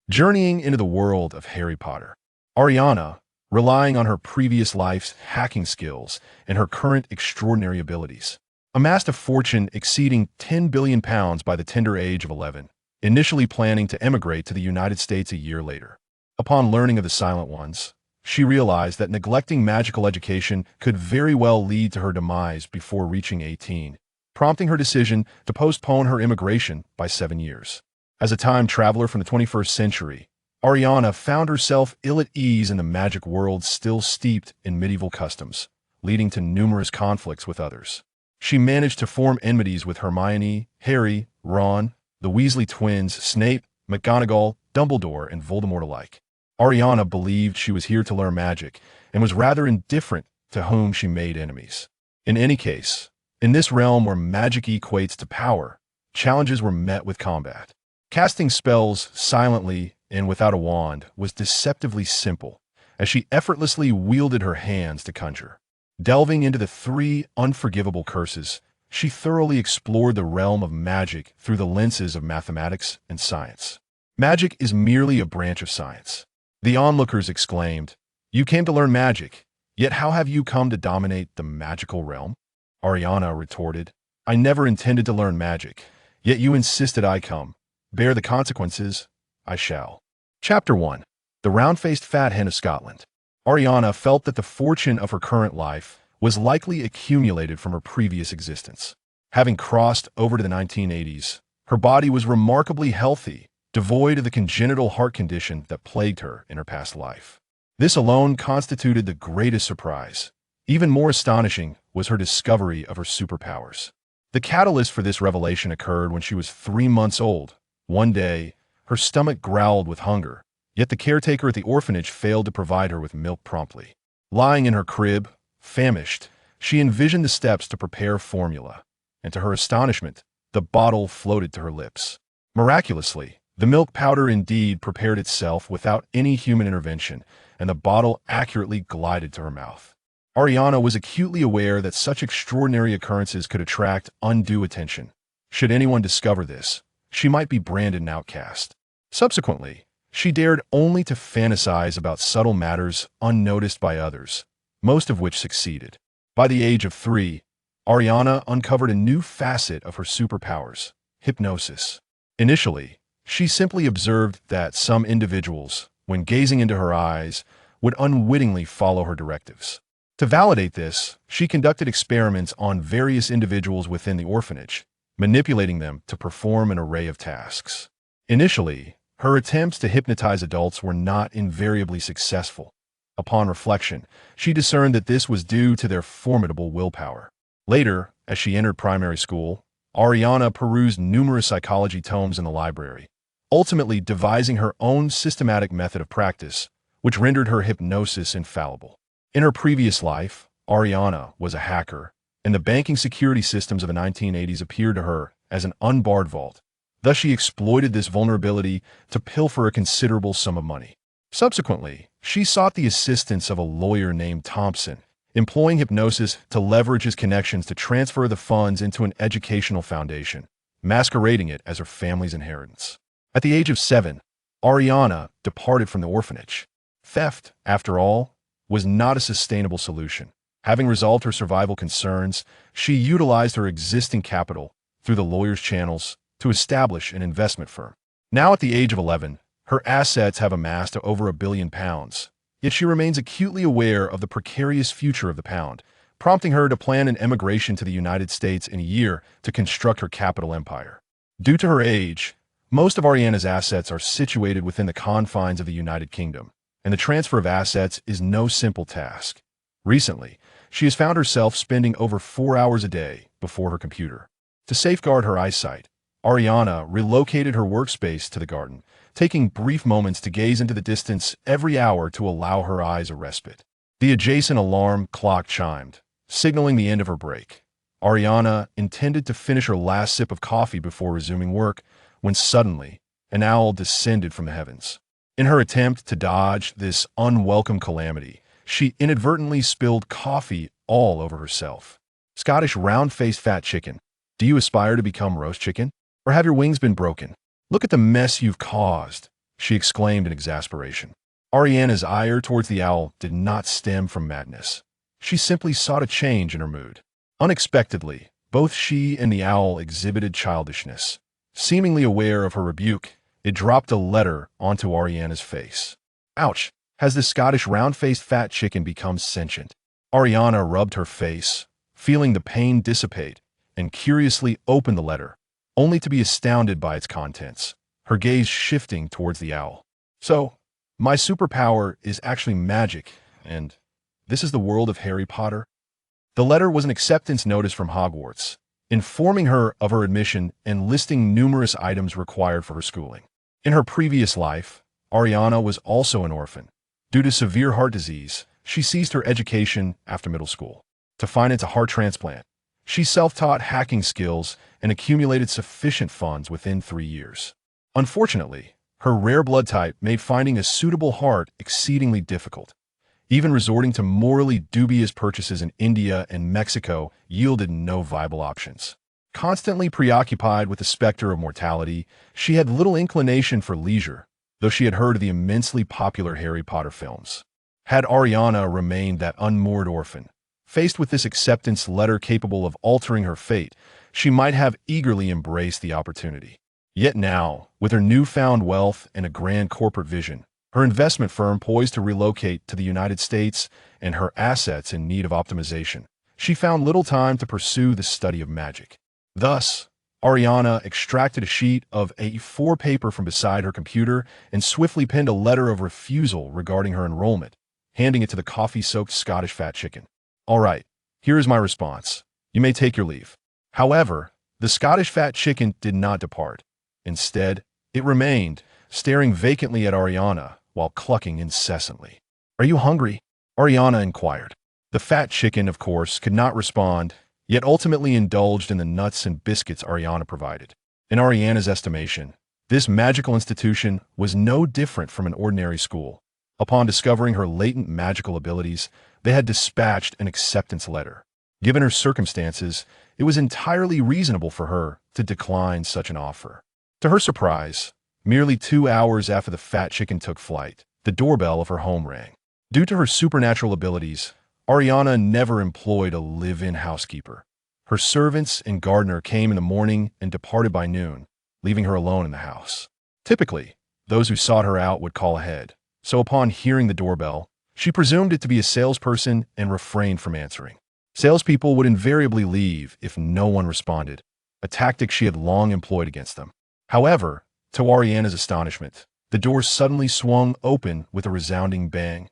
Journeying into the world of Harry Potter. Ailiana, relying on her previous life's hacking skills and her current extraordinary abilities, amassed a fortune exceeding £10 billion by the tender age of 11, initially planning to emigrate to the United States a year later. Upon learning of the Silent Ones, she realized that neglecting magical education could very well lead to her demise before reaching 18, prompting her decision to postpone her immigration by 7 years. As a time traveler from the 21st century, Ailiana found herself ill at ease in the magic world still steeped in medieval customs, leading to numerous conflicts with others. She managed to form enmities with Hermione, Harry, Ron, the Weasley twins, Snape, McGonagall, Dumbledore, and Voldemort alike. Ailiana believed she was here to learn magic and was rather indifferent to whom she made enemies. In any case, in this realm where magic equates to power, challenges were met with combat. Casting spells silently and without a wand was deceptively simple, as she effortlessly wielded her hands to conjure. Delving into the 3 unforgivable curses, she thoroughly explored the realm of magic through the lenses of mathematics and science. Magic is merely a branch of science. The onlookers exclaimed, "You came to learn magic, yet how have you come to dominate the magical realm?" Ailiana retorted, "I never intended to learn magic, yet you insisted I come. Bear the consequences, I shall." Chapter 1. The Round-Faced Fat Hen of Scotland. Ailiana felt that the fortune of her current life was likely accumulated from her previous existence. Having crossed over to the 1980s, her body was remarkably healthy, devoid of the congenital heart condition that plagued her in her past life. This alone constituted the greatest surprise. Even more astonishing was her discovery of her superpowers. The catalyst for this revelation occurred when she was 3 months old. One day, her stomach growled with hunger, yet the caretaker at the orphanage failed to provide her with milk promptly. Lying in her crib, famished, she envisioned the steps to prepare formula, and to her astonishment, the bottle floated to her lips. Miraculously, the milk powder indeed prepared itself without any human intervention, and the bottle accurately glided to her mouth. Ailiana was acutely aware that such extraordinary occurrences could attract undue attention. Should anyone discover this, she might be branded an outcast. Subsequently, she dared only to fantasize about subtle matters unnoticed by others, most of which succeeded. By the age of 3, Ailiana uncovered a new facet of her superpowers: hypnosis. Initially, she simply observed that some individuals, when gazing into her eyes, would unwittingly follow her directives. To validate this, she conducted experiments on various individuals within the orphanage, manipulating them to perform an array of tasks. Initially, her attempts to hypnotize adults were not invariably successful. Upon reflection, she discerned that this was due to their formidable willpower. Later, as she entered primary school, Ailiana perused numerous psychology tomes in the library, ultimately devising her own systematic method of practice, which rendered her hypnosis infallible. In her previous life, Ailiana was a hacker, and the banking security systems of the 1980s appeared to her as an unbarred vault. Thus she exploited this vulnerability to pilfer a considerable sum of money. Subsequently, she sought the assistance of a lawyer named Thompson, employing hypnosis to leverage his connections to transfer the funds into an educational foundation, masquerading it as her family's inheritance. At the age of 7, Ailiana departed from the orphanage. Theft, after all, was not a sustainable solution. Having resolved her survival concerns, she utilized her existing capital through the lawyer's channels to establish an investment firm. Now at the age of 11, her assets have amassed to over £1 billion, yet she remains acutely aware of the precarious future of the pound, prompting her to plan an emigration to the United States in a year to construct her capital empire. Due to her age, most of Ailiana's assets are situated within the confines of the United Kingdom, and the transfer of assets is no simple task. Recently, she has found herself spending over 4 hours a day before her computer. To safeguard her eyesight, Ailiana relocated her workspace to the garden, taking brief moments to gaze into the distance every hour to allow her eyes a respite. The adjacent alarm clock chimed, signaling the end of her break. Ailiana intended to finish her last sip of coffee before resuming work, when suddenly, an owl descended from the heavens. In her attempt to dodge this unwelcome calamity, she inadvertently spilled coffee all over herself. Scottish round-faced fat chicken, do you aspire to become roast chicken? Or have your wings been broken? Look at the mess you've caused. she exclaimed in exasperation. Ariana's ire towards the owl did not stem from madness. She simply sought a change in her mood. Unexpectedly, both she and the owl exhibited childishness. Seemingly aware of her rebuke, it dropped a letter onto Ariana's face. Ouch! Has the Scottish round-faced fat chicken become sentient? Ariana rubbed her face, feeling the pain dissipate, and curiously opened the letter, only to be astounded by its contents, her gaze shifting towards the owl. So, my superpower is actually magic, and this is the world of Harry Potter? The letter was an acceptance notice from Hogwarts, informing her of her admission and listing numerous items required for her schooling. In her previous life, Ariana was also an orphan. Due to severe heart disease, she ceased her education after middle school. To finance a heart transplant, she self-taught hacking skills and accumulated sufficient funds within 3 years. Unfortunately, her rare blood type made finding a suitable heart exceedingly difficult. Even resorting to morally dubious purchases in India and Mexico yielded no viable options. Constantly preoccupied with the specter of mortality, she had little inclination for leisure, though she had heard of the immensely popular Harry Potter films. Had Ariana remained that unmoored orphan, faced with this acceptance letter capable of altering her fate, she might have eagerly embraced the opportunity. Yet now, with her newfound wealth and a grand corporate vision, her investment firm poised to relocate to the United States and her assets in need of optimization, she found little time to pursue the study of magic. Thus, Ariana extracted a sheet of A4 paper from beside her computer and swiftly penned a letter of refusal regarding her enrollment, handing it to the coffee-soaked Scottish fat chicken. All right, here is my response. You may take your leave. However, the Scottish fat chicken did not depart. Instead, it remained, staring vacantly at Ariana while clucking incessantly. Are you hungry? Ariana inquired. The fat chicken, of course, could not respond, yet ultimately indulged in the nuts and biscuits Ariana provided. In Ariana's estimation, this magical institution was no different from an ordinary school. Upon discovering her latent magical abilities, they had dispatched an acceptance letter. Given her circumstances, it was entirely reasonable for her to decline such an offer. To her surprise, merely 2 hours after the fat chicken took flight, the doorbell of her home rang. Due to her supernatural abilities, Ariana never employed a live-in housekeeper. Her servants and gardener came in the morning and departed by noon, leaving her alone in the house. Typically, those who sought her out would call ahead, so upon hearing the doorbell, she presumed it to be a salesperson and refrained from answering. Salespeople would invariably leave if no one responded, a tactic she had long employed against them. However, to Ariana's astonishment, the door suddenly swung open with a resounding bang,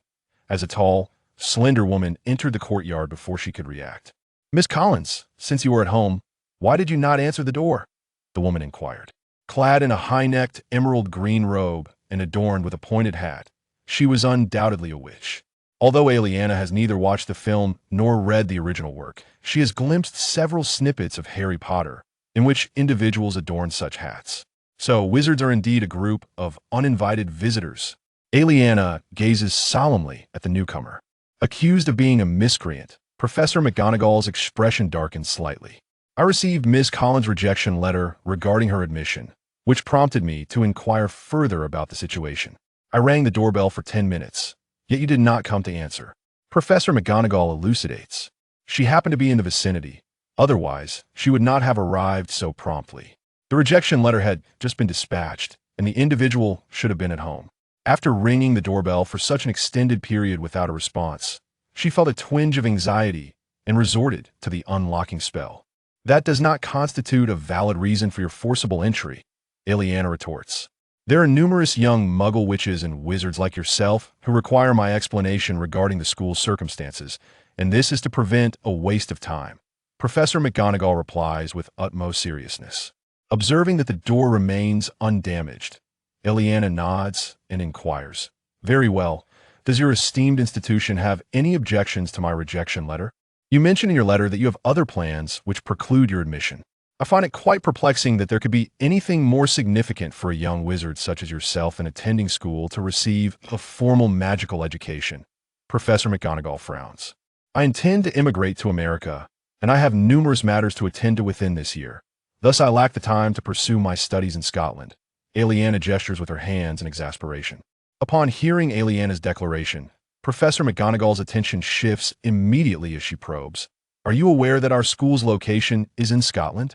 as a tall, slender woman entered the courtyard before she could react. "Miss Collins, since you were at home, why did you not answer the door?" the woman inquired. Clad in a high-necked emerald green robe and adorned with a pointed hat, she was undoubtedly a witch. Although Ailiana has neither watched the film nor read the original work, she has glimpsed several snippets of Harry Potter, in which individuals adorn such hats. So, wizards are indeed a group of uninvited visitors. Ailiana gazes solemnly at the newcomer. Accused of being a miscreant, Professor McGonagall's expression darkened slightly. I received Miss Collins' rejection letter regarding her admission, which prompted me to inquire further about the situation. I rang the doorbell for 10 minutes, yet you did not come to answer. Professor McGonagall elucidates. She happened to be in the vicinity. Otherwise, she would not have arrived so promptly. The rejection letter had just been dispatched, and the individual should have been at home. After ringing the doorbell for such an extended period without a response, she felt a twinge of anxiety and resorted to the unlocking spell. That does not constitute a valid reason for your forcible entry, Ailiana retorts. There are numerous young muggle witches and wizards like yourself who require my explanation regarding the school's circumstances, and this is to prevent a waste of time. Professor McGonagall replies with utmost seriousness. Observing that the door remains undamaged, Ailiana nods and inquires. Very well. Does your esteemed institution have any objections to my rejection letter? You mention in your letter that you have other plans which preclude your admission. I find it quite perplexing that there could be anything more significant for a young wizard such as yourself in attending school to receive a formal magical education. Professor McGonagall frowns. I intend to immigrate to America, and I have numerous matters to attend to within this year. Thus I lack the time to pursue my studies in Scotland. Ailiana gestures with her hands in exasperation. Upon hearing Ailiana's declaration, Professor McGonagall's attention shifts immediately as she probes. Are you aware that our school's location is in Scotland?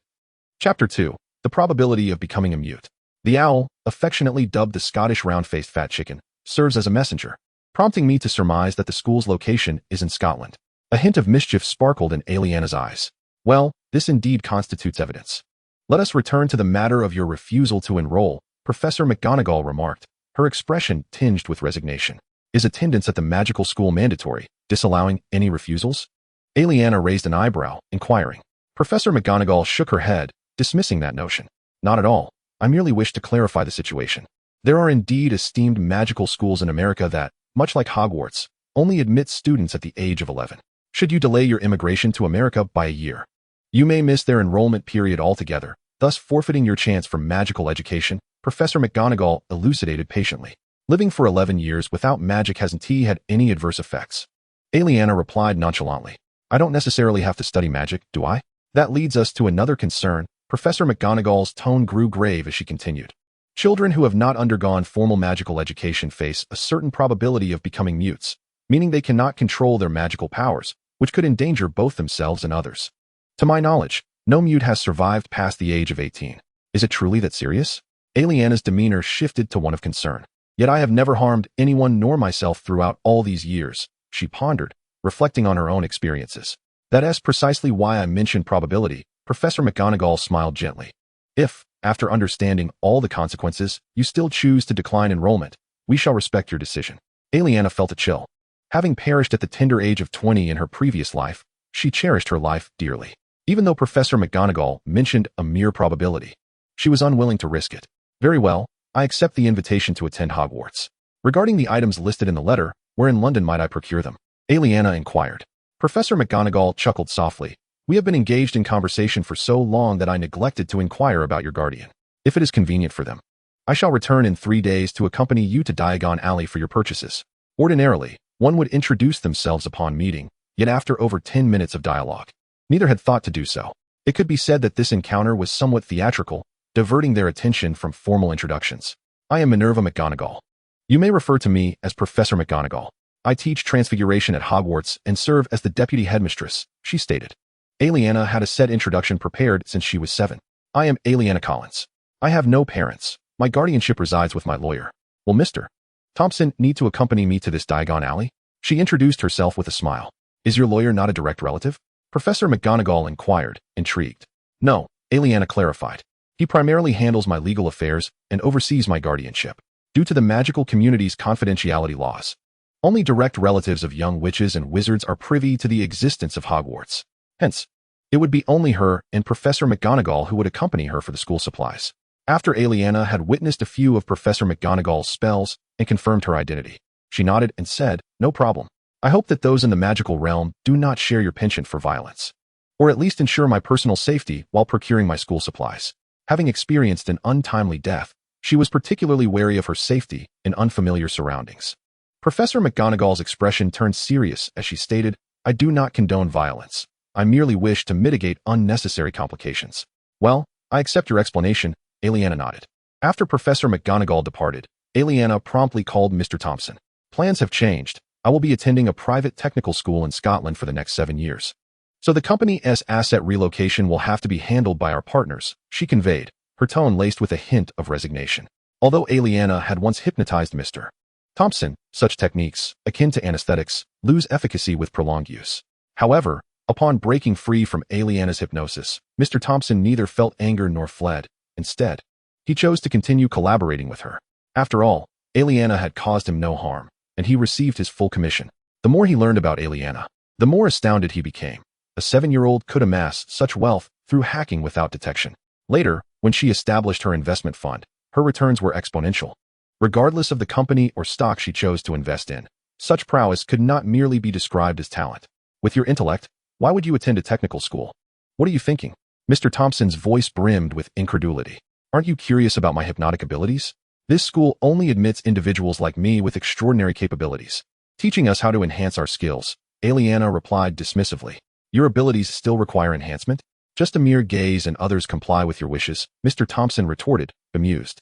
Chapter 2. The probability of becoming a mute. The owl, affectionately dubbed the Scottish round-faced fat chicken, serves as a messenger, prompting me to surmise that the school's location is in Scotland. A hint of mischief sparkled in Ailiana's eyes. Well, this indeed constitutes evidence. Let us return to the matter of your refusal to enroll, Professor McGonagall remarked, her expression tinged with resignation. Is attendance at the magical school mandatory, disallowing any refusals? Ailiana raised an eyebrow, inquiring. Professor McGonagall shook her head, dismissing that notion. Not at all. I merely wish to clarify the situation. There are indeed esteemed magical schools in America that, much like Hogwarts, only admit students at the age of 11. Should you delay your immigration to America by a year, you may miss their enrollment period altogether, thus forfeiting your chance for magical education, Professor McGonagall elucidated patiently. Living for 11 years without magic hasn't had any adverse effects. Ailiana replied nonchalantly. I don't necessarily have to study magic, do I? That leads us to another concern. Professor McGonagall's tone grew grave as she continued. Children who have not undergone formal magical education face a certain probability of becoming mutes, meaning they cannot control their magical powers, which could endanger both themselves and others. To my knowledge, no mute has survived past the age of 18. Is it truly that serious? Ailiana's demeanor shifted to one of concern. Yet I have never harmed anyone nor myself throughout all these years, she pondered, reflecting on her own experiences. That is precisely why I mentioned probability. Professor McGonagall smiled gently. If, after understanding all the consequences, you still choose to decline enrollment, we shall respect your decision. Ailiana felt a chill. Having perished at the tender age of 20 in her previous life, she cherished her life dearly. Even though Professor McGonagall mentioned a mere probability, she was unwilling to risk it. Very well, I accept the invitation to attend Hogwarts. Regarding the items listed in the letter, where in London might I procure them? Ailiana inquired. Professor McGonagall chuckled softly. We have been engaged in conversation for so long that I neglected to inquire about your guardian. If it is convenient for them, I shall return in 3 days to accompany you to Diagon Alley for your purchases. Ordinarily, one would introduce themselves upon meeting, yet after over 10 minutes of dialogue, neither had thought to do so. It could be said that this encounter was somewhat theatrical, diverting their attention from formal introductions. I am Minerva McGonagall. You may refer to me as Professor McGonagall. I teach Transfiguration at Hogwarts and serve as the deputy headmistress, she stated. Ailiana had a set introduction prepared since she was 7. I am Ailiana Collins. I have no parents. My guardianship resides with my lawyer. Will Mr. Thompson need to accompany me to this Diagon Alley? She introduced herself with a smile. Is your lawyer not a direct relative? Professor McGonagall inquired, intrigued. No, Ailiana clarified. He primarily handles my legal affairs and oversees my guardianship. Due to the magical community's confidentiality laws, only direct relatives of young witches and wizards are privy to the existence of Hogwarts. Hence, it would be only her and Professor McGonagall who would accompany her for the school supplies. After Ailiana had witnessed a few of Professor McGonagall's spells and confirmed her identity, she nodded and said, No problem. I hope that those in the magical realm do not share your penchant for violence, or at least ensure my personal safety while procuring my school supplies. Having experienced an untimely death, she was particularly wary of her safety in unfamiliar surroundings. Professor McGonagall's expression turned serious as she stated, I do not condone violence. I merely wish to mitigate unnecessary complications. Well, I accept your explanation, Ailiana nodded. After Professor McGonagall departed, Ailiana promptly called Mr. Thompson. Plans have changed. I will be attending a private technical school in Scotland for the next 7 years. So the company's asset relocation will have to be handled by our partners, she conveyed, her tone laced with a hint of resignation. Although Ailiana had once hypnotized Mr. Thompson, such techniques, akin to anesthetics, lose efficacy with prolonged use. However, upon breaking free from Ailiana's hypnosis, Mr. Thompson neither felt anger nor fled. Instead, he chose to continue collaborating with her. After all, Ailiana had caused him no harm, and he received his full commission. The more he learned about Ailiana, the more astounded he became. A 7-year-old could amass such wealth through hacking without detection. Later, when she established her investment fund, her returns were exponential. Regardless of the company or stock she chose to invest in, such prowess could not merely be described as talent. With your intellect, why would you attend a technical school? What are you thinking? Mr. Thompson's voice brimmed with incredulity. Aren't you curious about my hypnotic abilities? This school only admits individuals like me with extraordinary capabilities, teaching us how to enhance our skills. Ailiana replied dismissively. Your abilities still require enhancement? Just a mere gaze and others comply with your wishes, Mr. Thompson retorted, bemused.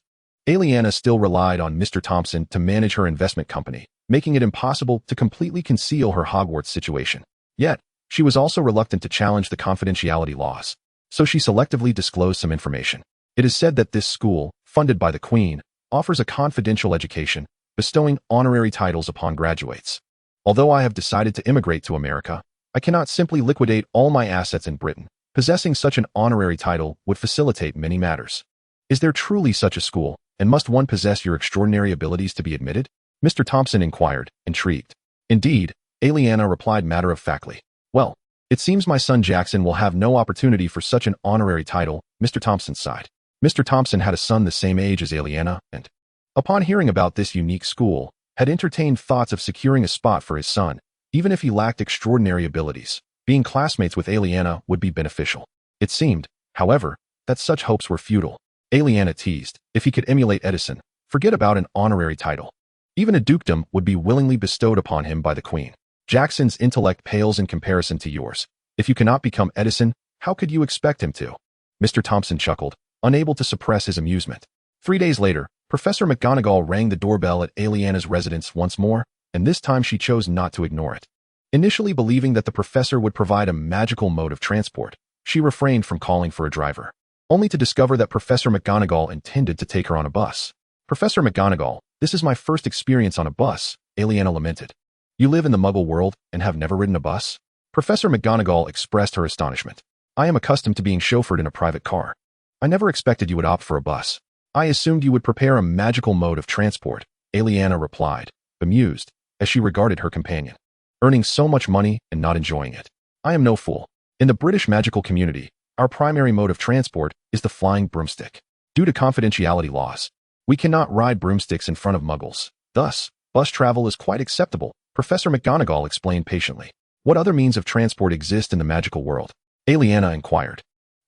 Ailiana still relied on Mr. Thompson to manage her investment company, making it impossible to completely conceal her Hogwarts situation. Yet, she was also reluctant to challenge the confidentiality laws, so she selectively disclosed some information. It is said that this school, funded by the Queen, offers a confidential education, bestowing honorary titles upon graduates. Although I have decided to immigrate to America, I cannot simply liquidate all my assets in Britain. Possessing such an honorary title would facilitate many matters. Is there truly such a school, and must one possess your extraordinary abilities to be admitted? Mr. Thompson inquired, intrigued. Indeed, Ailiana replied matter-of-factly. Well, it seems my son Jackson will have no opportunity for such an honorary title, Mr. Thompson sighed. Mr. Thompson had a son the same age as Ailiana, and, upon hearing about this unique school, had entertained thoughts of securing a spot for his son, even if he lacked extraordinary abilities. Being classmates with Ailiana would be beneficial. It seemed, however, that such hopes were futile. Ailiana teased, if he could emulate Edison, forget about an honorary title. Even a dukedom would be willingly bestowed upon him by the Queen. Jackson's intellect pales in comparison to yours. If you cannot become Edison, how could you expect him to? Mr. Thompson chuckled, unable to suppress his amusement. 3 days later, Professor McGonagall rang the doorbell at Ailiana's residence once more, and this time she chose not to ignore it. Initially believing that the professor would provide a magical mode of transport, she refrained from calling for a driver, only to discover that Professor McGonagall intended to take her on a bus. Professor McGonagall, this is my first experience on a bus, Ailiana lamented. You live in the Muggle world and have never ridden a bus? Professor McGonagall expressed her astonishment. I am accustomed to being chauffeured in a private car. I never expected you would opt for a bus. I assumed you would prepare a magical mode of transport, Ailiana replied, bemused, as she regarded her companion. Earning so much money and not enjoying it. I am no fool. In the British magical community, our primary mode of transport is the flying broomstick. Due to confidentiality laws, we cannot ride broomsticks in front of Muggles. Thus, bus travel is quite acceptable, Professor McGonagall explained patiently. What other means of transport exist in the magical world? Ailiana inquired.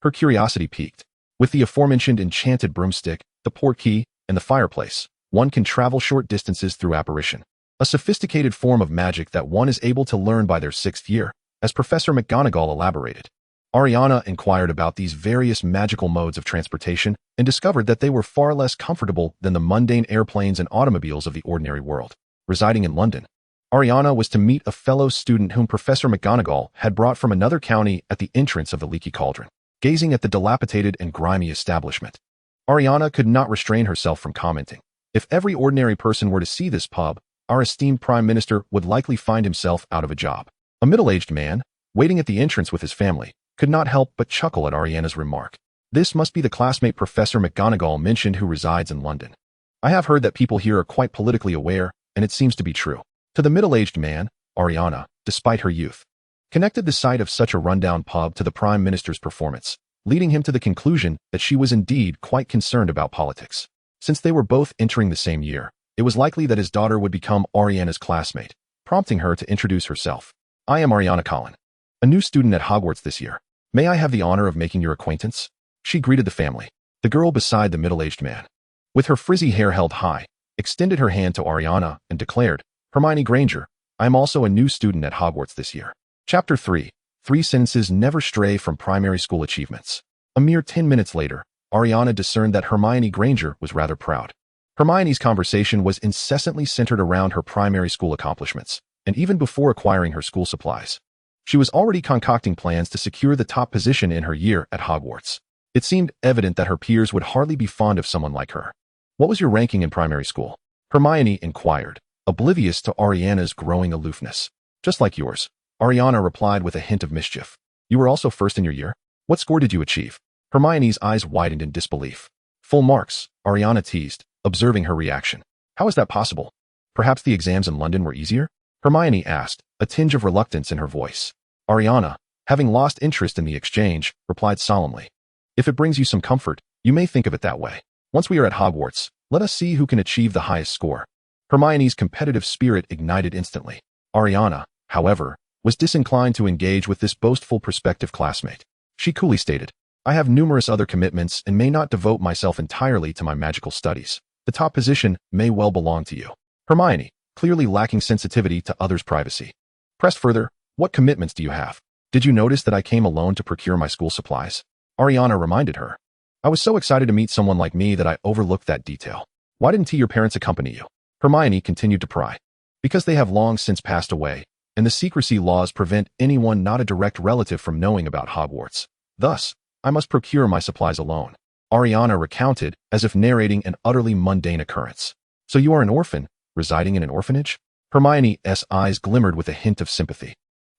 Her curiosity piqued. With the aforementioned enchanted broomstick, the portkey, and the fireplace, one can travel short distances through apparition. A sophisticated form of magic that one is able to learn by their 6th year, as Professor McGonagall elaborated. Ailiana inquired about these various magical modes of transportation and discovered that they were far less comfortable than the mundane airplanes and automobiles of the ordinary world. Residing in London, Ailiana was to meet a fellow student whom Professor McGonagall had brought from another county at the entrance of the Leaky Cauldron. Gazing at the dilapidated and grimy establishment, Ailiana could not restrain herself from commenting. If every ordinary person were to see this pub, our esteemed Prime Minister would likely find himself out of a job. A middle-aged man, waiting at the entrance with his family, could not help but chuckle at Ailiana's remark. This must be the classmate Professor McGonagall mentioned who resides in London. I have heard that people here are quite politically aware, and it seems to be true. To the middle-aged man, Ailiana, despite her youth, connected the sight of such a rundown pub to the Prime Minister's performance, leading him to the conclusion that she was indeed quite concerned about politics. Since they were both entering the same year, it was likely that his daughter would become Ailiana's classmate, prompting her to introduce herself. I am Ailiana Collin, a new student at Hogwarts this year. May I have the honor of making your acquaintance? She greeted the family. The girl beside the middle-aged man, with her frizzy hair held high, extended her hand to Ailiana and declared, Hermione Granger, I am also a new student at Hogwarts this year. Chapter 3. 3 sentences never stray from primary school achievements. A mere 10 minutes later, Ailiana discerned that Hermione Granger was rather proud. Hermione's conversation was incessantly centered around her primary school accomplishments, and even before acquiring her school supplies, she was already concocting plans to secure the top position in her year at Hogwarts. It seemed evident that her peers would hardly be fond of someone like her. What was your ranking in primary school? Hermione inquired, oblivious to Ailiana's growing aloofness. Just like yours, Ailiana replied with a hint of mischief. You were also first in your year? What score did you achieve? Hermione's eyes widened in disbelief. Full marks, Ailiana teased, observing her reaction. How is that possible? Perhaps the exams in London were easier? Hermione asked, a tinge of reluctance in her voice. Ailiana, having lost interest in the exchange, replied solemnly. If it brings you some comfort, you may think of it that way. Once we are at Hogwarts, let us see who can achieve the highest score. Hermione's competitive spirit ignited instantly. Ailiana, however, was disinclined to engage with this boastful prospective classmate. She coolly stated, I have numerous other commitments and may not devote myself entirely to my magical studies. The top position may well belong to you. Hermione, clearly lacking sensitivity to others' privacy, pressed further, what commitments do you have? Did you notice that I came alone to procure my school supplies? Ailiana reminded her. I was so excited to meet someone like me that I overlooked that detail. Why didn't your parents accompany you? Hermione continued to pry. Because they have long since passed away, and the secrecy laws prevent anyone not a direct relative from knowing about Hogwarts. Thus, I must procure my supplies alone. Ailiana recounted, as if narrating an utterly mundane occurrence. So you are an orphan, residing in an orphanage? Hermione's eyes glimmered with a hint of sympathy.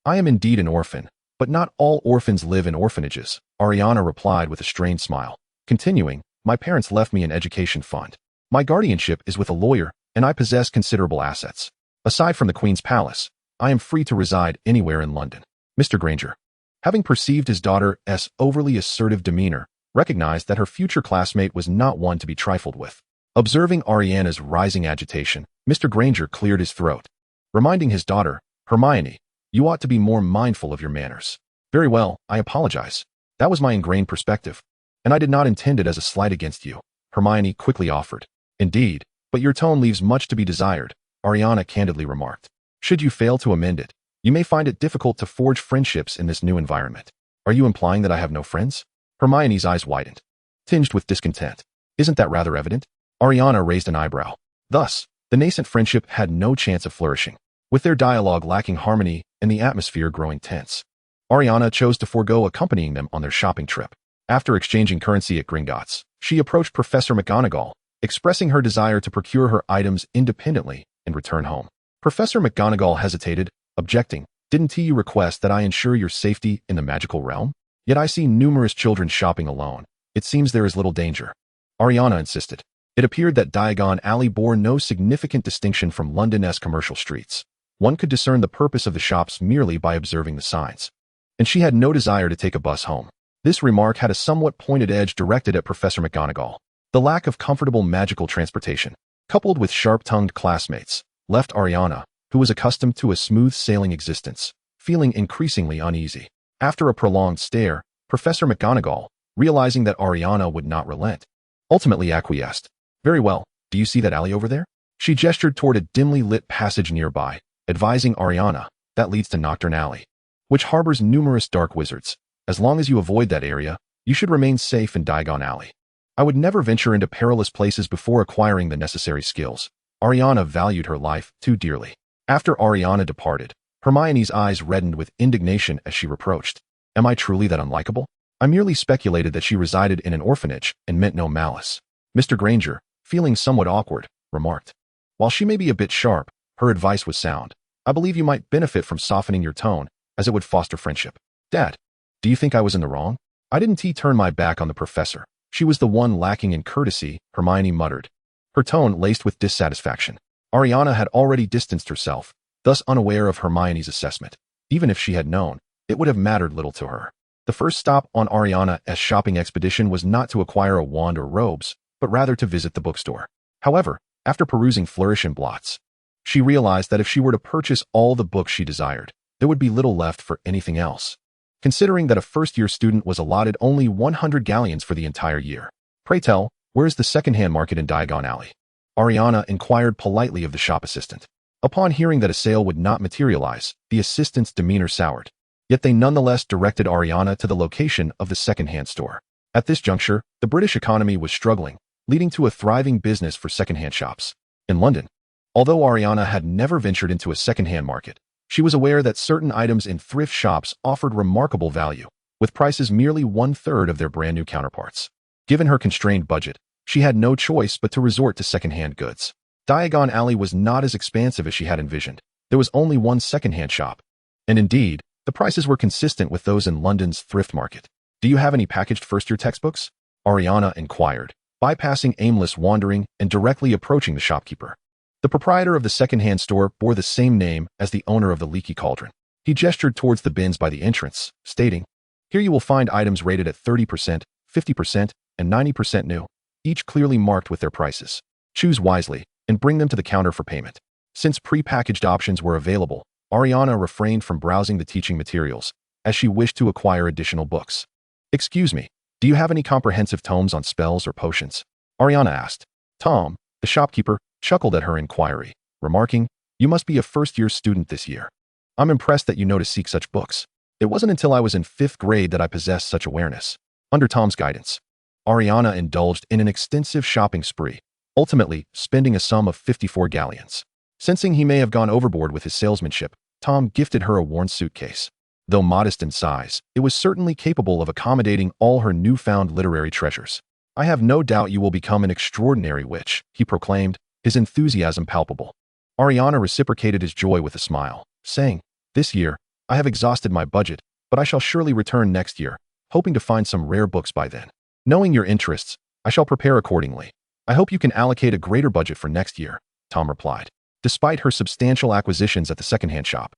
I am indeed an orphan, but not all orphans live in orphanages, Ailiana replied with a strained smile. Continuing, my parents left me an education fund. My guardianship is with a lawyer, and I possess considerable assets. Aside from the Queen's Palace, I am free to reside anywhere in London. Mr. Granger, having perceived his daughter's overly assertive demeanor, recognized that her future classmate was not one to be trifled with. Observing Ailiana's rising agitation, Mr. Granger cleared his throat, reminding his daughter, Hermione, you ought to be more mindful of your manners. Very well, I apologize. That was my ingrained perspective, and I did not intend it as a slight against you, Hermione quickly offered. Indeed, but your tone leaves much to be desired, Ailiana candidly remarked. Should you fail to amend it, you may find it difficult to forge friendships in this new environment. Are you implying that I have no friends? Hermione's eyes widened, tinged with discontent. Isn't that rather evident? Ailiana raised an eyebrow. Thus, the nascent friendship had no chance of flourishing, with their dialogue lacking harmony and the atmosphere growing tense. Ailiana chose to forego accompanying them on their shopping trip. After exchanging currency at Gringotts, she approached Professor McGonagall, expressing her desire to procure her items independently and return home. Professor McGonagall hesitated, objecting, Didn't you request that I ensure your safety in the magical realm? Yet I see numerous children shopping alone. It seems there is little danger. Ailiana insisted. It appeared that Diagon Alley bore no significant distinction from London's commercial streets. One could discern the purpose of the shops merely by observing the signs. And she had no desire to take a bus home. This remark had a somewhat pointed edge directed at Professor McGonagall. The lack of comfortable magical transportation, coupled with sharp-tongued classmates, left Ailiana, who was accustomed to a smooth-sailing existence, feeling increasingly uneasy. After a prolonged stare, Professor McGonagall, realizing that Ailiana would not relent, ultimately acquiesced. Very well, do you see that alley over there? She gestured toward a dimly lit passage nearby, advising Ailiana, that leads to Nocturne Alley, which harbors numerous dark wizards. As long as you avoid that area, you should remain safe in Diagon Alley. I would never venture into perilous places before acquiring the necessary skills. Ailiana valued her life too dearly. After Ailiana departed, Hermione's eyes reddened with indignation as she reproached. Am I truly that unlikable? I merely speculated that she resided in an orphanage and meant no malice. Mr. Granger, feeling somewhat awkward, remarked. While she may be a bit sharp, her advice was sound. I believe you might benefit from softening your tone, as it would foster friendship. Dad, do you think I was in the wrong? I didn't turn my back on the professor. She was the one lacking in courtesy, Hermione muttered, her tone laced with dissatisfaction. Ailiana had already distanced herself, thus unaware of Hermione's assessment. Even if she had known, it would have mattered little to her. The first stop on Ailiana's shopping expedition was not to acquire a wand or robes, but rather to visit the bookstore. However, after perusing Flourish and Blots, she realized that if she were to purchase all the books she desired, there would be little left for anything else. Considering that a first-year student was allotted only 100 galleons for the entire year. Pray tell, where is the second-hand market in Diagon Alley? Ailiana inquired politely of the shop assistant. Upon hearing that a sale would not materialize, the assistant's demeanor soured. Yet they nonetheless directed Ailiana to the location of the second-hand store. At this juncture, the British economy was struggling, leading to a thriving business for second-hand shops. In London, although Ailiana had never ventured into a second-hand market, she was aware that certain items in thrift shops offered remarkable value, with prices merely one-third of their brand-new counterparts. Given her constrained budget, she had no choice but to resort to second-hand goods. Diagon Alley was not as expansive as she had envisioned. There was only one second-hand shop. And indeed, the prices were consistent with those in London's thrift market. Do you have any packaged first-year textbooks? Ailiana inquired, bypassing aimless wandering and directly approaching the shopkeeper. The proprietor of the second-hand store bore the same name as the owner of the Leaky Cauldron. He gestured towards the bins by the entrance, stating, Here you will find items rated at 30%, 50%, and 90% new, each clearly marked with their prices. Choose wisely and bring them to the counter for payment. Since pre-packaged options were available, Ailiana refrained from browsing the teaching materials, as she wished to acquire additional books. Excuse me, do you have any comprehensive tomes on spells or potions? Ailiana asked. Tom, the shopkeeper, chuckled at her inquiry, remarking, You must be a first-year student this year. I'm impressed that you know to seek such books. It wasn't until I was in 5th grade that I possessed such awareness. Under Tom's guidance, Ailiana indulged in an extensive shopping spree, ultimately spending a sum of 54 galleons. Sensing he may have gone overboard with his salesmanship, Tom gifted her a worn suitcase. Though modest in size, it was certainly capable of accommodating all her newfound literary treasures. "I have no doubt you will become an extraordinary witch," he proclaimed, his enthusiasm palpable. Ailiana reciprocated his joy with a smile, saying, "This year, I have exhausted my budget, but I shall surely return next year, hoping to find some rare books by then. Knowing your interests, I shall prepare accordingly. I hope you can allocate a greater budget for next year," Tom replied. Despite her substantial acquisitions at the secondhand shop,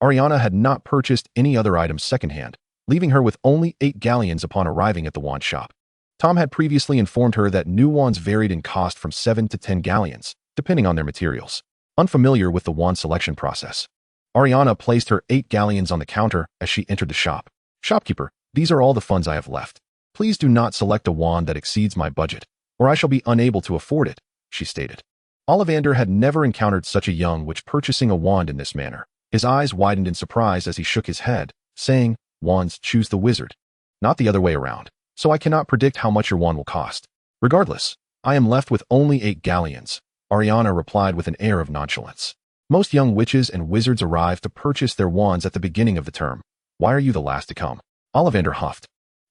Ailiana had not purchased any other items secondhand, leaving her with only 8 galleons upon arriving at the wand shop. Tom had previously informed her that new wands varied in cost from 7 to 10 galleons, depending on their materials. Unfamiliar with the wand selection process, Ailiana placed her 8 galleons on the counter as she entered the shop. "Shopkeeper, these are all the funds I have left. Please do not select a wand that exceeds my budget, or I shall be unable to afford it," she stated. Ollivander had never encountered such a young witch purchasing a wand in this manner. His eyes widened in surprise as he shook his head, saying, "Wands choose the wizard, not the other way around, so I cannot predict how much your wand will cost. Regardless, I am left with only 8 galleons," Ailiana replied with an air of nonchalance. "Most young witches and wizards arrive to purchase their wands at the beginning of the term. Why are you the last to come?" Ollivander huffed.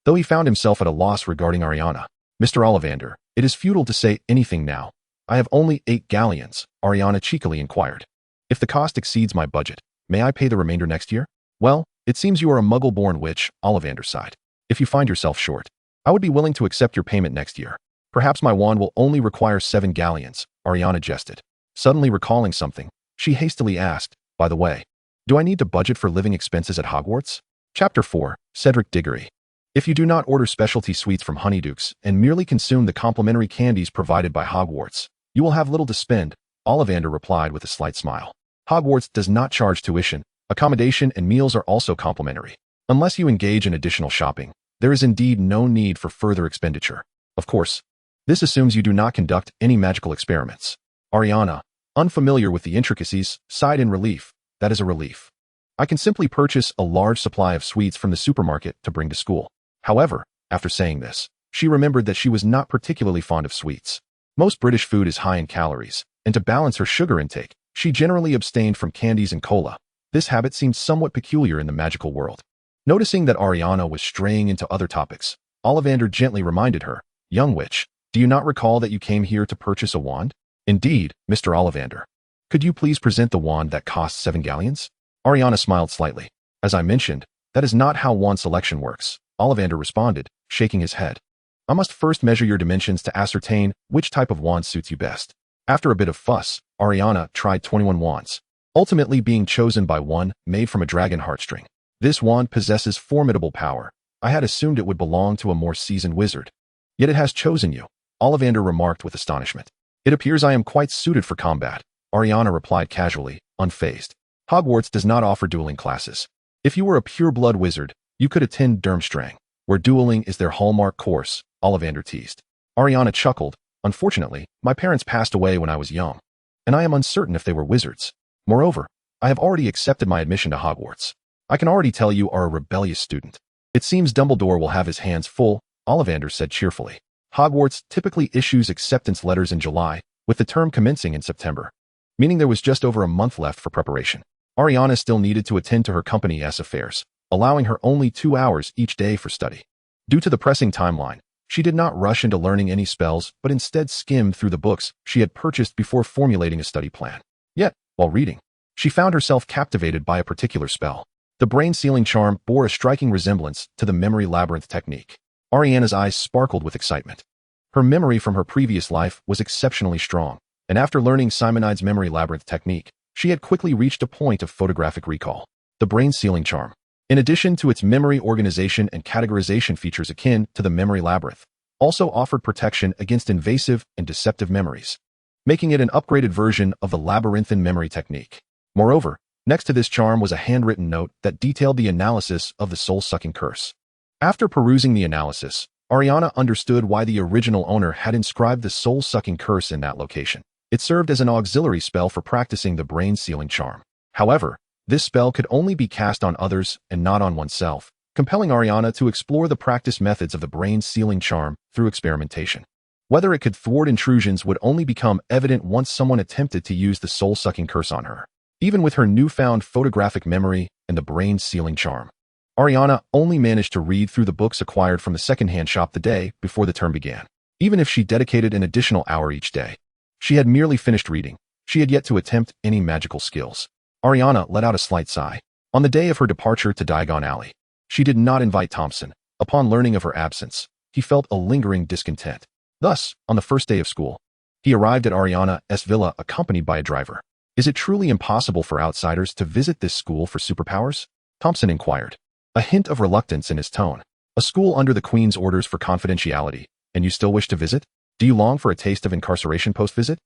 Though he found himself at a loss regarding Ailiana, "Mr. Ollivander, it is futile to say anything now. I have only 8 galleons," Ailiana cheekily inquired. "If the cost exceeds my budget, may I pay the remainder next year?" "Well, it seems you are a muggle-born witch," Ollivander sighed. "If you find yourself short, I would be willing to accept your payment next year. Perhaps my wand will only require 7 galleons, Ailiana jested. Suddenly recalling something, she hastily asked, "By the way, do I need to budget for living expenses at Hogwarts?" Chapter 4, Cedric Diggory. If you do not order specialty sweets from Honeydukes and merely consume the complimentary candies provided by Hogwarts, you will have little to spend, Ollivander replied with a slight smile. Hogwarts does not charge tuition, accommodation and meals are also complimentary. Unless you engage in additional shopping, there is indeed no need for further expenditure. Of course, this assumes you do not conduct any magical experiments. Ailiana, unfamiliar with the intricacies, sighed in relief. "That is a relief. I can simply purchase a large supply of sweets from the supermarket to bring to school." However, after saying this, she remembered that she was not particularly fond of sweets. Most British food is high in calories, and to balance her sugar intake, she generally abstained from candies and cola. This habit seemed somewhat peculiar in the magical world. Noticing that Ailiana was straying into other topics, Ollivander gently reminded her, "Young witch, do you not recall that you came here to purchase a wand?" "Indeed, Mr. Ollivander. Could you please present the wand that costs 7 galleons?" Ailiana smiled slightly. "As I mentioned, that is not how wand selection works," Ollivander responded, shaking his head. "I must first measure your dimensions to ascertain which type of wand suits you best." After a bit of fuss, Ailiana tried 21 wands, ultimately being chosen by one made from a dragon heartstring. "This wand possesses formidable power. I had assumed it would belong to a more seasoned wizard. Yet it has chosen you," Ollivander remarked with astonishment. "It appears I am quite suited for combat," Ailiana replied casually, unfazed. "Hogwarts does not offer dueling classes. If you were a pure-blood wizard, you could attend Durmstrang, where dueling is their hallmark course," Ollivander teased. Ailiana chuckled. "Unfortunately, my parents passed away when I was young, and I am uncertain if they were wizards. Moreover, I have already accepted my admission to Hogwarts. I can already tell you are a rebellious student." "It seems Dumbledore will have his hands full," Ollivander said cheerfully. Hogwarts typically issues acceptance letters in July, with the term commencing in September, meaning there was just over a month left for preparation. Ailiana still needed to attend to her company's affairs, allowing her only 2 hours each day for study. Due to the pressing timeline, she did not rush into learning any spells, but instead skimmed through the books she had purchased before formulating a study plan. Yet, while reading, she found herself captivated by a particular spell. The brain-sealing charm bore a striking resemblance to the memory labyrinth technique. Ailiana's eyes sparkled with excitement. Her memory from her previous life was exceptionally strong, and after learning Simonide's memory labyrinth technique, she had quickly reached a point of photographic recall. The brain-sealing charm, in addition to its memory organization and categorization features akin to the memory labyrinth, also offered protection against invasive and deceptive memories, making it an upgraded version of the labyrinthine memory technique. Moreover, next to this charm was a handwritten note that detailed the analysis of the soul-sucking curse. After perusing the analysis, Ailiana understood why the original owner had inscribed the soul-sucking curse in that location. It served as an auxiliary spell for practicing the brain-sealing charm. However, this spell could only be cast on others and not on oneself, compelling Ailiana to explore the practice methods of the brain-sealing charm through experimentation. Whether it could thwart intrusions would only become evident once someone attempted to use the soul-sucking curse on her. Even with her newfound photographic memory and the brain-sealing charm, Ailiana only managed to read through the books acquired from the second-hand shop the day before the term began. Even if she dedicated an additional hour each day, she had merely finished reading. She had yet to attempt any magical skills. Ailiana let out a slight sigh. On the day of her departure to Diagon Alley, she did not invite Thompson. Upon learning of her absence, he felt a lingering discontent. Thus, on the first day of school, he arrived at Ailiana's villa accompanied by a driver. Is it truly impossible for outsiders to visit this school for superpowers? Thompson inquired, a hint of reluctance in his tone. A school under the Queen's orders for confidentiality, and you still wish to visit? Do you long for a taste of incarceration post-visit?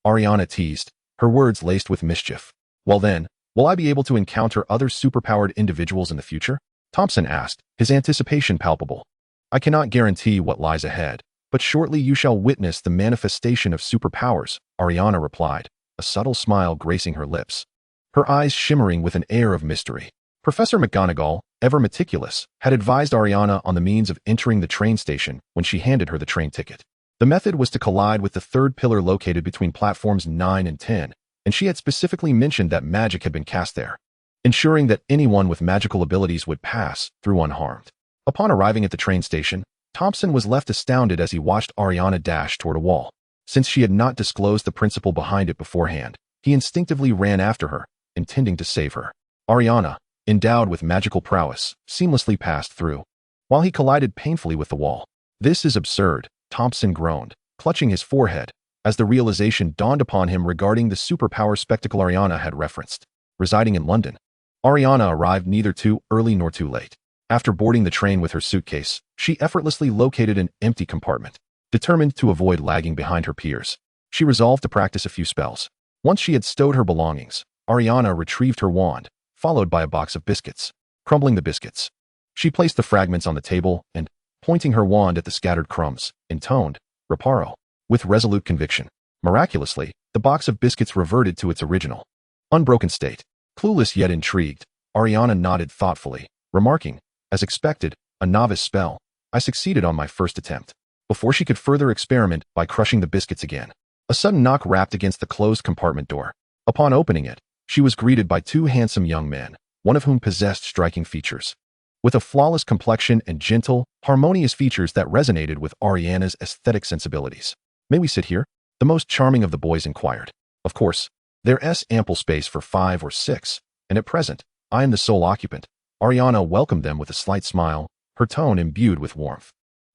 Ailiana teased, her words laced with mischief. Well then, will I be able to encounter other superpowered individuals in the future? Thompson asked, his anticipation palpable. I cannot guarantee what lies ahead, but shortly you shall witness the manifestation of superpowers, Ailiana replied, a subtle smile gracing her lips, her eyes shimmering with an air of mystery. Professor McGonagall, ever meticulous, had advised Ailiana on the means of entering the train station when she handed her the train ticket. The method was to collide with the third pillar located between platforms 9 and 10, and she had specifically mentioned that magic had been cast there, ensuring that anyone with magical abilities would pass through unharmed. Upon arriving at the train station, Thompson was left astounded as he watched Ailiana dash toward a wall. Since she had not disclosed the principle behind it beforehand, he instinctively ran after her, intending to save her. Ailiana, endowed with magical prowess, seamlessly passed through, while he collided painfully with the wall. This is absurd, Thompson groaned, clutching his forehead, as the realization dawned upon him regarding the superpower spectacle Ailiana had referenced. Residing in London, Ailiana arrived neither too early nor too late. After boarding the train with her suitcase, she effortlessly located an empty compartment. Determined to avoid lagging behind her peers, she resolved to practice a few spells. Once she had stowed her belongings, Ailiana retrieved her wand, followed by a box of biscuits. Crumbling the biscuits, she placed the fragments on the table and, pointing her wand at the scattered crumbs, intoned, Reparo, with resolute conviction. Miraculously, the box of biscuits reverted to its original, unbroken state. Clueless yet intrigued, Ailiana nodded thoughtfully, remarking, as expected, a novice spell. I succeeded on my first attempt. Before she could further experiment by crushing the biscuits again, a sudden knock rapped against the closed compartment door. Upon opening it, she was greeted by two handsome young men, one of whom possessed striking features, with a flawless complexion and gentle, harmonious features that resonated with Ailiana's aesthetic sensibilities. May we sit here? The most charming of the boys inquired. Of course, there's ample space for 5 or 6, and at present, I am the sole occupant. Ailiana welcomed them with a slight smile, her tone imbued with warmth.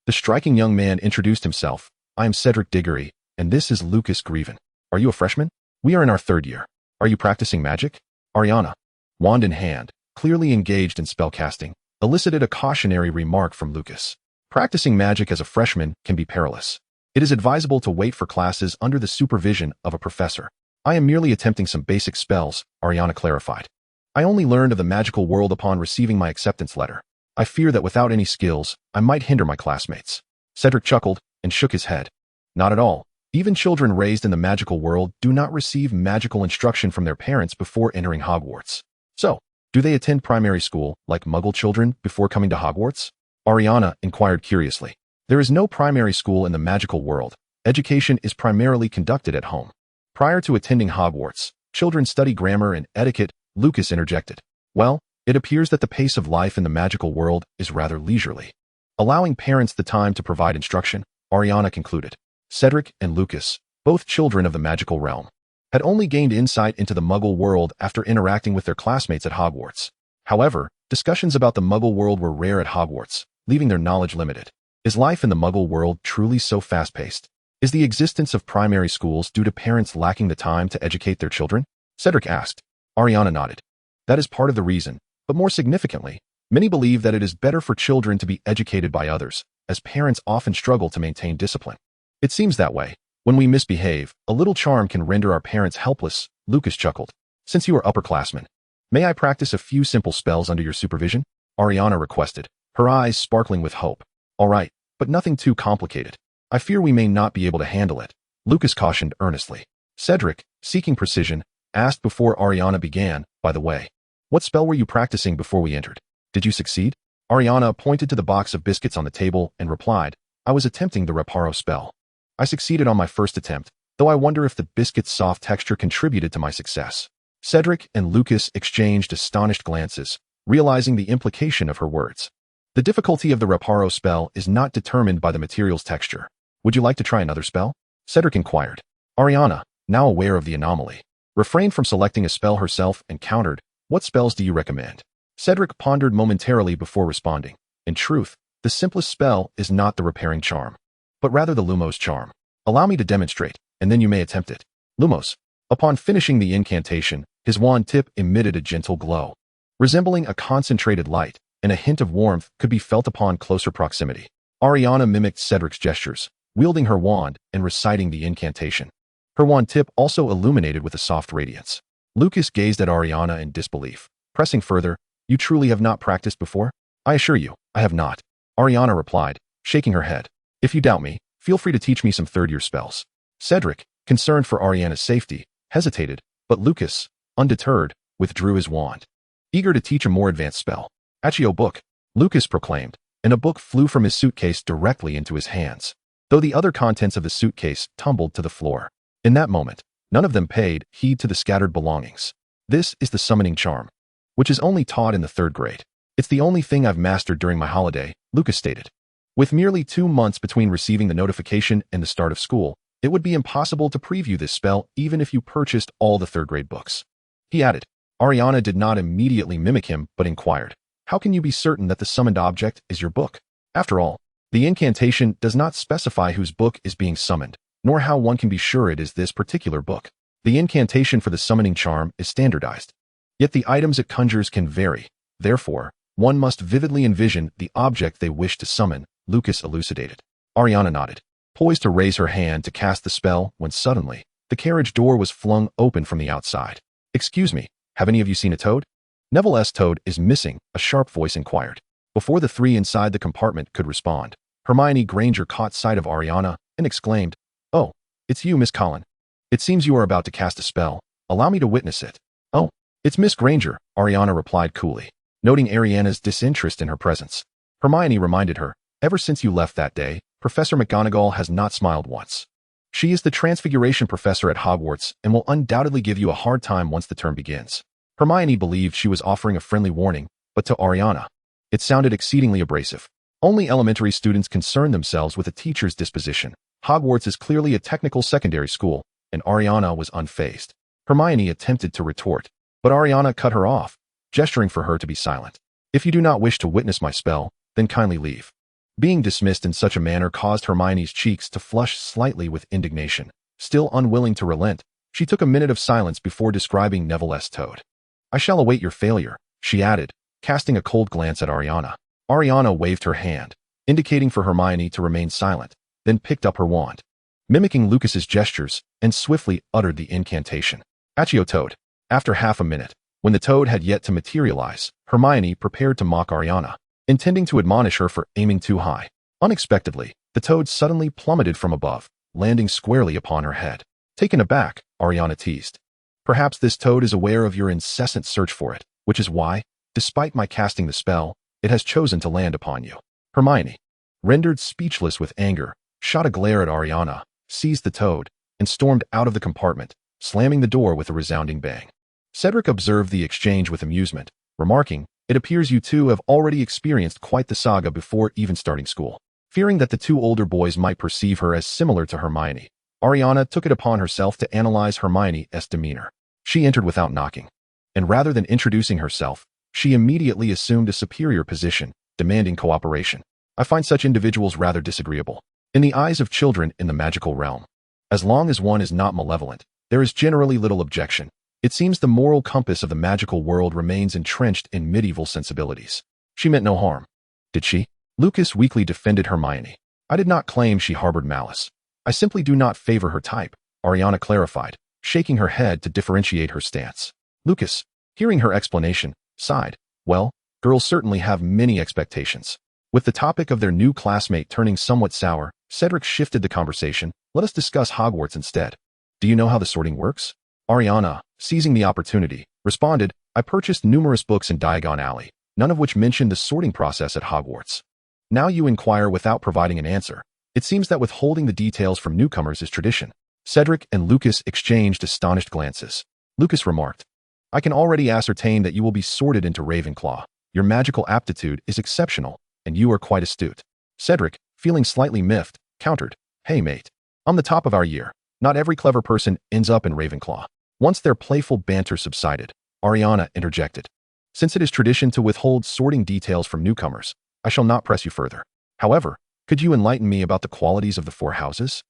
The striking young man introduced himself. I am Cedric Diggory, and this is Lucas Greven. Are you a freshman? We are in our 3rd year. Are you practicing magic? Ailiana, wand in hand, clearly engaged in spellcasting, elicited a cautionary remark from Lucas. Practicing magic as a freshman can be perilous. It is advisable to wait for classes under the supervision of a professor. I am merely attempting some basic spells, Ailiana clarified. I only learned of the magical world upon receiving my acceptance letter. I fear that without any skills, I might hinder my classmates. Cedric chuckled and shook his head. Not at all. Even children raised in the magical world do not receive magical instruction from their parents before entering Hogwarts. So, do they attend primary school, like Muggle children, before coming to Hogwarts? Ailiana inquired curiously. There is no primary school in the magical world. Education is primarily conducted at home. Prior to attending Hogwarts, children study grammar and etiquette, Lucas interjected. Well, it appears that the pace of life in the magical world is rather leisurely, allowing parents the time to provide instruction, Ailiana concluded. Cedric and Lucas, both children of the magical realm, had only gained insight into the Muggle world after interacting with their classmates at Hogwarts. However, discussions about the Muggle world were rare at Hogwarts, leaving their knowledge limited. Is life in the Muggle world truly so fast-paced? Is the existence of primary schools due to parents lacking the time to educate their children? Cedric asked. Ailiana nodded. That is part of the reason, but more significantly, many believe that it is better for children to be educated by others, as parents often struggle to maintain discipline. It seems that way. When we misbehave, a little charm can render our parents helpless, Lucas chuckled. Since you are upperclassmen, may I practice a few simple spells under your supervision? Ailiana requested, her eyes sparkling with hope. All right, but nothing too complicated. I fear we may not be able to handle it, Lucas cautioned earnestly. Cedric, seeking precision, asked before Ailiana began, by the way. What spell were you practicing before we entered? Did you succeed? Ailiana pointed to the box of biscuits on the table and replied, I was attempting the Reparo spell. I succeeded on my first attempt, though I wonder if the biscuit's soft texture contributed to my success. Cedric and Lucas exchanged astonished glances, realizing the implication of her words. The difficulty of the Reparo spell is not determined by the material's texture. Would you like to try another spell? Cedric inquired. Ailiana, now aware of the anomaly, refrained from selecting a spell herself and countered, "What spells do you recommend?" Cedric pondered momentarily before responding. In truth, the simplest spell is not the repairing charm, but rather the Lumos charm. Allow me to demonstrate, and then you may attempt it. Lumos. Upon finishing the incantation, his wand tip emitted a gentle glow. Resembling a concentrated light, and a hint of warmth could be felt upon closer proximity. Ailiana mimicked Cedric's gestures, wielding her wand and reciting the incantation. Her wand tip also illuminated with a soft radiance. Lucas gazed at Ailiana in disbelief, pressing further, "You truly have not practiced before?" "I assure you, I have not," Ailiana replied, shaking her head. "If you doubt me, feel free to teach me some third-year spells." Cedric, concerned for Ailiana's safety, hesitated, but Lucas, undeterred, withdrew his wand. Eager to teach a more advanced spell. "Audiobook," Lucas proclaimed, and a book flew from his suitcase directly into his hands, though the other contents of the suitcase tumbled to the floor. In that moment, none of them paid heed to the scattered belongings. "This is the summoning charm, which is only taught in the 3rd grade. It's the only thing I've mastered during my holiday," Lucas stated. With merely 2 months between receiving the notification and the start of school, it would be impossible to preview this spell even if you purchased all the 3rd grade books. He added. Ailiana did not immediately mimic him, but inquired, "How can you be certain that the summoned object is your book?" After all, the incantation does not specify whose book is being summoned, nor how one can be sure it is this particular book. The incantation for the summoning charm is standardized. Yet the items it conjures can vary. Therefore, one must vividly envision the object they wish to summon, Lucas elucidated. Ailiana nodded, poised to raise her hand to cast the spell when suddenly, the carriage door was flung open from the outside. "Excuse me, have any of you seen a toad?" "Neville's toad is missing," a sharp voice inquired. Before the 3 inside the compartment could respond, Hermione Granger caught sight of Ailiana and exclaimed, "Oh, it's you, Miss Collin. It seems you are about to cast a spell. Allow me to witness it." "Oh, it's Miss Granger," Ailiana replied coolly, noting Ariana's disinterest in her presence. Hermione reminded her, "Ever since you left that day, Professor McGonagall has not smiled once. She is the Transfiguration professor at Hogwarts and will undoubtedly give you a hard time once the term begins." Hermione believed she was offering a friendly warning, but to Ailiana, it sounded exceedingly abrasive. Only elementary students concern themselves with a teacher's disposition. Hogwarts is clearly a technical secondary school, and Ailiana was unfazed. Hermione attempted to retort, but Ailiana cut her off, gesturing for her to be silent. "If you do not wish to witness my spell, then kindly leave." Being dismissed in such a manner caused Hermione's cheeks to flush slightly with indignation. Still unwilling to relent, she took a minute of silence before describing Neville's toad. "I shall await your failure," she added, casting a cold glance at Ailiana. Ailiana waved her hand, indicating for Hermione to remain silent, then picked up her wand, mimicking Lucas's gestures, and swiftly uttered the incantation. "Accio toad." After half a minute, when the toad had yet to materialize, Hermione prepared to mock Ailiana, intending to admonish her for aiming too high. Unexpectedly, the toad suddenly plummeted from above, landing squarely upon her head. Taken aback, Ailiana teased, "Perhaps this toad is aware of your incessant search for it, which is why, despite my casting the spell, it has chosen to land upon you." Hermione, rendered speechless with anger, shot a glare at Ailiana, seized the toad, and stormed out of the compartment, slamming the door with a resounding bang. Cedric observed the exchange with amusement, remarking, "It appears you two have already experienced quite the saga before even starting school." Fearing that the 2 older boys might perceive her as similar to Hermione, Ailiana took it upon herself to analyze Hermione's demeanor. She entered without knocking, and rather than introducing herself, she immediately assumed a superior position, demanding cooperation. "I find such individuals rather disagreeable. In the eyes of children in the magical realm, as long as one is not malevolent, there is generally little objection. It seems the moral compass of the magical world remains entrenched in medieval sensibilities." "She meant no harm, did she?" Lucas weakly defended Hermione. "I did not claim she harbored malice. I simply do not favor her type," Ailiana clarified, shaking her head to differentiate her stance. Lucas, hearing her explanation, sighed. Well, girls certainly have many expectations. With the topic of their new classmate turning somewhat sour, Cedric shifted the conversation. "Let us discuss Hogwarts instead. Do you know how the sorting works?" Ailiana, seizing the opportunity, responded, "I purchased numerous books in Diagon Alley, none of which mentioned the sorting process at Hogwarts." "Now you inquire without providing an answer," It seems that withholding the details from newcomers is tradition. Cedric and Lucas exchanged astonished glances. Lucas remarked, I can already ascertain that you will be sorted into Ravenclaw. Your magical aptitude is exceptional, and you are quite astute. Cedric, feeling slightly miffed, countered, Hey mate, I'm the top of our year. Not every clever person ends up in Ravenclaw. Once their playful banter subsided, Ailiana interjected, Since it is tradition to withhold sorting details from newcomers, I shall not press you further. However, could you enlighten me about the qualities of the four houses?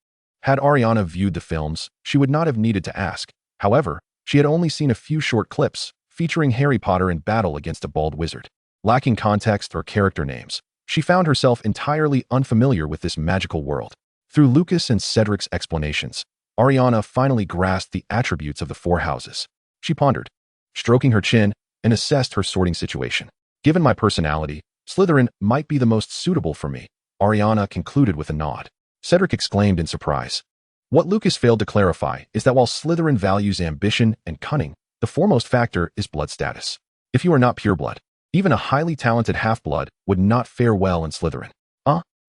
Had Ailiana viewed the films, she would not have needed to ask. However, she had only seen a few short clips featuring Harry Potter in battle against a bald wizard. Lacking context or character names, she found herself entirely unfamiliar with this magical world. Through Lucas and Cedric's explanations, Ailiana finally grasped the attributes of the four houses. She pondered, stroking her chin, and assessed her sorting situation. Given my personality, Slytherin might be the most suitable for me, Ailiana concluded with a nod. Cedric exclaimed in surprise. What Lucas failed to clarify is that while Slytherin values ambition and cunning, the foremost factor is blood status. If you are not pureblood, even a highly talented half-blood would not fare well in Slytherin.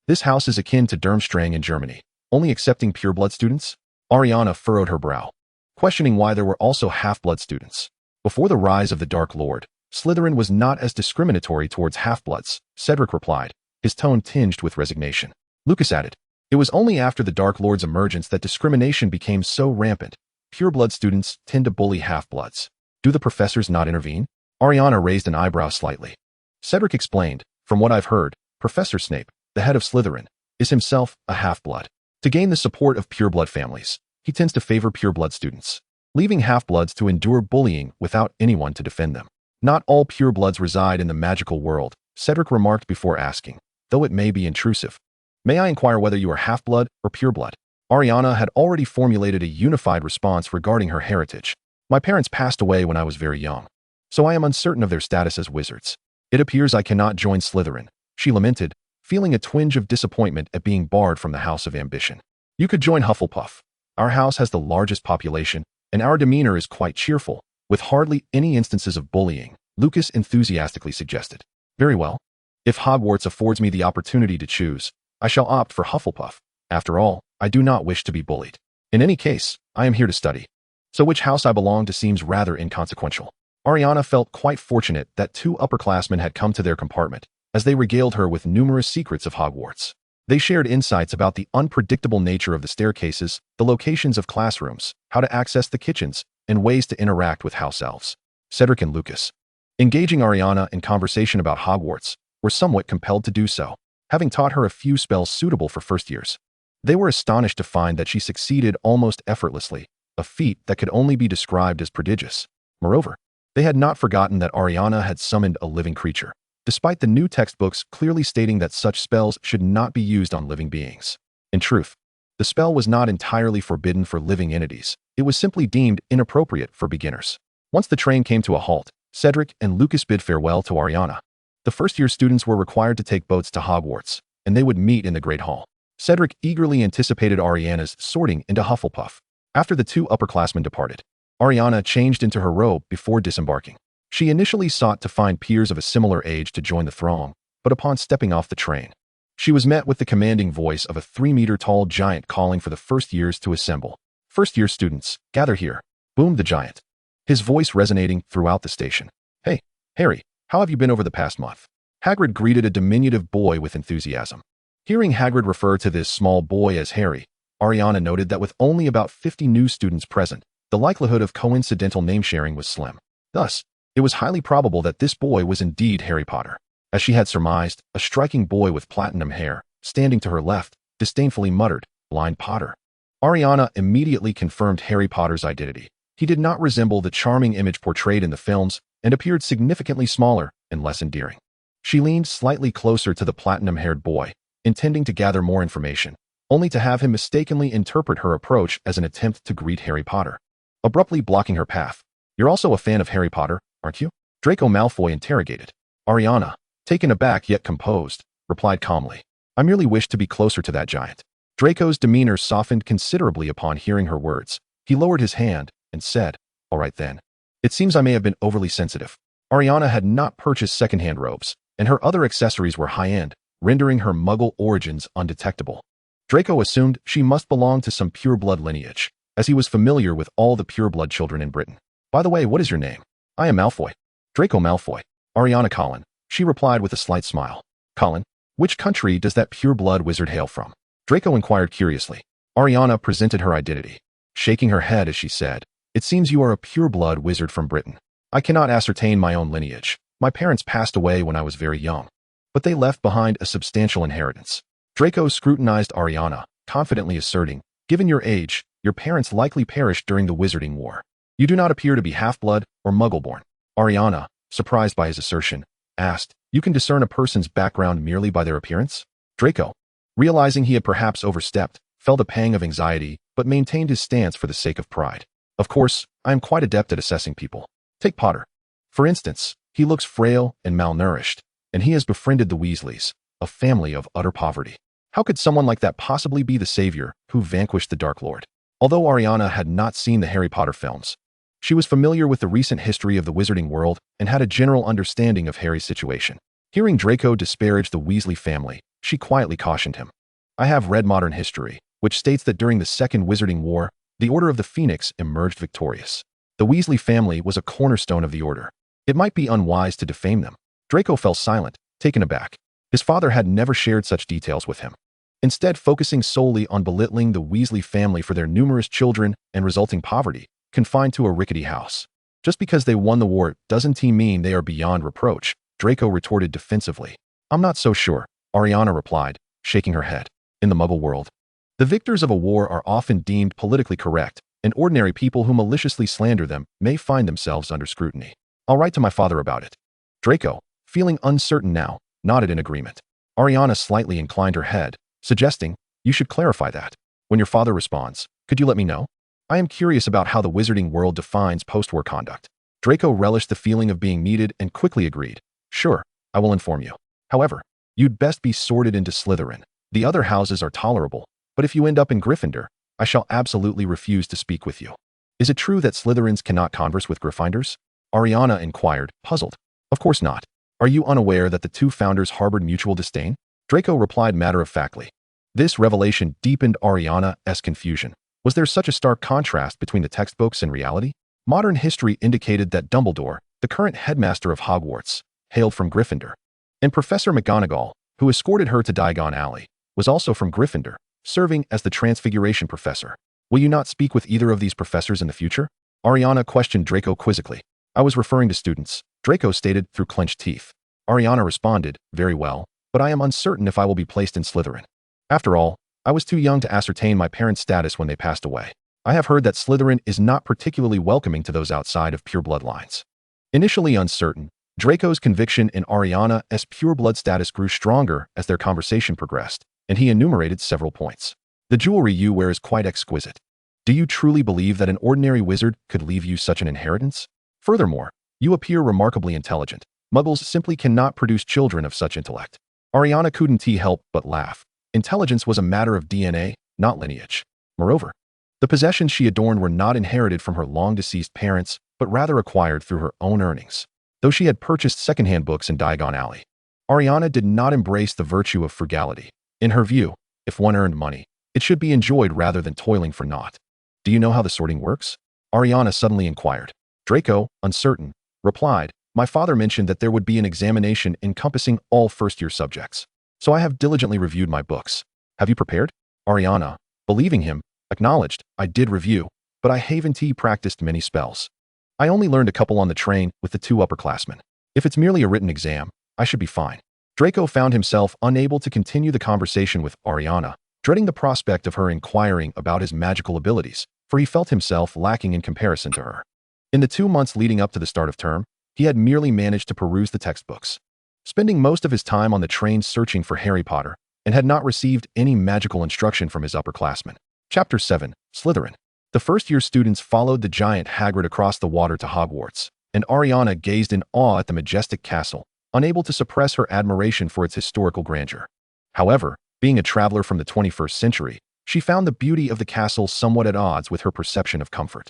This house is akin to Durmstrang in Germany, only accepting pureblood students? Ailiana furrowed her brow, questioning why there were also half-blood students. Before the rise of the Dark Lord, Slytherin was not as discriminatory towards half-bloods, Cedric replied, his tone tinged with resignation. Lucas added, It was only after the Dark Lord's emergence that discrimination became so rampant. Pureblood students tend to bully half-bloods. Do the professors not intervene? Ailiana raised an eyebrow slightly. Cedric explained, From what I've heard, Professor Snape, the head of Slytherin, is himself a half-blood. To gain the support of pureblood families, he tends to favor pureblood students, leaving half-bloods to endure bullying without anyone to defend them. Not all purebloods reside in the magical world, Cedric remarked before asking, though it may be intrusive. May I inquire whether you are half-blood or pureblood? Ailiana had already formulated a unified response regarding her heritage. My parents passed away when I was very young, so I am uncertain of their status as wizards. It appears I cannot join Slytherin, she lamented, feeling a twinge of disappointment at being barred from the House of Ambition. You could join Hufflepuff. Our house has the largest population, and our demeanor is quite cheerful, with hardly any instances of bullying, Lucas enthusiastically suggested. Very well. If Hogwarts affords me the opportunity to choose, I shall opt for Hufflepuff. After all, I do not wish to be bullied. In any case, I am here to study. So which house I belong to seems rather inconsequential. Ailiana felt quite fortunate that two upperclassmen had come to their compartment, as they regaled her with numerous secrets of Hogwarts. They shared insights about the unpredictable nature of the staircases, the locations of classrooms, how to access the kitchens, and ways to interact with house elves. Cedric and Lucas, engaging Ailiana in conversation about Hogwarts, were somewhat compelled to do so, having taught her a few spells suitable for first years. They were astonished to find that she succeeded almost effortlessly, a feat that could only be described as prodigious. Moreover, they had not forgotten that Ailiana had summoned a living creature, despite the new textbooks clearly stating that such spells should not be used on living beings. In truth, the spell was not entirely forbidden for living entities. It was simply deemed inappropriate for beginners. Once the train came to a halt, Cedric and Lucas bid farewell to Ailiana. The first-year students were required to take boats to Hogwarts, and they would meet in the Great Hall. Cedric eagerly anticipated Ailiana's sorting into Hufflepuff. After the two upperclassmen departed, Ailiana changed into her robe before disembarking. She initially sought to find peers of a similar age to join the throng, but upon stepping off the train, she was met with the commanding voice of a 3-meter-tall giant calling for the first years to assemble. First-year students, gather here, boomed the giant, his voice resonating throughout the station. Hey, Harry, how have you been over the past month? Hagrid greeted a diminutive boy with enthusiasm. Hearing Hagrid refer to this small boy as Harry, Ailiana noted that with only about 50 new students present, the likelihood of coincidental name-sharing was slim. Thus, it was highly probable that this boy was indeed Harry Potter. As she had surmised, a striking boy with platinum hair, standing to her left, disdainfully muttered, Blind Potter. Ailiana immediately confirmed Harry Potter's identity. He did not resemble the charming image portrayed in the films and appeared significantly smaller and less endearing. She leaned slightly closer to the platinum-haired boy, intending to gather more information, only to have him mistakenly interpret her approach as an attempt to greet Harry Potter, abruptly blocking her path. You're also a fan of Harry Potter, aren't you? Draco Malfoy interrogated. Ailiana, taken aback yet composed, replied calmly. I merely wish to be closer to that giant. Draco's demeanor softened considerably upon hearing her words. He lowered his hand and said, All right then. It seems I may have been overly sensitive. Ailiana had not purchased second-hand robes, and her other accessories were high-end, rendering her muggle origins undetectable. Draco assumed she must belong to some pure-blood lineage, as he was familiar with all the pure-blood children in Britain. By the way, what is your name? I am Malfoy. Draco Malfoy. Ailiana Colin, she replied with a slight smile. Colin, which country does that pure-blood wizard hail from? Draco inquired curiously. Ailiana presented her identity, shaking her head as she said, It seems you are a pure-blood wizard from Britain. I cannot ascertain my own lineage. My parents passed away when I was very young, but they left behind a substantial inheritance. Draco scrutinized Ailiana, confidently asserting, Given your age, your parents likely perished during the Wizarding War. You do not appear to be half-blood or muggle-born. Ailiana, surprised by his assertion, asked, You can discern a person's background merely by their appearance? Draco, realizing he had perhaps overstepped, felt a pang of anxiety, but maintained his stance for the sake of pride. Of course, I am quite adept at assessing people. Take Potter. For instance, he looks frail and malnourished, and he has befriended the Weasleys, a family of utter poverty. How could someone like that possibly be the savior who vanquished the Dark Lord? Although Ailiana had not seen the Harry Potter films, she was familiar with the recent history of the Wizarding world and had a general understanding of Harry's situation. Hearing Draco disparage the Weasley family, she quietly cautioned him. I have read modern history, which states that during the Second Wizarding War, the Order of the Phoenix emerged victorious. The Weasley family was a cornerstone of the Order. It might be unwise to defame them. Draco fell silent, taken aback. His father had never shared such details with him, instead focusing solely on belittling the Weasley family for their numerous children and resulting poverty, confined to a rickety house. Just because they won the war doesn't mean they are beyond reproach, Draco retorted defensively. I'm not so sure, Ailiana replied, shaking her head. In the Muggle world, the victors of a war are often deemed politically correct, and ordinary people who maliciously slander them may find themselves under scrutiny. I'll write to my father about it. Draco, feeling uncertain now, nodded in agreement. Ailiana slightly inclined her head, suggesting, You should clarify that. When your father responds, could you let me know? I am curious about how the Wizarding world defines post-war conduct. Draco relished the feeling of being needed and quickly agreed. Sure, I will inform you. However, you'd best be sorted into Slytherin. The other houses are tolerable, but if you end up in Gryffindor, I shall absolutely refuse to speak with you. Is it true that Slytherins cannot converse with Gryffindors? Ailiana inquired, puzzled. Of course not. Are you unaware that the two founders harbored mutual disdain? Draco replied matter-of-factly. This revelation deepened Ailiana's confusion. Was there such a stark contrast between the textbooks and reality? Modern history indicated that Dumbledore, the current headmaster of Hogwarts, hailed from Gryffindor, and Professor McGonagall, who escorted her to Diagon Alley, was also from Gryffindor, serving as the Transfiguration professor. Will you not speak with either of these professors in the future? Ailiana questioned Draco quizzically. I was referring to students, Draco stated through clenched teeth. Ailiana responded, Very well, but I am uncertain if I will be placed in Slytherin. After all, I was too young to ascertain my parents' status when they passed away. I have heard that Slytherin is not particularly welcoming to those outside of pure blood lines. Initially uncertain, Draco's conviction in Ailiana's pure blood status grew stronger as their conversation progressed, and he enumerated several points. The jewelry you wear is quite exquisite. Do you truly believe that an ordinary wizard could leave you such an inheritance? Furthermore, you appear remarkably intelligent. Muggles simply cannot produce children of such intellect. Ailiana couldn't help but laugh. Intelligence was a matter of DNA, not lineage. Moreover, the possessions she adorned were not inherited from her long-deceased parents, but rather acquired through her own earnings. Though she had purchased secondhand books in Diagon Alley, Ailiana did not embrace the virtue of frugality. In her view, if one earned money, it should be enjoyed rather than toiling for naught. Do you know how the sorting works? Ailiana suddenly inquired. Draco, uncertain, replied, My father mentioned that there would be an examination encompassing all first-year subjects. So I have diligently reviewed my books. Have you prepared? Ailiana, believing him, acknowledged, I did review, but I haven't practiced many spells. I only learned a couple on the train with the two upperclassmen. If it's merely a written exam, I should be fine. Draco found himself unable to continue the conversation with Ailiana, dreading the prospect of her inquiring about his magical abilities, for he felt himself lacking in comparison to her. In the 2 months leading up to the start of term, he had merely managed to peruse the textbooks, spending most of his time on the train searching for Harry Potter, and had not received any magical instruction from his upperclassmen. Chapter 7, Slytherin. The first-year students followed the giant Hagrid across the water to Hogwarts, and Ailiana gazed in awe at the majestic castle, unable to suppress her admiration for its historical grandeur. However, being a traveler from the 21st century, she found the beauty of the castle somewhat at odds with her perception of comfort.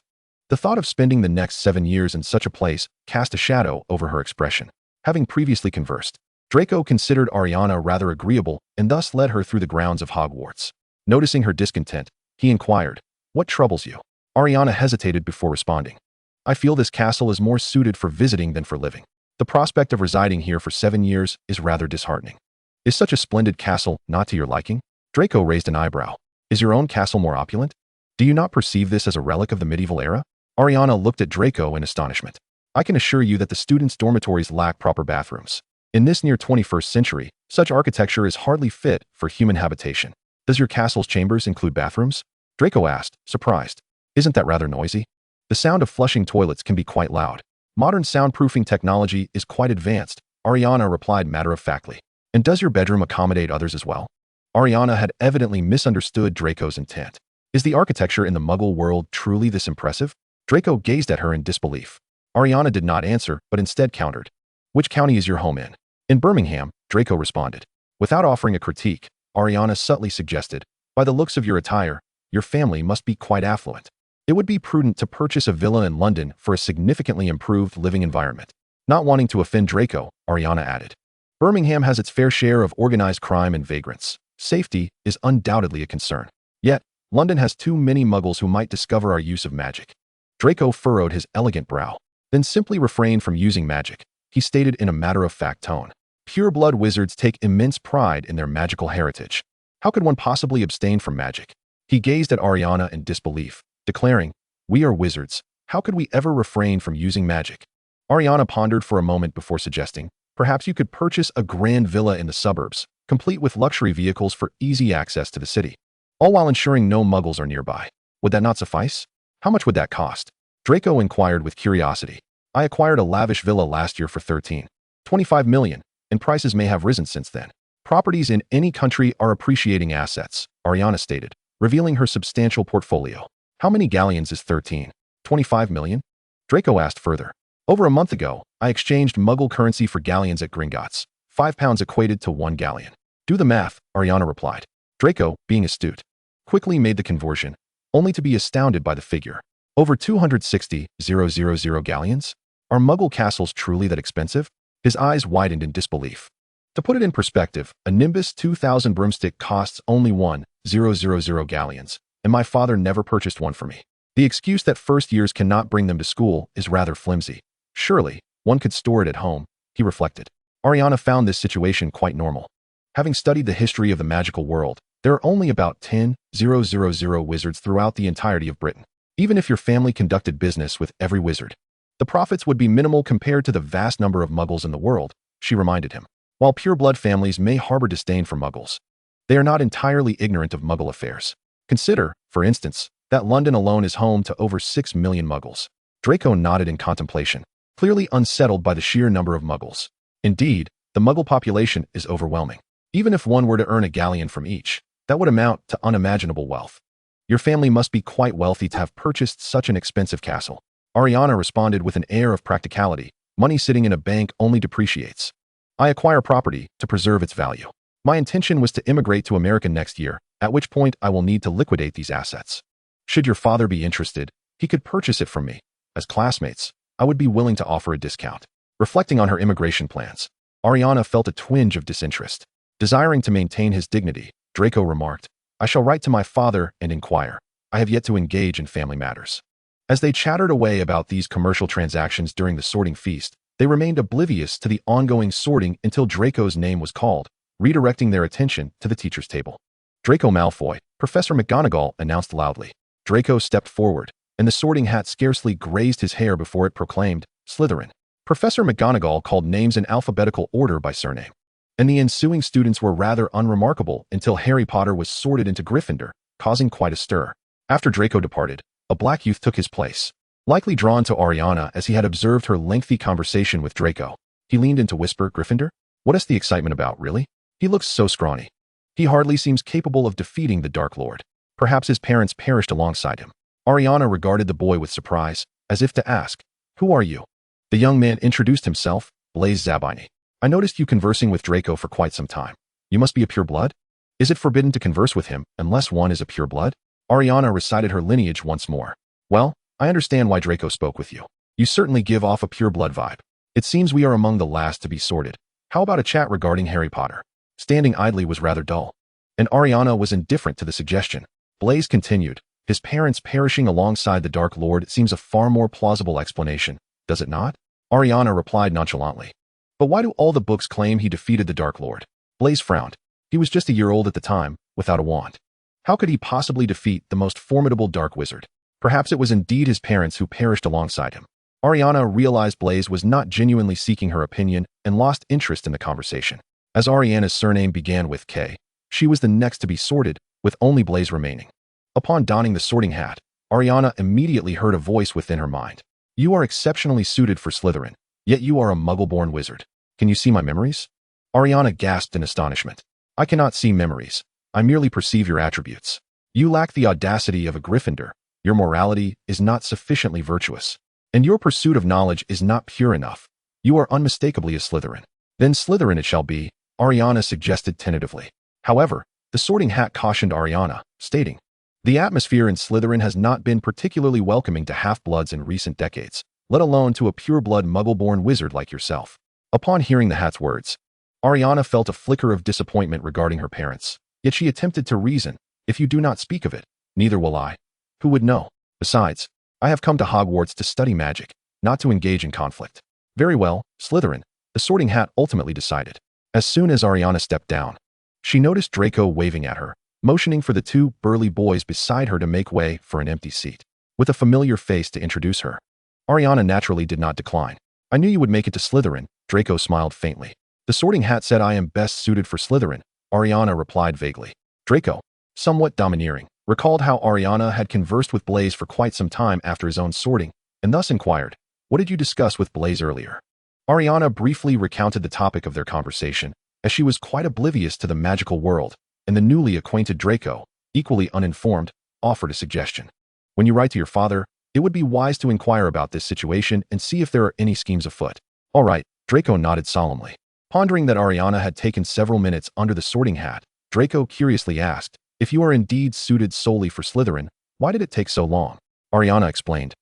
The thought of spending the next 7 years in such a place cast a shadow over her expression. Having previously conversed, Draco considered Ailiana rather agreeable and thus led her through the grounds of Hogwarts. Noticing her discontent, he inquired, "What troubles you?" Ailiana hesitated before responding. "I feel this castle is more suited for visiting than for living. The prospect of residing here for 7 years is rather disheartening." "Is such a splendid castle not to your liking?" Draco raised an eyebrow. "Is your own castle more opulent? Do you not perceive this as a relic of the medieval era?" Ailiana looked at Draco in astonishment. "I can assure you that the students' dormitories lack proper bathrooms. In this near 21st century, such architecture is hardly fit for human habitation." "Does your castle's chambers include bathrooms?" Draco asked, surprised. "Isn't that rather noisy?" "The sound of flushing toilets can be quite loud. Modern soundproofing technology is quite advanced," Ailiana replied matter-of-factly. "And does your bedroom accommodate others as well?" Ailiana had evidently misunderstood Draco's intent. "Is the architecture in the Muggle world truly this impressive?" Draco gazed at her in disbelief. Ailiana did not answer, but instead countered. "Which county is your home in?" "In Birmingham," Draco responded. Without offering a critique, Ailiana subtly suggested, "By the looks of your attire, your family must be quite affluent. It would be prudent to purchase a villa in London for a significantly improved living environment." Not wanting to offend Draco, Ailiana added, "Birmingham has its fair share of organized crime and vagrants. Safety is undoubtedly a concern. Yet, London has too many Muggles who might discover our use of magic." Draco furrowed his elegant brow, then simply refrained from using magic. He stated in a matter-of-fact tone, "Pure-blood wizards take immense pride in their magical heritage. How could one possibly abstain from magic?" He gazed at Ailiana in disbelief, declaring, "We are wizards. How could we ever refrain from using magic?" Ailiana pondered for a moment before suggesting, "Perhaps you could purchase a grand villa in the suburbs, complete with luxury vehicles for easy access to the city, all while ensuring no Muggles are nearby. Would that not suffice? How much would that cost?" Draco inquired with curiosity. "I acquired a lavish villa last year for 13.25 million, and prices may have risen since then. Properties in any country are appreciating assets," Ailiana stated, revealing her substantial portfolio. "How many galleons is 13.25 million? Draco asked further. "Over a month ago, I exchanged Muggle currency for galleons at Gringotts. £5 equated to 1 galleon." "Do the math," Ailiana replied. Draco, being astute, quickly made the conversion, only to be astounded by the figure. "Over 260,000 galleons? Are Muggle castles truly that expensive?" His eyes widened in disbelief. To put it in perspective, a Nimbus 2000 broomstick costs only 1,000 galleons, and my father never purchased one for me. The excuse that first years cannot bring them to school is rather flimsy. Surely, one could store it at home, he reflected. Ailiana found this situation quite normal. Having studied the history of the magical world, there are only about 10,000 wizards throughout the entirety of Britain. Even if your family conducted business with every wizard, the profits would be minimal compared to the vast number of Muggles in the world, she reminded him. While pure-blood families may harbor disdain for Muggles, they are not entirely ignorant of Muggle affairs. Consider, for instance, that London alone is home to over 6 million Muggles. Draco nodded in contemplation, clearly unsettled by the sheer number of Muggles. Indeed, the Muggle population is overwhelming. Even if one were to earn a galleon from each, that would amount to unimaginable wealth. Your family must be quite wealthy to have purchased such an expensive castle. Ailiana responded with an air of practicality. Money sitting in a bank only depreciates. I acquire property to preserve its value. My intention was to immigrate to America next year, at which point I will need to liquidate these assets. Should your father be interested, he could purchase it from me. As classmates, I would be willing to offer a discount. Reflecting on her immigration plans, Ailiana felt a twinge of disinterest. Desiring to maintain his dignity, Draco remarked, I shall write to my father and inquire. I have yet to engage in family matters. As they chattered away about these commercial transactions during the sorting feast, they remained oblivious to the ongoing sorting until Draco's name was called, redirecting their attention to the teacher's table. Draco Malfoy, Professor McGonagall announced loudly. Draco stepped forward, and the sorting hat scarcely grazed his hair before it proclaimed, Slytherin. Professor McGonagall called names in alphabetical order by surname, and the ensuing students were rather unremarkable until Harry Potter was sorted into Gryffindor, causing quite a stir. After Draco departed, a black youth took his place. Likely drawn to Ailiana as he had observed her lengthy conversation with Draco, he leaned in to whisper, Gryffindor? What is the excitement about, really? He looks so scrawny. He hardly seems capable of defeating the Dark Lord. Perhaps his parents perished alongside him. Ailiana regarded the boy with surprise, as if to ask, Who are you? The young man introduced himself, Blaise Zabini. I noticed you conversing with Draco for quite some time. You must be a pure blood? Is it forbidden to converse with him unless one is a pure blood? Ailiana recited her lineage once more. Well, I understand why Draco spoke with you. You certainly give off a pure blood vibe. It seems we are among the last to be sorted. How about a chat regarding Harry Potter? Standing idly was rather dull. and Ailiana was indifferent to the suggestion. Blaise continued, his parents perishing alongside the Dark Lord seems a far more plausible explanation, does it not? Ailiana replied nonchalantly. But why do all the books claim he defeated the Dark Lord? Blaise frowned. He was just a year old at the time, without a wand. How could he possibly defeat the most formidable dark wizard? Perhaps it was indeed his parents who perished alongside him. Ailiana realized Blaise was not genuinely seeking her opinion and lost interest in the conversation. As Ariana's surname began with K, she was the next to be sorted, with only Blaise remaining. Upon donning the sorting hat, Ailiana immediately heard a voice within her mind. You are exceptionally suited for Slytherin, yet you are a muggle-born wizard. Can you see my memories? Ailiana gasped in astonishment. I cannot see memories. I merely perceive your attributes. You lack the audacity of a Gryffindor. Your morality is not sufficiently virtuous. And your pursuit of knowledge is not pure enough. You are unmistakably a Slytherin. Then Slytherin it shall be, Ailiana suggested tentatively. However, the sorting hat cautioned Ailiana, stating, the atmosphere in Slytherin has not been particularly welcoming to half-bloods in recent decades, let alone to a pure-blood muggle-born wizard like yourself. Upon hearing the hat's words, Ailiana felt a flicker of disappointment regarding her parents, yet she attempted to reason, if you do not speak of it, neither will I. Who would know? Besides, I have come to Hogwarts to study magic, not to engage in conflict. Very well, Slytherin, the sorting hat ultimately decided. As soon as Ailiana stepped down, she noticed Draco waving at her, motioning for the two burly boys beside her to make way for an empty seat. With a familiar face to introduce her, Ailiana naturally did not decline. I knew you would make it to Slytherin, Draco smiled faintly. The sorting hat said I am best suited for Slytherin, Ailiana replied vaguely. Draco, somewhat domineering, recalled how Ailiana had conversed with Blaise for quite some time after his own sorting, and thus inquired, what did you discuss with Blaise earlier? Ailiana briefly recounted the topic of their conversation, as she was quite oblivious to the magical world, and the newly acquainted Draco, equally uninformed, offered a suggestion. When you write to your father, it would be wise to inquire about this situation and see if there are any schemes afoot. All right, Draco nodded solemnly. Pondering that Ailiana had taken several minutes under the sorting hat, Draco curiously asked, if you are indeed suited solely for Slytherin, why did it take so long? Ailiana explained.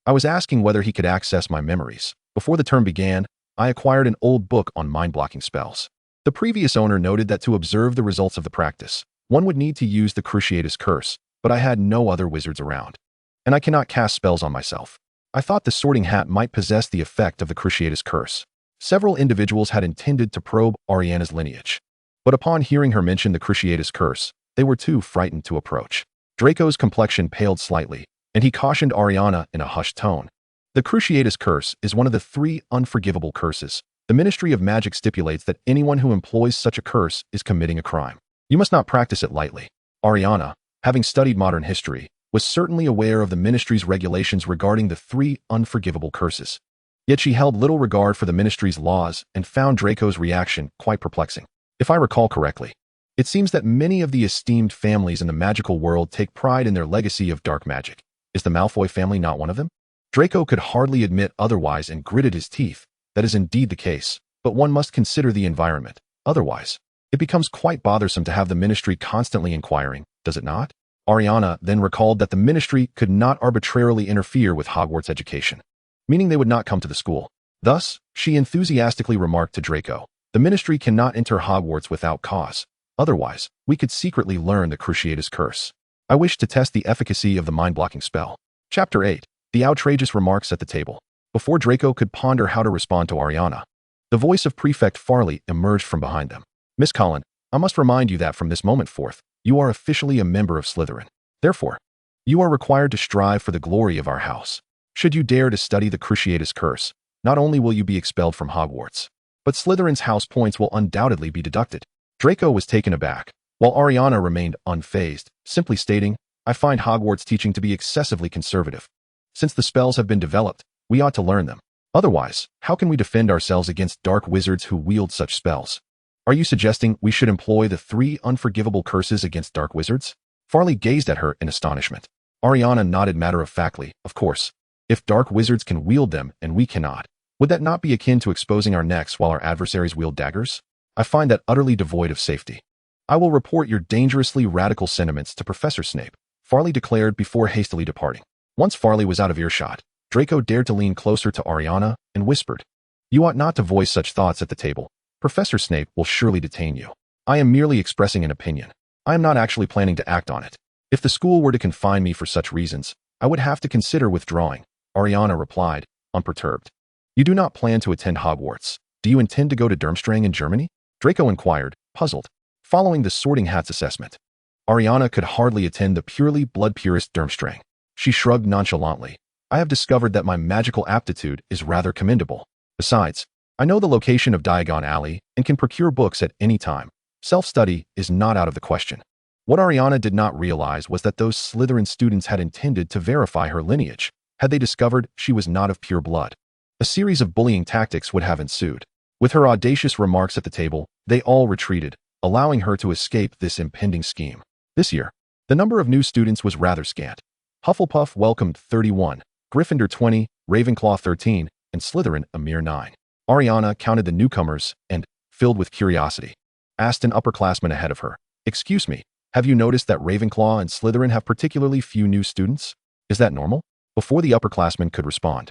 I was asking whether he could access my memories. Before the term began, I acquired an old book on mind-blocking spells. The previous owner noted that to observe the results of the practice, one would need to use the Cruciatus Curse, but I had no other wizards around. And I cannot cast spells on myself. I thought the sorting hat might possess the effect of the Cruciatus Curse. Several individuals had intended to probe Ailiana's lineage, but upon hearing her mention the Cruciatus Curse, they were too frightened to approach. Draco's complexion paled slightly, and he cautioned Ailiana in a hushed tone. The Cruciatus Curse is one of the 3 unforgivable curses. The Ministry of Magic stipulates that anyone who employs such a curse is committing a crime. You must not practice it lightly. Ailiana, having studied modern history, was certainly aware of the Ministry's regulations regarding the 3 unforgivable curses. Yet she held little regard for the Ministry's laws and found Draco's reaction quite perplexing. If I recall correctly, it seems that many of the esteemed families in the magical world take pride in their legacy of dark magic. Is the Malfoy family not one of them? Draco could hardly admit otherwise and gritted his teeth. That is indeed the case, but one must consider the environment. Otherwise, it becomes quite bothersome to have the Ministry constantly inquiring, does it not? Ailiana then recalled that the Ministry could not arbitrarily interfere with Hogwarts education, meaning they would not come to the school. Thus, she enthusiastically remarked to Draco, the Ministry cannot enter Hogwarts without cause. Otherwise, we could secretly learn the Cruciatus Curse. I wish to test the efficacy of the mind-blocking spell. Chapter 8. The outrageous remarks at the table. Before Draco could ponder how to respond to Ailiana, the voice of Prefect Farley emerged from behind them. Miss Collin, I must remind you that from this moment forth, you are officially a member of Slytherin. Therefore, you are required to strive for the glory of our house. Should you dare to study the Cruciatus Curse, not only will you be expelled from Hogwarts, but Slytherin's house points will undoubtedly be deducted. Draco was taken aback, while Ailiana remained unfazed, simply stating, I find Hogwarts teaching to be excessively conservative. Since the spells have been developed, we ought to learn them. Otherwise, how can we defend ourselves against dark wizards who wield such spells? Are you suggesting we should employ the 3 unforgivable curses against dark wizards? Farley gazed at her in astonishment. Ailiana nodded matter-of-factly, of course. If dark wizards can wield them and we cannot, would that not be akin to exposing our necks while our adversaries wield daggers? I find that utterly devoid of safety. I will report your dangerously radical sentiments to Professor Snape, Farley declared before hastily departing. Once Farley was out of earshot, Draco dared to lean closer to Ailiana and whispered, You ought not to voice such thoughts at the table. Professor Snape will surely detain you. I am merely expressing an opinion. I am not actually planning to act on it. If the school were to confine me for such reasons, I would have to consider withdrawing, Ailiana replied, unperturbed. You do not plan to attend Hogwarts. Do you intend to go to Durmstrang in Germany? Draco inquired, puzzled. Following the Sorting Hat's assessment, Ailiana could hardly attend the purely blood-purist Durmstrang. She shrugged nonchalantly. I have discovered that my magical aptitude is rather commendable. Besides, I know the location of Diagon Alley and can procure books at any time. Self-study is not out of the question. What Ailiana did not realize was that those Slytherin students had intended to verify her lineage, had they discovered she was not of pure blood. A series of bullying tactics would have ensued. With her audacious remarks at the table, they all retreated, allowing her to escape this impending scheme. This year, the number of new students was rather scant. Hufflepuff welcomed 31, Gryffindor 20, Ravenclaw 13, and Slytherin a mere 9. Ailiana counted the newcomers and, filled with curiosity, asked an upperclassman ahead of her, "Excuse me, have you noticed that Ravenclaw and Slytherin have particularly few new students? Is that normal?" Before the upperclassman could respond,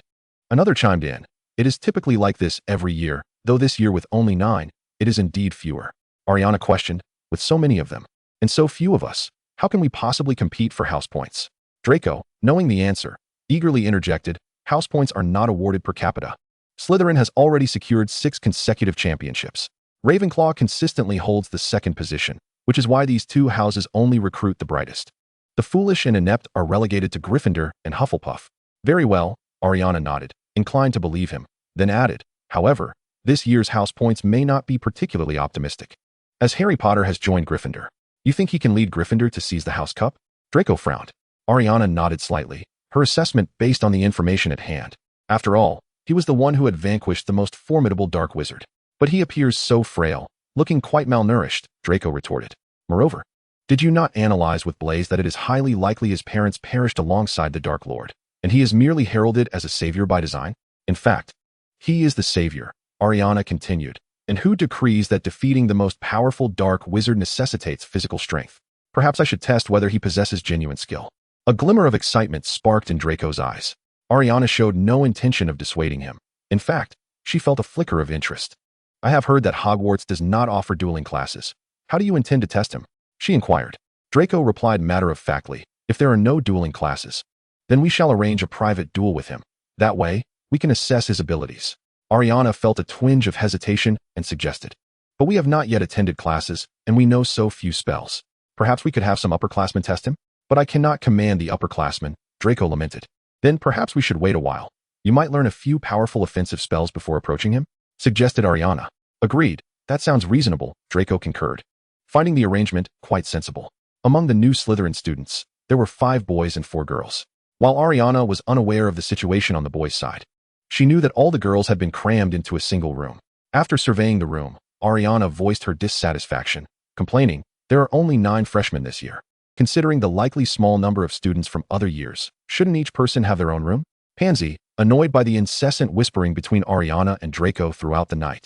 another chimed in. "It is typically like this every year, though this year with only 9, it is indeed fewer." Ailiana questioned, "With so many of them, and so few of us, how can we possibly compete for house points?" Draco, knowing the answer, eagerly interjected, "House points are not awarded per capita. Slytherin has already secured 6 consecutive championships. Ravenclaw consistently holds the second position, which is why these two houses only recruit the brightest. The foolish and inept are relegated to Gryffindor and Hufflepuff." "Very well," Ailiana nodded, inclined to believe him, then added, "However, this year's house points may not be particularly optimistic. As Harry Potter has joined Gryffindor, you think he can lead Gryffindor to seize the House Cup?" Draco frowned. Ailiana nodded slightly, her assessment based on the information at hand. After all, he was the one who had vanquished the most formidable dark wizard. "But he appears so frail, looking quite malnourished," Draco retorted. "Moreover, did you not analyze with Blaise that it is highly likely his parents perished alongside the Dark Lord, and he is merely heralded as a savior by design? In fact, he is the savior," Ailiana continued, "and who decrees that defeating the most powerful dark wizard necessitates physical strength? Perhaps I should test whether he possesses genuine skill." A glimmer of excitement sparked in Draco's eyes. Ailiana showed no intention of dissuading him. In fact, she felt a flicker of interest. "I have heard that Hogwarts does not offer dueling classes. How do you intend to test him?" she inquired. Draco replied matter-of-factly, "If there are no dueling classes, then we shall arrange a private duel with him. That way, we can assess his abilities." Ailiana felt a twinge of hesitation and suggested, "But we have not yet attended classes, and we know so few spells. Perhaps we could have some upperclassmen test him?" "But I cannot command the upperclassmen," Draco lamented. "Then perhaps we should wait a while. You might learn a few powerful offensive spells before approaching him," suggested Ailiana. "Agreed. That sounds reasonable," Draco concurred, finding the arrangement quite sensible. Among the new Slytherin students, there were 5 boys and 4 girls. While Ailiana was unaware of the situation on the boys' side, she knew that all the girls had been crammed into a single room. After surveying the room, Ailiana voiced her dissatisfaction, complaining, "There are only 9 freshmen this year. Considering the likely small number of students from other years, shouldn't each person have their own room?" Pansy, annoyed by the incessant whispering between Ailiana and Draco throughout the night,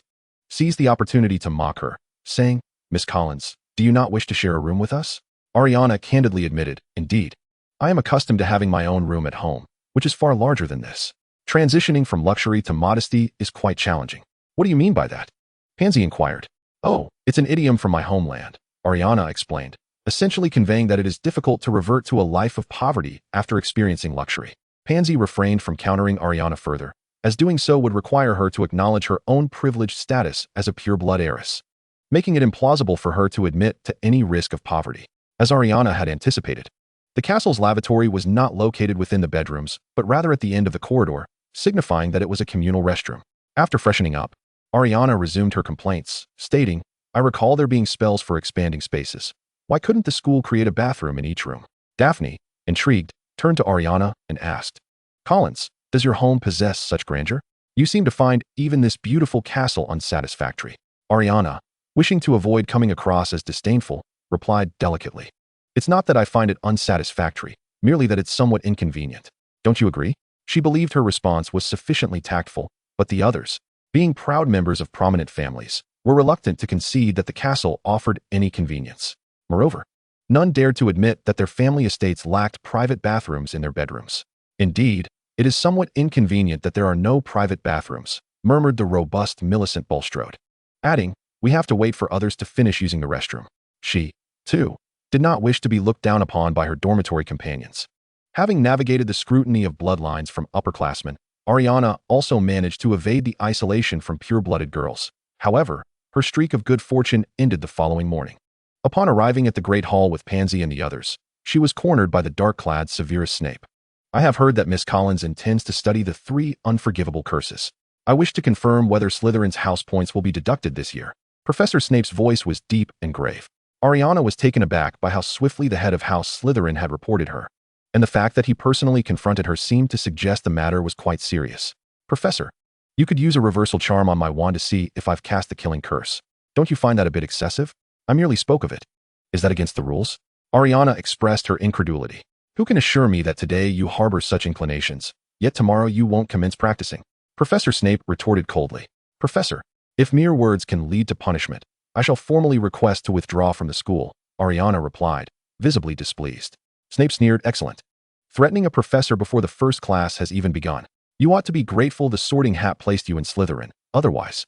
seized the opportunity to mock her, saying, "Miss Collins, do you not wish to share a room with us?" Ailiana candidly admitted, "Indeed, I am accustomed to having my own room at home, which is far larger than this. Transitioning from luxury to modesty is quite challenging." "What do you mean by that?" Pansy inquired. "Oh, it's an idiom from my homeland," Ailiana explained, essentially conveying that it is difficult to revert to a life of poverty after experiencing luxury. Pansy refrained from countering Ailiana further, as doing so would require her to acknowledge her own privileged status as a pure-blood heiress, making it implausible for her to admit to any risk of poverty. As Ailiana had anticipated, the castle's lavatory was not located within the bedrooms, but rather at the end of the corridor, signifying that it was a communal restroom. After freshening up, Ailiana resumed her complaints, stating, "I recall there being spells for expanding spaces. Why couldn't the school create a bathroom in each room?" Daphne, intrigued, turned to Ailiana and asked, "Collins, does your home possess such grandeur? You seem to find even this beautiful castle unsatisfactory." Ailiana, wishing to avoid coming across as disdainful, replied delicately, "It's not that I find it unsatisfactory, merely that it's somewhat inconvenient. Don't you agree?" She believed her response was sufficiently tactful, but the others, being proud members of prominent families, were reluctant to concede that the castle offered any convenience. Moreover, none dared to admit that their family estates lacked private bathrooms in their bedrooms. "Indeed, it is somewhat inconvenient that there are no private bathrooms," murmured the robust Millicent Bulstrode, adding, "We have to wait for others to finish using the restroom." She, too, did not wish to be looked down upon by her dormitory companions. Having navigated the scrutiny of bloodlines from upperclassmen, Ailiana also managed to evade the isolation from pure-blooded girls. However, her streak of good fortune ended the following morning. Upon arriving at the Great Hall with Pansy and the others, she was cornered by the dark-clad Severus Snape. I have heard that Miss Collins intends to study the 3 unforgivable curses. I wish to confirm whether Slytherin's house points will be deducted this year. Professor Snape's voice was deep and grave. Ailiana was taken aback by how swiftly the head of House Slytherin had reported her, and the fact that he personally confronted her seemed to suggest the matter was quite serious. Professor, you could use a reversal charm on my wand to see if I've cast the killing curse. Don't you find that a bit excessive? I merely spoke of it. Is that against the rules? Ailiana expressed her incredulity. Who can assure me that today you harbor such inclinations, yet tomorrow you won't commence practicing? Professor Snape retorted coldly. Professor, if mere words can lead to punishment, I shall formally request to withdraw from the school, Ailiana replied, visibly displeased. Snape sneered. Excellent. Threatening a professor before the first class has even begun. You ought to be grateful the Sorting Hat placed you in Slytherin. Otherwise,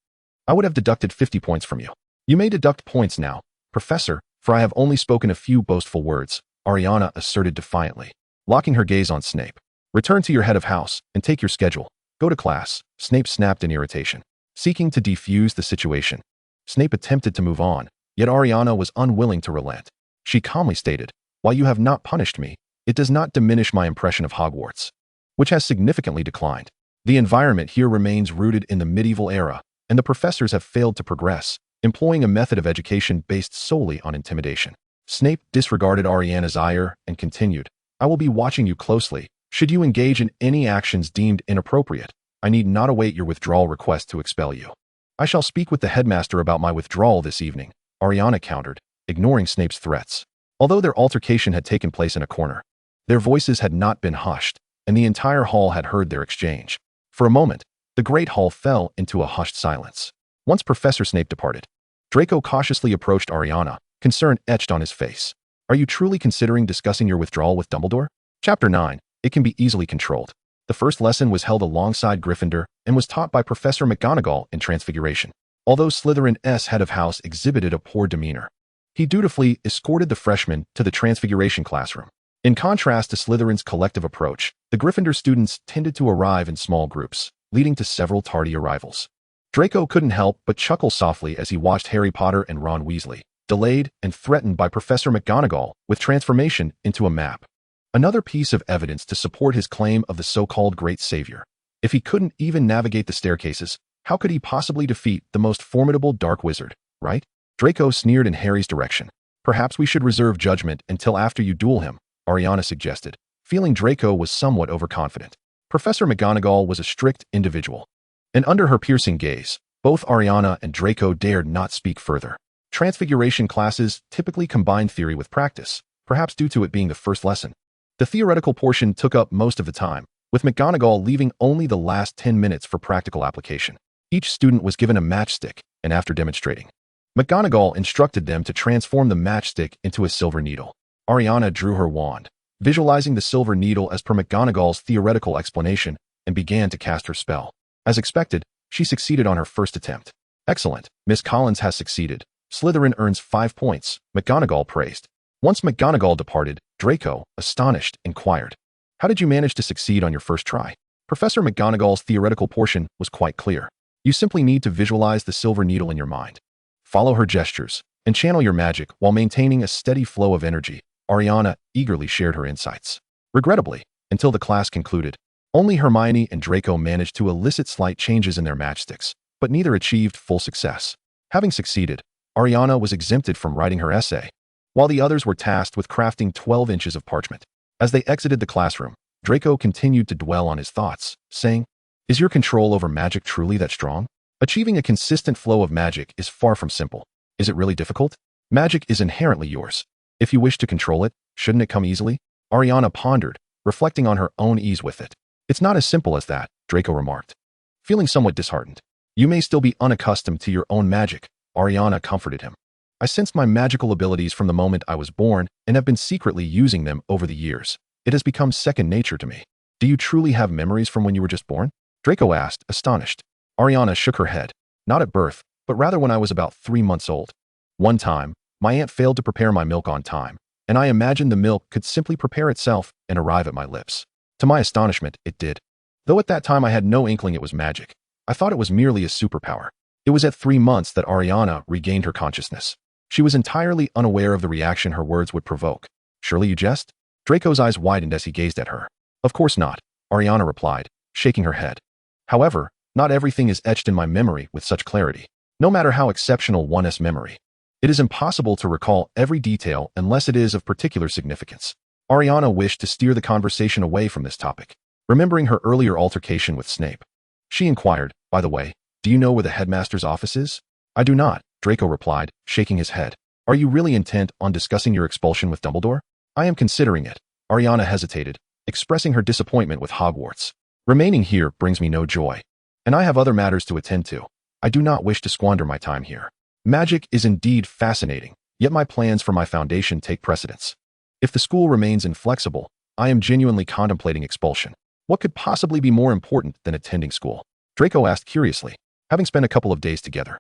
I would have deducted 50 points from you. You may deduct points now, Professor, for I have only spoken a few boastful words, Ailiana asserted defiantly, locking her gaze on Snape. Return to your head of house and take your schedule. Go to class, Snape snapped in irritation. Seeking to defuse the situation, Snape attempted to move on, yet Ailiana was unwilling to relent. She calmly stated, while you have not punished me, it does not diminish my impression of Hogwarts, which has significantly declined. The environment here remains rooted in the medieval era, and the professors have failed to progress, employing a method of education based solely on intimidation. Snape disregarded Ailiana's ire and continued, I will be watching you closely. Should you engage in any actions deemed inappropriate, I need not await your withdrawal request to expel you. I shall speak with the headmaster about my withdrawal this evening, Ailiana countered, ignoring Snape's threats. Although their altercation had taken place in a corner, their voices had not been hushed, and the entire hall had heard their exchange. For a moment, the Great Hall fell into a hushed silence. Once Professor Snape departed, Draco cautiously approached Ailiana, concern etched on his face. Are you truly considering discussing your withdrawal with Dumbledore? Chapter 9. It can be easily controlled. The first lesson was held alongside Gryffindor and was taught by Professor McGonagall in Transfiguration. Although Slytherin's head of house exhibited a poor demeanor, he dutifully escorted the freshmen to the Transfiguration classroom. In contrast to Slytherin's collective approach, the Gryffindor students tended to arrive in small groups, leading to several tardy arrivals. Draco couldn't help but chuckle softly as he watched Harry Potter and Ron Weasley, delayed and threatened by Professor McGonagall with transformation into a map. Another piece of evidence to support his claim of the so-called Great Savior. If he couldn't even navigate the staircases, how could he possibly defeat the most formidable dark wizard, right? Draco sneered in Harry's direction. Perhaps we should reserve judgment until after you duel him, Ailiana suggested, feeling Draco was somewhat overconfident. Professor McGonagall was a strict individual, and under her piercing gaze, both Ailiana and Draco dared not speak further. Transfiguration classes typically combine theory with practice, perhaps due to it being the first lesson. The theoretical portion took up most of the time, with McGonagall leaving only the last 10 minutes for practical application. Each student was given a matchstick, and after demonstrating, McGonagall instructed them to transform the matchstick into a silver needle. Ailiana drew her wand, visualizing the silver needle as per McGonagall's theoretical explanation, and began to cast her spell. As expected, she succeeded on her first attempt. Excellent, Miss Collins has succeeded. Slytherin earns 5 points, McGonagall praised. Once McGonagall departed, Draco, astonished, inquired, how did you manage to succeed on your first try? Professor McGonagall's theoretical portion was quite clear. You simply need to visualize the silver needle in your mind. Follow her gestures, and channel your magic while maintaining a steady flow of energy. Ailiana eagerly shared her insights. Regrettably, until the class concluded, only Hermione and Draco managed to elicit slight changes in their matchsticks, but neither achieved full success. Having succeeded, Ailiana was exempted from writing her essay, while the others were tasked with crafting 12 inches of parchment. As they exited the classroom, Draco continued to dwell on his thoughts, saying, Is your control over magic truly that strong? Achieving a consistent flow of magic is far from simple. Is it really difficult? Magic is inherently yours. If you wish to control it, shouldn't it come easily? Ailiana pondered, reflecting on her own ease with it. It's not as simple as that, Draco remarked, feeling somewhat disheartened. You may still be unaccustomed to your own magic, Ailiana comforted him. I sensed my magical abilities from the moment I was born and have been secretly using them over the years. It has become second nature to me. Do you truly have memories from when you were just born? Draco asked, astonished. Ailiana shook her head. Not at birth, but rather when I was about 3 months old. One time, my aunt failed to prepare my milk on time, and I imagined the milk could simply prepare itself and arrive at my lips. To my astonishment, it did. Though at that time I had no inkling it was magic, I thought it was merely a superpower. It was at 3 months that Ailiana regained her consciousness. She was entirely unaware of the reaction her words would provoke. "Surely you jest?" Draco's eyes widened as he gazed at her. "Of course not," Ailiana replied, shaking her head. "However, not everything is etched in my memory with such clarity. No matter how exceptional one's memory, it is impossible to recall every detail unless it is of particular significance." Ailiana wished to steer the conversation away from this topic, remembering her earlier altercation with Snape. She inquired, "By the way, do you know where the headmaster's office is?" "I do not," Draco replied, shaking his head. "Are you really intent on discussing your expulsion with Dumbledore?" "I am considering it." Ailiana hesitated, expressing her disappointment with Hogwarts. "Remaining here brings me no joy, and I have other matters to attend to. I do not wish to squander my time here. Magic is indeed fascinating, yet my plans for my foundation take precedence. If the school remains inflexible, I am genuinely contemplating expulsion. What could possibly be more important than attending school?" Draco asked curiously, having spent a couple of days together.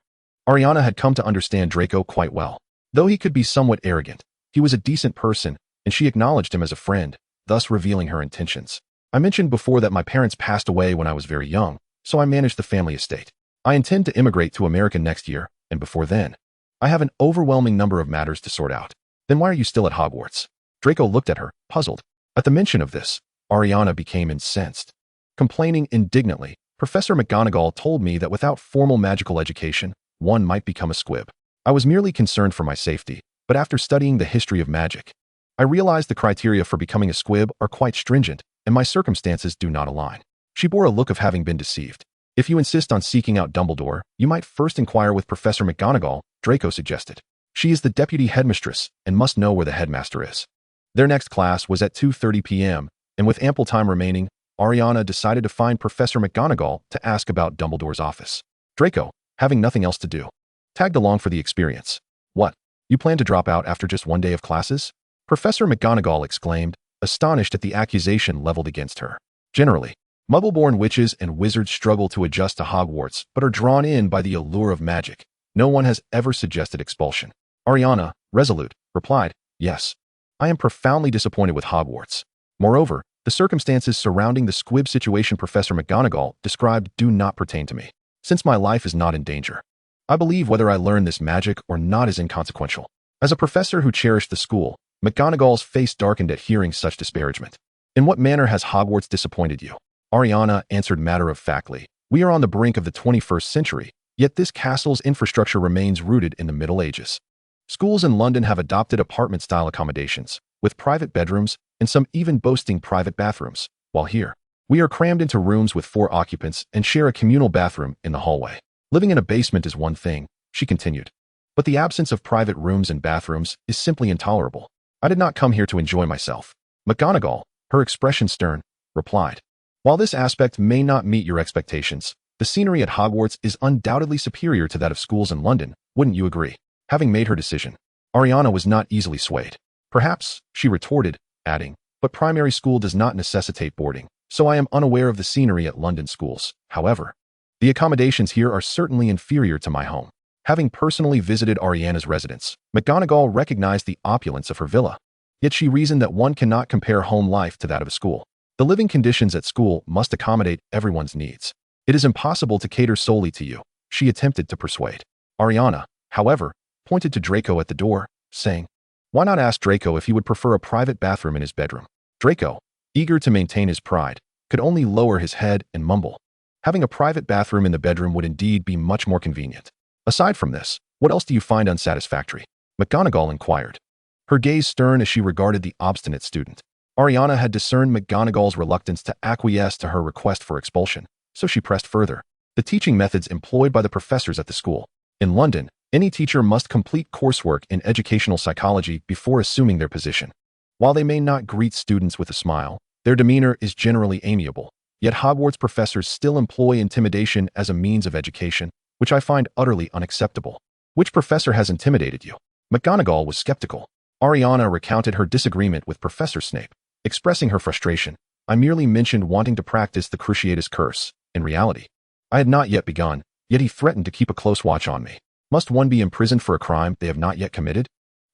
Ailiana had come to understand Draco quite well. Though he could be somewhat arrogant, he was a decent person, and she acknowledged him as a friend, thus revealing her intentions. "I mentioned before that my parents passed away when I was very young, so I managed the family estate. I intend to immigrate to America next year, and before then, I have an overwhelming number of matters to sort out." "Then why are you still at Hogwarts?" Draco looked at her, puzzled. At the mention of this, Ailiana became incensed. Complaining indignantly, "Professor McGonagall told me that without formal magical education, one might become a squib. I was merely concerned for my safety, but after studying the history of magic, I realized the criteria for becoming a squib are quite stringent, and my circumstances do not align." She bore a look of having been deceived. "If you insist on seeking out Dumbledore, you might first inquire with Professor McGonagall," Draco suggested. "She is the deputy headmistress and must know where the headmaster is." Their next class was at 2:30 p.m., and with ample time remaining, Ailiana decided to find Professor McGonagall to ask about Dumbledore's office. Draco, having nothing else to do, tagged along for the experience. "What? You plan to drop out after just one day of classes?" Professor McGonagall exclaimed, astonished at the accusation leveled against her. Generally, Muggle-born witches and wizards struggle to adjust to Hogwarts but are drawn in by the allure of magic. No one has ever suggested expulsion. Ailiana, resolute, replied, "Yes. I am profoundly disappointed with Hogwarts. Moreover, the circumstances surrounding the squib situation Professor McGonagall described do not pertain to me, since my life is not in danger. I believe whether I learn this magic or not is inconsequential." As a professor who cherished the school, McGonagall's face darkened at hearing such disparagement. "In what manner has Hogwarts disappointed you?" Ailiana answered matter-of-factly, "We are on the brink of the 21st century, yet this castle's infrastructure remains rooted in the Middle Ages. Schools in London have adopted apartment-style accommodations, with private bedrooms and some even boasting private bathrooms, while here, we are crammed into rooms with 4 occupants and share a communal bathroom in the hallway. Living in a basement is one thing," she continued, "but the absence of private rooms and bathrooms is simply intolerable. I did not come here to enjoy myself." McGonagall, her expression stern, replied, "While this aspect may not meet your expectations, the scenery at Hogwarts is undoubtedly superior to that of schools in London, wouldn't you agree?" Having made her decision, Ailiana was not easily swayed. "Perhaps," she retorted, adding, "but primary school does not necessitate boarding, so I am unaware of the scenery at London schools. However, the accommodations here are certainly inferior to my home." Having personally visited Ailiana's residence, McGonagall recognized the opulence of her villa. Yet she reasoned that one cannot compare home life to that of a school. The living conditions at school must accommodate everyone's needs. "It is impossible to cater solely to you," she attempted to persuade. Ailiana, however, pointed to Draco at the door, saying, "Why not ask Draco if he would prefer a private bathroom in his bedroom?" Draco, eager to maintain his pride, could only lower his head and mumble. Having a private bathroom in the bedroom would indeed be much more convenient. "Aside from this, what else do you find unsatisfactory?" McGonagall inquired, her gaze stern as she regarded the obstinate student. Ailiana had discerned McGonagall's reluctance to acquiesce to her request for expulsion, so she pressed further. "The teaching methods employed by the professors at the school. In London, any teacher must complete coursework in educational psychology before assuming their position. While they may not greet students with a smile, their demeanor is generally amiable. Yet Hogwarts professors still employ intimidation as a means of education, which I find utterly unacceptable." "Which professor has intimidated you?" McGonagall was skeptical. Ailiana recounted her disagreement with Professor Snape, expressing her frustration. "I merely mentioned wanting to practice the Cruciatus curse. In reality, I had not yet begun, yet he threatened to keep a close watch on me. Must one be imprisoned for a crime they have not yet committed?"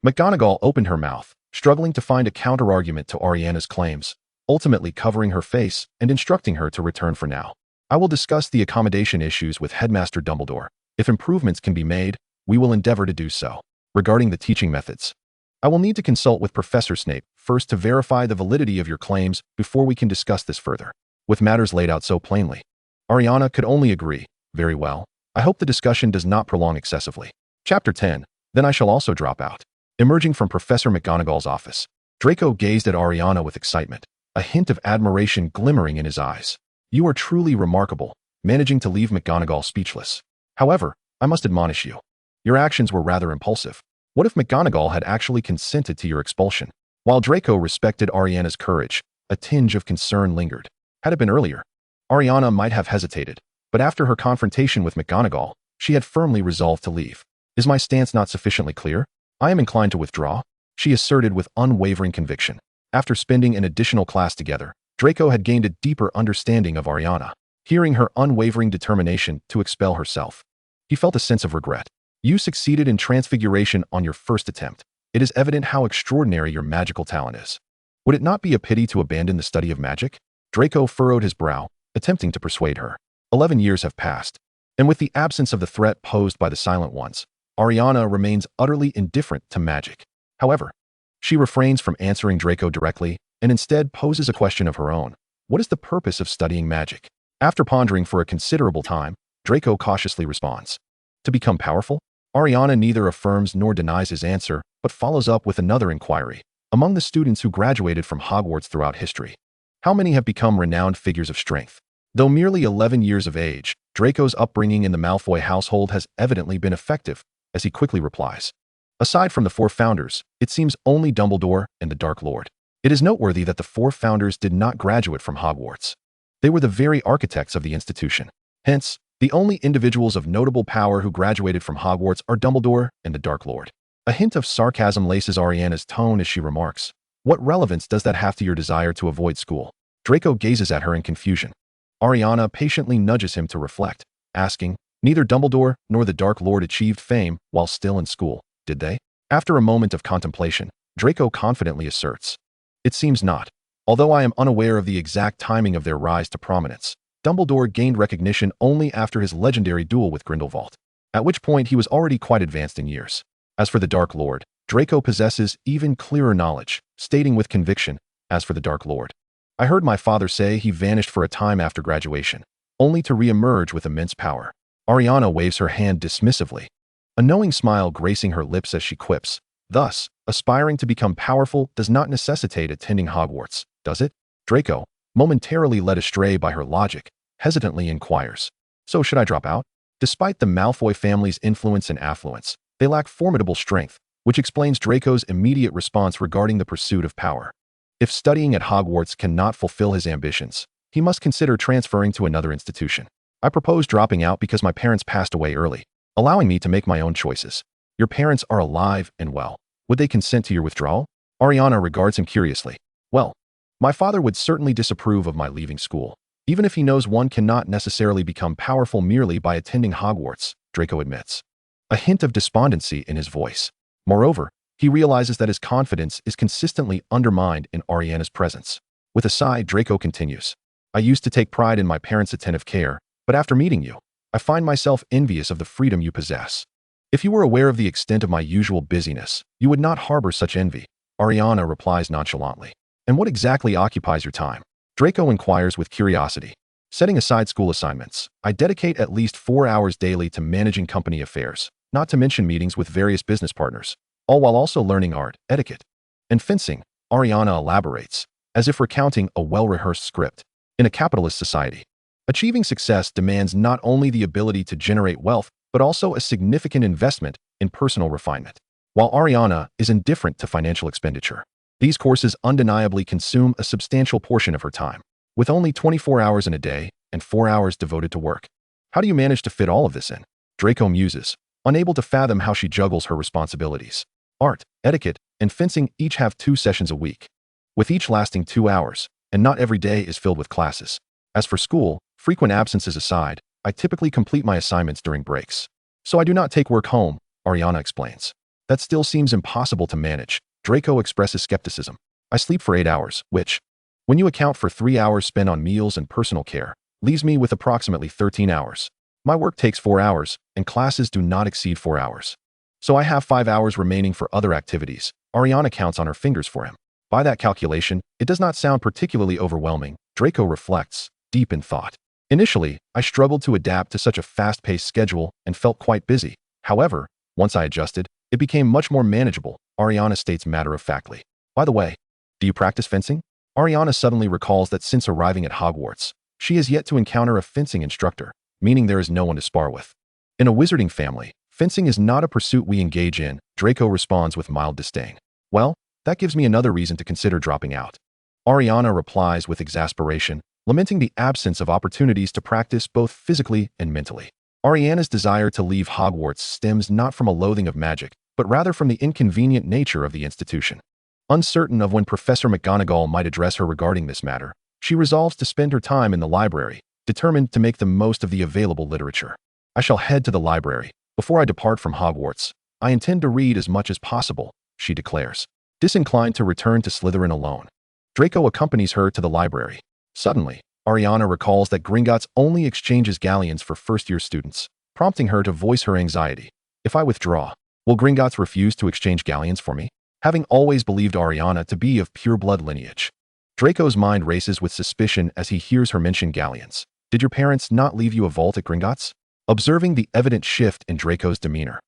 McGonagall opened her mouth, struggling to find a counterargument to Ailiana's claims, ultimately covering her face and instructing her to return for now. I will discuss the accommodation issues with Headmaster Dumbledore. If improvements can be made, we will endeavor to do so. Regarding the teaching methods, I will need to consult with Professor Snape first to verify the validity of your claims before we can discuss this further. With matters laid out so plainly, Ailiana could only agree. Very well. I hope the discussion does not prolong excessively. Chapter 10. Then I shall also drop out. Emerging from Professor McGonagall's office, Draco gazed at Ailiana with excitement, a hint of admiration glimmering in his eyes. You are truly remarkable, managing to leave McGonagall speechless. However, I must admonish you. Your actions were rather impulsive. What if McGonagall had actually consented to your expulsion? While Draco respected Ailiana's courage, a tinge of concern lingered. Had it been earlier, Ailiana might have hesitated, but after her confrontation with McGonagall, she had firmly resolved to leave. Is my stance not sufficiently clear? I am inclined to withdraw, she asserted with unwavering conviction. After spending an additional class together, Draco had gained a deeper understanding of Ailiana. Hearing her unwavering determination to expel herself, he felt a sense of regret. You succeeded in transfiguration on your first attempt. It is evident how extraordinary your magical talent is. Would it not be a pity to abandon the study of magic? Draco furrowed his brow, attempting to persuade her. 11 years have passed, and with the absence of the threat posed by the Silent Ones, Ailiana remains utterly indifferent to magic. However, she refrains from answering Draco directly and instead poses a question of her own. What is the purpose of studying magic? After pondering for a considerable time, Draco cautiously responds. To become powerful? Ailiana neither affirms nor denies his answer, but follows up with another inquiry. Among the students who graduated from Hogwarts throughout history, how many have become renowned figures of strength? Though merely 11 years of age, Draco's upbringing in the Malfoy household has evidently been effective, as he quickly replies. Aside from the 4 founders, it seems only Dumbledore and the Dark Lord. It is noteworthy that the 4 founders did not graduate from Hogwarts. They were the very architects of the institution. Hence, the only individuals of notable power who graduated from Hogwarts are Dumbledore and the Dark Lord. A hint of sarcasm laces Ailiana's tone as she remarks, "What relevance does that have to your desire to avoid school?" Draco gazes at her in confusion. Ailiana patiently nudges him to reflect, asking, "Neither Dumbledore nor the Dark Lord achieved fame while still in school, did they?" After a moment of contemplation, Draco confidently asserts, "It seems not. Although I am unaware of the exact timing of their rise to prominence, Dumbledore gained recognition only after his legendary duel with Grindelwald, at which point he was already quite advanced in years. As for the Dark Lord, Draco possesses even clearer knowledge, stating with conviction, as for the Dark Lord, I heard my father say he vanished for a time after graduation, only to re-emerge with immense power." Ailiana waves her hand dismissively, a knowing smile gracing her lips as she quips, "Thus, aspiring to become powerful does not necessitate attending Hogwarts, does it?" Draco, momentarily led astray by her logic, hesitantly inquires, "So should I drop out?" Despite the Malfoy family's influence and affluence, they lack formidable strength, which explains Draco's immediate response regarding the pursuit of power. If studying at Hogwarts cannot fulfill his ambitions, he must consider transferring to another institution. I propose dropping out because my parents passed away early, allowing me to make my own choices. Your parents are alive and well. Would they consent to your withdrawal? Ailiana regards him curiously. Well, my father would certainly disapprove of my leaving school, even if he knows one cannot necessarily become powerful merely by attending Hogwarts, Draco admits, a hint of despondency in his voice. Moreover, he realizes that his confidence is consistently undermined in Ailiana's presence. With a sigh, Draco continues, I used to take pride in my parents' attentive care, but after meeting you, I find myself envious of the freedom you possess. If you were aware of the extent of my usual busyness, you would not harbor such envy. Ailiana replies nonchalantly. And what exactly occupies your time? Draco inquires with curiosity. Setting aside school assignments, I dedicate at least 4 hours daily to managing company affairs, not to mention meetings with various business partners, all while also learning art, etiquette, and fencing. Ailiana elaborates, as if recounting a well-rehearsed script. In a capitalist society, achieving success demands not only the ability to generate wealth, but also a significant investment in personal refinement. While Ailiana is indifferent to financial expenditure, these courses undeniably consume a substantial portion of her time, with only 24 hours in a day and 4 hours devoted to work. How do you manage to fit all of this in? Draco muses, unable to fathom how she juggles her responsibilities. Art, etiquette, and fencing each have 2 sessions a week, with each lasting 2 hours, and not every day is filled with classes. As for school, frequent absences aside, I typically complete my assignments during breaks. So I do not take work home, Ailiana explains. That still seems impossible to manage. Draco expresses skepticism. I sleep for 8 hours, which, when you account for 3 hours spent on meals and personal care, leaves me with approximately 13 hours. My work takes 4 hours, and classes do not exceed 4 hours. So I have 5 hours remaining for other activities. Ailiana counts on her fingers for him. By that calculation, it does not sound particularly overwhelming. Draco reflects, deep in thought. Initially, I struggled to adapt to such a fast-paced schedule and felt quite busy. However, once I adjusted, it became much more manageable, Ailiana states matter-of-factly. By the way, do you practice fencing? Ailiana suddenly recalls that since arriving at Hogwarts, she has yet to encounter a fencing instructor, meaning there is no one to spar with. In a wizarding family, fencing is not a pursuit we engage in, Draco responds with mild disdain. Well, that gives me another reason to consider dropping out. Ailiana replies with exasperation, lamenting the absence of opportunities to practice both physically and mentally. Ailiana's desire to leave Hogwarts stems not from a loathing of magic, but rather from the inconvenient nature of the institution. Uncertain of when Professor McGonagall might address her regarding this matter, she resolves to spend her time in the library, determined to make the most of the available literature. I shall head to the library. Before I depart from Hogwarts, I intend to read as much as possible, she declares, disinclined to return to Slytherin alone. Draco accompanies her to the library. Suddenly, Ailiana recalls that Gringotts only exchanges galleons for first-year students, prompting her to voice her anxiety. If I withdraw, will Gringotts refuse to exchange galleons for me? Having always believed Ailiana to be of pure-blood lineage, Draco's mind races with suspicion as he hears her mention galleons. Did your parents not leave you a vault at Gringotts? Observing the evident shift in Draco's demeanor,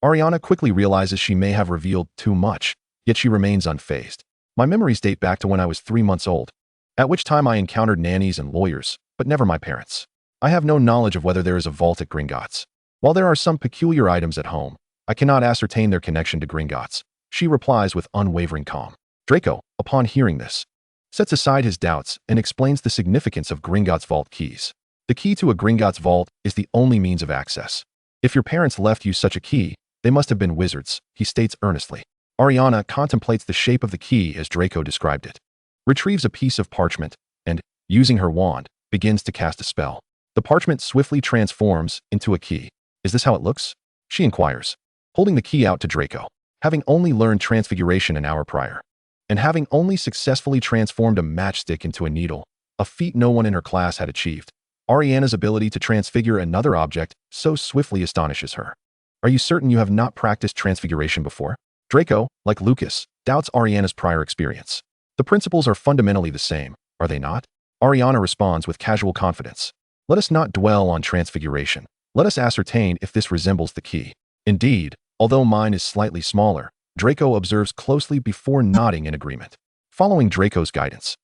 Ailiana quickly realizes she may have revealed too much, yet she remains unfazed. My memories date back to when I was 3 months old, at which time I encountered nannies and lawyers, but never my parents. I have no knowledge of whether there is a vault at Gringotts. While there are some peculiar items at home, I cannot ascertain their connection to Gringotts, she replies with unwavering calm. Draco, upon hearing this, sets aside his doubts and explains the significance of Gringotts' vault keys. The key to a Gringotts vault is the only means of access. If your parents left you such a key, they must have been wizards, he states earnestly. Ailiana contemplates the shape of the key as Draco described it, retrieves a piece of parchment, and, using her wand, begins to cast a spell. The parchment swiftly transforms into a key. Is this how it looks? She inquires, holding the key out to Draco. Having only learned transfiguration an hour prior, and having only successfully transformed a matchstick into a needle, a feat no one in her class had achieved, Ailiana's ability to transfigure another object so swiftly astonishes her. Are you certain you have not practiced transfiguration before? Draco, like Lucas, doubts Ailiana's prior experience. The principles are fundamentally the same, are they not? Ailiana responds with casual confidence. Let us not dwell on transfiguration. Let us ascertain if this resembles the key. Indeed, although mine is slightly smaller, Draco observes closely before nodding in agreement. Following Draco's guidance,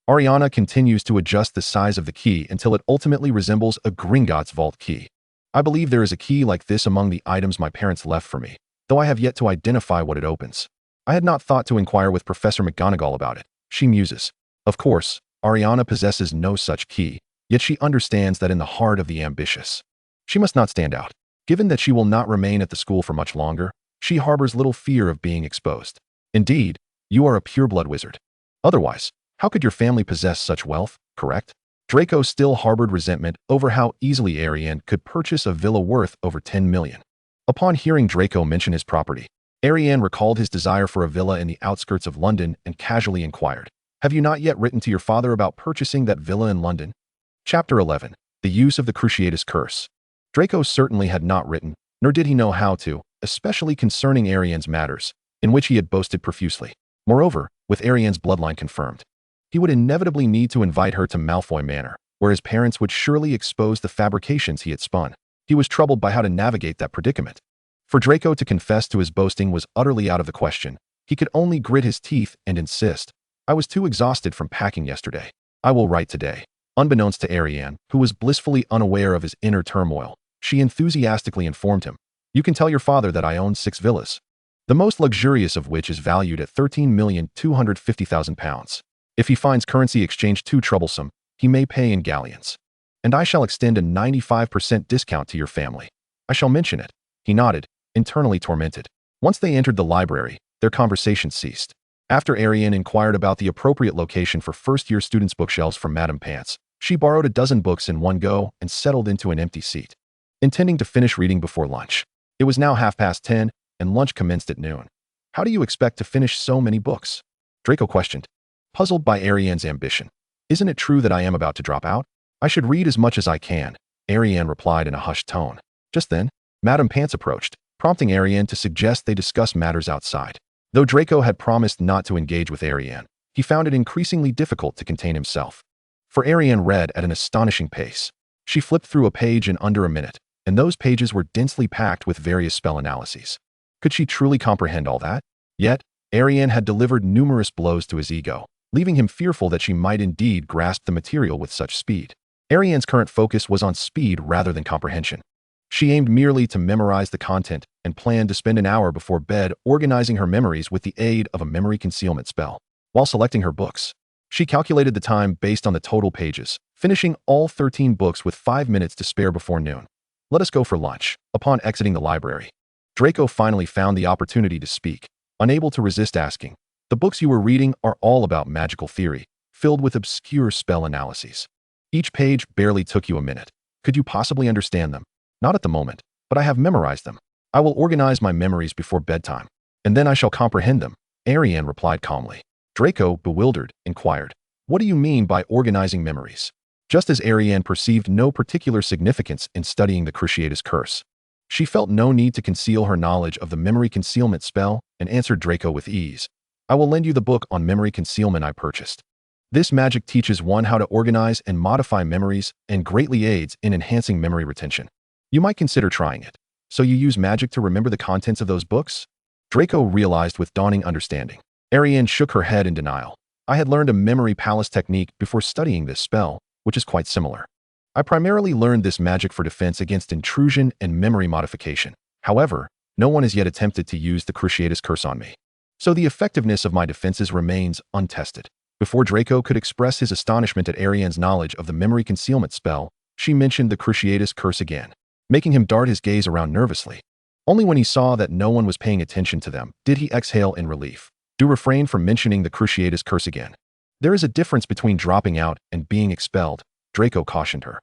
Ailiana continues to adjust the size of the key until it ultimately resembles a Gringotts vault key. I believe there is a key like this among the items my parents left for me, though I have yet to identify what it opens. I had not thought to inquire with Professor McGonagall about it, she muses. Of course, Ailiana possesses no such key, yet she understands that in the heart of the ambitious, she must not stand out. Given that she will not remain at the school for much longer, she harbors little fear of being exposed. Indeed, you are a pure-blood wizard. Otherwise, how could your family possess such wealth, correct? Draco still harbored resentment over how easily Ariane could purchase a villa worth over 10 million. Upon hearing Draco mention his property, Ariane recalled his desire for a villa in the outskirts of London and casually inquired, have you not yet written to your father about purchasing that villa in London? Chapter 11. The Use of the Cruciatus Curse. Draco certainly had not written, nor did he know how to, especially concerning Ariane's matters, in which he had boasted profusely. Moreover, with Ariane's bloodline confirmed, he would inevitably need to invite her to Malfoy Manor, where his parents would surely expose the fabrications he had spun. He was troubled by how to navigate that predicament. For Draco to confess to his boasting was utterly out of the question. He could only grit his teeth and insist, I was too exhausted from packing yesterday. I will write today. Unbeknownst to Ariane, who was blissfully unaware of his inner turmoil, she enthusiastically informed him, you can tell your father that I own 6 villas, the most luxurious of which is valued at £13,250,000. If he finds currency exchange too troublesome, he may pay in galleons. And I shall extend a 95% discount to your family. I shall mention it. He nodded, internally tormented. Once they entered the library, their conversation ceased. After Ariane inquired about the appropriate location for first-year students' bookshelves from Madame Pants, she borrowed a dozen books in one go and settled into an empty seat, intending to finish reading before lunch. It was now 10:30, and lunch commenced at noon. How do you expect to finish so many books? Draco questioned, puzzled by Ariane's ambition. Isn't it true that I am about to drop out? I should read as much as I can, Ariane replied in a hushed tone. Just then, Madame Pants approached, prompting Ariane to suggest they discuss matters outside. Though Draco had promised not to engage with Ariane, he found it increasingly difficult to contain himself. For Ariane read at an astonishing pace. She flipped through a page in under a minute, and those pages were densely packed with various spell analyses. Could she truly comprehend all that? Yet, Ariane had delivered numerous blows to his ego, leaving him fearful that she might indeed grasp the material with such speed. Ariane's current focus was on speed rather than comprehension. She aimed merely to memorize the content and planned to spend an hour before bed organizing her memories with the aid of a memory concealment spell. While selecting her books, she calculated the time based on the total pages, finishing all 13 books with 5 minutes to spare before noon. Let us go for lunch. Upon exiting the library, Draco finally found the opportunity to speak, unable to resist asking. The books you were reading are all about magical theory, filled with obscure spell analyses. Each page barely took you a minute. Could you possibly understand them? Not at the moment, but I have memorized them. I will organize my memories before bedtime, and then I shall comprehend them, Ariane replied calmly. Draco, bewildered, inquired, what do you mean by organizing memories? Just as Ariane perceived no particular significance in studying the Cruciatus Curse, she felt no need to conceal her knowledge of the memory concealment spell and answered Draco with ease. I will lend you the book on memory concealment I purchased. This magic teaches one how to organize and modify memories and greatly aids in enhancing memory retention. You might consider trying it. So you use magic to remember the contents of those books? Draco realized with dawning understanding. Ariane shook her head in denial. I had learned a memory palace technique before studying this spell, which is quite similar. I primarily learned this magic for defense against intrusion and memory modification. However, no one has yet attempted to use the Cruciatus Curse on me. So the effectiveness of my defenses remains untested. Before Draco could express his astonishment at Ariane's knowledge of the memory concealment spell, she mentioned the Cruciatus Curse again, making him dart his gaze around nervously. Only when he saw that no one was paying attention to them did he exhale in relief. Do refrain from mentioning the Cruciatus Curse again. There is a difference between dropping out and being expelled, Draco cautioned her.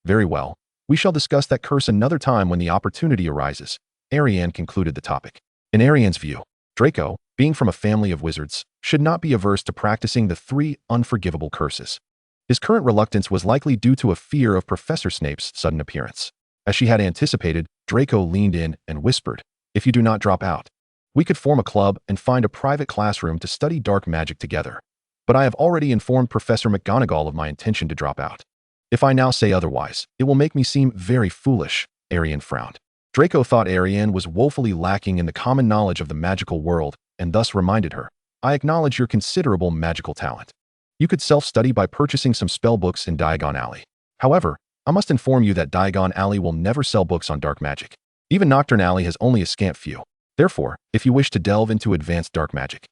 Very well. We shall discuss that curse another time when the opportunity arises, Ariane concluded the topic. In Ariane's view, Draco, being from a family of wizards, should not be averse to practicing the 3 unforgivable curses. His current reluctance was likely due to a fear of Professor Snape's sudden appearance. As she had anticipated, Draco leaned in and whispered, if you do not drop out, we could form a club and find a private classroom to study dark magic together. But I have already informed Professor McGonagall of my intention to drop out. If I now say otherwise, it will make me seem very foolish, Ariane frowned. Draco thought Ariane was woefully lacking in the common knowledge of the magical world and thus reminded her, I acknowledge your considerable magical talent. You could self-study by purchasing some spell books in Diagon Alley. However, I must inform you that Diagon Alley will never sell books on dark magic. Even Nocturne Alley has only a scant few. Therefore, if you wish to delve into advanced dark magic,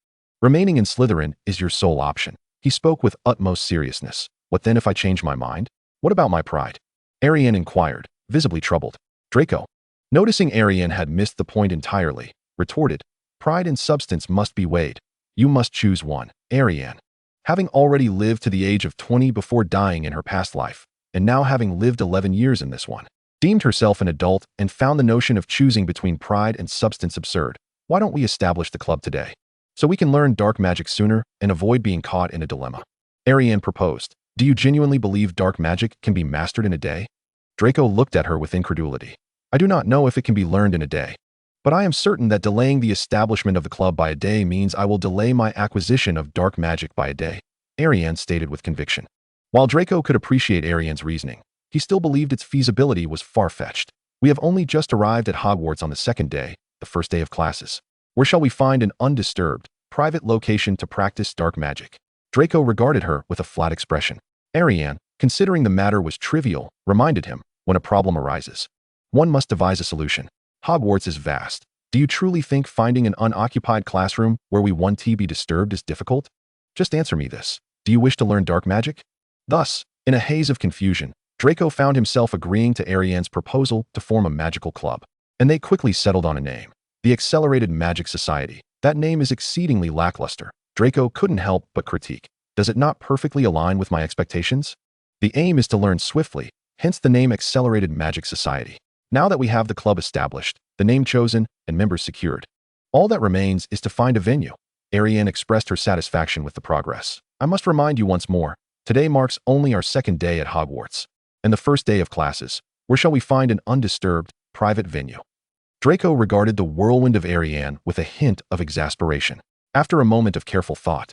remaining in Slytherin is your sole option. He spoke with utmost seriousness. What then if I change my mind? What about my pride? Ariane inquired, visibly troubled. Draco, noticing Ariane had missed the point entirely, retorted, pride and substance must be weighed. You must choose one. Ariane, having already lived to the age of 20 before dying in her past life, and now having lived 11 years in this one, deemed herself an adult and found the notion of choosing between pride and substance absurd. Why don't we establish the club today? So we can learn dark magic sooner and avoid being caught in a dilemma. Ariane proposed. Do you genuinely believe dark magic can be mastered in a day? Draco looked at her with incredulity. I do not know if it can be learned in a day, but I am certain that delaying the establishment of the club by a day means I will delay my acquisition of dark magic by a day, Ariane stated with conviction. While Draco could appreciate Ariane's reasoning, he still believed its feasibility was far-fetched. We have only just arrived at Hogwarts on the second day, the first day of classes. Where shall we find an undisturbed, private location to practice dark magic? Draco regarded her with a flat expression. Ariane, considering the matter was trivial, reminded him, when a problem arises, one must devise a solution. Hogwarts is vast. Do you truly think finding an unoccupied classroom where we won't be disturbed is difficult? Just answer me this. Do you wish to learn dark magic? Thus, in a haze of confusion, Draco found himself agreeing to Ariane's proposal to form a magical club, and they quickly settled on a name. The Accelerated Magic Society. That name is exceedingly lackluster. Draco couldn't help but critique. Does it not perfectly align with my expectations? The aim is to learn swiftly, hence the name Accelerated Magic Society. Now that we have the club established, the name chosen, and members secured, All that remains is to find a venue. Ariane expressed her satisfaction with the progress. I must remind you once more, today marks only our second day at Hogwarts, and the first day of classes. Where shall we find an undisturbed, private venue? Draco regarded the whirlwind of Ariane with a hint of exasperation. After a moment of careful thought,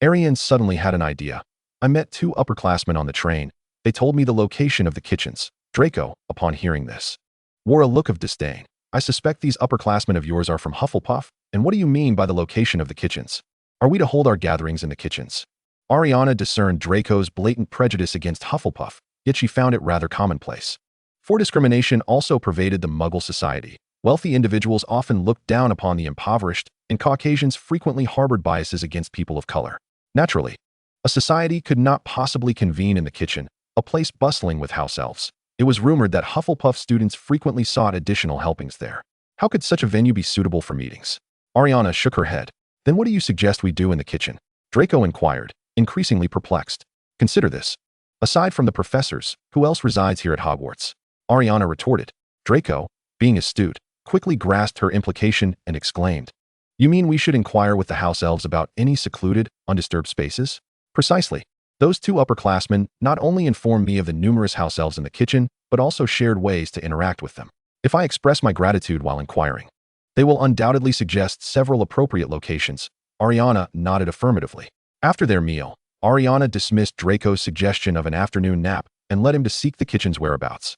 Ariane suddenly had an idea. I met 2 upperclassmen on the train. They told me the location of the kitchens. Draco, upon hearing this, wore a look of disdain. I suspect these upperclassmen of yours are from Hufflepuff, and what do you mean by the location of the kitchens? Are we to hold our gatherings in the kitchens? Ailiana discerned Draco's blatant prejudice against Hufflepuff, yet she found it rather commonplace. For discrimination also pervaded the Muggle society. Wealthy individuals often looked down upon the impoverished, and Caucasians frequently harbored biases against people of color. Naturally, a society could not possibly convene in the kitchen, a place bustling with house elves. It was rumored that Hufflepuff students frequently sought additional helpings there. How could such a venue be suitable for meetings? Ailiana shook her head. Then what do you suggest we do in the kitchen? Draco inquired, increasingly perplexed. Consider this. Aside from the professors, who else resides here at Hogwarts? Ailiana retorted. Draco, being astute, quickly grasped her implication and exclaimed, You mean we should inquire with the house elves about any secluded, undisturbed spaces? Precisely. Those 2 upperclassmen not only informed me of the numerous house elves in the kitchen, but also shared ways to interact with them. If I express my gratitude while inquiring, they will undoubtedly suggest several appropriate locations. Ailiana nodded affirmatively. After their meal, Ailiana dismissed Draco's suggestion of an afternoon nap and led him to seek the kitchen's whereabouts.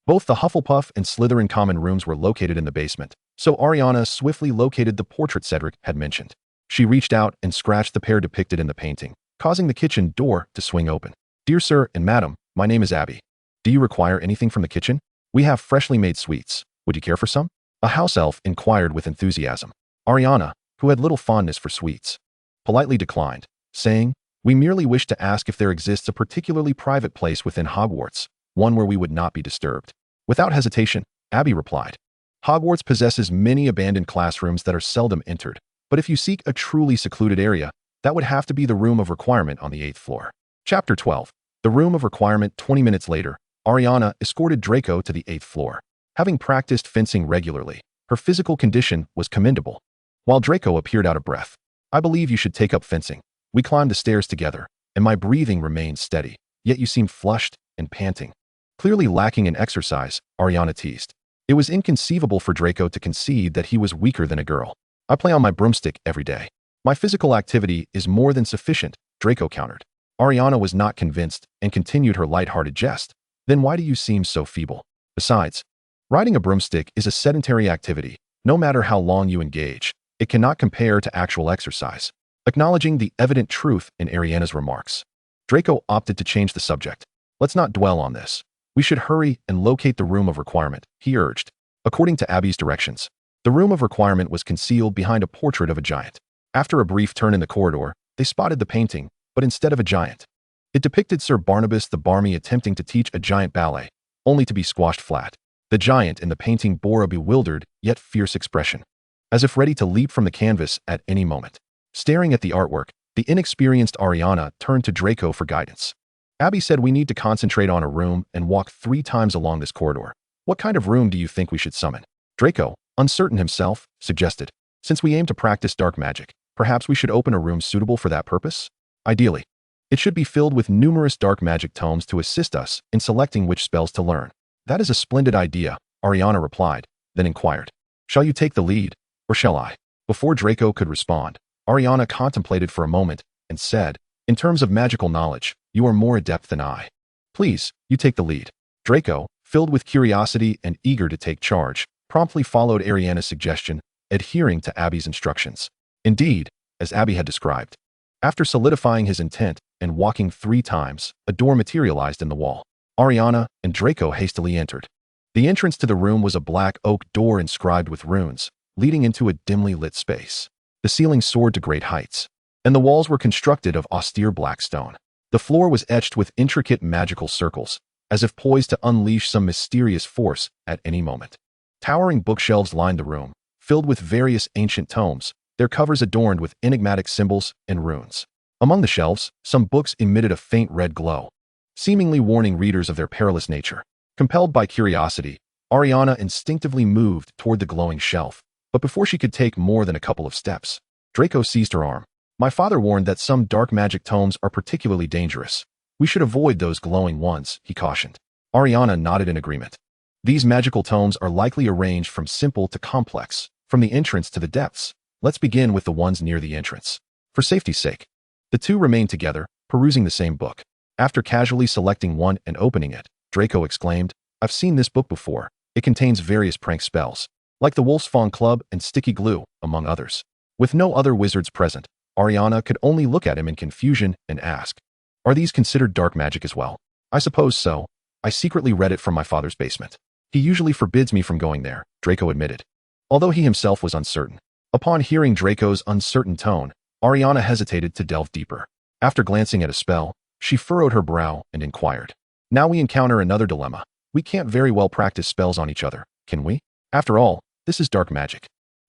Both the Hufflepuff and Slytherin common rooms were located in the basement, so Ailiana swiftly located the portrait Cedric had mentioned. She reached out and scratched the pair depicted in the painting, causing the kitchen door to swing open. Dear sir and madam, my name is Abby. Do you require anything from the kitchen? We have freshly made sweets. Would you care for some? A house elf inquired with enthusiasm. Ailiana, who had little fondness for sweets, politely declined, saying, We merely wish to ask if there exists a particularly private place within Hogwarts, one where we would not be disturbed. Without hesitation, Abby replied, Hogwarts possesses many abandoned classrooms that are seldom entered, but if you seek a truly secluded area, that would have to be the room of requirement on the 8th floor. Chapter 12. The room of requirement. 20 minutes later, Ailiana escorted Draco to the 8th floor. Having practiced fencing regularly, her physical condition was commendable. While Draco appeared out of breath, I believe you should take up fencing. We climbed the stairs together, and my breathing remained steady, yet you seemed flushed and panting. Clearly lacking in exercise, Ailiana teased. It was inconceivable for Draco to concede that he was weaker than a girl. I play on my broomstick every day. My physical activity is more than sufficient, Draco countered. Ailiana was not convinced and continued her light-hearted jest. Then why do you seem so feeble? Besides, riding a broomstick is a sedentary activity. No matter how long you engage, it cannot compare to actual exercise. Acknowledging the evident truth in Ailiana's remarks, Draco opted to change the subject. Let's not dwell on this. We should hurry and locate the room of requirement, he urged. According to Abby's directions, the room of requirement was concealed behind a portrait of a giant. After a brief turn in the corridor, they spotted the painting, but instead of a giant, it depicted Sir Barnabas the Barmy attempting to teach a giant ballet, only to be squashed flat. The giant in the painting bore a bewildered yet fierce expression, as if ready to leap from the canvas at any moment. Staring at the artwork, the inexperienced Ailiana turned to Draco for guidance. Abby said we need to concentrate on a room and walk 3 times along this corridor. What kind of room do you think we should summon? Draco, uncertain himself, suggested. Since we aim to practice dark magic, perhaps we should open a room suitable for that purpose? Ideally, it should be filled with numerous dark magic tomes to assist us in selecting which spells to learn. That is a splendid idea, Ailiana replied, then inquired. Shall you take the lead, or shall I? Before Draco could respond, Ailiana contemplated for a moment and said, In terms of magical knowledge, you are more adept than I. Please, you take the lead. Draco, filled with curiosity and eager to take charge, promptly followed Ailiana's suggestion, adhering to Abby's instructions. Indeed, as Abby had described, after solidifying his intent and walking 3 times, a door materialized in the wall. Ailiana and Draco hastily entered. The entrance to the room was a black oak door inscribed with runes, leading into a dimly lit space. The ceiling soared to great heights, and the walls were constructed of austere black stone. The floor was etched with intricate magical circles, as if poised to unleash some mysterious force at any moment. Towering bookshelves lined the room, filled with various ancient tomes, their covers adorned with enigmatic symbols and runes. Among the shelves, some books emitted a faint red glow, seemingly warning readers of their perilous nature. Compelled by curiosity, Ailiana instinctively moved toward the glowing shelf, But before she could take more than a couple of steps, Draco seized her arm. My father warned that some dark magic tomes are particularly dangerous. We should avoid those glowing ones, he cautioned. Ailiana nodded in agreement. These magical tomes are likely arranged from simple to complex, from the entrance to the depths. Let's begin with the ones near the entrance. For safety's sake. The two remained together, perusing the same book. After casually selecting one and opening it, Draco exclaimed, I've seen this book before. It contains various prank spells, like the Wolf's Fawn Club and Sticky Glue, among others. With no other wizards present, Ailiana could only look at him in confusion and ask, Are these considered dark magic as well? I suppose so. I secretly read it from my father's basement. He usually forbids me from going there, Draco admitted. Although he himself was uncertain. Upon hearing Draco's uncertain tone, Ailiana hesitated to delve deeper. After glancing at a spell, she furrowed her brow and inquired. Now we encounter another dilemma. We can't very well practice spells on each other, can we? After all, this is dark magic.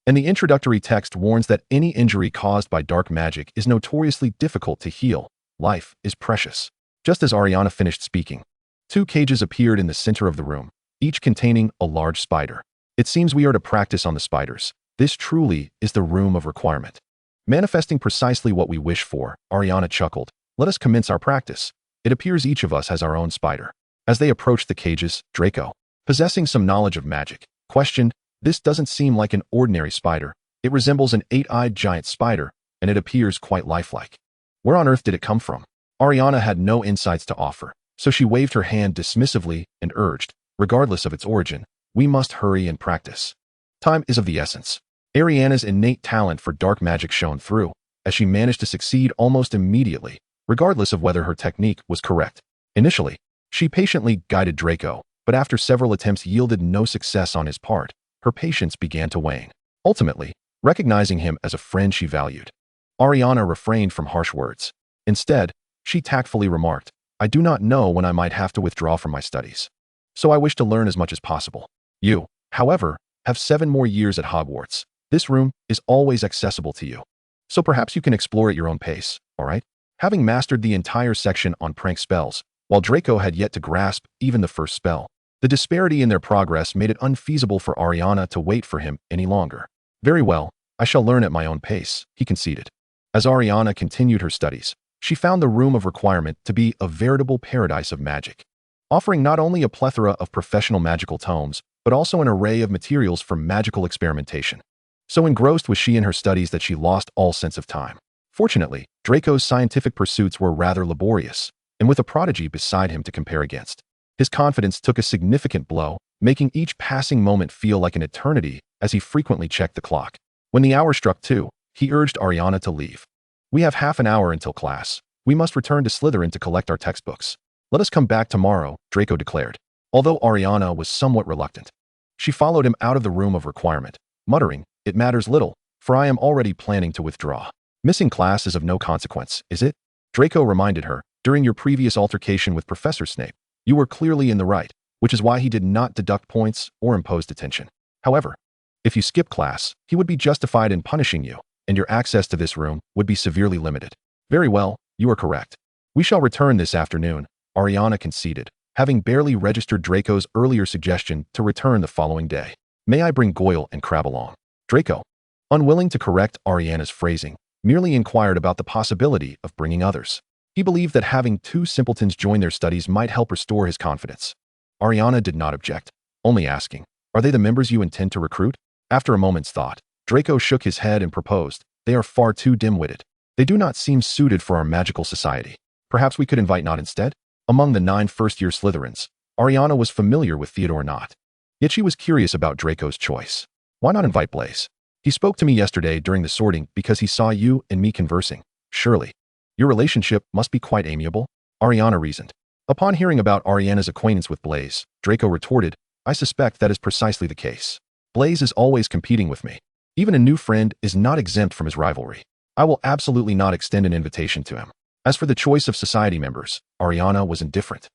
And the introductory text warns that any injury caused by dark magic is notoriously difficult to heal. Life is precious. Just as Ailiana finished speaking, two cages appeared in the center of the room, each containing a large spider. It seems we are to practice on the spiders. This truly is the room of requirement. Manifesting precisely what we wish for, Ailiana chuckled. Let us commence our practice. It appears each of us has our own spider. As they approached the cages, Draco, possessing some knowledge of magic, questioned, This doesn't seem like an ordinary spider. It resembles an 8-eyed giant spider, and it appears quite lifelike. Where on earth did it come from? Ailiana had no insights to offer, so she waved her hand dismissively and urged, regardless of its origin, we must hurry and practice. Time is of the essence. Ailiana's innate talent for dark magic shone through, as she managed to succeed almost immediately, regardless of whether her technique was correct. Initially, she patiently guided Draco, but after several attempts yielded no success on his part, her patience began to wane. Ultimately, recognizing him as a friend she valued, Ailiana refrained from harsh words. Instead, she tactfully remarked, I do not know when I might have to withdraw from my studies. So I wish to learn as much as possible. You, however, have 7 more years at Hogwarts. This room is always accessible to you. So perhaps you can explore at your own pace, all right? Having mastered the entire section on prank spells, while Draco had yet to grasp even the first spell, the disparity in their progress made it unfeasible for Ailiana to wait for him any longer. Very well, I shall learn at my own pace, he conceded. As Ailiana continued her studies, she found the room of requirement to be a veritable paradise of magic, offering not only a plethora of professional magical tomes, but also an array of materials for magical experimentation. So engrossed was she in her studies that she lost all sense of time. Fortunately, Draco's scientific pursuits were rather laborious, and with a prodigy beside him to compare against, his confidence took a significant blow, making each passing moment feel like an eternity as he frequently checked the clock. When the hour struck 2, he urged Ailiana to leave. We have half an hour until class. We must return to Slytherin to collect our textbooks. Let us come back tomorrow, Draco declared. Although Ailiana was somewhat reluctant, she followed him out of the room of requirement, muttering, It matters little, for I am already planning to withdraw. Missing class is of no consequence, is it? Draco reminded her, during your previous altercation with Professor Snape, you were clearly in the right, which is why he did not deduct points or impose detention. However, if you skip class, he would be justified in punishing you, and your access to this room would be severely limited. Very well, you are correct. We shall return this afternoon, Ailiana conceded, having barely registered Draco's earlier suggestion to return the following day. May I bring Goyle and Crabbe along? Draco, unwilling to correct Ailiana's phrasing, merely inquired about the possibility of bringing others. He believed that having 2 simpletons join their studies might help restore his confidence. Ailiana did not object, only asking, Are they the members you intend to recruit? After a moment's thought, Draco shook his head and proposed, They are far too dim-witted. They do not seem suited for our magical society. Perhaps we could invite Nott instead? Among the 9 first-year Slytherins, Ailiana was familiar with Theodore Nott. Yet she was curious about Draco's choice. Why not invite Blaise? He spoke to me yesterday during the sorting because he saw you and me conversing. Surely, your relationship must be quite amiable, Ailiana reasoned. Upon hearing about Ailiana's acquaintance with Blaise, Draco retorted, I suspect that is precisely the case. Blaise is always competing with me. Even a new friend is not exempt from his rivalry. I will absolutely not extend an invitation to him. As for the choice of society members, Ailiana was indifferent.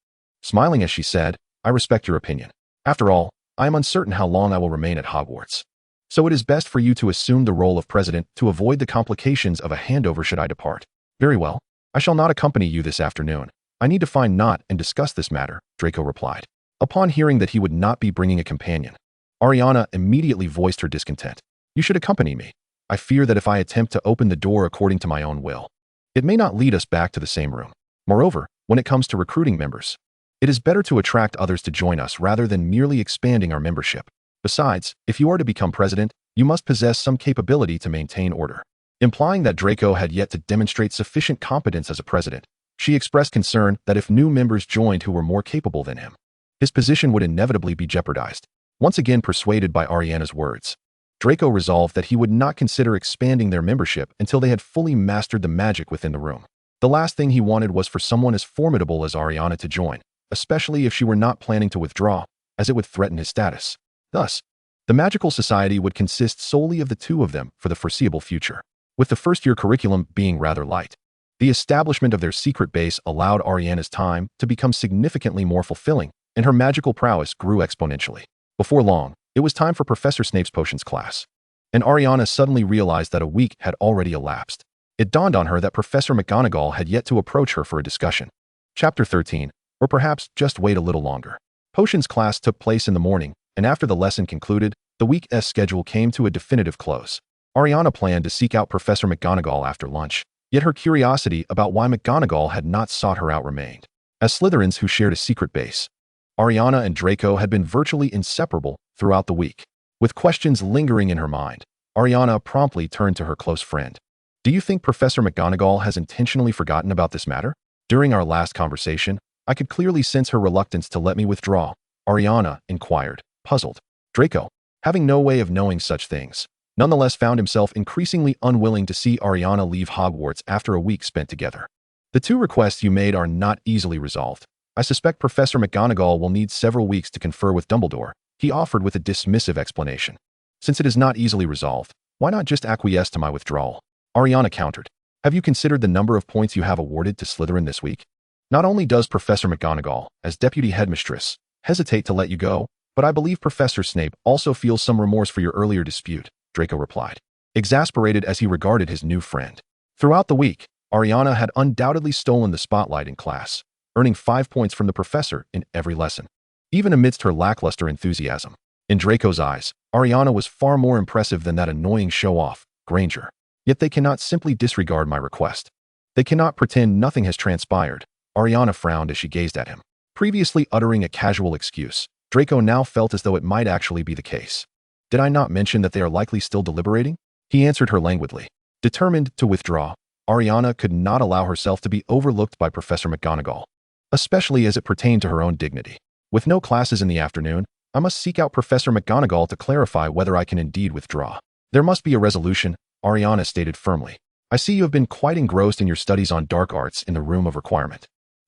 Smiling as she said, I respect your opinion. After all, I am uncertain how long I will remain at Hogwarts. So it is best for you to assume the role of president to avoid the complications of a handover should I depart. Very well. I shall not accompany you this afternoon. I need to find Nott and discuss this matter, Draco replied. Upon hearing that he would not be bringing a companion, Ailiana immediately voiced her discontent. You should accompany me. I fear that if I attempt to open the door according to my own will, it may not lead us back to the same room. Moreover, when it comes to recruiting members, it is better to attract others to join us rather than merely expanding our membership. Besides, if you are to become president, you must possess some capability to maintain order. Implying that Draco had yet to demonstrate sufficient competence as a president, she expressed concern that if new members joined who were more capable than him, his position would inevitably be jeopardized. Once again persuaded by Ailiana's words, Draco resolved that he would not consider expanding their membership until they had fully mastered the magic within the room. The last thing he wanted was for someone as formidable as Ailiana to join, especially if she were not planning to withdraw, as it would threaten his status. Thus, the magical society would consist solely of the two of them for the foreseeable future. With the first-year curriculum being rather light, the establishment of their secret base allowed Ailiana's time to become significantly more fulfilling, and her magical prowess grew exponentially. Before long, it was time for Professor Snape's potions class, and Ailiana suddenly realized that a week had already elapsed. It dawned on her that Professor McGonagall had yet to approach her for a discussion. Chapter 13, or perhaps just wait a little longer. Potions class took place in the morning, and after the lesson concluded, the week's schedule came to a definitive close. Ailiana planned to seek out Professor McGonagall after lunch, yet her curiosity about why McGonagall had not sought her out remained. As Slytherins who shared a secret base, Ailiana and Draco had been virtually inseparable throughout the week. With questions lingering in her mind, Ailiana promptly turned to her close friend. Do you think Professor McGonagall has intentionally forgotten about this matter? During our last conversation, I could clearly sense her reluctance to let me withdraw, Ailiana inquired, puzzled. Draco, having no way of knowing such things, nonetheless found himself increasingly unwilling to see Ailiana leave Hogwarts after a week spent together. The two requests you made are not easily resolved. I suspect Professor McGonagall will need several weeks to confer with Dumbledore, he offered with a dismissive explanation. Since it is not easily resolved, why not just acquiesce to my withdrawal? Ailiana countered. Have you considered the number of points you have awarded to Slytherin this week? Not only does Professor McGonagall, as deputy headmistress, hesitate to let you go, but I believe Professor Snape also feels some remorse for your earlier dispute, Draco replied, exasperated as he regarded his new friend. Throughout the week, Ailiana had undoubtedly stolen the spotlight in class, earning 5 points from the professor in every lesson. Even amidst her lackluster enthusiasm, in Draco's eyes, Ailiana was far more impressive than that annoying show-off, Granger. Yet they cannot simply disregard my request. They cannot pretend nothing has transpired. Ailiana frowned as she gazed at him. Previously uttering a casual excuse, Draco now felt as though it might actually be the case. Did I not mention that they are likely still deliberating? He answered her languidly. Determined to withdraw, Ailiana could not allow herself to be overlooked by Professor McGonagall, especially as it pertained to her own dignity. With no classes in the afternoon, I must seek out Professor McGonagall to clarify whether I can indeed withdraw. There must be a resolution, Ailiana stated firmly. I see you have been quite engrossed in your studies on dark arts in the room of requirement.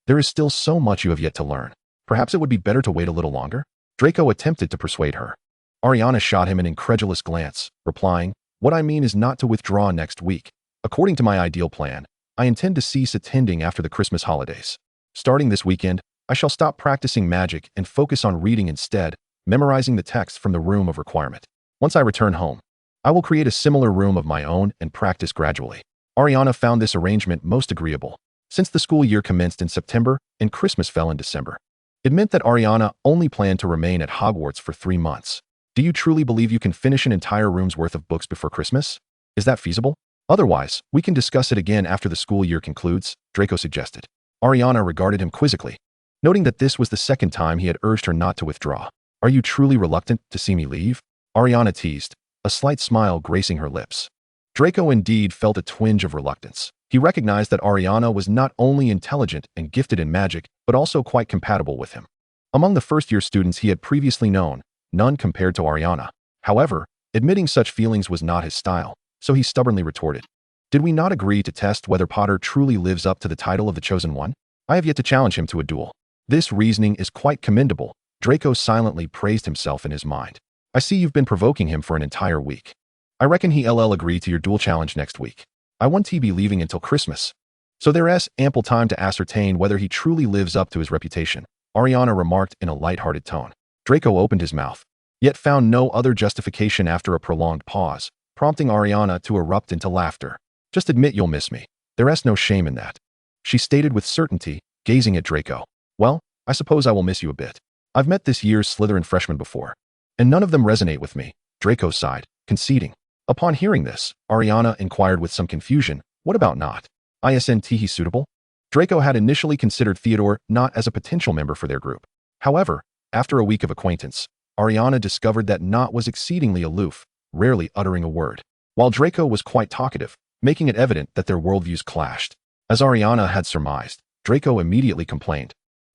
There is still so much you have yet to learn. Perhaps it would be better to wait a little longer? Draco attempted to persuade her. Ailiana shot him an incredulous glance, replying, What I mean is not to withdraw next week. According to my ideal plan, I intend to cease attending after the Christmas holidays. Starting this weekend, I shall stop practicing magic and focus on reading instead, memorizing the text from the room of requirement. Once I return home, I will create a similar room of my own and practice gradually. Ailiana found this arrangement most agreeable, since the school year commenced in September and Christmas fell in December. It meant that Ailiana only planned to remain at Hogwarts for 3 months. Do you truly believe you can finish an entire room's worth of books before Christmas? Is that feasible? Otherwise, we can discuss it again after the school year concludes, Draco suggested. Ailiana regarded him quizzically, noting that this was the second time he had urged her not to withdraw. Are you truly reluctant to see me leave? Ailiana teased, a slight smile gracing her lips. Draco indeed felt a twinge of reluctance. He recognized that Ailiana was not only intelligent and gifted in magic, but also quite compatible with him. Among the first-year students he had previously known, none compared to Ailiana. However, admitting such feelings was not his style, so he stubbornly retorted. Did we not agree to test whether Potter truly lives up to the title of the Chosen One? I have yet to challenge him to a duel. This reasoning is quite commendable. Draco silently praised himself in his mind. I see you've been provoking him for an entire week. I reckon he'll agree to your duel challenge next week. I won't be leaving until Christmas, so there's ample time to ascertain whether he truly lives up to his reputation, Ailiana remarked in a light-hearted tone. Draco opened his mouth, yet found no other justification after a prolonged pause, prompting Ailiana to erupt into laughter. Just admit you'll miss me. There's no shame in that, she stated with certainty, gazing at Draco. Well, I suppose I will miss you a bit. I've met this year's Slytherin freshmen before, and none of them resonate with me, Draco sighed, conceding. Upon hearing this, Ailiana inquired with some confusion, what about not? Isn't he suitable? Draco had initially considered Theodore not as a potential member for their group. However, after a week of acquaintance, Ailiana discovered that Not was exceedingly aloof, rarely uttering a word, while Draco was quite talkative, making it evident that their worldviews clashed. As Ailiana had surmised, Draco immediately complained.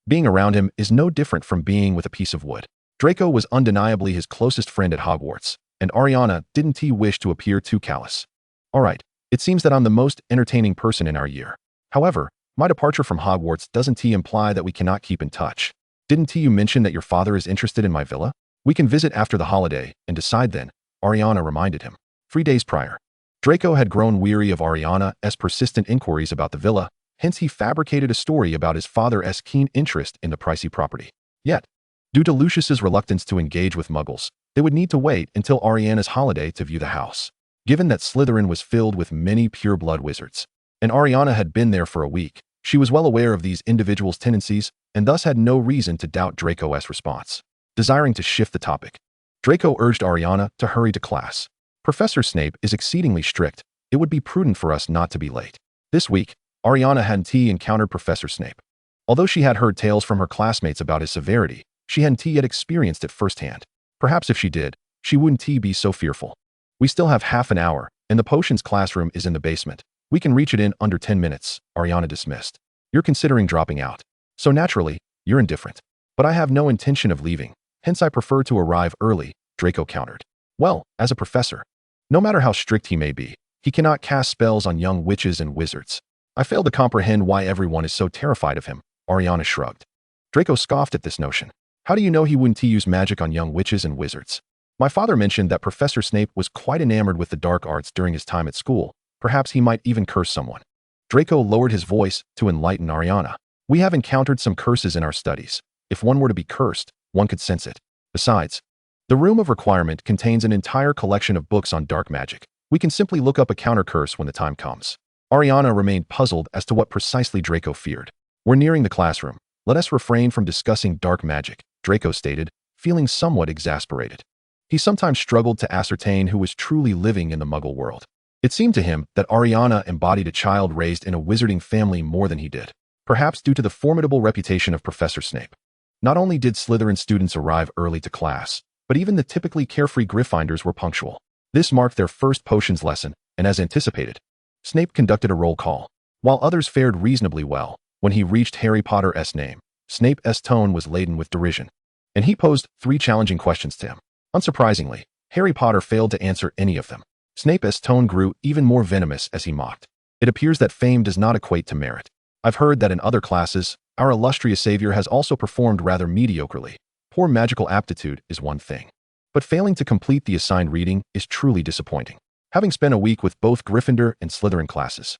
Being around him is no different from being with a piece of wood. Draco was undeniably his closest friend at Hogwarts, and Ailiana didn't wish to appear too callous. Alright, it seems that I'm the most entertaining person in our year. However, my departure from Hogwarts doesn't imply that we cannot keep in touch. Didn't you mention that your father is interested in my villa? We can visit after the holiday and decide then, Ailiana reminded him. 3 days prior, Draco had grown weary of Ailiana's persistent inquiries about the villa, hence he fabricated a story about his father's keen interest in the pricey property. Yet, due to Lucius's reluctance to engage with muggles, they would need to wait until Ailiana's holiday to view the house. Given that Slytherin was filled with many pure-blood wizards, and Ailiana had been there for a week, she was well aware of these individuals' tendencies and thus had no reason to doubt Draco's response. Desiring to shift the topic, Draco urged Ailiana to hurry to class. Professor Snape is exceedingly strict. It would be prudent for us not to be late. This week, Ailiana hadn't encountered Professor Snape. Although she had heard tales from her classmates about his severity, she hadn't yet experienced it firsthand. Perhaps if she did, she wouldn't be so fearful. We still have half an hour, and the potions classroom is in the basement. We can reach it in under 10 minutes, Ailiana dismissed. You're considering dropping out. So naturally, you're indifferent. But I have no intention of leaving, hence I prefer to arrive early, Draco countered. Well, as a professor, no matter how strict he may be, he cannot cast spells on young witches and wizards. I fail to comprehend why everyone is so terrified of him, Ailiana shrugged. Draco scoffed at this notion. How do you know he wouldn't use magic on young witches and wizards? My father mentioned that Professor Snape was quite enamored with the dark arts during his time at school. Perhaps he might even curse someone. Draco lowered his voice to enlighten Ailiana. We have encountered some curses in our studies. If one were to be cursed, one could sense it. Besides, the Room of Requirement contains an entire collection of books on dark magic. We can simply look up a counter curse when the time comes. Ailiana remained puzzled as to what precisely Draco feared. We're nearing the classroom. Let us refrain from discussing dark magic, Draco stated, feeling somewhat exasperated. He sometimes struggled to ascertain who was truly living in the Muggle world. It seemed to him that Ailiana embodied a child raised in a wizarding family more than he did, perhaps due to the formidable reputation of Professor Snape. Not only did Slytherin students arrive early to class, but even the typically carefree Gryffindors were punctual. This marked their first potions lesson, and as anticipated, Snape conducted a roll call. While others fared reasonably well, when he reached Harry Potter's name, Snape's tone was laden with derision, and he posed 3 challenging questions to him. Unsurprisingly, Harry Potter failed to answer any of them. Snape's tone grew even more venomous as he mocked. It appears that fame does not equate to merit. I've heard that in other classes, our illustrious savior has also performed rather mediocrely. Poor magical aptitude is one thing, but failing to complete the assigned reading is truly disappointing. Having spent a week with both Gryffindor and Slytherin classes,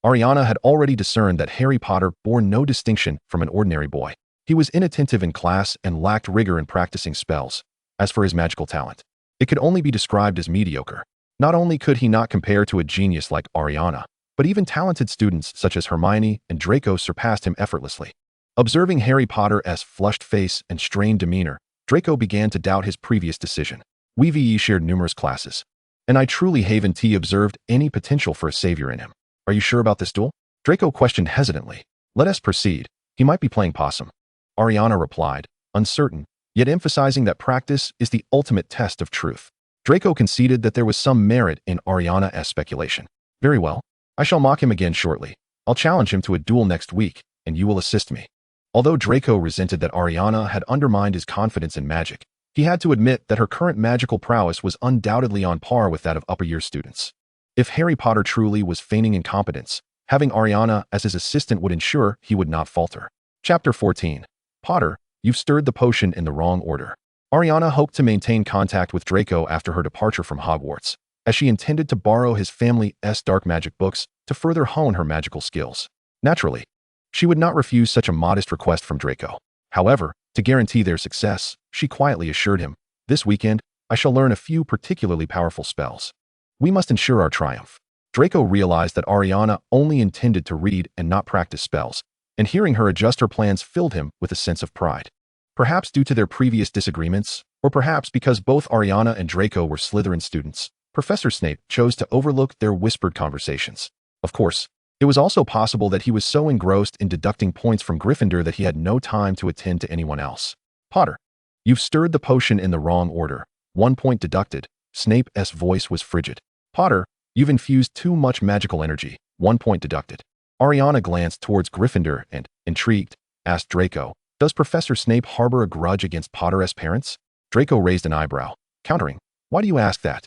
Ailiana had already discerned that Harry Potter bore no distinction from an ordinary boy. He was inattentive in class and lacked rigor in practicing spells. As for his magical talent, it could only be described as mediocre. Not only could he not compare to a genius like Ailiana, but even talented students such as Hermione and Draco surpassed him effortlessly. Observing Harry Potter's flushed face and strained demeanor, Draco began to doubt his previous decision. Weasley shared numerous classes, and I truly haven't observed any potential for a savior in him. Are you sure about this duel? Draco questioned hesitantly. Let us proceed. He might be playing possum. Ailiana replied, uncertain, yet emphasizing that practice is the ultimate test of truth. Draco conceded that there was some merit in Ailiana's speculation. Very well. I shall mock him again shortly. I'll challenge him to a duel next week, and you will assist me. Although Draco resented that Ailiana had undermined his confidence in magic, he had to admit that her current magical prowess was undoubtedly on par with that of upper-year students. If Harry Potter truly was feigning incompetence, having Ailiana as his assistant would ensure he would not falter. Chapter 14. Potter, you've stirred the potion in the wrong order. Ailiana hoped to maintain contact with Draco after her departure from Hogwarts, as she intended to borrow his family's dark magic books to further hone her magical skills. Naturally, she would not refuse such a modest request from Draco. However, to guarantee their success, she quietly assured him, this weekend, I shall learn a few particularly powerful spells. We must ensure our triumph. Draco realized that Ailiana only intended to read and not practice spells, and hearing her adjust her plans filled him with a sense of pride. Perhaps due to their previous disagreements, or perhaps because both Ailiana and Draco were Slytherin students, Professor Snape chose to overlook their whispered conversations. Of course, it was also possible that he was so engrossed in deducting points from Gryffindor that he had no time to attend to anyone else. Potter, you've stirred the potion in the wrong order. 1 point deducted. Snape's voice was frigid. Potter, you've infused too much magical energy. 1 point deducted. Ailiana glanced towards Gryffindor and, intrigued, asked Draco, does Professor Snape harbor a grudge against Potter's parents? Draco raised an eyebrow, countering, why do you ask that?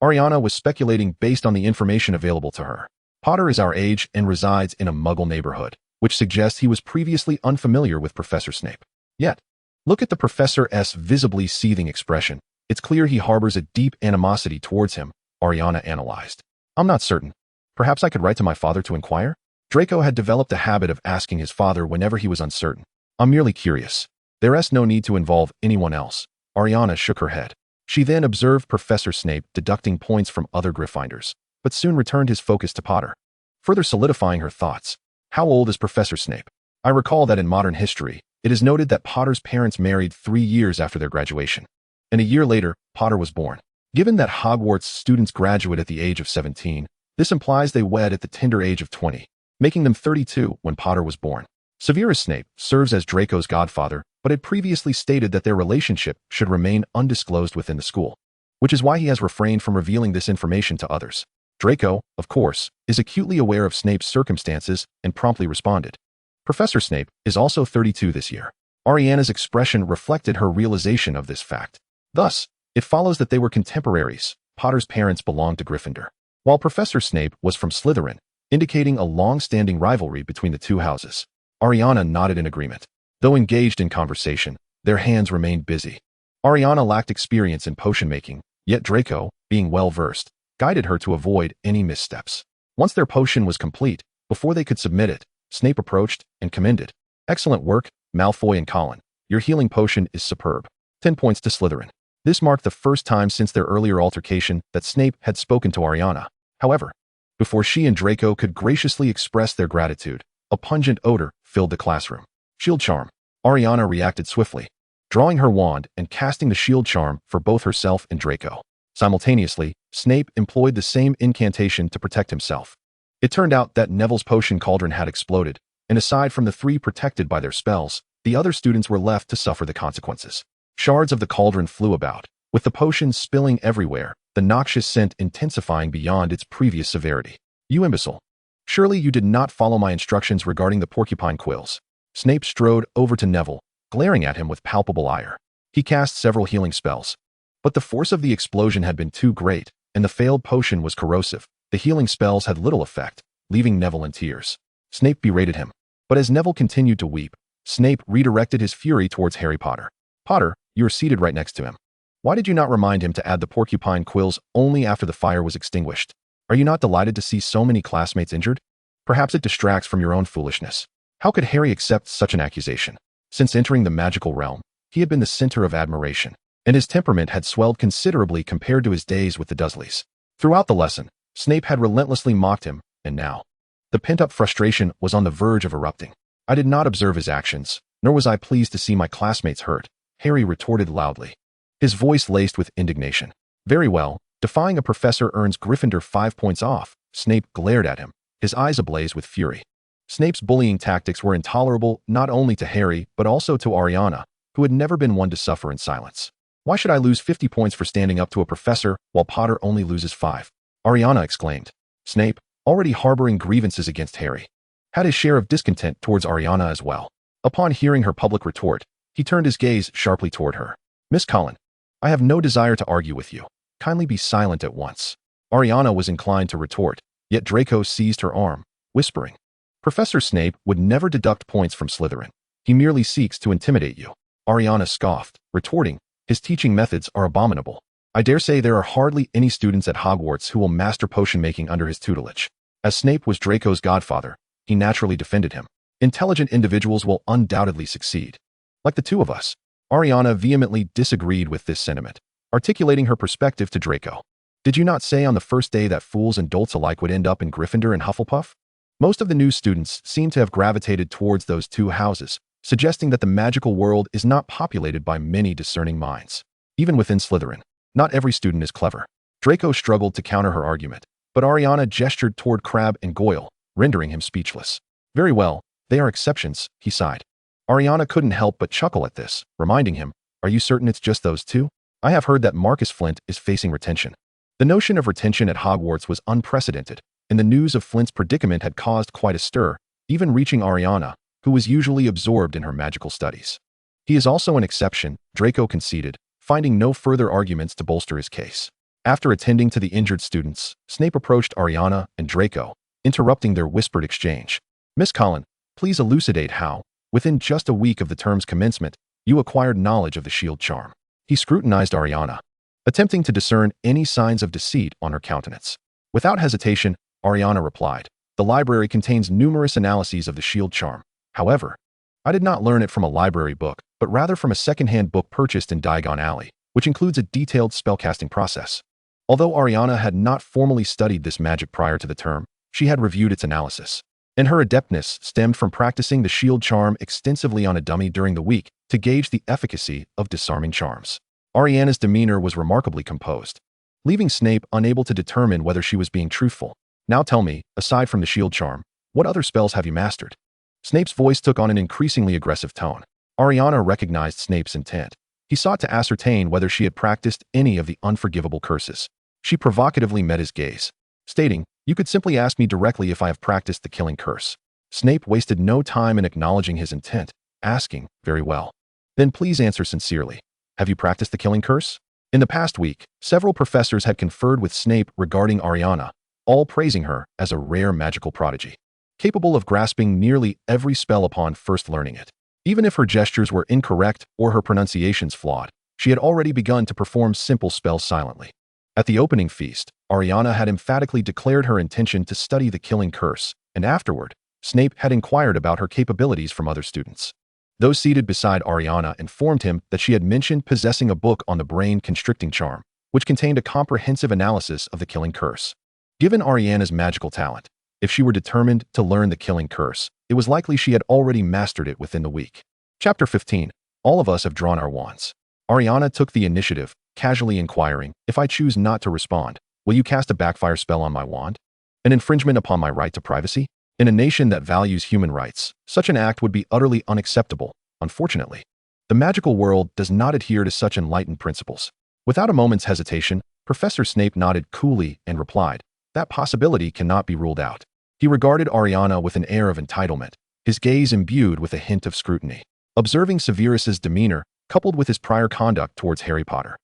Ailiana was speculating based on the information available to her. Potter is our age and resides in a Muggle neighborhood, which suggests he was previously unfamiliar with Professor Snape. Yet, look at the Professor's visibly seething expression. It's clear he harbors a deep animosity towards him, Ailiana analyzed. I'm not certain. Perhaps I could write to my father to inquire? Draco had developed a habit of asking his father whenever he was uncertain. I'm merely curious. There's no need to involve anyone else. Ailiana shook her head. She then observed Professor Snape deducting points from other Gryffindors, but soon returned his focus to Potter, further solidifying her thoughts. How old is Professor Snape? I recall that in modern history, it is noted that Potter's parents married 3 years after their graduation, and a year later, Potter was born. Given that Hogwarts students graduate at the age of 17, this implies they wed at the tender age of 20, making them 32 when Potter was born. Severus Snape serves as Draco's godfather, but had previously stated that their relationship should remain undisclosed within the school, which is why he has refrained from revealing this information to others. Draco, of course, is acutely aware of Snape's circumstances and promptly responded. Professor Snape is also 32 this year. Ailiana's expression reflected her realization of this fact. Thus, it follows that they were contemporaries. Potter's parents belonged to Gryffindor, while Professor Snape was from Slytherin, indicating a long-standing rivalry between the two houses. Ailiana nodded in agreement. Though engaged in conversation, their hands remained busy. Ailiana lacked experience in potion-making, yet Draco, being well-versed, guided her to avoid any missteps. Once their potion was complete, before they could submit it, Snape approached and commended. Excellent work, Malfoy and Colin. Your healing potion is superb. 10 points to Slytherin. This marked the first time since their earlier altercation that Snape had spoken to Ailiana. However, before she and Draco could graciously express their gratitude, a pungent odor filled the classroom. Shield charm. Ailiana reacted swiftly, drawing her wand and casting the shield charm for both herself and Draco. Simultaneously, Snape employed the same incantation to protect himself. It turned out that Neville's potion cauldron had exploded, and aside from the 3 protected by their spells, the other students were left to suffer the consequences. Shards of the cauldron flew about, with the potion spilling everywhere, the noxious scent intensifying beyond its previous severity. You imbecile. Surely you did not follow my instructions regarding the porcupine quills. Snape strode over to Neville, glaring at him with palpable ire. He cast several healing spells, but the force of the explosion had been too great, and the failed potion was corrosive. The healing spells had little effect, leaving Neville in tears. Snape berated him, but as Neville continued to weep, Snape redirected his fury towards Harry Potter. Potter, you are seated right next to him. Why did you not remind him to add the porcupine quills only after the fire was extinguished? Are you not delighted to see so many classmates injured? Perhaps it distracts from your own foolishness. How could Harry accept such an accusation? Since entering the magical realm, he had been the center of admiration, and his temperament had swelled considerably compared to his days with the Dursleys. Throughout the lesson, Snape had relentlessly mocked him, and now, the pent-up frustration was on the verge of erupting. I did not observe his actions, nor was I pleased to see my classmates hurt, Harry retorted loudly, his voice laced with indignation. Very well, defying a professor earns Gryffindor 5 points off. Snape glared at him, his eyes ablaze with fury. Snape's bullying tactics were intolerable not only to Harry, but also to Ailiana, who had never been one to suffer in silence. Why should I lose 50 points for standing up to a professor while Potter only loses 5? Ailiana exclaimed. Snape, already harboring grievances against Harry, had his share of discontent towards Ailiana as well. Upon hearing her public retort, he turned his gaze sharply toward her. Miss Cullen, I have no desire to argue with you. Kindly be silent at once. Ailiana was inclined to retort, yet Draco seized her arm, whispering, Professor Snape would never deduct points from Slytherin. He merely seeks to intimidate you. Ailiana scoffed, retorting, his teaching methods are abominable. I dare say there are hardly any students at Hogwarts who will master potion-making under his tutelage. As Snape was Draco's godfather, he naturally defended him. Intelligent individuals will undoubtedly succeed. Like the two of us. Ailiana vehemently disagreed with this sentiment, articulating her perspective to Draco. Did you not say on the first day that fools and dolts alike would end up in Gryffindor and Hufflepuff? Most of the new students seem to have gravitated towards those two houses, suggesting that the magical world is not populated by many discerning minds. Even within Slytherin, not every student is clever. Draco struggled to counter her argument, but Ailiana gestured toward Crabbe and Goyle, rendering him speechless. Very well, they are exceptions, he sighed. Ailiana couldn't help but chuckle at this, reminding him, are you certain it's just those two? I have heard that Marcus Flint is facing retention. The notion of retention at Hogwarts was unprecedented, and the news of Flint's predicament had caused quite a stir, even reaching Ailiana, who was usually absorbed in her magical studies. He is also an exception, Draco conceded, finding no further arguments to bolster his case. After attending to the injured students, Snape approached Ailiana and Draco, interrupting their whispered exchange. Miss Collin, please elucidate how, within just a week of the term's commencement, you acquired knowledge of the shield charm. He scrutinized Ailiana, attempting to discern any signs of deceit on her countenance. Without hesitation, Ailiana replied, the library contains numerous analyses of the shield charm. However, I did not learn it from a library book, but rather from a second-hand book purchased in Diagon Alley, which includes a detailed spellcasting process. Although Ailiana had not formally studied this magic prior to the term, she had reviewed its analysis, and her adeptness stemmed from practicing the shield charm extensively on a dummy during the week to gauge the efficacy of disarming charms. Ailiana's demeanor was remarkably composed, leaving Snape unable to determine whether she was being truthful. Now tell me, aside from the shield charm, what other spells have you mastered? Snape's voice took on an increasingly aggressive tone. Ailiana recognized Snape's intent. He sought to ascertain whether she had practiced any of the unforgivable curses. She provocatively met his gaze, stating, you could simply ask me directly if I have practiced the killing curse. Snape wasted no time in acknowledging his intent, asking, very well. Then please answer sincerely. Have you practiced the killing curse? In the past week, several professors had conferred with Snape regarding Ailiana, all praising her as a rare magical prodigy, capable of grasping nearly every spell upon first learning it. Even if her gestures were incorrect or her pronunciations flawed, she had already begun to perform simple spells silently. At the opening feast, Ailiana had emphatically declared her intention to study the killing curse, and afterward, Snape had inquired about her capabilities from other students. Those seated beside Ailiana informed him that she had mentioned possessing a book on the brain-constricting charm, which contained a comprehensive analysis of the killing curse. Given Ailiana's magical talent, if she were determined to learn the killing curse, it was likely she had already mastered it within the week. Chapter 15. All of us have drawn our wands. Ailiana took the initiative, casually inquiring, if I choose not to respond, will you cast a backfire spell on my wand? An infringement upon my right to privacy? In a nation that values human rights, such an act would be utterly unacceptable, unfortunately. The magical world does not adhere to such enlightened principles. Without a moment's hesitation, Professor Snape nodded coolly and replied, that possibility cannot be ruled out. He regarded Ailiana with an air of entitlement, his gaze imbued with a hint of scrutiny. Observing Severus's demeanor, coupled with his prior conduct towards Harry Potter,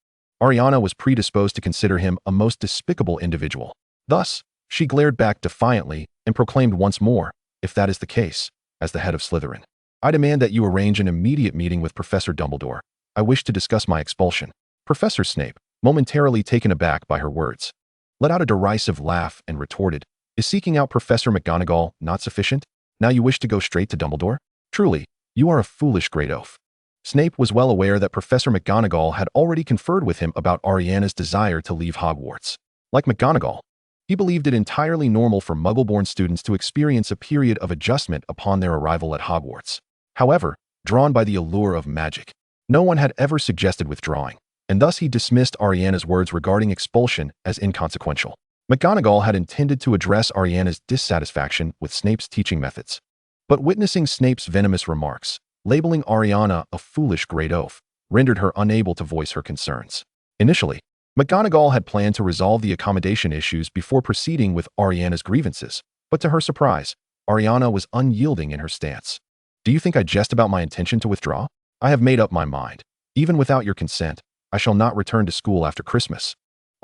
Ailiana was predisposed to consider him a most despicable individual. Thus, she glared back defiantly and proclaimed once more, if that is the case, as the head of Slytherin, I demand that you arrange an immediate meeting with Professor Dumbledore. I wish to discuss my expulsion. Professor Snape, momentarily taken aback by her words, let out a derisive laugh and retorted, is seeking out Professor McGonagall not sufficient? Now you wish to go straight to Dumbledore? Truly, you are a foolish great oaf. Snape was well aware that Professor McGonagall had already conferred with him about Ailiana's desire to leave Hogwarts. Like McGonagall, he believed it entirely normal for Muggle-born students to experience a period of adjustment upon their arrival at Hogwarts. However, drawn by the allure of magic, no one had ever suggested withdrawing, and thus he dismissed Ailiana's words regarding expulsion as inconsequential. McGonagall had intended to address Ailiana's dissatisfaction with Snape's teaching methods, but witnessing Snape's venomous remarks, labeling Ailiana a foolish great oaf, rendered her unable to voice her concerns. Initially, McGonagall had planned to resolve the accommodation issues before proceeding with Ailiana's grievances, but to her surprise, Ailiana was unyielding in her stance. Do you think I jest about my intention to withdraw? I have made up my mind. Even without your consent, I shall not return to school after Christmas.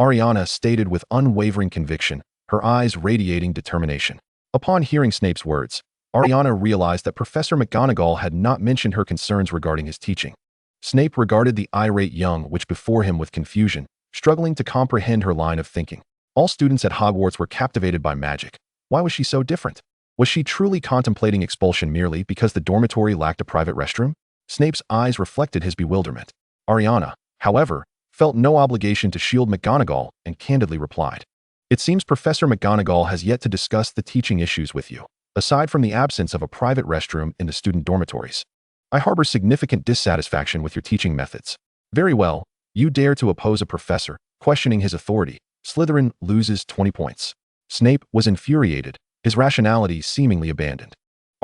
Ailiana stated with unwavering conviction, her eyes radiating determination. Upon hearing Snape's words, Ailiana realized that Professor McGonagall had not mentioned her concerns regarding his teaching. Snape regarded the irate young witch before him with confusion, struggling to comprehend her line of thinking. All students at Hogwarts were captivated by magic. Why was she so different? Was she truly contemplating expulsion merely because the dormitory lacked a private restroom? Snape's eyes reflected his bewilderment. Ailiana, however, felt no obligation to shield McGonagall and candidly replied, it seems Professor McGonagall has yet to discuss the teaching issues with you, aside from the absence of a private restroom in the student dormitories. I harbor significant dissatisfaction with your teaching methods. Very well, you dare to oppose a professor, questioning his authority, Slytherin loses 20 points. Snape was infuriated, his rationality seemingly abandoned.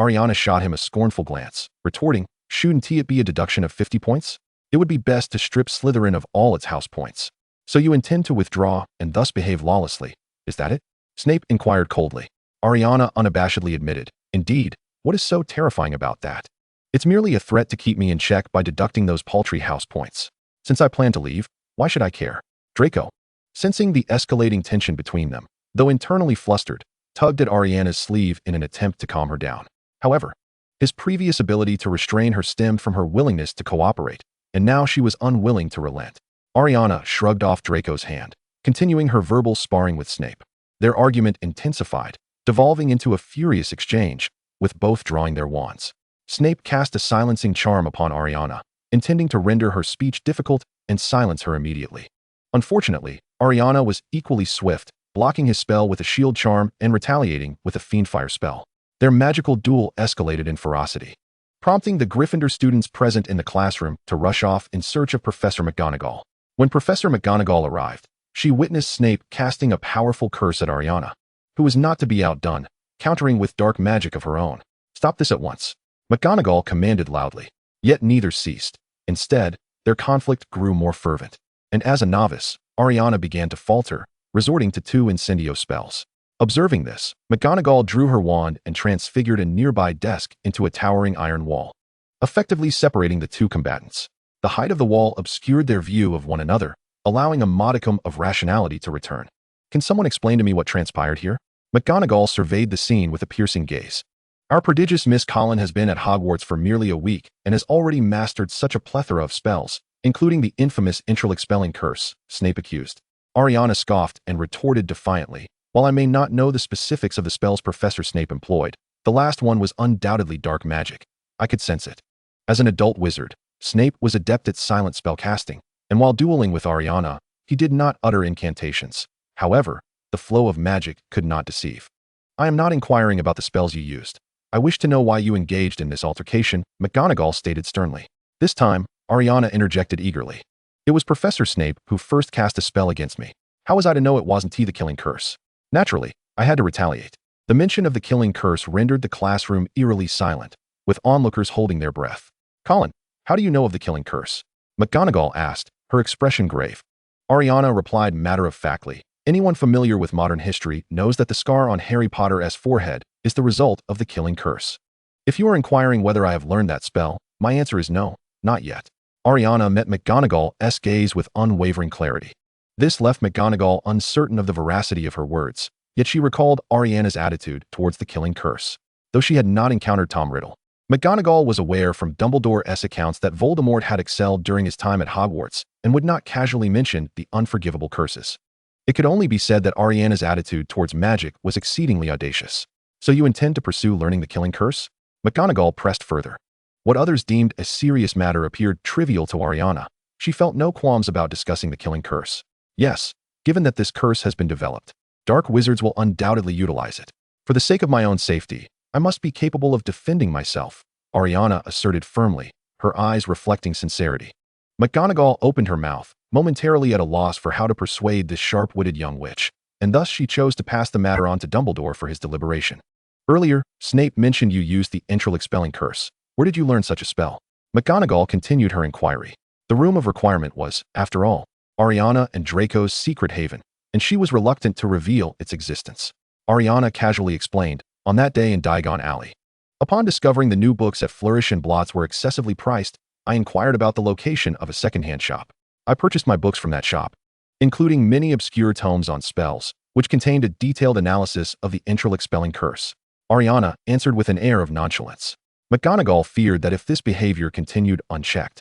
Ailiana shot him a scornful glance, retorting, "Shouldn't it be a deduction of 50 points? It would be best to strip Slytherin of all its house points. So you intend to withdraw and thus behave lawlessly, is that it?" Snape inquired coldly. Ailiana unabashedly admitted, "Indeed, what is so terrifying about that? It's merely a threat to keep me in check by deducting those paltry house points. Since I plan to leave, why should I care?" Draco, sensing the escalating tension between them, though internally flustered, tugged at Ailiana's sleeve in an attempt to calm her down. However, his previous ability to restrain her stemmed from her willingness to cooperate, and now she was unwilling to relent. Ailiana shrugged off Draco's hand, continuing her verbal sparring with Snape. Their argument intensified, devolving into a furious exchange, with both drawing their wands. Snape cast a silencing charm upon Ailiana, intending to render her speech difficult and silence her immediately. Unfortunately, Ailiana was equally swift, blocking his spell with a shield charm and retaliating with a fiendfire spell. Their magical duel escalated in ferocity, prompting the Gryffindor students present in the classroom to rush off in search of Professor McGonagall. When Professor McGonagall arrived, she witnessed Snape casting a powerful curse at Ailiana, who was not to be outdone, countering with dark magic of her own. "Stop this at once," McGonagall commanded loudly. Yet neither ceased. Instead, their conflict grew more fervent, and as a novice, Ailiana began to falter, resorting to 2 incendio spells. Observing this, McGonagall drew her wand and transfigured a nearby desk into a towering iron wall, effectively separating the 2 combatants. The height of the wall obscured their view of one another, allowing a modicum of rationality to return. "Can someone explain to me what transpired here?" McGonagall surveyed the scene with a piercing gaze. "Our prodigious Miss Collin has been at Hogwarts for merely a week and has already mastered such a plethora of spells, including the infamous intral-expelling curse," Snape accused. Ailiana scoffed and retorted defiantly, "While I may not know the specifics of the spells Professor Snape employed, the last one was undoubtedly dark magic. I could sense it." As an adult wizard, Snape was adept at silent spellcasting, and while dueling with Ailiana, he did not utter incantations. However, the flow of magic could not deceive. "I am not inquiring about the spells you used. I wish to know why you engaged in this altercation," McGonagall stated sternly. This time, Ailiana interjected eagerly. "It was Professor Snape who first cast a spell against me. How was I to know it wasn't he the killing curse? Naturally, I had to retaliate." The mention of the killing curse rendered the classroom eerily silent, with onlookers holding their breath. "Colin, how do you know of the killing curse?" McGonagall asked, her expression grave. Ailiana replied matter-of-factly, "Anyone familiar with modern history knows that the scar on Harry Potter's forehead is the result of the killing curse. If you are inquiring whether I have learned that spell, my answer is no, not yet." Ailiana met McGonagall's gaze with unwavering clarity. This left McGonagall uncertain of the veracity of her words, yet she recalled Ailiana's attitude towards the killing curse. Though she had not encountered Tom Riddle, McGonagall was aware from Dumbledore's accounts that Voldemort had excelled during his time at Hogwarts and would not casually mention the unforgivable curses. It could only be said that Ailiana's attitude towards magic was exceedingly audacious. "So you intend to pursue learning the killing curse?" McGonagall pressed further. What others deemed a serious matter appeared trivial to Ailiana. She felt no qualms about discussing the killing curse. "Yes, given that this curse has been developed, dark wizards will undoubtedly utilize it. For the sake of my own safety, I must be capable of defending myself," Ailiana asserted firmly, her eyes reflecting sincerity. McGonagall opened her mouth, momentarily at a loss for how to persuade this sharp-witted young witch, and thus she chose to pass the matter on to Dumbledore for his deliberation. "Earlier, Snape mentioned you used the intral-expelling curse. Where did you learn such a spell?" McGonagall continued her inquiry. The Room of Requirement was, after all, Ailiana and Draco's secret haven, and she was reluctant to reveal its existence. Ailiana casually explained, "On that day in Diagon Alley, upon discovering the new books at Flourish and Blots were excessively priced, I inquired about the location of a secondhand shop. I purchased my books from that shop, including many obscure tomes on spells, which contained a detailed analysis of the intral-expelling curse." Ailiana answered with an air of nonchalance. McGonagall feared that if this behavior continued unchecked,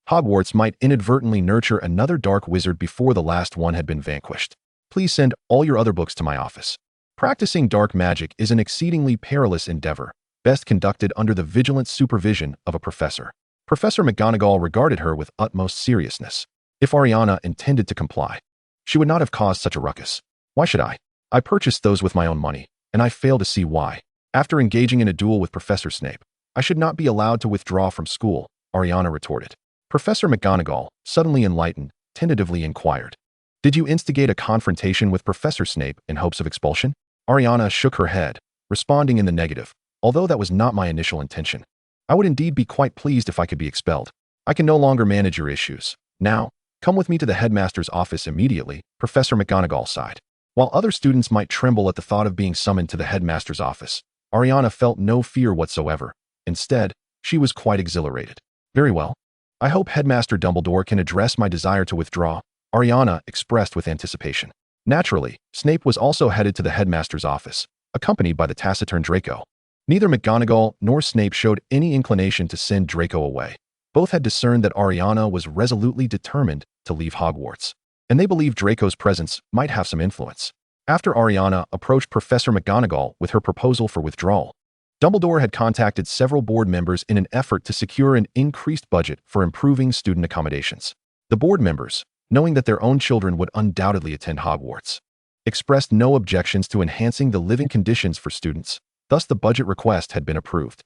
Hogwarts might inadvertently nurture another dark wizard before the last one had been vanquished. "Please send all your other books to my office. Practicing dark magic is an exceedingly perilous endeavor, best conducted under the vigilant supervision of a professor." Professor McGonagall regarded her with utmost seriousness. If Ailiana intended to comply, she would not have caused such a ruckus. "Why should I? I purchased those with my own money, and I fail to see why. After engaging in a duel with Professor Snape, I should not be allowed to withdraw from school," Ailiana retorted. Professor McGonagall, suddenly enlightened, tentatively inquired, Did you instigate a confrontation with Professor Snape in hopes of expulsion? Ailiana shook her head, responding in the negative. Although that was not my initial intention. I would indeed be quite pleased if I could be expelled. I can no longer manage your issues. Now, come with me to the headmaster's office immediately, Professor McGonagall sighed. While other students might tremble at the thought of being summoned to the headmaster's office, Ailiana felt no fear whatsoever. Instead, she was quite exhilarated. Very well. I hope Headmaster Dumbledore can address my desire to withdraw, Ailiana expressed with anticipation. Naturally, Snape was also headed to the headmaster's office, accompanied by the taciturn Draco. Neither McGonagall nor Snape showed any inclination to send Draco away. Both had discerned that Ailiana was resolutely determined to leave Hogwarts, and they believed Draco's presence might have some influence. After Ailiana approached Professor McGonagall with her proposal for withdrawal, Dumbledore had contacted several board members in an effort to secure an increased budget for improving student accommodations. The board members, knowing that their own children would undoubtedly attend Hogwarts, expressed no objections to enhancing the living conditions for students. Thus, the budget request had been approved.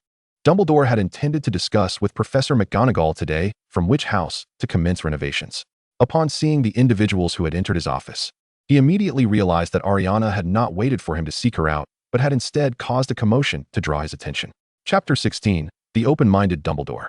Dumbledore had intended to discuss with Professor McGonagall today from which house to commence renovations. Upon seeing the individuals who had entered his office, he immediately realized that Ailiana had not waited for him to seek her out, but had instead caused a commotion to draw his attention. Chapter 16. The Open-Minded Dumbledore.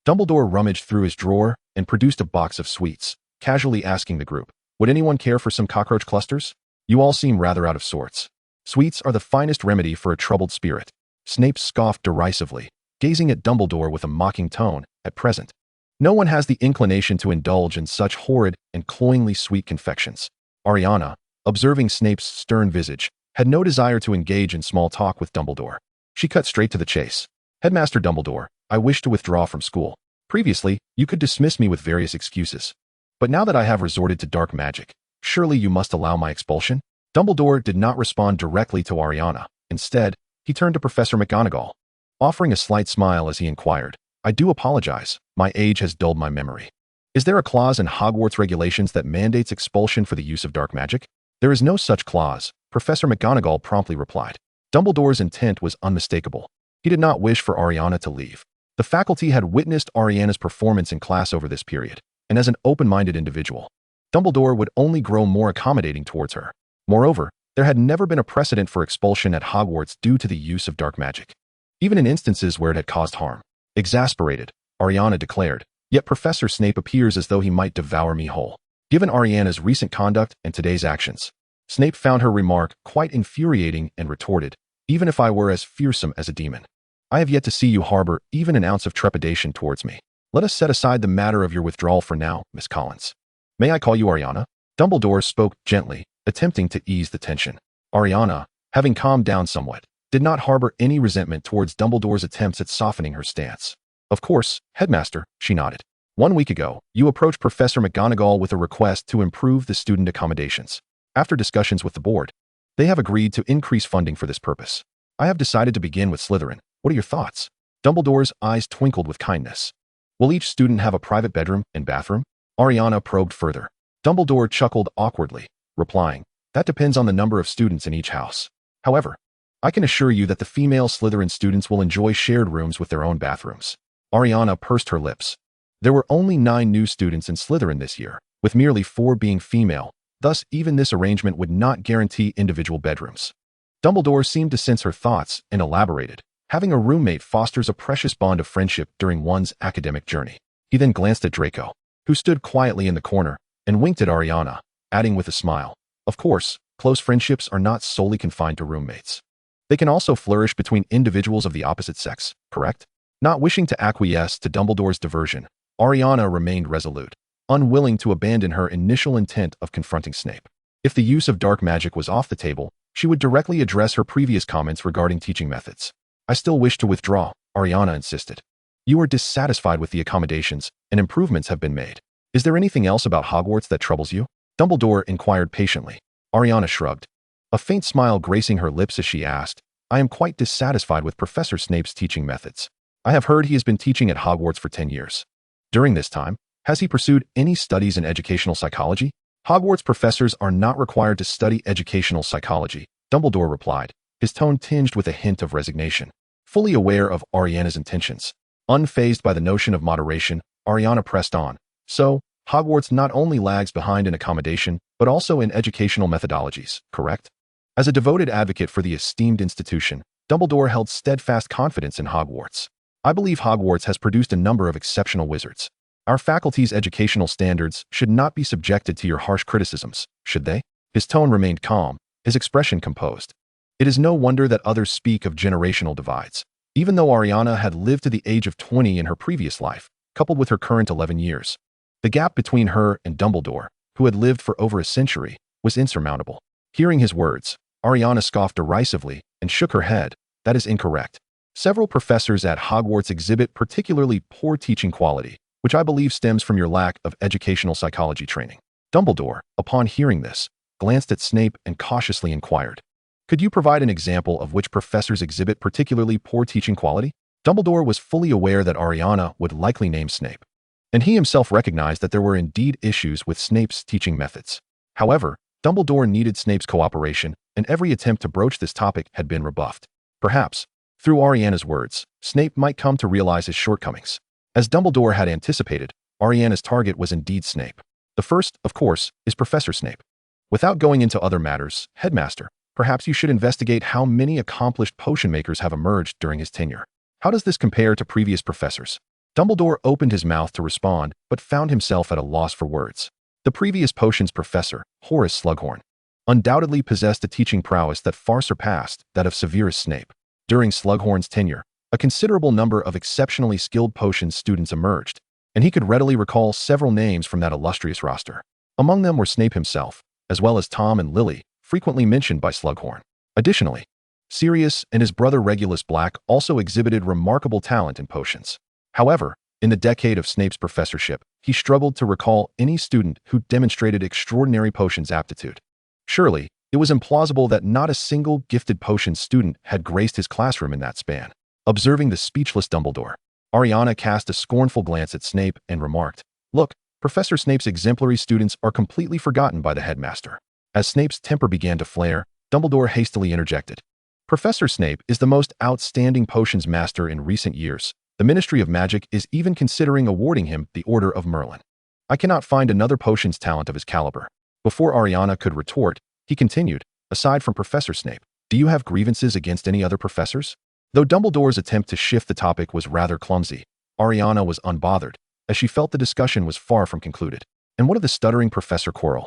Dumbledore rummaged through his drawer and produced a box of sweets, casually asking the group, "Would anyone care for some cockroach clusters? You all seem rather out of sorts. Sweets are the finest remedy for a troubled spirit." Snape scoffed derisively, gazing at Dumbledore with a mocking tone. At present, no one has the inclination to indulge in such horrid and cloyingly sweet confections. Ailiana, observing Snape's stern visage, had no desire to engage in small talk with Dumbledore. She cut straight to the chase. "Headmaster Dumbledore, I wish to withdraw from school. Previously, you could dismiss me with various excuses. But now that I have resorted to dark magic, surely you must allow my expulsion?" Dumbledore did not respond directly to Ailiana. Instead, he turned to Professor McGonagall, offering a slight smile as he inquired, "I do apologize. My age has dulled my memory. Is there a clause in Hogwarts regulations that mandates expulsion for the use of dark magic?" "There is no such clause," Professor McGonagall promptly replied. Dumbledore's intent was unmistakable. He did not wish for Ailiana to leave. The faculty had witnessed Ailiana's performance in class over this period, and as an open-minded individual, Dumbledore would only grow more accommodating towards her. Moreover, there had never been a precedent for expulsion at Hogwarts due to the use of dark magic, even in instances where it had caused harm. Exasperated, Ailiana declared, "Yet Professor Snape appears as though he might devour me whole." Given Ailiana's recent conduct and today's actions, Snape found her remark quite infuriating and retorted, "Even if I were as fearsome as a demon, I have yet to see you harbor even an ounce of trepidation towards me. Let us set aside the matter of your withdrawal for now, Miss Collins. May I call you Ailiana?" Dumbledore spoke gently, attempting to ease the tension. Ailiana, having calmed down somewhat, did not harbor any resentment towards Dumbledore's attempts at softening her stance. "Of course, Headmaster," she nodded. "1 week ago, you approached Professor McGonagall with a request to improve the student accommodations. After discussions with the board, they have agreed to increase funding for this purpose. I have decided to begin with Slytherin. What are your thoughts?" Dumbledore's eyes twinkled with kindness. "Will each student have a private bedroom and bathroom?" Ailiana probed further. Dumbledore chuckled awkwardly, replying, "That depends on the number of students in each house. However, I can assure you that the female Slytherin students will enjoy shared rooms with their own bathrooms." Ailiana pursed her lips. There were only 9 new students in Slytherin this year, with merely 4 being female. Thus, even this arrangement would not guarantee individual bedrooms. Dumbledore seemed to sense her thoughts and elaborated, "Having a roommate fosters a precious bond of friendship during one's academic journey." He then glanced at Draco, who stood quietly in the corner, and winked at Ailiana, adding with a smile, "Of course, close friendships are not solely confined to roommates. They can also flourish between individuals of the opposite sex, correct?" Not wishing to acquiesce to Dumbledore's diversion, Ailiana remained resolute, unwilling to abandon her initial intent of confronting Snape. If the use of dark magic was off the table, she would directly address her previous comments regarding teaching methods. "I still wish to withdraw," Ailiana insisted. "You are dissatisfied with the accommodations, and improvements have been made. Is there anything else about Hogwarts that troubles you?" Dumbledore inquired patiently. Ailiana shrugged, a faint smile gracing her lips as she asked, "I am quite dissatisfied with Professor Snape's teaching methods. I have heard he has been teaching at Hogwarts for 10 years. During this time, has he pursued any studies in educational psychology?" "Hogwarts professors are not required to study educational psychology," Dumbledore replied, his tone tinged with a hint of resignation. Fully aware of Ailiana's intentions, unfazed by the notion of moderation, Ailiana pressed on. "So, Hogwarts not only lags behind in accommodation, but also in educational methodologies, correct? As a devoted advocate for the esteemed institution, Dumbledore held steadfast confidence in Hogwarts. I believe Hogwarts has produced a number of exceptional wizards. Our faculty's educational standards should not be subjected to your harsh criticisms, should they? His tone remained calm, his expression composed. It is no wonder that others speak of generational divides. Even though Ailiana had lived to the age of 20 in her previous life, coupled with her current 11 years, the gap between her and Dumbledore, who had lived for over a century, was insurmountable. Hearing his words, Ailiana scoffed derisively and shook her head. That is incorrect. Several professors at Hogwarts exhibit particularly poor teaching quality, which I believe stems from your lack of educational psychology training. Dumbledore, upon hearing this, glanced at Snape and cautiously inquired, "Could you provide an example of which professors exhibit particularly poor teaching quality?" Dumbledore was fully aware that Ailiana would likely name Snape, and he himself recognized that there were indeed issues with Snape's teaching methods. However, Dumbledore needed Snape's cooperation, and every attempt to broach this topic had been rebuffed. Perhaps, through Ailiana's words, Snape might come to realize his shortcomings. As Dumbledore had anticipated, Ailiana's target was indeed Snape. The first, of course, is Professor Snape. Without going into other matters, Headmaster, perhaps you should investigate how many accomplished potion makers have emerged during his tenure. How does this compare to previous professors? Dumbledore opened his mouth to respond, but found himself at a loss for words. The previous potions professor, Horace Slughorn, undoubtedly possessed a teaching prowess that far surpassed that of Severus Snape. During Slughorn's tenure, a considerable number of exceptionally skilled potions students emerged, and he could readily recall several names from that illustrious roster. Among them were Snape himself, as well as Tom and Lily, frequently mentioned by Slughorn. Additionally, Sirius and his brother Regulus Black also exhibited remarkable talent in potions. However, in the decade of Snape's professorship, he struggled to recall any student who demonstrated extraordinary potions aptitude. Surely, it was implausible that not a single gifted potions student had graced his classroom in that span. Observing the speechless Dumbledore, Ailiana cast a scornful glance at Snape and remarked, "Look, Professor Snape's exemplary students are completely forgotten by the headmaster." As Snape's temper began to flare, Dumbledore hastily interjected, "Professor Snape is the most outstanding potions master in recent years. The Ministry of Magic is even considering awarding him the Order of Merlin. I cannot find another potions talent of his caliber." Before Ailiana could retort, he continued, "Aside from Professor Snape, do you have grievances against any other professors?" Though Dumbledore's attempt to shift the topic was rather clumsy, Ailiana was unbothered, as she felt the discussion was far from concluded. "And what of the stuttering Professor Quirrell?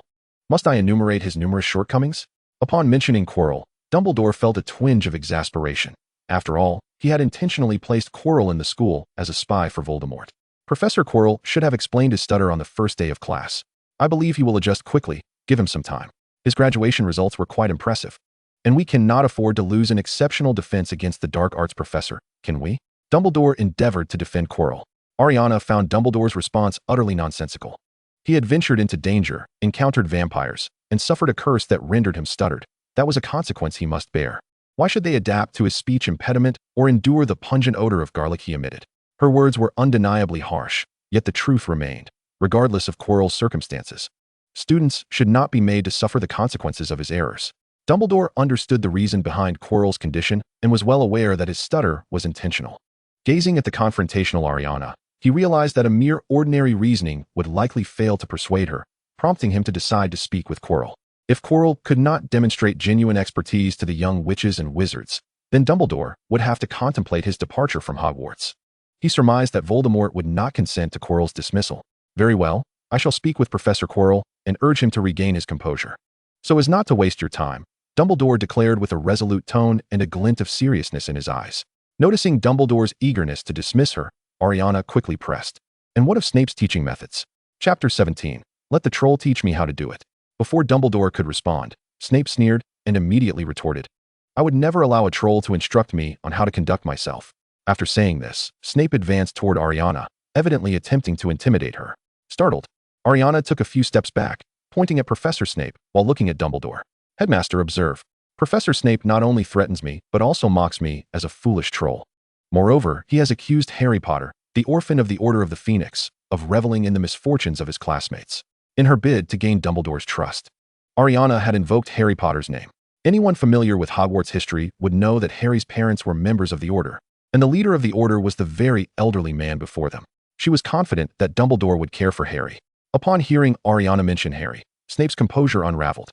Must I enumerate his numerous shortcomings?" Upon mentioning Quirrell, Dumbledore felt a twinge of exasperation. After all, he had intentionally placed Quirrell in the school as a spy for Voldemort. Professor Quirrell should have explained his stutter on the first day of class. I believe he will adjust quickly. Give him some time. His graduation results were quite impressive. And we cannot afford to lose an exceptional defense against the dark arts professor, can we? Dumbledore endeavored to defend Quirrell. Ailiana found Dumbledore's response utterly nonsensical. He had ventured into danger, encountered vampires, and suffered a curse that rendered him stuttered. That was a consequence he must bear. Why should they adapt to his speech impediment or endure the pungent odor of garlic he emitted? Her words were undeniably harsh, yet the truth remained, regardless of Quirrell's circumstances. Students should not be made to suffer the consequences of his errors. Dumbledore understood the reason behind Quirrell's condition and was well aware that his stutter was intentional. Gazing at the confrontational Ailiana, he realized that a mere ordinary reasoning would likely fail to persuade her, prompting him to decide to speak with Quirrell. If Quirrell could not demonstrate genuine expertise to the young witches and wizards, then Dumbledore would have to contemplate his departure from Hogwarts. He surmised that Voldemort would not consent to Quirrell's dismissal. "Very well, I shall speak with Professor Quirrell and urge him to regain his composure." "So as not to waste your time," Dumbledore declared with a resolute tone and a glint of seriousness in his eyes. Noticing Dumbledore's eagerness to dismiss her, Ailiana quickly pressed, "And what of Snape's teaching methods?" Chapter 17. Let the troll teach me how to do it. Before Dumbledore could respond, Snape sneered and immediately retorted, "I would never allow a troll to instruct me on how to conduct myself." After saying this, Snape advanced toward Ailiana, evidently attempting to intimidate her. Startled, Ailiana took a few steps back, pointing at Professor Snape while looking at Dumbledore. "Headmaster, observe. Professor Snape not only threatens me, but also mocks me as a foolish troll. Moreover, he has accused Harry Potter, the orphan of the Order of the Phoenix, of reveling in the misfortunes of his classmates." In her bid to gain Dumbledore's trust, Ailiana had invoked Harry Potter's name. Anyone familiar with Hogwarts history would know that Harry's parents were members of the Order, and the leader of the Order was the very elderly man before them. She was confident that Dumbledore would care for Harry. Upon hearing Ailiana mention Harry, Snape's composure unraveled.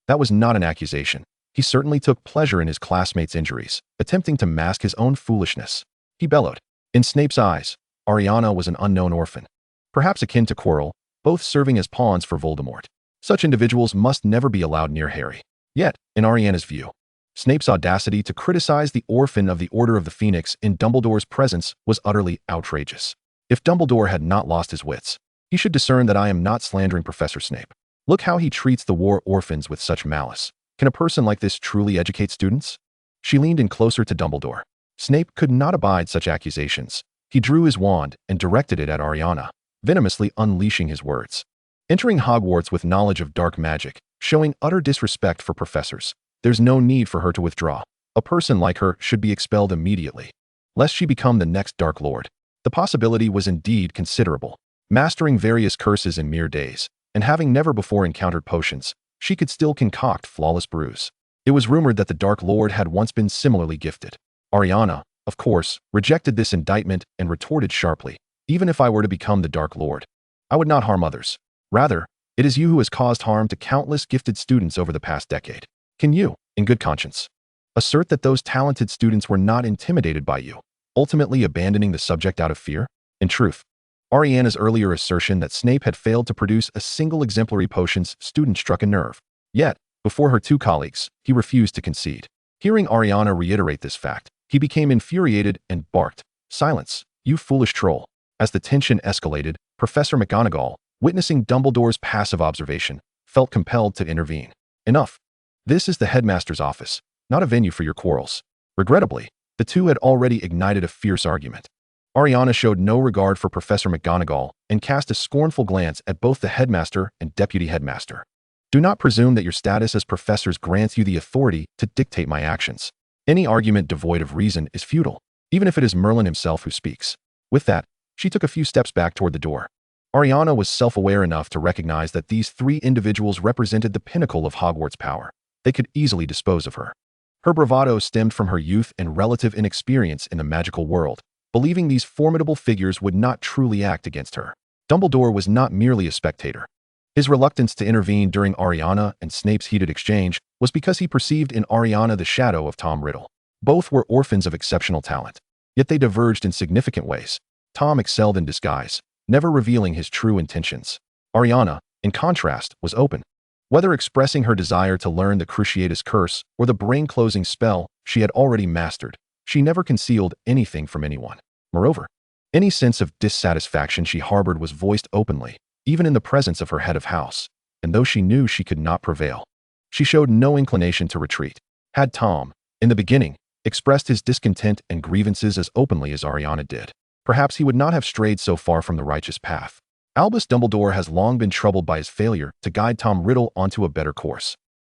That was not an accusation. He certainly took pleasure in his classmates' injuries, attempting to mask his own foolishness. He bellowed. In Snape's eyes, Ailiana was an unknown orphan, perhaps akin to Quirrell, both serving as pawns for Voldemort. Such individuals must never be allowed near Harry. Yet, in Ailiana's view, Snape's audacity to criticize the orphan of the Order of the Phoenix in Dumbledore's presence was utterly outrageous. If Dumbledore had not lost his wits, he should discern that I am not slandering Professor Snape. Look how he treats the war orphans with such malice. Can a person like this truly educate students? She leaned in closer to Dumbledore. Snape could not abide such accusations. He drew his wand and directed it at Ailiana, venomously unleashing his words. Entering Hogwarts with knowledge of dark magic, showing utter disrespect for professors. There's no need for her to withdraw. A person like her should be expelled immediately, lest she become the next Dark Lord. The possibility was indeed considerable. Mastering various curses in mere days, and having never before encountered potions, she could still concoct flawless brews. It was rumored that the Dark Lord had once been similarly gifted. Ailiana, of course, rejected this indictment and retorted sharply, even if I were to become the Dark Lord, I would not harm others. Rather, it is you who has caused harm to countless gifted students over the past decade. Can you, in good conscience, assert that those talented students were not intimidated by you, ultimately abandoning the subject out of fear? In truth, Ailiana's earlier assertion that Snape had failed to produce a single exemplary potion's student struck a nerve. Yet, before her two colleagues, he refused to concede. Hearing Ailiana reiterate this fact, he became infuriated and barked, "Silence, you foolish troll." As the tension escalated, Professor McGonagall, witnessing Dumbledore's passive observation, felt compelled to intervene. Enough. This is the Headmaster's office, not a venue for your quarrels. Regrettably, the two had already ignited a fierce argument. Ailiana showed no regard for Professor McGonagall and cast a scornful glance at both the Headmaster and Deputy Headmaster. Do not presume that your status as professors grants you the authority to dictate my actions. Any argument devoid of reason is futile, even if it is Merlin himself who speaks. With that, she took a few steps back toward the door. Ailiana was self-aware enough to recognize that these three individuals represented the pinnacle of Hogwarts power. They could easily dispose of her. Her bravado stemmed from her youth and relative inexperience in the magical world, believing these formidable figures would not truly act against her. Dumbledore was not merely a spectator. His reluctance to intervene during Ailiana and Snape's heated exchange was because he perceived in Ailiana the shadow of Tom Riddle. Both were orphans of exceptional talent, yet they diverged in significant ways. Tom excelled in disguise, never revealing his true intentions. Ailiana, in contrast, was open. Whether expressing her desire to learn the Cruciatus Curse or the brain-closing spell she had already mastered, she never concealed anything from anyone. Moreover, any sense of dissatisfaction she harbored was voiced openly, even in the presence of her head of house, and though she knew she could not prevail, she showed no inclination to retreat. Had Tom, in the beginning, expressed his discontent and grievances as openly as Ailiana did, perhaps he would not have strayed so far from the righteous path. Albus Dumbledore has long been troubled by his failure to guide Tom Riddle onto a better course.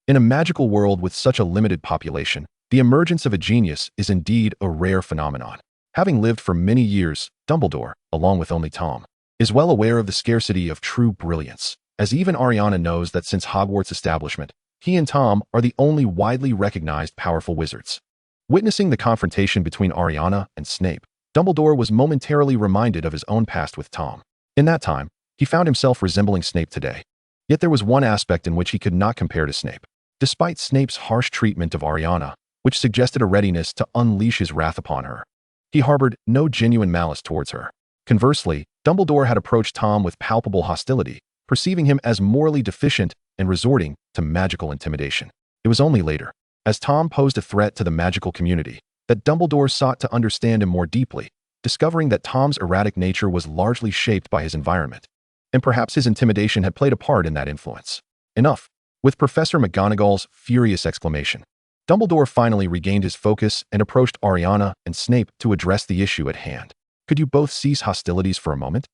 In a magical world with such a limited population, the emergence of a genius is indeed a rare phenomenon. Having lived for many years, Dumbledore, along with only Tom, is well aware of the scarcity of true brilliance, as even Ailiana knows that since Hogwarts' establishment, he and Tom are the only widely recognized powerful wizards. Witnessing the confrontation between Ailiana and Snape, Dumbledore was momentarily reminded of his own past with Tom. In that time, he found himself resembling Snape today. Yet there was one aspect in which he could not compare to Snape. Despite Snape's harsh treatment of Ailiana, which suggested a readiness to unleash his wrath upon her, he harbored no genuine malice towards her. Conversely, Dumbledore had approached Tom with palpable hostility, perceiving him as morally deficient and resorting to magical intimidation. It was only later, as Tom posed a threat to the magical community, that Dumbledore sought to understand him more deeply, discovering that Tom's erratic nature was largely shaped by his environment, and perhaps his intimidation had played a part in that influence. Enough. With Professor McGonagall's furious exclamation, Dumbledore finally regained his focus and approached Ailiana and Snape to address the issue at hand. Could you both cease hostilities for a moment?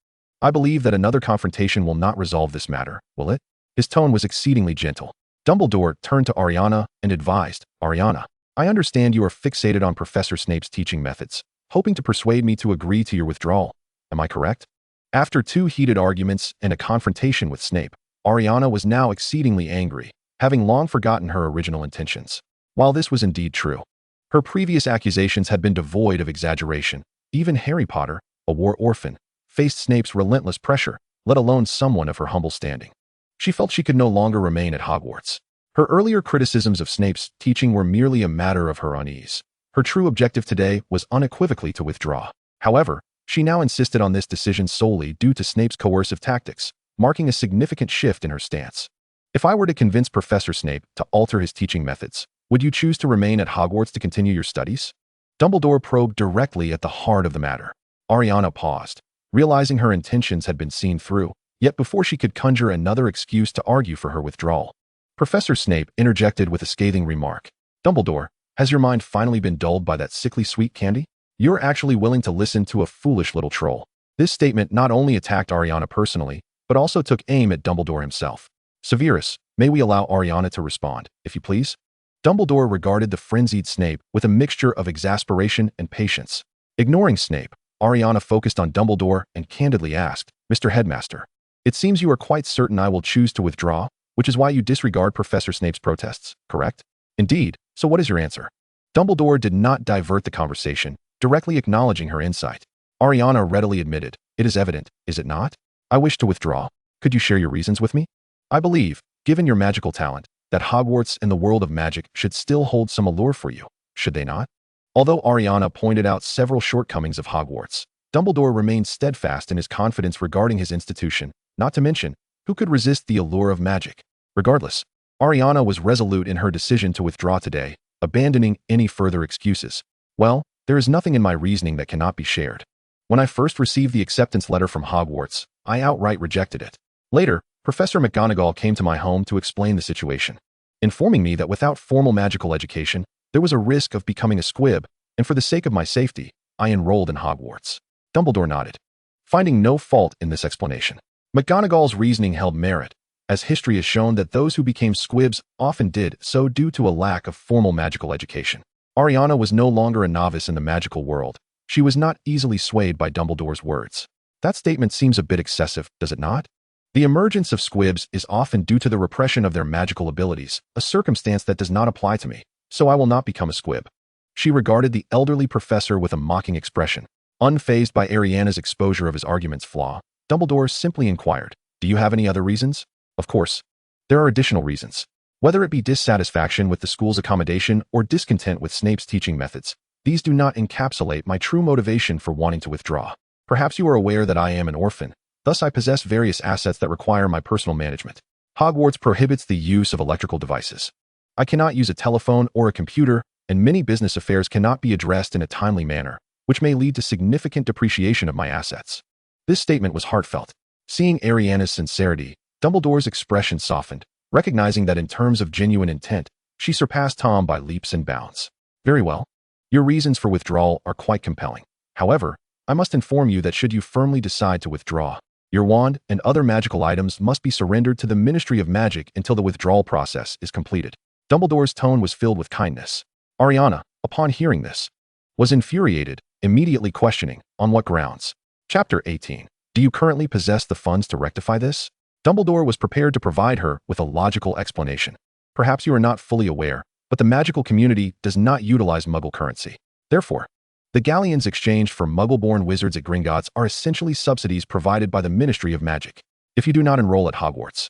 I believe that another confrontation will not resolve this matter, will it? His tone was exceedingly gentle. Dumbledore turned to Ailiana and advised, Ailiana, I understand you are fixated on Professor Snape's teaching methods, hoping to persuade me to agree to your withdrawal. Am I correct? After two heated arguments and a confrontation with Snape, Ailiana was now exceedingly angry, having long forgotten her original intentions. While this was indeed true, her previous accusations had been devoid of exaggeration. Even Harry Potter, a war orphan, faced Snape's relentless pressure, let alone someone of her humble standing. She felt she could no longer remain at Hogwarts. Her earlier criticisms of Snape's teaching were merely a matter of her unease. Her true objective today was unequivocally to withdraw. However, she now insisted on this decision solely due to Snape's coercive tactics, marking a significant shift in her stance. If I were to convince Professor Snape to alter his teaching methods, would you choose to remain at Hogwarts to continue your studies? Dumbledore probed directly at the heart of the matter. Ailiana paused, realizing her intentions had been seen through, yet before she could conjure another excuse to argue for her withdrawal, Professor Snape interjected with a scathing remark. Dumbledore, has your mind finally been dulled by that sickly sweet candy? You're actually willing to listen to a foolish little troll. This statement not only attacked Ailiana personally, but also took aim at Dumbledore himself. Severus, may we allow Ailiana to respond, if you please? Dumbledore regarded the frenzied Snape with a mixture of exasperation and patience. Ignoring Snape, Ailiana focused on Dumbledore and candidly asked, Mr. Headmaster, it seems you are quite certain I will choose to withdraw, which is why you disregard Professor Snape's protests, correct? Indeed, so what is your answer? Dumbledore did not divert the conversation, directly acknowledging her insight. Ailiana readily admitted, it is evident, is it not? I wish to withdraw. Could you share your reasons with me? I believe, given your magical talent, that Hogwarts and the world of magic should still hold some allure for you, should they not? Although Ailiana pointed out several shortcomings of Hogwarts, Dumbledore remained steadfast in his confidence regarding his institution, not to mention, who could resist the allure of magic? Regardless, Ailiana was resolute in her decision to withdraw today, abandoning any further excuses. Well, there is nothing in my reasoning that cannot be shared. When I first received the acceptance letter from Hogwarts, I outright rejected it. Later, Professor McGonagall came to my home to explain the situation, informing me that without formal magical education, there was a risk of becoming a squib, and for the sake of my safety, I enrolled in Hogwarts. Dumbledore nodded, finding no fault in this explanation. McGonagall's reasoning held merit, as history has shown that those who became squibs often did so due to a lack of formal magical education. Ailiana was no longer a novice in the magical world. She was not easily swayed by Dumbledore's words. That statement seems a bit excessive, does it not? The emergence of squibs is often due to the repression of their magical abilities, a circumstance that does not apply to me, so I will not become a squib. She regarded the elderly professor with a mocking expression. Unfazed by Ailiana's exposure of his argument's flaw, Dumbledore simply inquired, do you have any other reasons? Of course. There are additional reasons. Whether it be dissatisfaction with the school's accommodation or discontent with Snape's teaching methods, these do not encapsulate my true motivation for wanting to withdraw. Perhaps you are aware that I am an orphan, thus I possess various assets that require my personal management. Hogwarts prohibits the use of electrical devices. I cannot use a telephone or a computer, and many business affairs cannot be addressed in a timely manner, which may lead to significant depreciation of my assets. This statement was heartfelt. Seeing Ailiana's sincerity, Dumbledore's expression softened, recognizing that in terms of genuine intent, she surpassed Tom by leaps and bounds. Very well. Your reasons for withdrawal are quite compelling. However, I must inform you that should you firmly decide to withdraw, your wand and other magical items must be surrendered to the Ministry of Magic until the withdrawal process is completed. Dumbledore's tone was filled with kindness. Ailiana, upon hearing this, was infuriated, immediately questioning, on what grounds? Chapter 18. Do you currently possess the funds to rectify this? Dumbledore was prepared to provide her with a logical explanation. Perhaps you are not fully aware, but the magical community does not utilize Muggle currency. Therefore, the galleons exchanged for Muggle-born wizards at Gringotts are essentially subsidies provided by the Ministry of Magic. If you do not enroll at Hogwarts,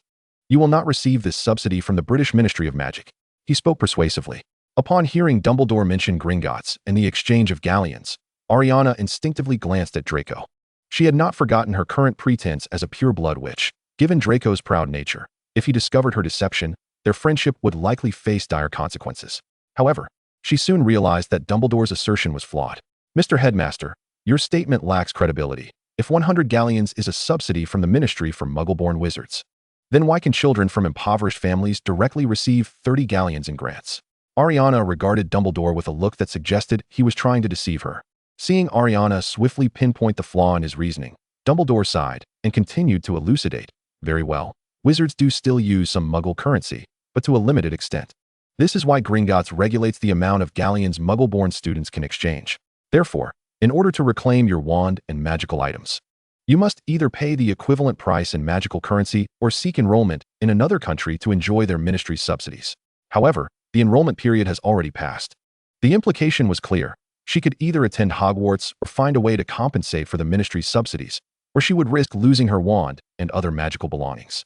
you will not receive this subsidy from the British Ministry of Magic. He spoke persuasively. Upon hearing Dumbledore mention Gringotts and the exchange of galleons, Ailiana instinctively glanced at Draco. She had not forgotten her current pretense as a pure-blood witch. Given Draco's proud nature, if he discovered her deception, their friendship would likely face dire consequences. However, she soon realized that Dumbledore's assertion was flawed. Mr. Headmaster, your statement lacks credibility. If 100 galleons is a subsidy from the Ministry for Muggle-born wizards, then why can children from impoverished families directly receive 30 galleons in grants? Ailiana regarded Dumbledore with a look that suggested he was trying to deceive her. Seeing Ailiana swiftly pinpoint the flaw in his reasoning, Dumbledore sighed and continued to elucidate. Very well, wizards do still use some Muggle currency, but to a limited extent. This is why Gringotts regulates the amount of galleons Muggle-born students can exchange. Therefore, in order to reclaim your wand and magical items, you must either pay the equivalent price in magical currency or seek enrollment in another country to enjoy their ministry's subsidies. However, the enrollment period has already passed. The implication was clear. She could either attend Hogwarts or find a way to compensate for the ministry's subsidies, where she would risk losing her wand and other magical belongings.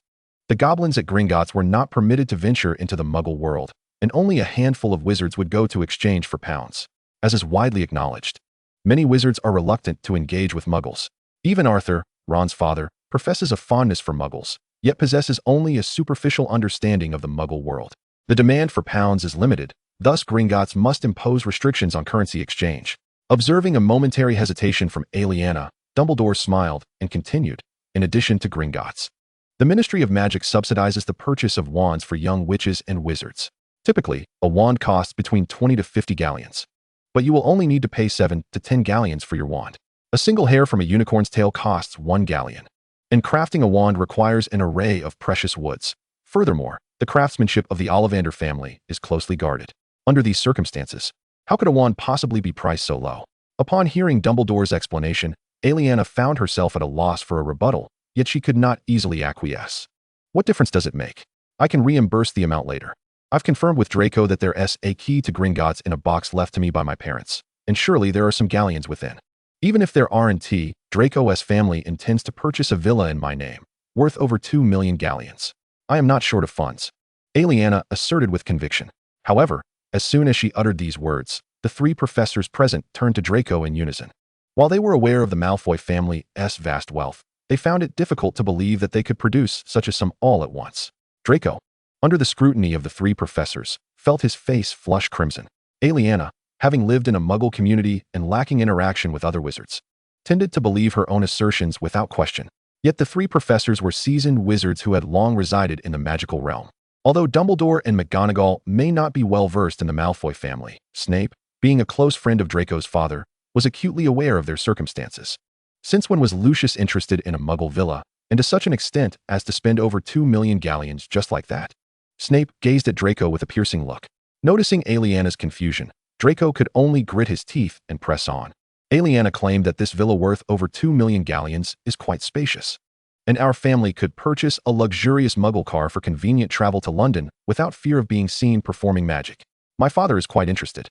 The goblins at Gringotts were not permitted to venture into the Muggle world, and only a handful of wizards would go to exchange for pounds, as is widely acknowledged. Many wizards are reluctant to engage with Muggles. Even Arthur, Ron's father, professes a fondness for Muggles, yet possesses only a superficial understanding of the Muggle world. The demand for pounds is limited, thus Gringotts must impose restrictions on currency exchange. Observing a momentary hesitation from Ailiana, Dumbledore smiled and continued, in addition to Gringotts. The Ministry of Magic subsidizes the purchase of wands for young witches and wizards. Typically, a wand costs between 20 to 50 galleons. But you will only need to pay 7 to 10 galleons for your wand. A single hair from a unicorn's tail costs 1 galleon. And crafting a wand requires an array of precious woods. Furthermore, the craftsmanship of the Ollivander family is closely guarded. Under these circumstances, how could a wand possibly be priced so low? Upon hearing Dumbledore's explanation, Ailiana found herself at a loss for a rebuttal, yet she could not easily acquiesce. What difference does it make? I can reimburse the amount later. I've confirmed with Draco that there's a key to Gringotts in a box left to me by my parents, and surely there are some galleons within. Even if there aren't, Draco's family intends to purchase a villa in my name, worth over 2 million galleons. I am not short of funds, Ailiana asserted with conviction. However, as soon as she uttered these words, the 3 professors present turned to Draco in unison. While they were aware of the Malfoy family's vast wealth, they found it difficult to believe that they could produce such a sum all at once. Draco, under the scrutiny of the 3 professors, felt his face flush crimson. Ailiana, having lived in a Muggle community and lacking interaction with other wizards, tended to believe her own assertions without question. Yet the 3 professors were seasoned wizards who had long resided in the magical realm. Although Dumbledore and McGonagall may not be well versed in the Malfoy family, Snape, being a close friend of Draco's father, was acutely aware of their circumstances. Since when was Lucius interested in a Muggle villa, and to such an extent as to spend over 2 million galleons just like that? Snape gazed at Draco with a piercing look. Noticing Ailiana's confusion, Draco could only grit his teeth and press on. Ailiana claimed that this villa worth over 2 million galleons is quite spacious, and our family could purchase a luxurious Muggle car for convenient travel to London without fear of being seen performing magic. My father is quite interested.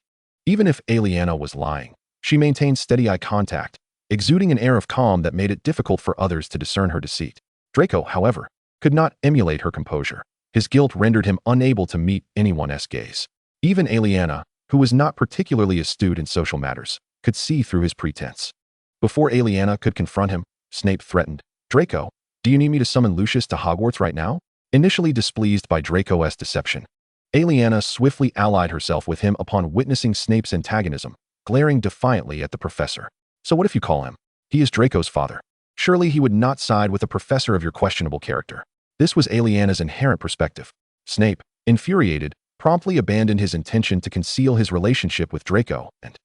Even if Ailiana was lying, she maintained steady eye contact, exuding an air of calm that made it difficult for others to discern her deceit. Draco, however, could not emulate her composure. His guilt rendered him unable to meet anyone's gaze. Even Ailiana, who was not particularly astute in social matters, could see through his pretense. Before Ailiana could confront him, Snape threatened, "Draco, do you need me to summon Lucius to Hogwarts right now?" Initially displeased by Draco's deception, Ailiana swiftly allied herself with him upon witnessing Snape's antagonism, glaring defiantly at the professor. "So what if you call him? He is Draco's father. Surely he would not side with a professor of your questionable character." This was Ailiana's inherent perspective. Snape, infuriated, promptly abandoned his intention to conceal his relationship with Draco and,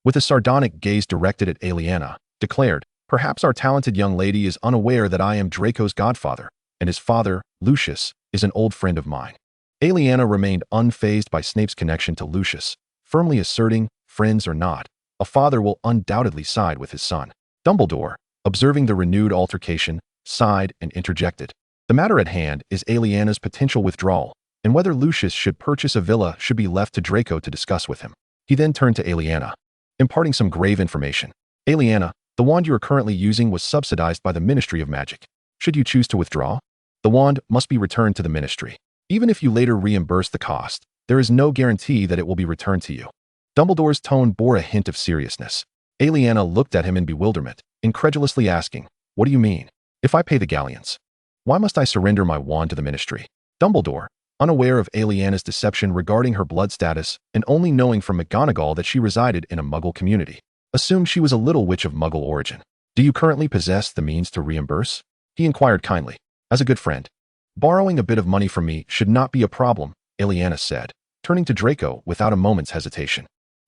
with a sardonic gaze directed at Ailiana, declared, "Perhaps our talented young lady is unaware that I am Draco's godfather, and his father, Lucius, is an old friend of mine." Ailiana remained unfazed by Snape's connection to Lucius, firmly asserting, friends or not, a father will undoubtedly side with his son. Dumbledore, observing the renewed altercation, sighed and interjected. The matter at hand is Ailiana's potential withdrawal, and whether Lucius should purchase a villa should be left to Draco to discuss with him. He then turned to Ailiana, imparting some grave information. "Ailiana, the wand you are currently using was subsidized by the Ministry of Magic. Should you choose to withdraw, the wand must be returned to the Ministry. Even if you later reimburse the cost, there is no guarantee that it will be returned to you." Dumbledore's tone bore a hint of seriousness. Ailiana looked at him in bewilderment, incredulously asking, "What do you mean? If I pay the galleons, why must I surrender my wand to the Ministry?" Dumbledore, unaware of Ailiana's deception regarding her blood status and only knowing from McGonagall that she resided in a Muggle community, assumed she was a little witch of Muggle origin. "Do you currently possess the means to reimburse?" he inquired kindly. "As a good friend, borrowing a bit of money from me should not be a problem," Ailiana said, turning to Draco without a moment's hesitation.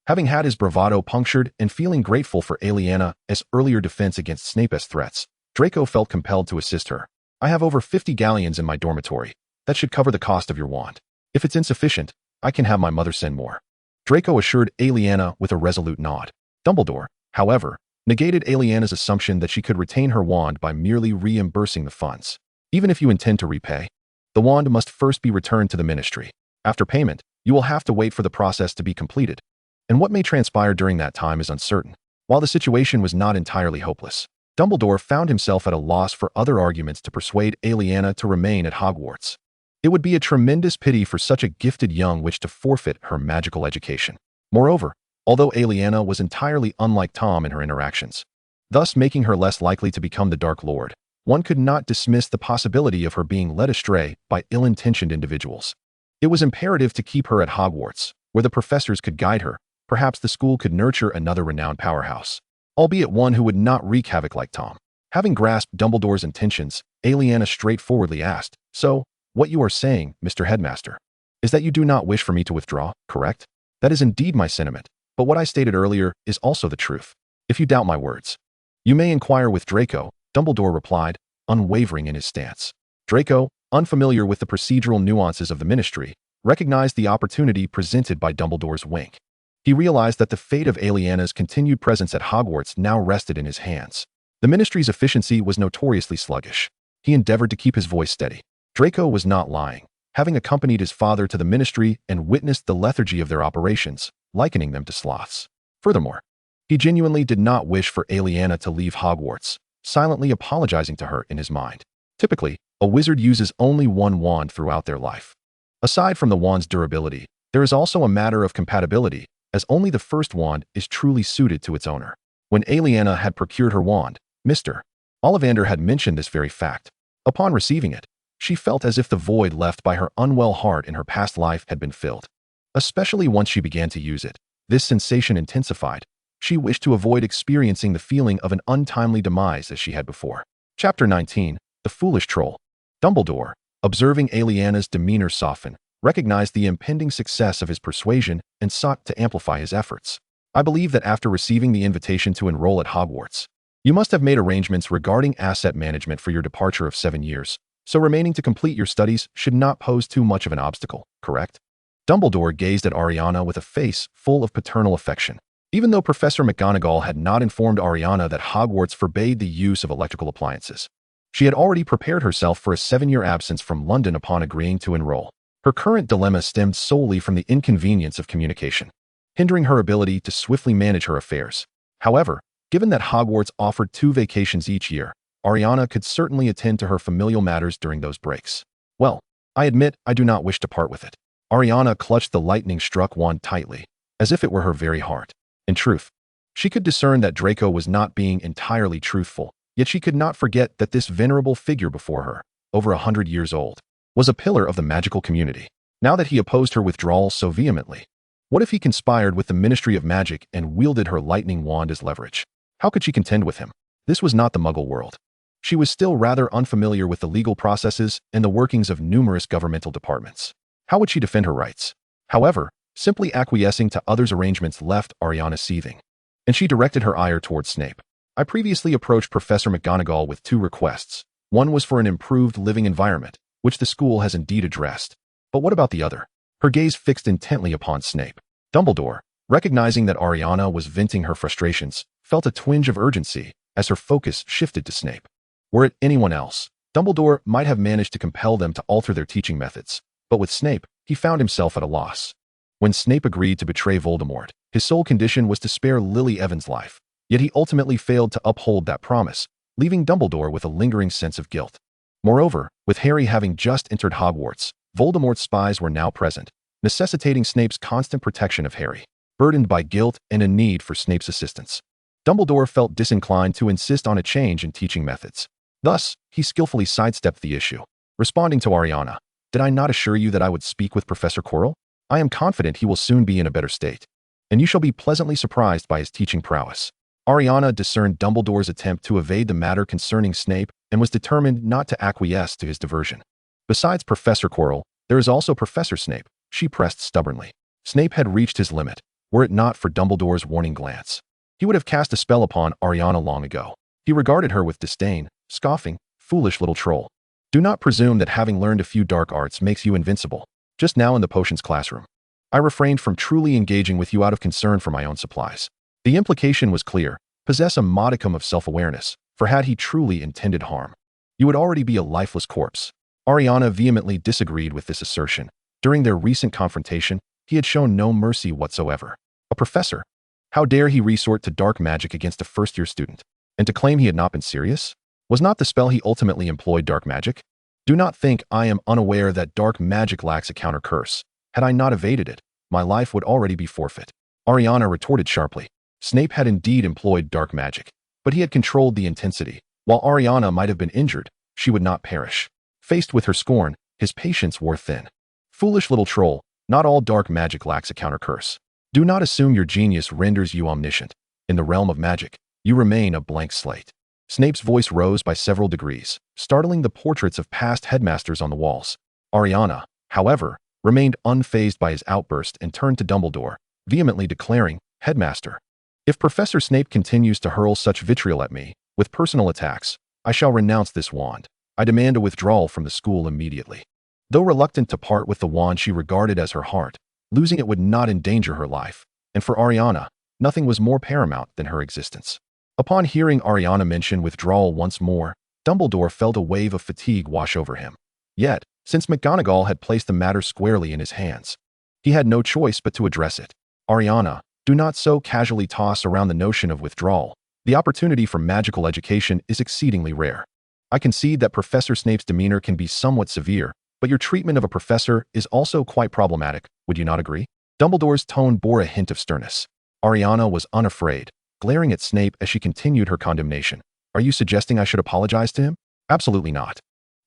Having had his bravado punctured and feeling grateful for Ailiana's earlier defense against Snape's threats, Draco felt compelled to assist her. "I have over 50 galleons in my dormitory. That should cover the cost of your wand. If it's insufficient, I can have my mother send more." Draco assured Ailiana with a resolute nod. Dumbledore, however, negated Ailiana's assumption that she could retain her wand by merely reimbursing the funds. "Even if you intend to repay, the wand must first be returned to the Ministry. After payment, you will have to wait for the process to be completed, and what may transpire during that time is uncertain." While the situation was not entirely hopeless, Dumbledore found himself at a loss for other arguments to persuade Ailiana to remain at Hogwarts. It would be a tremendous pity for such a gifted young witch to forfeit her magical education. Moreover, although Ailiana was entirely unlike Tom in her interactions, thus making her less likely to become the Dark Lord, one could not dismiss the possibility of her being led astray by ill-intentioned individuals. It was imperative to keep her at Hogwarts, where the professors could guide her. Perhaps the school could nurture another renowned powerhouse, albeit one who would not wreak havoc like Tom. Having grasped Dumbledore's intentions, Ailiana straightforwardly asked, "So, what you are saying, Mr. Headmaster, is that you do not wish for me to withdraw, correct?" "That is indeed my sentiment, but what I stated earlier is also the truth. If you doubt my words, you may inquire with Draco," Dumbledore replied, unwavering in his stance. Draco, unfamiliar with the procedural nuances of the Ministry, recognized the opportunity presented by Dumbledore's wink. He realized that the fate of Ailiana's continued presence at Hogwarts now rested in his hands. The Ministry's efficiency was notoriously sluggish. He endeavored to keep his voice steady. Draco was not lying, having accompanied his father to the Ministry and witnessed the lethargy of their operations, likening them to sloths. Furthermore, he genuinely did not wish for Ailiana to leave Hogwarts, silently apologizing to her in his mind. Typically, a wizard uses only one wand throughout their life. Aside from the wand's durability, there is also a matter of compatibility, as only the first wand is truly suited to its owner. When Ailiana had procured her wand, Mr. Ollivander had mentioned this very fact. Upon receiving it, she felt as if the void left by her unwell heart in her past life had been filled. Especially once she began to use it, this sensation intensified. She wished to avoid experiencing the feeling of an untimely demise as she had before. Chapter 19, The Foolish Troll. Dumbledore, observing Ailiana's demeanor soften, recognized the impending success of his persuasion and sought to amplify his efforts. "I believe that after receiving the invitation to enroll at Hogwarts, you must have made arrangements regarding asset management for your departure of 7 years, so remaining to complete your studies should not pose too much of an obstacle, correct?" Dumbledore gazed at Ailiana with a face full of paternal affection. Even though Professor McGonagall had not informed Ailiana that Hogwarts forbade the use of electrical appliances, she had already prepared herself for a 7-year absence from London upon agreeing to enroll. Her current dilemma stemmed solely from the inconvenience of communication, hindering her ability to swiftly manage her affairs. However, given that Hogwarts offered 2 vacations each year, Ailiana could certainly attend to her familial matters during those breaks. "Well, I admit I do not wish to part with it." Ailiana clutched the lightning-struck wand tightly, as if it were her very heart. In truth, she could discern that Draco was not being entirely truthful, yet she could not forget that this venerable figure before her, over 100 years old, was a pillar of the magical community. Now that he opposed her withdrawal so vehemently, what if he conspired with the Ministry of Magic and wielded her lightning wand as leverage? How could she contend with him? This was not the Muggle world. She was still rather unfamiliar with the legal processes and the workings of numerous governmental departments. How would she defend her rights? However, simply acquiescing to others' arrangements left Ailiana seething, and she directed her ire towards Snape. "I previously approached Professor McGonagall with 2 requests. One was for an improved living environment, which the school has indeed addressed. But what about the other?" Her gaze fixed intently upon Snape. Dumbledore, recognizing that Ailiana was venting her frustrations, felt a twinge of urgency as her focus shifted to Snape. Were it anyone else, Dumbledore might have managed to compel them to alter their teaching methods, but with Snape, he found himself at a loss. When Snape agreed to betray Voldemort, his sole condition was to spare Lily Evans' life, yet he ultimately failed to uphold that promise, leaving Dumbledore with a lingering sense of guilt. Moreover, with Harry having just entered Hogwarts, Voldemort's spies were now present, necessitating Snape's constant protection of Harry. Burdened by guilt and a need for Snape's assistance, Dumbledore felt disinclined to insist on a change in teaching methods. Thus, he skillfully sidestepped the issue, responding to Ailiana, "Did I not assure you that I would speak with Professor Quirrell? I am confident he will soon be in a better state, and you shall be pleasantly surprised by his teaching prowess." Ailiana discerned Dumbledore's attempt to evade the matter concerning Snape and was determined not to acquiesce to his diversion. "Besides Professor Quirrell, there is also Professor Snape," she pressed stubbornly. Snape had reached his limit. Were it not for Dumbledore's warning glance, he would have cast a spell upon Ailiana long ago. He regarded her with disdain, scoffing, "Foolish little troll. Do not presume that having learned a few dark arts makes you invincible. Just now in the potions classroom, I refrained from truly engaging with you out of concern for my own supplies." The implication was clear: possess a modicum of self-awareness, for had he truly intended harm, you would already be a lifeless corpse. Ailiana vehemently disagreed with this assertion. During their recent confrontation, he had shown no mercy whatsoever. A professor? How dare he resort to dark magic against a first-year student? And to claim he had not been serious? Was not the spell he ultimately employed dark magic? Do not think I am unaware that dark magic lacks a counter curse. Had I not evaded it, my life would already be forfeit. Ailiana retorted sharply. Snape had indeed employed dark magic, but he had controlled the intensity. While Ailiana might have been injured, she would not perish. Faced with her scorn, his patience wore thin. Foolish little troll, not all dark magic lacks a counter curse. Do not assume your genius renders you omniscient. In the realm of magic, you remain a blank slate. Snape's voice rose by several degrees, startling the portraits of past headmasters on the walls. Ailiana, however, remained unfazed by his outburst and turned to Dumbledore, vehemently declaring, "Headmaster, if Professor Snape continues to hurl such vitriol at me, with personal attacks, I shall renounce this wand. I demand a withdrawal from the school immediately." Though reluctant to part with the wand she regarded as her heart, losing it would not endanger her life, and for Ailiana, nothing was more paramount than her existence. Upon hearing Ailiana mention withdrawal once more, Dumbledore felt a wave of fatigue wash over him. Yet, since McGonagall had placed the matter squarely in his hands, he had no choice but to address it. Ailiana, do not so casually toss around the notion of withdrawal. The opportunity for magical education is exceedingly rare. I concede that Professor Snape's demeanor can be somewhat severe, but your treatment of a professor is also quite problematic, would you not agree? Dumbledore's tone bore a hint of sternness. Ailiana was unafraid, glaring at Snape as she continued her condemnation. Are you suggesting I should apologize to him? Absolutely not.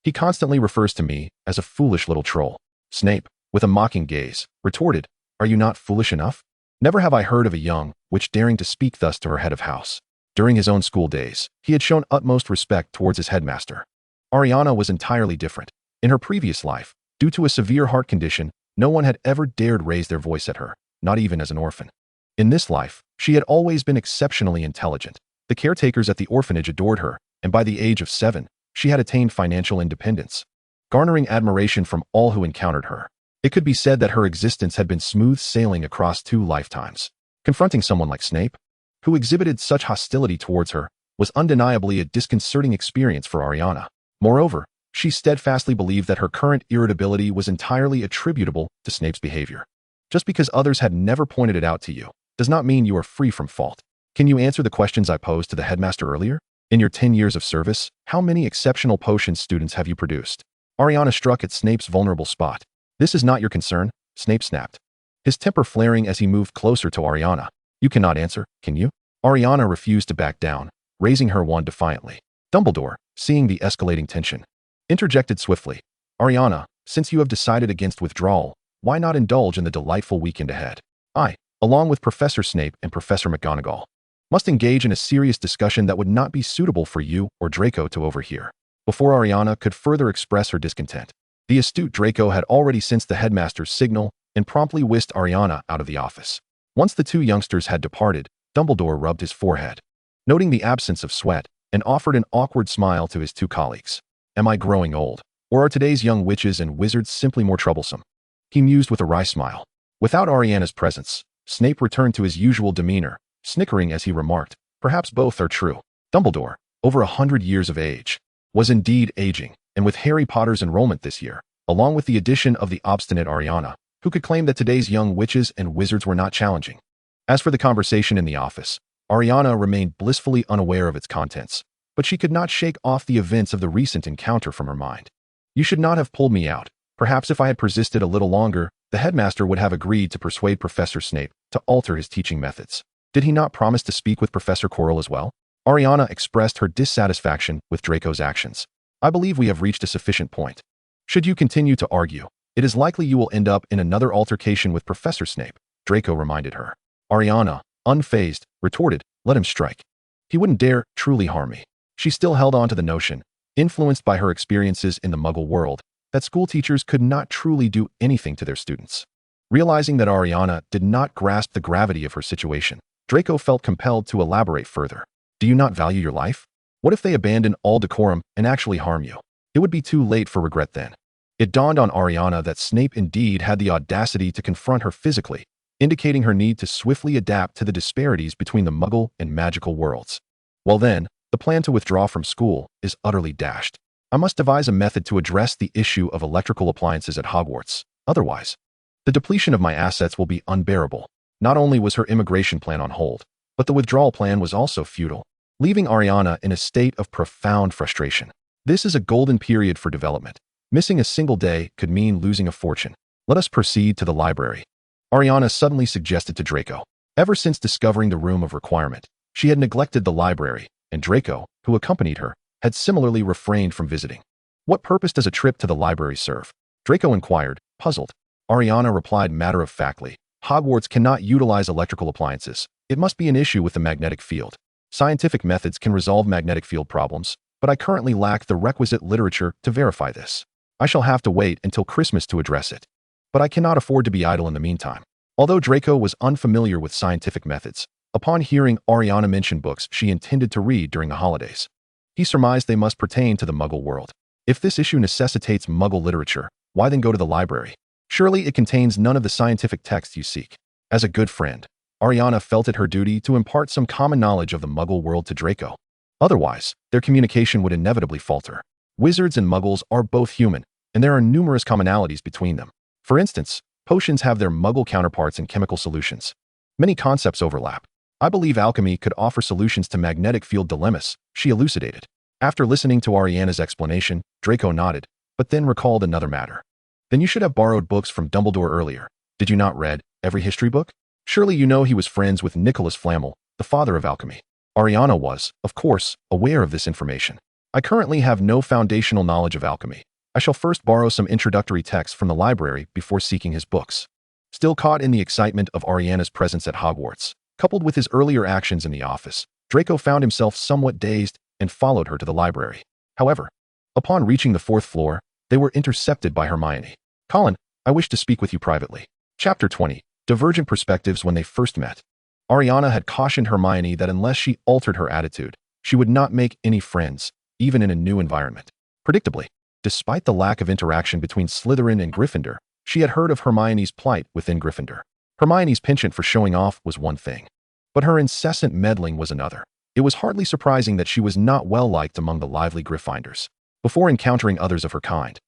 He constantly refers to me as a foolish little troll. Snape, with a mocking gaze, retorted, Are you not foolish enough? Never have I heard of a young witch daring to speak thus to her head of house. During his own school days, he had shown utmost respect towards his headmaster. Ailiana was entirely different. In her previous life, due to a severe heart condition, no one had ever dared raise their voice at her, not even as an orphan. In this life, she had always been exceptionally intelligent. The caretakers at the orphanage adored her, and by the age of 7, she had attained financial independence, garnering admiration from all who encountered her. It could be said that her existence had been smooth sailing across 2 lifetimes. Confronting someone like Snape, who exhibited such hostility towards her, was undeniably a disconcerting experience for Ailiana. Moreover, she steadfastly believed that her current irritability was entirely attributable to Snape's behavior. Just because others had never pointed it out to you, does not mean you are free from fault. Can you answer the questions I posed to the headmaster earlier? In your 10 years of service, how many exceptional potion students have you produced? Ailiana struck at Snape's vulnerable spot. This is not your concern, Snape snapped, his temper flaring as he moved closer to Ailiana. You cannot answer, can you? Ailiana refused to back down, raising her wand defiantly. Dumbledore, seeing the escalating tension, interjected swiftly. Ailiana, since you have decided against withdrawal, why not indulge in the delightful weekend ahead? I, along with Professor Snape and Professor McGonagall, must engage in a serious discussion that would not be suitable for you or Draco to overhear. Before Ailiana could further express her discontent, the astute Draco had already sensed the headmaster's signal and promptly whisked Ailiana out of the office. Once the 2 youngsters had departed, Dumbledore rubbed his forehead, noting the absence of sweat, and offered an awkward smile to his 2 colleagues. Am I growing old? Or are today's young witches and wizards simply more troublesome? He mused with a wry smile. Without Ailiana's presence, Snape returned to his usual demeanor, snickering as he remarked, Perhaps both are true. Dumbledore, over 100 years of age, was indeed aging, and with Harry Potter's enrollment this year, along with the addition of the obstinate Ailiana, who could claim that today's young witches and wizards were not challenging. As for the conversation in the office, Ailiana remained blissfully unaware of its contents, but she could not shake off the events of the recent encounter from her mind. You should not have pulled me out. Perhaps if I had persisted a little longer, the headmaster would have agreed to persuade Professor Snape to alter his teaching methods. Did he not promise to speak with Professor Quirrell as well? Ailiana expressed her dissatisfaction with Draco's actions. I believe we have reached a sufficient point. Should you continue to argue, it is likely you will end up in another altercation with Professor Snape, Draco reminded her. Ailiana, unfazed, retorted, Let him strike. He wouldn't dare truly harm me. She still held on to the notion, influenced by her experiences in the Muggle world, that school teachers could not truly do anything to their students. Realizing that Ailiana did not grasp the gravity of her situation, Draco felt compelled to elaborate further. Do you not value your life? What if they abandon all decorum and actually harm you? It would be too late for regret then. It dawned on Ailiana that Snape indeed had the audacity to confront her physically, indicating her need to swiftly adapt to the disparities between the Muggle and magical worlds. Well then, the plan to withdraw from school is utterly dashed. I must devise a method to address the issue of electrical appliances at Hogwarts. Otherwise, the depletion of my assets will be unbearable. Not only was her immigration plan on hold, but the withdrawal plan was also futile. leaving Ailiana in a state of profound frustration. This is a golden period for development. Missing a single day could mean losing a fortune. Let us proceed to the library. Ailiana suddenly suggested to Draco. Ever since discovering the Room of Requirement, she had neglected the library, and Draco, who accompanied her, had similarly refrained from visiting. What purpose does a trip to the library serve? Draco inquired, puzzled. Ailiana replied matter-of-factly, Hogwarts cannot utilize electrical appliances. It must be an issue with the magnetic field. Scientific methods can resolve magnetic field problems, but I currently lack the requisite literature to verify this. I shall have to wait until Christmas to address it. But I cannot afford to be idle in the meantime. Although Draco was unfamiliar with scientific methods, upon hearing Ailiana mention books she intended to read during the holidays, he surmised they must pertain to the Muggle world. If this issue necessitates Muggle literature, why then go to the library? Surely it contains none of the scientific texts you seek. As a good friend, Ailiana felt it her duty to impart some common knowledge of the Muggle world to Draco. Otherwise, their communication would inevitably falter. Wizards and Muggles are both human, and there are numerous commonalities between them. For instance, potions have their Muggle counterparts in chemical solutions. Many concepts overlap. I believe alchemy could offer solutions to magnetic field dilemmas, she elucidated. After listening to Ailiana's explanation, Draco nodded, but then recalled another matter. Then you should have borrowed books from Dumbledore earlier. Did you not read every history book? Surely you know he was friends with Nicholas Flamel, the father of alchemy. Ailiana was, of course, aware of this information. I currently have no foundational knowledge of alchemy. I shall first borrow some introductory texts from the library before seeking his books. Still caught in the excitement of Ailiana's presence at Hogwarts, coupled with his earlier actions in the office, Draco found himself somewhat dazed and followed her to the library. However, upon reaching the 4th floor, they were intercepted by Hermione. Colin, I wish to speak with you privately. Chapter 20. Divergent Perspectives when they first met. Ailiana had cautioned Hermione that unless she altered her attitude, she would not make any friends, even in a new environment. Predictably, despite the lack of interaction between Slytherin and Gryffindor, she had heard of Hermione's plight within Gryffindor. Hermione's penchant for showing off was one thing, but her incessant meddling was another. It was hardly surprising that she was not well-liked among the lively Gryffindors. Before encountering others of her kind,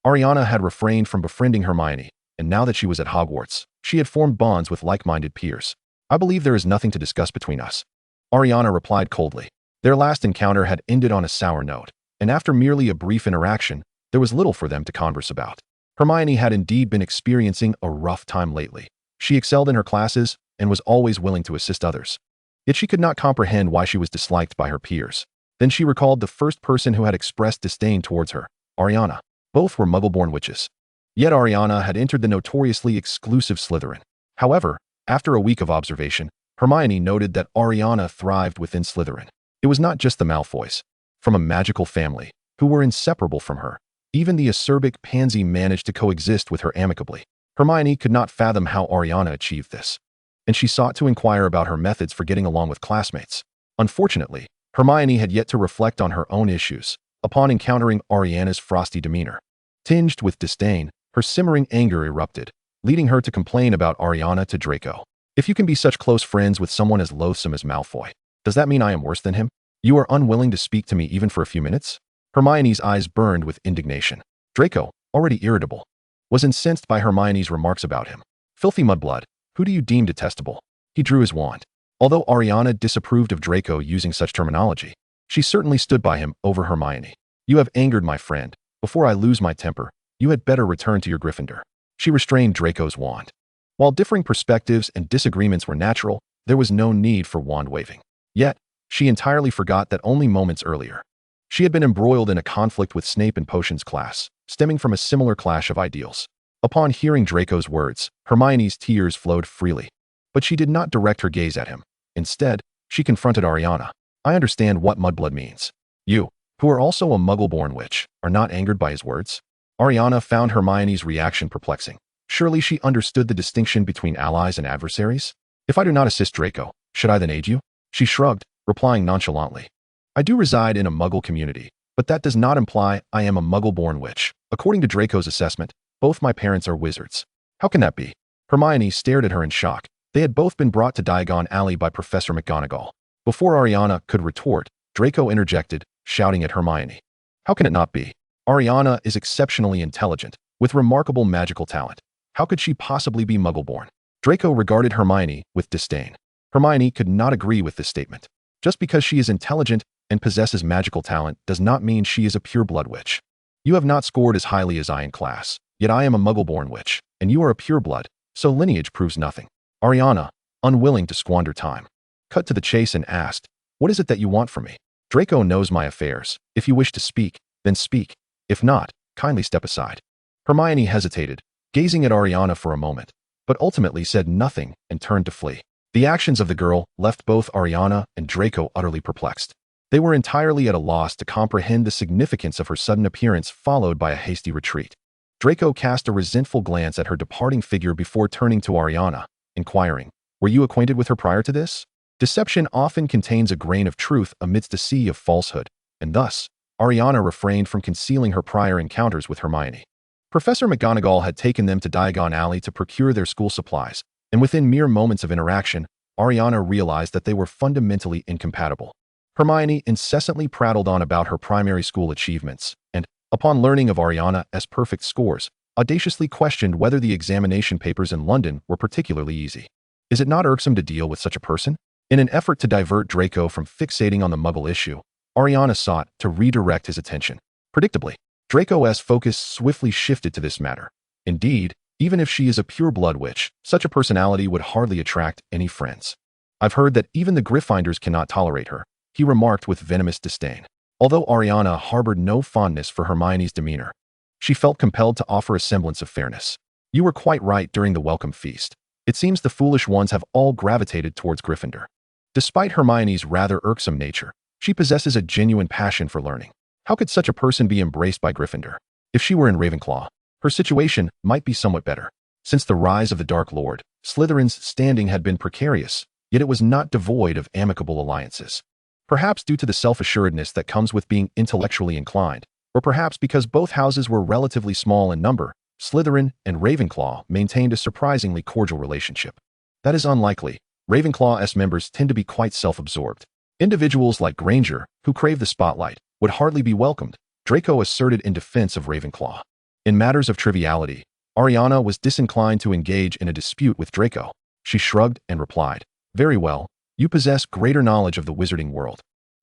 Ailiana had refrained from befriending Hermione, and now that she was at Hogwarts, she had formed bonds with like-minded peers. I believe there is nothing to discuss between us. Ailiana replied coldly. Their last encounter had ended on a sour note, and after merely a brief interaction, there was little for them to converse about. Hermione had indeed been experiencing a rough time lately. She excelled in her classes and was always willing to assist others. Yet she could not comprehend why she was disliked by her peers. Then she recalled the first person who had expressed disdain towards her, Ailiana. Both were Muggle-born witches. Yet Ailiana had entered the notoriously exclusive Slytherin. However, after a week of observation, Hermione noted that Ailiana thrived within Slytherin. It was not just the Malfoys, from a magical family, who were inseparable from her. Even the acerbic Pansy managed to coexist with her amicably. Hermione could not fathom how Ailiana achieved this, and she sought to inquire about her methods for getting along with classmates. Unfortunately, Hermione had yet to reflect on her own issues upon encountering Ailiana's frosty demeanor. Tinged with disdain, her simmering anger erupted, leading her to complain about Ailiana to Draco. If you can be such close friends with someone as loathsome as Malfoy, does that mean I am worse than him? You are unwilling to speak to me even for a few minutes? Hermione's eyes burned with indignation. Draco, already irritable, was incensed by Hermione's remarks about him. Filthy mudblood, who do you deem detestable? He drew his wand. Although Ailiana disapproved of Draco using such terminology, she certainly stood by him over Hermione. You have angered my friend. Before I lose my temper, you had better return to your Gryffindor. She restrained Draco's wand. While differing perspectives and disagreements were natural, there was no need for wand waving. Yet, she entirely forgot that only moments earlier, she had been embroiled in a conflict with Snape in Potions class, stemming from a similar clash of ideals. Upon hearing Draco's words, Hermione's tears flowed freely. But she did not direct her gaze at him. Instead, she confronted Ailiana. I understand what mudblood means. You, who are also a Muggle-born witch, are not angered by his words? Ailiana found Hermione's reaction perplexing. Surely she understood the distinction between allies and adversaries? If I do not assist Draco, should I then aid you? She shrugged, replying nonchalantly. I do reside in a Muggle community, but that does not imply I am a Muggle-born witch. According to Draco's assessment, both my parents are wizards. How can that be? Hermione stared at her in shock. They had both been brought to Diagon Alley by Professor McGonagall. Before Ailiana could retort, Draco interjected, shouting at Hermione. How can it not be? Ailiana is exceptionally intelligent, with remarkable magical talent. How could she possibly be Muggle-born? Draco regarded Hermione with disdain. Hermione could not agree with this statement. Just because she is intelligent and possesses magical talent does not mean she is a pure-blood witch. You have not scored as highly as I in class, yet I am a muggle-born witch, and you are a pure-blood, so lineage proves nothing. Ailiana, unwilling to squander time, cut to the chase and asked, "What is it that you want from me? Draco knows my affairs. If you wish to speak, then speak. If not, kindly step aside." Hermione hesitated, gazing at Ailiana for a moment, but ultimately said nothing and turned to flee. The actions of the girl left both Ailiana and Draco utterly perplexed. They were entirely at a loss to comprehend the significance of her sudden appearance, followed by a hasty retreat. Draco cast a resentful glance at her departing figure before turning to Ailiana, inquiring, "Were you acquainted with her prior to this?" Deception often contains a grain of truth amidst a sea of falsehood, and thus, Ailiana refrained from concealing her prior encounters with Hermione. Professor McGonagall had taken them to Diagon Alley to procure their school supplies, and within mere moments of interaction, Ailiana realized that they were fundamentally incompatible. Hermione incessantly prattled on about her primary school achievements, and, upon learning of Ailiana's perfect scores, audaciously questioned whether the examination papers in London were particularly easy. Is it not irksome to deal with such a person? In an effort to divert Draco from fixating on the Muggle issue, Ailiana sought to redirect his attention. Predictably, Draco's focus swiftly shifted to this matter. Indeed, even if she is a pure-blood witch, such a personality would hardly attract any friends. "I've heard that even the Gryffindors cannot tolerate her," he remarked with venomous disdain. Although Ailiana harbored no fondness for Hermione's demeanor, she felt compelled to offer a semblance of fairness. "You were quite right during the welcome feast. It seems the foolish ones have all gravitated towards Gryffindor." Despite Hermione's rather irksome nature, she possesses a genuine passion for learning. How could such a person be embraced by Gryffindor? If she were in Ravenclaw, her situation might be somewhat better. Since the rise of the Dark Lord, Slytherin's standing had been precarious, yet it was not devoid of amicable alliances. Perhaps due to the self-assuredness that comes with being intellectually inclined, or perhaps because both houses were relatively small in number, Slytherin and Ravenclaw maintained a surprisingly cordial relationship. That is unlikely. Ravenclaw's members tend to be quite self-absorbed. Individuals like Granger, who crave the spotlight, would hardly be welcomed, Draco asserted in defense of Ravenclaw. In matters of triviality, Ailiana was disinclined to engage in a dispute with Draco. She shrugged and replied, "Very well, you possess greater knowledge of the wizarding world.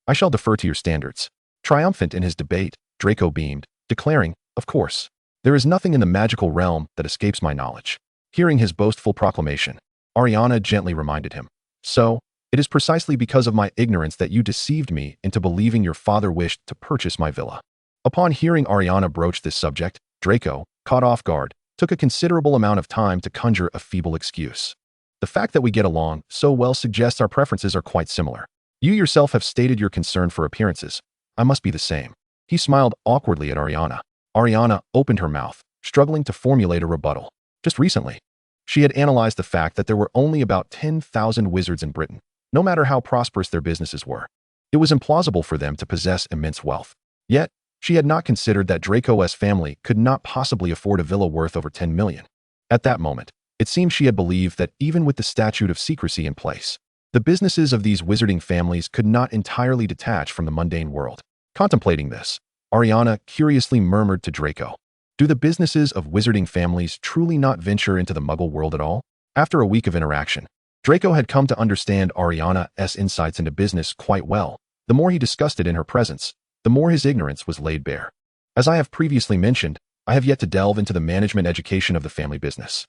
I shall defer to your standards." Triumphant in his debate, Draco beamed, declaring, "Of course, there is nothing in the magical realm that escapes my knowledge." Hearing his boastful proclamation, Ailiana gently reminded him, "So, it is precisely because of my ignorance that you deceived me into believing your father wished to purchase my villa." Upon hearing Ailiana broach this subject, Draco, caught off guard, took a considerable amount of time to conjure a feeble excuse. "The fact that we get along so well suggests our preferences are quite similar. You yourself have stated your concern for appearances. I must be the same." He smiled awkwardly at Ailiana. Ailiana opened her mouth, struggling to formulate a rebuttal. Just recently, she had analyzed the fact that there were only about 10,000 wizards in Britain, no matter how prosperous their businesses were. It was implausible for them to possess immense wealth. Yet, she had not considered that Draco's family could not possibly afford a villa worth over 10 million. At that moment, it seemed she had believed that even with the statute of secrecy in place, the businesses of these wizarding families could not entirely detach from the mundane world. Contemplating this, Ailiana curiously murmured to Draco, "Do the businesses of wizarding families truly not venture into the Muggle world at all?" After a week of interaction, Draco had come to understand Ailiana's insights into business quite well. The more he discussed it in her presence, the more his ignorance was laid bare. "As I have previously mentioned, I have yet to delve into the management education of the family business.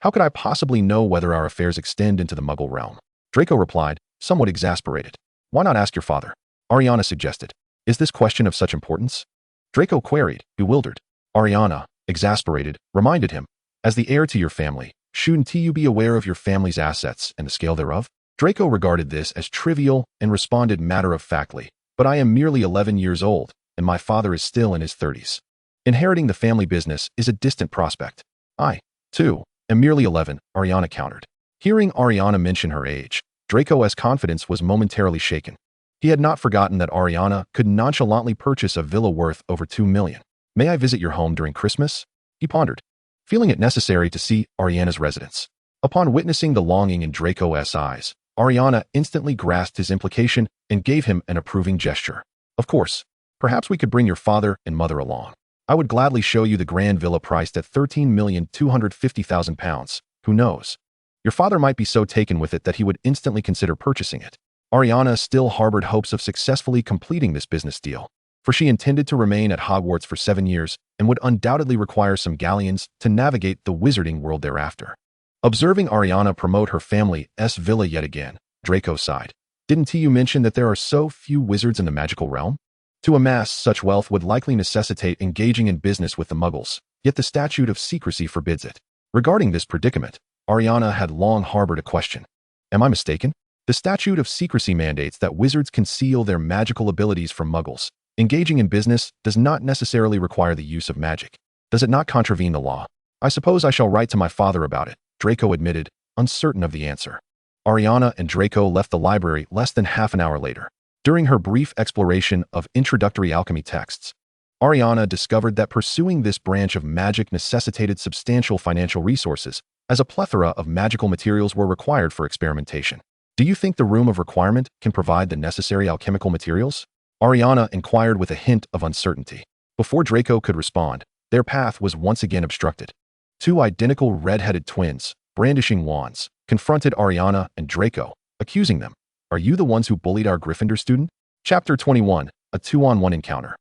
How could I possibly know whether our affairs extend into the Muggle realm?" Draco replied, somewhat exasperated. "Why not ask your father?" Ailiana suggested. "Is this question of such importance?" Draco queried, bewildered. Ailiana, exasperated, reminded him, "As the heir to your family, shouldn't you be aware of your family's assets and the scale thereof?" Draco regarded this as trivial and responded matter-of-factly, "But I am merely 11 years old, and my father is still in his 30s. Inheriting the family business is a distant prospect. I, too, am merely 11, Ailiana countered. Hearing Ailiana mention her age, Draco's confidence was momentarily shaken. He had not forgotten that Ailiana could nonchalantly purchase a villa worth over 2 million. "May I visit your home during Christmas?" he pondered, feeling it necessary to see Ailiana's residence. Upon witnessing the longing in Draco's eyes, Ailiana instantly grasped his implication and gave him an approving gesture. "Of course, perhaps we could bring your father and mother along. I would gladly show you the grand villa priced at £13,250,000. Who knows? Your father might be so taken with it that he would instantly consider purchasing it." Ailiana still harbored hopes of successfully completing this business deal, for she intended to remain at Hogwarts for 7 years and would undoubtedly require some galleons to navigate the wizarding world thereafter. Observing Ailiana promote her family's villa yet again, Draco sighed. Didn't you mention that there are so few wizards in the magical realm? To amass such wealth would likely necessitate engaging in business with the Muggles, yet the statute of secrecy forbids it. Regarding this predicament, Ailiana had long harbored a question. Am I mistaken? The statute of secrecy mandates that wizards conceal their magical abilities from Muggles. Engaging in business does not necessarily require the use of magic. Does it not contravene the law? I suppose I shall write to my father about it, Draco admitted, uncertain of the answer. Ailiana and Draco left the library less than half an hour later. During her brief exploration of introductory alchemy texts, Ailiana discovered that pursuing this branch of magic necessitated substantial financial resources, as a plethora of magical materials were required for experimentation. Do you think the Room of Requirement can provide the necessary alchemical materials? Ailiana inquired with a hint of uncertainty. Before Draco could respond, their path was once again obstructed. Two identical red-headed twins, brandishing wands, confronted Ailiana and Draco, accusing them. Are you the ones who bullied our Gryffindor student? Chapter 21, a 2-on-1 encounter.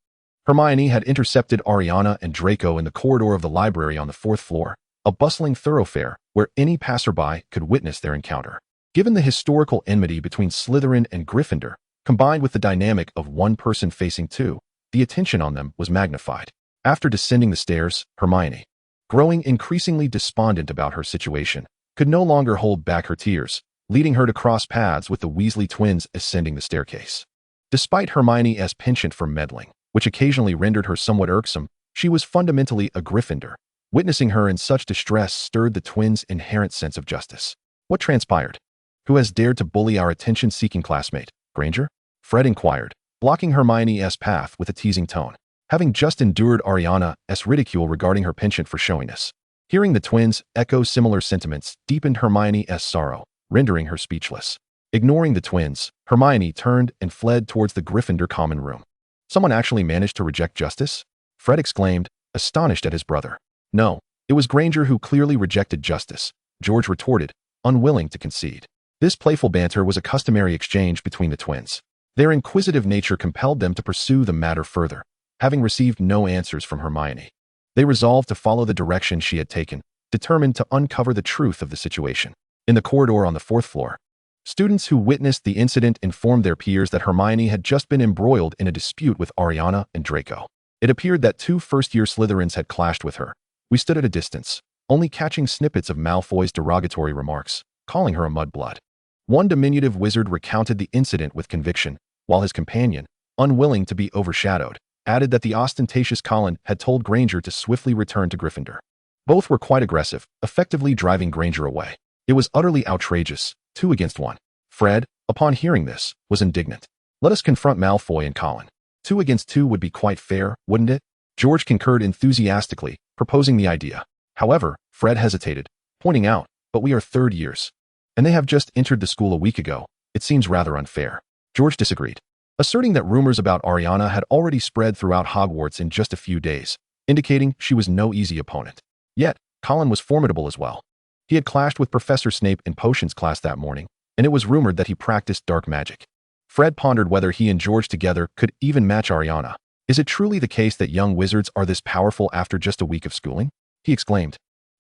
Hermione had intercepted Ailiana and Draco in the corridor of the library on the 4th floor, a bustling thoroughfare where any passerby could witness their encounter. Given the historical enmity between Slytherin and Gryffindor, combined with the dynamic of one person facing two, the attention on them was magnified. After descending the stairs, Hermione, growing increasingly despondent about her situation, could no longer hold back her tears, leading her to cross paths with the Weasley twins ascending the staircase. Despite Hermione's penchant for meddling, which occasionally rendered her somewhat irksome, she was fundamentally a Gryffindor. Witnessing her in such distress stirred the twins' inherent sense of justice. What transpired? Who has dared to bully our attention-seeking classmate, Granger? Fred inquired, blocking Hermione's path with a teasing tone, having just endured Ailiana's ridicule regarding her penchant for showiness. Hearing the twins echo similar sentiments deepened Hermione's sorrow, rendering her speechless. Ignoring the twins, Hermione turned and fled towards the Gryffindor common room. Someone actually managed to reject justice? Fred exclaimed, astonished at his brother. No, it was Granger who clearly rejected justice, George retorted, unwilling to concede. This playful banter was a customary exchange between the twins. Their inquisitive nature compelled them to pursue the matter further. Having received no answers from Hermione, they resolved to follow the direction she had taken, determined to uncover the truth of the situation. In the corridor on the 4th floor, students who witnessed the incident informed their peers that Hermione had just been embroiled in a dispute with Ailiana and Draco. It appeared that two first-year Slytherins had clashed with her. We stood at a distance, only catching snippets of Malfoy's derogatory remarks, calling her a mudblood. One diminutive wizard recounted the incident with conviction, while his companion, unwilling to be overshadowed, added that the ostentatious Colin had told Granger to swiftly return to Gryffindor. Both were quite aggressive, effectively driving Granger away. It was utterly outrageous, 2 against 1. Fred, upon hearing this, was indignant. Let us confront Malfoy and Colin. 2 against 2 would be quite fair, wouldn't it? George concurred enthusiastically, proposing the idea. However, Fred hesitated, pointing out, but we are 3rd years. And they have just entered the school a week ago. It seems rather unfair. George disagreed, asserting that rumors about Ailiana had already spread throughout Hogwarts in just a few days, indicating she was no easy opponent. Yet, Colin was formidable as well. He had clashed with Professor Snape in potions class that morning, and it was rumored that he practiced dark magic. Fred pondered whether he and George together could even match Ailiana. Is it truly the case that young wizards are this powerful after just a week of schooling? He exclaimed,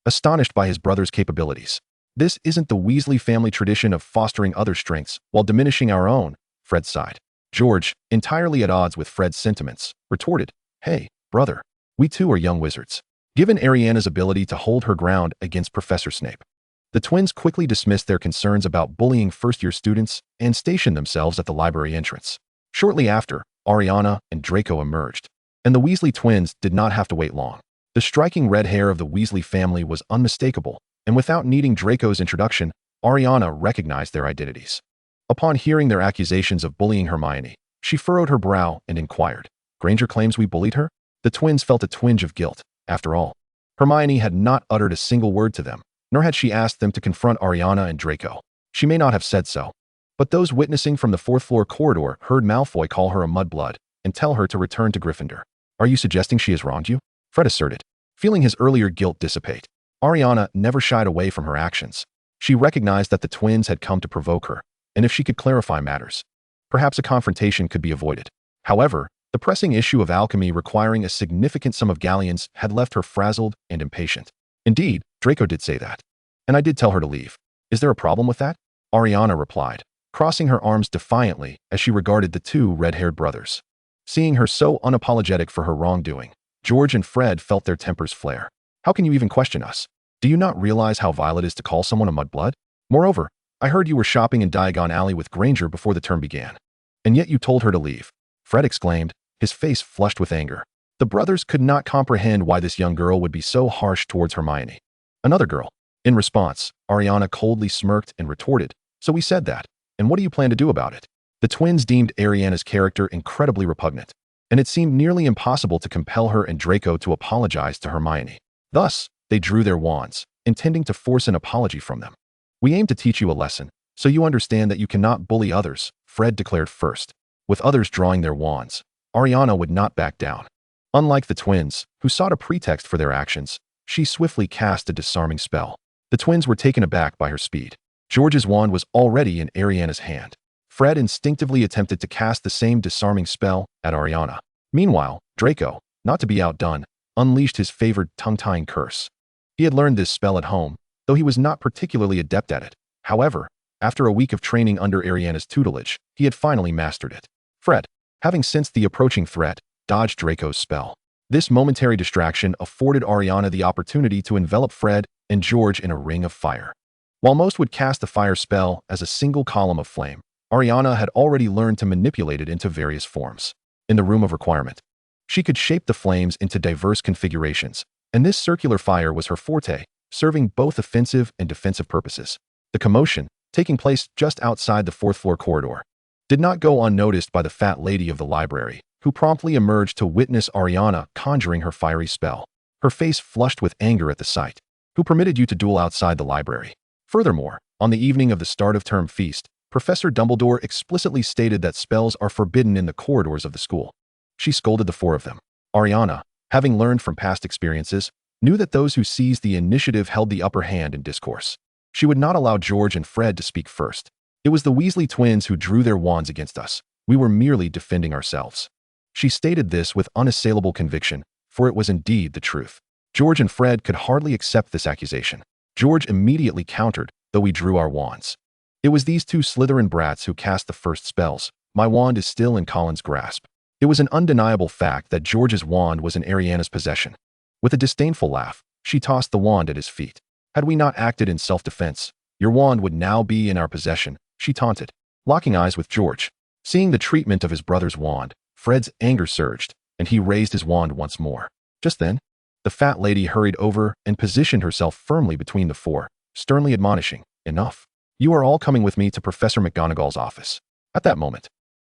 astonished by his brother's capabilities. This isn't the Weasley family tradition of fostering other strengths while diminishing our own, Fred sighed. George, entirely at odds with Fred's sentiments, retorted, Hey, brother, we too are young wizards. Given Ailiana's ability to hold her ground against Professor Snape, the twins quickly dismissed their concerns about bullying first-year students and stationed themselves at the library entrance. Shortly after, Ailiana and Draco emerged, and the Weasley twins did not have to wait long. The striking red hair of the Weasley family was unmistakable, and without needing Draco's introduction, Ailiana recognized their identities. Upon hearing their accusations of bullying Hermione, she furrowed her brow and inquired, Granger claims we bullied her? The twins felt a twinge of guilt. After all, Hermione had not uttered a single word to them, nor had she asked them to confront Ailiana and Draco. She may not have said so, but those witnessing from the 4th floor corridor heard Malfoy call her a mudblood and tell her to return to Gryffindor. Are you suggesting she has wronged you? Fred asserted, feeling his earlier guilt dissipate. Ailiana never shied away from her actions. She recognized that the twins had come to provoke her, and if she could clarify matters, perhaps a confrontation could be avoided. However, the pressing issue of alchemy requiring a significant sum of galleons had left her frazzled and impatient. Indeed, Draco did say that. And I did tell her to leave. Is there a problem with that? Ailiana replied, crossing her arms defiantly as she regarded the two red-haired brothers. Seeing her so unapologetic for her wrongdoing, George and Fred felt their tempers flare. How can you even question us? Do you not realize how vile it is to call someone a mudblood? Moreover, I heard you were shopping in Diagon Alley with Granger before the term began. And yet you told her to leave. Fred exclaimed, his face flushed with anger. The brothers could not comprehend why this young girl would be so harsh towards Hermione. Another girl. In response, Ailiana coldly smirked and retorted, so we said that, and what do you plan to do about it? The twins deemed Ailiana's character incredibly repugnant, and it seemed nearly impossible to compel her and Draco to apologize to Hermione. Thus, they drew their wands, intending to force an apology from them. We aim to teach you a lesson, so you understand that you cannot bully others, Fred declared first. With others drawing their wands, Ailiana would not back down. Unlike the twins, who sought a pretext for their actions, she swiftly cast a disarming spell. The twins were taken aback by her speed. George's wand was already in Ailiana's hand. Fred instinctively attempted to cast the same disarming spell at Ailiana. Meanwhile, Draco, not to be outdone, unleashed his favored tongue-tying curse. He had learned this spell at home, though he was not particularly adept at it. However, after a week of training under Ailiana's tutelage, he had finally mastered it. Fred, having sensed the approaching threat, dodged Draco's spell. This momentary distraction afforded Ailiana the opportunity to envelop Fred and George in a ring of fire. While most would cast the fire spell as a single column of flame, Ailiana had already learned to manipulate it into various forms. In the room of requirement, she could shape the flames into diverse configurations, and this circular fire was her forte, serving both offensive and defensive purposes. The commotion, taking place just outside the fourth-floor corridor, did not go unnoticed by the fat lady of the library, who promptly emerged to witness Ailiana conjuring her fiery spell. Her face flushed with anger at the sight. Who permitted you to duel outside the library? Furthermore, on the evening of the start-of-term feast, Professor Dumbledore explicitly stated that spells are forbidden in the corridors of the school. She scolded the four of them. Ailiana, having learned from past experiences, knew that those who seized the initiative held the upper hand in discourse. She would not allow George and Fred to speak first. It was the Weasley twins who drew their wands against us. We were merely defending ourselves. She stated this with unassailable conviction, for it was indeed the truth. George and Fred could hardly accept this accusation. George immediately countered, though we drew our wands. It was these two Slytherin brats who cast the first spells. My wand is still in Colin's grasp. It was an undeniable fact that George's wand was in Ailiana's possession. With a disdainful laugh, she tossed the wand at his feet. Had we not acted in self-defense, your wand would now be in our possession, she taunted, locking eyes with George. Seeing the treatment of his brother's wand, Fred's anger surged, and he raised his wand once more. Just then, the fat lady hurried over and positioned herself firmly between the four, sternly admonishing, "Enough. You are all coming with me to Professor McGonagall's office." At that moment,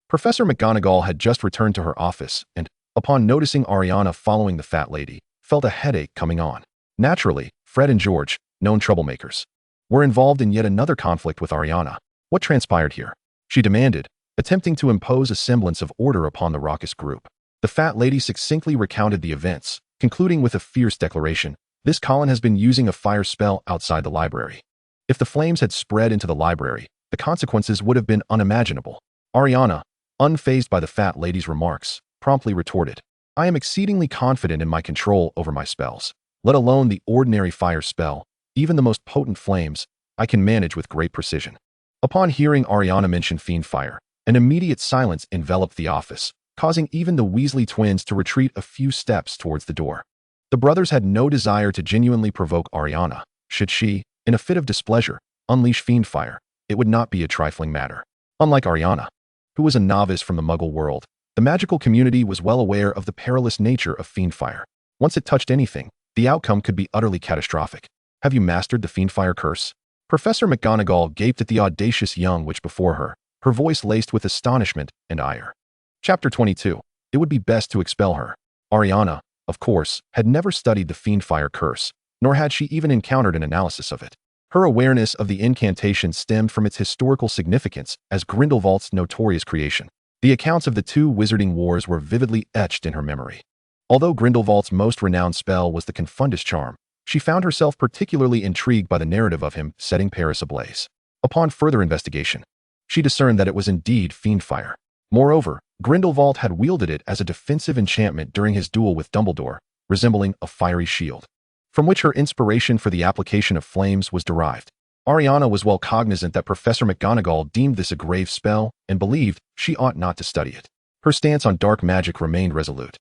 Professor McGonagall had just returned to her office and, upon noticing Ailiana following the fat lady, felt a headache coming on. Naturally, Fred and George, known troublemakers, were involved in yet another conflict with Ailiana. What transpired here? She demanded, attempting to impose a semblance of order upon the raucous group. The fat lady succinctly recounted the events, concluding with a fierce declaration, "This Colin has been using a fire spell outside the library. If the flames had spread into the library, the consequences would have been unimaginable." Ailiana, unfazed by the fat lady's remarks, promptly retorted, "I am exceedingly confident in my control over my spells. Let alone the ordinary fire spell, even the most potent flames, I can manage with great precision." Upon hearing Ailiana mention fiend fire, an immediate silence enveloped the office, causing even the Weasley twins to retreat a few steps towards the door. The brothers had no desire to genuinely provoke Ailiana. Should she, in a fit of displeasure, unleash fiend fire, it would not be a trifling matter. Unlike Ailiana, who was a novice from the Muggle world, the magical community was well aware of the perilous nature of fiend fire. Once it touched anything, the outcome could be utterly catastrophic. "Have you mastered the fiend fire curse?" Professor McGonagall gaped at the audacious young witch before her, her voice laced with astonishment and ire. Chapter 22. It would be best to expel her. Ailiana, of course, had never studied the fiend fire curse, nor had she even encountered an analysis of it. Her awareness of the incantation stemmed from its historical significance as Grindelwald's notorious creation. The accounts of the two wizarding wars were vividly etched in her memory. Although Grindelwald's most renowned spell was the Confundus charm, she found herself particularly intrigued by the narrative of him setting Paris ablaze. Upon further investigation, She discerned that it was indeed fiend fire. Moreover, Grindelwald had wielded it as a defensive enchantment during his duel with Dumbledore, resembling a fiery shield, from which her inspiration for the application of flames was derived. Ailiana was well cognizant that Professor McGonagall deemed this a grave spell and believed she ought not to study it. Her stance on dark magic remained resolute.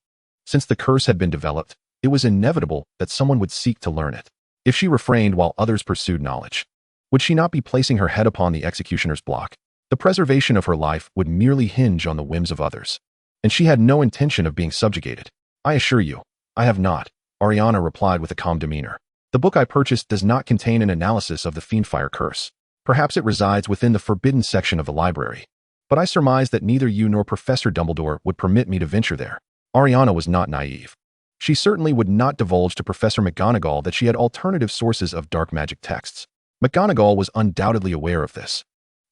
Since the curse had been developed, it was inevitable that someone would seek to learn it. If she refrained while others pursued knowledge, would she not be placing her head upon the executioner's block? The preservation of her life would merely hinge on the whims of others, and she had no intention of being subjugated. I assure you, I have not, Ailiana replied with a calm demeanor. The book I purchased does not contain an analysis of the fiendfire curse. Perhaps it resides within the forbidden section of the library, but I surmise that neither you nor Professor Dumbledore would permit me to venture there. Ailiana was not naive. She certainly would not divulge to Professor McGonagall that she had alternative sources of dark magic texts. McGonagall was undoubtedly aware of this.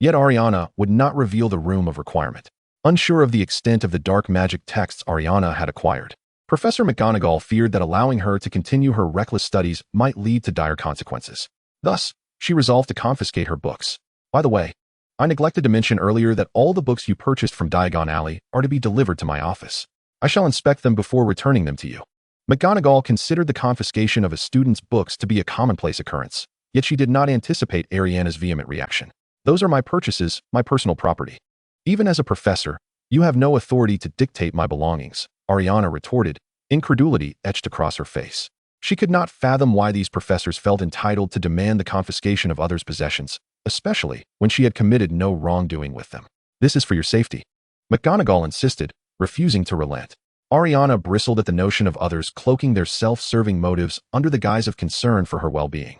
Yet Ailiana would not reveal the room of requirement. Unsure of the extent of the dark magic texts Ailiana had acquired, Professor McGonagall feared that allowing her to continue her reckless studies might lead to dire consequences. Thus, she resolved to confiscate her books. By the way, I neglected to mention earlier that all the books you purchased from Diagon Alley are to be delivered to my office. I shall inspect them before returning them to you. McGonagall considered the confiscation of a student's books to be a commonplace occurrence, yet she did not anticipate Ailiana's vehement reaction. Those are my purchases, my personal property. Even as a professor, you have no authority to dictate my belongings, Ailiana retorted, incredulity etched across her face. She could not fathom why these professors felt entitled to demand the confiscation of others' possessions, especially when she had committed no wrongdoing with them. This is for your safety, McGonagall insisted, refusing to relent. Ailiana bristled at the notion of others cloaking their self-serving motives under the guise of concern for her well-being.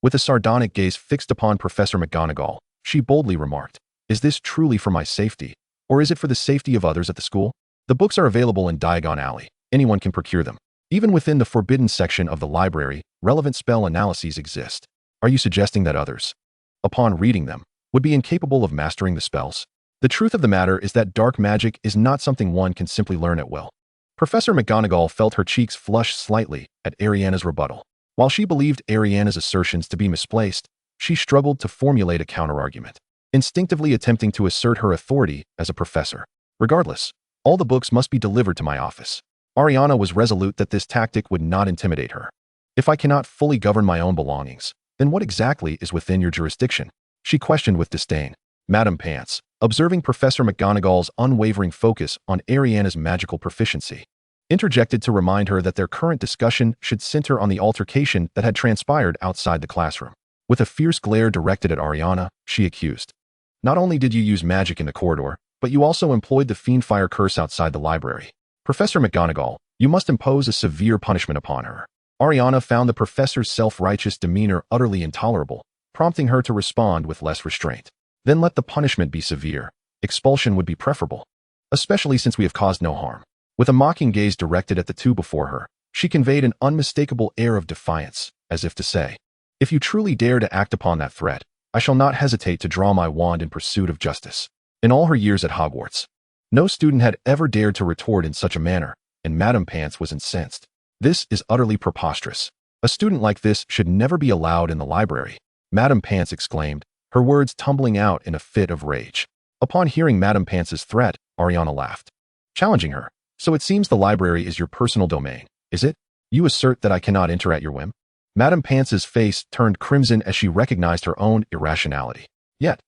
With a sardonic gaze fixed upon Professor McGonagall, she boldly remarked, "Is this truly for my safety, or is it for the safety of others at the school? The books are available in Diagon Alley. Anyone can procure them. Even within the forbidden section of the library, relevant spell analyses exist. Are you suggesting that others, upon reading them, would be incapable of mastering the spells? The truth of the matter is that dark magic is not something one can simply learn at will." Professor McGonagall felt her cheeks flush slightly at Ailiana's rebuttal. While she believed Ailiana's assertions to be misplaced, she struggled to formulate a counterargument, instinctively attempting to assert her authority as a professor. Regardless, all the books must be delivered to my office. Ailiana was resolute that this tactic would not intimidate her. If I cannot fully govern my own belongings, then what exactly is within your jurisdiction? She questioned with disdain. Madame Pants, observing Professor McGonagall's unwavering focus on Ailiana's magical proficiency, interjected to remind her that their current discussion should center on the altercation that had transpired outside the classroom. With a fierce glare directed at Ailiana, she accused, "Not only did you use magic in the corridor, but you also employed the fiendfire curse outside the library. Professor McGonagall, you must impose a severe punishment upon her." Ailiana found the professor's self-righteous demeanor utterly intolerable, prompting her to respond with less restraint. "Then let the punishment be severe. Expulsion would be preferable, especially since we have caused no harm." With a mocking gaze directed at the two before her, she conveyed an unmistakable air of defiance, as if to say, "If you truly dare to act upon that threat, I shall not hesitate to draw my wand in pursuit of justice." In all her years at Hogwarts, no student had ever dared to retort in such a manner, and Madame Pants was incensed. "This is utterly preposterous. A student like this should never be allowed in the library," Madame Pants exclaimed, her words tumbling out in a fit of rage. Upon hearing Madame Pants's threat, Ailiana laughed, challenging her. "So it seems the library is your personal domain, is it? You assert that I cannot enter at your whim?" Madame Pants's face turned crimson as she recognized her own irrationality. Yet,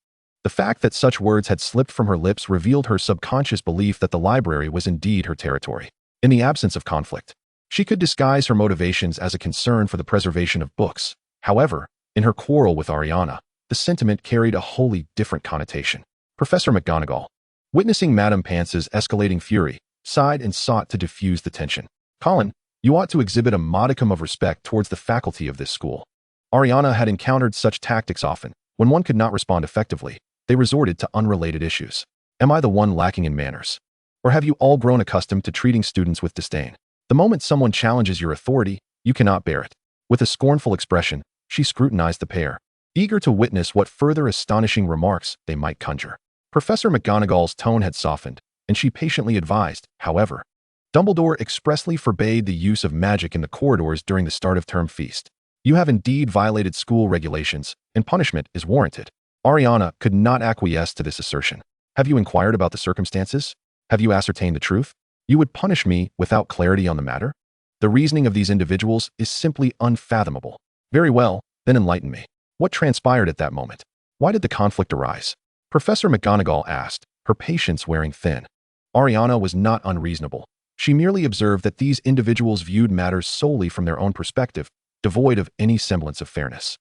the fact that such words had slipped from her lips revealed her subconscious belief that the library was indeed her territory. In the absence of conflict, she could disguise her motivations as a concern for the preservation of books. However, in her quarrel with Ailiana, the sentiment carried a wholly different connotation. Professor McGonagall, witnessing Madame Pants's escalating fury, sighed and sought to diffuse the tension. "Colin, you ought to exhibit a modicum of respect towards the faculty of this school." Ailiana had encountered such tactics often. When one could not respond effectively, they resorted to unrelated issues. "Am I the one lacking in manners? Or have you all grown accustomed to treating students with disdain? The moment someone challenges your authority, you cannot bear it." With a scornful expression, she scrutinized the pair, eager to witness what further astonishing remarks they might conjure. Professor McGonagall's tone had softened, and she patiently advised, however, "Dumbledore expressly forbade the use of magic in the corridors during the start of term feast. You have indeed violated school regulations, and punishment is warranted." Ailiana could not acquiesce to this assertion. Have you inquired about the circumstances? Have you ascertained the truth? You would punish me without clarity on the matter? The reasoning of these individuals is simply unfathomable. Very well, then enlighten me. What transpired at that moment? Why did the conflict arise? Professor McGonagall asked, her patience wearing thin. Ailiana was not unreasonable. She merely observed that these individuals viewed matters solely from their own perspective, devoid of any semblance of fairness.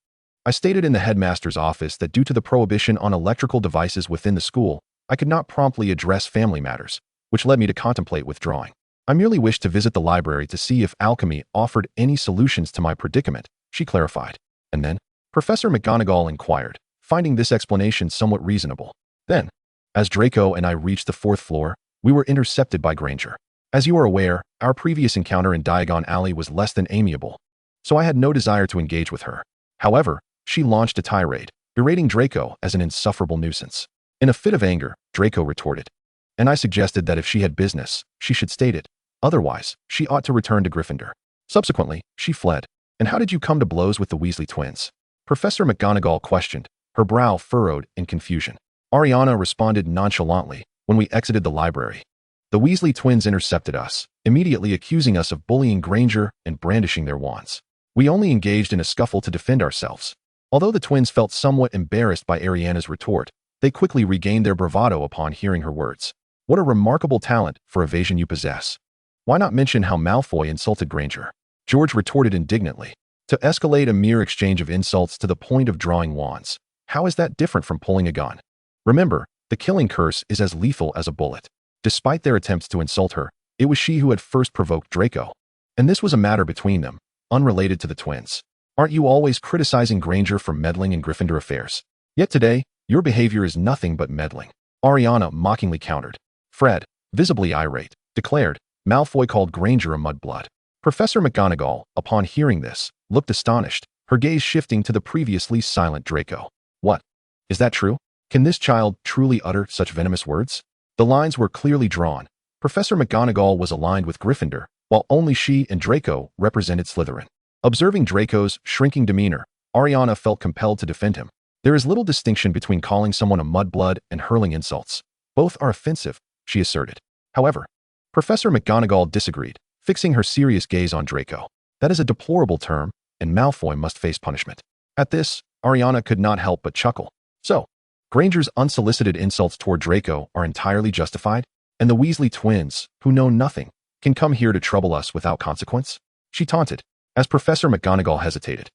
I stated in the headmaster's office that due to the prohibition on electrical devices within the school, I could not promptly address family matters, which led me to contemplate withdrawing. I merely wished to visit the library to see if alchemy offered any solutions to my predicament, she clarified. And then, Professor McGonagall inquired, finding this explanation somewhat reasonable. Then, as Draco and I reached the 4th floor, we were intercepted by Granger. As you are aware, our previous encounter in Diagon Alley was less than amiable, so I had no desire to engage with her. However, she launched a tirade, berating Draco as an insufferable nuisance. In a fit of anger, Draco retorted, and I suggested that if she had business, she should state it. Otherwise, she ought to return to Gryffindor. Subsequently, she fled. And how did you come to blows with the Weasley twins? Professor McGonagall questioned, her brow furrowed in confusion. Ailiana responded nonchalantly when we exited the library. The Weasley twins intercepted us, immediately accusing us of bullying Granger and brandishing their wands. We only engaged in a scuffle to defend ourselves. Although the twins felt somewhat embarrassed by Ailiana's retort, they quickly regained their bravado upon hearing her words. What a remarkable talent for evasion you possess. Why not mention how Malfoy insulted Granger? George retorted indignantly. To escalate a mere exchange of insults to the point of drawing wands. How is that different from pulling a gun? Remember, the killing curse is as lethal as a bullet. Despite their attempts to insult her, it was she who had first provoked Draco. And this was a matter between them, unrelated to the twins. Aren't you always criticizing Granger for meddling in Gryffindor affairs? Yet today, your behavior is nothing but meddling. Ailiana mockingly countered. Fred, visibly irate, declared, Malfoy called Granger a mudblood. Professor McGonagall, upon hearing this, looked astonished, her gaze shifting to the previously silent Draco. What? Is that true? Can this child truly utter such venomous words? The lines were clearly drawn. Professor McGonagall was aligned with Gryffindor, while only she and Draco represented Slytherin. Observing Draco's shrinking demeanor, Ailiana felt compelled to defend him. There is little distinction between calling someone a mudblood and hurling insults. Both are offensive, she asserted. However, Professor McGonagall disagreed, fixing her serious gaze on Draco. That is a deplorable term, and Malfoy must face punishment. At this, Ailiana could not help but chuckle. So, Granger's unsolicited insults toward Draco are entirely justified, and the Weasley twins, who know nothing, can come here to trouble us without consequence? She taunted, as Professor McGonagall hesitated.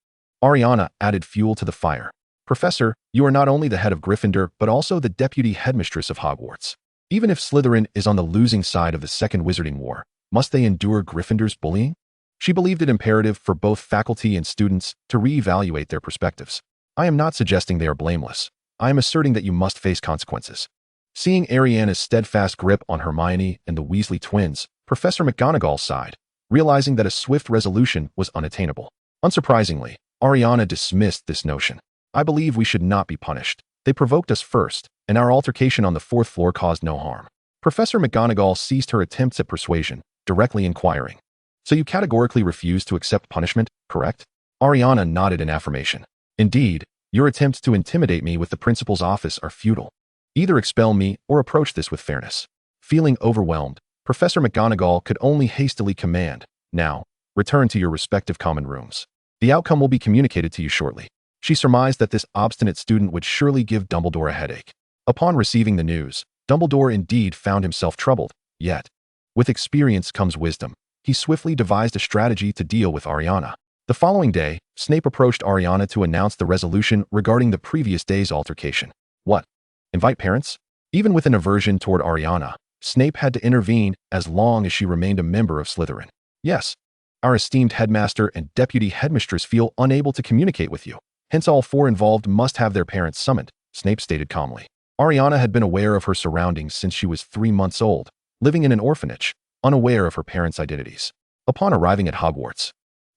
Ailiana added fuel to the fire. Professor, you are not only the head of Gryffindor, but also the deputy headmistress of Hogwarts. Even if Slytherin is on the losing side of the Second Wizarding War, must they endure Gryffindor's bullying? She believed it imperative for both faculty and students to re-evaluate their perspectives. I am not suggesting they are blameless. I am asserting that you must face consequences. Seeing Ailiana's steadfast grip on Hermione and the Weasley twins, Professor McGonagall sighed, realizing that a swift resolution was unattainable. Unsurprisingly, Ailiana dismissed this notion. I believe we should not be punished. They provoked us first, and our altercation on the 4th floor caused no harm. Professor McGonagall ceased her attempts at persuasion, directly inquiring. So you categorically refuse to accept punishment, correct? Ailiana nodded in affirmation. Indeed, your attempts to intimidate me with the principal's office are futile. Either expel me or approach this with fairness. Feeling overwhelmed, Professor McGonagall could only hastily command, now, return to your respective common rooms. The outcome will be communicated to you shortly. She surmised that this obstinate student would surely give Dumbledore a headache. Upon receiving the news, Dumbledore indeed found himself troubled, yet, with experience comes wisdom. He swiftly devised a strategy to deal with Ailiana. The following day, Snape approached Ailiana to announce the resolution regarding the previous day's altercation. What? Invite parents? Even with an aversion toward Ailiana, Snape had to intervene as long as she remained a member of Slytherin. Yes, our esteemed headmaster and deputy headmistress feel unable to communicate with you. Hence all 4 involved must have their parents summoned, Snape stated calmly. Ailiana had been aware of her surroundings since she was 3 months old, living in an orphanage, unaware of her parents' identities. Upon arriving at Hogwarts,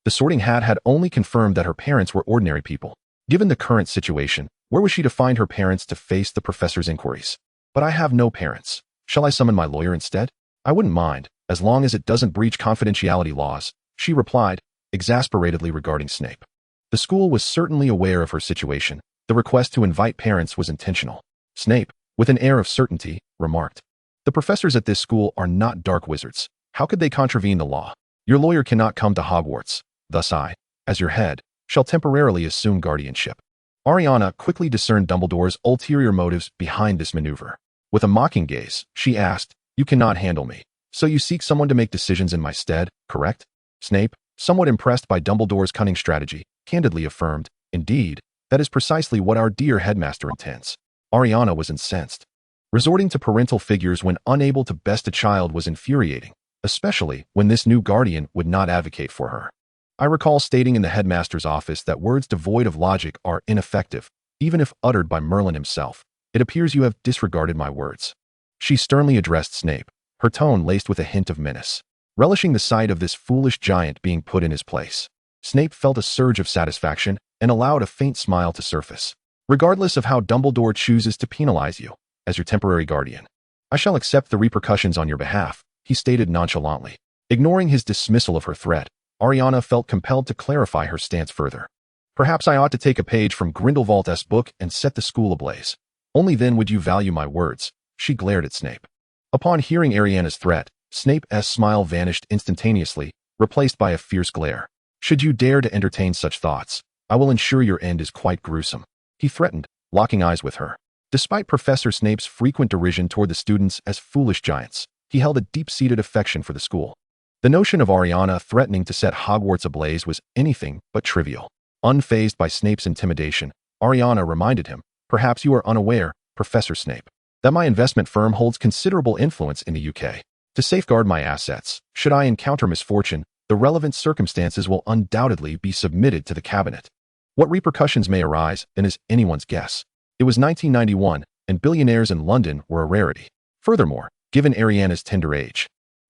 the Sorting Hat had only confirmed that her parents were ordinary people. Given the current situation, where was she to find her parents to face the professor's inquiries? But I have no parents. Shall I summon my lawyer instead? I wouldn't mind, as long as it doesn't breach confidentiality laws, she replied, exasperatedly regarding Snape. The school was certainly aware of her situation, The request to invite parents was intentional. Snape, with an air of certainty, remarked, "The professors at this school are not dark wizards. How could they contravene the law? Your lawyer cannot come to Hogwarts. Thus I, as your head, shall temporarily assume guardianship." Ailiana quickly discerned Dumbledore's ulterior motives behind this maneuver. With a mocking gaze, she asked, "You cannot handle me. So you seek someone to make decisions in my stead, correct?" Snape, somewhat impressed by Dumbledore's cunning strategy, candidly affirmed, "Indeed, that is precisely what our dear headmaster intends." Ailiana was incensed. Resorting to parental figures when unable to best a child was infuriating, especially when this new guardian would not advocate for her. "I recall stating in the headmaster's office that words devoid of logic are ineffective, even if uttered by Merlin himself. It appears you have disregarded my words." She sternly addressed Snape, her tone laced with a hint of menace. Relishing the sight of this foolish giant being put in his place, Snape felt a surge of satisfaction and allowed a faint smile to surface. "Regardless of how Dumbledore chooses to penalize you, as your temporary guardian, I shall accept the repercussions on your behalf," he stated nonchalantly. Ignoring his dismissal of her threat, Ailiana felt compelled to clarify her stance further. "Perhaps I ought to take a page from Grindelwald's book and set the school ablaze. Only then would you value my words," she glared at Snape. Upon hearing Ailiana's threat, Snape's smile vanished instantaneously, replaced by a fierce glare. "Should you dare to entertain such thoughts, I will ensure your end is quite gruesome," he threatened, locking eyes with her. Despite Professor Snape's frequent derision toward the students as foolish giants, he held a deep-seated affection for the school. The notion of Ailiana threatening to set Hogwarts ablaze was anything but trivial. Unfazed by Snape's intimidation, Ailiana reminded him, "Perhaps you are unaware, Professor Snape, that my investment firm holds considerable influence in the UK. To safeguard my assets, should I encounter misfortune, the relevant circumstances will undoubtedly be submitted to the cabinet. What repercussions may arise, then, is anyone's guess." It was 1991, and billionaires in London were a rarity. Furthermore, given Ailiana's tender age,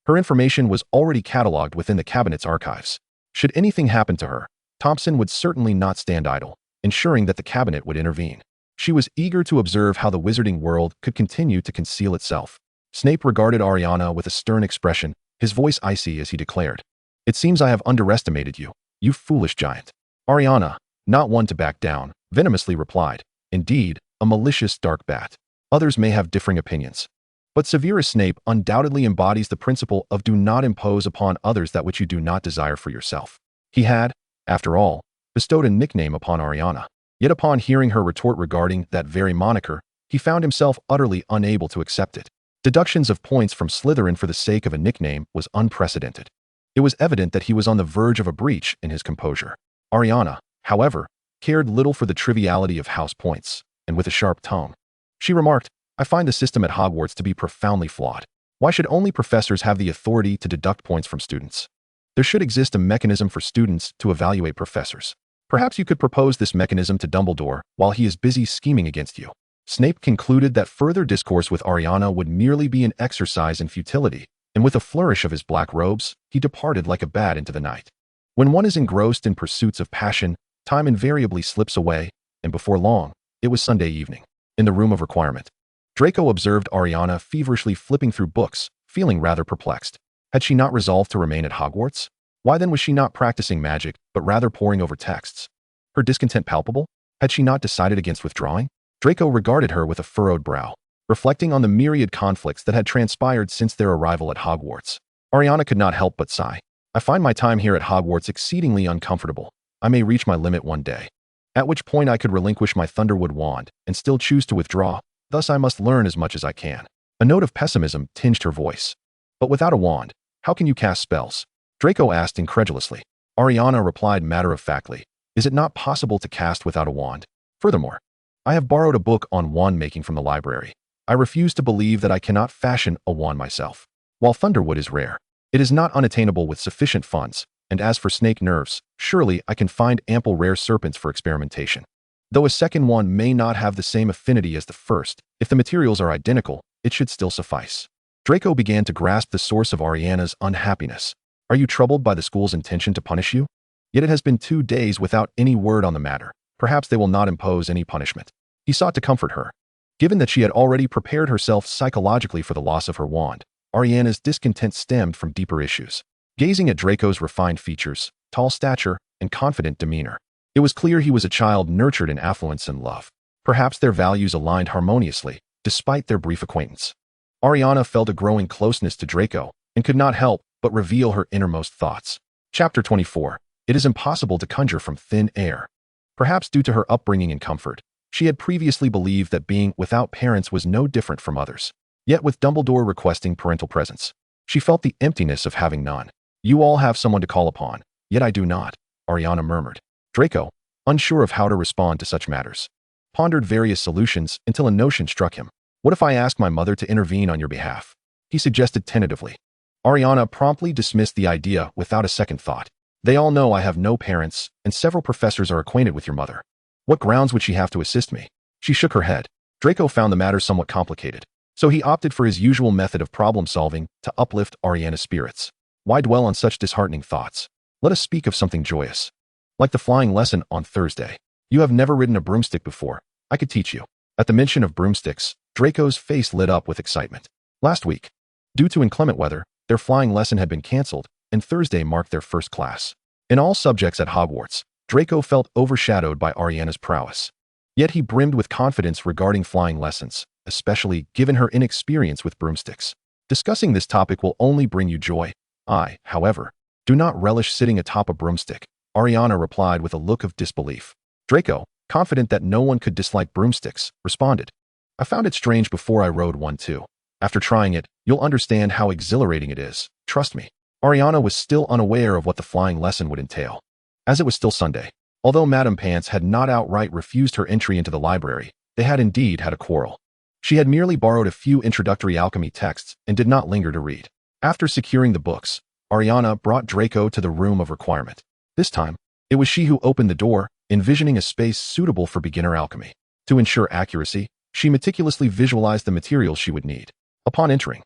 her information was already catalogued within the cabinet's archives. Should anything happen to her, Thompson would certainly not stand idle, ensuring that the cabinet would intervene. She was eager to observe how the wizarding world could continue to conceal itself. Snape regarded Ailiana with a stern expression, his voice icy as he declared, "It seems I have underestimated you, you foolish giant." Ailiana, not one to back down, venomously replied, "Indeed, a malicious dark bat. Others may have differing opinions, but Severus Snape undoubtedly embodies the principle of do not impose upon others that which you do not desire for yourself." He had, after all, bestowed a nickname upon Ailiana. Yet upon hearing her retort regarding that very moniker, he found himself utterly unable to accept it. Deductions of points from Slytherin for the sake of a nickname was unprecedented. It was evident that he was on the verge of a breach in his composure. Ailiana, however, cared little for the triviality of house points, and with a sharp tone, she remarked, "I find the system at Hogwarts to be profoundly flawed. Why should only professors have the authority to deduct points from students? There should exist a mechanism for students to evaluate professors. Perhaps you could propose this mechanism to Dumbledore while he is busy scheming against you." Snape concluded that further discourse with Ailiana would merely be an exercise in futility, and with a flourish of his black robes, he departed like a bat into the night. When one is engrossed in pursuits of passion, time invariably slips away, and before long, it was Sunday evening. In the room of requirement, Draco observed Ailiana feverishly flipping through books, feeling rather perplexed. Had she not resolved to remain at Hogwarts? Why then was she not practicing magic, but rather poring over texts? Her discontent palpable? Had she not decided against withdrawing? Draco regarded her with a furrowed brow, reflecting on the myriad conflicts that had transpired since their arrival at Hogwarts. Ailiana could not help but sigh. "I find my time here at Hogwarts exceedingly uncomfortable. I may reach my limit one day, at which point I could relinquish my Thunderwood wand and still choose to withdraw. Thus I must learn as much as I can." A note of pessimism tinged her voice. "But without a wand, how can you cast spells?" Draco asked incredulously. Ailiana replied matter-of-factly, "Is it not possible to cast without a wand? Furthermore, I have borrowed a book on wand making from the library. I refuse to believe that I cannot fashion a wand myself. While Thunderwood is rare, it is not unattainable with sufficient funds, and as for snake nerves, surely I can find ample rare serpents for experimentation. Though a second wand may not have the same affinity as the first, if the materials are identical, it should still suffice." Draco began to grasp the source of Ailiana's unhappiness. "Are you troubled by the school's intention to punish you? Yet it has been 2 days without any word on the matter. Perhaps they will not impose any punishment." He sought to comfort her. Given that she had already prepared herself psychologically for the loss of her wand, Ailiana's discontent stemmed from deeper issues. Gazing at Draco's refined features, tall stature, and confident demeanor, It was clear he was a child nurtured in affluence and love. Perhaps their values aligned harmoniously, despite their brief acquaintance. Ailiana felt a growing closeness to Draco and could not help but reveal her innermost thoughts. Chapter 24. It is impossible to conjure from thin air. Perhaps due to her upbringing and comfort, she had previously believed that being without parents was no different from others. Yet with Dumbledore requesting parental presence, she felt the emptiness of having none. You all have someone to call upon, yet I do not, Ailiana murmured. Draco, unsure of how to respond to such matters, pondered various solutions until a notion struck him. What if I ask my mother to intervene on your behalf? He suggested tentatively. Ailiana promptly dismissed the idea without a second thought. They all know I have no parents, and several professors are acquainted with your mother. What grounds would she have to assist me? She shook her head. Draco found the matter somewhat complicated, so he opted for his usual method of problem-solving to uplift Ailiana's spirits. Why dwell on such disheartening thoughts? Let us speak of something joyous. Like the flying lesson on Thursday. You have never ridden a broomstick before. I could teach you. At the mention of broomsticks, Draco's face lit up with excitement. Last week, due to inclement weather, their flying lesson had been cancelled, and Thursday marked their first class. In all subjects at Hogwarts, Draco felt overshadowed by Ailiana's prowess. Yet he brimmed with confidence regarding flying lessons, especially given her inexperience with broomsticks. Discussing this topic will only bring you joy. I, however, do not relish sitting atop a broomstick, Ailiana replied with a look of disbelief. Draco, confident that no one could dislike broomsticks, responded. I found it strange before I rode one too. After trying it, you'll understand how exhilarating it is, trust me. Ailiana was still unaware of what the flying lesson would entail. As it was still Sunday, although Madame Pants had not outright refused her entry into the library, they had indeed had a quarrel. She had merely borrowed a few introductory alchemy texts and did not linger to read. After securing the books, Ailiana brought Draco to the room of requirement. This time, it was she who opened the door, envisioning a space suitable for beginner alchemy. To ensure accuracy, she meticulously visualized the materials she would need. Upon entering,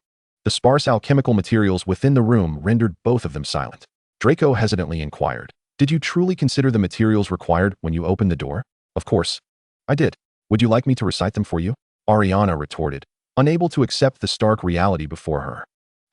the sparse alchemical materials within the room rendered both of them silent. Draco hesitantly inquired, Did you truly consider the materials required when you opened the door? Of course. I did. Would you like me to recite them for you? Ailiana retorted, unable to accept the stark reality before her.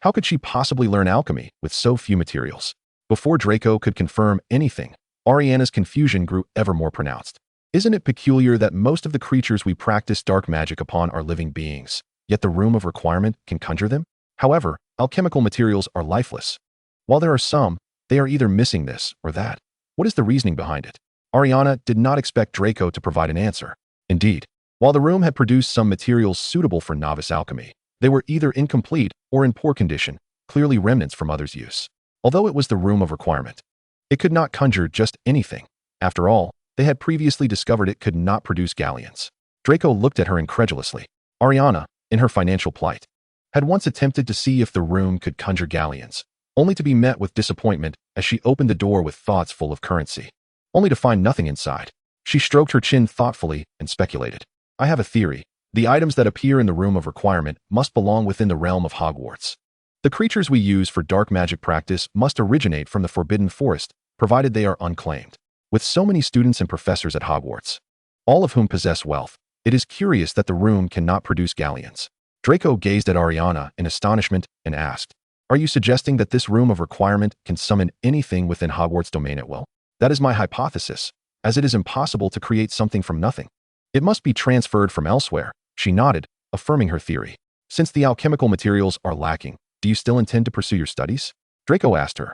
How could she possibly learn alchemy with so few materials? Before Draco could confirm anything, Ailiana's confusion grew ever more pronounced. Isn't it peculiar that most of the creatures we practice dark magic upon are living beings, yet the room of requirement can conjure them? However, alchemical materials are lifeless. While there are some, they are either missing this or that. What is the reasoning behind it? Ailiana did not expect Draco to provide an answer. Indeed, while the room had produced some materials suitable for novice alchemy, they were either incomplete or in poor condition, clearly remnants from others' use. Although it was the room of requirement, it could not conjure just anything. After all, they had previously discovered it could not produce galleons. Draco looked at her incredulously. Ailiana, in her financial plight, had once attempted to see if the room could conjure galleons, only to be met with disappointment as she opened the door with thoughts full of currency, only to find nothing inside. She stroked her chin thoughtfully and speculated. I have a theory. The items that appear in the room of requirement must belong within the realm of Hogwarts. The creatures we use for dark magic practice must originate from the Forbidden Forest, provided they are unclaimed. With so many students and professors at Hogwarts, all of whom possess wealth, it is curious that the room cannot produce galleons. Draco gazed at Ailiana in astonishment and asked, Are you suggesting that this room of requirement can summon anything within Hogwarts' domain at will? That is my hypothesis, as it is impossible to create something from nothing. It must be transferred from elsewhere. She nodded, affirming her theory. Since the alchemical materials are lacking, do you still intend to pursue your studies? Draco asked her.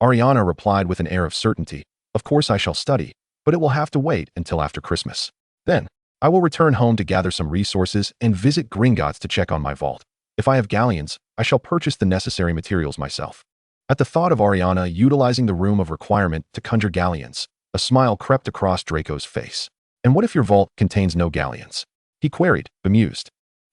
Ailiana replied with an air of certainty. Of course I shall study, but it will have to wait until after Christmas. Then, I will return home to gather some resources and visit Gringotts to check on my vault. If I have galleons, I shall purchase the necessary materials myself. At the thought of Ailiana utilizing the room of requirement to conjure galleons, a smile crept across Draco's face. And what if your vault contains no galleons? He queried, bemused.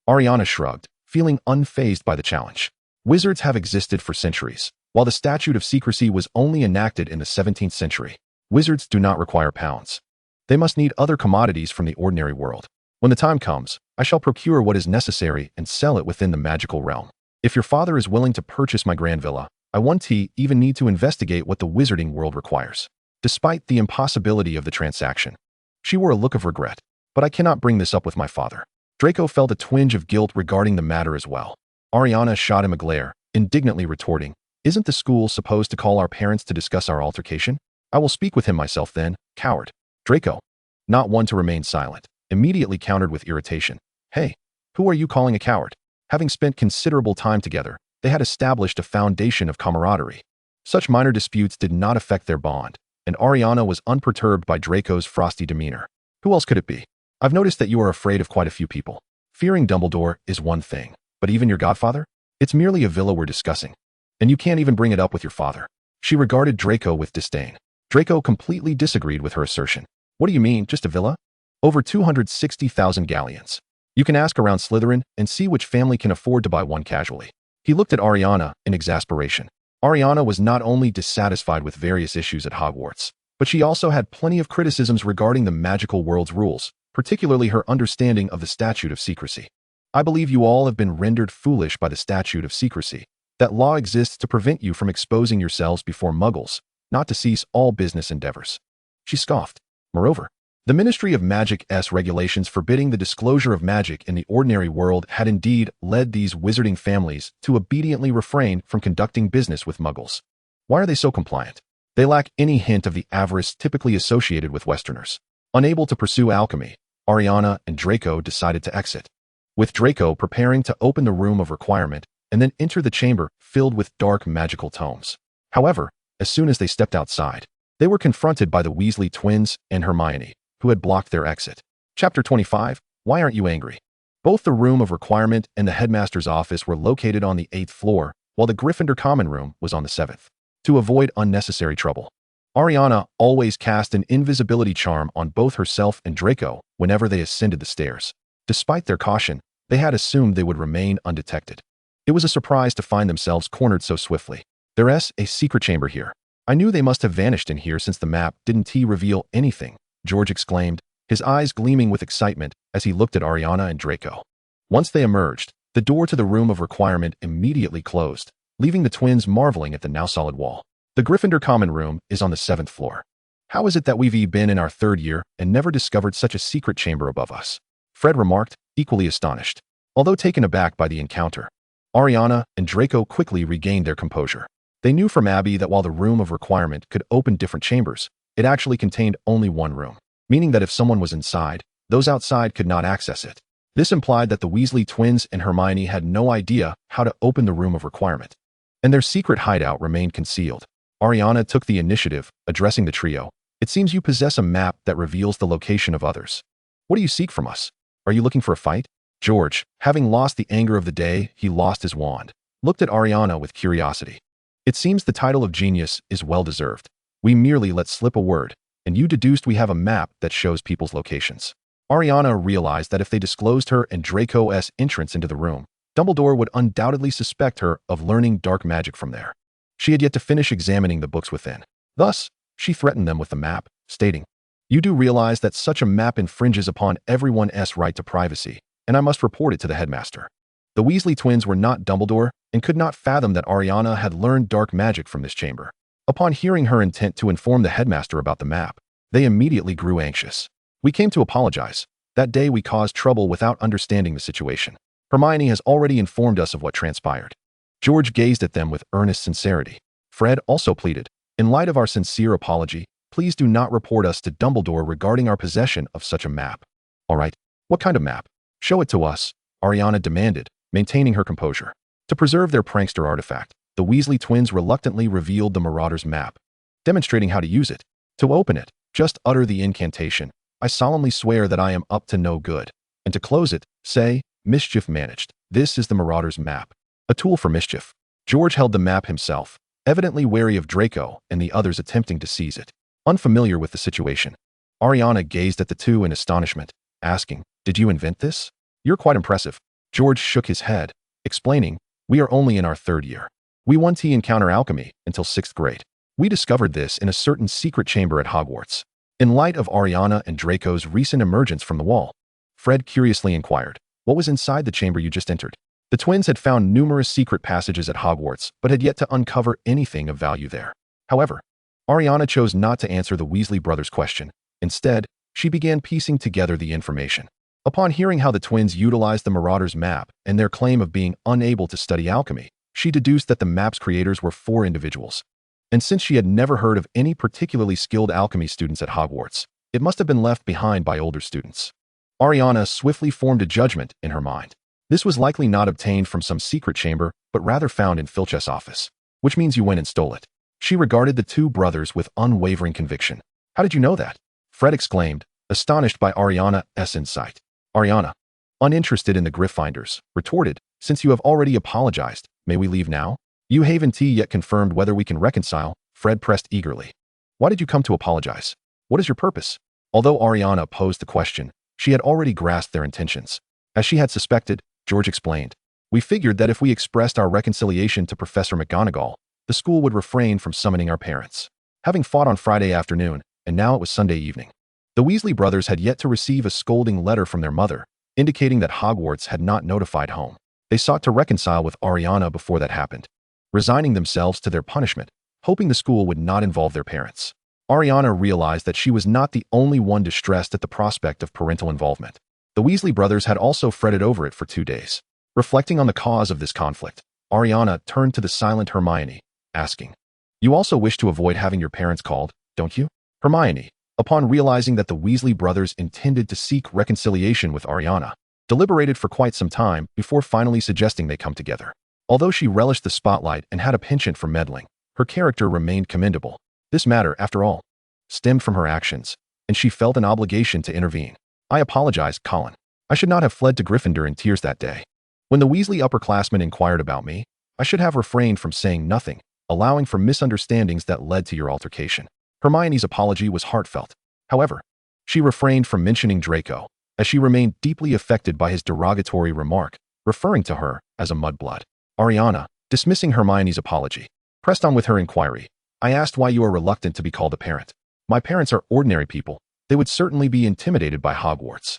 Ailiana shrugged, feeling unfazed by the challenge. Wizards have existed for centuries. While the statute of secrecy was only enacted in the 17th century, wizards do not require pounds. They must need other commodities from the ordinary world. When the time comes, I shall procure what is necessary and sell it within the magical realm. If your father is willing to purchase my grand villa, I won't even need to investigate what the wizarding world requires. Despite the impossibility of the transaction, she wore a look of regret. But I cannot bring this up with my father. Draco felt a twinge of guilt regarding the matter as well. Ailiana shot him a glare, indignantly retorting, Isn't the school supposed to call our parents to discuss our altercation? I will speak with him myself then, coward. Draco, not one to remain silent, immediately countered with irritation. Hey, who are you calling a coward? Having spent considerable time together, they had established a foundation of camaraderie. Such minor disputes did not affect their bond, and Ailiana was unperturbed by Draco's frosty demeanor. Who else could it be? I've noticed that you are afraid of quite a few people. Fearing Dumbledore is one thing, but even your godfather? It's merely a villa we're discussing. And you can't even bring it up with your father. She regarded Draco with disdain. Draco completely disagreed with her assertion. What do you mean, just a villa? Over 260,000 galleons. You can ask around Slytherin and see which family can afford to buy one casually. He looked at Ailiana in exasperation. Ailiana was not only dissatisfied with various issues at Hogwarts, but she also had plenty of criticisms regarding the magical world's rules, particularly her understanding of the Statute of Secrecy. I believe you all have been rendered foolish by the Statute of Secrecy. That law exists to prevent you from exposing yourselves before muggles, not to cease all business endeavors. She scoffed. Moreover, the Ministry of Magic's regulations forbidding the disclosure of magic in the ordinary world had indeed led these wizarding families to obediently refrain from conducting business with muggles. Why are they so compliant? They lack any hint of the avarice typically associated with Westerners. Unable to pursue alchemy, Ailiana and Draco decided to exit, with Draco preparing to open the room of requirement and then enter the chamber filled with dark magical tomes. However, as soon as they stepped outside, they were confronted by the Weasley twins and Hermione, who had blocked their exit. Chapter 25, Why Aren't You Angry? Both the room of requirement and the headmaster's office were located on the 8th floor, while the Gryffindor common room was on the 7th. To avoid unnecessary trouble, Ailiana always cast an invisibility charm on both herself and Draco whenever they ascended the stairs. Despite their caution, they had assumed they would remain undetected. It was a surprise to find themselves cornered so swiftly. There's a secret chamber here. I knew they must have vanished in here since the map didn't reveal anything, George exclaimed, his eyes gleaming with excitement as he looked at Ailiana and Draco. Once they emerged, the door to the room of requirement immediately closed, leaving the twins marveling at the now solid wall. The Gryffindor common room is on the 7th floor. How is it that we've been in our 3rd year and never discovered such a secret chamber above us? Fred remarked, equally astonished. Although taken aback by the encounter, Ailiana and Draco quickly regained their composure. They knew from Abby that while the room of requirement could open different chambers, it actually contained only one room, meaning that if someone was inside, those outside could not access it. This implied that the Weasley twins and Hermione had no idea how to open the room of requirement, and their secret hideout remained concealed. Ailiana took the initiative, addressing the trio. It seems you possess a map that reveals the location of others. What do you seek from us? Are you looking for a fight? George, having lost the anger of the day he lost his wand, looked at Ailiana with curiosity. It seems the title of genius is well-deserved. We merely let slip a word, and you deduced we have a map that shows people's locations. Ailiana realized that if they disclosed her and Draco's entrance into the room, Dumbledore would undoubtedly suspect her of learning dark magic from there. She had yet to finish examining the books within. Thus, she threatened them with the map, stating, You do realize that such a map infringes upon everyone's right to privacy, and I must report it to the headmaster. The Weasley twins were not Dumbledore and could not fathom that Ailiana had learned dark magic from this chamber. Upon hearing her intent to inform the headmaster about the map, they immediately grew anxious. We came to apologize. That day we caused trouble without understanding the situation. Hermione has already informed us of what transpired. George gazed at them with earnest sincerity. Fred also pleaded, In light of our sincere apology, please do not report us to Dumbledore regarding our possession of such a map. All right, what kind of map? Show it to us, Ailiana demanded, maintaining her composure. To preserve their prankster artifact, the Weasley twins reluctantly revealed the Marauder's map, demonstrating how to use it. To open it, just utter the incantation, I solemnly swear that I am up to no good. And to close it, say, Mischief managed. This is the Marauder's map. A tool for mischief. George held the map himself, evidently wary of Draco and the others attempting to seize it. Unfamiliar with the situation, Ailiana gazed at the two in astonishment, asking, Did you invent this? You're quite impressive. George shook his head, explaining, We are only in our 3rd year. We won't encounter alchemy until 6th grade. We discovered this in a certain secret chamber at Hogwarts. In light of Ailiana and Draco's recent emergence from the wall, Fred curiously inquired, What was inside the chamber you just entered? The twins had found numerous secret passages at Hogwarts, but had yet to uncover anything of value there. However, Ailiana chose not to answer the Weasley brothers' question. Instead, she began piecing together the information. Upon hearing how the twins utilized the Marauder's map and their claim of being unable to study alchemy, she deduced that the map's creators were 4 individuals. And since she had never heard of any particularly skilled alchemy students at Hogwarts, It must have been left behind by older students. Ailiana swiftly formed a judgment in her mind. This was likely not obtained from some secret chamber, but rather found in Filch's office. Which means you went and stole it. She regarded the two brothers with unwavering conviction. How did you know that? Fred exclaimed, astonished by Ailiana's insight. Ailiana, uninterested in the Gryffindors, retorted, since you have already apologized, may we leave now? You haven't yet confirmed whether we can reconcile, Fred pressed eagerly. Why did you come to apologize? What is your purpose? Although Ailiana posed the question, she had already grasped their intentions. As she had suspected, George explained, we figured that if we expressed our reconciliation to Professor McGonagall, the school would refrain from summoning our parents. Having fought on Friday afternoon, and now it was Sunday evening. The Weasley brothers had yet to receive a scolding letter from their mother, indicating that Hogwarts had not notified home. They sought to reconcile with Ailiana before that happened, resigning themselves to their punishment, hoping the school would not involve their parents. Ailiana realized that she was not the only one distressed at the prospect of parental involvement. The Weasley brothers had also fretted over it for 2 days. Reflecting on the cause of this conflict, Ailiana turned to the silent Hermione, asking, you also wish to avoid having your parents called, don't you? Hermione, upon realizing that the Weasley brothers intended to seek reconciliation with Ailiana, deliberated for quite some time before finally suggesting they come together. Although she relished the spotlight and had a penchant for meddling, her character remained commendable. This matter, after all, stemmed from her actions, and she felt an obligation to intervene. I apologize, Colin. I should not have fled to Gryffindor in tears that day. When the Weasley upperclassmen inquired about me, I should have refrained from saying nothing, allowing for misunderstandings that led to your altercation. Hermione's apology was heartfelt. However, she refrained from mentioning Draco, as she remained deeply affected by his derogatory remark, referring to her as a mudblood. Ailiana, dismissing Hermione's apology, pressed on with her inquiry. I asked why you are reluctant to be called a parent. My parents are ordinary people. They would certainly be intimidated by Hogwarts.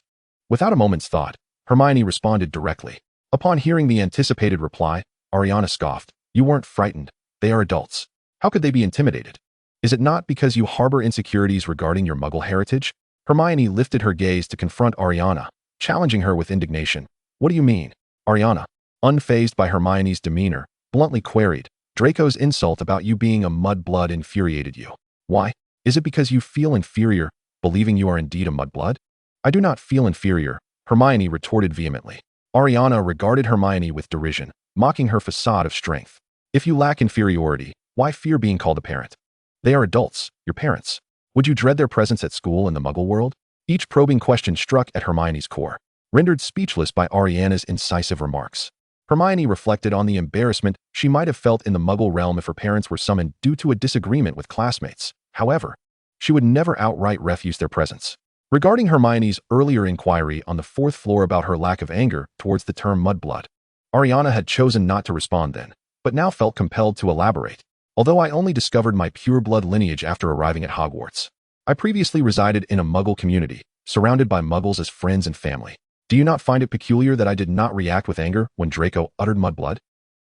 Without a moment's thought, Hermione responded directly. Upon hearing the anticipated reply, Ailiana scoffed. You weren't frightened. They are adults. How could they be intimidated? Is it not because you harbor insecurities regarding your Muggle heritage? Hermione lifted her gaze to confront Ailiana, challenging her with indignation. What do you mean? Ailiana, unfazed by Hermione's demeanor, bluntly queried. Draco's insult about you being a mudblood infuriated you. Why? Is it because you feel inferior, believing you are indeed a mudblood? I do not feel inferior, Hermione retorted vehemently. Ailiana regarded Hermione with derision, mocking her facade of strength. If you lack inferiority, why fear being called a parent? They are adults, your parents. Would you dread their presence at school in the Muggle world? Each probing question struck at Hermione's core, rendered speechless by Ailiana's incisive remarks. Hermione reflected on the embarrassment she might have felt in the Muggle realm if her parents were summoned due to a disagreement with classmates. However, she would never outright refuse their presence. Regarding Hermione's earlier inquiry on the 4th floor about her lack of anger towards the term mudblood, Ailiana had chosen not to respond then, but now felt compelled to elaborate. Although I only discovered my pure-blood lineage after arriving at Hogwarts, I previously resided in a Muggle community, surrounded by Muggles as friends and family. Do you not find it peculiar that I did not react with anger when Draco uttered mudblood?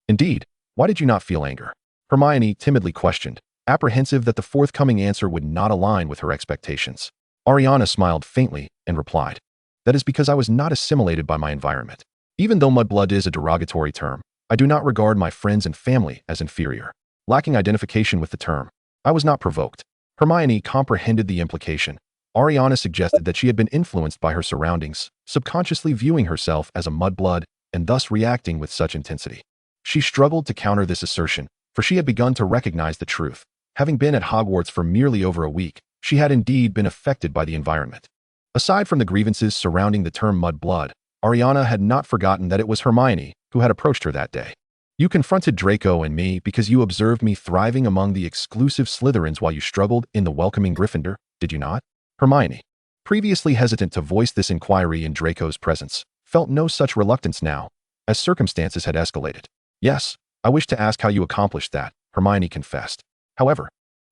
Indeed, why did you not feel anger? Hermione timidly questioned, apprehensive that the forthcoming answer would not align with her expectations. Ailiana smiled faintly and replied, that is because I was not assimilated by my environment. Even though mudblood is a derogatory term, I do not regard my friends and family as inferior. Lacking identification with the term, I was not provoked. Hermione comprehended the implication. Ailiana suggested that she had been influenced by her surroundings, subconsciously viewing herself as a mudblood and thus reacting with such intensity. She struggled to counter this assertion, for she had begun to recognize the truth. Having been at Hogwarts for merely over a week, she had indeed been affected by the environment. Aside from the grievances surrounding the term mudblood, Ailiana had not forgotten that it was Hermione who had approached her that day. You confronted Draco and me because you observed me thriving among the exclusive Slytherins while you struggled in the welcoming Gryffindor, did you not? Hermione, previously hesitant to voice this inquiry in Draco's presence, felt no such reluctance now, as circumstances had escalated. Yes, I wish to ask how you accomplished that, Hermione confessed. However,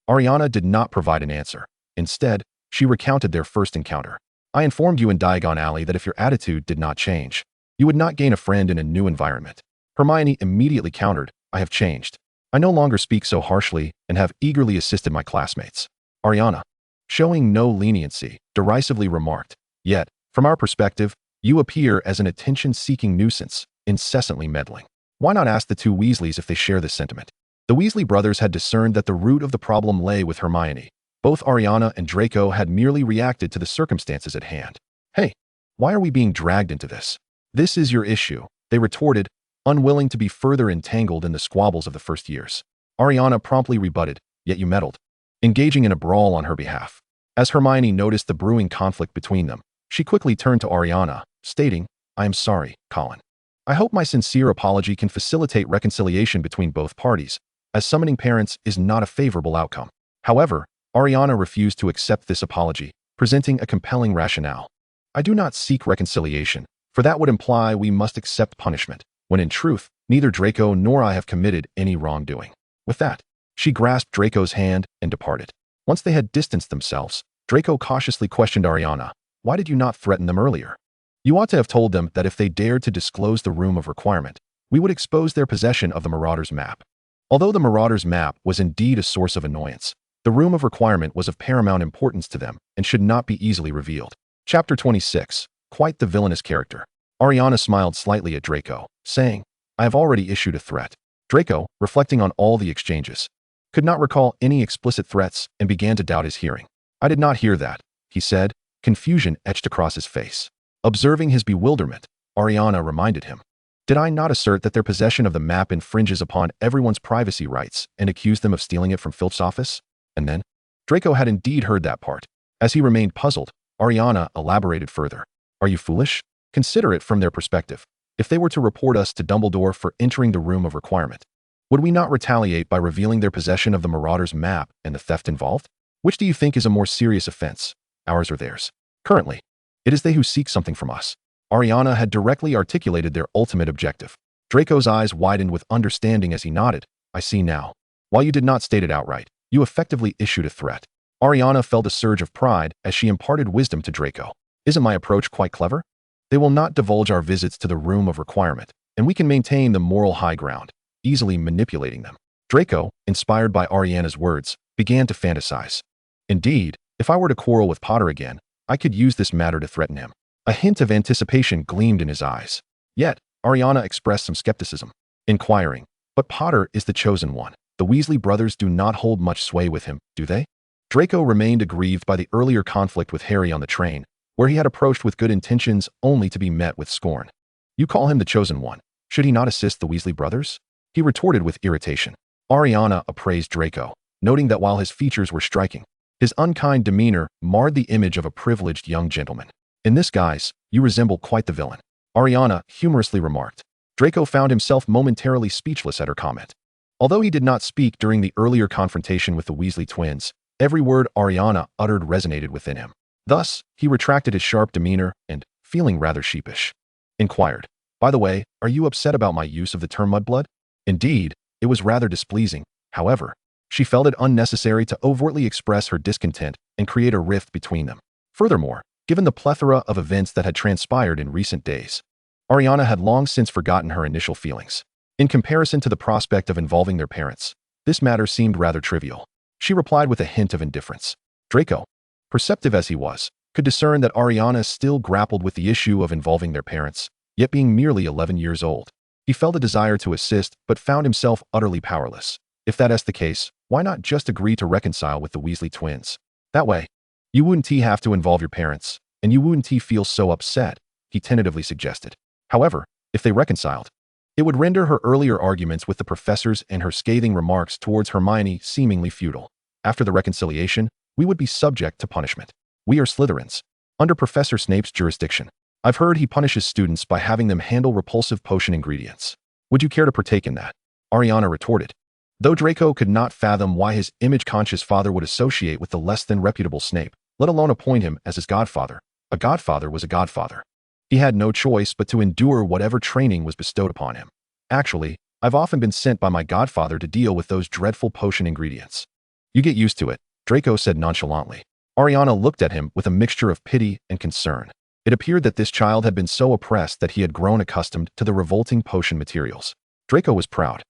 Ailiana did not provide an answer. Instead, she recounted their first encounter. I informed you in Diagon Alley that if your attitude did not change, you would not gain a friend in a new environment. Hermione immediately countered, I have changed. I no longer speak so harshly and have eagerly assisted my classmates. Ailiana, showing no leniency, derisively remarked, yet, from our perspective, you appear as an attention-seeking nuisance, incessantly meddling. Why not ask the two Weasleys if they share this sentiment? The Weasley brothers had discerned that the root of the problem lay with Hermione, Both Ailiana and Draco had merely reacted to the circumstances at hand. "Hey, why are we being dragged into this? This is your issue," they retorted, unwilling to be further entangled in the squabbles of the first years. Ailiana promptly rebutted, "Yet you meddled," engaging in a brawl on her behalf. As Hermione noticed the brewing conflict between them, she quickly turned to Ailiana, stating, "I am sorry, Colin. I hope my sincere apology can facilitate reconciliation between both parties, as summoning parents is not a favorable outcome." However, Ailiana refused to accept this apology, presenting a compelling rationale. "I do not seek reconciliation, for that would imply we must accept punishment, when in truth, neither Draco nor I have committed any wrongdoing." With that, she grasped Draco's hand and departed. Once they had distanced themselves, Draco cautiously questioned Ailiana, "Why did you not threaten them earlier? You ought to have told them that if they dared to disclose the Room of Requirement, we would expose their possession of the Marauder's map." Although the Marauder's map was indeed a source of annoyance, the Room of Requirement was of paramount importance to them and should not be easily revealed. Chapter 26. Quite the villainous character. Ailiana smiled slightly at Draco, saying, "I have already issued a threat." Draco, reflecting on all the exchanges, could not recall any explicit threats and began to doubt his hearing. "I did not hear that," he said, confusion etched across his face. Observing his bewilderment, Ailiana reminded him, "Did I not assert that their possession of the map infringes upon everyone's privacy rights and accuse them of stealing it from Filch's office?" And then, Draco had indeed heard that part. As he remained puzzled, Ailiana elaborated further. "Are you foolish? Consider it from their perspective. If they were to report us to Dumbledore for entering the Room of Requirement, would we not retaliate by revealing their possession of the Marauder's map and the theft involved? Which do you think is a more serious offense, ours or theirs? Currently, it is they who seek something from us." Ailiana had directly articulated their ultimate objective. Draco's eyes widened with understanding as he nodded. "I see now. While you did not state it outright, you effectively issued a threat." Ailiana felt a surge of pride as she imparted wisdom to Draco. "Isn't my approach quite clever? They will not divulge our visits to the Room of Requirement, and we can maintain the moral high ground, easily manipulating them." Draco, inspired by Ailiana's words, began to fantasize. "Indeed, if I were to quarrel with Potter again, I could use this matter to threaten him." A hint of anticipation gleamed in his eyes. Yet, Ailiana expressed some skepticism, inquiring, "But Potter is the chosen one. The Weasley brothers do not hold much sway with him, do they?" Draco remained aggrieved by the earlier conflict with Harry on the train, where he had approached with good intentions only to be met with scorn. "You call him the chosen one. Should he not assist the Weasley brothers?" he retorted with irritation. Ailiana appraised Draco, noting that while his features were striking, his unkind demeanor marred the image of a privileged young gentleman. "In this guise, you resemble quite the villain," Ailiana humorously remarked. Draco found himself momentarily speechless at her comment. Although he did not speak during the earlier confrontation with the Weasley twins, every word Ailiana uttered resonated within him. Thus, he retracted his sharp demeanor and, feeling rather sheepish, inquired, "By the way, are you upset about my use of the term mudblood?" Indeed, it was rather displeasing. However, she felt it unnecessary to overtly express her discontent and create a rift between them. Furthermore, given the plethora of events that had transpired in recent days, Ailiana had long since forgotten her initial feelings. In comparison to the prospect of involving their parents, this matter seemed rather trivial. She replied with a hint of indifference. Draco, perceptive as he was, could discern that Ailiana still grappled with the issue of involving their parents, yet being merely 11 years old. He felt a desire to assist, but found himself utterly powerless. If that is the case, why not just agree to reconcile with the Weasley twins? That way, you wouldn't have to involve your parents, and you wouldn't feel so upset, he tentatively suggested. However, if they reconciled, it would render her earlier arguments with the professors and her scathing remarks towards Hermione seemingly futile. After the reconciliation, we would be subject to punishment. We are Slytherins, under Professor Snape's jurisdiction. I've heard he punishes students by having them handle repulsive potion ingredients. Would you care to partake in that? Ailiana retorted. Though Draco could not fathom why his image-conscious father would associate with the less than reputable Snape, let alone appoint him as his godfather, a godfather was a godfather. He had no choice but to endure whatever training was bestowed upon him. Actually, I've often been sent by my godfather to deal with those dreadful potion ingredients. You get used to it, Draco said nonchalantly. Ailiana looked at him with a mixture of pity and concern. It appeared that this child had been so oppressed that he had grown accustomed to the revolting potion materials. Draco was proud.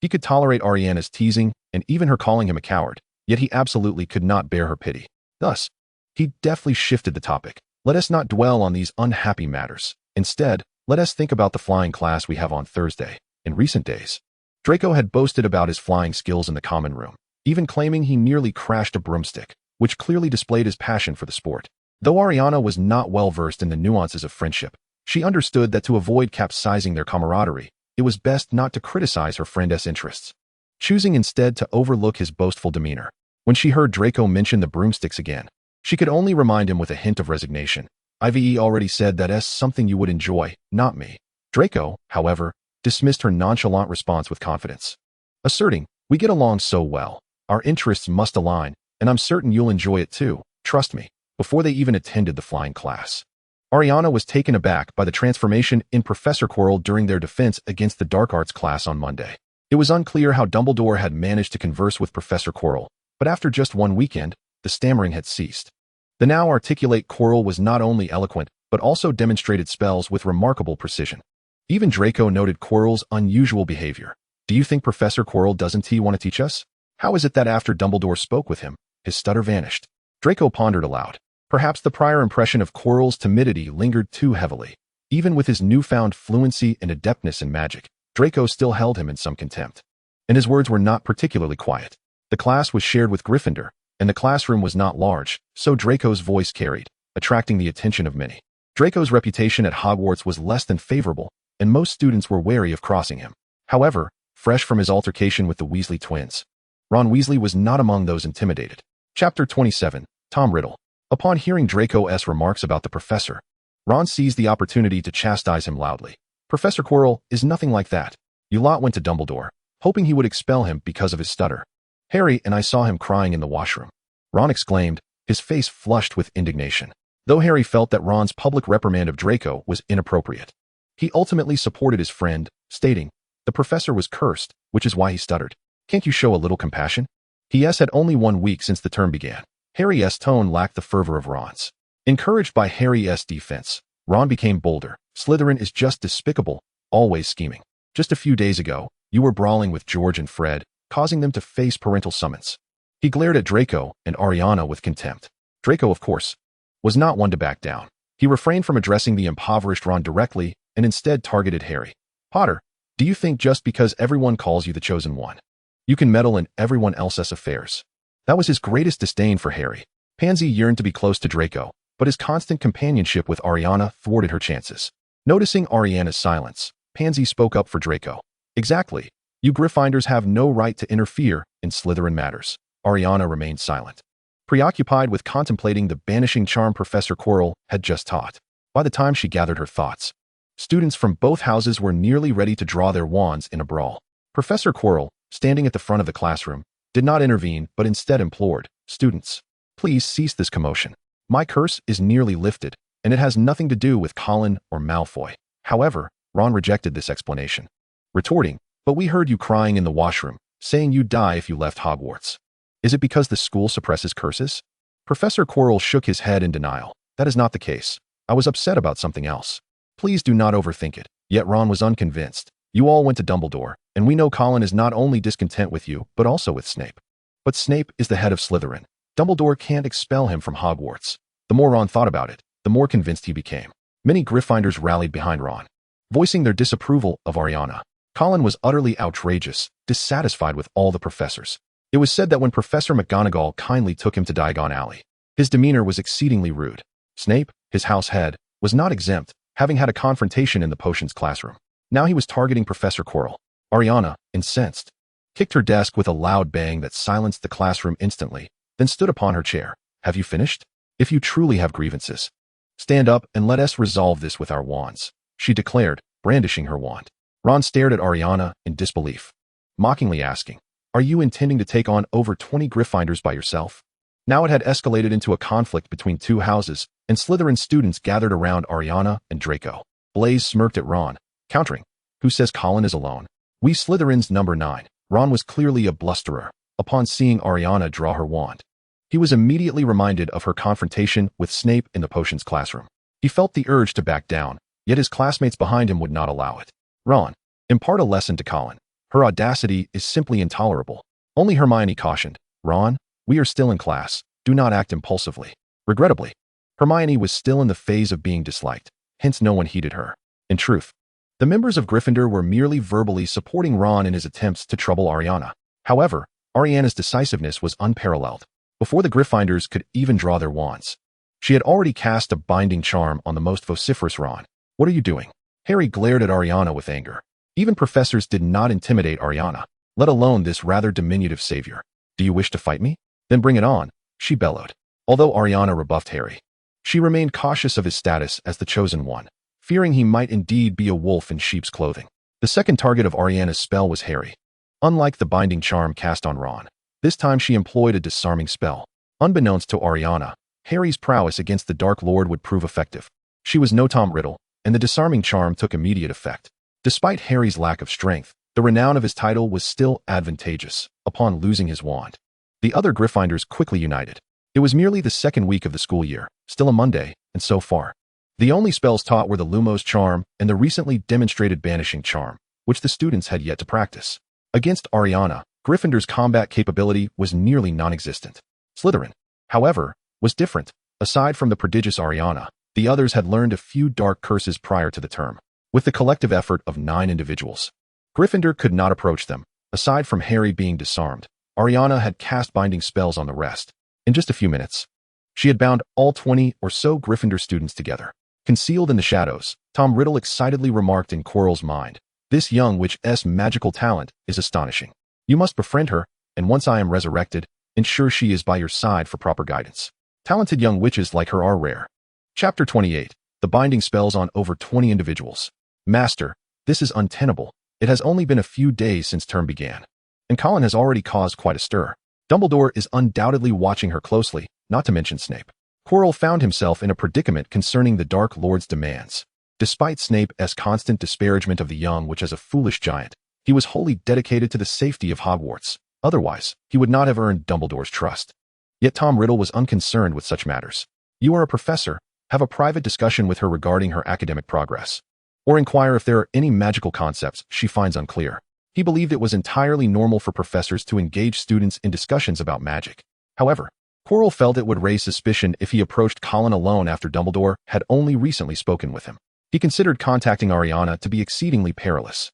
He could tolerate Ailiana's teasing and even her calling him a coward, yet he absolutely could not bear her pity. Thus, he deftly shifted the topic. Let us not dwell on these unhappy matters. Instead, let us think about the flying class we have on Thursday. In recent days, Draco had boasted about his flying skills in the common room, even claiming he nearly crashed a broomstick. which clearly displayed his passion for the sport. Though Ailiana was not well versed in the nuances of friendship, she understood that to avoid capsizing their camaraderie, it was best not to criticize her friend's interests, choosing instead to overlook his boastful demeanor. When she heard Draco mention the broomsticks again, she could only remind him with a hint of resignation. "Ive already said that's something you would enjoy, not me." Draco, however, dismissed her nonchalant response with confidence, asserting, "We get along so well. Our interests must align, and I'm certain you'll enjoy it too. Trust me." Before they even attended the flying class, Ailiana was taken aback by the transformation in Professor Quirrell during their defense against the dark arts class on Monday. It was unclear how Dumbledore had managed to converse with Professor Quirrell, but after just one weekend, the stammering had ceased. The now articulate Quirrell was not only eloquent, but also demonstrated spells with remarkable precision. Even Draco noted Quirrell's unusual behavior. "Do you think Professor Quirrell doesn't want to teach us? How is it that after Dumbledore spoke with him, his stutter vanished?" Draco pondered aloud. Perhaps the prior impression of Quirrell's timidity lingered too heavily. Even with his newfound fluency and adeptness in magic, Draco still held him in some contempt. And his words were not particularly quiet. The class was shared with Gryffindor, and the classroom was not large, so Draco's voice carried, attracting the attention of many. Draco's reputation at Hogwarts was less than favorable, and most students were wary of crossing him. However, fresh from his altercation with the Weasley twins, Ron Weasley was not among those intimidated. Chapter 27, Tom Riddle. Upon hearing Draco's remarks about the professor, Ron seized the opportunity to chastise him loudly. "Professor Quirrell is nothing like that. You lot went to Dumbledore, hoping he would expel him because of his stutter. Harry and I saw him crying in the washroom." Ron exclaimed, his face flushed with indignation. Though Harry felt that Ron's public reprimand of Draco was inappropriate, he ultimately supported his friend, stating, "The professor was cursed, which is why he stuttered. Can't you show a little compassion?" He had only 1 week since the term began. Harry's tone lacked the fervor of Ron's. Encouraged by Harry's defense, Ron became bolder. "Slytherin is just despicable, always scheming. Just a few days ago, you were brawling with George and Fred, causing them to face parental summons." He glared at Draco and Ailiana with contempt. Draco, of course, was not one to back down. He refrained from addressing the impoverished Ron directly and instead targeted Harry. "Potter, do you think just because everyone calls you the chosen one, you can meddle in everyone else's affairs?" That was his greatest disdain for Harry. Pansy yearned to be close to Draco, but his constant companionship with Ailiana thwarted her chances. Noticing Ariana's silence, Pansy spoke up for Draco. "Exactly. You Gryffindors have no right to interfere in Slytherin matters." Ailiana remained silent, preoccupied with contemplating the banishing charm Professor Quirrell had just taught. By the time she gathered her thoughts, students from both houses were nearly ready to draw their wands in a brawl. Professor Quirrell, standing at the front of the classroom, did not intervene but instead implored, "Students, please cease this commotion. My curse is nearly lifted, and it has nothing to do with Colin or Malfoy." However, Ron rejected this explanation, retorting, "But we heard you crying in the washroom, saying you'd die if you left Hogwarts. Is it because the school suppresses curses?" Professor Quirrell shook his head in denial. "That is not the case. I was upset about something else. Please do not overthink it." Yet Ron was unconvinced. "You all went to Dumbledore, and we know Colin is not only discontent with you, but also with Snape. But Snape is the head of Slytherin. Dumbledore can't expel him from Hogwarts." The more Ron thought about it, the more convinced he became. Many Gryffindors rallied behind Ron, voicing their disapproval of Ailiana. Colin was utterly outrageous, dissatisfied with all the professors. It was said that when Professor McGonagall kindly took him to Diagon Alley, his demeanor was exceedingly rude. Snape, his house head, was not exempt, having had a confrontation in the potions classroom. Now he was targeting Professor Quirrell. Ailiana, incensed, kicked her desk with a loud bang that silenced the classroom instantly, then stood upon her chair. "Have you finished? If you truly have grievances, stand up and let us resolve this with our wands," she declared, brandishing her wand. Ron stared at Ailiana in disbelief, mockingly asking, "Are you intending to take on over 20 Gryffindors by yourself?" Now it had escalated into a conflict between two houses, and Slytherin students gathered around Ailiana and Draco. Blaise smirked at Ron, countering, "Who says Colin is alone? We Slytherins number 9. Ron was clearly a blusterer. Upon seeing Ailiana draw her wand, he was immediately reminded of her confrontation with Snape in the potions classroom. He felt the urge to back down, yet his classmates behind him would not allow it. "Ron, impart a lesson to Colin. Her audacity is simply intolerable." Only Hermione cautioned, "Ron, we are still in class. Do not act impulsively." Regrettably, Hermione was still in the phase of being disliked, hence no one heeded her. In truth, the members of Gryffindor were merely verbally supporting Ron in his attempts to trouble Ailiana. However, Ariana's decisiveness was unparalleled. before the Gryffindors could even draw their wands. She had already cast a binding charm on the most vociferous Ron. "What are you doing?" Harry glared at Ailiana with anger. Even professors did not intimidate Ailiana, let alone this rather diminutive savior. "Do you wish to fight me? Then bring it on," she bellowed. Although Ailiana rebuffed Harry, she remained cautious of his status as the chosen one, fearing he might indeed be a wolf in sheep's clothing. The second target of Ailiana's spell was Harry. Unlike the binding charm cast on Ron, this time she employed a disarming spell. Unbeknownst to Ailiana, Harry's prowess against the Dark Lord would prove effective. She was no Tom Riddle, and the disarming charm took immediate effect. Despite Harry's lack of strength, the renown of his title was still advantageous upon losing his wand. The other Gryffindors quickly united. It was merely the second week of the school year, still a Monday, and so far, the only spells taught were the Lumos charm and the recently demonstrated banishing charm, which the students had yet to practice. Against Ailiana, Gryffindor's combat capability was nearly non-existent. Slytherin, however, was different. Aside from the prodigious Ailiana, the others had learned a few dark curses prior to the term. With the collective effort of 9 individuals, Gryffindor could not approach them. Aside from Harry being disarmed, Ailiana had cast binding spells on the rest. In just a few minutes, she had bound all 20 or so Gryffindor students together. Concealed in the shadows, Tom Riddle excitedly remarked in Quirrell's mind, "This young witch's magical talent is astonishing. You must befriend her, and once I am resurrected, ensure she is by your side for proper guidance. Talented young witches like her are rare." Chapter 28. The binding spells on over 20 individuals. "Master, this is untenable. It has only been a few days since term began, and Colin has already caused quite a stir. Dumbledore is undoubtedly watching her closely, not to mention Snape." Quirrell found himself in a predicament concerning the Dark Lord's demands. Despite Snape's constant disparagement of the young witch as a foolish giant, he was wholly dedicated to the safety of Hogwarts. Otherwise, he would not have earned Dumbledore's trust. Yet Tom Riddle was unconcerned with such matters. "You are a professor. Have a private discussion with her regarding her academic progress, or inquire if there are any magical concepts she finds unclear." He believed it was entirely normal for professors to engage students in discussions about magic. However, Quirrell felt it would raise suspicion if he approached Colin alone after Dumbledore had only recently spoken with him. He considered contacting Ailiana to be exceedingly perilous.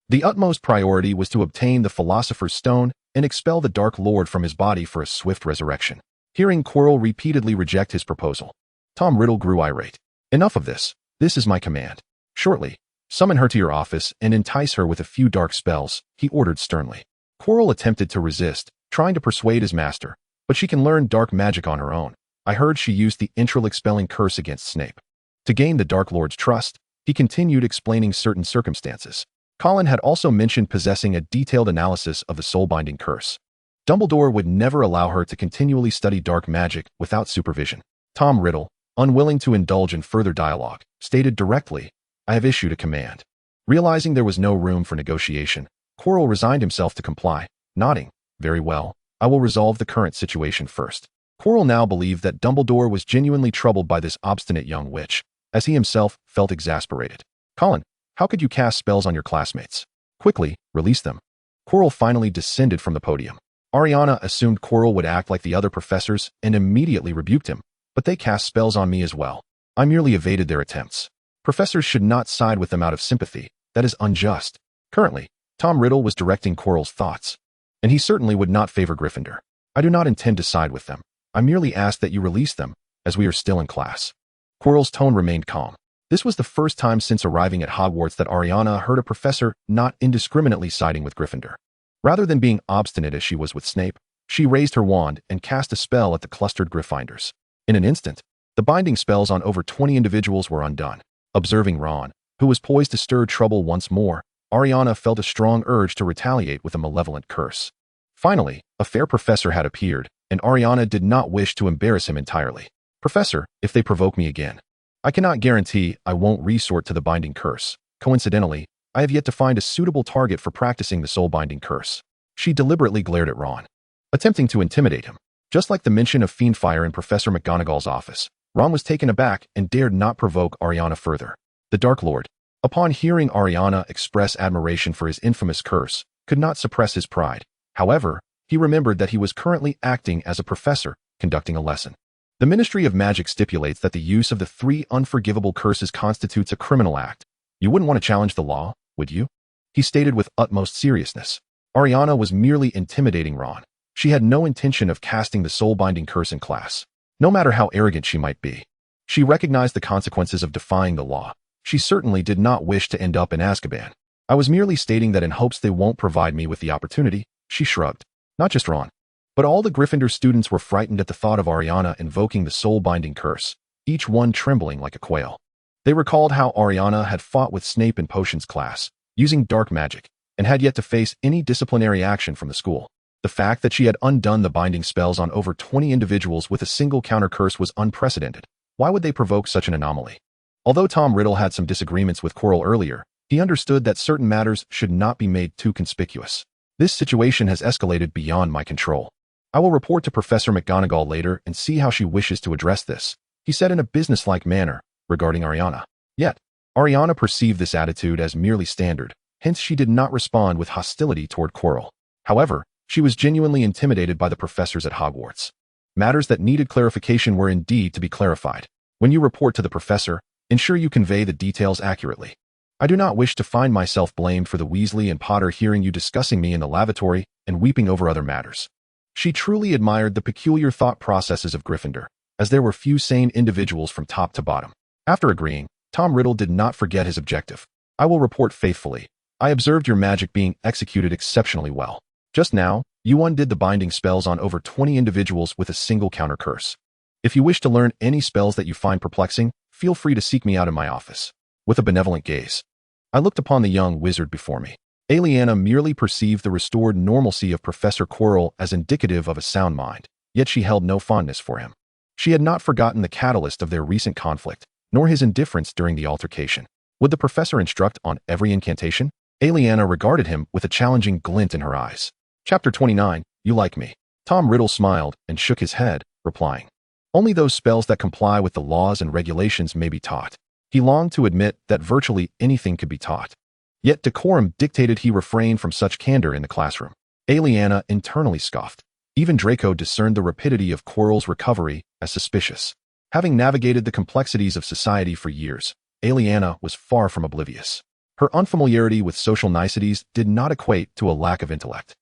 The utmost priority was to obtain the Philosopher's Stone and expel the Dark Lord from his body for a swift resurrection. Hearing Quirrell repeatedly reject his proposal, Tom Riddle grew irate. "Enough of this. This is my command. Shortly, summon her to your office and entice her with a few dark spells," he ordered sternly. Quirrell attempted to resist, trying to persuade his master, "But she can learn dark magic on her own. I heard she used the intral-expelling curse against Snape." To gain the Dark Lord's trust, he continued explaining certain circumstances. Colin had also mentioned possessing a detailed analysis of the soul-binding curse. Dumbledore would never allow her to continually study dark magic without supervision. Tom Riddle, unwilling to indulge in further dialogue, stated directly, "I have issued a command." Realizing there was no room for negotiation, Quirrell resigned himself to comply, nodding, "Very well. I will resolve the current situation first." Quirrell now believed that Dumbledore was genuinely troubled by this obstinate young witch, as he himself felt exasperated. "Colin, how could you cast spells on your classmates? Quickly, release them." Quirrell finally descended from the podium. Ailiana assumed Quirrell would act like the other professors and immediately rebuked him, "But they cast spells on me as well. I merely evaded their attempts. Professors should not side with them out of sympathy. That is unjust." Currently, Tom Riddle was directing Quirrell's thoughts, and he certainly would not favor Gryffindor. "I do not intend to side with them. I merely ask that you release them, as we are still in class." Quirrell's tone remained calm. This was the first time since arriving at Hogwarts that Ailiana heard a professor not indiscriminately siding with Gryffindor. Rather than being obstinate as she was with Snape, she raised her wand and cast a spell at the clustered Gryffindors. In an instant, the binding spells on over 20 individuals were undone. Observing Ron, who was poised to stir trouble once more, Ailiana felt a strong urge to retaliate with a malevolent curse. Finally, a fair professor had appeared, and Ailiana did not wish to embarrass him entirely. "Professor, if they provoke me again, I cannot guarantee I won't resort to the binding curse. Coincidentally, I have yet to find a suitable target for practicing the soul-binding curse." She deliberately glared at Ron, attempting to intimidate him. Just like the mention of fiendfire in Professor McGonagall's office, Ron was taken aback and dared not provoke Ailiana further. The Dark Lord, upon hearing Ailiana express admiration for his infamous curse, could not suppress his pride. However, he remembered that he was currently acting as a professor, conducting a lesson. The Ministry of Magic stipulates that the use of the 3 unforgivable curses constitutes a criminal act. "You wouldn't want to challenge the law, would you?" he stated with utmost seriousness. Ailiana was merely intimidating Ron. She had no intention of casting the soul-binding curse in class, no matter how arrogant she might be. She recognized the consequences of defying the law. She certainly did not wish to end up in Azkaban. I was merely stating that in hopes they won't provide me with the opportunity. She shrugged. Not just Ron, but all the Gryffindor students were frightened at the thought of Ailiana invoking the soul-binding curse, each one trembling like a quail. They recalled how Ailiana had fought with Snape in potions class, using dark magic, and had yet to face any disciplinary action from the school. The fact that she had undone the binding spells on over 20 individuals with a single counter curse was unprecedented. Why would they provoke such an anomaly? Although Tom Riddle had some disagreements with Quirrell earlier, he understood that certain matters should not be made too conspicuous. This situation has escalated beyond my control. I will report to Professor McGonagall later and see how she wishes to address this, he said in a businesslike manner, regarding Ailiana. Yet, Ailiana perceived this attitude as merely standard, hence she did not respond with hostility toward Quirrell. However, she was genuinely intimidated by the professors at Hogwarts. Matters that needed clarification were indeed to be clarified. When you report to the professor, ensure you convey the details accurately. I do not wish to find myself blamed for the Weasley and Potter hearing you discussing me in the lavatory and weeping over other matters. She truly admired the peculiar thought processes of Gryffindor, as there were few sane individuals from top to bottom. After agreeing, Tom Riddle did not forget his objective. I will report faithfully. I observed your magic being executed exceptionally well. Just now, you undid the binding spells on over 20 individuals with a single counter curse. If you wish to learn any spells that you find perplexing, feel free to seek me out in my office. With a benevolent gaze, I looked upon the young wizard before me. Ailiana merely perceived the restored normalcy of Professor Quirrell as indicative of a sound mind, yet she held no fondness for him. She had not forgotten the catalyst of their recent conflict, nor his indifference during the altercation. Would the professor instruct on every incantation? Ailiana regarded him with a challenging glint in her eyes. Chapter 29, You Like Me. Tom Riddle smiled and shook his head, replying, only those spells that comply with the laws and regulations may be taught. He longed to admit that virtually anything could be taught. Yet decorum dictated he refrain from such candor in the classroom. Ailiana internally scoffed. Even Draco discerned the rapidity of Quirrell's recovery as suspicious. Having navigated the complexities of society for years, Ailiana was far from oblivious. Her unfamiliarity with social niceties did not equate to a lack of intellect.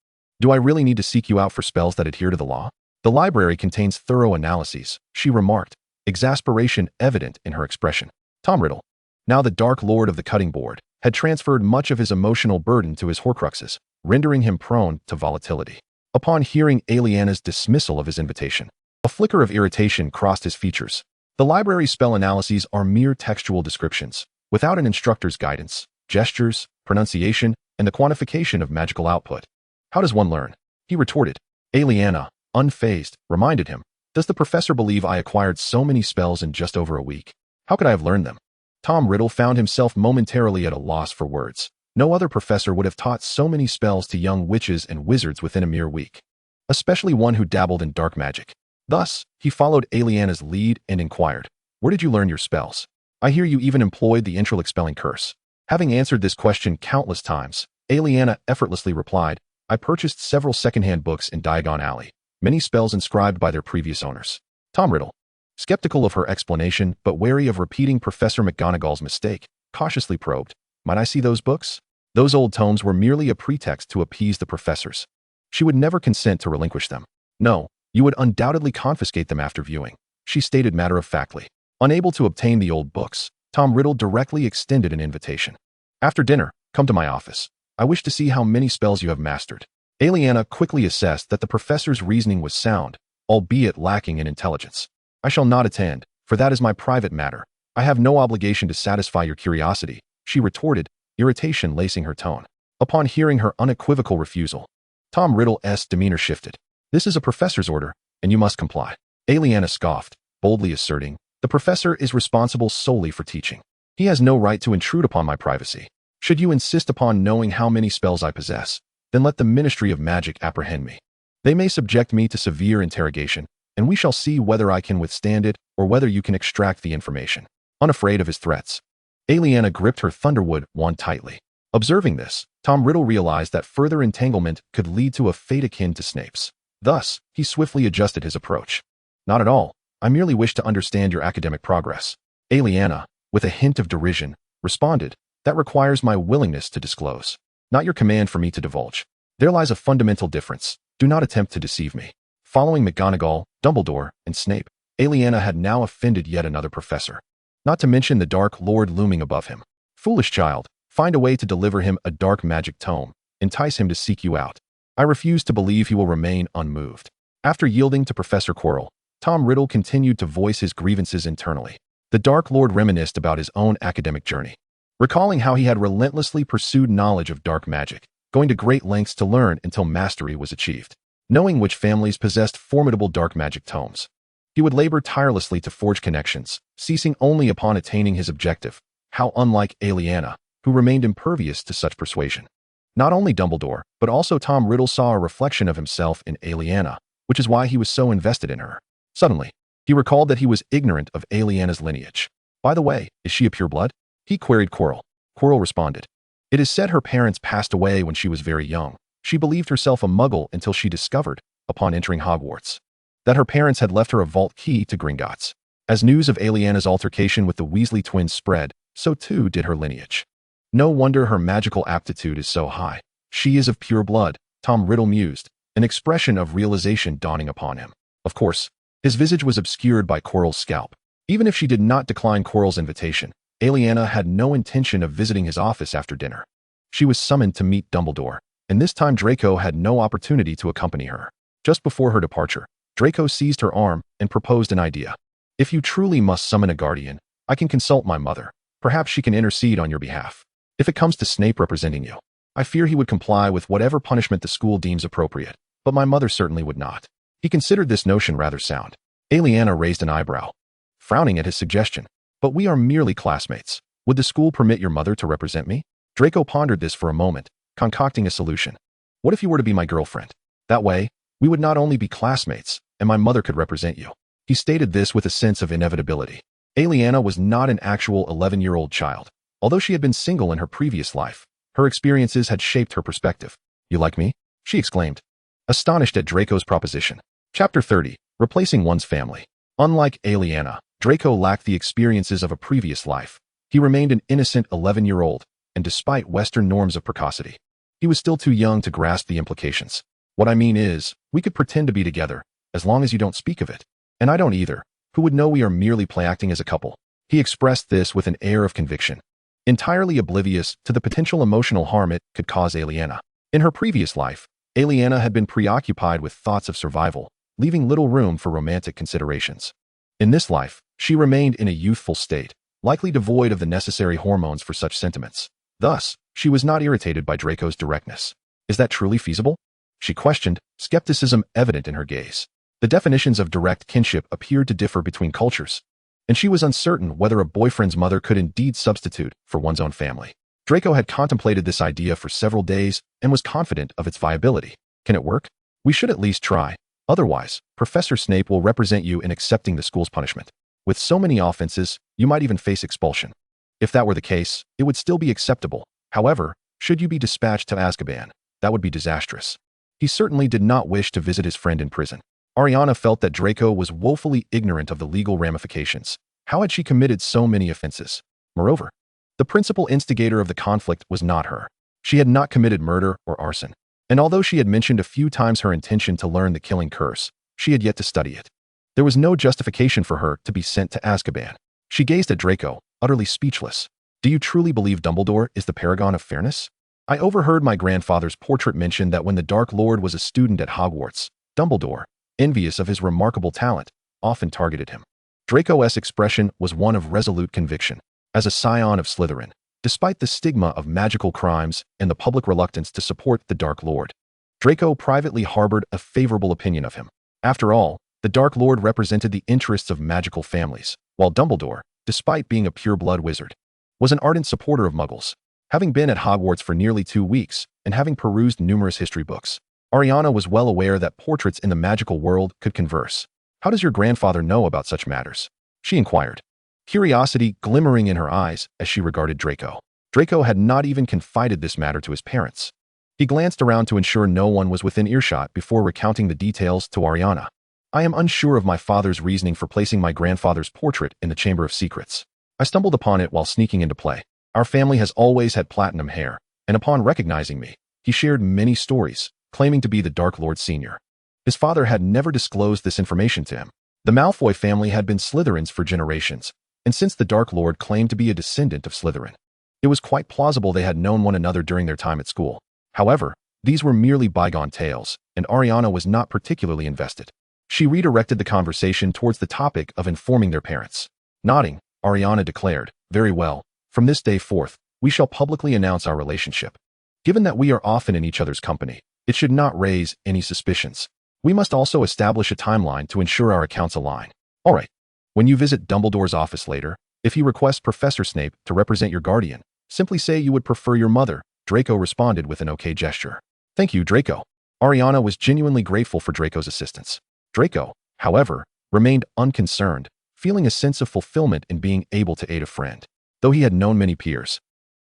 Do I really need to seek you out for spells that adhere to the law? The library contains thorough analyses, she remarked, exasperation evident in her expression. Tom Riddle, now the Dark Lord of the cutting board, had transferred much of his emotional burden to his Horcruxes, rendering him prone to volatility. Upon hearing Ailiana's dismissal of his invitation, a flicker of irritation crossed his features. The library's spell analyses are mere textual descriptions, without an instructor's guidance, gestures, pronunciation, and the quantification of magical output. How does one learn? He retorted. Ailiana, unfazed, reminded him, does the professor believe I acquired so many spells in just over a week? How could I have learned them? Tom Riddle found himself momentarily at a loss for words. No other professor would have taught so many spells to young witches and wizards within a mere week, especially one who dabbled in dark magic. Thus, he followed Ailiana's lead and inquired, where did you learn your spells? I hear you even employed the intral-expelling curse. Having answered this question countless times, Ailiana effortlessly replied, I purchased several secondhand books in Diagon Alley, many spells inscribed by their previous owners. Tom Riddle, skeptical of her explanation but wary of repeating Professor McGonagall's mistake, cautiously probed, might I see those books? Those old tomes were merely a pretext to appease the professors. She would never consent to relinquish them. No, you would undoubtedly confiscate them after viewing, she stated matter-of-factly. Unable to obtain the old books, Tom Riddle directly extended an invitation. After dinner, come to my office. I wish to see how many spells you have mastered. Ailiana quickly assessed that the professor's reasoning was sound, albeit lacking in intelligence. I shall not attend, for that is my private matter. I have no obligation to satisfy your curiosity, she retorted, irritation lacing her tone. Upon hearing her unequivocal refusal, Tom Riddle's demeanor shifted. This is a professor's order, and you must comply. Ailiana scoffed, boldly asserting, the professor is responsible solely for teaching. He has no right to intrude upon my privacy. Should you insist upon knowing how many spells I possess, then let the Ministry of Magic apprehend me. They may subject me to severe interrogation, and we shall see whether I can withstand it or whether you can extract the information. Unafraid of his threats, Ailiana gripped her Thunderwood wand tightly. Observing this, Tom Riddle realized that further entanglement could lead to a fate akin to Snape's. Thus, he swiftly adjusted his approach. Not at all. I merely wish to understand your academic progress. Ailiana, with a hint of derision, responded, that requires my willingness to disclose, not your command for me to divulge. There lies a fundamental difference. Do not attempt to deceive me. Following McGonagall, Dumbledore, and Snape, Ailiana had now offended yet another professor. Not to mention the Dark Lord looming above him. Foolish child, find a way to deliver him a dark magic tome. Entice him to seek you out. I refuse to believe he will remain unmoved. After yielding to Professor Quirrell, Tom Riddle continued to voice his grievances internally. The Dark Lord reminisced about his own academic journey, recalling how he had relentlessly pursued knowledge of dark magic, going to great lengths to learn until mastery was achieved. Knowing which families possessed formidable dark magic tomes, he would labor tirelessly to forge connections, ceasing only upon attaining his objective. How unlike Ailiana, who remained impervious to such persuasion. Not only Dumbledore, but also Tom Riddle saw a reflection of himself in Ailiana, which is why he was so invested in her. Suddenly, he recalled that he was ignorant of Ailiana's lineage. By the way, is she a pureblood? He queried Quirrell. Quirrell responded. It is said her parents passed away when she was very young. She believed herself a muggle until she discovered, upon entering Hogwarts, that her parents had left her a vault key to Gringotts. As news of Ailiana's altercation with the Weasley twins spread, so too did her lineage. No wonder her magical aptitude is so high. She is of pure blood, Tom Riddle mused, an expression of realization dawning upon him. Of course, his visage was obscured by Quirrell's scalp. Even if she did not decline Quirrell's invitation, Ailiana had no intention of visiting his office after dinner. She was summoned to meet Dumbledore, and this time Draco had no opportunity to accompany her. Just before her departure, Draco seized her arm and proposed an idea. If you truly must summon a guardian, I can consult my mother. Perhaps she can intercede on your behalf. If it comes to Snape representing you, I fear he would comply with whatever punishment the school deems appropriate, but my mother certainly would not. He considered this notion rather sound. Ailiana raised an eyebrow, frowning at his suggestion. But we are merely classmates. Would the school permit your mother to represent me? Draco pondered this for a moment, concocting a solution. What if you were to be my girlfriend? That way, we would not only be classmates, and my mother could represent you. He stated this with a sense of inevitability. Ailiana was not an actual 11-year-old child. Although she had been single in her previous life, her experiences had shaped her perspective. You like me? She exclaimed, astonished at Draco's proposition. Chapter 30. Replacing one's family. Unlike Ailiana, Draco lacked the experiences of a previous life. He remained an innocent 11-year-old, and despite Western norms of precocity, he was still too young to grasp the implications. What I mean is, we could pretend to be together, as long as you don't speak of it. And I don't either. Who would know we are merely play-acting as a couple? He expressed this with an air of conviction, entirely oblivious to the potential emotional harm it could cause Ailiana. In her previous life, Ailiana had been preoccupied with thoughts of survival, leaving little room for romantic considerations. In this life, she remained in a youthful state, likely devoid of the necessary hormones for such sentiments. Thus, she was not irritated by Draco's directness. Is that truly feasible? She questioned, skepticism evident in her gaze. The definitions of direct kinship appeared to differ between cultures, and she was uncertain whether a boyfriend's mother could indeed substitute for one's own family. Draco had contemplated this idea for several days and was confident of its viability. Can it work? We should at least try. Otherwise, Professor Snape will represent you in accepting the school's punishment. With so many offenses, you might even face expulsion. If that were the case, it would still be acceptable. However, should you be dispatched to Azkaban, that would be disastrous. He certainly did not wish to visit his friend in prison. Ailiana felt that Draco was woefully ignorant of the legal ramifications. How had she committed so many offenses? Moreover, the principal instigator of the conflict was not her. She had not committed murder or arson. And although she had mentioned a few times her intention to learn the killing curse, she had yet to study it. There was no justification for her to be sent to Azkaban. She gazed at Draco, utterly speechless. Do you truly believe Dumbledore is the paragon of fairness? I overheard my grandfather's portrait mention that when the Dark Lord was a student at Hogwarts, Dumbledore, envious of his remarkable talent, often targeted him. Draco's expression was one of resolute conviction. As a scion of Slytherin, despite the stigma of magical crimes and the public reluctance to support the Dark Lord, Draco privately harbored a favorable opinion of him. After all, the Dark Lord represented the interests of magical families, while Dumbledore, despite being a pure-blood wizard, was an ardent supporter of Muggles. Having been at Hogwarts for nearly 2 weeks and having perused numerous history books, Ailiana was well aware that portraits in the magical world could converse. How does your grandfather know about such matters? She inquired, curiosity glimmering in her eyes as she regarded Draco. Draco had not even confided this matter to his parents. He glanced around to ensure no one was within earshot before recounting the details to Ailiana. I am unsure of my father's reasoning for placing my grandfather's portrait in the Chamber of Secrets. I stumbled upon it while sneaking into play. Our family has always had platinum hair, and upon recognizing me, he shared many stories, claiming to be the Dark Lord Senior. His father had never disclosed this information to him. The Malfoy family had been Slytherins for generations, and since the Dark Lord claimed to be a descendant of Slytherin, it was quite plausible they had known one another during their time at school. However, these were merely bygone tales, and Ailiana was not particularly invested. She redirected the conversation towards the topic of informing their parents. Nodding, Ailiana declared, "Very well. From this day forth, we shall publicly announce our relationship. Given that we are often in each other's company, it should not raise any suspicions. We must also establish a timeline to ensure our accounts align. All right. When you visit Dumbledore's office later, if he requests Professor Snape to represent your guardian, simply say you would prefer your mother." Draco responded with an okay gesture. "Thank you, Draco." Ailiana was genuinely grateful for Draco's assistance. Draco, however, remained unconcerned, feeling a sense of fulfillment in being able to aid a friend. Though he had known many peers,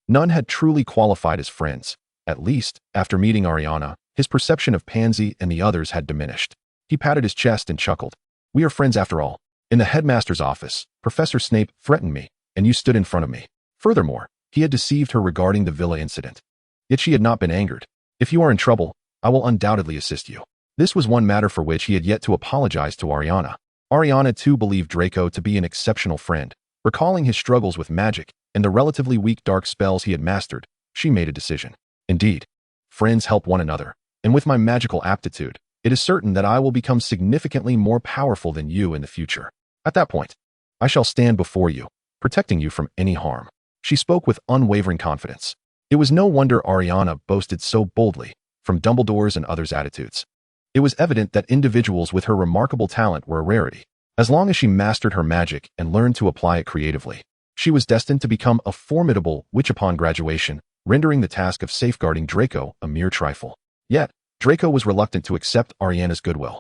none had truly qualified as friends. At least, after meeting Ailiana, his perception of Pansy and the others had diminished. He patted his chest and chuckled. "We are friends after all. In the headmaster's office, Professor Snape threatened me, and you stood in front of me. Furthermore, he had deceived her regarding the villa incident. Yet she had not been angered. If you are in trouble, I will undoubtedly assist you." This was one matter for which he had yet to apologize to Ailiana. Ailiana too believed Draco to be an exceptional friend. Recalling his struggles with magic and the relatively weak dark spells he had mastered, she made a decision. "Indeed, friends help one another, and with my magical aptitude, it is certain that I will become significantly more powerful than you in the future. At that point, I shall stand before you, protecting you from any harm." She spoke with unwavering confidence. It was no wonder Ailiana boasted so boldly, from Dumbledore's and others' attitudes. It was evident that individuals with her remarkable talent were a rarity. As long as she mastered her magic and learned to apply it creatively, she was destined to become a formidable witch upon graduation, rendering the task of safeguarding Draco a mere trifle. Yet, Draco was reluctant to accept Ailiana's goodwill.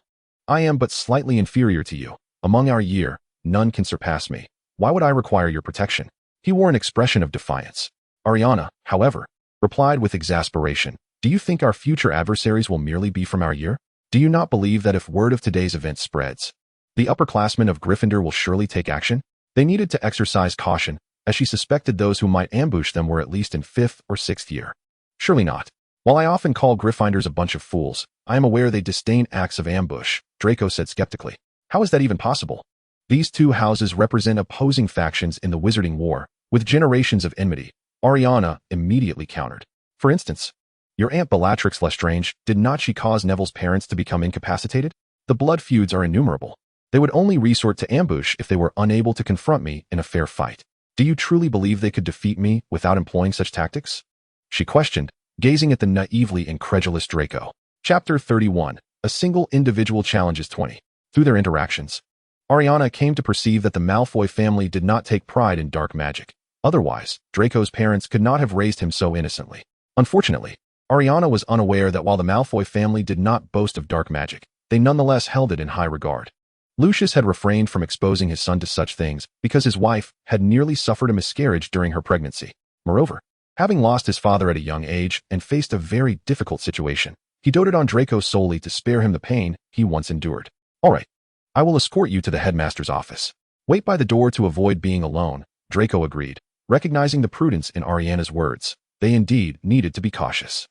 "I am but slightly inferior to you. Among our year, none can surpass me. Why would I require your protection?" He wore an expression of defiance. Ailiana, however, replied with exasperation, "Do you think our future adversaries will merely be from our year? Do you not believe that if word of today's event spreads, the upperclassmen of Gryffindor will surely take action?" They needed to exercise caution, as she suspected those who might ambush them were at least in 5th or 6th year. "Surely not. While I often call Gryffindors a bunch of fools, I am aware they disdain acts of ambush," Draco said skeptically. "How is that even possible? These two houses represent opposing factions in the Wizarding War, with generations of enmity," Ailiana immediately countered. "For instance, your Aunt Bellatrix Lestrange, did not she cause Neville's parents to become incapacitated? The blood feuds are innumerable. They would only resort to ambush if they were unable to confront me in a fair fight. Do you truly believe they could defeat me without employing such tactics?" She questioned, gazing at the naively incredulous Draco. Chapter 31. A single individual challenges 20. Through their interactions, Ailiana came to perceive that the Malfoy family did not take pride in dark magic. Otherwise, Draco's parents could not have raised him so innocently. Unfortunately, Ailiana was unaware that while the Malfoy family did not boast of dark magic, they nonetheless held it in high regard. Lucius had refrained from exposing his son to such things because his wife had nearly suffered a miscarriage during her pregnancy. Moreover, having lost his father at a young age and faced a very difficult situation, he doted on Draco solely to spare him the pain he once endured. "All right, I will escort you to the headmaster's office. Wait by the door to avoid being alone," Draco agreed, recognizing the prudence in Ailiana's words. They indeed needed to be cautious.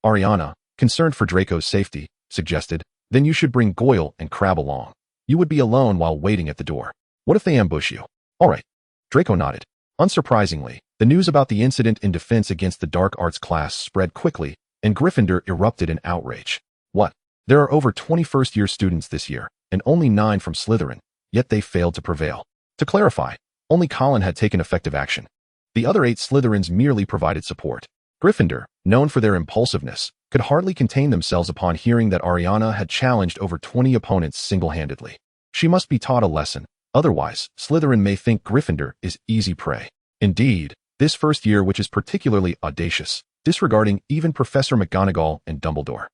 Ailiana, concerned for Draco's safety, suggested, "Then you should bring Goyle and Crabbe along. You would be alone while waiting at the door. What if they ambush you?" "All right." Draco nodded. Unsurprisingly, the news about the incident in defense against the dark arts class spread quickly, and Gryffindor erupted in outrage. "What? There are over 21st-year students this year, and only 9 from Slytherin, yet they failed to prevail." To clarify, only Colin had taken effective action. The other 8 Slytherins merely provided support. Gryffindor, known for their impulsiveness, could hardly contain themselves upon hearing that Ailiana had challenged over 20 opponents single-handedly. She must be taught a lesson, otherwise Slytherin may think Gryffindor is easy prey. Indeed, this first year which is particularly audacious, disregarding even Professor McGonagall and Dumbledore.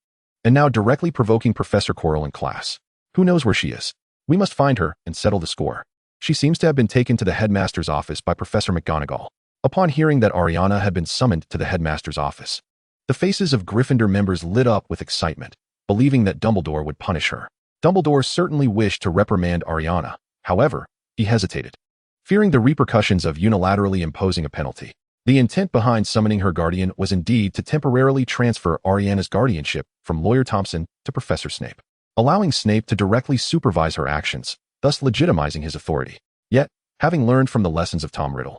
And now directly provoking Professor Quirrell in class. Who knows where she is? We must find her and settle the score. She seems to have been taken to the headmaster's office by Professor McGonagall. Upon hearing that Ailiana had been summoned to the headmaster's office, the faces of Gryffindor members lit up with excitement, believing that Dumbledore would punish her. Dumbledore certainly wished to reprimand Ailiana. However, he hesitated, fearing the repercussions of unilaterally imposing a penalty. The intent behind summoning her guardian was indeed to temporarily transfer Ailiana's guardianship from Lawyer Thompson to Professor Snape, allowing Snape to directly supervise her actions, thus legitimizing his authority. Yet, having learned from the lessons of Tom Riddle,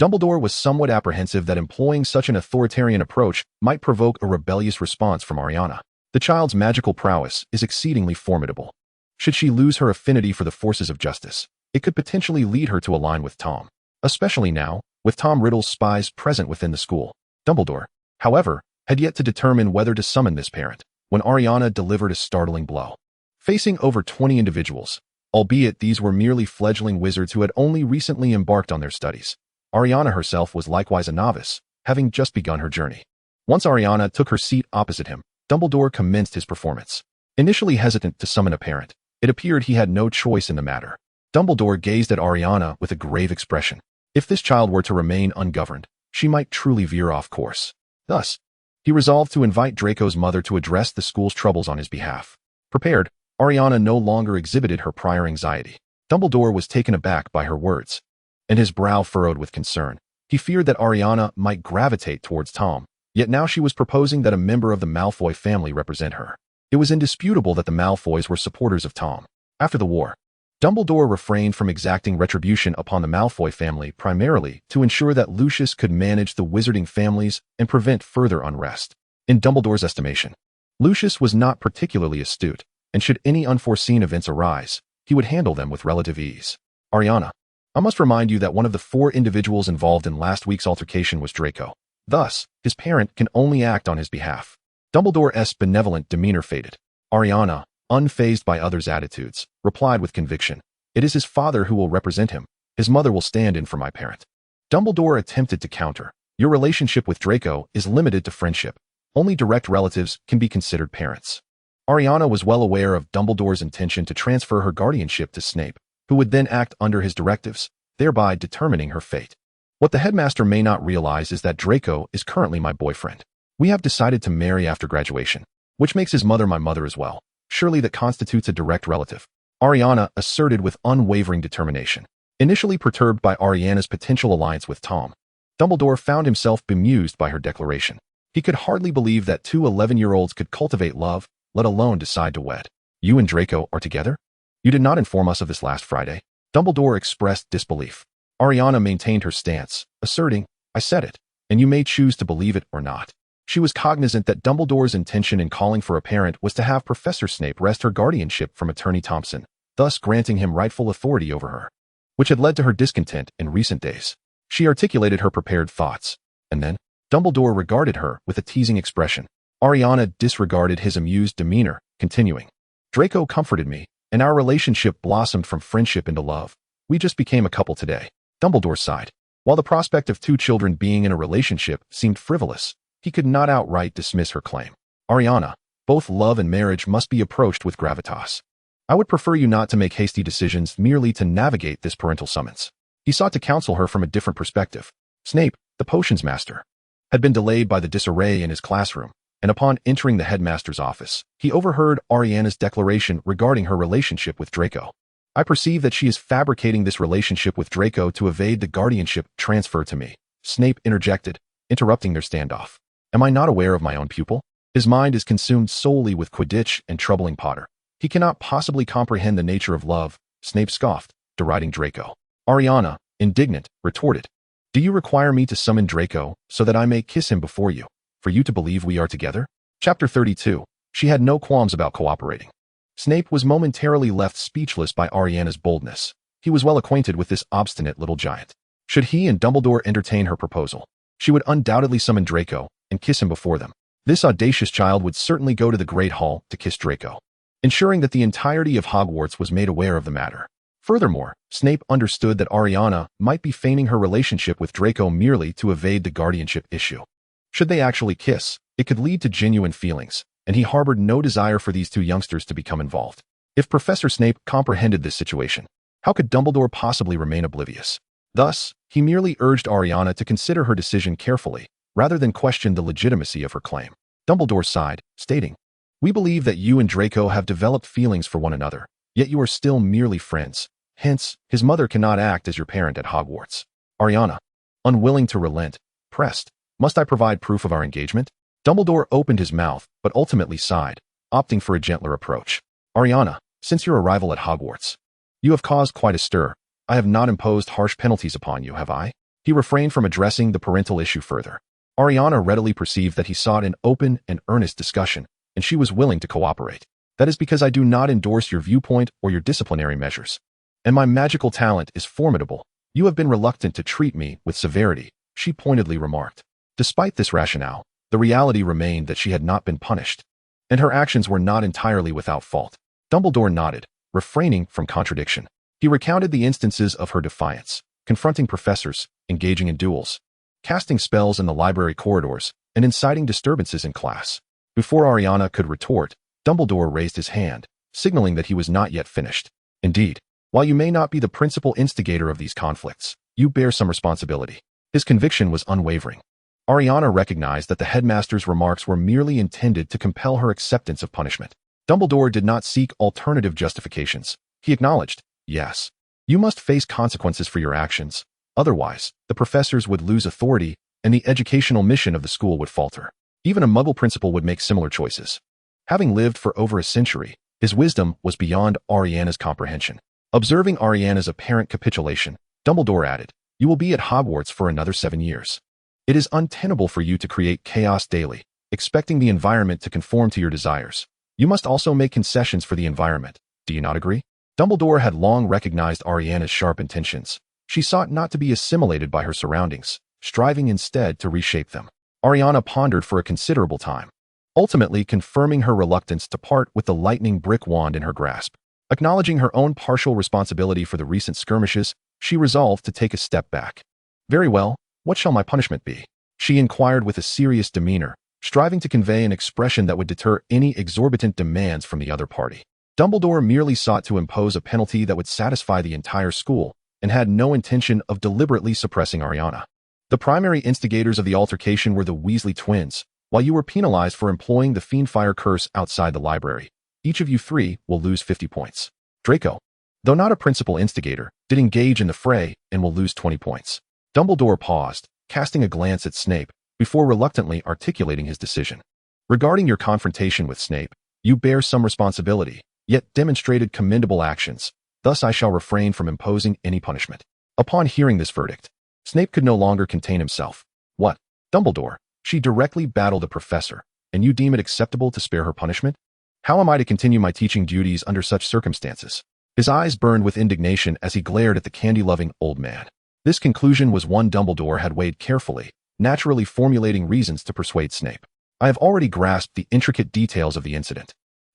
Dumbledore was somewhat apprehensive that employing such an authoritarian approach might provoke a rebellious response from Ailiana. The child's magical prowess is exceedingly formidable. Should she lose her affinity for the forces of justice, it could potentially lead her to align with Tom, especially now, with Tom Riddle's spies present within the school. Dumbledore, however, had yet to determine whether to summon this parent, when Ailiana delivered a startling blow. Facing over 20 individuals, albeit these were merely fledgling wizards who had only recently embarked on their studies, Ailiana herself was likewise a novice, having just begun her journey. Once Ailiana took her seat opposite him, Dumbledore commenced his performance. Initially hesitant to summon a parent, it appeared he had no choice in the matter. Dumbledore gazed at Ailiana with a grave expression. If this child were to remain ungoverned, she might truly veer off course. Thus, he resolved to invite Draco's mother to address the school's troubles on his behalf. Prepared, Ailiana no longer exhibited her prior anxiety. Dumbledore was taken aback by her words, and his brow furrowed with concern. He feared that Ailiana might gravitate towards Tom, yet now she was proposing that a member of the Malfoy family represent her. It was indisputable that the Malfoys were supporters of Tom. After the war, Dumbledore refrained from exacting retribution upon the Malfoy family primarily to ensure that Lucius could manage the wizarding families and prevent further unrest. In Dumbledore's estimation, Lucius was not particularly astute, and should any unforeseen events arise, he would handle them with relative ease. Ailiana, I must remind you that one of the 4 individuals involved in last week's altercation was Draco. Thus, his parent can only act on his behalf. Dumbledore's benevolent demeanor faded. Ailiana, unfazed by others' attitudes, replied with conviction, "It is his father who will represent him. His mother will stand in for my parent." Dumbledore attempted to counter. Your relationship with Draco is limited to friendship. Only direct relatives can be considered parents. Ailiana was well aware of Dumbledore's intention to transfer her guardianship to Snape, who would then act under his directives, thereby determining her fate. What the headmaster may not realize is that Draco is currently my boyfriend. We have decided to marry after graduation, which makes his mother my mother as well. Surely that constitutes a direct relative, Ailiana asserted with unwavering determination. Initially perturbed by Ailiana's potential alliance with Tom, Dumbledore found himself bemused by her declaration. He could hardly believe that 2 11-year-olds could cultivate love, let alone decide to wed. You and Draco are together? You did not inform us of this last Friday. Dumbledore expressed disbelief. Ailiana maintained her stance, asserting, I said it, and you may choose to believe it or not. She was cognizant that Dumbledore's intention in calling for a parent was to have Professor Snape wrest her guardianship from Attorney Thompson, thus granting him rightful authority over her, which had led to her discontent in recent days. She articulated her prepared thoughts, and then, Dumbledore regarded her with a teasing expression. Ailiana disregarded his amused demeanor, continuing, Draco comforted me, and our relationship blossomed from friendship into love. We just became a couple today. Dumbledore sighed. While the prospect of 2 children being in a relationship seemed frivolous, he could not outright dismiss her claim. Ailiana, both love and marriage must be approached with gravitas. I would prefer you not to make hasty decisions merely to navigate this parental summons. He sought to counsel her from a different perspective. Snape, the potions master, had been delayed by the disarray in his classroom, and upon entering the headmaster's office, he overheard Ailiana's declaration regarding her relationship with Draco. I perceive that she is fabricating this relationship with Draco to evade the guardianship transfer to me, Snape interjected, interrupting their standoff. Am I not aware of my own pupil? His mind is consumed solely with Quidditch and troubling Potter. He cannot possibly comprehend the nature of love, Snape scoffed, deriding Draco. Ailiana, indignant, retorted, Do you require me to summon Draco so that I may kiss him before you, for you to believe we are together? Chapter 32. She had no qualms about cooperating. Snape was momentarily left speechless by Ailiana's boldness. He was well acquainted with this obstinate little giant. Should he and Dumbledore entertain her proposal, she would undoubtedly summon Draco and kiss him before them. This audacious child would certainly go to the Great Hall to kiss Draco, ensuring that the entirety of Hogwarts was made aware of the matter. Furthermore, Snape understood that Ailiana might be feigning her relationship with Draco merely to evade the guardianship issue. Should they actually kiss, it could lead to genuine feelings, and he harbored no desire for these 2 youngsters to become involved. If Professor Snape comprehended this situation, how could Dumbledore possibly remain oblivious? Thus, he merely urged Ailiana to consider her decision carefully, rather than question the legitimacy of her claim. Dumbledore sighed, stating, We believe that you and Draco have developed feelings for one another, yet you are still merely friends. Hence, his mother cannot act as your parent at Hogwarts. Ailiana, unwilling to relent, pressed. Must I provide proof of our engagement? Dumbledore opened his mouth, but ultimately sighed, opting for a gentler approach. Ailiana, since your arrival at Hogwarts, you have caused quite a stir. I have not imposed harsh penalties upon you, have I? He refrained from addressing the parental issue further. Ailiana readily perceived that he sought an open and earnest discussion, and she was willing to cooperate. That is because I do not endorse your viewpoint or your disciplinary measures. And my magical talent is formidable. You have been reluctant to treat me with severity, she pointedly remarked. Despite this rationale, the reality remained that she had not been punished, and her actions were not entirely without fault. Dumbledore nodded, refraining from contradiction. He recounted the instances of her defiance, confronting professors, engaging in duels, casting spells in the library corridors, and inciting disturbances in class. Before Ailiana could retort, Dumbledore raised his hand, signaling that he was not yet finished. Indeed, while you may not be the principal instigator of these conflicts, you bear some responsibility. His conviction was unwavering. Ailiana recognized that the headmaster's remarks were merely intended to compel her acceptance of punishment. Dumbledore did not seek alternative justifications. He acknowledged, yes, you must face consequences for your actions. Otherwise, the professors would lose authority and the educational mission of the school would falter. Even a Muggle principal would make similar choices. Having lived for over a century, his wisdom was beyond Ailiana's comprehension. Observing Ailiana's apparent capitulation, Dumbledore added, you will be at Hogwarts for another 7 years. It is untenable for you to create chaos daily, expecting the environment to conform to your desires. You must also make concessions for the environment. Do you not agree? Dumbledore had long recognized Ailiana's sharp intentions. She sought not to be assimilated by her surroundings, striving instead to reshape them. Ailiana pondered for a considerable time, ultimately confirming her reluctance to part with the lightning brick wand in her grasp. Acknowledging her own partial responsibility for the recent skirmishes, she resolved to take a step back. Very well, what shall my punishment be? She inquired with a serious demeanor, striving to convey an expression that would deter any exorbitant demands from the other party. Dumbledore merely sought to impose a penalty that would satisfy the entire school, and had no intention of deliberately suppressing Ailiana. The primary instigators of the altercation were the Weasley twins, while you were penalized for employing the Fiendfire curse outside the library. Each of you 3 will lose 50 points. Draco, though not a principal instigator, did engage in the fray and will lose 20 points. Dumbledore paused, casting a glance at Snape, before reluctantly articulating his decision. Regarding your confrontation with Snape, you bear some responsibility, yet demonstrated commendable actions. Thus I shall refrain from imposing any punishment. Upon hearing this verdict, Snape could no longer contain himself. What? Dumbledore, she directly battled a professor, and you deem it acceptable to spare her punishment? How am I to continue my teaching duties under such circumstances? His eyes burned with indignation as he glared at the candy-loving old man. This conclusion was one Dumbledore had weighed carefully, naturally formulating reasons to persuade Snape. I have already grasped the intricate details of the incident.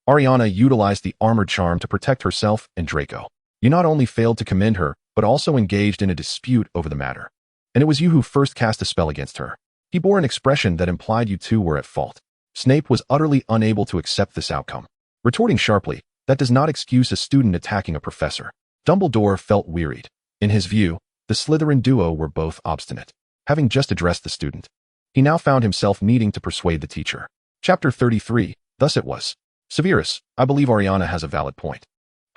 Ailiana utilized the armored charm to protect herself and Draco. You not only failed to commend her, but also engaged in a dispute over the matter. And it was you who first cast a spell against her. He bore an expression that implied you two were at fault. Snape was utterly unable to accept this outcome. Retorting sharply, that does not excuse a student attacking a professor. Dumbledore felt wearied. In his view, the Slytherin duo were both obstinate. Having just addressed the student, he now found himself needing to persuade the teacher. Chapter 33, thus it was. Severus, I believe Ailiana has a valid point.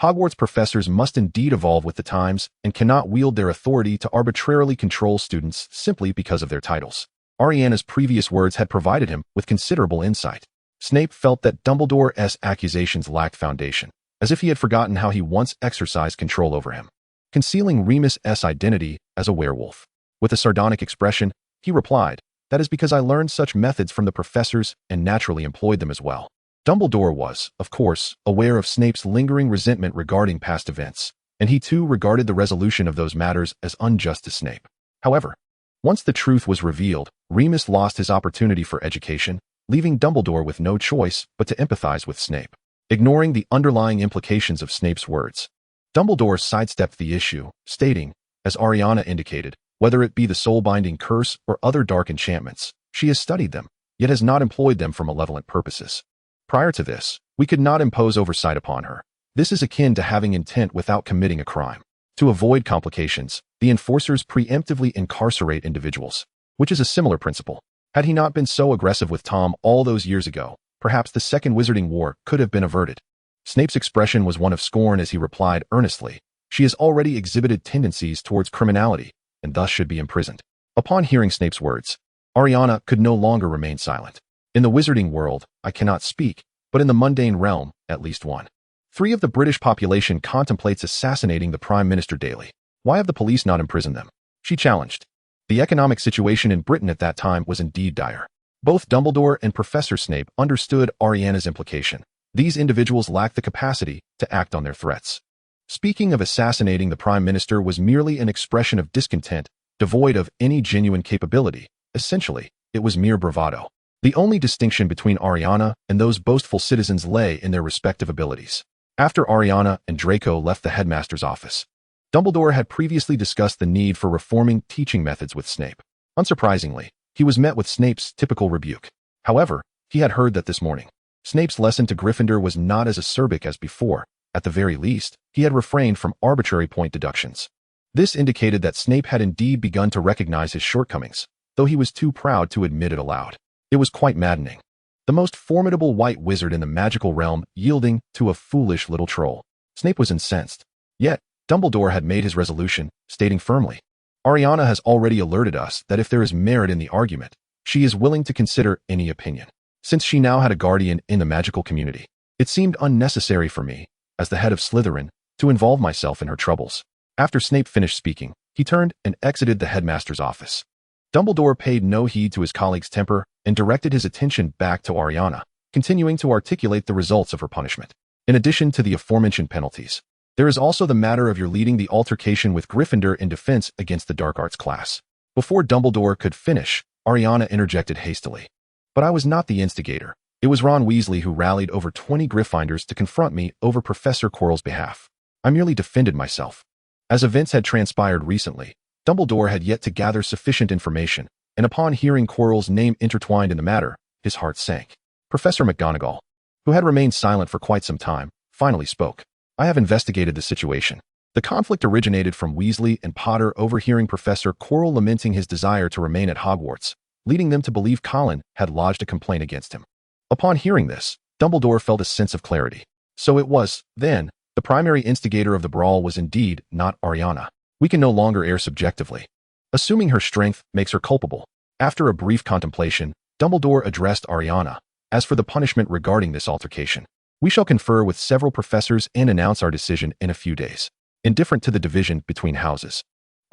Hogwarts professors must indeed evolve with the times and cannot wield their authority to arbitrarily control students simply because of their titles. Ailiana's previous words had provided him with considerable insight. Snape felt that Dumbledore's accusations lacked foundation, as if he had forgotten how he once exercised control over him. Concealing Remus's identity as a werewolf. With a sardonic expression, he replied, that is because I learned such methods from the professors and naturally employed them as well. Dumbledore was, of course, aware of Snape's lingering resentment regarding past events, and he too regarded the resolution of those matters as unjust to Snape. However, once the truth was revealed, Remus lost his opportunity for education, leaving Dumbledore with no choice but to empathize with Snape. Ignoring the underlying implications of Snape's words, Dumbledore sidestepped the issue, stating, as Ailiana indicated, whether it be the soul-binding curse or other dark enchantments, she has studied them, yet has not employed them for malevolent purposes. Prior to this, we could not impose oversight upon her. This is akin to having intent without committing a crime. To avoid complications, the enforcers preemptively incarcerate individuals, which is a similar principle. Had he not been so aggressive with Tom all those years ago, perhaps the Second Wizarding War could have been averted. Snape's expression was one of scorn as he replied earnestly, she has already exhibited tendencies towards criminality, and thus should be imprisoned. Upon hearing Snape's words, Ailiana could no longer remain silent. In the wizarding world, I cannot speak, but in the mundane realm, at least 1/3 of the British population contemplates assassinating the Prime Minister daily. Why have the police not imprisoned them? She challenged. The economic situation in Britain at that time was indeed dire. Both Dumbledore and Professor Snape understood Ailiana's implication. These individuals lacked the capacity to act on their threats. Speaking of assassinating the Prime Minister was merely an expression of discontent, devoid of any genuine capability. Essentially, it was mere bravado. The only distinction between Ailiana and those boastful citizens lay in their respective abilities. After Ailiana and Draco left the headmaster's office, Dumbledore had previously discussed the need for reforming teaching methods with Snape. Unsurprisingly, he was met with Snape's typical rebuke. However, he had heard that this morning, Snape's lesson to Gryffindor was not as acerbic as before. At the very least, he had refrained from arbitrary point deductions. This indicated that Snape had indeed begun to recognize his shortcomings, though he was too proud to admit it aloud. It was quite maddening. The most formidable white wizard in the magical realm yielding to a foolish little troll. Snape was incensed. Yet, Dumbledore had made his resolution, stating firmly, Ailiana has already alerted us that if there is merit in the argument, she is willing to consider any opinion. Since she now had a guardian in the magical community, it seemed unnecessary for me, as the head of Slytherin, to involve myself in her troubles. After Snape finished speaking, he turned and exited the headmaster's office. Dumbledore paid no heed to his colleague's temper and directed his attention back to Ailiana, continuing to articulate the results of her punishment. In addition to the aforementioned penalties, there is also the matter of your leading the altercation with Gryffindor in defense against the dark arts class. Before Dumbledore could finish, Ailiana interjected hastily. But I was not the instigator. It was Ron Weasley who rallied over 20 Gryffindors to confront me over Professor Quirrell's behalf. I merely defended myself. As events had transpired recently, Dumbledore had yet to gather sufficient information, and upon hearing Quirrell's name intertwined in the matter, his heart sank. Professor McGonagall, who had remained silent for quite some time, finally spoke. I have investigated the situation. The conflict originated from Weasley and Potter overhearing Professor Quirrell lamenting his desire to remain at Hogwarts, leading them to believe Colin had lodged a complaint against him. Upon hearing this, Dumbledore felt a sense of clarity. So it was, then, the primary instigator of the brawl was indeed not Ailiana. We can no longer err subjectively. Assuming her strength makes her culpable. After a brief contemplation, Dumbledore addressed Ailiana. As for the punishment regarding this altercation, we shall confer with several professors and announce our decision in a few days. Indifferent to the division between houses,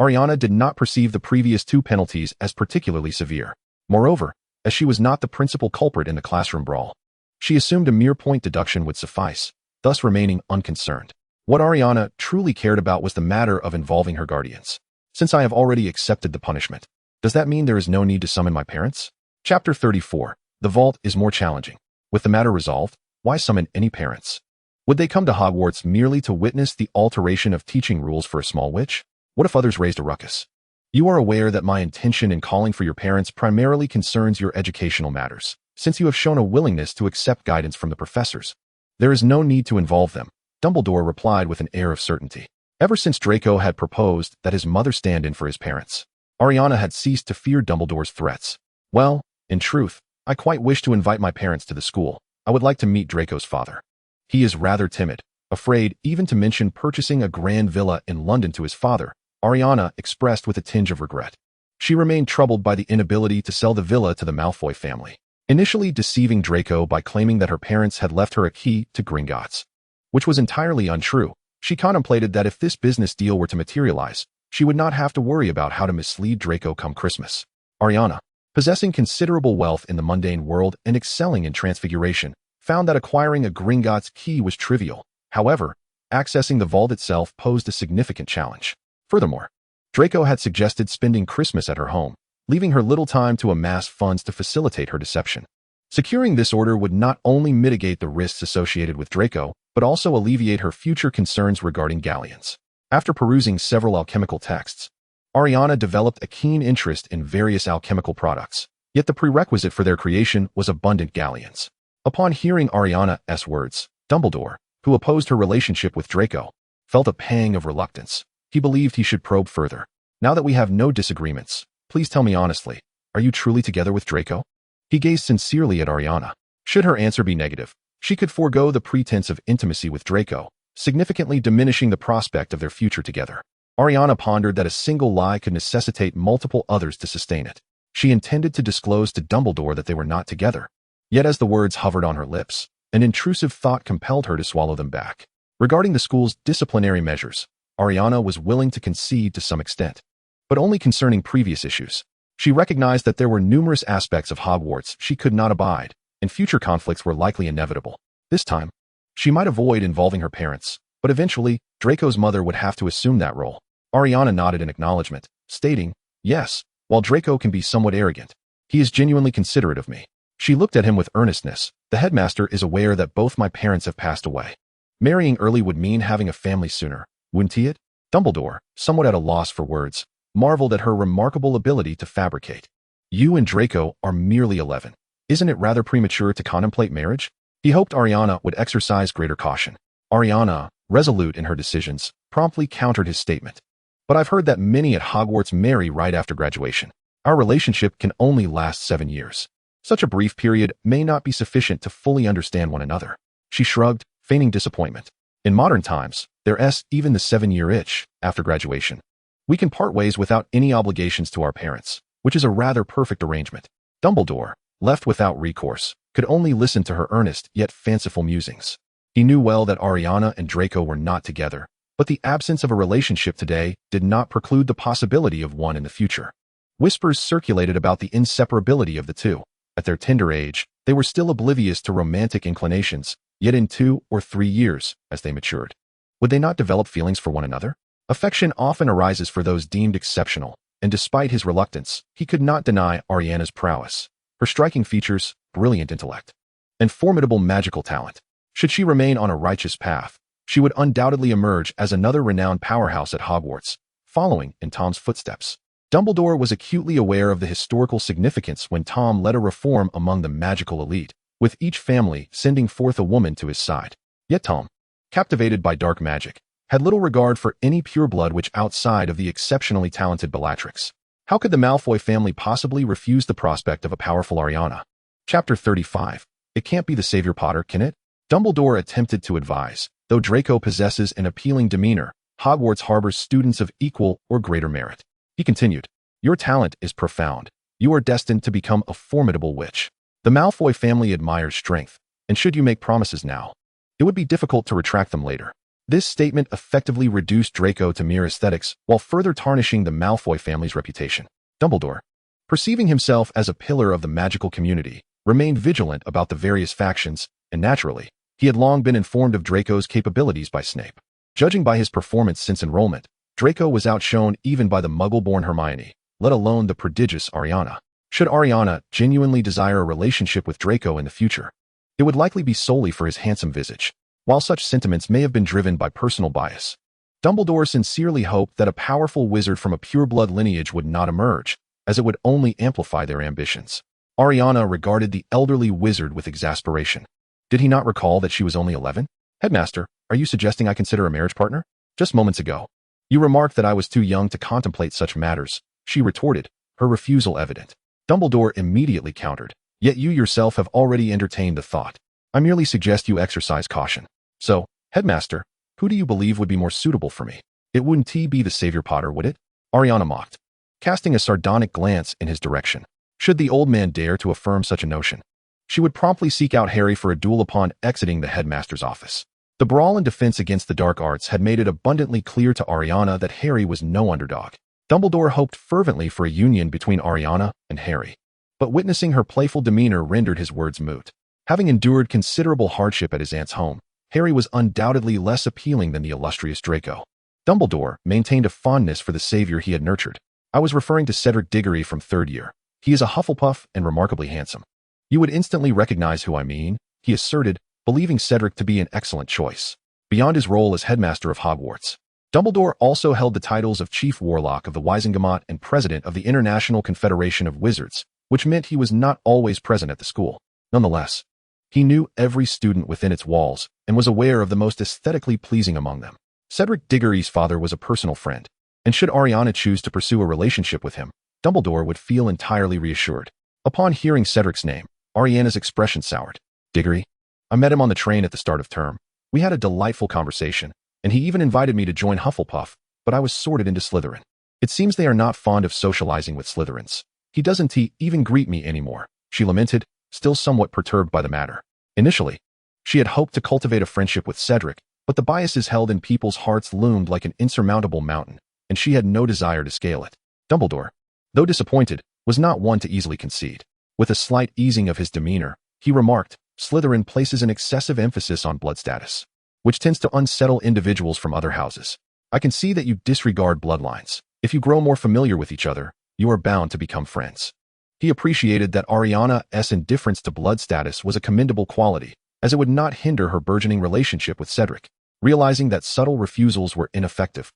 Ailiana did not perceive the previous 2 penalties as particularly severe. Moreover, as she was not the principal culprit in the classroom brawl, she assumed a mere point deduction would suffice, thus remaining unconcerned. What Ailiana truly cared about was the matter of involving her guardians. Since I have already accepted the punishment, does that mean there is no need to summon my parents? Chapter 34. The vault is more challenging. With the matter resolved, why summon any parents? Would they come to Hogwarts merely to witness the alteration of teaching rules for a small witch? What if others raised a ruckus? You are aware that my intention in calling for your parents primarily concerns your educational matters, since you have shown a willingness to accept guidance from the professors. There is no need to involve them, Dumbledore replied with an air of certainty. Ever since Draco had proposed that his mother stand in for his parents, Ailiana had ceased to fear Dumbledore's threats. Well, in truth, I quite wish to invite my parents to the school. I would like to meet Draco's father. He is rather timid, afraid even to mention purchasing a grand villa in London to his father, Ailiana expressed with a tinge of regret. She remained troubled by the inability to sell the villa to the Malfoy family, initially deceiving Draco by claiming that her parents had left her a key to Gringotts, which was entirely untrue. She contemplated that if this business deal were to materialize, she would not have to worry about how to mislead Draco come Christmas. Ailiana, possessing considerable wealth in the mundane world and excelling in transfiguration, found that acquiring a Gringotts key was trivial. However, accessing the vault itself posed a significant challenge. Furthermore, Draco had suggested spending Christmas at her home, leaving her little time to amass funds to facilitate her deception. Securing this order would not only mitigate the risks associated with Draco, but also alleviate her future concerns regarding galleons. After perusing several alchemical texts, Ailiana developed a keen interest in various alchemical products, yet the prerequisite for their creation was abundant galleons. Upon hearing Ailiana's words, Dumbledore, who opposed her relationship with Draco, felt a pang of reluctance. He believed he should probe further. Now that we have no disagreements, please tell me honestly, are you truly together with Draco? He gazed sincerely at Ailiana. Should her answer be negative, she could forego the pretense of intimacy with Draco, significantly diminishing the prospect of their future together. Ailiana pondered that a single lie could necessitate multiple others to sustain it. She intended to disclose to Dumbledore that they were not together. Yet as the words hovered on her lips, an intrusive thought compelled her to swallow them back. Regarding the school's disciplinary measures, Ailiana was willing to concede to some extent, but only concerning previous issues. She recognized that there were numerous aspects of Hogwarts she could not abide, and future conflicts were likely inevitable. This time, she might avoid involving her parents, but eventually, Draco's mother would have to assume that role. Ailiana nodded in acknowledgement, stating, "Yes, while Draco can be somewhat arrogant, he is genuinely considerate of me." She looked at him with earnestness. "The headmaster is aware that both my parents have passed away. Marrying early would mean having a family sooner, wouldn't he it?" Dumbledore, somewhat at a loss for words, marveled at her remarkable ability to fabricate. "You and Draco are merely 11. Isn't it rather premature to contemplate marriage?" He hoped Ailiana would exercise greater caution. Ailiana, resolute in her decisions, promptly countered his statement. "But I've heard that many at Hogwarts marry right after graduation. Our relationship can only last 7 years. Such a brief period may not be sufficient to fully understand one another." She shrugged, feigning disappointment. "In modern times, there's even the 7-year itch after graduation. We can part ways without any obligations to our parents, which is a rather perfect arrangement." Dumbledore, left without recourse, could only listen to her earnest yet fanciful musings. He knew well that Ailiana and Draco were not together, but the absence of a relationship today did not preclude the possibility of one in the future. Whispers circulated about the inseparability of the two. At their tender age, they were still oblivious to romantic inclinations, yet in 2 or 3 years, as they matured, would they not develop feelings for one another? Affection often arises for those deemed exceptional, and despite his reluctance, he could not deny Ailiana's prowess, her striking features, brilliant intellect, and formidable magical talent. Should she remain on a righteous path, she would undoubtedly emerge as another renowned powerhouse at Hogwarts, following in Tom's footsteps. Dumbledore was acutely aware of the historical significance when Tom led a reform among the magical elite, with each family sending forth a woman to his side. Yet Tom, captivated by dark magic, had little regard for any pureblood which outside of the exceptionally talented Bellatrix. How could the Malfoy family possibly refuse the prospect of a powerful Ailiana? Chapter 35. It can't be the Savior Potter, can it? Dumbledore attempted to advise. Though Draco possesses an appealing demeanor, Hogwarts harbors students of equal or greater merit. He continued, "Your talent is profound. You are destined to become a formidable witch. The Malfoy family admires strength, and should you make promises now, it would be difficult to retract them later." This statement effectively reduced Draco to mere aesthetics while further tarnishing the Malfoy family's reputation. Dumbledore, perceiving himself as a pillar of the magical community, remained vigilant about the various factions, and naturally, he had long been informed of Draco's capabilities by Snape. Judging by his performance since enrollment, Draco was outshone even by the Muggle-born Hermione, let alone the prodigious Ailiana. Should Ailiana genuinely desire a relationship with Draco in the future, it would likely be solely for his handsome visage. While such sentiments may have been driven by personal bias, Dumbledore sincerely hoped that a powerful wizard from a pure-blood lineage would not emerge, as it would only amplify their ambitions. Ailiana regarded the elderly wizard with exasperation. Did he not recall that she was only 11? "Headmaster, are you suggesting I consider a marriage partner? Just moments ago, you remarked that I was too young to contemplate such matters," she retorted, her refusal evident. Dumbledore immediately countered, "Yet you yourself have already entertained the thought. I merely suggest you exercise caution. So, Headmaster, who do you believe would be more suitable for me? It wouldn't be the Savior Potter, would it?" Ailiana mocked, casting a sardonic glance in his direction. Should the old man dare to affirm such a notion, she would promptly seek out Harry for a duel upon exiting the headmaster's office. The brawl and defense against the dark arts had made it abundantly clear to Ailiana that Harry was no underdog. Dumbledore hoped fervently for a union between Ailiana and Harry, but witnessing her playful demeanor rendered his words moot. Having endured considerable hardship at his aunt's home, Harry was undoubtedly less appealing than the illustrious Draco. Dumbledore maintained a fondness for the savior he had nurtured. "I was referring to Cedric Diggory from 3rd year. He is a Hufflepuff and remarkably handsome. You would instantly recognize who I mean," he asserted, believing Cedric to be an excellent choice. Beyond his role as headmaster of Hogwarts, Dumbledore also held the titles of Chief Warlock of the Wizengamot and President of the International Confederation of Wizards, which meant he was not always present at the school. Nonetheless, he knew every student within its walls and was aware of the most aesthetically pleasing among them. Cedric Diggory's father was a personal friend, and should Ailiana choose to pursue a relationship with him, Dumbledore would feel entirely reassured. Upon hearing Cedric's name, Ailiana's expression soured. "Diggory? I met him on the train at the start of term. We had a delightful conversation, and he even invited me to join Hufflepuff, but I was sorted into Slytherin. It seems they are not fond of socializing with Slytherins." He doesn't even greet me anymore, she lamented, still somewhat perturbed by the matter. Initially, she had hoped to cultivate a friendship with Cedric, but the biases held in people's hearts loomed like an insurmountable mountain, and she had no desire to scale it. Dumbledore, though disappointed, was not one to easily concede. With a slight easing of his demeanor, he remarked, Slytherin places an excessive emphasis on blood status, which tends to unsettle individuals from other houses. I can see that you disregard bloodlines. If you grow more familiar with each other, you are bound to become friends. He appreciated that Ailiana's indifference to blood status was a commendable quality, as it would not hinder her burgeoning relationship with Cedric. Realizing that subtle refusals were ineffective,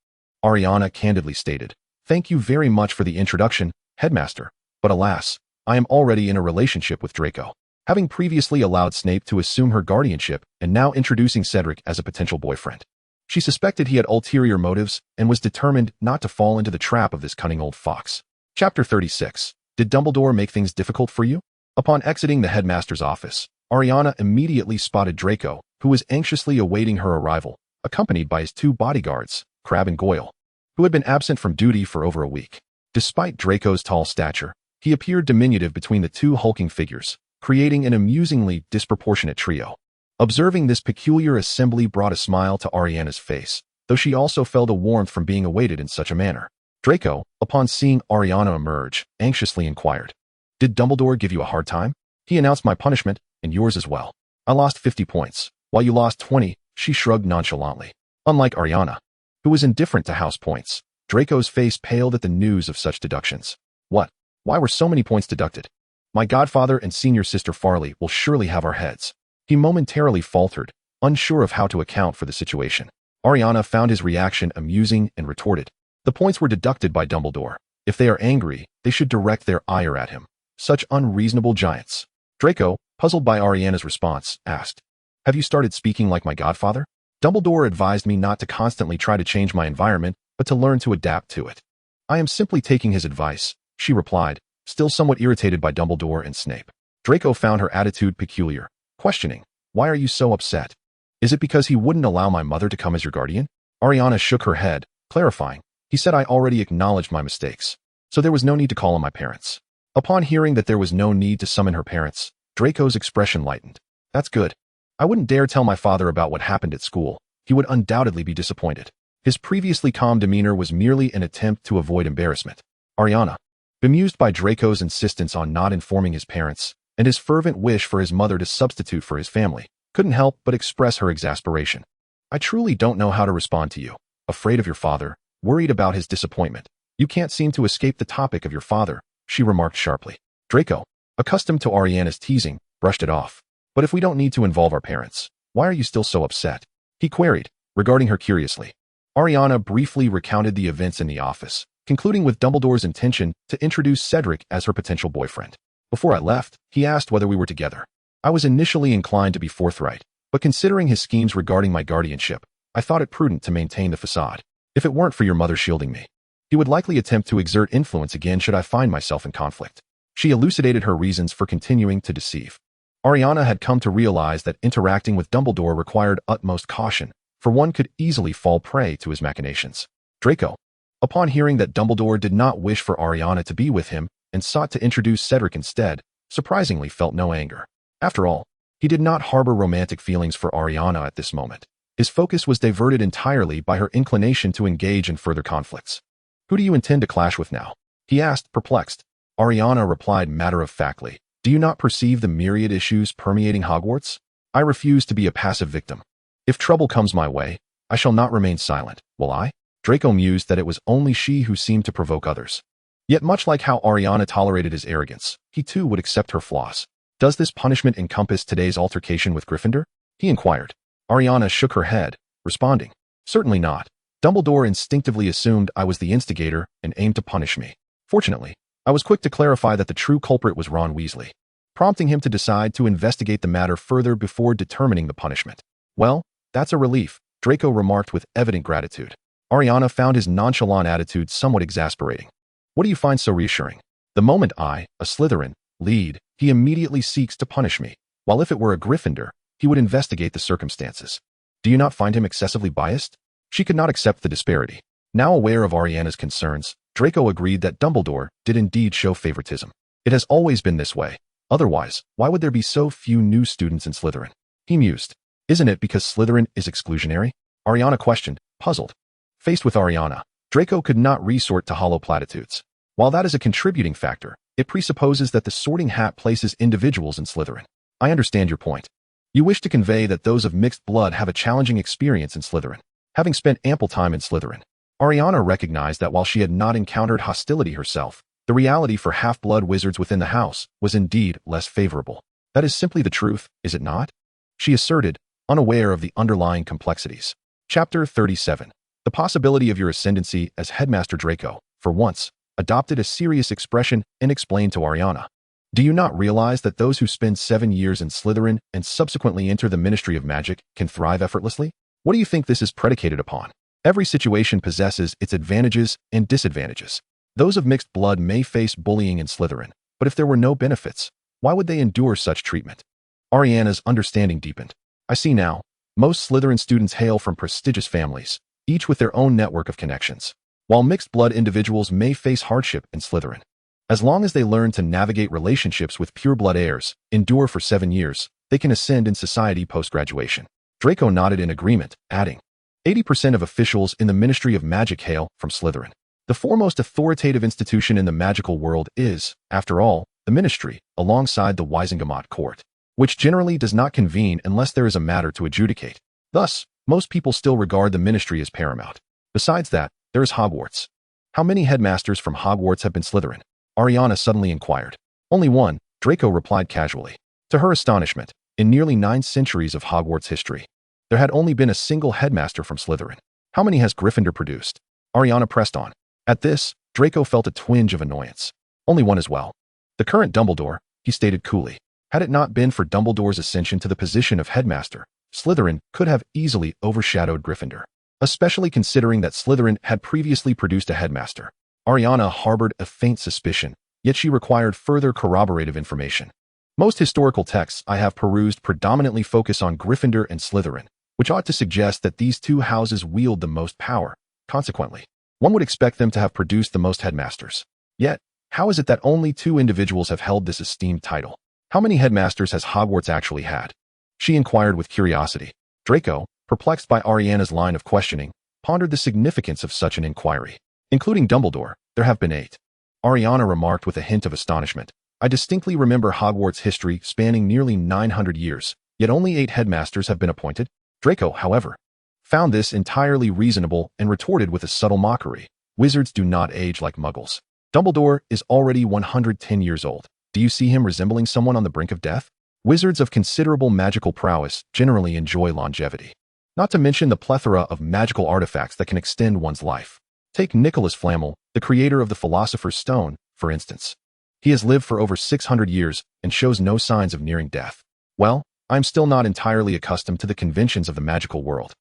Ailiana candidly stated, Thank you very much for the introduction, Headmaster, but alas, I am already in a relationship with Draco. Having previously allowed Snape to assume her guardianship and now introducing Cedric as a potential boyfriend. She suspected he had ulterior motives and was determined not to fall into the trap of this cunning old fox. Chapter 36. Did Dumbledore make things difficult for you? Upon exiting the headmaster's office, Ailiana immediately spotted Draco, who was anxiously awaiting her arrival, accompanied by his 2 bodyguards, Crabbe and Goyle, who had been absent from duty for over a week. Despite Draco's tall stature, he appeared diminutive between the 2 hulking figures, creating an amusingly disproportionate trio. Observing this peculiar assembly brought a smile to Ailiana's face, though she also felt a warmth from being awaited in such a manner. Draco, upon seeing Ailiana emerge, anxiously inquired, Did Dumbledore give you a hard time? He announced my punishment, and yours as well. I lost 50 points, while you lost 20, she shrugged nonchalantly. Unlike Ailiana, who was indifferent to house points, Draco's face paled at the news of such deductions. What? Why were so many points deducted? My godfather and senior sister Farley will surely have our heads. He momentarily faltered, unsure of how to account for the situation. Ailiana found his reaction amusing and retorted, The points were deducted by Dumbledore. If they are angry, they should direct their ire at him. Such unreasonable giants. Draco, puzzled by Ailiana's response, asked, Have you started speaking like my godfather? Dumbledore advised me not to constantly try to change my environment, but to learn to adapt to it. I am simply taking his advice, she replied, still somewhat irritated by Dumbledore and Snape. Draco found her attitude peculiar, questioning, Why are you so upset? Is it because he wouldn't allow my mother to come as your guardian? Ailiana shook her head, clarifying, He said I already acknowledged my mistakes, so there was no need to call on my parents. Upon hearing that there was no need to summon her parents, Draco's expression lightened. That's good. I wouldn't dare tell my father about what happened at school. He would undoubtedly be disappointed. His previously calm demeanor was merely an attempt to avoid embarrassment. Ailiana, bemused by Draco's insistence on not informing his parents, and his fervent wish for his mother to substitute for his family, couldn't help but express her exasperation. I truly don't know how to respond to you. Afraid of your father, worried about his disappointment. You can't seem to escape the topic of your father, she remarked sharply. Draco, accustomed to Ailiana's teasing, brushed it off. But if we don't need to involve our parents, why are you still so upset? He queried, regarding her curiously. Ailiana briefly recounted the events in the office, concluding with Dumbledore's intention to introduce Cedric as her potential boyfriend. Before I left, he asked whether we were together. I was initially inclined to be forthright, but considering his schemes regarding my guardianship, I thought it prudent to maintain the facade. If it weren't for your mother shielding me, he would likely attempt to exert influence again should I find myself in conflict. She elucidated her reasons for continuing to deceive. Ailiana had come to realize that interacting with Dumbledore required utmost caution, for one could easily fall prey to his machinations. Draco, upon hearing that Dumbledore did not wish for Ailiana to be with him and sought to introduce Cedric instead, surprisingly felt no anger. After all, he did not harbor romantic feelings for Ailiana at this moment. His focus was diverted entirely by her inclination to engage in further conflicts. Who do you intend to clash with now? He asked, perplexed. Ailiana replied matter-of-factly, Do you not perceive the myriad issues permeating Hogwarts? I refuse to be a passive victim. If trouble comes my way, I shall not remain silent, will I? Draco mused that it was only she who seemed to provoke others. Yet much like how Ailiana tolerated his arrogance, he too would accept her flaws. Does this punishment encompass today's altercation with Gryffindor? He inquired. Ailiana shook her head, responding, Certainly not. Dumbledore instinctively assumed I was the instigator and aimed to punish me. Fortunately, I was quick to clarify that the true culprit was Ron Weasley, prompting him to decide to investigate the matter further before determining the punishment. Well, that's a relief, Draco remarked with evident gratitude. Ailiana found his nonchalant attitude somewhat exasperating. What do you find so reassuring? The moment I, a Slytherin, lead, he immediately seeks to punish me, while if it were a Gryffindor, he would investigate the circumstances. Do you not find him excessively biased? She could not accept the disparity. Now aware of Ailiana's concerns, Draco agreed that Dumbledore did indeed show favoritism. It has always been this way. Otherwise, why would there be so few new students in Slytherin? He mused. Isn't it because Slytherin is exclusionary? Ailiana questioned, puzzled. Faced with Ailiana, Draco could not resort to hollow platitudes. While that is a contributing factor, it presupposes that the sorting hat places individuals in Slytherin. I understand your point. You wish to convey that those of mixed blood have a challenging experience in Slytherin. Having spent ample time in Slytherin, Ailiana recognized that while she had not encountered hostility herself, the reality for half-blood wizards within the house was indeed less favorable. That is simply the truth, is it not? She asserted, unaware of the underlying complexities. Chapter 37. The possibility of your ascendancy as Headmaster Draco, for once, adopted a serious expression and explained to Ailiana. Do you not realize that those who spend 7 years in Slytherin and subsequently enter the Ministry of Magic can thrive effortlessly? What do you think this is predicated upon? Every situation possesses its advantages and disadvantages. Those of mixed blood may face bullying in Slytherin, but if there were no benefits, why would they endure such treatment? Ailiana's understanding deepened. I see now. Most Slytherin students hail from prestigious families, each with their own network of connections. While mixed blood individuals may face hardship in Slytherin, as long as they learn to navigate relationships with pureblood heirs, endure for 7 years, they can ascend in society post-graduation. Draco nodded in agreement, adding, 80% of officials in the Ministry of Magic hail from Slytherin. The foremost authoritative institution in the magical world is, after all, the Ministry, alongside the Wisengamot Court, which generally does not convene unless there is a matter to adjudicate. Thus, most people still regard the Ministry as paramount. Besides that, there is Hogwarts. How many headmasters from Hogwarts have been Slytherin? Ailiana suddenly inquired. Only one, Draco replied casually. To her astonishment, in nearly 9 centuries of Hogwarts history, there had only been a single headmaster from Slytherin. How many has Gryffindor produced? Ailiana pressed on. At this, Draco felt a twinge of annoyance. Only one as well. The current Dumbledore, he stated coolly. Had it not been for Dumbledore's ascension to the position of headmaster, Slytherin could have easily overshadowed Gryffindor, especially considering that Slytherin had previously produced a headmaster. Ailiana harbored a faint suspicion, yet she required further corroborative information. Most historical texts I have perused predominantly focus on Gryffindor and Slytherin, which ought to suggest that these two houses wield the most power. Consequently, one would expect them to have produced the most headmasters. Yet, how is it that only 2 individuals have held this esteemed title? How many headmasters has Hogwarts actually had? She inquired with curiosity. Draco, perplexed by Ailiana's line of questioning, pondered the significance of such an inquiry. Including Dumbledore, there have been 8. Ailiana remarked with a hint of astonishment. I distinctly remember Hogwarts history spanning nearly 900 years, yet only 8 headmasters have been appointed. Draco, however, found this entirely reasonable and retorted with a subtle mockery. Wizards do not age like muggles. Dumbledore is already 110 years old. Do you see him resembling someone on the brink of death? Wizards of considerable magical prowess generally enjoy longevity. Not to mention the plethora of magical artifacts that can extend one's life. Take Nicholas Flamel, the creator of the Philosopher's Stone, for instance. He has lived for over 600 years and shows no signs of nearing death. Well, I'm still not entirely accustomed to the conventions of the magical world.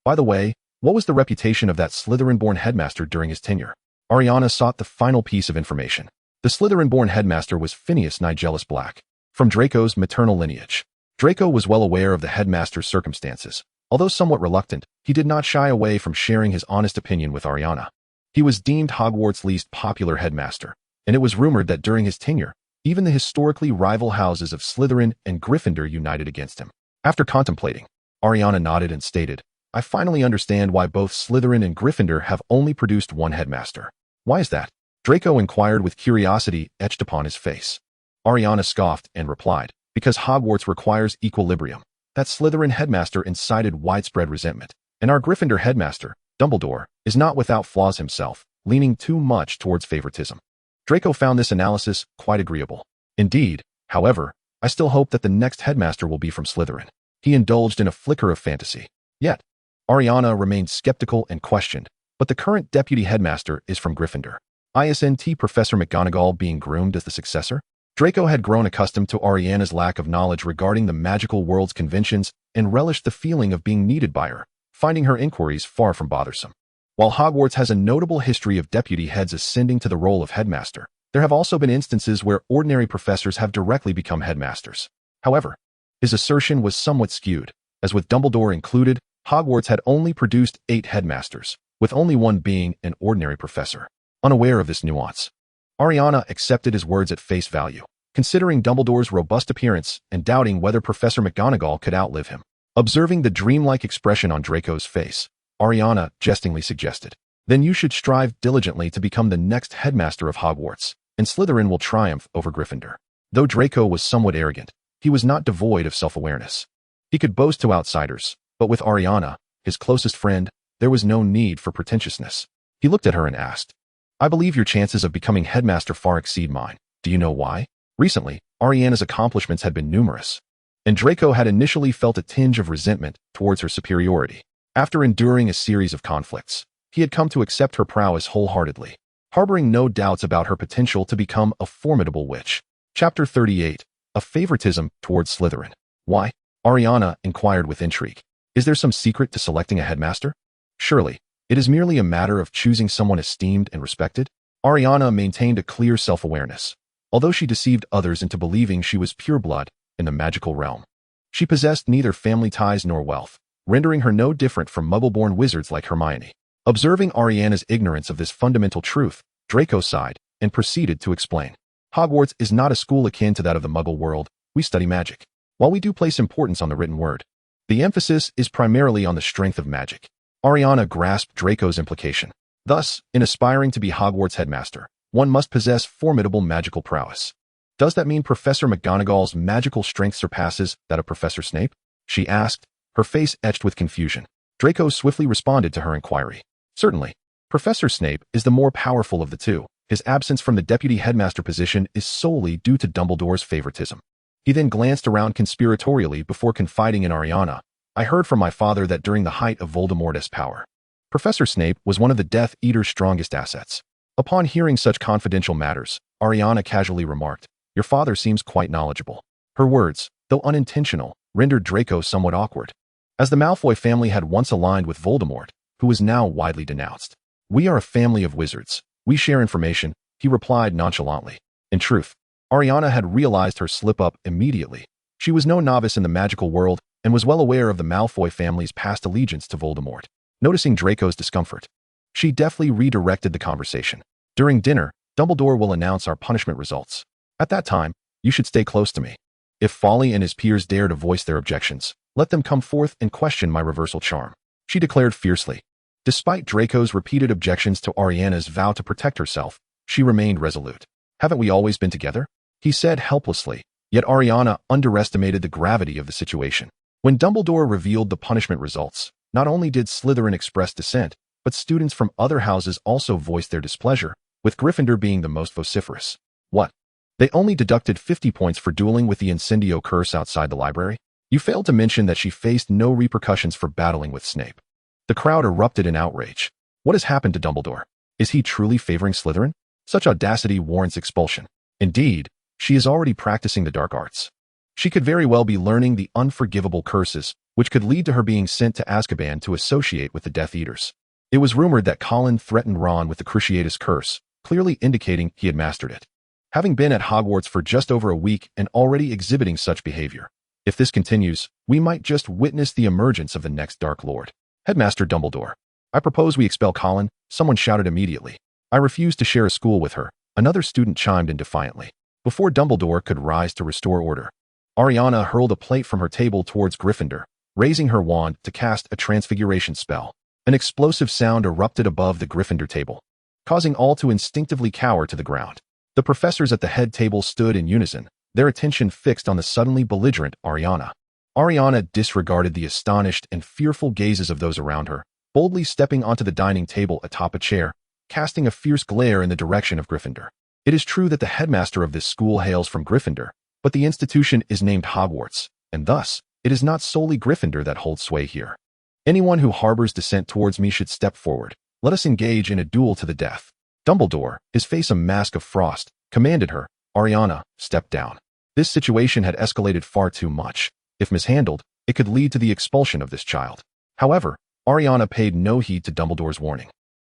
By the way, what was the reputation of that Slytherin-born headmaster during his tenure? Ailiana sought the final piece of information. The Slytherin-born headmaster was Phineas Nigellus Black, from Draco's maternal lineage. Draco was well aware of the headmaster's circumstances. Although somewhat reluctant, he did not shy away from sharing his honest opinion with Ailiana. He was deemed Hogwarts' least popular headmaster, and it was rumored that during his tenure, even the historically rival houses of Slytherin and Gryffindor united against him. After contemplating, Ailiana nodded and stated, I finally understand why both Slytherin and Gryffindor have only produced one headmaster. Why is that? Draco inquired with curiosity etched upon his face. Ailiana scoffed and replied, because Hogwarts requires equilibrium. That Slytherin headmaster incited widespread resentment, and our Gryffindor headmaster, Dumbledore, is not without flaws himself, leaning too much towards favoritism. Draco found this analysis quite agreeable. Indeed, however, I still hope that the next headmaster will be from Slytherin. He indulged in a flicker of fantasy. Yet, Ailiana remained skeptical and questioned, but the current deputy headmaster is from Gryffindor. Isn't Professor McGonagall being groomed as the successor? Draco had grown accustomed to Ailiana's lack of knowledge regarding the magical world's conventions and relished the feeling of being needed by her, finding her inquiries far from bothersome. While Hogwarts has a notable history of deputy heads ascending to the role of headmaster, there have also been instances where ordinary professors have directly become headmasters. However, his assertion was somewhat skewed, as with Dumbledore included, Hogwarts had only produced 8 headmasters, with only one being an ordinary professor. unaware of this nuance. Ailiana accepted his words at face value, considering Dumbledore's robust appearance and doubting whether Professor McGonagall could outlive him. Observing the dreamlike expression on Draco's face, Ailiana jestingly suggested, "Then you should strive diligently to become the next headmaster of Hogwarts, and Slytherin will triumph over Gryffindor." Though Draco was somewhat arrogant, he was not devoid of self-awareness. He could boast to outsiders, but with Ailiana, his closest friend, there was no need for pretentiousness. He looked at her and asked, "I believe your chances of becoming headmaster far exceed mine. Do you know why?" Recently, Ailiana's accomplishments had been numerous, and Draco had initially felt a tinge of resentment towards her superiority. After enduring a series of conflicts, he had come to accept her prowess wholeheartedly, harboring no doubts about her potential to become a formidable witch. Chapter 38. A favoritism towards Slytherin. Why? Ailiana inquired with intrigue. Is there some secret to selecting a headmaster? Surely, it is merely a matter of choosing someone esteemed and respected. Ailiana maintained a clear self-awareness, although she deceived others into believing she was pure blood in the magical realm. She possessed neither family ties nor wealth, rendering her no different from muggle-born wizards like Hermione. Observing Ailiana's ignorance of this fundamental truth, Draco sighed and proceeded to explain. Hogwarts is not a school akin to that of the muggle world. We study magic. While we do place importance on the written word, the emphasis is primarily on the strength of magic. Ailiana grasped Draco's implication. Thus, in aspiring to be Hogwarts headmaster, one must possess formidable magical prowess. Does that mean Professor McGonagall's magical strength surpasses that of Professor Snape? She asked, her face etched with confusion. Draco swiftly responded to her inquiry. Certainly. Professor Snape is the more powerful of the two. His absence from the deputy headmaster position is solely due to Dumbledore's favoritism. He then glanced around conspiratorially before confiding in Ailiana. I heard from my father that during the height of Voldemort's power, Professor Snape was one of the Death Eater's strongest assets. Upon hearing such confidential matters, Ailiana casually remarked, Your father seems quite knowledgeable. Her words, though unintentional, rendered Draco somewhat awkward, as the Malfoy family had once aligned with Voldemort, who was now widely denounced. We are a family of wizards. We share information, he replied nonchalantly. In truth, Ailiana had realized her slip-up immediately. She was no novice in the magical world and was well aware of the Malfoy family's past allegiance to Voldemort. Noticing Draco's discomfort, she deftly redirected the conversation. During dinner, Dumbledore will announce our punishment results. At that time, you should stay close to me. If Folly and his peers dare to voice their objections, let them come forth and question my reversal charm, she declared fiercely. Despite Draco's repeated objections to Ailiana's vow to protect herself, she remained resolute. Haven't we always been together? He said helplessly, yet Ailiana underestimated the gravity of the situation. When Dumbledore revealed the punishment results, not only did Slytherin express dissent, but students from other houses also voiced their displeasure, with Gryffindor being the most vociferous. What? They only deducted 50 points for dueling with the Incendio curse outside the library? You failed to mention that she faced no repercussions for battling with Snape. The crowd erupted in outrage. What has happened to Dumbledore? Is he truly favoring Slytherin? Such audacity warrants expulsion. Indeed, she is already practicing the dark arts. She could very well be learning the unforgivable curses, which could lead to her being sent to Azkaban to associate with the Death Eaters. It was rumored that Colin threatened Ron with the Cruciatus Curse, clearly indicating he had mastered it. Having been at Hogwarts for just over a week and already exhibiting such behavior, if this continues, we might just witness the emergence of the next Dark Lord. Headmaster Dumbledore. I propose we expel Colin, someone shouted immediately. I refuse to share a school with her, another student chimed in defiantly. Before Dumbledore could rise to restore order, Ailiana hurled a plate from her table towards Gryffindor, raising her wand to cast a transfiguration spell. An explosive sound erupted above the Gryffindor table, causing all to instinctively cower to the ground. The professors at the head table stood in unison, their attention fixed on the suddenly belligerent Ailiana. Ailiana disregarded the astonished and fearful gazes of those around her, boldly stepping onto the dining table atop a chair, casting a fierce glare in the direction of Gryffindor. It is true that the headmaster of this school hails from Gryffindor, but the institution is named Hogwarts, and thus, it is not solely Gryffindor that holds sway here. Anyone who harbors dissent towards me should step forward. Let us engage in a duel to the death. Dumbledore, his face a mask of frost, commanded her. Ailiana, step down. This situation had escalated far too much. If mishandled, it could lead to the expulsion of this child. However, Ailiana paid no heed to Dumbledore's warning.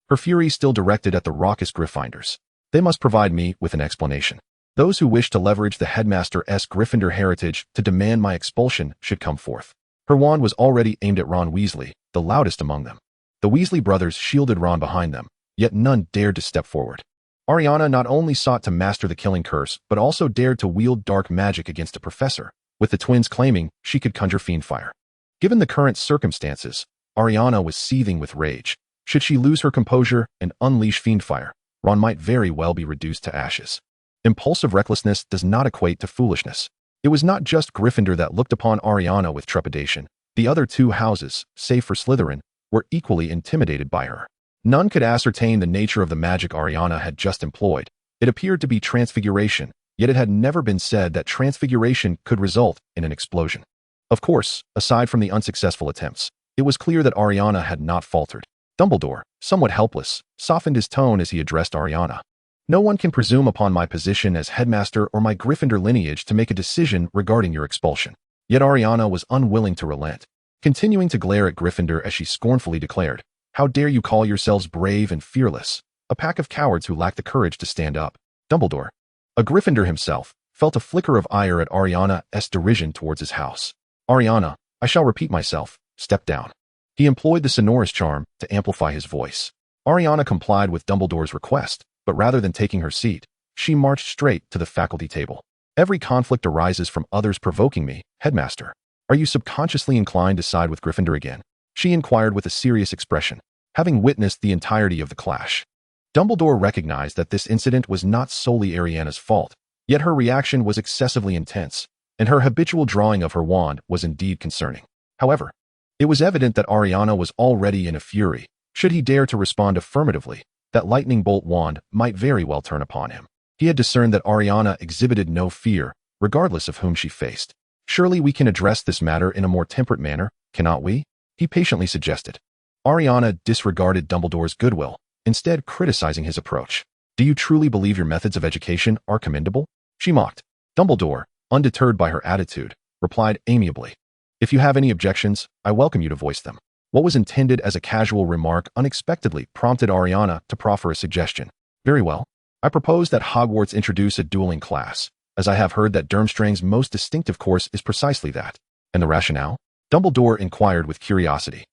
Her fury still directed at the raucous Gryffindors. They must provide me with an explanation. Those who wish to leverage the headmaster-esque Gryffindor heritage to demand my expulsion should come forth. Her wand was already aimed at Ron Weasley, the loudest among them. The Weasley brothers shielded Ron behind them, yet none dared to step forward. Ailiana not only sought to master the killing curse, but also dared to wield dark magic against a professor, with the twins claiming she could conjure fiend fire. Given the current circumstances, Ailiana was seething with rage. Should she lose her composure and unleash fiend fire, Ron might very well be reduced to ashes. Impulsive recklessness does not equate to foolishness. It was not just Gryffindor that looked upon Ailiana with trepidation. The other two houses, save for Slytherin, were equally intimidated by her. None could ascertain the nature of the magic Ailiana had just employed. It appeared to be transfiguration, yet it had never been said that transfiguration could result in an explosion. Of course, aside from the unsuccessful attempts, it was clear that Ailiana had not faltered. Dumbledore, somewhat helpless, softened his tone as he addressed Ailiana. No one can presume upon my position as headmaster or my Gryffindor lineage to make a decision regarding your expulsion. Yet Ailiana was unwilling to relent, continuing to glare at Gryffindor as she scornfully declared, "How dare you call yourselves brave and fearless, a pack of cowards who lack the courage to stand up." Dumbledore, a Gryffindor himself, felt a flicker of ire at Ailiana's derision towards his house. "Ailiana, I shall repeat myself, step down." He employed the sonorous charm to amplify his voice. Ailiana complied with Dumbledore's request, but rather than taking her seat, she marched straight to the faculty table. "Every conflict arises from others provoking me, Headmaster. Are you subconsciously inclined to side with Gryffindor again?" she inquired with a serious expression, having witnessed the entirety of the clash. Dumbledore recognized that this incident was not solely Ailiana's fault, yet her reaction was excessively intense, and her habitual drawing of her wand was indeed concerning. However, it was evident that Ailiana was already in a fury. Should he dare to respond affirmatively, that lightning bolt wand might very well turn upon him. He had discerned that Ailiana exhibited no fear, regardless of whom she faced. "Surely we can address this matter in a more temperate manner, cannot we?" he patiently suggested. Ailiana disregarded Dumbledore's goodwill, instead criticizing his approach. "Do you truly believe your methods of education are commendable?" she mocked. Dumbledore, undeterred by her attitude, replied amiably, "If you have any objections, I welcome you to voice them." What was intended as a casual remark unexpectedly prompted Ailiana to proffer a suggestion. "Very well. I propose that Hogwarts introduce a dueling class, as I have heard that Durmstrang's most distinctive course is precisely that." "And the rationale?" Dumbledore inquired with curiosity.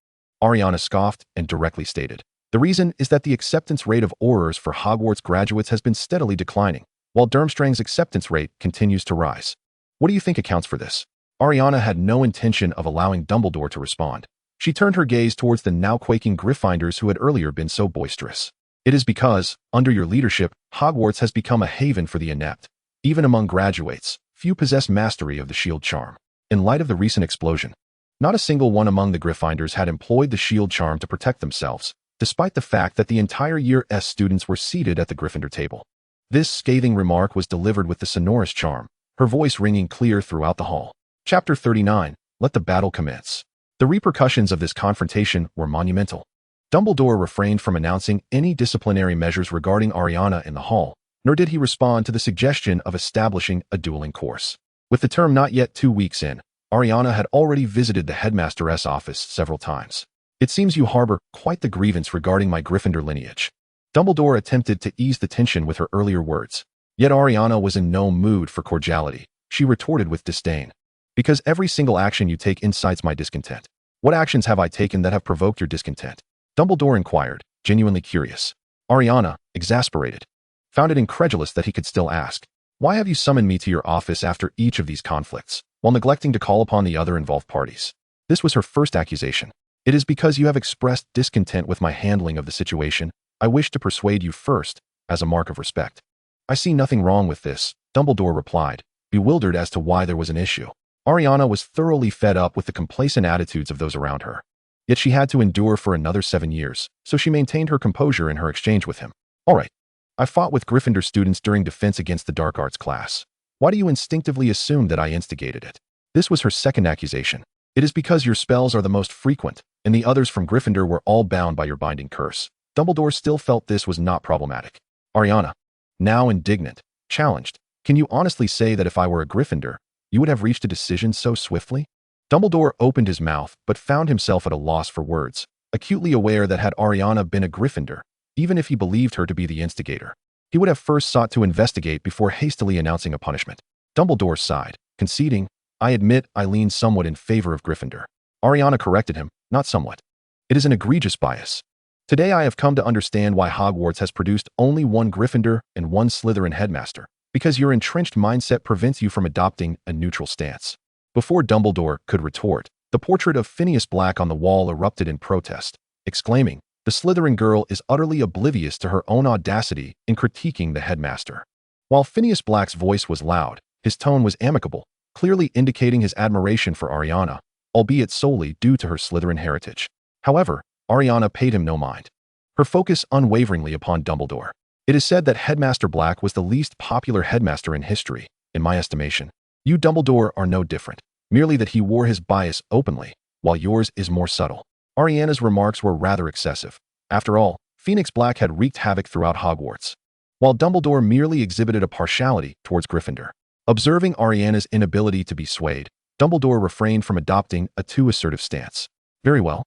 Ailiana scoffed and directly stated, "The reason is that the acceptance rate of Aurors for Hogwarts graduates has been steadily declining, while Durmstrang's acceptance rate continues to rise." "What do you think accounts for this?" Ailiana had no intention of allowing Dumbledore to respond. She turned her gaze towards the now quaking Gryffindors who had earlier been so boisterous. "It is because, under your leadership, Hogwarts has become a haven for the inept. Even among graduates, few possess mastery of the shield charm. In light of the recent explosion, not a single one among the Gryffindors had employed the shield charm to protect themselves, despite the fact that the entire year's students were seated at the Gryffindor table." This scathing remark was delivered with the sonorous charm, her voice ringing clear throughout the hall. Chapter 39, Let the Battle Commence. The repercussions of this confrontation were monumental. Dumbledore refrained from announcing any disciplinary measures regarding Ailiana in the hall, nor did he respond to the suggestion of establishing a dueling course. With the term not yet 2 weeks in, Ailiana had already visited the headmaster's office several times. "It seems you harbor quite the grievance regarding my Gryffindor lineage." Dumbledore attempted to ease the tension with her earlier words. Yet Ailiana was in no mood for cordiality. She retorted with disdain. "Because every single action you take incites my discontent." "What actions have I taken that have provoked your discontent?" Dumbledore inquired, genuinely curious. Ailiana, exasperated, found it incredulous that he could still ask, "Why have you summoned me to your office after each of these conflicts, while neglecting to call upon the other involved parties?" This was her first accusation. "It is because you have expressed discontent with my handling of the situation. I wish to persuade you first, as a mark of respect." "I see nothing wrong with this," Dumbledore replied, bewildered as to why there was an issue. Ailiana was thoroughly fed up with the complacent attitudes of those around her. Yet she had to endure for another 7 years, so she maintained her composure in her exchange with him. "All right. I fought with Gryffindor students during defense against the dark arts class. Why do you instinctively assume that I instigated it?" This was her second accusation. "It is because your spells are the most frequent, and the others from Gryffindor were all bound by your binding curse." Dumbledore still felt this was not problematic. Ailiana, now indignant, challenged, "Can you honestly say that if I were a Gryffindor, you would have reached a decision so swiftly?" Dumbledore opened his mouth but found himself at a loss for words, acutely aware that had Ailiana been a Gryffindor, even if he believed her to be the instigator, he would have first sought to investigate before hastily announcing a punishment. Dumbledore sighed, conceding, "I admit I lean somewhat in favor of Gryffindor." Ailiana corrected him, "Not somewhat. It is an egregious bias." Today I have come to understand why Hogwarts has produced only one Gryffindor and one Slytherin headmaster, because your entrenched mindset prevents you from adopting a neutral stance. Before Dumbledore could retort, the portrait of Phineas Black on the wall erupted in protest, exclaiming, "The Slytherin girl is utterly oblivious to her own audacity in critiquing the headmaster." While Phineas Black's voice was loud, his tone was amicable, clearly indicating his admiration for Ailiana, albeit solely due to her Slytherin heritage. However, Ailiana paid him no mind. Her focus unwaveringly upon Dumbledore. It is said that Headmaster Black was the least popular headmaster in history, in my estimation. You Dumbledore are no different, merely that he wore his bias openly, while yours is more subtle. Ailiana's remarks were rather excessive. After all, Phoenix Black had wreaked havoc throughout Hogwarts, while Dumbledore merely exhibited a partiality towards Gryffindor. Observing Ailiana's inability to be swayed, Dumbledore refrained from adopting a too assertive stance. "Very well.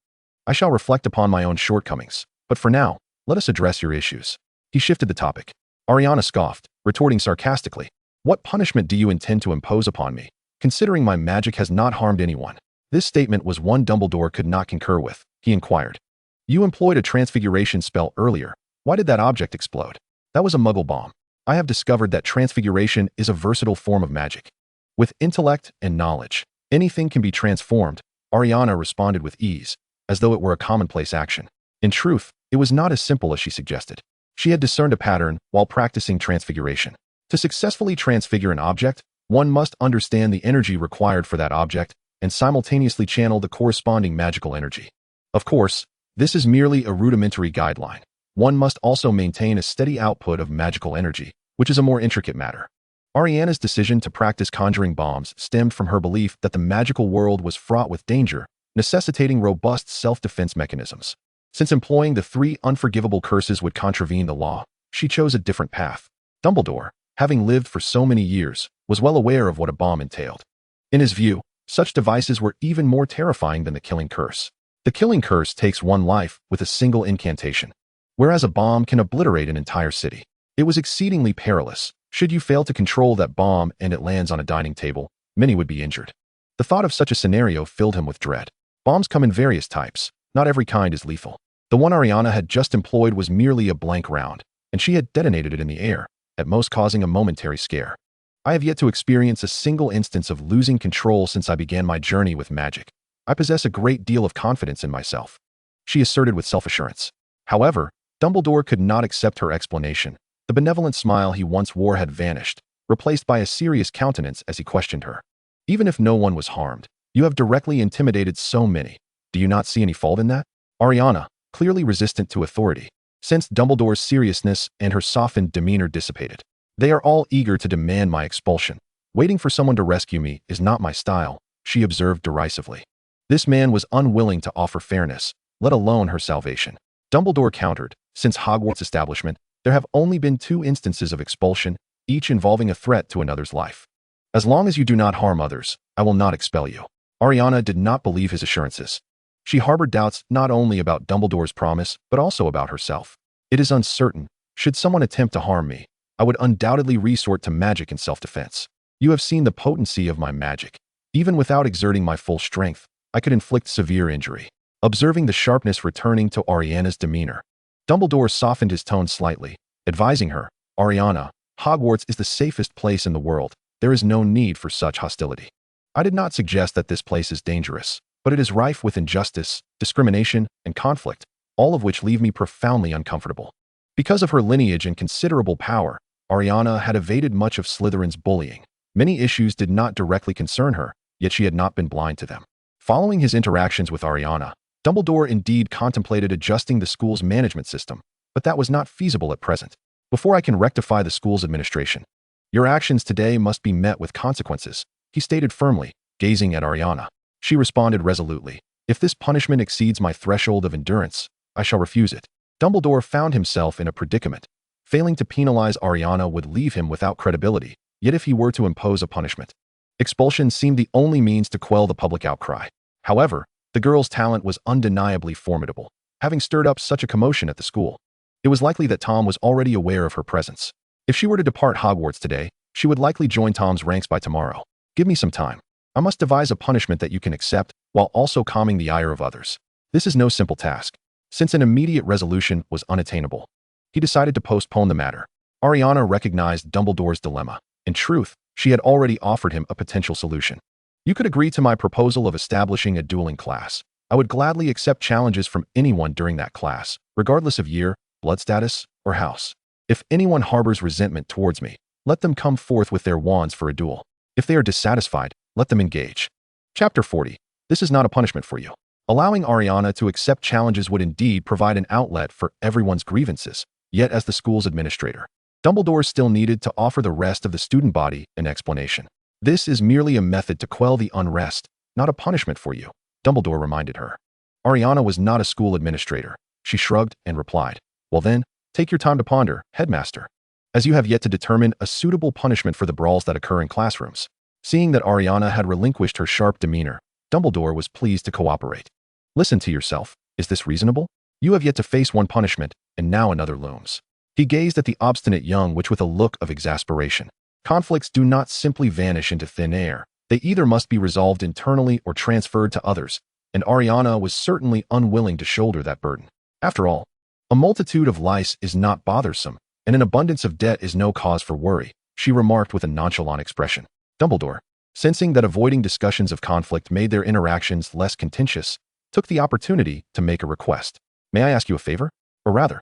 I shall reflect upon my own shortcomings, but for now, let us address your issues." He shifted the topic. Ailiana scoffed, retorting sarcastically, "What punishment do you intend to impose upon me, considering my magic has not harmed anyone?" This statement was one Dumbledore could not concur with. He inquired, "You employed a transfiguration spell earlier. Why did that object explode?" "That was a muggle bomb. I have discovered that transfiguration is a versatile form of magic. With intellect and knowledge, anything can be transformed," Ailiana responded with ease, as though it were a commonplace action. In truth, it was not as simple as she suggested. She had discerned a pattern while practicing transfiguration. To successfully transfigure an object, one must understand the energy required for that object and simultaneously channel the corresponding magical energy. Of course, this is merely a rudimentary guideline. One must also maintain a steady output of magical energy, which is a more intricate matter. Ailiana's decision to practice conjuring bombs stemmed from her belief that the magical world was fraught with danger, necessitating robust self-defense mechanisms. Since employing the 3 unforgivable curses would contravene the law, she chose a different path. Dumbledore, having lived for so many years, was well aware of what a bomb entailed. In his view, such devices were even more terrifying than the killing curse. The killing curse takes one life with a single incantation, whereas a bomb can obliterate an entire city. It was exceedingly perilous. Should you fail to control that bomb and it lands on a dining table, many would be injured. The thought of such a scenario filled him with dread. Bombs come in various types. Not every kind is lethal. The one Ailiana had just employed was merely a blank round, and she had detonated it in the air, at most causing a momentary scare. I have yet to experience a single instance of losing control since I began my journey with magic. I possess a great deal of confidence in myself," she asserted with self-assurance. However, Dumbledore could not accept her explanation. The benevolent smile he once wore had vanished, replaced by a serious countenance as he questioned her. "Even if no one was harmed, you have directly intimidated so many. Do you not see any fault in that?" Ailiana, clearly resistant to authority, sensed Dumbledore's seriousness and her softened demeanor dissipated. "They are all eager to demand my expulsion. Waiting for someone to rescue me is not my style," she observed derisively. This man was unwilling to offer fairness, let alone her salvation. Dumbledore countered, "Since Hogwarts' establishment, there have only been 2 instances of expulsion, each involving a threat to another's life. As long as you do not harm others, I will not expel you." Ailiana did not believe his assurances. She harbored doubts not only about Dumbledore's promise, but also about herself. "It is uncertain. Should someone attempt to harm me, I would undoubtedly resort to magic in self-defense. You have seen the potency of my magic. Even without exerting my full strength, I could inflict severe injury." Observing the sharpness returning to Ailiana's demeanor, Dumbledore softened his tone slightly, advising her, "Ailiana, Hogwarts is the safest place in the world. There is no need for such hostility. I did not suggest that this place is dangerous, but it is rife with injustice, discrimination, and conflict, all of which leave me profoundly uncomfortable." Because of her lineage and considerable power, Ailiana had evaded much of Slytherin's bullying. Many issues did not directly concern her, yet she had not been blind to them. Following his interactions with Ailiana, Dumbledore indeed contemplated adjusting the school's management system, but that was not feasible at present. "Before I can rectify the school's administration, your actions today must be met with consequences," he stated firmly, gazing at Ailiana. She responded resolutely, "If this punishment exceeds my threshold of endurance, I shall refuse it." Dumbledore found himself in a predicament. Failing to penalize Ailiana would leave him without credibility, yet if he were to impose a punishment, expulsion seemed the only means to quell the public outcry. However, the girl's talent was undeniably formidable, having stirred up such a commotion at the school. It was likely that Tom was already aware of her presence. If she were to depart Hogwarts today, she would likely join Tom's ranks by tomorrow. "Give me some time. I must devise a punishment that you can accept while also calming the ire of others. This is no simple task." Since an immediate resolution was unattainable, he decided to postpone the matter. Ailiana recognized Dumbledore's dilemma. In truth, she had already offered him a potential solution. You could agree to my proposal of establishing a dueling class. I would gladly accept challenges from anyone during that class, regardless of year, blood status, or house. If anyone harbors resentment towards me, let them come forth with their wands for a duel. If they are dissatisfied, let them engage. Chapter 40. This is not a punishment for you. Allowing Ailiana to accept challenges would indeed provide an outlet for everyone's grievances, yet as the school's administrator, Dumbledore still needed to offer the rest of the student body an explanation. This is merely a method to quell the unrest, not a punishment for you, Dumbledore reminded her. Ailiana was not a school administrator. She shrugged and replied, well then, take your time to ponder, Headmaster, as you have yet to determine a suitable punishment for the brawls that occur in classrooms. Seeing that Ailiana had relinquished her sharp demeanor, Dumbledore was pleased to cooperate. Listen to yourself. Is this reasonable? You have yet to face one punishment, and now another looms. He gazed at the obstinate young witch with a look of exasperation. Conflicts do not simply vanish into thin air. They either must be resolved internally or transferred to others, and Ailiana was certainly unwilling to shoulder that burden. After all, a multitude of lice is not bothersome, and an abundance of debt is no cause for worry, she remarked with a nonchalant expression. Dumbledore, sensing that avoiding discussions of conflict made their interactions less contentious, took the opportunity to make a request. May I ask you a favor? Or rather,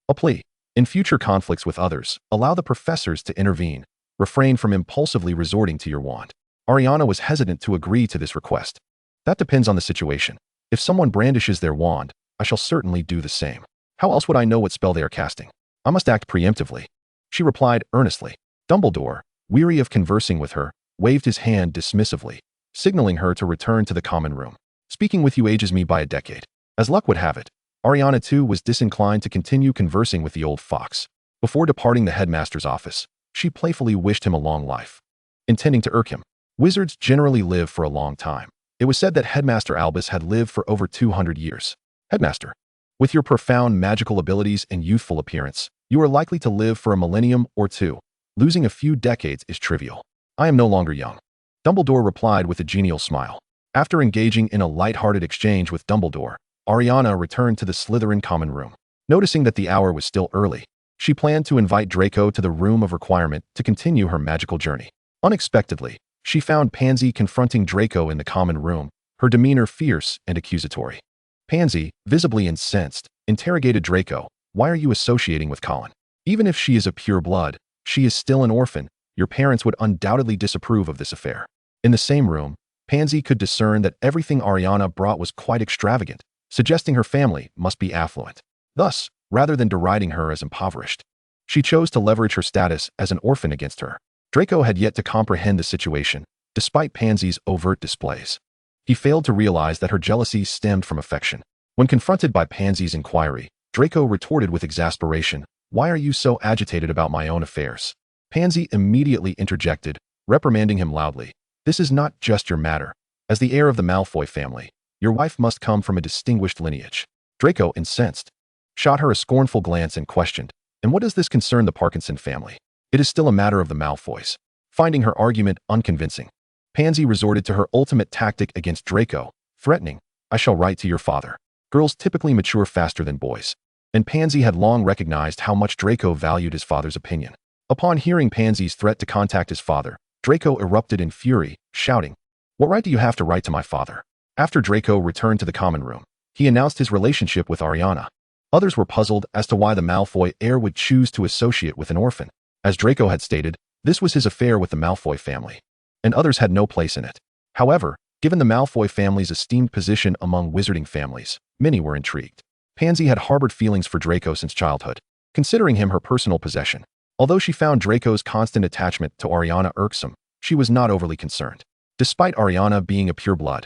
a plea. In future conflicts with others, allow the professors to intervene. Refrain from impulsively resorting to your wand. Ailiana was hesitant to agree to this request. That depends on the situation. If someone brandishes their wand, I shall certainly do the same. How else would I know what spell they are casting? I must act preemptively. She replied earnestly. Dumbledore, weary of conversing with her, waved his hand dismissively, signaling her to return to the common room. Speaking with you ages me by a decade. As luck would have it, Ailiana too was disinclined to continue conversing with the old fox. Before departing the headmaster's office, she playfully wished him a long life, intending to irk him. Wizards generally live for a long time. It was said that Headmaster Albus had lived for over 200 years. Headmaster, with your profound magical abilities and youthful appearance, you are likely to live for a millennium or two. Losing a few decades is trivial. I am no longer young. Dumbledore replied with a genial smile. After engaging in a light-hearted exchange with Dumbledore, Ailiana returned to the Slytherin common room. Noticing that the hour was still early, she planned to invite Draco to the room of requirement to continue her magical journey. Unexpectedly, she found Pansy confronting Draco in the common room, her demeanor fierce and accusatory. Pansy, visibly incensed, interrogated Draco, "Why are you associating with Colin? Even if she is a pure blood, she is still an orphan. Your parents would undoubtedly disapprove of this affair." In the same room, Pansy could discern that everything Ailiana brought was quite extravagant, suggesting her family must be affluent. Thus, rather than deriding her as impoverished, she chose to leverage her status as an orphan against her. Draco had yet to comprehend the situation, despite Pansy's overt displays. He failed to realize that her jealousy stemmed from affection. When confronted by Pansy's inquiry, Draco retorted with exasperation, "Why are you so agitated about my own affairs?" Pansy immediately interjected, reprimanding him loudly. "This is not just your matter. As the heir of the Malfoy family, your wife must come from a distinguished lineage." Draco, incensed, shot her a scornful glance and questioned, "And what does this concern the Parkinson family? It is still a matter of the Malfoys." Finding her argument unconvincing, Pansy resorted to her ultimate tactic against Draco, threatening, "I shall write to your father." Girls typically mature faster than boys, and Pansy had long recognized how much Draco valued his father's opinion. Upon hearing Pansy's threat to contact his father, Draco erupted in fury, shouting, "What right do you have to write to my father?" After Draco returned to the common room, he announced his relationship with Ailiana. Others were puzzled as to why the Malfoy heir would choose to associate with an orphan. As Draco had stated, this was his affair with the Malfoy family, and others had no place in it. However, given the Malfoy family's esteemed position among wizarding families, many were intrigued. Pansy had harbored feelings for Draco since childhood, considering him her personal possession. Although she found Draco's constant attachment to Ailiana irksome, she was not overly concerned. Despite Ailiana being a pureblood,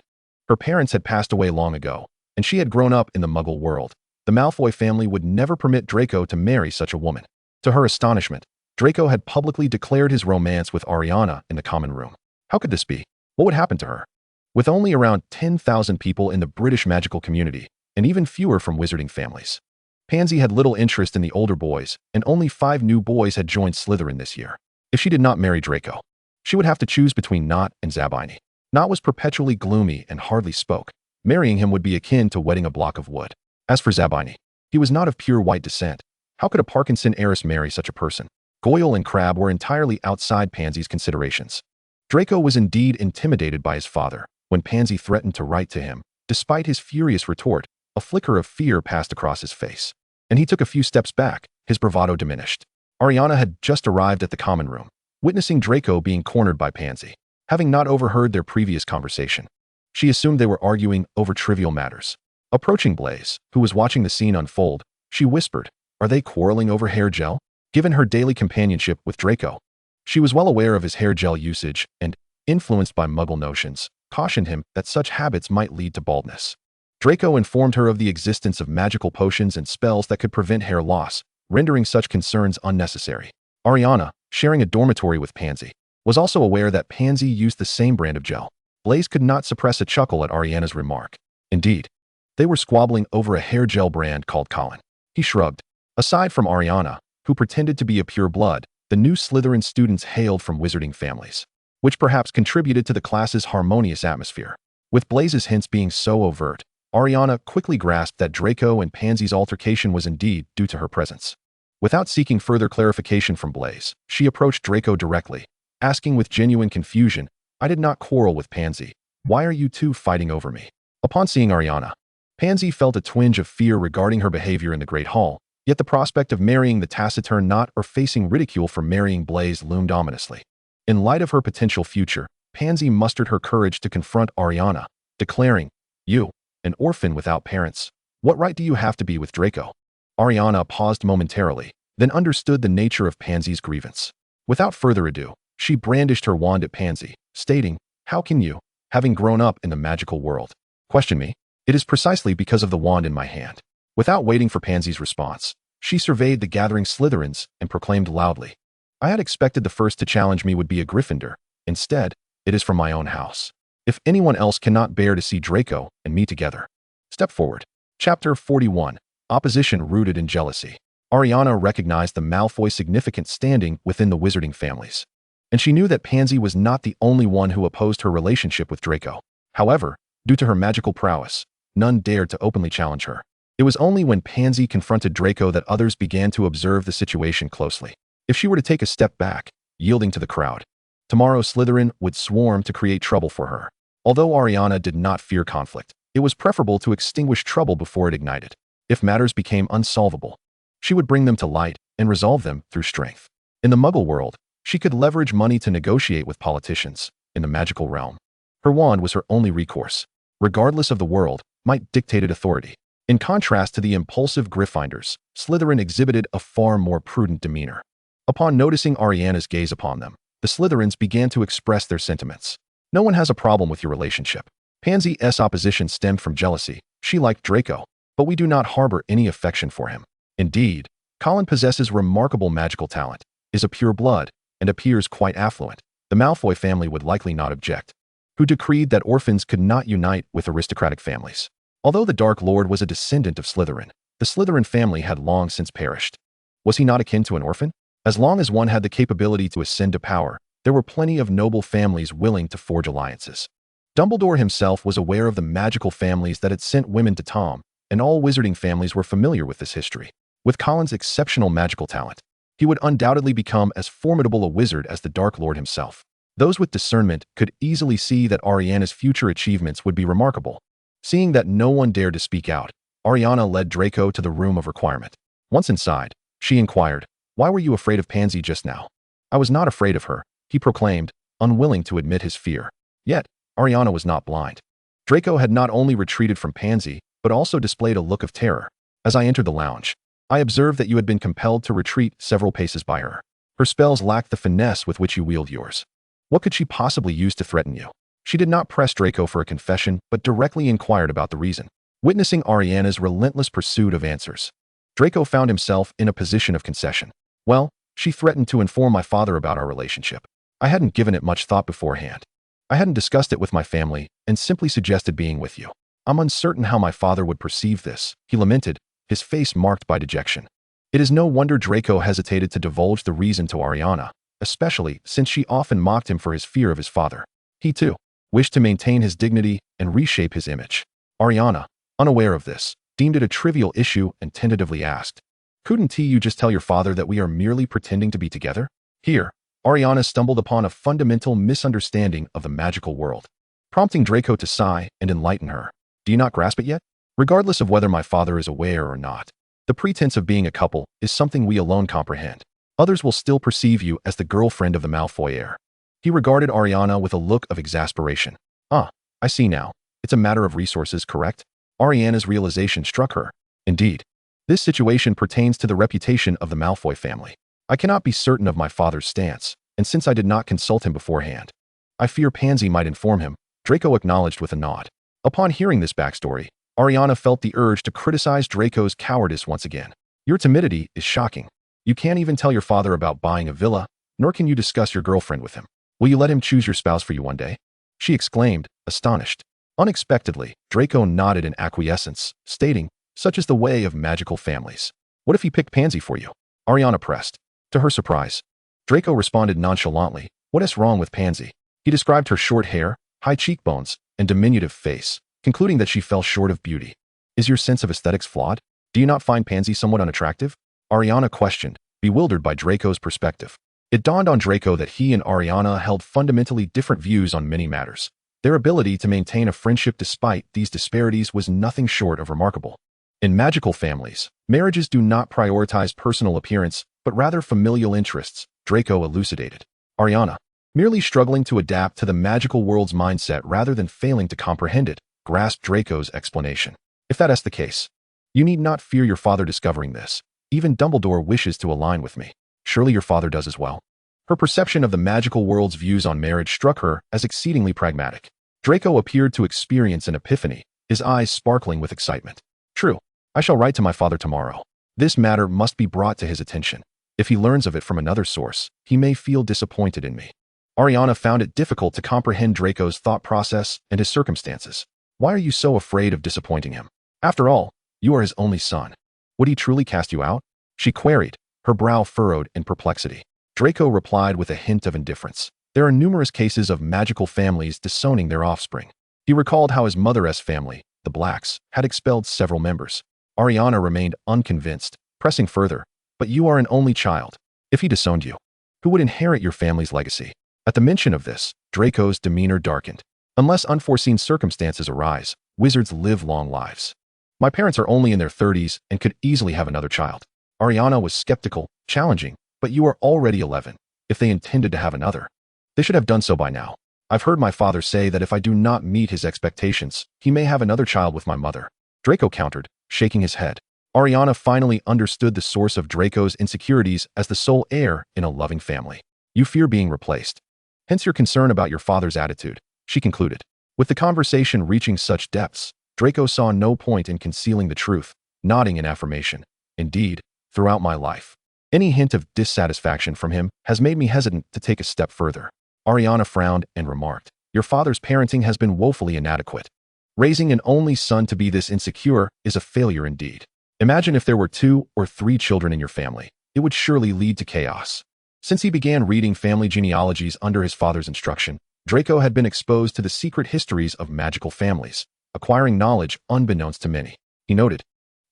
her parents had passed away long ago, and she had grown up in the Muggle world. The Malfoy family would never permit Draco to marry such a woman. To her astonishment, Draco had publicly declared his romance with Ailiana in the common room. How could this be? What would happen to her? With only around 10,000 people in the British magical community, and even fewer from wizarding families, Pansy had little interest in the older boys, and only 5 new boys had joined Slytherin this year. If she did not marry Draco, she would have to choose between Nott and Zabini. Nott was perpetually gloomy and hardly spoke. Marrying him would be akin to wetting a block of wood. As for Zabini, he was not of pure white descent. How could a Parkinson heiress marry such a person? Goyle and Crabbe were entirely outside Pansy's considerations. Draco was indeed intimidated by his father when Pansy threatened to write to him. Despite his furious retort, a flicker of fear passed across his face, and he took a few steps back, his bravado diminished. Ailiana had just arrived at the common room, witnessing Draco being cornered by Pansy. Having not overheard their previous conversation, she assumed they were arguing over trivial matters. Approaching Blaise, who was watching the scene unfold, she whispered, "Are they quarreling over hair gel?" Given her daily companionship with Draco, she was well aware of his hair gel usage and, influenced by Muggle notions, cautioned him that such habits might lead to baldness. Draco informed her of the existence of magical potions and spells that could prevent hair loss, rendering such concerns unnecessary. Ailiana, sharing a dormitory with Pansy, was also aware that Pansy used the same brand of gel. Blaise could not suppress a chuckle at Ailiana's remark. Indeed, they were squabbling over a hair gel brand called Colin. He shrugged. Aside from Ailiana, who pretended to be a pure blood, the new Slytherin students hailed from wizarding families, which perhaps contributed to the class's harmonious atmosphere. With Blaise's hints being so overt, Ailiana quickly grasped that Draco and Pansy's altercation was indeed due to her presence. Without seeking further clarification from Blaise, she approached Draco directly, asking with genuine confusion, "I did not quarrel with Pansy. Why are you two fighting over me?" Upon seeing Ailiana, Pansy felt a twinge of fear regarding her behavior in the Great Hall, yet the prospect of marrying the taciturn Knot or facing ridicule for marrying Blaise loomed ominously. In light of her potential future, Pansy mustered her courage to confront Ailiana, declaring, "You, an orphan without parents, what right do you have to be with Draco?" Ailiana paused momentarily, then understood the nature of Pansy's grievance. Without further ado, she brandished her wand at Pansy, stating, "How can you, having grown up in the magical world, question me? It is precisely because of the wand in my hand." Without waiting for Pansy's response, she surveyed the gathering Slytherins and proclaimed loudly, "I had expected the first to challenge me would be a Gryffindor. Instead, it is from my own house. If anyone else cannot bear to see Draco and me together, step forward." Chapter 41. Opposition Rooted in Jealousy. Ailiana recognized the Malfoy significant standing within the wizarding families, and she knew that Pansy was not the only one who opposed her relationship with Draco. However, due to her magical prowess, none dared to openly challenge her. It was only when Pansy confronted Draco that others began to observe the situation closely. If she were to take a step back, yielding to the crowd, tomorrow Slytherin would swarm to create trouble for her. Although Ailiana did not fear conflict, it was preferable to extinguish trouble before it ignited. If matters became unsolvable, she would bring them to light and resolve them through strength. In the Muggle world, she could leverage money to negotiate with politicians. In the magical realm, her wand was her only recourse. Regardless of the world, might dictated authority. In contrast to the impulsive Gryffindors, Slytherin exhibited a far more prudent demeanor. Upon noticing Ailiana's gaze upon them, the Slytherins began to express their sentiments. "No one has a problem with your relationship. Pansy's opposition stemmed from jealousy. She liked Draco, but we do not harbor any affection for him. Indeed, Colin possesses remarkable magical talent, is a pure blood, and appears quite affluent. The Malfoy family would likely not object, who decreed that orphans could not unite with aristocratic families." Although the Dark Lord was a descendant of Slytherin, the Slytherin family had long since perished. Was he not akin to an orphan? As long as one had the capability to ascend to power, there were plenty of noble families willing to forge alliances. Dumbledore himself was aware of the magical families that had sent women to Tom, and all wizarding families were familiar with this history. With Colin's exceptional magical talent, he would undoubtedly become as formidable a wizard as the Dark Lord himself. Those with discernment could easily see that Ailiana's future achievements would be remarkable. Seeing that no one dared to speak out, Ailiana led Draco to the room of requirement. Once inside, she inquired, "Why were you afraid of Pansy just now?" "I was not afraid of her," he proclaimed, unwilling to admit his fear. Yet, Ailiana was not blind. Draco had not only retreated from Pansy, but also displayed a look of terror. "As I entered the lounge, I observed that you had been compelled to retreat several paces by her. Her spells lacked the finesse with which you wield yours. What could she possibly use to threaten you?" She did not press Draco for a confession, but directly inquired about the reason. Witnessing Ailiana's relentless pursuit of answers, Draco found himself in a position of concession. "Well, she threatened to inform my father about our relationship. I hadn't given it much thought beforehand. I hadn't discussed it with my family and simply suggested being with you. I'm uncertain how my father would perceive this," he lamented, his face marked by dejection. It is no wonder Draco hesitated to divulge the reason to Ailiana, especially since she often mocked him for his fear of his father. He, too, wished to maintain his dignity and reshape his image. Ailiana, unaware of this, deemed it a trivial issue and tentatively asked, "Couldn't you just tell your father that we are merely pretending to be together?" Here, Ailiana stumbled upon a fundamental misunderstanding of the magical world, prompting Draco to sigh and enlighten her. "Do you not grasp it yet? Regardless of whether my father is aware or not, the pretense of being a couple is something we alone comprehend. Others will still perceive you as the girlfriend of the Malfoy heir." He regarded Ailiana with a look of exasperation. "Ah, I see now. It's a matter of resources, correct?" Ailiana's realization struck her. "Indeed. This situation pertains to the reputation of the Malfoy family. I cannot be certain of my father's stance, and since I did not consult him beforehand, I fear Pansy might inform him," Draco acknowledged with a nod. Upon hearing this backstory, Ailiana felt the urge to criticize Draco's cowardice once again. "Your timidity is shocking. You can't even tell your father about buying a villa, nor can you discuss your girlfriend with him. Will you let him choose your spouse for you one day?" she exclaimed, astonished. Unexpectedly, Draco nodded in acquiescence, stating, "Such is the way of magical families. What if he picked Pansy for you?" Ailiana pressed. To her surprise, Draco responded nonchalantly, "What is wrong with Pansy?" He described her short hair, high cheekbones, and diminutive face, concluding that she fell short of beauty. "Is your sense of aesthetics flawed? Do you not find Pansy somewhat unattractive?" Ailiana questioned, bewildered by Draco's perspective. It dawned on Draco that he and Ailiana held fundamentally different views on many matters. Their ability to maintain a friendship despite these disparities was nothing short of remarkable. In magical families, marriages do not prioritize personal appearance, but rather familial interests, Draco elucidated. Ailiana, merely struggling to adapt to the magical world's mindset rather than failing to comprehend it, grasped Draco's explanation. "If that is the case, you need not fear your father discovering this. Even Dumbledore wishes to align with me. Surely your father does as well." Her perception of the magical world's views on marriage struck her as exceedingly pragmatic. Draco appeared to experience an epiphany, his eyes sparkling with excitement. "True. I shall write to my father tomorrow. This matter must be brought to his attention. If he learns of it from another source, he may feel disappointed in me." Ailiana found it difficult to comprehend Draco's thought process and his circumstances. "Why are you so afraid of disappointing him? After all, you are his only son. Would he truly cast you out?" she queried, her brow furrowed in perplexity. Draco replied with a hint of indifference. There are numerous cases of magical families disowning their offspring. He recalled how his mother's family, the Blacks, had expelled several members. Ailiana remained unconvinced, pressing further. "But you are an only child. If he disowned you, who would inherit your family's legacy?" At the mention of this, Draco's demeanor darkened. "Unless unforeseen circumstances arise, wizards live long lives. My parents are only in their 30s and could easily have another child." Ailiana was skeptical, challenging, "But you are already 11. If they intended to have another, they should have done so by now. I've heard my father say that if I do not meet his expectations, he may have another child with my mother." Draco countered, shaking his head. Ailiana finally understood the source of Draco's insecurities as the sole heir in a loving family. "You fear being replaced. Hence your concern about your father's attitude," she concluded. With the conversation reaching such depths, Draco saw no point in concealing the truth, nodding in affirmation. "Indeed, throughout my life, any hint of dissatisfaction from him has made me hesitant to take a step further." Ailiana frowned and remarked, "Your father's parenting has been woefully inadequate. Raising an only son to be this insecure is a failure indeed. Imagine if there were 2 or 3 children in your family. It would surely lead to chaos." Since he began reading family genealogies under his father's instruction, Draco had been exposed to the secret histories of magical families, acquiring knowledge unbeknownst to many. He noted,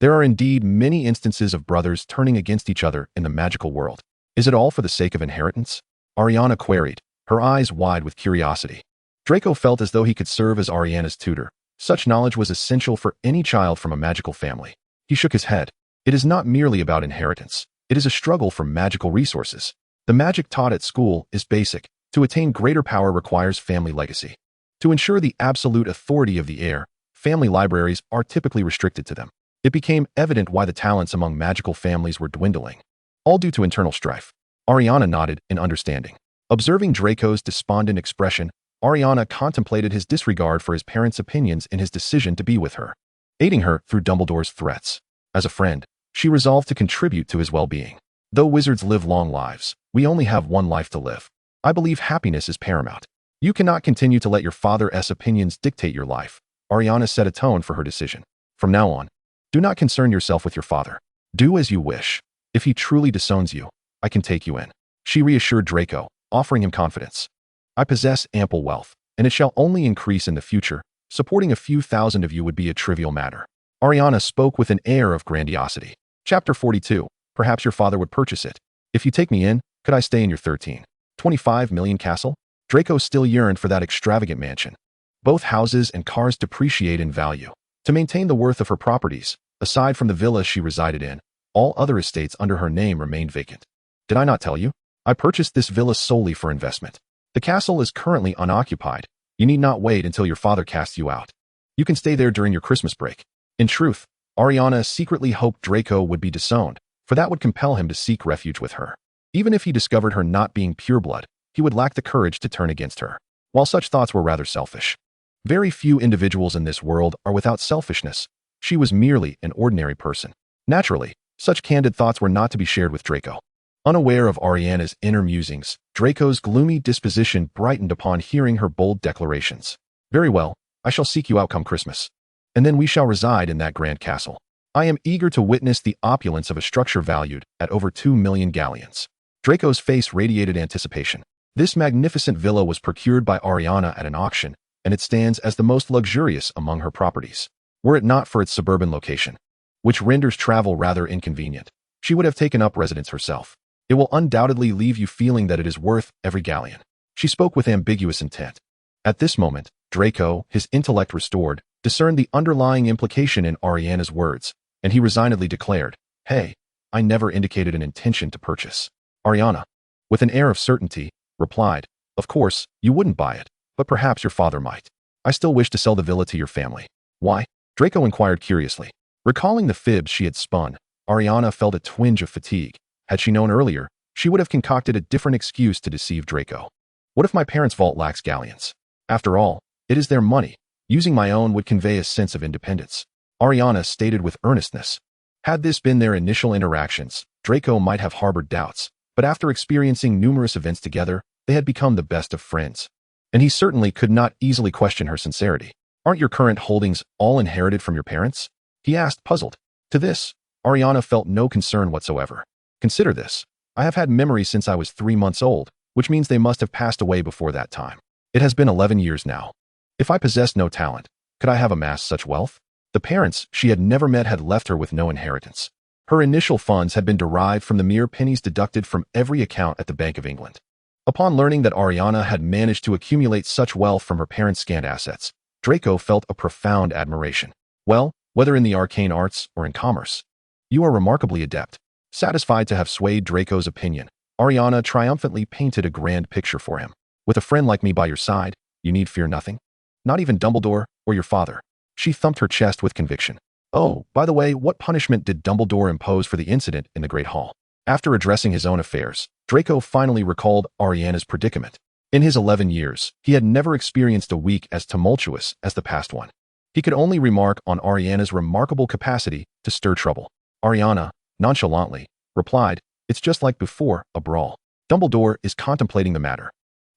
"There are indeed many instances of brothers turning against each other in the magical world. Is it all for the sake of inheritance?" Ailiana queried, her eyes wide with curiosity. Draco felt as though he could serve as Ailiana's tutor. Such knowledge was essential for any child from a magical family. He shook his head. "It is not merely about inheritance. It is a struggle for magical resources. The magic taught at school is basic. To attain greater power requires family legacy. To ensure the absolute authority of the heir, family libraries are typically restricted to them." It became evident why the talents among magical families were dwindling, all due to internal strife. Ailiana nodded in understanding. Observing Draco's despondent expression, Ailiana contemplated his disregard for his parents' opinions in his decision to be with her, aiding her through Dumbledore's threats. As a friend, she resolved to contribute to his well-being. "Though wizards live long lives, we only have one life to live. I believe happiness is paramount. You cannot continue to let your father's opinions dictate your life." Ailiana set a tone for her decision. "From now on, do not concern yourself with your father. Do as you wish. If he truly disowns you, I can take you in," she reassured Draco, offering him confidence. "I possess ample wealth, and it shall only increase in the future. Supporting a few thousand of you would be a trivial matter." Ailiana spoke with an air of grandiosity. Chapter 42. Perhaps your father would purchase it. If you take me in, could I stay in your 13.25 million castle? Draco still yearned for that extravagant mansion. Both houses and cars depreciate in value. To maintain the worth of her properties, aside from the villa she resided in, all other estates under her name remained vacant. Did I not tell you? I purchased this villa solely for investment. The castle is currently unoccupied. You need not wait until your father casts you out. You can stay there during your Christmas break. In truth, Ailiana secretly hoped Draco would be disowned, for that would compel him to seek refuge with her. Even if he discovered her not being pureblood, he would lack the courage to turn against her. While such thoughts were rather selfish. Very few individuals in this world are without selfishness. She was merely an ordinary person. Naturally, such candid thoughts were not to be shared with Draco. Unaware of Ailiana's inner musings, Draco's gloomy disposition brightened upon hearing her bold declarations. Very well, I shall seek you out come Christmas. And then we shall reside in that grand castle. I am eager to witness the opulence of a structure valued at over 2 million galleons. Draco's face radiated anticipation. This magnificent villa was procured by Ailiana at an auction, and it stands as the most luxurious among her properties. Were it not for its suburban location, which renders travel rather inconvenient, she would have taken up residence herself. It will undoubtedly leave you feeling that it is worth every galleon. She spoke with ambiguous intent. At this moment, Draco, his intellect restored, discerned the underlying implication in Ailiana's words, and he resignedly declared, "Hey, I never indicated an intention to purchase." Ailiana, with an air of certainty, replied, "Of course, you wouldn't buy it, but perhaps your father might. I still wish to sell the villa to your family." "Why?" Draco inquired curiously. Recalling the fibs she had spun, Ailiana felt a twinge of fatigue. Had she known earlier, she would have concocted a different excuse to deceive Draco. What if my parents' vault lacks galleons? After all, it is their money. Using my own would convey a sense of independence. Ailiana stated with earnestness. Had this been their initial interactions, Draco might have harbored doubts, but after experiencing numerous events together, they had become the best of friends. And he certainly could not easily question her sincerity. "Aren't your current holdings all inherited from your parents?" he asked, puzzled. To this, Ailiana felt no concern whatsoever. "Consider this. I have had memories since I was 3 months old, which means they must have passed away before that time. It has been 11 years now. If I possessed no talent, could I have amassed such wealth?" The parents she had never met had left her with no inheritance. Her initial funds had been derived from the mere pennies deducted from every account at the Bank of England. Upon learning that Ailiana had managed to accumulate such wealth from her parents' scant assets, Draco felt a profound admiration. "Well, whether in the arcane arts or in commerce, you are remarkably adept." Satisfied to have swayed Draco's opinion, Ailiana triumphantly painted a grand picture for him. "With a friend like me by your side, you need fear nothing. Not even Dumbledore or your father." She thumped her chest with conviction. "Oh, by the way, what punishment did Dumbledore impose for the incident in the Great Hall?" After addressing his own affairs, Draco finally recalled Ailiana's predicament. In his 11 years, he had never experienced a week as tumultuous as the past one. He could only remark on Ailiana's remarkable capacity to stir trouble. Ailiana, nonchalantly, replied, "It's just like before, a brawl. Dumbledore is contemplating the matter,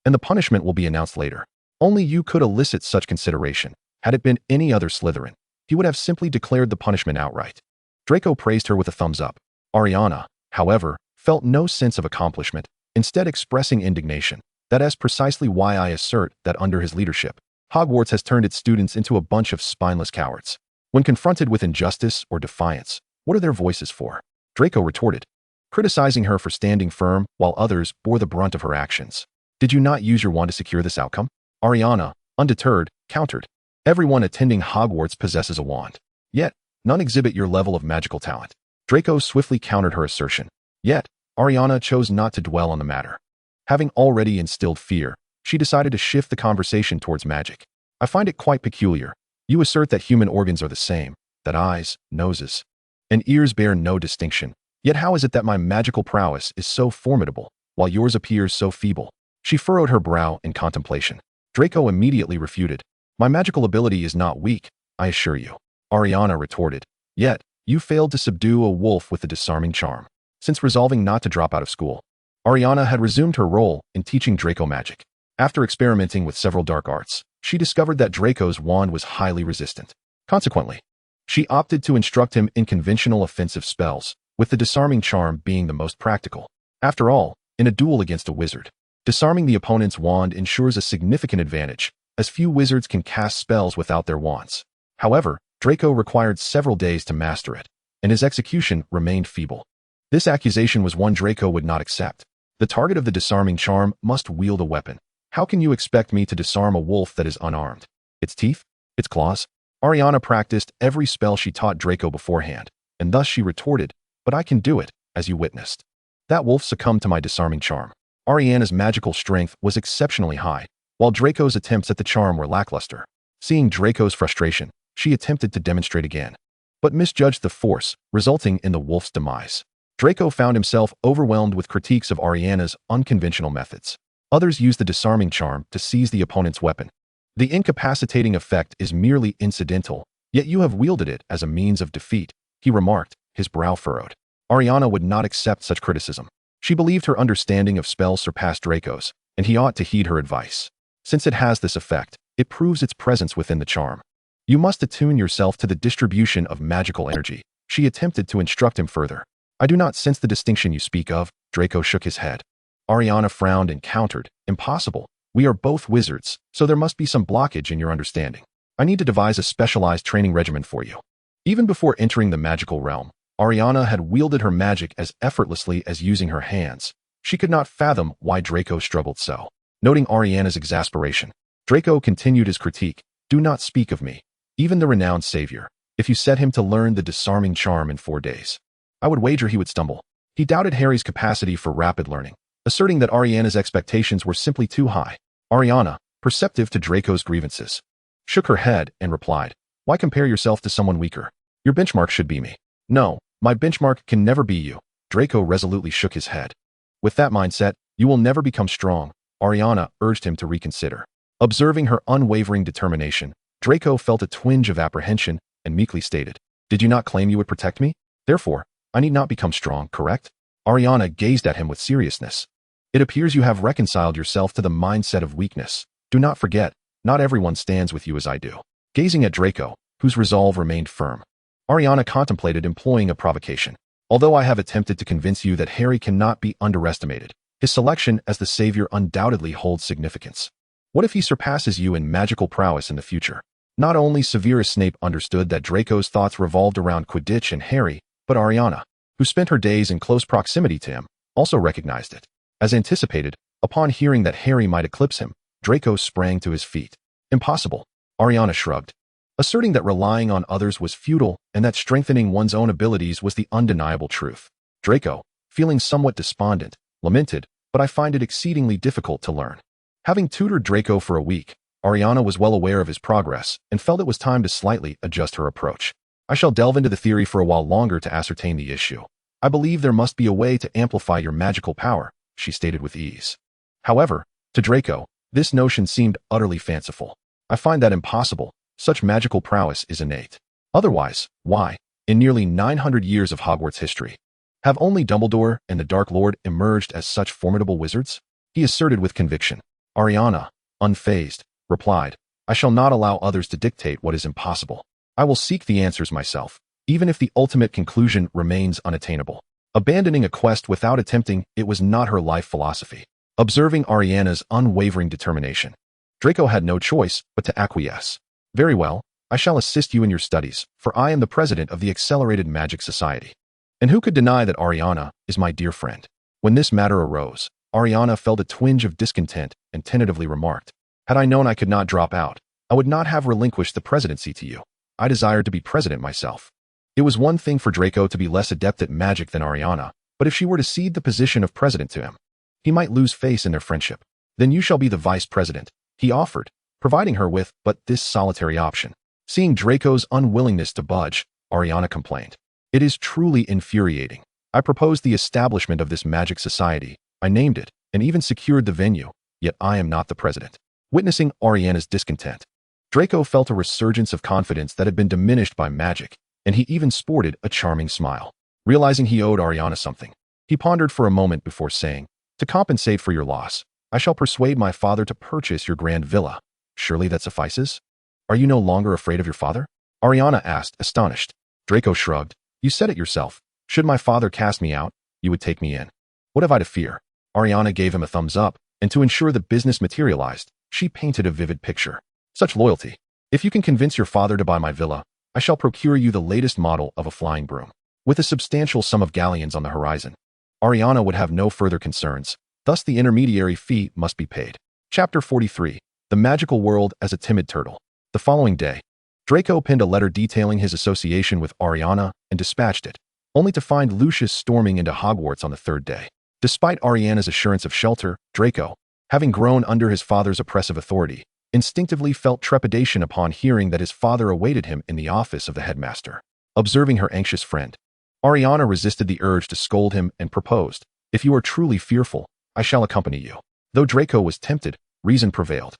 and the punishment will be announced later. Only you could elicit such consideration. Had it been any other Slytherin, he would have simply declared the punishment outright." Draco praised her with a thumbs up. Ailiana, however, felt no sense of accomplishment, instead expressing indignation. "That is precisely why I assert that under his leadership, Hogwarts has turned its students into a bunch of spineless cowards. When confronted with injustice or defiance, what are their voices for?" Draco retorted, criticizing her for standing firm while others bore the brunt of her actions. "Did you not use your wand to secure this outcome?" Ailiana, undeterred, countered. "Everyone attending Hogwarts possesses a wand. Yet, none exhibit your level of magical talent." Draco swiftly countered her assertion. Yet, Ailiana chose not to dwell on the matter. Having already instilled fear, she decided to shift the conversation towards magic. "I find it quite peculiar. You assert that human organs are the same, that eyes, noses, and ears bear no distinction. Yet how is it that my magical prowess is so formidable, while yours appears so feeble?" She furrowed her brow in contemplation. Draco immediately refuted. "My magical ability is not weak, I assure you." Ailiana retorted. "Yet, you failed to subdue a wolf with a disarming charm." Since resolving not to drop out of school, Ailiana had resumed her role in teaching Draco magic. After experimenting with several dark arts, she discovered that Draco's wand was highly resistant. Consequently, she opted to instruct him in conventional offensive spells, with the disarming charm being the most practical. After all, in a duel against a wizard, disarming the opponent's wand ensures a significant advantage, as few wizards can cast spells without their wands. However, Draco required several days to master it, and his execution remained feeble. This accusation was one Draco would not accept. The target of the disarming charm must wield a weapon. How can you expect me to disarm a wolf that is unarmed? Its teeth? Its claws? Ailiana practiced every spell she taught Draco beforehand, and thus she retorted, "But I can do it, as you witnessed." That wolf succumbed to my disarming charm. Ailiana's magical strength was exceptionally high, while Draco's attempts at the charm were lackluster. Seeing Draco's frustration, she attempted to demonstrate again, but misjudged the force, resulting in the wolf's demise. Draco found himself overwhelmed with critiques of Ailiana's unconventional methods. Others used the disarming charm to seize the opponent's weapon. The incapacitating effect is merely incidental, yet you have wielded it as a means of defeat, he remarked, his brow furrowed. Ailiana would not accept such criticism. She believed her understanding of spells surpassed Draco's, and he ought to heed her advice. Since it has this effect, it proves its presence within the charm. You must attune yourself to the distribution of magical energy. She attempted to instruct him further. I do not sense the distinction you speak of. Draco shook his head. Ailiana frowned and countered, "Impossible. We are both wizards, so there must be some blockage in your understanding. I need to devise a specialized training regimen for you." Even before entering the magical realm, Ailiana had wielded her magic as effortlessly as using her hands. She could not fathom why Draco struggled so. Noting Ailiana's exasperation, Draco continued his critique. "Do not speak of me, even the renowned savior. If you set him to learn the disarming charm in 4 days, I would wager he would stumble." He doubted Harry's capacity for rapid learning, asserting that Ailiana's expectations were simply too high. Ailiana, perceptive to Draco's grievances, shook her head and replied, "Why compare yourself to someone weaker? Your benchmark should be me." "No, my benchmark can never be you." Draco resolutely shook his head. "With that mindset, you will never become strong." Ailiana urged him to reconsider. Observing her unwavering determination, Draco felt a twinge of apprehension and meekly stated, "Did you not claim you would protect me? Therefore, I need not become strong, correct?" Ailiana gazed at him with seriousness. "It appears you have reconciled yourself to the mindset of weakness. Do not forget, not everyone stands with you as I do." Gazing at Draco, whose resolve remained firm, Ailiana contemplated employing a provocation. "Although I have attempted to convince you that Harry cannot be underestimated, his selection as the savior undoubtedly holds significance. What if he surpasses you in magical prowess in the future?" Not only Severus Snape understood that Draco's thoughts revolved around Quidditch and Harry, but Ailiana, who spent her days in close proximity to him, also recognized it. As anticipated, upon hearing that Harry might eclipse him, Draco sprang to his feet. "Impossible." Ailiana shrugged, asserting that relying on others was futile and that strengthening one's own abilities was the undeniable truth. Draco, feeling somewhat despondent, lamented, "But I find it exceedingly difficult to learn." Having tutored Draco for a week, Ailiana was well aware of his progress and felt it was time to slightly adjust her approach. "I shall delve into the theory for a while longer to ascertain the issue. I believe there must be a way to amplify your magical power," she stated with ease. However, to Draco, this notion seemed utterly fanciful. "I find that impossible. Such magical prowess is innate. Otherwise, why, in nearly 900 years of Hogwarts history, have only Dumbledore and the Dark Lord emerged as such formidable wizards?" he asserted with conviction. Ailiana, unfazed, replied, "I shall not allow others to dictate what is impossible. I will seek the answers myself, even if the ultimate conclusion remains unattainable." Abandoning a quest without attempting it was not her life philosophy. Observing Ailiana's unwavering determination, Draco had no choice but to acquiesce. "Very well, I shall assist you in your studies, for I am the president of the Accelerated Magic Society. And who could deny that Ailiana is my dear friend?" When this matter arose, Ailiana felt a twinge of discontent and tentatively remarked, "Had I known I could not drop out, I would not have relinquished the presidency to you. I desired to be president myself." It was one thing for Draco to be less adept at magic than Ailiana, but if she were to cede the position of president to him, he might lose face in their friendship. "Then you shall be the vice president," he offered, providing her with but this solitary option. Seeing Draco's unwillingness to budge, Ailiana complained, "It is truly infuriating. I proposed the establishment of this magic society. I named it, and even secured the venue, yet I am not the president." Witnessing Ailiana's discontent, Draco felt a resurgence of confidence that had been diminished by magic, and he even sported a charming smile. Realizing he owed Ailiana something, he pondered for a moment before saying, "To compensate for your loss, I shall persuade my father to purchase your grand villa. Surely that suffices? Are you no longer afraid of your father?" Ailiana asked, astonished. Draco shrugged. "You said it yourself. Should my father cast me out, you would take me in. What have I to fear?" Ailiana gave him a thumbs up, and to ensure the business materialized, she painted a vivid picture. "Such loyalty. If you can convince your father to buy my villa, I shall procure you the latest model of a flying broom. With a substantial sum of galleons on the horizon, Ailiana would have no further concerns, thus the intermediary fee must be paid. Chapter 43. The Magical World as a Timid Turtle. The following day, Draco penned a letter detailing his association with Ailiana and dispatched it, only to find Lucius storming into Hogwarts on the third day. Despite Ailiana's assurance of shelter, Draco, having grown under his father's oppressive authority, instinctively felt trepidation upon hearing that his father awaited him in the office of the headmaster. Observing her anxious friend, Ailiana resisted the urge to scold him and proposed, "If you are truly fearful, I shall accompany you." Though Draco was tempted, reason prevailed.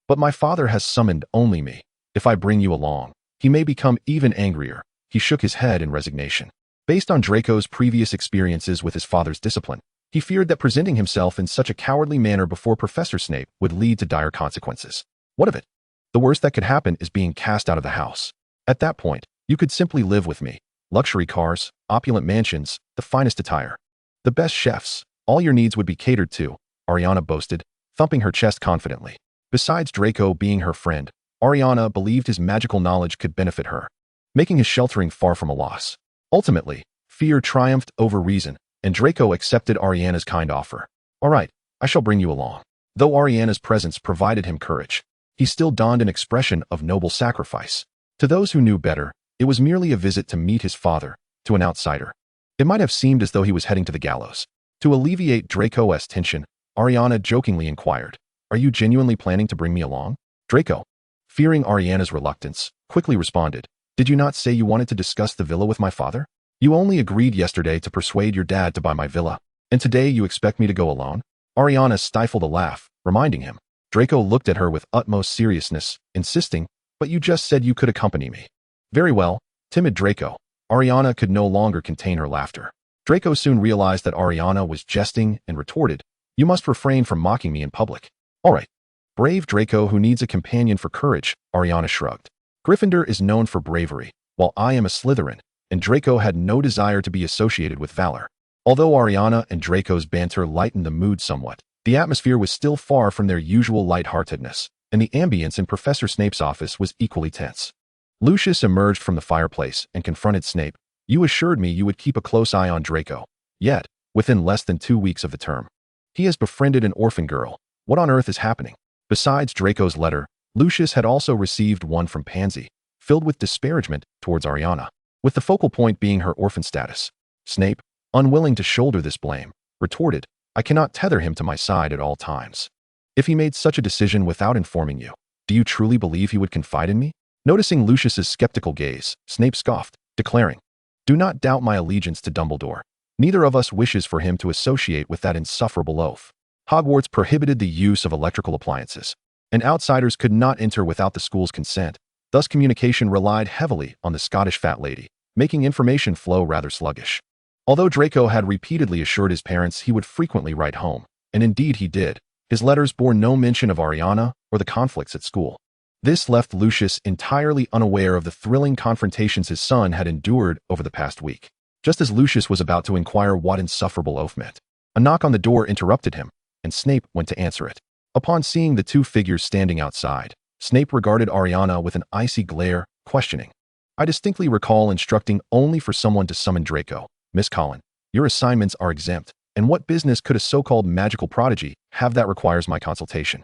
"But my father has summoned only me. If I bring you along, he may become even angrier." He shook his head in resignation. Based on Draco's previous experiences with his father's discipline, he feared that presenting himself in such a cowardly manner before Professor Snape would lead to dire consequences. What of it? The worst that could happen is being cast out of the house. At that point, you could simply live with me. Luxury cars, opulent mansions, the finest attire, the best chefs, all your needs would be catered to, Ailiana boasted, thumping her chest confidently. Besides Draco being her friend, Ailiana believed his magical knowledge could benefit her, making his sheltering far from a loss. Ultimately, fear triumphed over reason, and Draco accepted Ailiana's kind offer. "All right, I shall bring you along." Though Ailiana's presence provided him courage, he still donned an expression of noble sacrifice. To those who knew better, it was merely a visit to meet his father. To an outsider, it might have seemed as though he was heading to the gallows. To alleviate Draco's tension, Ailiana jokingly inquired, "Are you genuinely planning to bring me along?" Draco, fearing Ailiana's reluctance, quickly responded, "Did you not say you wanted to discuss the villa with my father? You only agreed yesterday to persuade your dad to buy my villa, and today you expect me to go alone?" Ailiana stifled a laugh, reminding him. Draco looked at her with utmost seriousness, insisting, "But you just said you could accompany me." "Very well." Timid Draco, Ailiana could no longer contain her laughter. Draco soon realized that Ailiana was jesting and retorted, "You must refrain from mocking me in public." "All right." Brave Draco who needs a companion for courage, Ailiana shrugged. Gryffindor is known for bravery, while I am a Slytherin, and Draco had no desire to be associated with valor. Although Ailiana and Draco's banter lightened the mood somewhat, the atmosphere was still far from their usual lightheartedness, and the ambience in Professor Snape's office was equally tense. Lucius emerged from the fireplace and confronted Snape. "You assured me you would keep a close eye on Draco. Yet, within less than 2 weeks of the term, he has befriended an orphan girl. What on earth is happening?" Besides Draco's letter, Lucius had also received one from Pansy, filled with disparagement towards Ailiana, with the focal point being her orphan status. Snape, unwilling to shoulder this blame, retorted, "I cannot tether him to my side at all times. If he made such a decision without informing you, do you truly believe he would confide in me?" Noticing Lucius's skeptical gaze, Snape scoffed, declaring, "Do not doubt my allegiance to Dumbledore. Neither of us wishes for him to associate with that insufferable oaf." Hogwarts prohibited the use of electrical appliances, and outsiders could not enter without the school's consent. Thus communication relied heavily on the Scottish fat lady, making information flow rather sluggish. Although Draco had repeatedly assured his parents he would frequently write home, and indeed he did, his letters bore no mention of Ailiana or the conflicts at school. This left Lucius entirely unaware of the thrilling confrontations his son had endured over the past week. Just as Lucius was about to inquire what insufferable oath meant, a knock on the door interrupted him, and Snape went to answer it. Upon seeing the two figures standing outside, Snape regarded Ailiana with an icy glare, questioning, "I distinctly recall instructing only for someone to summon Draco. Miss Collin, your assignments are exempt, and what business could a so-called magical prodigy have that requires my consultation?"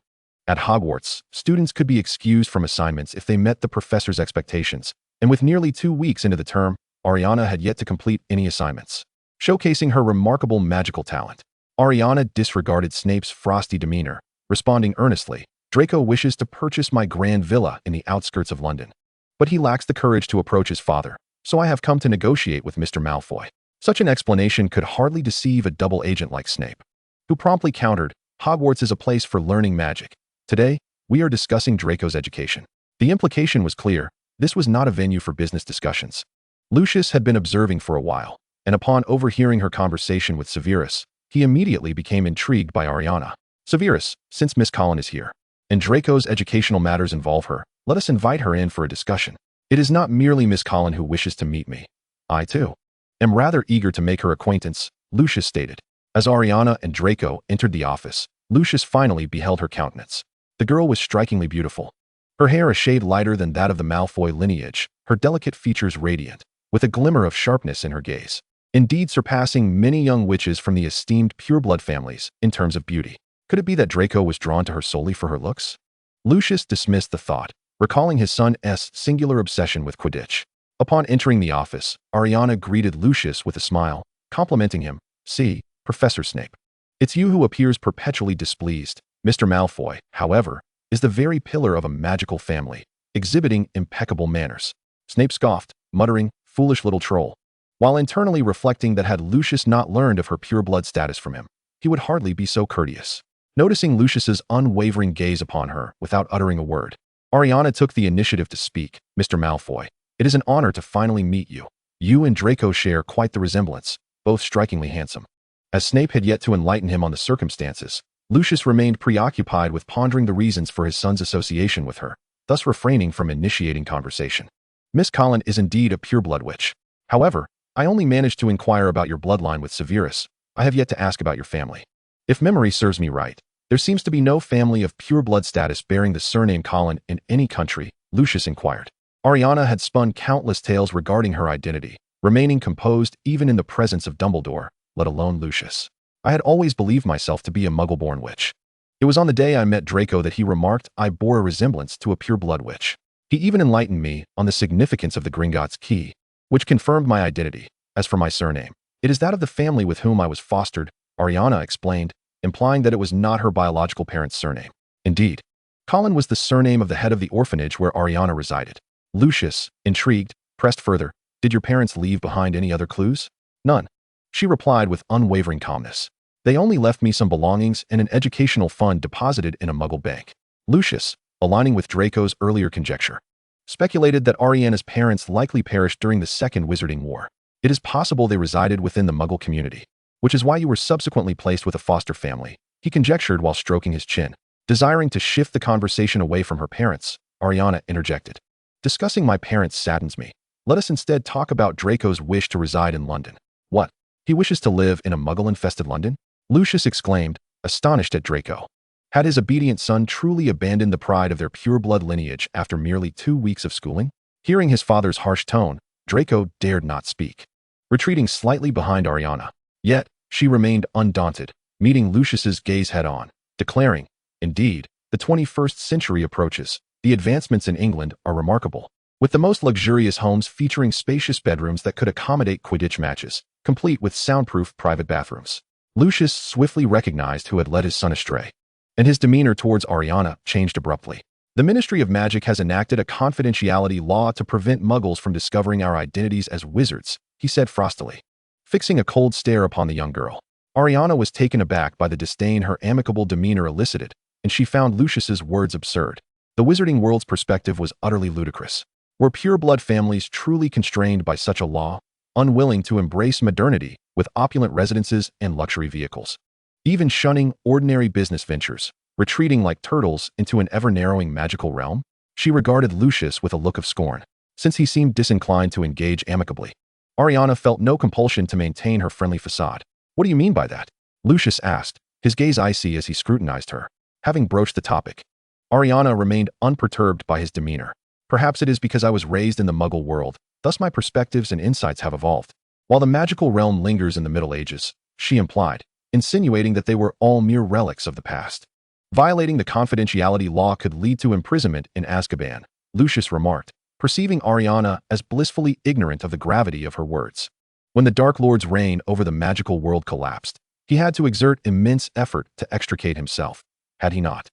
At Hogwarts, students could be excused from assignments if they met the professor's expectations, and with nearly 2 weeks into the term, Ailiana had yet to complete any assignments. Showcasing her remarkable magical talent, Ailiana disregarded Snape's frosty demeanor, responding earnestly, "Draco wishes to purchase my grand villa in the outskirts of London. But he lacks the courage to approach his father, so I have come to negotiate with Mr. Malfoy." Such an explanation could hardly deceive a double agent like Snape, who promptly countered, "Hogwarts is a place for learning magic. Today, we are discussing Draco's education." The implication was clear. This was not a venue for business discussions. Lucius had been observing for a while, and upon overhearing her conversation with Severus, he immediately became intrigued by Ailiana. "Severus, since Miss Collin is here, and Draco's educational matters involve her, let us invite her in for a discussion. It is not merely Miss Collin who wishes to meet me. I, too, am rather eager to make her acquaintance," Lucius stated. As Ailiana and Draco entered the office, Lucius finally beheld her countenance. The girl was strikingly beautiful. Her hair a shade lighter than that of the Malfoy lineage, her delicate features radiant, with a glimmer of sharpness in her gaze, indeed surpassing many young witches from the esteemed pureblood families in terms of beauty. Could it be that Draco was drawn to her solely for her looks? Lucius dismissed the thought, recalling his son's singular obsession with Quidditch. Upon entering the office, Ailiana greeted Lucius with a smile, complimenting him. "See, Professor Snape. It's you who appears perpetually displeased. Mr. Malfoy, however, is the very pillar of a magical family, exhibiting impeccable manners." Snape scoffed, muttering, "Foolish little troll," while internally reflecting that had Lucius not learned of her pureblood status from him, he would hardly be so courteous. Noticing Lucius's unwavering gaze upon her without uttering a word, Ailiana took the initiative to speak. "Mr. Malfoy, it is an honor to finally meet you. You and Draco share quite the resemblance, both strikingly handsome." As Snape had yet to enlighten him on the circumstances, Lucius remained preoccupied with pondering the reasons for his son's association with her, thus refraining from initiating conversation. "Miss Collin is indeed a pureblood witch. However, I only managed to inquire about your bloodline with Severus. I have yet to ask about your family. If memory serves me right, there seems to be no family of pureblood status bearing the surname Collin in any country," Lucius inquired. Ailiana had spun countless tales regarding her identity, remaining composed even in the presence of Dumbledore, let alone Lucius. "I had always believed myself to be a muggle-born witch. It was on the day I met Draco that he remarked I bore a resemblance to a pureblood witch. He even enlightened me on the significance of the Gringotts key, which confirmed my identity. As for my surname, it is that of the family with whom I was fostered," Ailiana explained, implying that it was not her biological parents' surname. Indeed, Collin was the surname of the head of the orphanage where Ailiana resided. Lucius, intrigued, pressed further. "Did your parents leave behind any other clues?" "None," she replied with unwavering calmness. "They only left me some belongings and an educational fund deposited in a muggle bank." Lucius, aligning with Draco's earlier conjecture, speculated that Ailiana's parents likely perished during the Second Wizarding War. "It is possible they resided within the muggle community, which is why you were subsequently placed with a foster family," he conjectured while stroking his chin. Desiring to shift the conversation away from her parents, Ailiana interjected. "Discussing my parents saddens me. Let us instead talk about Draco's wish to reside in London." "What? He wishes to live in a muggle-infested London?" Lucius exclaimed, astonished at Draco. Had his obedient son truly abandoned the pride of their pureblood lineage after merely 2 weeks of schooling? Hearing his father's harsh tone, Draco dared not speak, retreating slightly behind Ailiana. Yet, she remained undaunted, meeting Lucius's gaze head-on, declaring, "Indeed, the 21st century approaches. The advancements in England are remarkable, with the most luxurious homes featuring spacious bedrooms that could accommodate Quidditch matches, complete with soundproof private bathrooms." Lucius swiftly recognized who had led his son astray, and his demeanor towards Ailiana changed abruptly. "The Ministry of Magic has enacted a confidentiality law to prevent muggles from discovering our identities as wizards," he said frostily, fixing a cold stare upon the young girl. Ailiana was taken aback by the disdain her amicable demeanor elicited, and she found Lucius's words absurd. The wizarding world's perspective was utterly ludicrous. Were pureblood families truly constrained by such a law, unwilling to embrace modernity with opulent residences and luxury vehicles, even shunning ordinary business ventures, retreating like turtles into an ever-narrowing magical realm? She regarded Lucius with a look of scorn, since he seemed disinclined to engage amicably. Ailiana felt no compulsion to maintain her friendly facade. "What do you mean by that?" Lucius asked, his gaze icy as he scrutinized her. Having broached the topic, Ailiana remained unperturbed by his demeanor. "Perhaps it is because I was raised in the muggle world, thus my perspectives and insights have evolved. While the magical realm lingers in the Middle Ages," she implied, insinuating that they were all mere relics of the past. "Violating the confidentiality law could lead to imprisonment in Azkaban," Lucius remarked, perceiving Ailiana as blissfully ignorant of the gravity of her words. When the Dark Lord's reign over the magical world collapsed, he had to exert immense effort to extricate himself. Had he not,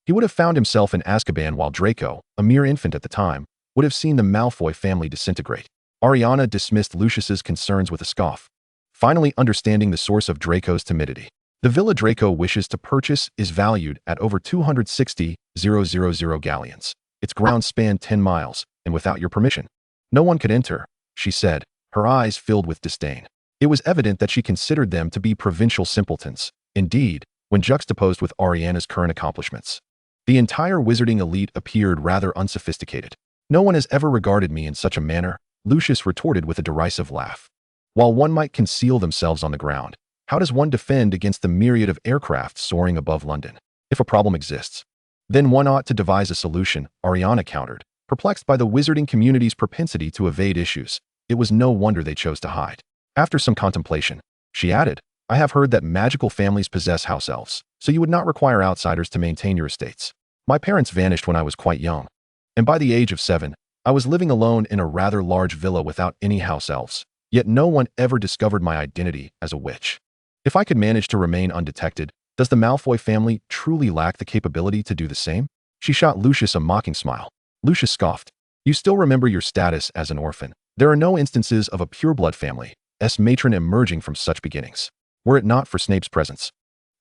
he would have found himself in Azkaban while Draco, a mere infant at the time, would have seen the Malfoy family disintegrate. Ailiana dismissed Lucius's concerns with a scoff, finally understanding the source of Draco's timidity. "The villa Draco wishes to purchase is valued at over 260,000 galleons. Its grounds span 10 miles, and without your permission, no one could enter," she said, her eyes filled with disdain. It was evident that she considered them to be provincial simpletons. Indeed, when juxtaposed with Ailiana's current accomplishments, the entire wizarding elite appeared rather unsophisticated. "No one has ever regarded me in such a manner," Lucius retorted with a derisive laugh. "While one might conceal themselves on the ground, how does one defend against the myriad of aircraft soaring above London? If a problem exists, Then one ought to devise a solution, Ailiana countered. Perplexed by the wizarding community's propensity to evade issues, it was no wonder they chose to hide. After some contemplation, she added, I have heard that magical families possess house elves, so you would not require outsiders to maintain your estates. My parents vanished when I was quite young, and by the age of 7, I was living alone in a rather large villa without any house elves, yet no one ever discovered my identity as a witch. If I could manage to remain undetected, does the Malfoy family truly lack the capability to do the same? She shot Lucius a mocking smile. Lucius scoffed. You still remember your status as an orphan. There are no instances of a pureblood family's matron emerging from such beginnings. Were it not for Snape's presence,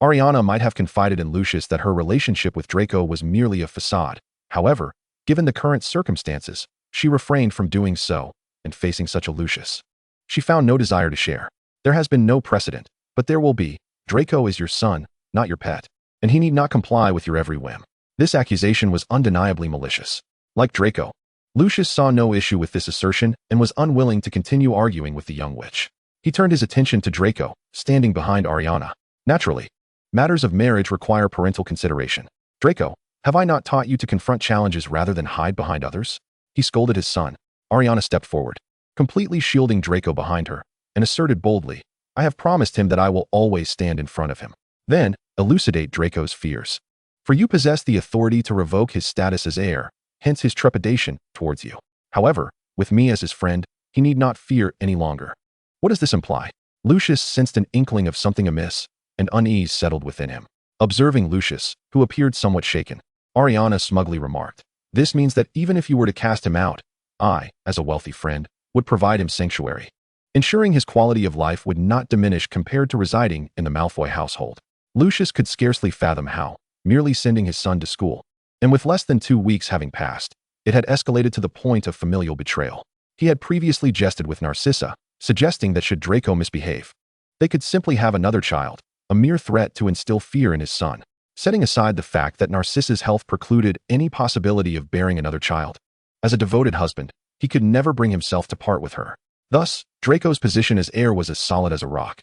Ailiana might have confided in Lucius that her relationship with Draco was merely a facade. However, given the current circumstances, she refrained from doing so, and facing such a Lucius, she found no desire to share. There has been no precedent, but there will be. Draco is your son, not your pet, and he need not comply with your every whim. This accusation was undeniably malicious. Like Draco, Lucius saw no issue with this assertion and was unwilling to continue arguing with the young witch. He turned his attention to Draco, standing behind Ailiana. Naturally, matters of marriage require parental consideration. Draco, have I not taught you to confront challenges rather than hide behind others? He scolded his son. Ailiana stepped forward, completely shielding Draco behind her, and asserted boldly, I have promised him that I will always stand in front of him. Then, elucidate Draco's fears. For you possess the authority to revoke his status as heir, hence his trepidation towards you. However, with me as his friend, he need not fear any longer. What does this imply? Lucius sensed an inkling of something amiss, and unease settled within him. Observing Lucius, who appeared somewhat shaken, Ailiana smugly remarked, this means that even if you were to cast him out, I, as a wealthy friend, would provide him sanctuary. Ensuring his quality of life would not diminish compared to residing in the Malfoy household. Lucius could scarcely fathom how, merely sending his son to school, and with less than 2 weeks having passed, it had escalated to the point of familial betrayal. He had previously jested with Narcissa, suggesting that should Draco misbehave, they could simply have another child, a mere threat to instill fear in his son. Setting aside the fact that Narcissa's health precluded any possibility of bearing another child, as a devoted husband, he could never bring himself to part with her. Thus, Draco's position as heir was as solid as a rock.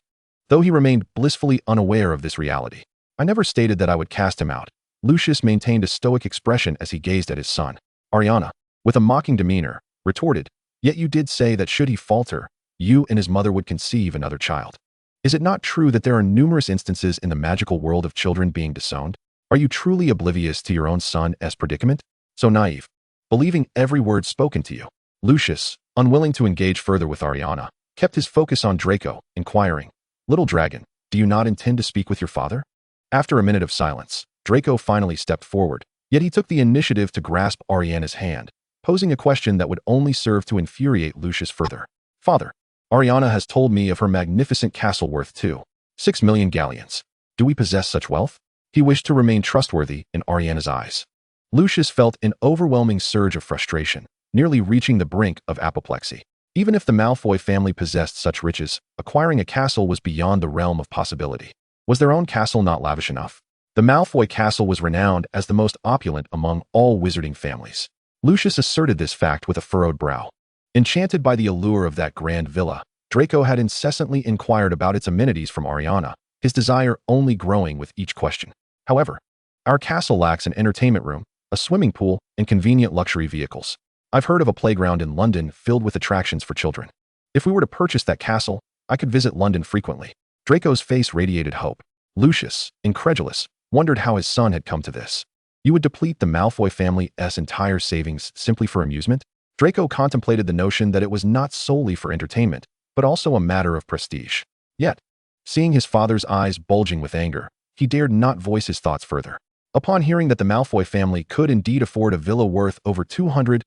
Though he remained blissfully unaware of this reality. I never stated that I would cast him out. Lucius maintained a stoic expression as he gazed at his son. Ailiana, with a mocking demeanor, retorted, yet you did say that should he falter, you and his mother would conceive another child. Is it not true that there are numerous instances in the magical world of children being disowned? Are you truly oblivious to your own son's predicament? So naive, believing every word spoken to you. Lucius, unwilling to engage further with Ailiana, kept his focus on Draco, inquiring, Little dragon, do you not intend to speak with your father? After a minute of silence, Draco finally stepped forward, yet he took the initiative to grasp Ailiana's hand, posing a question that would only serve to infuriate Lucius further. Father, Ailiana has told me of her magnificent castle worth 2.6 million galleons. Do we possess such wealth? He wished to remain trustworthy in Ailiana's eyes. Lucius felt an overwhelming surge of frustration, nearly reaching the brink of apoplexy. Even if the Malfoy family possessed such riches, acquiring a castle was beyond the realm of possibility. Was their own castle not lavish enough? The Malfoy castle was renowned as the most opulent among all wizarding families. Lucius asserted this fact with a furrowed brow. Enchanted by the allure of that grand villa, Draco had incessantly inquired about its amenities from Ailiana, his desire only growing with each question. However, our castle lacks an entertainment room, a swimming pool, and convenient luxury vehicles. I've heard of a playground in London filled with attractions for children. If we were to purchase that castle, I could visit London frequently. Draco's face radiated hope. Lucius, incredulous, wondered how his son had come to this. You would deplete the Malfoy family's entire savings simply for amusement? Draco contemplated the notion that it was not solely for entertainment, but also a matter of prestige. Yet, seeing his father's eyes bulging with anger, he dared not voice his thoughts further. Upon hearing that the Malfoy family could indeed afford a villa worth over 200,000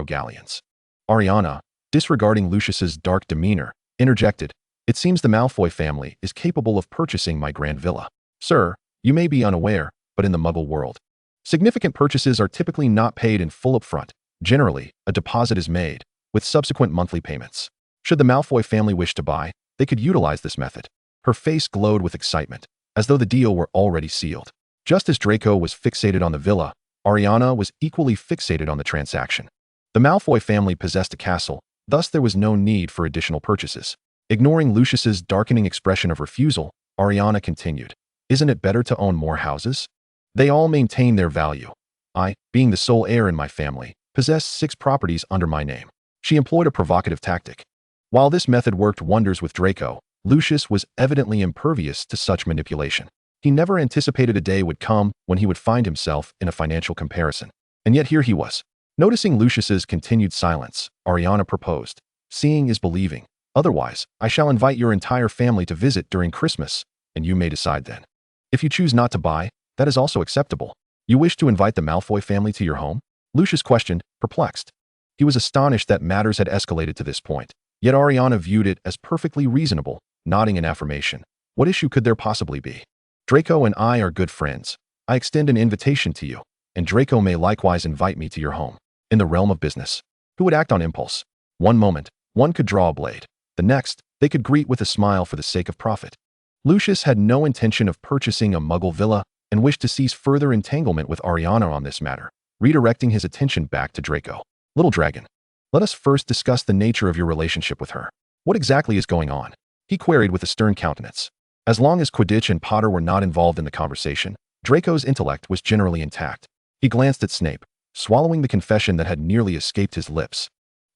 galleons, Ailiana, disregarding Lucius's dark demeanor, interjected, It seems the Malfoy family is capable of purchasing my grand villa. Sir, you may be unaware, but in the Muggle world, significant purchases are typically not paid in full upfront. Generally, a deposit is made, with subsequent monthly payments. Should the Malfoy family wish to buy, they could utilize this method. Her face glowed with excitement, as though the deal were already sealed. Just as Draco was fixated on the villa, Ailiana was equally fixated on the transaction. The Malfoy family possessed a castle, thus there was no need for additional purchases. Ignoring Lucius's darkening expression of refusal, Ailiana continued, Isn't it better to own more houses? They all maintain their value. I, being the sole heir in my family, possess 6 properties under my name. She employed a provocative tactic. While this method worked wonders with Draco, Lucius was evidently impervious to such manipulation. He never anticipated a day would come when he would find himself in a financial comparison. And yet here he was. Noticing Lucius's continued silence, Ailiana proposed. Seeing is believing. Otherwise, I shall invite your entire family to visit during Christmas, and you may decide then. If you choose not to buy, that is also acceptable. You wish to invite the Malfoy family to your home? Lucius questioned, perplexed. He was astonished that matters had escalated to this point, yet Ailiana viewed it as perfectly reasonable, nodding in affirmation. What issue could there possibly be? Draco and I are good friends. I extend an invitation to you, and Draco may likewise invite me to your home. In the realm of business, who would act on impulse? One moment, one could draw a blade. The next, they could greet with a smile for the sake of profit. Lucius had no intention of purchasing a Muggle villa and wished to cease further entanglement with Ailiana on this matter, redirecting his attention back to Draco. Little dragon, let us first discuss the nature of your relationship with her. What exactly is going on? He queried with a stern countenance. As long as Quidditch and Potter were not involved in the conversation, Draco's intellect was generally intact. He glanced at Snape, swallowing the confession that had nearly escaped his lips.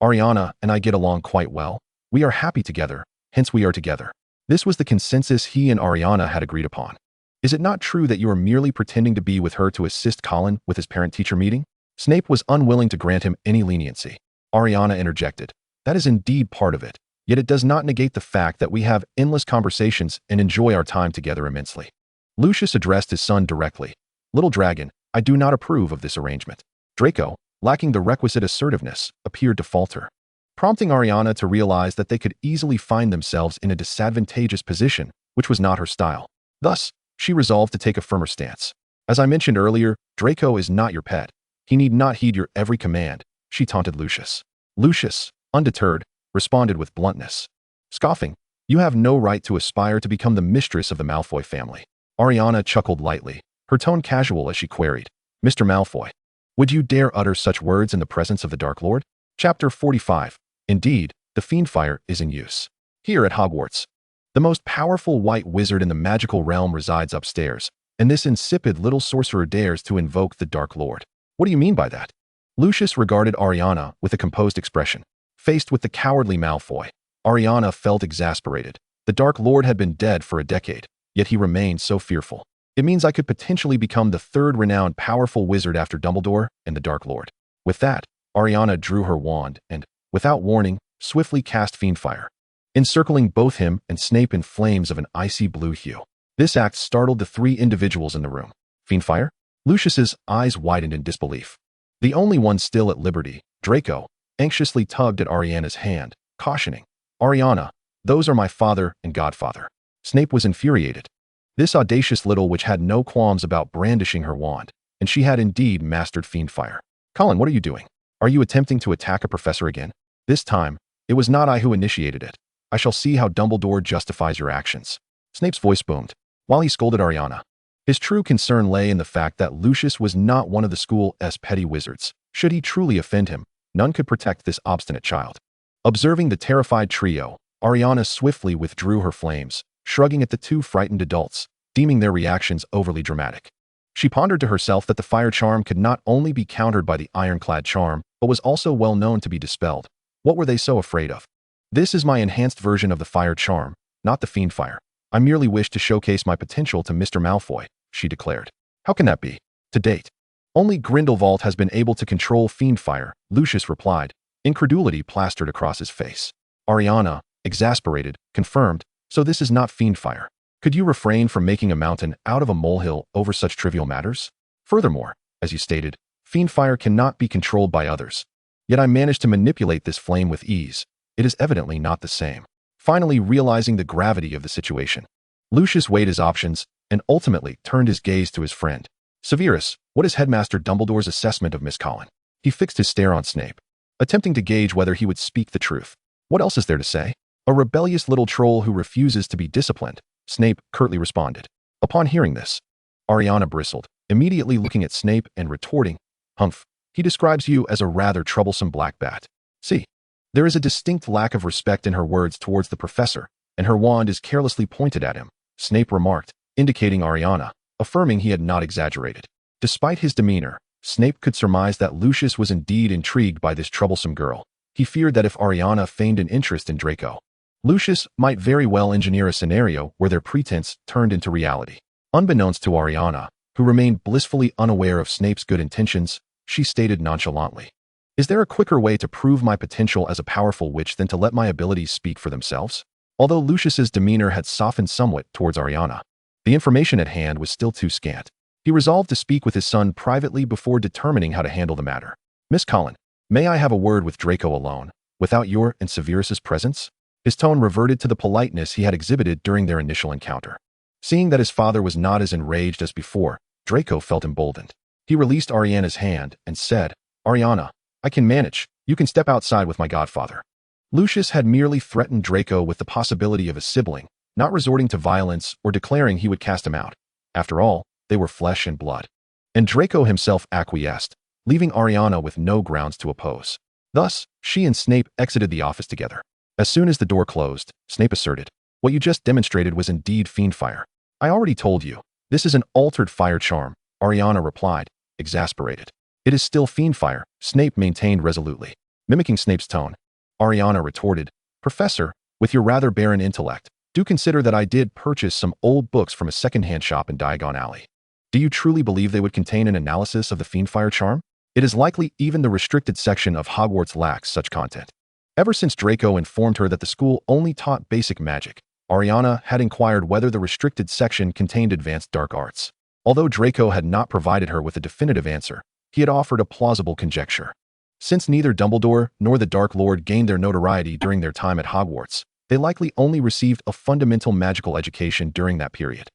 Ailiana and I get along quite well. We are happy together, hence we are together. This was the consensus he and Ailiana had agreed upon. Is it not true that you are merely pretending to be with her to assist Colin with his parent-teacher meeting? Snape was unwilling to grant him any leniency. Ailiana interjected. That is indeed part of it, yet it does not negate the fact that we have endless conversations and enjoy our time together immensely. Lucius addressed his son directly. Little dragon, I do not approve of this arrangement. Draco, lacking the requisite assertiveness, appeared to falter, prompting Ailiana to realize that they could easily find themselves in a disadvantageous position, which was not her style. Thus, she resolved to take a firmer stance. As I mentioned earlier, Draco is not your pet. He need not heed your every command, she taunted Lucius. Lucius, undeterred, responded with bluntness. Scoffing, you have no right to aspire to become the mistress of the Malfoy family. Ailiana chuckled lightly, her tone casual as she queried, Mr. Malfoy, would you dare utter such words in the presence of the Dark Lord? Chapter 45. Indeed, the Fiendfire is in use. Here at Hogwarts, the most powerful white wizard in the magical realm resides upstairs, and this insipid little sorcerer dares to invoke the Dark Lord. What do you mean by that? Lucius regarded Ailiana with a composed expression. Faced with the cowardly Malfoy, Ailiana felt exasperated. The Dark Lord had been dead for a decade, yet he remained so fearful. It means I could potentially become the third renowned powerful wizard after Dumbledore and the Dark Lord. With that, Ailiana drew her wand and, without warning, swiftly cast Fiendfire, encircling both him and Snape in flames of an icy blue hue. This act startled the 3 individuals in the room. Fiendfire? Lucius's eyes widened in disbelief. The only one still at liberty, Draco, anxiously tugged at Ailiana's hand, cautioning, Ailiana, those are my father and godfather. Snape was infuriated. This audacious little witch had no qualms about brandishing her wand, and she had indeed mastered Fiendfire. Colin, what are you doing? Are you attempting to attack a professor again? This time, it was not I who initiated it. I shall see how Dumbledore justifies your actions. Snape's voice boomed, while he scolded Ailiana. His true concern lay in the fact that Lucius was not one of the school's petty wizards. Should he truly offend him, none could protect this obstinate child. Observing the terrified trio, Ailiana swiftly withdrew her flames, shrugging at the 2 frightened adults, deeming their reactions overly dramatic. She pondered to herself that the fire charm could not only be countered by the ironclad charm, but was also well known to be dispelled. What were they so afraid of? This is my enhanced version of the fire charm, not the Fiendfire. I merely wish to showcase my potential to Mr. Malfoy, she declared. How can that be? To date, only Grindelwald has been able to control Fiendfire, Lucius replied, incredulity plastered across his face. Ailiana, exasperated, confirmed, so this is not Fiendfire. Could you refrain from making a mountain out of a molehill over such trivial matters? Furthermore, as you stated, Fiendfire cannot be controlled by others. Yet I managed to manipulate this flame with ease. It is evidently not the same. Finally realizing the gravity of the situation, Lucius weighed his options and ultimately turned his gaze to his friend. Severus, what is Headmaster Dumbledore's assessment of Miss Colin? He fixed his stare on Snape, attempting to gauge whether he would speak the truth. What else is there to say? A rebellious little troll who refuses to be disciplined, Snape curtly responded. Upon hearing this, Ailiana bristled, immediately looking at Snape and retorting, Humph, he describes you as a rather troublesome black bat. See, there is a distinct lack of respect in her words towards the professor, and her wand is carelessly pointed at him, Snape remarked, indicating Ailiana. affirming he had not exaggerated. Despite his demeanor, Snape could surmise that Lucius was indeed intrigued by this troublesome girl. He feared that if Ailiana feigned an interest in Draco, Lucius might very well engineer a scenario where their pretense turned into reality. Unbeknownst to Ailiana, who remained blissfully unaware of Snape's good intentions, she stated nonchalantly, "Is there a quicker way to prove my potential as a powerful witch than to let my abilities speak for themselves?" Although Lucius's demeanor had softened somewhat towards Ailiana, the information at hand was still too scant. He resolved to speak with his son privately before determining how to handle the matter. "Miss Cullen, may I have a word with Draco alone, without your and Severus's presence?" His tone reverted to the politeness he had exhibited during their initial encounter. Seeing that his father was not as enraged as before, Draco felt emboldened. He released Ailiana's hand and said, "Ailiana, I can manage. You can step outside with my godfather." Lucius had merely threatened Draco with the possibility of a sibling, not resorting to violence or declaring he would cast him out. After all, they were flesh and blood. And Draco himself acquiesced, leaving Ailiana with no grounds to oppose. Thus, she and Snape exited the office together. As soon as the door closed, Snape asserted, "What you just demonstrated was indeed fiend fire." "I already told you, this is an altered fire charm," Ailiana replied, exasperated. "It is still fiend fire," Snape maintained resolutely. Mimicking Snape's tone, Ailiana retorted, "Professor, with your rather barren intellect, do consider that I did purchase some old books from a second-hand shop in Diagon Alley. Do you truly believe they would contain an analysis of the fiend fire charm? It is likely even the restricted section of Hogwarts lacks such content." Ever since Draco informed her that the school only taught basic magic, Ailiana had inquired whether the restricted section contained advanced dark arts. Although Draco had not provided her with a definitive answer, he had offered a plausible conjecture. Since neither Dumbledore nor the Dark Lord gained their notoriety during their time at Hogwarts, they likely only received a fundamental magical education during that period.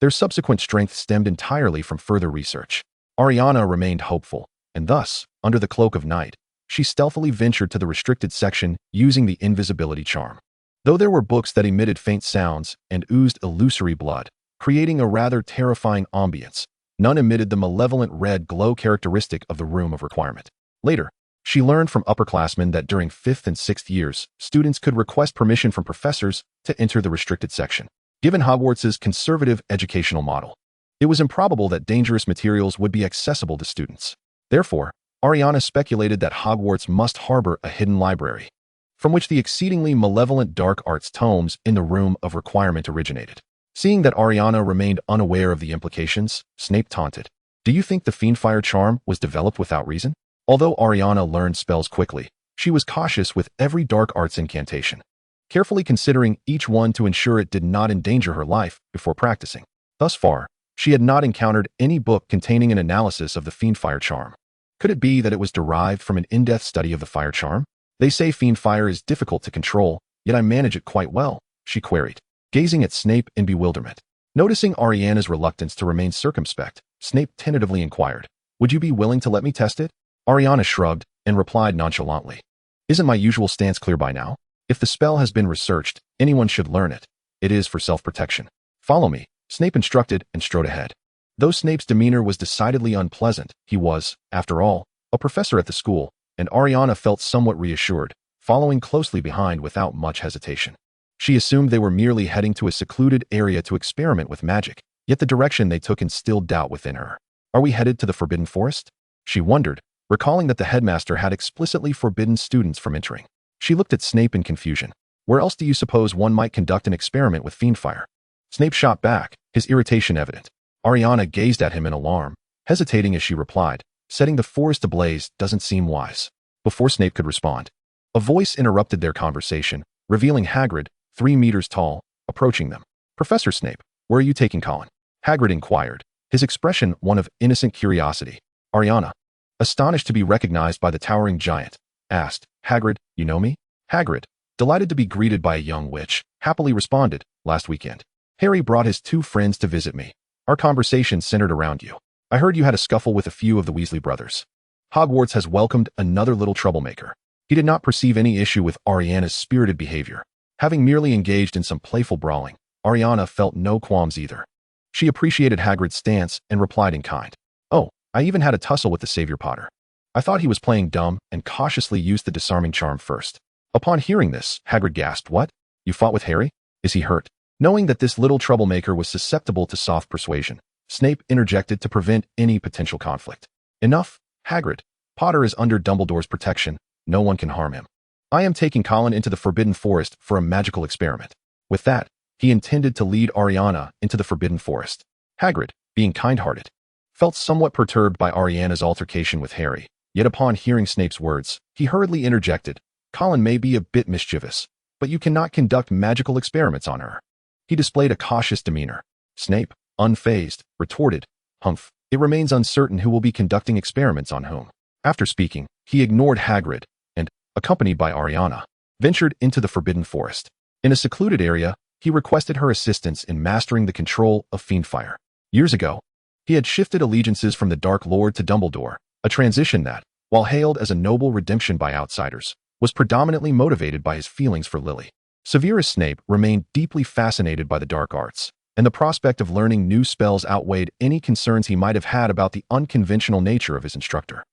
Their subsequent strength stemmed entirely from further research. Ailiana remained hopeful, and thus, under the cloak of night, she stealthily ventured to the restricted section using the invisibility charm. Though there were books that emitted faint sounds and oozed illusory blood, creating a rather terrifying ambience, none emitted the malevolent red glow characteristic of the Room of Requirement. Later, she learned from upperclassmen that during 5th and 6th years, students could request permission from professors to enter the restricted section. Given Hogwarts's conservative educational model, it was improbable that dangerous materials would be accessible to students. Therefore, Ailiana speculated that Hogwarts must harbor a hidden library, from which the exceedingly malevolent dark arts tomes in the Room of Requirement originated. Seeing that Ailiana remained unaware of the implications, Snape taunted, "Do you think the fiendfire charm was developed without reason?" Although Ailiana learned spells quickly, she was cautious with every dark arts incantation, carefully considering each one to ensure it did not endanger her life before practicing. Thus far, she had not encountered any book containing an analysis of the fiendfire charm. Could it be that it was derived from an in-depth study of the fire charm? "They say fiendfire is difficult to control, yet I manage it quite well," she queried, gazing at Snape in bewilderment. Noticing Ailiana's reluctance to remain circumspect, Snape tentatively inquired, "Would you be willing to let me test it?" Ailiana shrugged and replied nonchalantly, "Isn't my usual stance clear by now? If the spell has been researched, anyone should learn it. It is for self-protection. Follow me," Snape instructed and strode ahead. Though Snape's demeanor was decidedly unpleasant, he was, after all, a professor at the school, and Ailiana felt somewhat reassured, following closely behind without much hesitation. She assumed they were merely heading to a secluded area to experiment with magic, yet the direction they took instilled doubt within her. "Are we headed to the Forbidden Forest?" she wondered, recalling that the headmaster had explicitly forbidden students from entering. She looked at Snape in confusion. "Where else do you suppose one might conduct an experiment with fiendfire?" Snape shot back, his irritation evident. Ailiana gazed at him in alarm, hesitating as she replied, "Setting the forest ablaze doesn't seem wise." Before Snape could respond, a voice interrupted their conversation, revealing Hagrid, 3 meters tall, approaching them. "Professor Snape, where are you taking Colin?" Hagrid inquired, his expression one of innocent curiosity. Ailiana, astonished to be recognized by the towering giant, asked, "Hagrid, you know me?" Hagrid, delighted to be greeted by a young witch, happily responded, "Last weekend, Harry brought his 2 friends to visit me. Our conversation centered around you. I heard you had a scuffle with a few of the Weasley brothers. Hogwarts has welcomed another little troublemaker." He did not perceive any issue with Ailiana's spirited behavior. Having merely engaged in some playful brawling, Ailiana felt no qualms either. She appreciated Hagrid's stance and replied in kind, "Oh, I even had a tussle with the Savior Potter. I thought he was playing dumb and cautiously used the disarming charm first." Upon hearing this, Hagrid gasped, "What? You fought with Harry? Is he hurt?" Knowing that this little troublemaker was susceptible to soft persuasion, Snape interjected to prevent any potential conflict. Enough, Hagrid. Potter is under Dumbledore's protection. No one can harm him. I am taking Colin into the Forbidden Forest for a magical experiment. With that, he intended to lead Ailiana into the Forbidden Forest. Hagrid, being kind-hearted, felt somewhat perturbed by Ailiana's altercation with Harry, yet upon hearing Snape's words, he hurriedly interjected, Colin may be a bit mischievous, but you cannot conduct magical experiments on her. He displayed a cautious demeanor. Snape, unfazed, retorted, Humph, it remains uncertain who will be conducting experiments on whom. After speaking, he ignored Hagrid and, accompanied by Ailiana, ventured into the Forbidden Forest. In a secluded area, he requested her assistance in mastering the control of fiendfire. Years ago, he had shifted allegiances from the Dark Lord to Dumbledore, a transition that, while hailed as a noble redemption by outsiders, was predominantly motivated by his feelings for Lily. Severus Snape remained deeply fascinated by the dark arts, and the prospect of learning new spells outweighed any concerns he might have had about the unconventional nature of his instructor.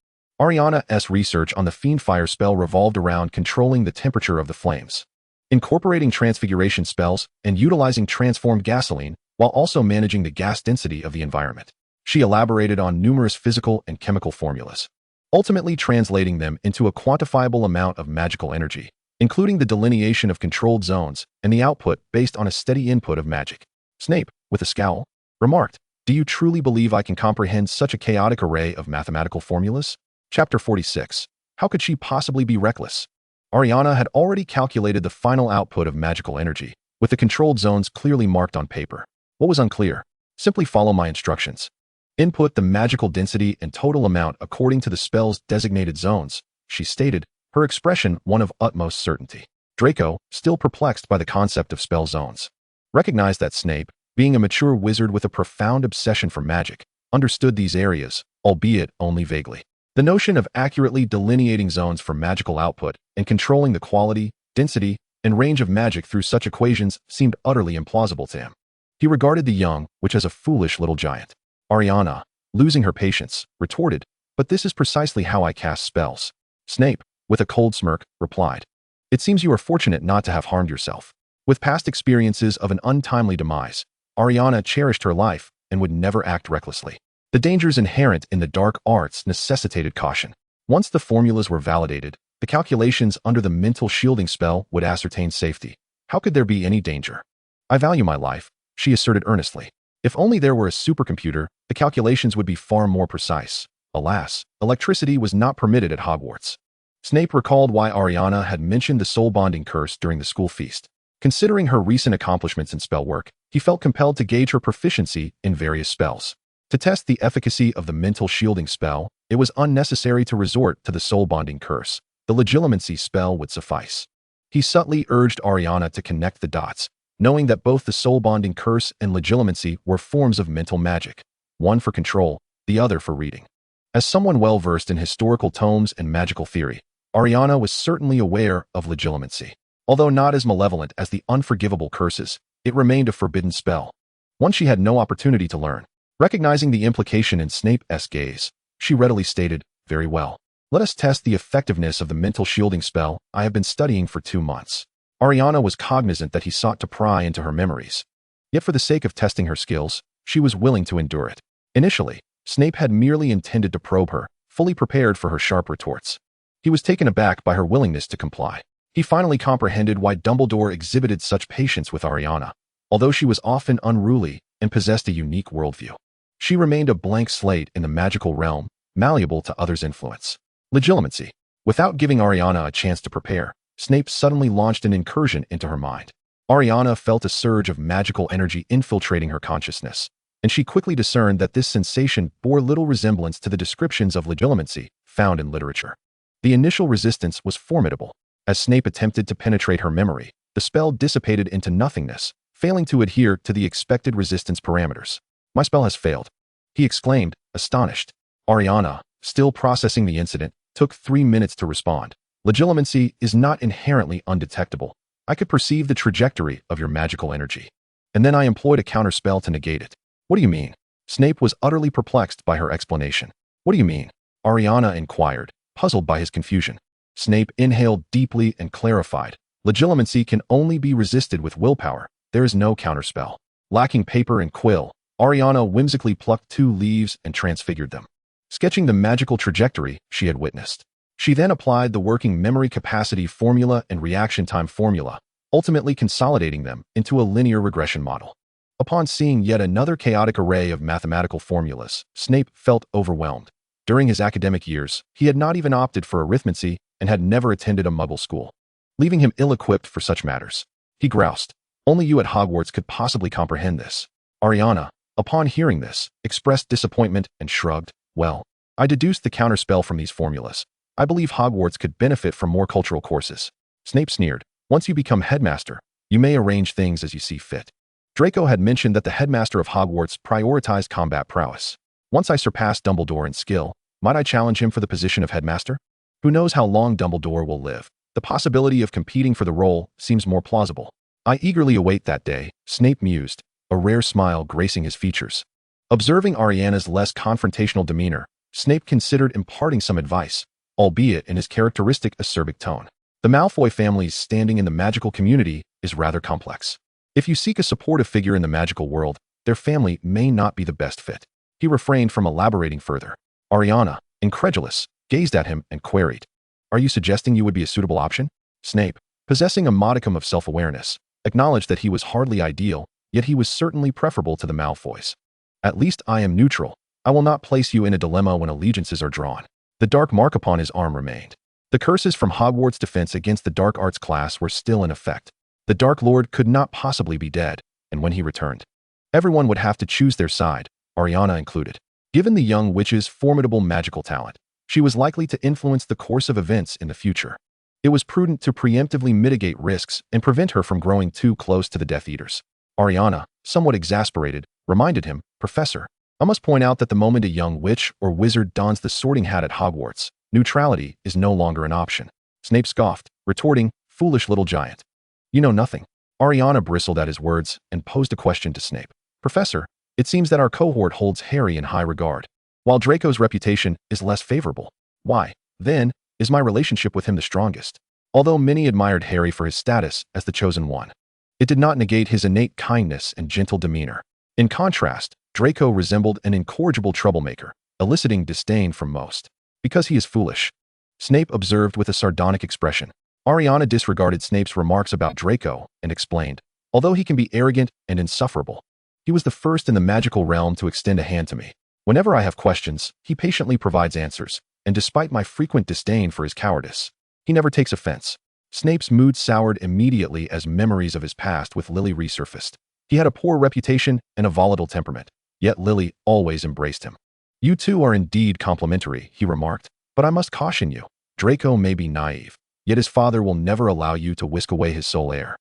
Ailiana's research on the fiendfire spell revolved around controlling the temperature of the flames, incorporating transfiguration spells, and utilizing transformed gasoline, while also managing the gas density of the environment. She elaborated on numerous physical and chemical formulas, ultimately translating them into a quantifiable amount of magical energy, including the delineation of controlled zones and the output based on a steady input of magic. Snape, with a scowl, remarked, Do you truly believe I can comprehend such a chaotic array of mathematical formulas? Chapter 46. How could she possibly be reckless? Ailiana had already calculated the final output of magical energy, with the controlled zones clearly marked on paper. What was unclear? Simply follow my instructions. Input the magical density and total amount according to the spell's designated zones, she stated, her expression one of utmost certainty. Draco, still perplexed by the concept of spell zones, recognized that Snape, being a mature wizard with a profound obsession for magic, understood these areas, albeit only vaguely. The notion of accurately delineating zones for magical output and controlling the quality, density, and range of magic through such equations seemed utterly implausible to him. He regarded the young witch as a foolish little giant. Ailiana, losing her patience, retorted, But this is precisely how I cast spells. Snape, with a cold smirk, replied, It seems you are fortunate not to have harmed yourself. With past experiences of an untimely demise, Ailiana cherished her life and would never act recklessly. The dangers inherent in the dark arts necessitated caution. Once the formulas were validated, the calculations under the mental shielding spell would ascertain safety. How could there be any danger? I value my life, she asserted earnestly. If only there were a supercomputer, the calculations would be far more precise. Alas, electricity was not permitted at Hogwarts. Snape recalled why Ailiana had mentioned the soul-bonding curse during the school feast. Considering her recent accomplishments in spell work, he felt compelled to gauge her proficiency in various spells. To test the efficacy of the mental shielding spell, it was unnecessary to resort to the soul-bonding curse. The legilimency spell would suffice. He subtly urged Ailiana to connect the dots, knowing that both the soul-bonding curse and legilimency were forms of mental magic, one for control, the other for reading. As someone well-versed in historical tomes and magical theory, Ailiana was certainly aware of legilimency. Although not as malevolent as the unforgivable curses, it remained a forbidden spell, one she had no opportunity to learn. Recognizing the implication in Snape's gaze, she readily stated, Very well. Let us test the effectiveness of the mental shielding spell I have been studying for 2 months. Ailiana was cognizant that he sought to pry into her memories. Yet for the sake of testing her skills, she was willing to endure it. Initially, Snape had merely intended to probe her, fully prepared for her sharp retorts. He was taken aback by her willingness to comply. He finally comprehended why Dumbledore exhibited such patience with Ailiana, although she was often unruly and possessed a unique worldview. She remained a blank slate in the magical realm, malleable to others' influence. Legilimency. Without giving Ailiana a chance to prepare, Snape suddenly launched an incursion into her mind. Ailiana felt a surge of magical energy infiltrating her consciousness, and she quickly discerned that this sensation bore little resemblance to the descriptions of legilimency found in literature. The initial resistance was formidable. As Snape attempted to penetrate her memory, the spell dissipated into nothingness, failing to adhere to the expected resistance parameters. My spell has failed, he exclaimed, astonished. Ailiana, still processing the incident, took 3 minutes to respond. Legilimency is not inherently undetectable. I could perceive the trajectory of your magical energy. And then I employed a counterspell to negate it. What do you mean? Snape was utterly perplexed by her explanation. What do you mean? Ailiana inquired, puzzled by his confusion. Snape inhaled deeply and clarified. Legilimency can only be resisted with willpower. There is no counterspell. Lacking paper and quill, Ailiana whimsically plucked 2 leaves and transfigured them, sketching the magical trajectory she had witnessed. She then applied the working memory capacity formula and reaction time formula, ultimately consolidating them into a linear regression model. Upon seeing yet another chaotic array of mathematical formulas, Snape felt overwhelmed. During his academic years, he had not even opted for arithmancy and had never attended a Muggle school, leaving him ill-equipped for such matters. He groused, "Only you at Hogwarts could possibly comprehend this." Ailiana, upon hearing this, expressed disappointment and shrugged. "Well, I deduced the counterspell from these formulas. I believe Hogwarts could benefit from more cultural courses." Snape sneered, "Once you become headmaster, you may arrange things as you see fit." Draco had mentioned that the headmaster of Hogwarts prioritized combat prowess. Once I surpass Dumbledore in skill, might I challenge him for the position of headmaster? Who knows how long Dumbledore will live? The possibility of competing for the role seems more plausible. "I eagerly await that day," Snape mused, a rare smile gracing his features. Observing Ailiana's less confrontational demeanor, Snape considered imparting some advice, albeit in his characteristic acerbic tone. "The Malfoy family's standing in the magical community is rather complex. If you seek a supportive figure in the magical world, their family may not be the best fit." He refrained from elaborating further. Ailiana, incredulous, gazed at him and queried, "Are you suggesting you would be a suitable option?" Snape, possessing a modicum of self-awareness, acknowledged that he was hardly ideal, yet he was certainly preferable to the Malfoys. "At least I am neutral. I will not place you in a dilemma when allegiances are drawn." The dark mark upon his arm remained. The curses from Hogwarts' defense against the dark arts class were still in effect. The Dark Lord could not possibly be dead, and when he returned, everyone would have to choose their side, Ailiana included. Given the young witch's formidable magical talent, she was likely to influence the course of events in the future. It was prudent to preemptively mitigate risks and prevent her from growing too close to the Death Eaters. Ailiana, somewhat exasperated, reminded him, "Professor, I must point out that the moment a young witch or wizard dons the sorting hat at Hogwarts, neutrality is no longer an option." Snape scoffed, retorting, "Foolish little giant. You know nothing." Ailiana bristled at his words and posed a question to Snape. "Professor, it seems that our cohort holds Harry in high regard, while Draco's reputation is less favorable. Why, then, is my relationship with him the strongest?" Although many admired Harry for his status as the chosen one, it did not negate his innate kindness and gentle demeanor. In contrast, Draco resembled an incorrigible troublemaker, eliciting disdain from most. "Because he is foolish," Snape observed with a sardonic expression. Ailiana disregarded Snape's remarks about Draco and explained, "Although he can be arrogant and insufferable, he was the first in the magical realm to extend a hand to me. Whenever I have questions, he patiently provides answers, and despite my frequent disdain for his cowardice, he never takes offense." Snape's mood soured immediately as memories of his past with Lily resurfaced. He had a poor reputation and a volatile temperament, yet Lily always embraced him. "You two are indeed complimentary," he remarked, "but I must caution you. Draco may be naive, yet his father will never allow you to whisk away his sole heir."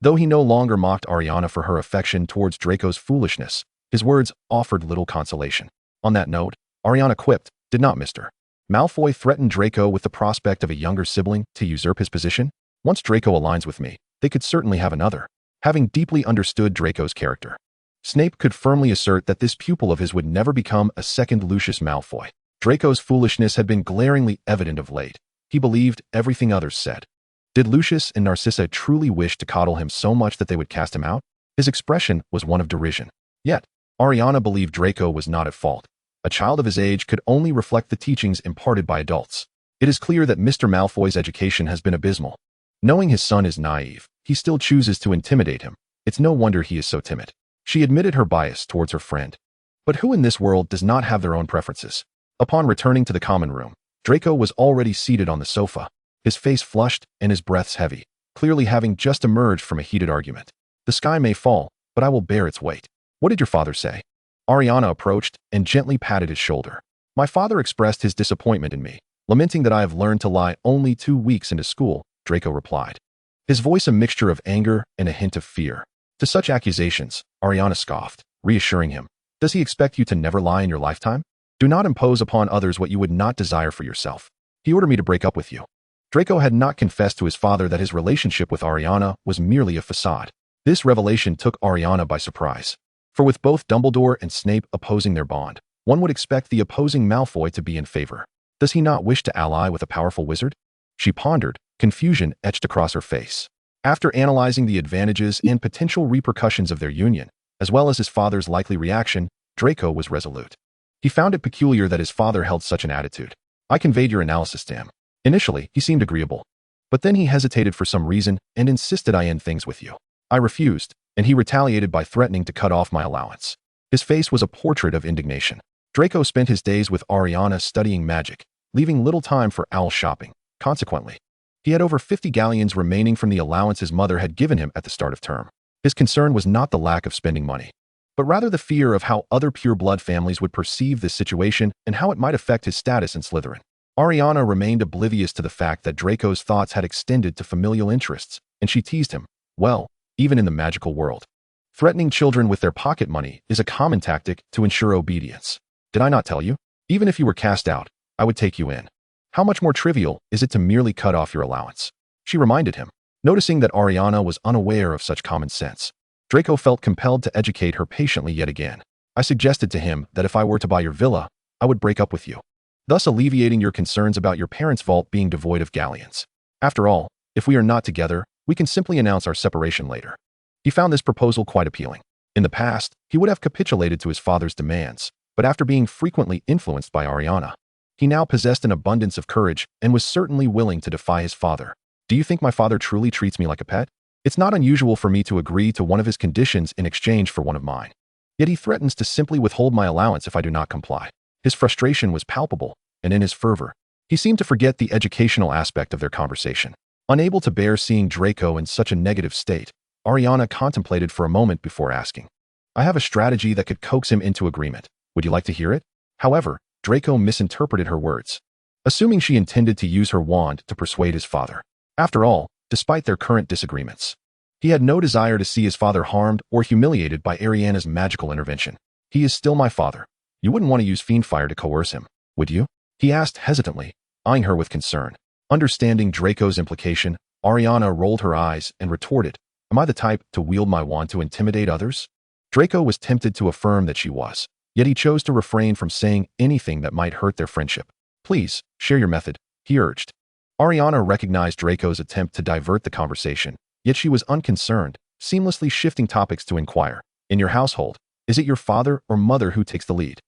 Though he no longer mocked Ailiana for her affection towards Draco's foolishness, his words offered little consolation. On that note, Ailiana quipped, "Did not Mr. Malfoy threaten Draco with the prospect of a younger sibling to usurp his position? Once Draco aligns with me, they could certainly have another." Having deeply understood Draco's character, Snape could firmly assert that this pupil of his would never become a second Lucius Malfoy. Draco's foolishness had been glaringly evident of late. He believed everything others said. Did Lucius and Narcissa truly wish to coddle him so much that they would cast him out? His expression was one of derision. Yet, Ailiana believed Draco was not at fault. A child of his age could only reflect the teachings imparted by adults. It is clear that Mr. Malfoy's education has been abysmal. Knowing his son is naive, he still chooses to intimidate him. It's no wonder he is so timid. She admitted her bias towards her friend. But who in this world does not have their own preferences? Upon returning to the common room, Draco was already seated on the sofa, his face flushed and his breaths heavy, clearly having just emerged from a heated argument. "The sky may fall, but I will bear its weight. What did your father say?" Ailiana approached and gently patted his shoulder. "My father expressed his disappointment in me, lamenting that I have learned to lie only 2 weeks into school," Draco replied, his voice a mixture of anger and a hint of fear. To such accusations, Ailiana scoffed, reassuring him, "Does he expect you to never lie in your lifetime? Do not impose upon others what you would not desire for yourself. He ordered me to break up with you." Draco had not confessed to his father that his relationship with Ailiana was merely a facade. This revelation took Ailiana by surprise. For with both Dumbledore and Snape opposing their bond, one would expect the opposing Malfoy to be in favor. Does he not wish to ally with a powerful wizard? She pondered, confusion etched across her face. After analyzing the advantages and potential repercussions of their union, As well as his father's likely reaction, Draco was resolute. He found it peculiar that his father held such an attitude. I conveyed your analysis to him. Initially, he seemed agreeable. But then he hesitated for some reason and insisted I end things with you. I refused, and he retaliated by threatening to cut off my allowance. His face was a portrait of indignation. Draco spent his days with Ailiana studying magic, leaving little time for owl shopping. Consequently, he had over 50 galleons remaining from the allowance his mother had given him at the start of term. His concern was not the lack of spending money, but rather the fear of how other pure-blood families would perceive this situation and how it might affect his status in Slytherin. Ailiana remained oblivious to the fact that Draco's thoughts had extended to familial interests, and she teased him, well, even in the magical world. Threatening children with their pocket money is a common tactic to ensure obedience. Did I not tell you? Even if you were cast out, I would take you in. How much more trivial is it to merely cut off your allowance? She reminded him, noticing that Ailiana was unaware of such common sense. Draco felt compelled to educate her patiently yet again. I suggested to him that if I were to buy your villa, I would break up with you, thus alleviating your concerns about your parents' vault being devoid of galleons. After all, if we are not together, we can simply announce our separation later. He found this proposal quite appealing. In the past, he would have capitulated to his father's demands, but after being frequently influenced by Ailiana, he now possessed an abundance of courage and was certainly willing to defy his father. Do you think my father truly treats me like a pet? It's not unusual for me to agree to one of his conditions in exchange for one of mine. Yet he threatens to simply withhold my allowance if I do not comply. His frustration was palpable, and in his fervor, he seemed to forget the educational aspect of their conversation. Unable to bear seeing Draco in such a negative state, Ailiana contemplated for a moment before asking, I have a strategy that could coax him into agreement. Would you like to hear it? However, Draco misinterpreted her words, assuming she intended to use her wand to persuade his father. After all, despite their current disagreements, he had no desire to see his father harmed or humiliated by Ailiana's magical intervention. He is still my father. You wouldn't want to use fiend fire to coerce him, would you? He asked hesitantly, eyeing her with concern. Understanding Draco's implication, Ailiana rolled her eyes and retorted, Am I the type to wield my wand to intimidate others? Draco was tempted to affirm that she was, yet he chose to refrain from saying anything that might hurt their friendship. Please, share your method, he urged. Ailiana recognized Draco's attempt to divert the conversation, yet she was unconcerned, seamlessly shifting topics to inquire, In your household, is it your father or mother who takes the lead?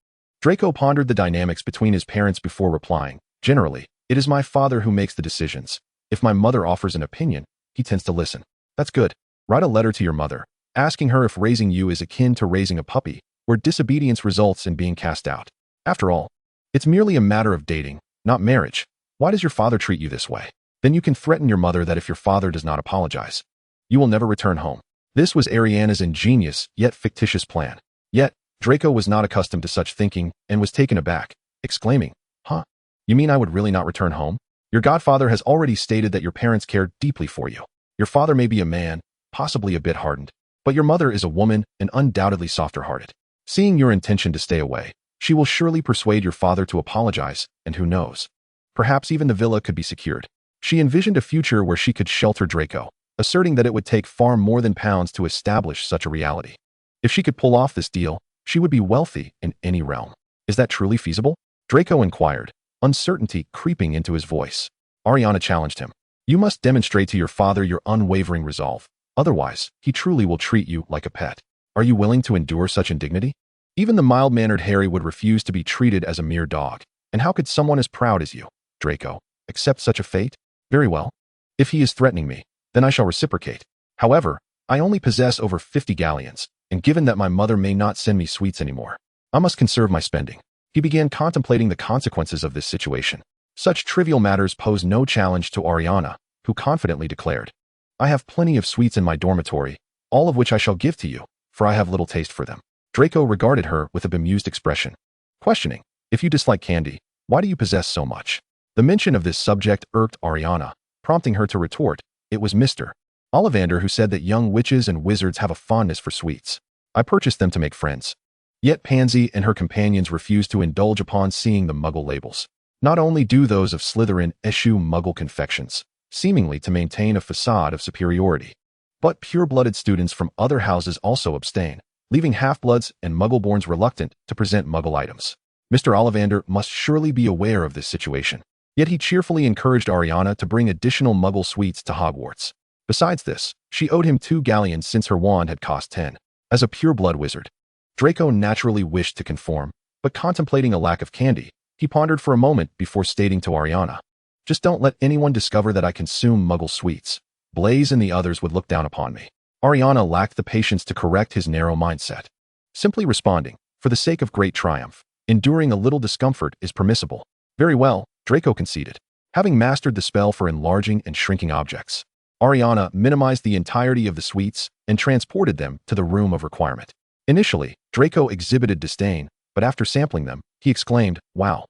Draco pondered the dynamics between his parents before replying, Generally, it is my father who makes the decisions. If my mother offers an opinion, he tends to listen. That's good. Write a letter to your mother, asking her if raising you is akin to raising a puppy, where disobedience results in being cast out. After all, it's merely a matter of dating, not marriage. Why does your father treat you this way? Then you can threaten your mother that if your father does not apologize, you will never return home. This was Ailiana's ingenious, yet fictitious plan. Yet, Draco was not accustomed to such thinking and was taken aback, exclaiming, Huh? You mean I would really not return home? Your godfather has already stated that your parents care deeply for you. Your father may be a man, possibly a bit hardened, but your mother is a woman and undoubtedly softer-hearted. Seeing your intention to stay away, she will surely persuade your father to apologize, and who knows? Perhaps even the villa could be secured. She envisioned a future where she could shelter Draco, asserting that it would take far more than pounds to establish such a reality. If she could pull off this deal, she would be wealthy in any realm. Is that truly feasible? Draco inquired, uncertainty creeping into his voice. Ailiana challenged him. You must demonstrate to your father your unwavering resolve. Otherwise, he truly will treat you like a pet. Are you willing to endure such indignity? Even the mild-mannered Harry would refuse to be treated as a mere dog. And how could someone as proud as you, Draco, accept such a fate? Very well. If he is threatening me, then I shall reciprocate. However, I only possess over 50 galleons, and given that my mother may not send me sweets anymore, I must conserve my spending. He began contemplating the consequences of this situation. Such trivial matters pose no challenge to Ailiana, who confidently declared, I have plenty of sweets in my dormitory, all of which I shall give to you, for I have little taste for them. Draco regarded her with a bemused expression, questioning, If you dislike candy, why do you possess so much? The mention of this subject irked Ailiana, prompting her to retort, It was Mr. Ollivander who said that young witches and wizards have a fondness for sweets. I purchased them to make friends. Yet Pansy and her companions refused to indulge upon seeing the Muggle labels. Not only do those of Slytherin eschew Muggle confections, seemingly to maintain a facade of superiority, but pure-blooded students from other houses also abstain, leaving half-bloods and Muggle-borns reluctant to present Muggle items. Mr. Ollivander must surely be aware of this situation. Yet he cheerfully encouraged Ailiana to bring additional Muggle sweets to Hogwarts. Besides this, she owed him 2 galleons since her wand had cost 10. As a pure-blood wizard, Draco naturally wished to conform, but contemplating a lack of candy, he pondered for a moment before stating to Ailiana, "Just don't let anyone discover that I consume Muggle sweets. Blaise and the others would look down upon me." Ailiana lacked the patience to correct his narrow mindset. Simply responding, "For the sake of great triumph, enduring a little discomfort is permissible." "Very well," Draco conceded. Having mastered the spell for enlarging and shrinking objects, Ailiana minimized the entirety of the sweets and transported them to the room of requirement. Initially, Draco exhibited disdain, but after sampling them, he exclaimed, "Wow,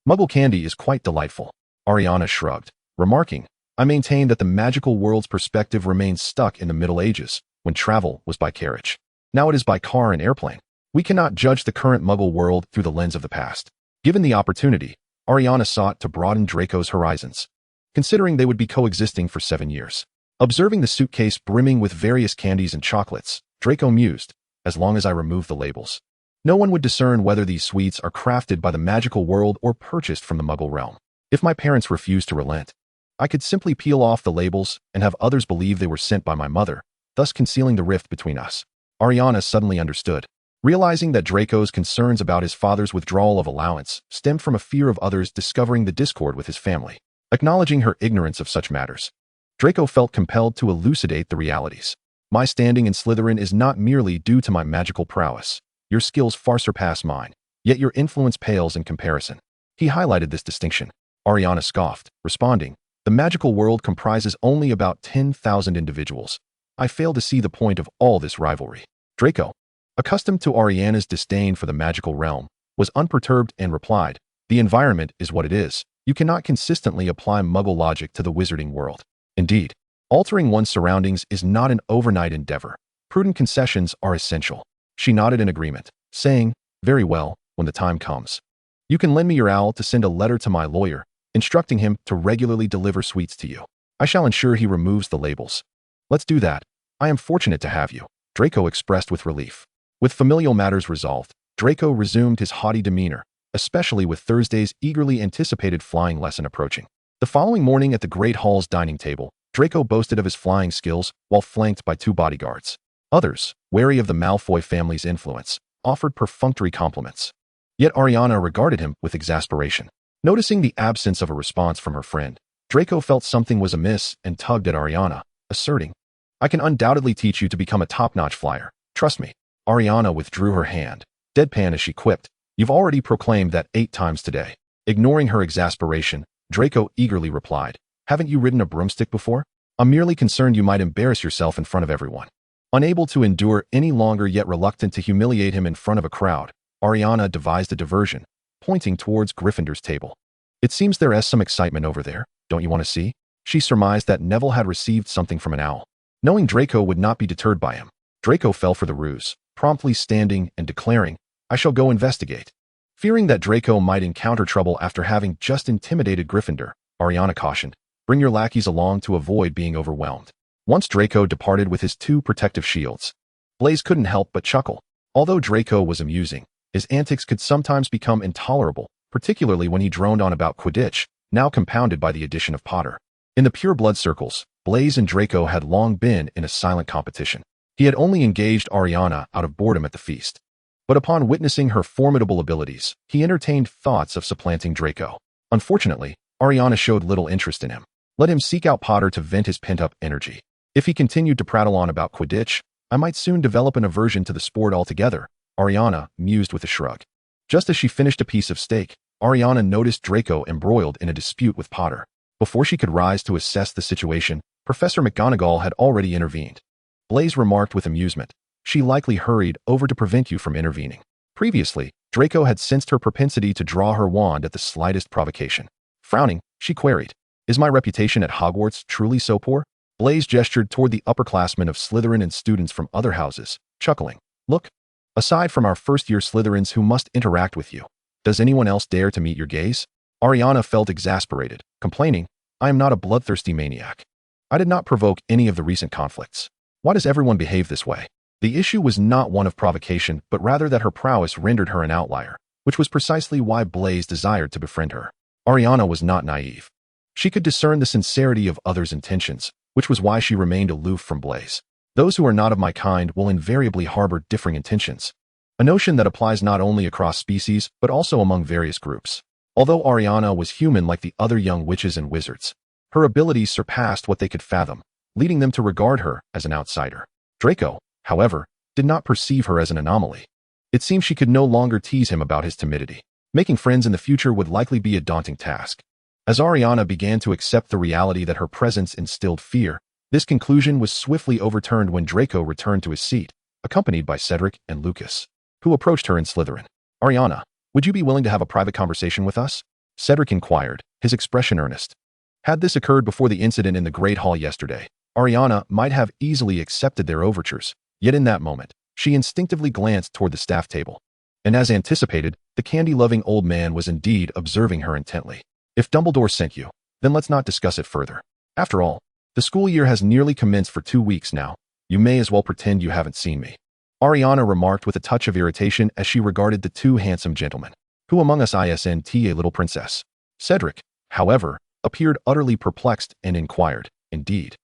Muggle candy is quite delightful." Ailiana shrugged, remarking, "I maintain that the magical world's perspective remains stuck in the Middle Ages, when travel was by carriage. Now it is by car and airplane. We cannot judge the current Muggle world through the lens of the past." Given the opportunity, Ailiana sought to broaden Draco's horizons, considering they would be coexisting for 7 years. Observing the suitcase brimming with various candies and chocolates, Draco mused, "As long as I remove the labels, no one would discern whether these sweets are crafted by the magical world or purchased from the Muggle realm. If my parents refused to relent, I could simply peel off the labels and have others believe they were sent by my mother, thus concealing the rift between us." Ailiana suddenly understood, realizing that Draco's concerns about his father's withdrawal of allowance stemmed from a fear of others discovering the discord with his family. Acknowledging her ignorance of such matters, Draco felt compelled to elucidate the realities. "My standing in Slytherin is not merely due to my magical prowess. Your skills far surpass mine, yet your influence pales in comparison." He highlighted this distinction. Ailiana scoffed, responding, "The magical world comprises only about 10,000 individuals. I fail to see the point of all this rivalry." Draco, accustomed to Ailiana's disdain for the magical realm, was unperturbed and replied, "The environment is what it is. You cannot consistently apply Muggle logic to the wizarding world. Indeed, altering one's surroundings is not an overnight endeavor. Prudent concessions are essential." She nodded in agreement, saying, "Very well, when the time comes. You can lend me your owl to send a letter to my lawyer, instructing him to regularly deliver sweets to you. I shall ensure he removes the labels." "Let's do that. I am fortunate to have you," Draco expressed with relief. With familial matters resolved, Draco resumed his haughty demeanor, especially with Thursday's eagerly anticipated flying lesson approaching. The following morning at the Great Hall's dining table, Draco boasted of his flying skills while flanked by 2 bodyguards. Others, wary of the Malfoy family's influence, offered perfunctory compliments. Yet Ailiana regarded him with exasperation. Noticing the absence of a response from her friend, Draco felt something was amiss and tugged at Ailiana, asserting, "I can undoubtedly teach you to become a top-notch flyer. Trust me." Ailiana withdrew her hand, deadpan as she quipped, "You've already proclaimed that 8 times today." Ignoring her exasperation, Draco eagerly replied, "Haven't you ridden a broomstick before? I'm merely concerned you might embarrass yourself in front of everyone." Unable to endure any longer yet reluctant to humiliate him in front of a crowd, Ailiana devised a diversion, pointing towards Gryffindor's table. "It seems there is some excitement over there. Don't you want to see?" She surmised that Neville had received something from an owl. Knowing Draco would not be deterred by him, Draco fell for the ruse, promptly standing and declaring, "I shall go investigate." Fearing that Draco might encounter trouble after having just intimidated Gryffindor, Ailiana cautioned, "Bring your lackeys along to avoid being overwhelmed." Once Draco departed with his 2 protective shields, Blaise couldn't help but chuckle. Although Draco was amusing, his antics could sometimes become intolerable, particularly when he droned on about Quidditch, now compounded by the addition of Potter. In the pure blood circles, Blaise and Draco had long been in a silent competition. He had only engaged Ailiana out of boredom at the feast. But upon witnessing her formidable abilities, he entertained thoughts of supplanting Draco. Unfortunately, Ailiana showed little interest in him. Let him seek out Potter to vent his pent-up energy. If he continued to prattle on about Quidditch, I might soon develop an aversion to the sport altogether, Ailiana mused with a shrug. Just as she finished a piece of steak, Ailiana noticed Draco embroiled in a dispute with Potter. Before she could rise to assess the situation, Professor McGonagall had already intervened. Blaise remarked with amusement, "She likely hurried over to prevent you from intervening." Previously, Draco had sensed her propensity to draw her wand at the slightest provocation. Frowning, she queried, "Is my reputation at Hogwarts truly so poor?" Blaise gestured toward the upperclassmen of Slytherin and students from other houses, chuckling, "Look, aside from our first-year Slytherins who must interact with you, does anyone else dare to meet your gaze?" Ailiana felt exasperated, complaining, "I am not a bloodthirsty maniac. I did not provoke any of the recent conflicts. Why does everyone behave this way?" The issue was not one of provocation, but rather that her prowess rendered her an outlier, which was precisely why Blaise desired to befriend her. Ailiana was not naive. She could discern the sincerity of others' intentions, which was why she remained aloof from Blaise. Those who are not of my kind will invariably harbor differing intentions. A notion that applies not only across species, but also among various groups. Although Ailiana was human like the other young witches and wizards, her abilities surpassed what they could fathom, leading them to regard her as an outsider. Draco, however, did not perceive her as an anomaly. It seemed she could no longer tease him about his timidity. Making friends in the future would likely be a daunting task. As Ailiana began to accept the reality that her presence instilled fear, this conclusion was swiftly overturned when Draco returned to his seat, accompanied by Cedric and Lucas, who approached her in Slytherin. "Ailiana, would you be willing to have a private conversation with us?" Cedric inquired, his expression earnest. Had this occurred before the incident in the Great Hall yesterday, Ailiana might have easily accepted their overtures, yet in that moment, she instinctively glanced toward the staff table. And as anticipated, the candy-loving old man was indeed observing her intently. "If Dumbledore sent you, then let's not discuss it further. After all, the school year has nearly commenced for 2 weeks now. You may as well pretend you haven't seen me," Ailiana remarked with a touch of irritation as she regarded the two handsome gentlemen. "Who among us isn't a little princess?" Cedric, however, appeared utterly perplexed and inquired, "Indeed.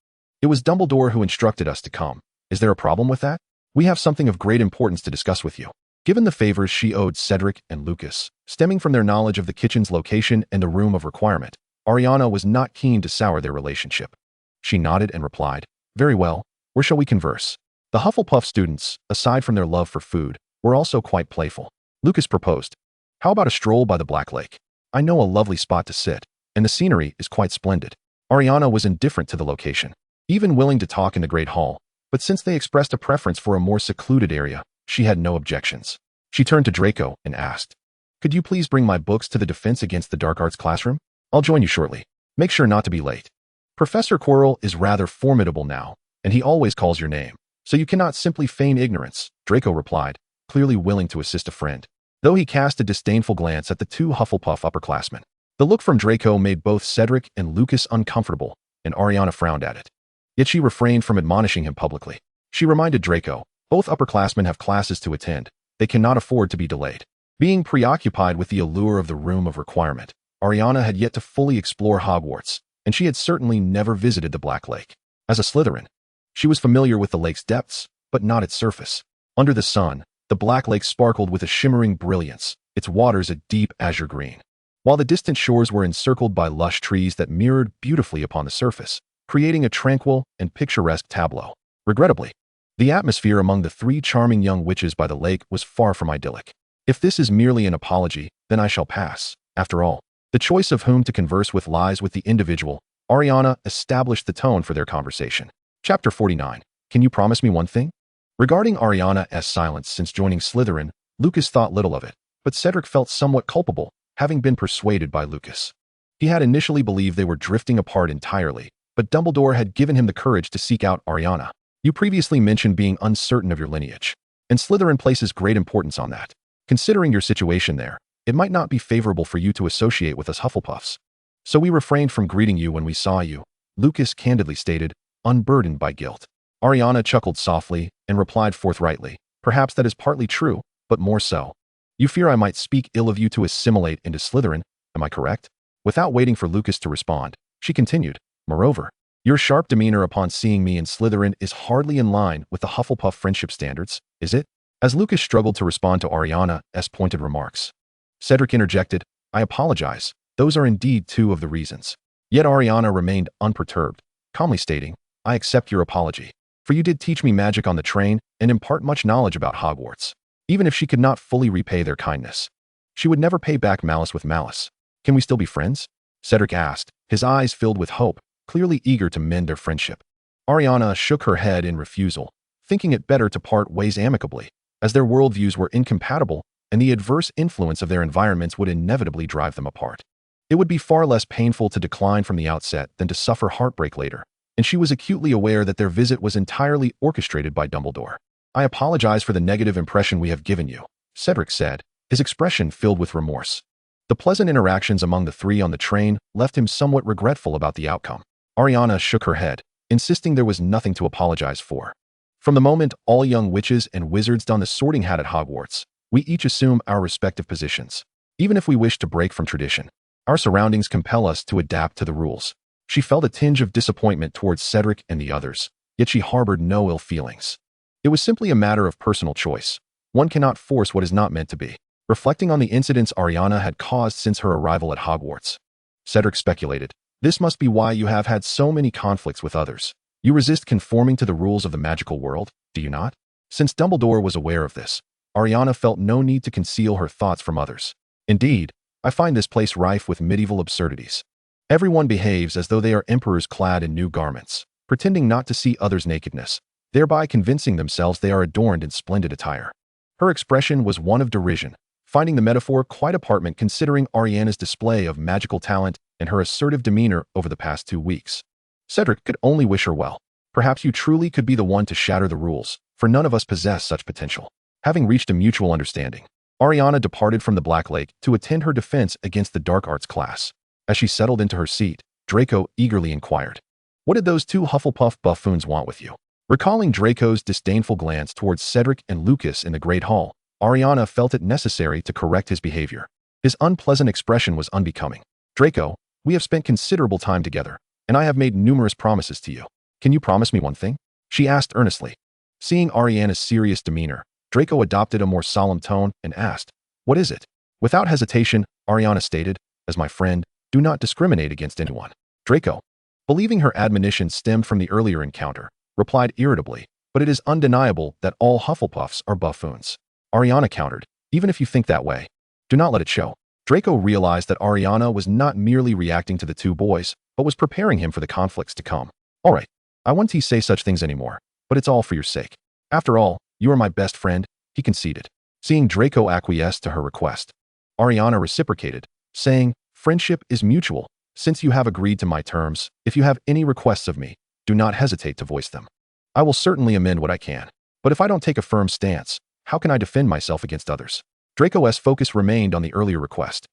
It was Dumbledore who instructed us to come. Is there a problem with that? We have something of great importance to discuss with you." Given the favors she owed Cedric and Lucas, stemming from their knowledge of the kitchen's location and the room of requirement, Ailiana was not keen to sour their relationship. She nodded and replied, "Very well, where shall we converse?" The Hufflepuff students, aside from their love for food, were also quite playful. Lucas proposed, "How about a stroll by the Black Lake? I know a lovely spot to sit, and the scenery is quite splendid." Ailiana was indifferent to the location, even willing to talk in the Great Hall, but since they expressed a preference for a more secluded area, she had no objections. She turned to Draco and asked, "Could you please bring my books to the Defense Against the Dark Arts classroom? I'll join you shortly. Make sure not to be late. Professor Quirrell is rather formidable now, and he always calls your name, so you cannot simply feign ignorance," Draco replied, clearly willing to assist a friend, though he cast a disdainful glance at the two Hufflepuff upperclassmen. The look from Draco made both Cedric and Lucas uncomfortable, and Ailiana frowned at it. Yet she refrained from admonishing him publicly. She reminded Draco, both upperclassmen have classes to attend. They cannot afford to be delayed. Being preoccupied with the allure of the room of requirement, Ailiana had yet to fully explore Hogwarts, and she had certainly never visited the Black Lake. As a Slytherin, she was familiar with the lake's depths, but not its surface. Under the sun, the Black Lake sparkled with a shimmering brilliance, its waters a deep azure green, while the distant shores were encircled by lush trees that mirrored beautifully upon the surface, creating a tranquil and picturesque tableau. Regrettably, the atmosphere among the 3 charming young witches by the lake was far from idyllic. If this is merely an apology, then I shall pass. After all, the choice of whom to converse with lies with the individual. Ailiana established the tone for their conversation. Chapter 49. Can you promise me one thing? Regarding Ailiana's silence since joining Slytherin, Lucas thought little of it, but Cedric felt somewhat culpable, having been persuaded by Lucas. He had initially believed they were drifting apart entirely, but Dumbledore had given him the courage to seek out Ailiana. "You previously mentioned being uncertain of your lineage, and Slytherin places great importance on that. Considering your situation there, it might not be favorable for you to associate with us Hufflepuffs. So we refrained from greeting you when we saw you," Lucas candidly stated, unburdened by guilt. Ailiana chuckled softly and replied forthrightly, "Perhaps that is partly true, but more so. You fear I might speak ill of you to assimilate into Slytherin, am I correct?" Without waiting for Lucas to respond, she continued, "Moreover, your sharp demeanor upon seeing me in Slytherin is hardly in line with the Hufflepuff friendship standards, is it?" As Lucas struggled to respond to Ailiana's pointed remarks, Cedric interjected, "I apologize. Those are indeed 2 of the reasons." Yet Ailiana remained unperturbed, calmly stating, "I accept your apology, for you did teach me magic on the train and impart much knowledge about Hogwarts." Even if she could not fully repay their kindness, she would never pay back malice with malice. "Can we still be friends?" Cedric asked, his eyes filled with hope, clearly eager to mend their friendship. Ailiana shook her head in refusal, thinking it better to part ways amicably, as their worldviews were incompatible and the adverse influence of their environments would inevitably drive them apart. It would be far less painful to decline from the outset than to suffer heartbreak later, and she was acutely aware that their visit was entirely orchestrated by Dumbledore. "I apologize for the negative impression we have given you," Cedric said, his expression filled with remorse. The pleasant interactions among the 3 on the train left him somewhat regretful about the outcome. Ailiana shook her head, insisting there was nothing to apologize for. "From the moment all young witches and wizards don the sorting hat at Hogwarts, we each assume our respective positions. Even if we wish to break from tradition, our surroundings compel us to adapt to the rules." She felt a tinge of disappointment towards Cedric and the others, yet she harbored no ill feelings. It was simply a matter of personal choice. One cannot force what is not meant to be. Reflecting on the incidents Ailiana had caused since her arrival at Hogwarts, Cedric speculated, "This must be why you have had so many conflicts with others. You resist conforming to the rules of the magical world, do you not?" Since Dumbledore was aware of this, Ailiana felt no need to conceal her thoughts from others. "Indeed, I find this place rife with medieval absurdities. Everyone behaves as though they are emperors clad in new garments, pretending not to see others' nakedness, thereby convincing themselves they are adorned in splendid attire." Her expression was one of derision, finding the metaphor quite apartment considering Ailiana's display of magical talent and her assertive demeanor over the past 2 weeks. Cedric could only wish her well. Perhaps you truly could be the one to shatter the rules, for none of us possess such potential. Having reached a mutual understanding, Ailiana departed from the Black Lake to attend her defense against the dark arts class. As she settled into her seat, Draco eagerly inquired, "What did those 2 Hufflepuff buffoons want with you?" Recalling Draco's disdainful glance towards Cedric and Lucas in the Great Hall, Ailiana felt it necessary to correct his behavior. His unpleasant expression was unbecoming. "Draco, we have spent considerable time together, and I have made numerous promises to you. Can you promise me one thing?" she asked earnestly. Seeing Ailiana's serious demeanor, Draco adopted a more solemn tone and asked, "What is it?" Without hesitation, Ailiana stated, "As my friend, do not discriminate against anyone." Draco, believing her admonition stemmed from the earlier encounter, replied irritably, "But it is undeniable that all Hufflepuffs are buffoons." Ailiana countered, "Even if you think that way, do not let it show." Draco realized that Ailiana was not merely reacting to the 2 boys, but was preparing him for the conflicts to come. "All right, I won't say such things anymore, but it's all for your sake. After all, you are my best friend," he conceded. Seeing Draco acquiesce to her request, Ailiana reciprocated, saying, "Friendship is mutual. Since you have agreed to my terms, if you have any requests of me, do not hesitate to voice them. I will certainly amend what I can. But if I don't take a firm stance, how can I defend myself against others?" Draco's focus remained on the earlier request.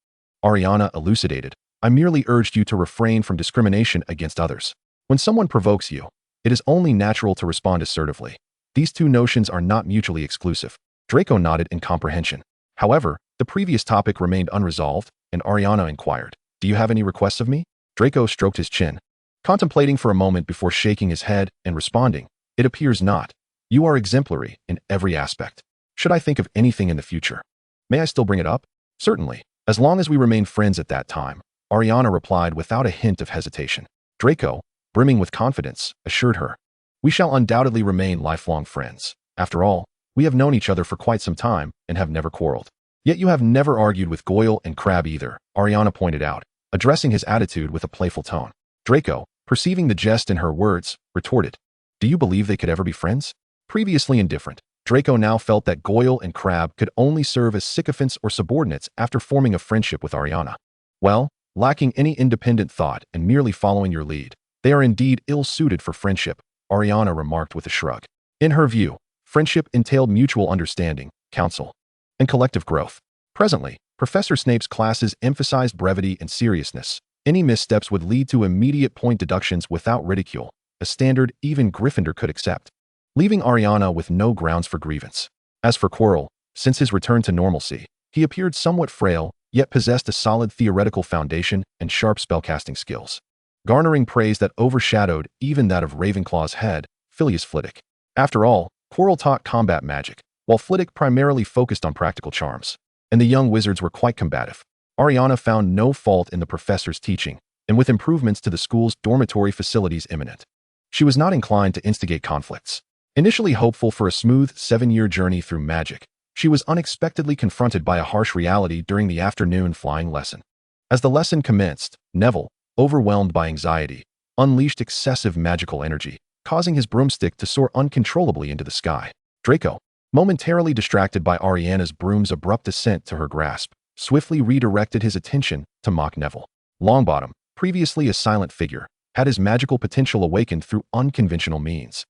Ailiana elucidated, "I merely urged you to refrain from discrimination against others. When someone provokes you, it is only natural to respond assertively. These 2 notions are not mutually exclusive." Draco nodded in comprehension. However, the previous topic remained unresolved, and Ailiana inquired, "Do you have any requests of me?" Draco stroked his chin, contemplating for a moment before shaking his head and responding, "It appears not. You are exemplary in every aspect. Should I think of anything in the future, may I still bring it up?" "Certainly, as long as we remain friends at that time," Ailiana replied without a hint of hesitation. Draco, brimming with confidence, assured her, "We shall undoubtedly remain lifelong friends. After all, we have known each other for quite some time and have never quarreled." "Yet you have never argued with Goyle and Crabbe either," Ailiana pointed out, addressing his attitude with a playful tone. Draco, perceiving the jest in her words, retorted, "Do you believe they could ever be friends?" Previously indifferent, Draco now felt that Goyle and Crabbe could only serve as sycophants or subordinates after forming a friendship with Ailiana. "Well, lacking any independent thought and merely following your lead, they are indeed ill-suited for friendship," Ailiana remarked with a shrug. In her view, friendship entailed mutual understanding, counsel, and collective growth. Presently, Professor Snape's classes emphasized brevity and seriousness. Any missteps would lead to immediate point deductions without ridicule, a standard even Gryffindor could accept, leaving Ailiana with no grounds for grievance. As for Quirrell, since his return to normalcy, he appeared somewhat frail, yet possessed a solid theoretical foundation and sharp spellcasting skills, garnering praise that overshadowed even that of Ravenclaw's head, Phileas Flitwick. After all, Quirrell taught combat magic, while Flitwick primarily focused on practical charms, and the young wizards were quite combative. Ailiana found no fault in the professor's teaching, and with improvements to the school's dormitory facilities imminent, she was not inclined to instigate conflicts. Initially hopeful for a smooth 7-year journey through magic, she was unexpectedly confronted by a harsh reality during the afternoon flying lesson. As the lesson commenced, Neville, overwhelmed by anxiety, unleashed excessive magical energy, causing his broomstick to soar uncontrollably into the sky. Draco, momentarily distracted by Ailiana's broom's abrupt descent to her grasp, swiftly redirected his attention to mock Neville. Longbottom, previously a silent figure, had his magical potential awakened through unconventional means.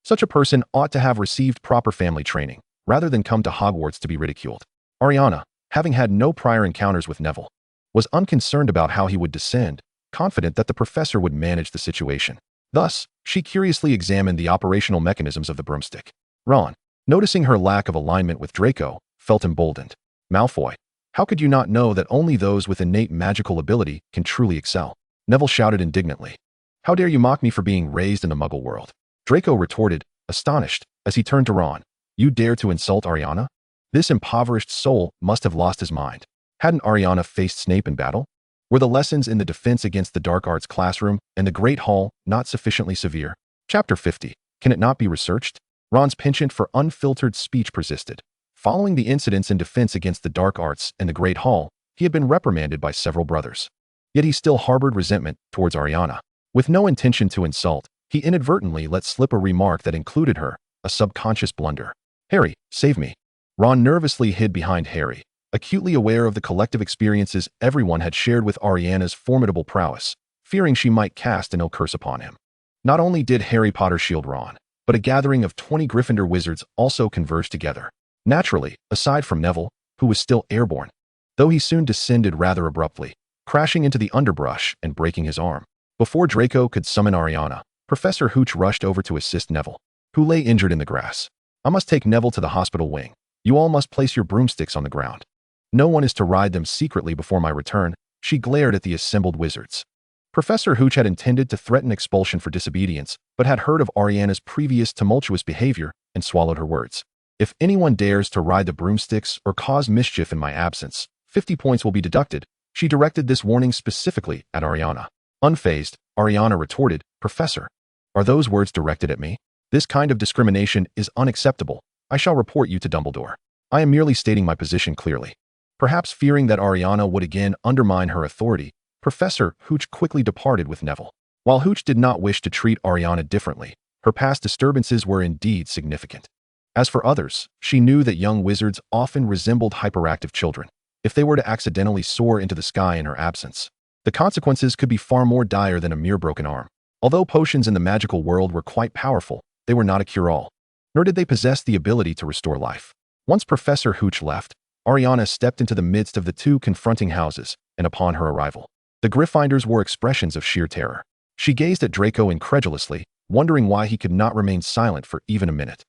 Such a person ought to have received proper family training, rather than come to Hogwarts to be ridiculed. Ailiana, having had no prior encounters with Neville, was unconcerned about how he would descend, confident that the professor would manage the situation. Thus, she curiously examined the operational mechanisms of the broomstick. Ron, noticing her lack of alignment with Draco, felt emboldened. "Malfoy, how could you not know that only those with innate magical ability can truly excel?" Neville shouted indignantly. "How dare you mock me for being raised in the Muggle world? Draco retorted, astonished, as he turned to Ron. You dare to insult Ailiana? This impoverished soul must have lost his mind. Hadn't Ailiana faced Snape in battle? Were the lessons in the defense against the dark arts classroom and the Great Hall not sufficiently severe? Chapter 50. Can it not be researched? Ron's penchant for unfiltered speech persisted. Following the incidents in defense against the dark arts and the Great Hall, he had been reprimanded by several brothers. Yet he still harbored resentment towards Ailiana. With no intention to insult, he inadvertently let slip a remark that included her, a subconscious blunder. Harry, save me. Ron nervously hid behind Harry, acutely aware of the collective experiences everyone had shared with Ailiana's formidable prowess, fearing she might cast an ill curse upon him. Not only did Harry Potter shield Ron, but a gathering of 20 Gryffindor wizards also converged together. Naturally, aside from Neville, who was still airborne, though he soon descended rather abruptly, crashing into the underbrush and breaking his arm. Before Draco could summon Ailiana, Professor Hooch rushed over to assist Neville, who lay injured in the grass. I must take Neville to the hospital wing. You all must place your broomsticks on the ground. No one is to ride them secretly before my return. She glared at the assembled wizards. Professor Hooch had intended to threaten expulsion for disobedience, but had heard of Ailiana's previous tumultuous behavior and swallowed her words. If anyone dares to ride the broomsticks or cause mischief in my absence, 50 points will be deducted. She directed this warning specifically at Ailiana. Unfazed, Ailiana retorted, Professor, are those words directed at me? This kind of discrimination is unacceptable. I shall report you to Dumbledore. I am merely stating my position clearly. Perhaps fearing that Ailiana would again undermine her authority, Professor Hooch quickly departed with Neville. While Hooch did not wish to treat Ailiana differently, her past disturbances were indeed significant. As for others, she knew that young wizards often resembled hyperactive children. If they were to accidentally soar into the sky in her absence, the consequences could be far more dire than a mere broken arm. Although potions in the magical world were quite powerful, they were not a cure-all, nor did they possess the ability to restore life. Once Professor Hooch left, Ailiana stepped into the midst of the two confronting houses, and upon her arrival, the Gryffindors wore expressions of sheer terror. She gazed at Draco incredulously, wondering why he could not remain silent for even a minute.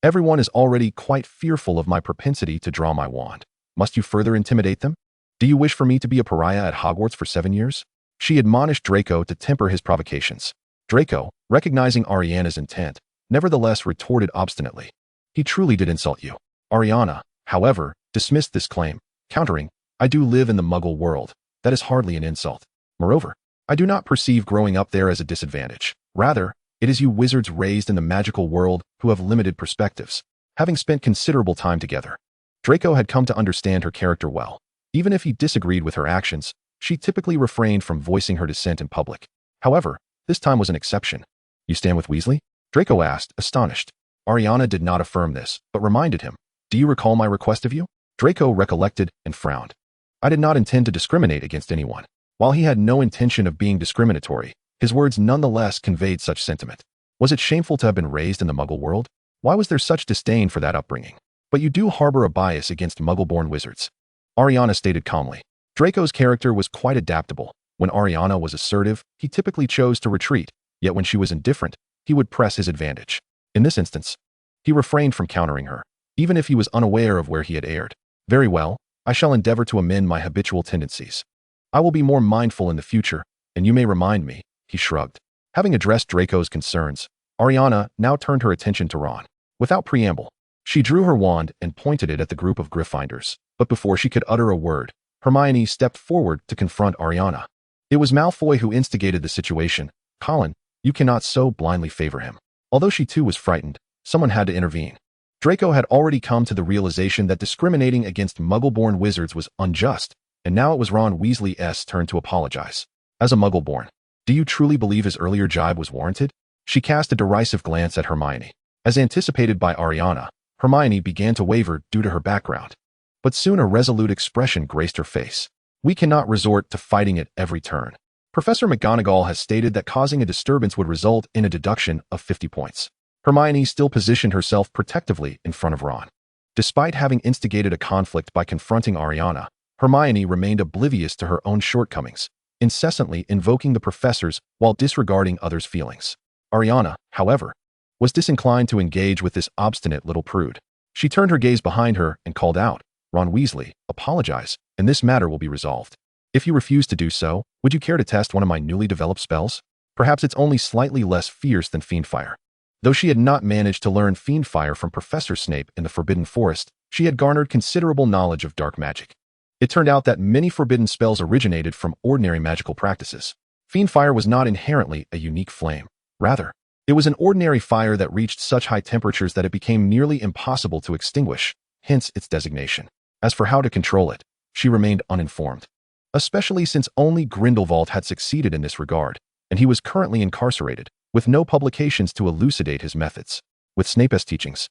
Everyone is already quite fearful of my propensity to draw my wand. Must you further intimidate them? Do you wish for me to be a pariah at Hogwarts for 7 years? She admonished Draco to temper his provocations. Draco, recognizing Ailiana's intent, nevertheless retorted obstinately. He truly did insult you. Ailiana, however, dismissed this claim, countering, I do live in the Muggle world. That is hardly an insult. Moreover, I do not perceive growing up there as a disadvantage. Rather, it is you wizards raised in the magical world who have limited perspectives, having spent considerable time together. Draco had come to understand her character well. Even if he disagreed with her actions, she typically refrained from voicing her dissent in public. However, this time was an exception. You stand with Weasley? Draco asked, astonished. Ailiana did not affirm this, but reminded him. Do you recall my request of you? Draco recollected and frowned. I did not intend to discriminate against anyone. While he had no intention of being discriminatory, his words nonetheless conveyed such sentiment. Was it shameful to have been raised in the Muggle world? Why was there such disdain for that upbringing? But you do harbor a bias against Muggle-born wizards. Ailiana stated calmly. Draco's character was quite adaptable. When Ailiana was assertive, he typically chose to retreat, yet when she was indifferent, he would press his advantage. In this instance, he refrained from countering her, even if he was unaware of where he had erred. Very well, I shall endeavor to amend my habitual tendencies. I will be more mindful in the future, and you may remind me, he shrugged. Having addressed Draco's concerns, Ailiana now turned her attention to Ron. Without preamble, she drew her wand and pointed it at the group of Gryffindors. But before she could utter a word, Hermione stepped forward to confront Ailiana. It was Malfoy who instigated the situation. Colin, you cannot so blindly favor him. Although she too was frightened, someone had to intervene. Draco had already come to the realization that discriminating against Muggle-born wizards was unjust, and now it was Ron Weasley's turn to apologize. As a Muggle-born, do you truly believe his earlier jibe was warranted? She cast a derisive glance at Hermione. As anticipated by Ailiana, Hermione began to waver due to her background. But soon a resolute expression graced her face. We cannot resort to fighting at every turn. Professor McGonagall has stated that causing a disturbance would result in a deduction of 50 points. Hermione still positioned herself protectively in front of Ron. Despite having instigated a conflict by confronting Ailiana, Hermione remained oblivious to her own shortcomings, incessantly invoking the professors while disregarding others' feelings. Ailiana, however, was disinclined to engage with this obstinate little prude. She turned her gaze behind her and called out, Ron Weasley, apologize, and this matter will be resolved. If you refuse to do so, would you care to test one of my newly developed spells? Perhaps it's only slightly less fierce than Fiendfire. Though she had not managed to learn fiendfire from Professor Snape in the Forbidden Forest, she had garnered considerable knowledge of dark magic. It turned out that many forbidden spells originated from ordinary magical practices. Fiendfire was not inherently a unique flame. Rather, it was an ordinary fire that reached such high temperatures that it became nearly impossible to extinguish, hence its designation. As for how to control it, she remained uninformed. Especially since only Grindelwald had succeeded in this regard, and he was currently incarcerated, with no publications to elucidate his methods. With Snape's teachings,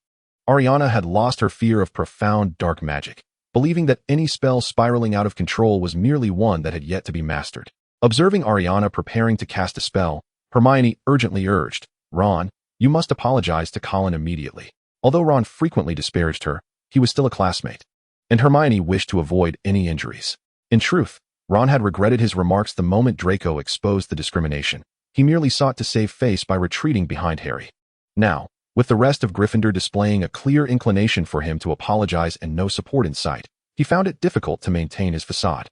Ailiana had lost her fear of profound dark magic, believing that any spell spiraling out of control was merely one that had yet to be mastered. Observing Ailiana preparing to cast a spell, Hermione urgently urged, "Ron, you must apologize to Colin immediately." Although Ron frequently disparaged her, he was still a classmate, and Hermione wished to avoid any injuries. In truth, Ron had regretted his remarks the moment Draco exposed the discrimination. He merely sought to save face by retreating behind Harry. Now, with the rest of Gryffindor displaying a clear inclination for him to apologize and no support in sight, he found it difficult to maintain his facade.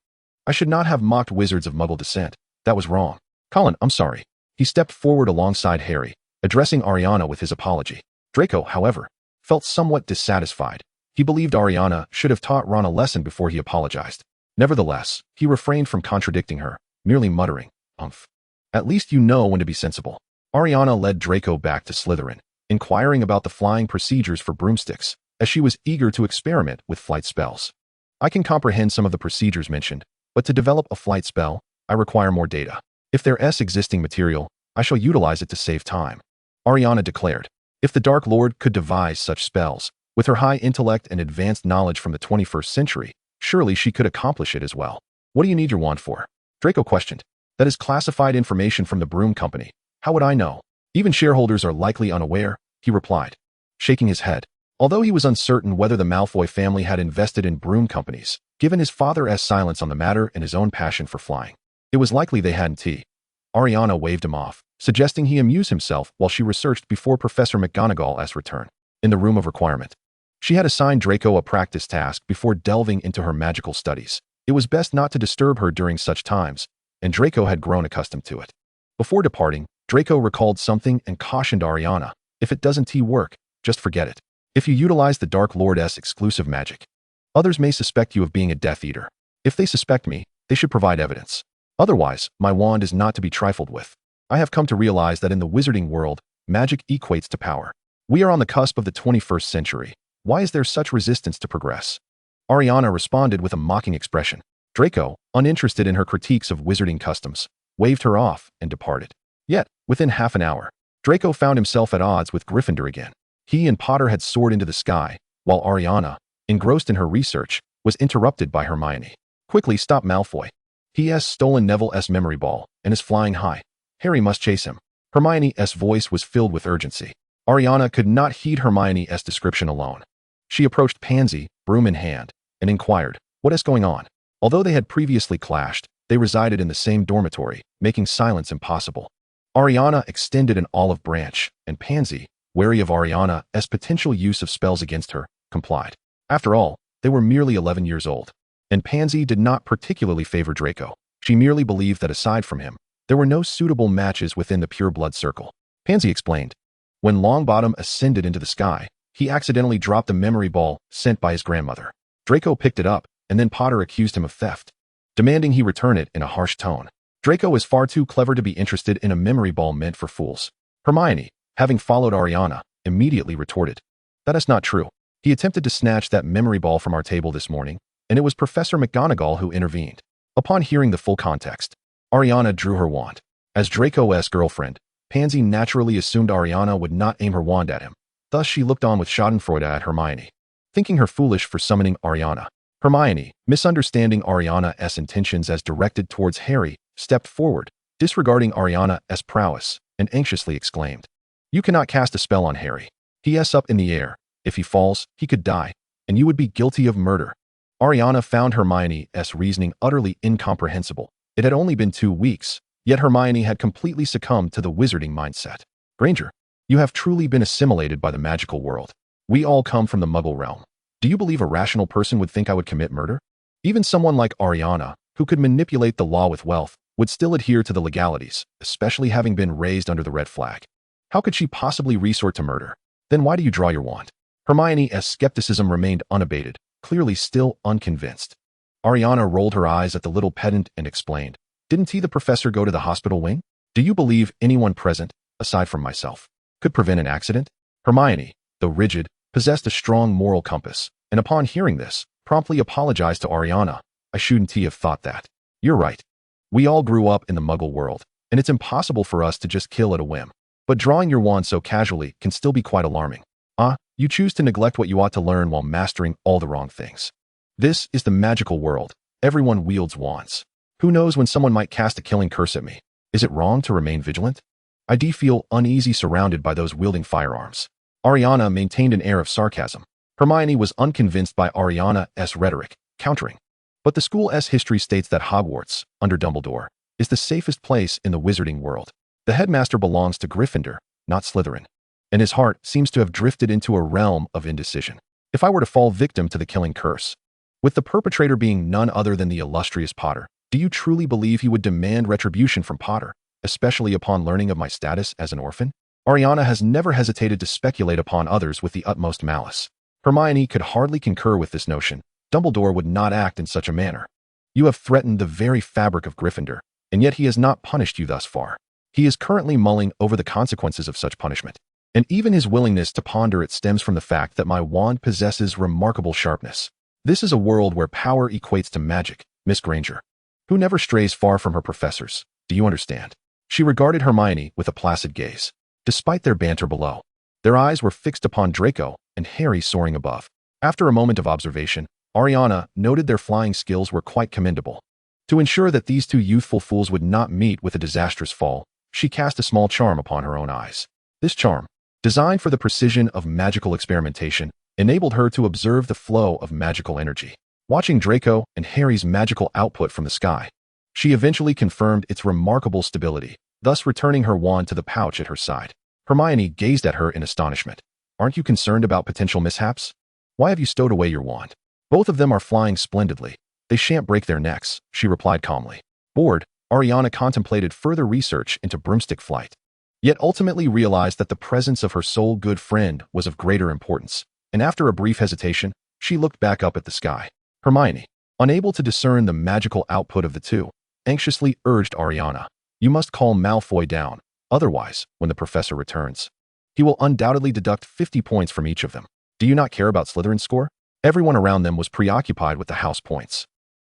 "I should not have mocked wizards of Muggle descent. That was wrong. Colin, I'm sorry." He stepped forward alongside Harry, addressing Ailiana with his apology. Draco, however, felt somewhat dissatisfied. He believed Ailiana should have taught Ron a lesson before he apologized. Nevertheless, he refrained from contradicting her, merely muttering, "Umph. At least you know when to be sensible." Ailiana led Draco back to Slytherin, inquiring about the flying procedures for broomsticks, as she was eager to experiment with flight spells. "I can comprehend some of the procedures mentioned, but to develop a flight spell, I require more data. If there's existing material, I shall utilize it to save time," Ailiana declared. If the Dark Lord could devise such spells, with her high intellect and advanced knowledge from the 21st century, surely she could accomplish it as well. "What do you need your wand for?" Draco questioned. "That is classified information from the Broom Company. How would I know? Even shareholders are likely unaware," he replied, shaking his head. Although he was uncertain whether the Malfoy family had invested in broom companies, given his father's silence on the matter and his own passion for flying, it was likely they hadn't. Ailiana waved him off, suggesting he amuse himself while she researched before Professor McGonagall's return. In the room of requirement, she had assigned Draco a practice task before delving into her magical studies. It was best not to disturb her during such times, and Draco had grown accustomed to it. Before departing, Draco recalled something and cautioned Ailiana, "If it doesn't work, just forget it. If you utilize the Dark Lord's exclusive magic, others may suspect you of being a Death Eater. If they suspect me, they should provide evidence. Otherwise, my wand is not to be trifled with. I have come to realize that in the wizarding world, magic equates to power. We are on the cusp of the 21st century. Why is there such resistance to progress?" Ailiana responded with a mocking expression. Draco, uninterested in her critiques of wizarding customs, waved her off and departed. Yet, within half an hour, Draco found himself at odds with Gryffindor again. He and Potter had soared into the sky, while Ailiana, engrossed in her research, was interrupted by Hermione. "Quickly stop Malfoy. He has stolen Neville's memory ball and is flying high. Harry must chase him." Hermione's voice was filled with urgency. Ailiana could not heed Hermione's description alone. She approached Pansy, broom in hand, and inquired, "What is going on?" Although they had previously clashed, they resided in the same dormitory, making silence impossible. Ailiana extended an olive branch, and Pansy, wary of Ailiana's potential use of spells against her, complied. After all, they were merely 11 years old, and Pansy did not particularly favor Draco. She merely believed that aside from him, there were no suitable matches within the pure blood circle. Pansy explained. When Longbottom ascended into the sky, he accidentally dropped a memory ball sent by his grandmother. Draco picked it up, and then Potter accused him of theft, demanding he return it in a harsh tone. Draco is far too clever to be interested in a memory ball meant for fools. Hermione, having followed Ailiana, immediately retorted, "That is not true. He attempted to snatch that memory ball from our table this morning, and it was Professor McGonagall who intervened." Upon hearing the full context, Ailiana drew her wand. As Draco's girlfriend, Pansy naturally assumed Ailiana would not aim her wand at him. Thus she looked on with schadenfreude at Hermione, thinking her foolish for summoning Ailiana. Hermione, misunderstanding Ailiana's intentions as directed towards Harry, stepped forward, disregarding Ailiana's prowess, and anxiously exclaimed, "You cannot cast a spell on Harry. He is up in the air. If he falls, he could die, and you would be guilty of murder." Ailiana found Hermione's reasoning utterly incomprehensible. It had only been 2 weeks, yet Hermione had completely succumbed to the wizarding mindset. "Granger, you have truly been assimilated by the magical world. We all come from the Muggle realm. Do you believe a rational person would think I would commit murder? Even someone like Ailiana, who could manipulate the law with wealth, would still adhere to the legalities, especially having been raised under the red flag. How could she possibly resort to murder? Then why do you draw your wand? Hermione's skepticism remained unabated, clearly still unconvinced. Ailiana rolled her eyes at the little pedant and explained, "Didn't the professor go to the hospital wing? Do you believe anyone present, aside from myself, could prevent an accident?" Hermione, though rigid, possessed a strong moral compass, and upon hearing this, promptly apologized to Ailiana. "I shouldn't have thought that. You're right. We all grew up in the Muggle world, and it's impossible for us to just kill at a whim. But drawing your wand so casually can still be quite alarming. You choose to neglect what you ought to learn while mastering all the wrong things. This is the magical world. Everyone wields wands. Who knows when someone might cast a killing curse at me? Is it wrong to remain vigilant? I do feel uneasy surrounded by those wielding firearms." Ailiana maintained an air of sarcasm. Hermione was unconvinced by Ailiana's rhetoric, countering. "But the school's history states that Hogwarts, under Dumbledore, is the safest place in the wizarding world. The headmaster belongs to Gryffindor, not Slytherin, and his heart seems to have drifted into a realm of indecision. If I were to fall victim to the killing curse, with the perpetrator being none other than the illustrious Potter, do you truly believe he would demand retribution from Potter, especially upon learning of my status as an orphan?" Ailiana has never hesitated to speculate upon others with the utmost malice. Hermione could hardly concur with this notion. Dumbledore would not act in such a manner. You have threatened the very fabric of Gryffindor, and yet he has not punished you thus far. He is currently mulling over the consequences of such punishment. And even his willingness to ponder it stems from the fact that my wand possesses remarkable sharpness. This is a world where power equates to magic, Miss Granger, who never strays far from her professors. Do you understand? She regarded Hermione with a placid gaze. Despite their banter below, their eyes were fixed upon Draco and Harry soaring above. After a moment of observation, Ailiana noted their flying skills were quite commendable. To ensure that these two youthful fools would not meet with a disastrous fall, she cast a small charm upon her own eyes. This charm, designed for the precision of magical experimentation, enabled her to observe the flow of magical energy. Watching Draco and Harry's magical output from the sky, she eventually confirmed its remarkable stability, thus returning her wand to the pouch at her side. Hermione gazed at her in astonishment. "Aren't you concerned about potential mishaps? Why have you stowed away your wand? Both of them are flying splendidly. They shan't break their necks," she replied calmly. Bored, Ailiana contemplated further research into broomstick flight, yet ultimately realized that the presence of her sole good friend was of greater importance, and after a brief hesitation, she looked back up at the sky. Hermione, unable to discern the magical output of the two, anxiously urged Ailiana, "You must calm Malfoy down, otherwise, when the professor returns, he will undoubtedly deduct 50 points from each of them. Do you not care about Slytherin's score?" Everyone around them was preoccupied with the house points.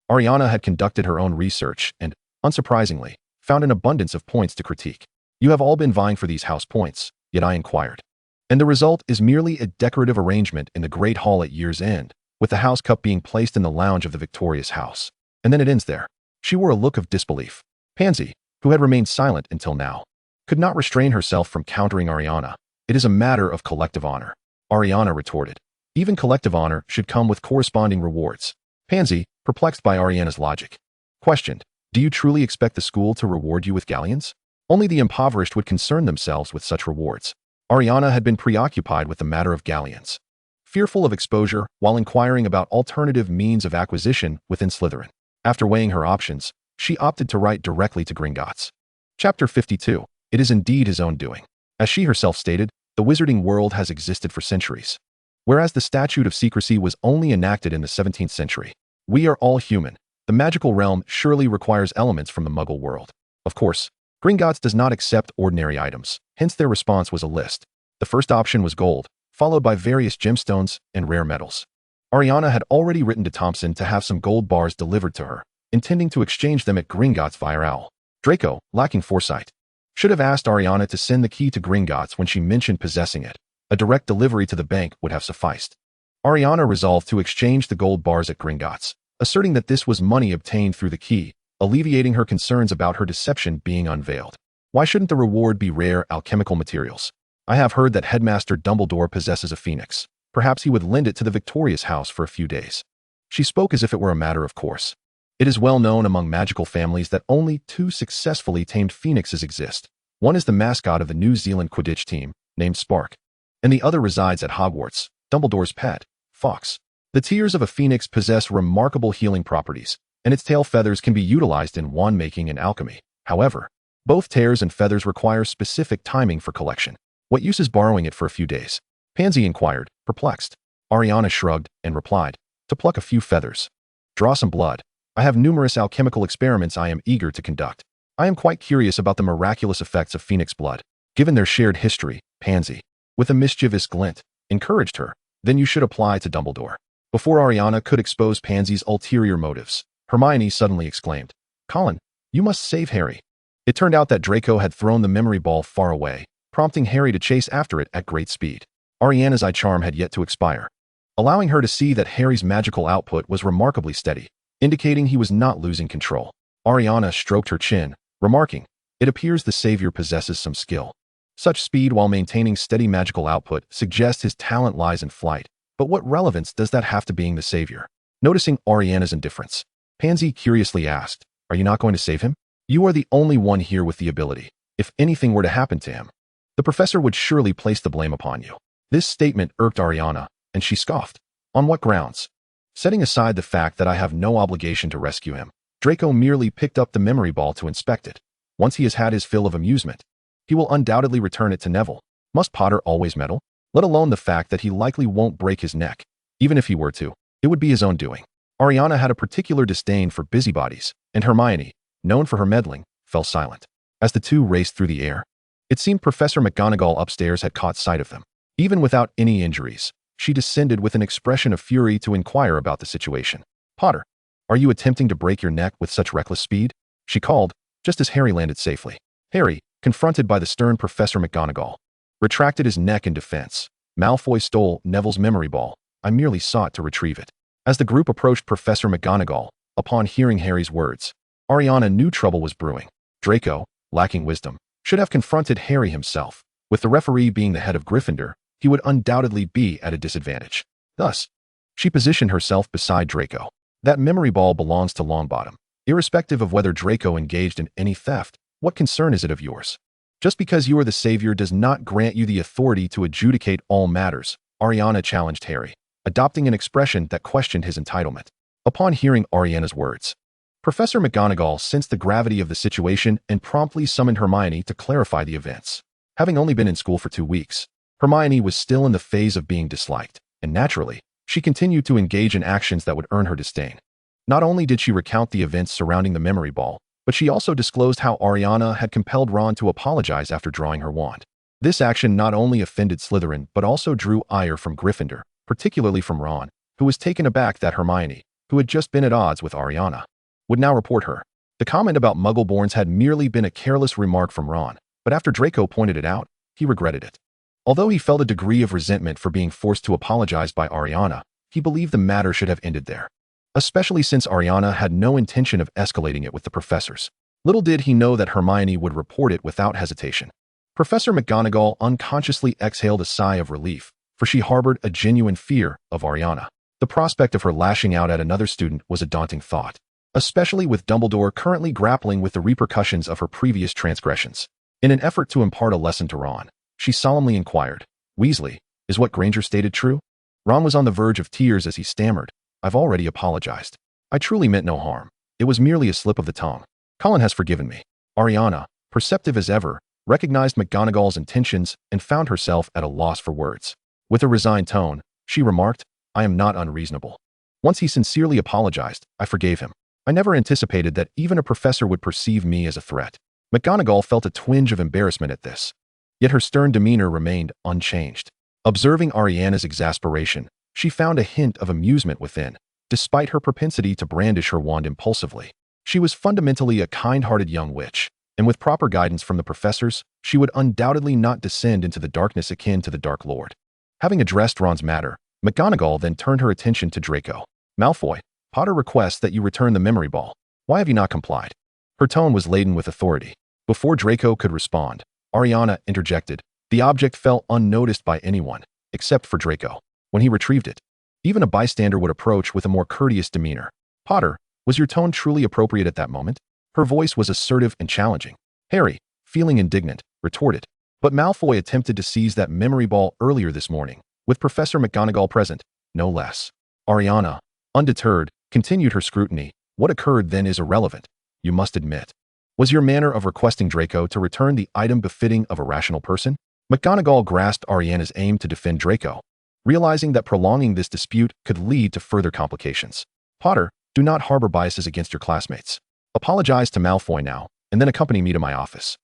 Ailiana had conducted her own research and, unsurprisingly, found an abundance of points to critique. "You have all been vying for these house points, yet I inquired. And the result is merely a decorative arrangement in the Great Hall at year's end, with the house cup being placed in the lounge of the victorious house. And then it ends there." She wore a look of disbelief. Pansy, who had remained silent until now, could not restrain herself from countering Ailiana. "It is a matter of collective honor," Ailiana retorted. "Even collective honor should come with corresponding rewards." Pansy, perplexed by Ailiana's logic, questioned, "Do you truly expect the school to reward you with galleons? Only the impoverished would concern themselves with such rewards." Ailiana had been preoccupied with the matter of galleons, fearful of exposure while inquiring about alternative means of acquisition within Slytherin. After weighing her options, she opted to write directly to Gringotts. Chapter 52. It is indeed his own doing. As she herself stated, the wizarding world has existed for centuries, whereas the statute of secrecy was only enacted in the 17th century. We are all human. The magical realm surely requires elements from the Muggle world. Of course, Gringotts does not accept ordinary items, hence their response was a list. The first option was gold, followed by various gemstones and rare metals. Ailiana had already written to Thompson to have some gold bars delivered to her, intending to exchange them at Gringotts via owl. Draco, lacking foresight, should have asked Ailiana to send the key to Gringotts when she mentioned possessing it. A direct delivery to the bank would have sufficed. Ailiana resolved to exchange the gold bars at Gringotts, asserting that this was money obtained through the key, alleviating her concerns about her deception being unveiled. Why shouldn't the reward be rare alchemical materials? I have heard that Headmaster Dumbledore possesses a phoenix. Perhaps he would lend it to the victorious house for a few days. She spoke as if it were a matter of course. It is well known among magical families that only 2 successfully tamed phoenixes exist. One is the mascot of the New Zealand Quidditch team, named Spark, and the other resides at Hogwarts, Dumbledore's pet, Fox. The tears of a phoenix possess remarkable healing properties, and its tail feathers can be utilized in wand making and alchemy. However, both tears and feathers require specific timing for collection. What use is borrowing it for a few days? Pansy inquired, perplexed. Ailiana shrugged and replied, to pluck a few feathers. Draw some blood. I have numerous alchemical experiments I am eager to conduct. I am quite curious about the miraculous effects of phoenix blood. Given their shared history, Pansy, with a mischievous glint, encouraged her. Then you should apply to Dumbledore. Before Ailiana could expose Pansy's ulterior motives, Hermione suddenly exclaimed, Colin, you must save Harry. It turned out that Draco had thrown the memory ball far away, prompting Harry to chase after it at great speed. Ailiana's eye charm had yet to expire, allowing her to see that Harry's magical output was remarkably steady, indicating he was not losing control. Ailiana stroked her chin, remarking, it appears the savior possesses some skill. Such speed while maintaining steady magical output suggests his talent lies in flight, but what relevance does that have to being the savior? Noticing Ailiana's indifference, Pansy curiously asked, are you not going to save him? You are the only one here with the ability. If anything were to happen to him, the professor would surely place the blame upon you. This statement irked Ailiana, and she scoffed. On what grounds? Setting aside the fact that I have no obligation to rescue him, Draco merely picked up the memory ball to inspect it. Once he has had his fill of amusement, he will undoubtedly return it to Neville. Must Potter always meddle? Let alone the fact that he likely won't break his neck. Even if he were to, it would be his own doing. Ailiana had a particular disdain for busybodies, and Hermione, known for her meddling, fell silent. As the two raced through the air, it seemed Professor McGonagall upstairs had caught sight of them. Even without any injuries, she descended with an expression of fury to inquire about the situation. Potter, are you attempting to break your neck with such reckless speed? She called, just as Harry landed safely. Harry, confronted by the stern Professor McGonagall, retracted his neck in defense. Malfoy stole Neville's memory ball. I merely sought to retrieve it. As the group approached Professor McGonagall, upon hearing Harry's words, Ailiana knew trouble was brewing. Draco, lacking wisdom, should have confronted Harry himself. With the referee being the head of Gryffindor, he would undoubtedly be at a disadvantage. Thus, she positioned herself beside Draco. That memory ball belongs to Longbottom. Irrespective of whether Draco engaged in any theft, what concern is it of yours? Just because you are the savior does not grant you the authority to adjudicate all matters, Ailiana challenged Harry, adopting an expression that questioned his entitlement. Upon hearing Ailiana's words, Professor McGonagall sensed the gravity of the situation and promptly summoned Hermione to clarify the events. Having only been in school for 2 weeks, Hermione was still in the phase of being disliked, and naturally, she continued to engage in actions that would earn her disdain. Not only did she recount the events surrounding the memory ball, but she also disclosed how Ailiana had compelled Ron to apologize after drawing her wand. This action not only offended Slytherin but also drew ire from Gryffindor, particularly from Ron, who was taken aback that Hermione, who had just been at odds with Ailiana, would now report her. The comment about Muggleborns had merely been a careless remark from Ron, but after Draco pointed it out, he regretted it. Although he felt a degree of resentment for being forced to apologize by Ailiana, he believed the matter should have ended there, especially since Ailiana had no intention of escalating it with the professors. Little did he know that Hermione would report it without hesitation. Professor McGonagall unconsciously exhaled a sigh of relief, for she harbored a genuine fear of Ailiana. The prospect of her lashing out at another student was a daunting thought, especially with Dumbledore currently grappling with the repercussions of her previous transgressions. In an effort to impart a lesson to Ron, she solemnly inquired, Weasley, is what Granger stated true? Ron was on the verge of tears as he stammered, I've already apologized. I truly meant no harm. It was merely a slip of the tongue. Colin has forgiven me. Ailiana, perceptive as ever, recognized McGonagall's intentions and found herself at a loss for words. With a resigned tone, she remarked, I am not unreasonable. Once he sincerely apologized, I forgave him. I never anticipated that even a professor would perceive me as a threat. McGonagall felt a twinge of embarrassment at this, yet her stern demeanor remained unchanged. Observing Ailiana's exasperation, she found a hint of amusement within, despite her propensity to brandish her wand impulsively. She was fundamentally a kind-hearted young witch, and with proper guidance from the professors, she would undoubtedly not descend into the darkness akin to the Dark Lord. Having addressed Ron's matter, McGonagall then turned her attention to Draco. Malfoy, Potter requests that you return the memory ball. Why have you not complied? Her tone was laden with authority. Before Draco could respond, Ailiana interjected. The object fell unnoticed by anyone, except for Draco. When he retrieved it, even a bystander would approach with a more courteous demeanor. Potter, was your tone truly appropriate at that moment? Her voice was assertive and challenging. Harry, feeling indignant, retorted. But Malfoy attempted to seize that memory ball earlier this morning, with Professor McGonagall present, no less. Ailiana, undeterred, continued her scrutiny. What occurred then is irrelevant, you must admit. Was your manner of requesting Draco to return the item befitting of a rational person? McGonagall grasped Ariana's aim to defend Draco, realizing that prolonging this dispute could lead to further complications. Potter, do not harbor biases against your classmates. Apologize to Malfoy now, and then accompany me to my office.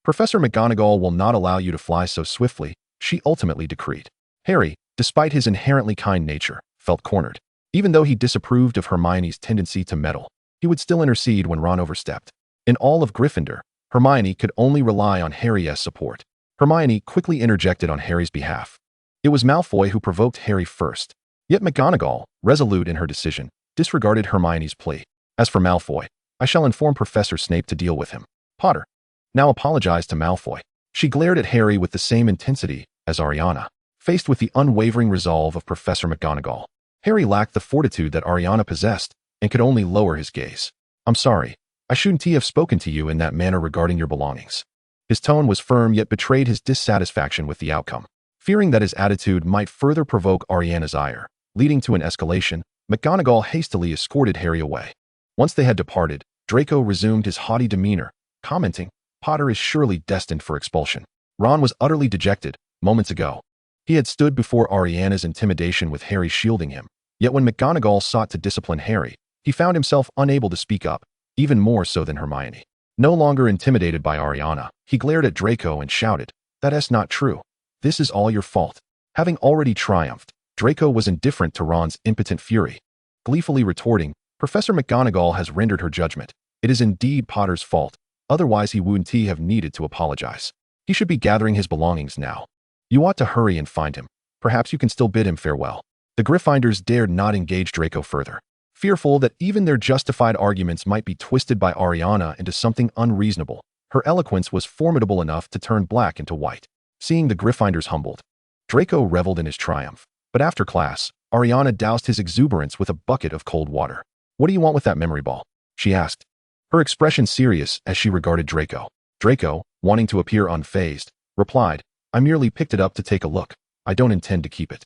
Professor McGonagall will not allow you to fly so swiftly, she ultimately decreed. Harry, despite his inherently kind nature, felt cornered. Even though he disapproved of Hermione's tendency to meddle, he would still intercede when Ron overstepped. In all of Gryffindor, Hermione could only rely on Harry's support. Hermione quickly interjected on Harry's behalf. It was Malfoy who provoked Harry first. Yet McGonagall, resolute in her decision, disregarded Hermione's plea. As for Malfoy, I shall inform Professor Snape to deal with him. Potter now apologized to Malfoy. She glared at Harry with the same intensity as Ariana. Faced with the unwavering resolve of Professor McGonagall, Harry lacked the fortitude that Ariana possessed and could only lower his gaze. I'm sorry. I shouldn't have spoken to you in that manner regarding your belongings. His tone was firm yet betrayed his dissatisfaction with the outcome. Fearing that his attitude might further provoke Ariana's ire, leading to an escalation, McGonagall hastily escorted Harry away. Once they had departed, Draco resumed his haughty demeanor, commenting, Potter is surely destined for expulsion. Ron was utterly dejected, moments ago. He had stood before Ariana's intimidation with Harry shielding him, yet when McGonagall sought to discipline Harry, he found himself unable to speak up, even more so than Hermione. No longer intimidated by Ariana, he glared at Draco and shouted, That is not true. This is all your fault. Having already triumphed, Draco was indifferent to Ron's impotent fury. Gleefully retorting, Professor McGonagall has rendered her judgment. It is indeed Potter's fault, otherwise he wouldn't have needed to apologize. He should be gathering his belongings now. You ought to hurry and find him. Perhaps you can still bid him farewell. The Gryffindors dared not engage Draco further, fearful that even their justified arguments might be twisted by Ariana into something unreasonable. Her eloquence was formidable enough to turn black into white. Seeing the Gryffindors humbled, Draco reveled in his triumph. But after class, Ariana doused his exuberance with a bucket of cold water. What do you want with that memory ball? She asked, her expression serious as she regarded Draco. Draco, wanting to appear unfazed, replied, I merely picked it up to take a look. I don't intend to keep it.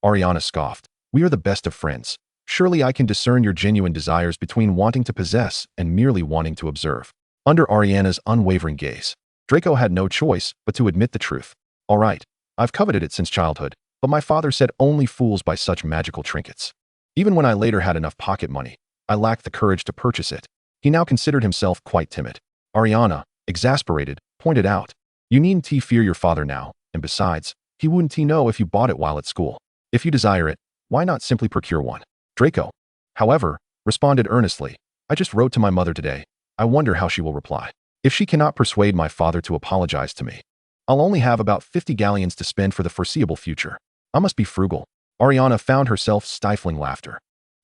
Ariana scoffed. We are the best of friends. Surely I can discern your genuine desires between wanting to possess and merely wanting to observe. Under Ariana's unwavering gaze, Draco had no choice but to admit the truth. All right, I've coveted it since childhood, but my father said only fools buy such magical trinkets. Even when I later had enough pocket money, I lacked the courage to purchase it. He now considered himself quite timid. Ariana, exasperated, pointed out, You needn't fear your father now, and besides, he wouldn't know if you bought it while at school. If you desire it, why not simply procure one? Draco, however, responded earnestly, I just wrote to my mother today. I wonder how she will reply. If she cannot persuade my father to apologize to me, I'll only have about 50 galleons to spend for the foreseeable future. I must be frugal. Ariana found herself stifling laughter.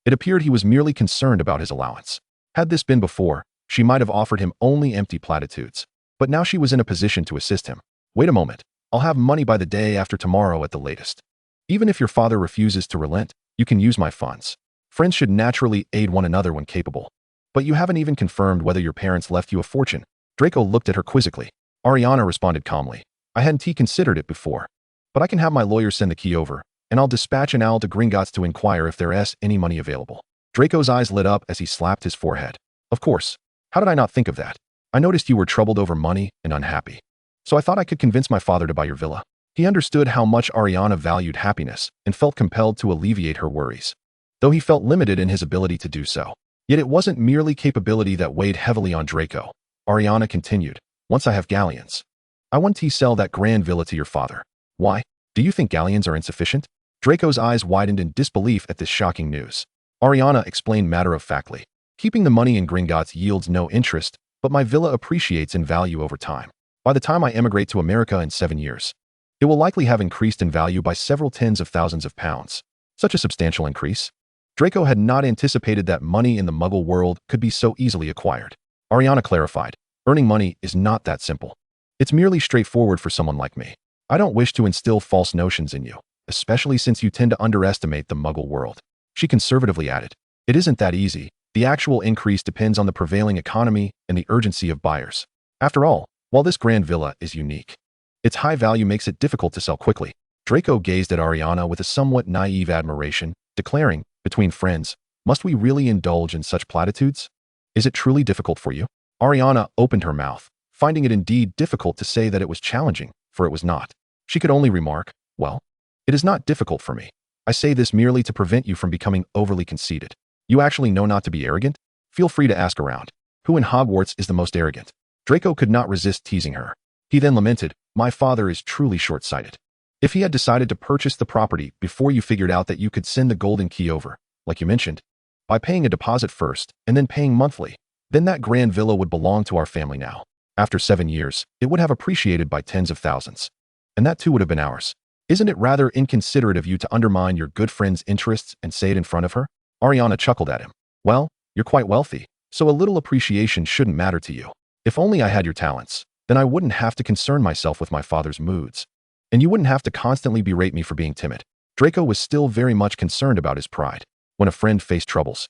It appeared he was merely concerned about his allowance. Had this been before, she might have offered him only empty platitudes. But now she was in a position to assist him. Wait a moment. I'll have money by the day after tomorrow at the latest. Even if your father refuses to relent, you can use my funds. Friends should naturally aid one another when capable. But you haven't even confirmed whether your parents left you a fortune. Draco looked at her quizzically. Ariana responded calmly. I hadn't considered it before. But I can have my lawyer send the key over, and I'll dispatch an owl to Gringotts to inquire if there's any money available. Draco's eyes lit up as he slapped his forehead. Of course. How did I not think of that? I noticed you were troubled over money and unhappy. So I thought I could convince my father to buy your villa. He understood how much Ariana valued happiness and felt compelled to alleviate her worries, though he felt limited in his ability to do so. Yet it wasn't merely capability that weighed heavily on Draco. Ariana continued, Once I have galleons, I want to sell that grand villa to your father. Why? Do you think galleons are insufficient? Draco's eyes widened in disbelief at this shocking news. Ariana explained matter-of-factly. Keeping the money in Gringotts yields no interest, but my villa appreciates in value over time. By the time I emigrate to America in 7 years, it will likely have increased in value by several tens of thousands of pounds. Such a substantial increase? Draco had not anticipated that money in the Muggle world could be so easily acquired. Ariana clarified, earning money is not that simple. It's merely straightforward for someone like me. I don't wish to instill false notions in you, especially since you tend to underestimate the Muggle world. She conservatively added, It isn't that easy. The actual increase depends on the prevailing economy and the urgency of buyers. After all, while this grand villa is unique, its high value makes it difficult to sell quickly. Draco gazed at Ariana with a somewhat naive admiration, declaring, Between friends, must we really indulge in such platitudes? Is it truly difficult for you? Ariana opened her mouth, finding it indeed difficult to say that it was challenging, for it was not. She could only remark, well, it is not difficult for me. I say this merely to prevent you from becoming overly conceited. You actually know not to be arrogant? Feel free to ask around. Who in Hogwarts is the most arrogant? Draco could not resist teasing her. He then lamented, my father is truly short-sighted. If he had decided to purchase the property before you figured out that you could send the golden key over, like you mentioned, by paying a deposit first and then paying monthly, then that grand villa would belong to our family now. After 7 years, it would have appreciated by tens of thousands. And that too would have been ours. Isn't it rather inconsiderate of you to undermine your good friend's interests and say it in front of her? Ailiana chuckled at him. Well, you're quite wealthy, so a little appreciation shouldn't matter to you. If only I had your talents, then I wouldn't have to concern myself with my father's moods. And you wouldn't have to constantly berate me for being timid. Draco was still very much concerned about his pride. When a friend faced troubles,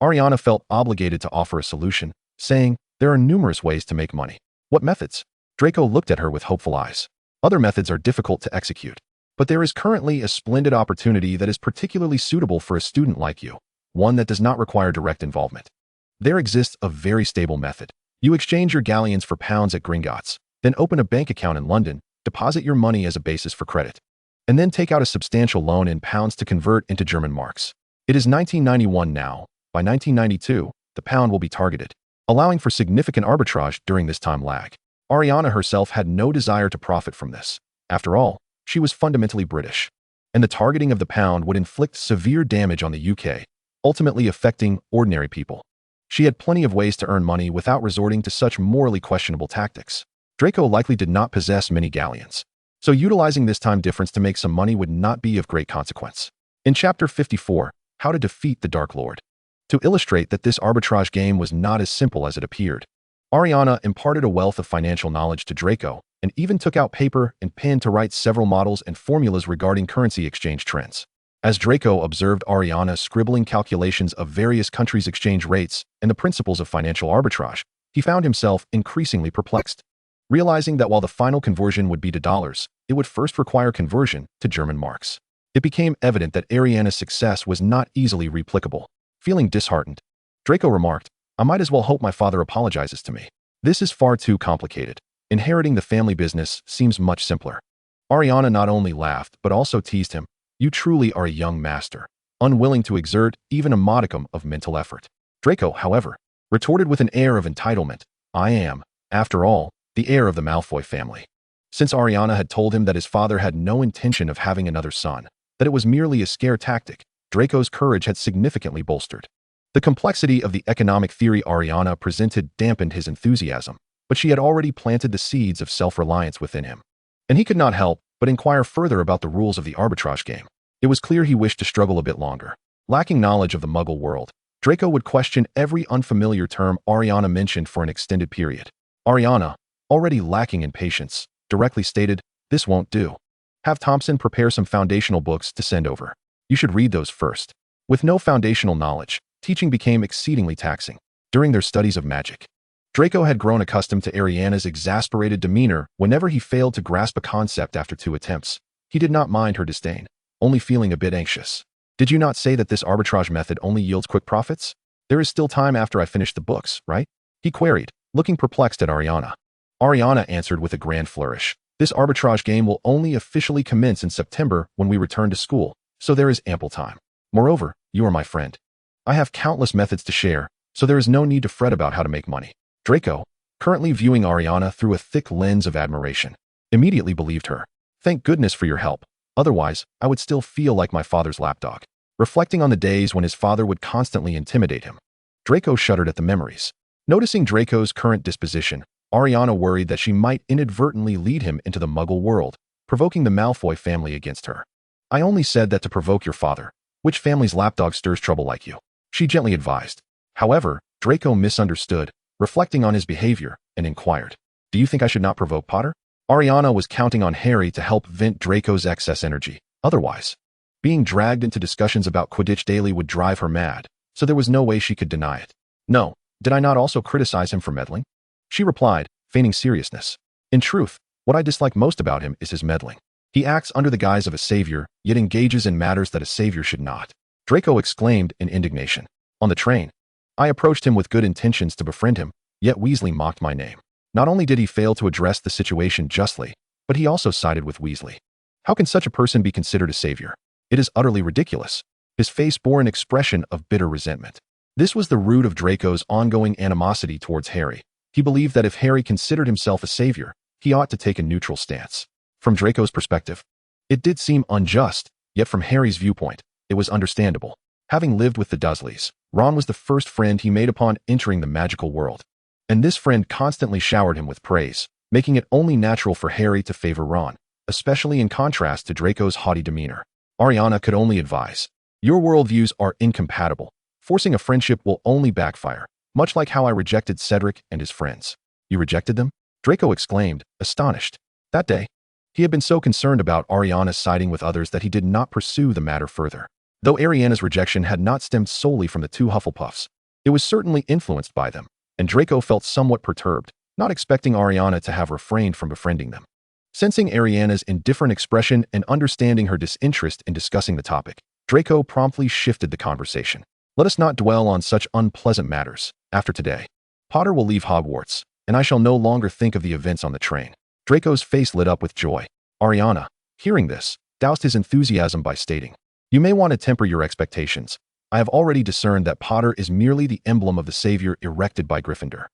Ailiana felt obligated to offer a solution, saying, there are numerous ways to make money. What methods? Draco looked at her with hopeful eyes. Other methods are difficult to execute. But there is currently a splendid opportunity that is particularly suitable for a student like you, one that does not require direct involvement. There exists a very stable method. You exchange your galleons for pounds at Gringotts, then open a bank account in London, deposit your money as a basis for credit, and then take out a substantial loan in pounds to convert into German marks. It is 1991 now. By 1992, the pound will be targeted, allowing for significant arbitrage during this time lag. Ailiana herself had no desire to profit from this. After all, she was fundamentally British, and the targeting of the pound would inflict severe damage on the UK, ultimately affecting ordinary people. She had plenty of ways to earn money without resorting to such morally questionable tactics. Draco likely did not possess many galleons, so utilizing this time difference to make some money would not be of great consequence. In Chapter 54, How to Defeat the Dark Lord. To illustrate that this arbitrage game was not as simple as it appeared, Ailiana imparted a wealth of financial knowledge to Draco and even took out paper and pen to write several models and formulas regarding currency exchange trends. As Draco observed Ailiana scribbling calculations of various countries' exchange rates and the principles of financial arbitrage, he found himself increasingly perplexed. Realizing that while the final conversion would be to dollars, it would first require conversion to German marks. It became evident that Ailiana's success was not easily replicable. Feeling disheartened, Draco remarked, I might as well hope my father apologizes to me. This is far too complicated. Inheriting the family business seems much simpler. Ailiana not only laughed, but also teased him. You truly are a young master, unwilling to exert even a modicum of mental effort. Draco, however, retorted with an air of entitlement, I am, after all, the heir of the Malfoy family. Since Ailiana had told him that his father had no intention of having another son, that it was merely a scare tactic, Draco's courage had significantly bolstered. The complexity of the economic theory Ailiana presented dampened his enthusiasm, but she had already planted the seeds of self-reliance within him. And he could not help but inquire further about the rules of the arbitrage game. It was clear he wished to struggle a bit longer. Lacking knowledge of the Muggle world, Draco would question every unfamiliar term Ailiana mentioned for an extended period. Ailiana, already lacking in patience, directly stated, this won't do. Have Thompson prepare some foundational books to send over. You should read those first. With no foundational knowledge, teaching became exceedingly taxing. During their studies of magic, Draco had grown accustomed to Ailiana's exasperated demeanor whenever he failed to grasp a concept after 2 attempts. He did not mind her disdain, only feeling a bit anxious. Did you not say that this arbitrage method only yields quick profits? There is still time after I finish the books, right? He queried, looking perplexed at Ailiana. Ailiana answered with a grand flourish. This arbitrage game will only officially commence in September when we return to school, so there is ample time. Moreover, you are my friend. I have countless methods to share, so there is no need to fret about how to make money. Draco, currently viewing Ailiana through a thick lens of admiration, immediately believed her. Thank goodness for your help. Otherwise, I would still feel like my father's lapdog. Reflecting on the days when his father would constantly intimidate him, Draco shuddered at the memories. Noticing Draco's current disposition, Ailiana worried that she might inadvertently lead him into the Muggle world, provoking the Malfoy family against her. I only said that to provoke your father. Which family's lapdog stirs trouble like you? She gently advised. However, Draco misunderstood, reflecting on his behavior, and inquired, do you think I should not provoke Potter? Ailiana was counting on Harry to help vent Draco's excess energy. Otherwise, being dragged into discussions about Quidditch daily would drive her mad, so there was no way she could deny it. No, did I not also criticize him for meddling? She replied, feigning seriousness. In truth, what I dislike most about him is his meddling. He acts under the guise of a savior, yet engages in matters that a savior should not. Draco exclaimed in indignation. On the train, I approached him with good intentions to befriend him, yet Weasley mocked my name. Not only did he fail to address the situation justly, but he also sided with Weasley. How can such a person be considered a savior? It is utterly ridiculous. His face bore an expression of bitter resentment. This was the root of Draco's ongoing animosity towards Harry. He believed that if Harry considered himself a savior, he ought to take a neutral stance. From Draco's perspective, it did seem unjust, yet from Harry's viewpoint, it was understandable. Having lived with the Dursleys, Ron was the first friend he made upon entering the magical world. And this friend constantly showered him with praise, making it only natural for Harry to favor Ron, especially in contrast to Draco's haughty demeanor. Ailiana could only advise. Your worldviews are incompatible. Forcing a friendship will only backfire, much like how I rejected Cedric and his friends. You rejected them? Draco exclaimed, astonished. That day, he had been so concerned about Ailiana siding with others that he did not pursue the matter further. Though Ailiana's rejection had not stemmed solely from the two Hufflepuffs, it was certainly influenced by them, and Draco felt somewhat perturbed, not expecting Ailiana to have refrained from befriending them. Sensing Ailiana's indifferent expression and understanding her disinterest in discussing the topic, Draco promptly shifted the conversation. Let us not dwell on such unpleasant matters. After today, Potter will leave Hogwarts, and I shall no longer think of the events on the train. Draco's face lit up with joy. Ailiana, hearing this, doused his enthusiasm by stating, You may want to temper your expectations. I have already discerned that Potter is merely the emblem of the savior erected by Gryffindor.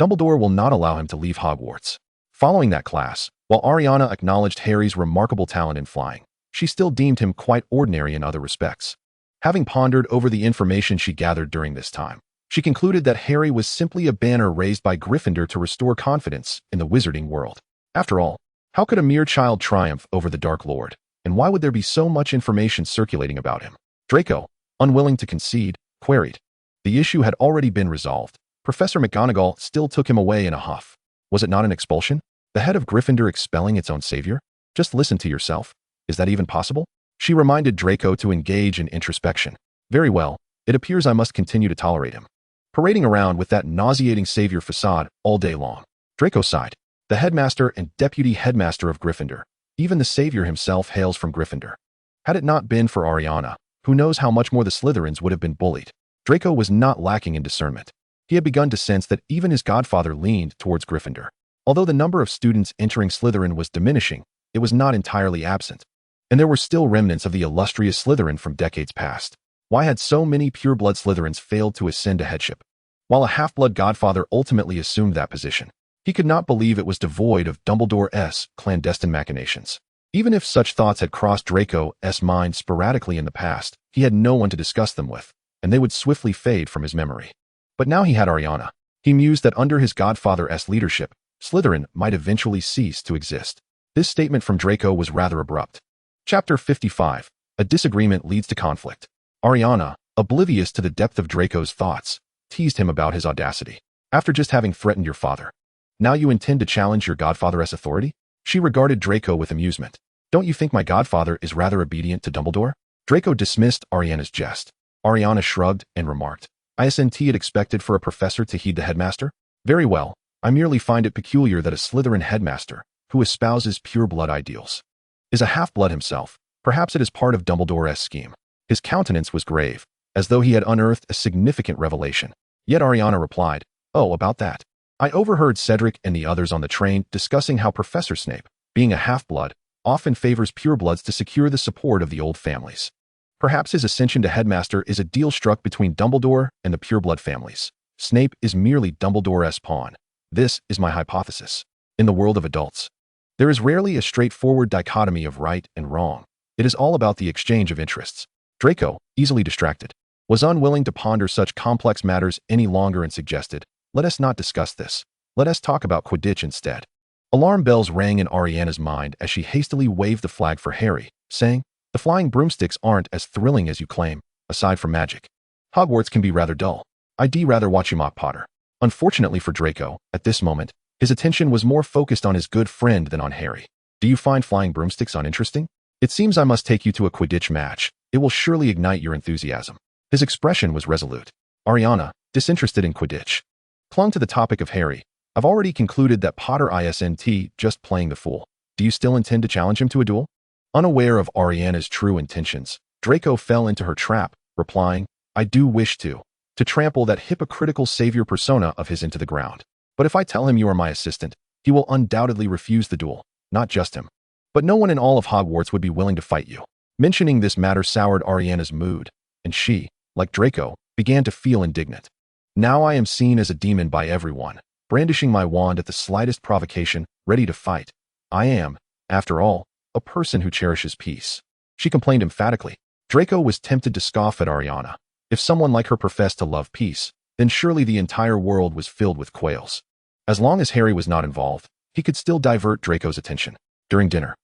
Dumbledore will not allow him to leave Hogwarts. Following that class, while Ailiana acknowledged Harry's remarkable talent in flying, she still deemed him quite ordinary in other respects. Having pondered over the information she gathered during this time, she concluded that Harry was simply a banner raised by Gryffindor to restore confidence in the wizarding world. After all, how could a mere child triumph over the Dark Lord, and why would there be so much information circulating about him? Draco, unwilling to concede, queried. The issue had already been resolved. Professor McGonagall still took him away in a huff. Was it not an expulsion? The head of Gryffindor expelling its own savior? Just listen to yourself. Is that even possible? She reminded Draco to engage in introspection. Very well, it appears I must continue to tolerate him. Parading around with that nauseating savior facade all day long. Draco sighed. The headmaster and deputy headmaster of Gryffindor. Even the savior himself hails from Gryffindor. Had it not been for Ailiana, who knows how much more the Slytherins would have been bullied. Draco was not lacking in discernment. He had begun to sense that even his godfather leaned towards Gryffindor. Although the number of students entering Slytherin was diminishing, it was not entirely absent. And there were still remnants of the illustrious Slytherin from decades past. Why had so many pureblood Slytherins failed to ascend to headship? While a half-blood godfather ultimately assumed that position, he could not believe it was devoid of Dumbledore's clandestine machinations. Even if such thoughts had crossed Draco's mind sporadically in the past, he had no one to discuss them with, and they would swiftly fade from his memory. But now he had Ailiana. He mused that under his godfather's leadership, Slytherin might eventually cease to exist. This statement from Draco was rather abrupt. Chapter 55. A disagreement leads to conflict. Ailiana, oblivious to the depth of Draco's thoughts, teased him about his audacity. After just having threatened your father, now you intend to challenge your godfather's authority? She regarded Draco with amusement. Don't you think my godfather is rather obedient to Dumbledore? Draco dismissed Ailiana's jest. Ailiana shrugged and remarked, "Isn't it expected for a professor to heed the headmaster? Very well, I merely find it peculiar that a Slytherin headmaster, who espouses pure-blood ideals, is a half-blood himself. Perhaps it is part of Dumbledore's scheme." His countenance was grave, as though he had unearthed a significant revelation. Yet Ailiana replied, "Oh, about that. I overheard Cedric and the others on the train discussing how Professor Snape, being a half-blood, often favors purebloods to secure the support of the old families. Perhaps his ascension to headmaster is a deal struck between Dumbledore and the pureblood families. Snape is merely Dumbledore's pawn. This is my hypothesis. In the world of adults, there is rarely a straightforward dichotomy of right and wrong. It is all about the exchange of interests." Draco, easily distracted, was unwilling to ponder such complex matters any longer and suggested, "Let us not discuss this. Let us talk about Quidditch instead." Alarm bells rang in Ailiana's mind as she hastily waved the flag for Harry, saying, "The flying broomsticks aren't as thrilling as you claim, aside from magic. Hogwarts can be rather dull. I'd rather watch you mock Potter." Unfortunately for Draco, at this moment, his attention was more focused on his good friend than on Harry. "Do you find flying broomsticks uninteresting? It seems I must take you to a Quidditch match. It will surely ignite your enthusiasm." His expression was resolute. Ailiana, disinterested in Quidditch, clung to the topic of Harry. "I've already concluded that Potter isn't just playing the fool. Do you still intend to challenge him to a duel?" Unaware of Ailiana's true intentions, Draco fell into her trap, replying, "I do wish to trample that hypocritical savior persona of his into the ground. But if I tell him you are my assistant, he will undoubtedly refuse the duel. not just him. But no one in all of Hogwarts would be willing to fight you. Mentioning this matter soured Ailiana's mood, and she, like Draco, began to feel indignant. Now I am seen as a demon by everyone, brandishing my wand at the slightest provocation, ready to fight. I am, after all, a person who cherishes peace. She complained emphatically. Draco was tempted to scoff at Ailiana. If someone like her professed to love peace, then surely the entire world was filled with quails. As long as Harry was not involved, he could still divert Draco's attention. During dinner,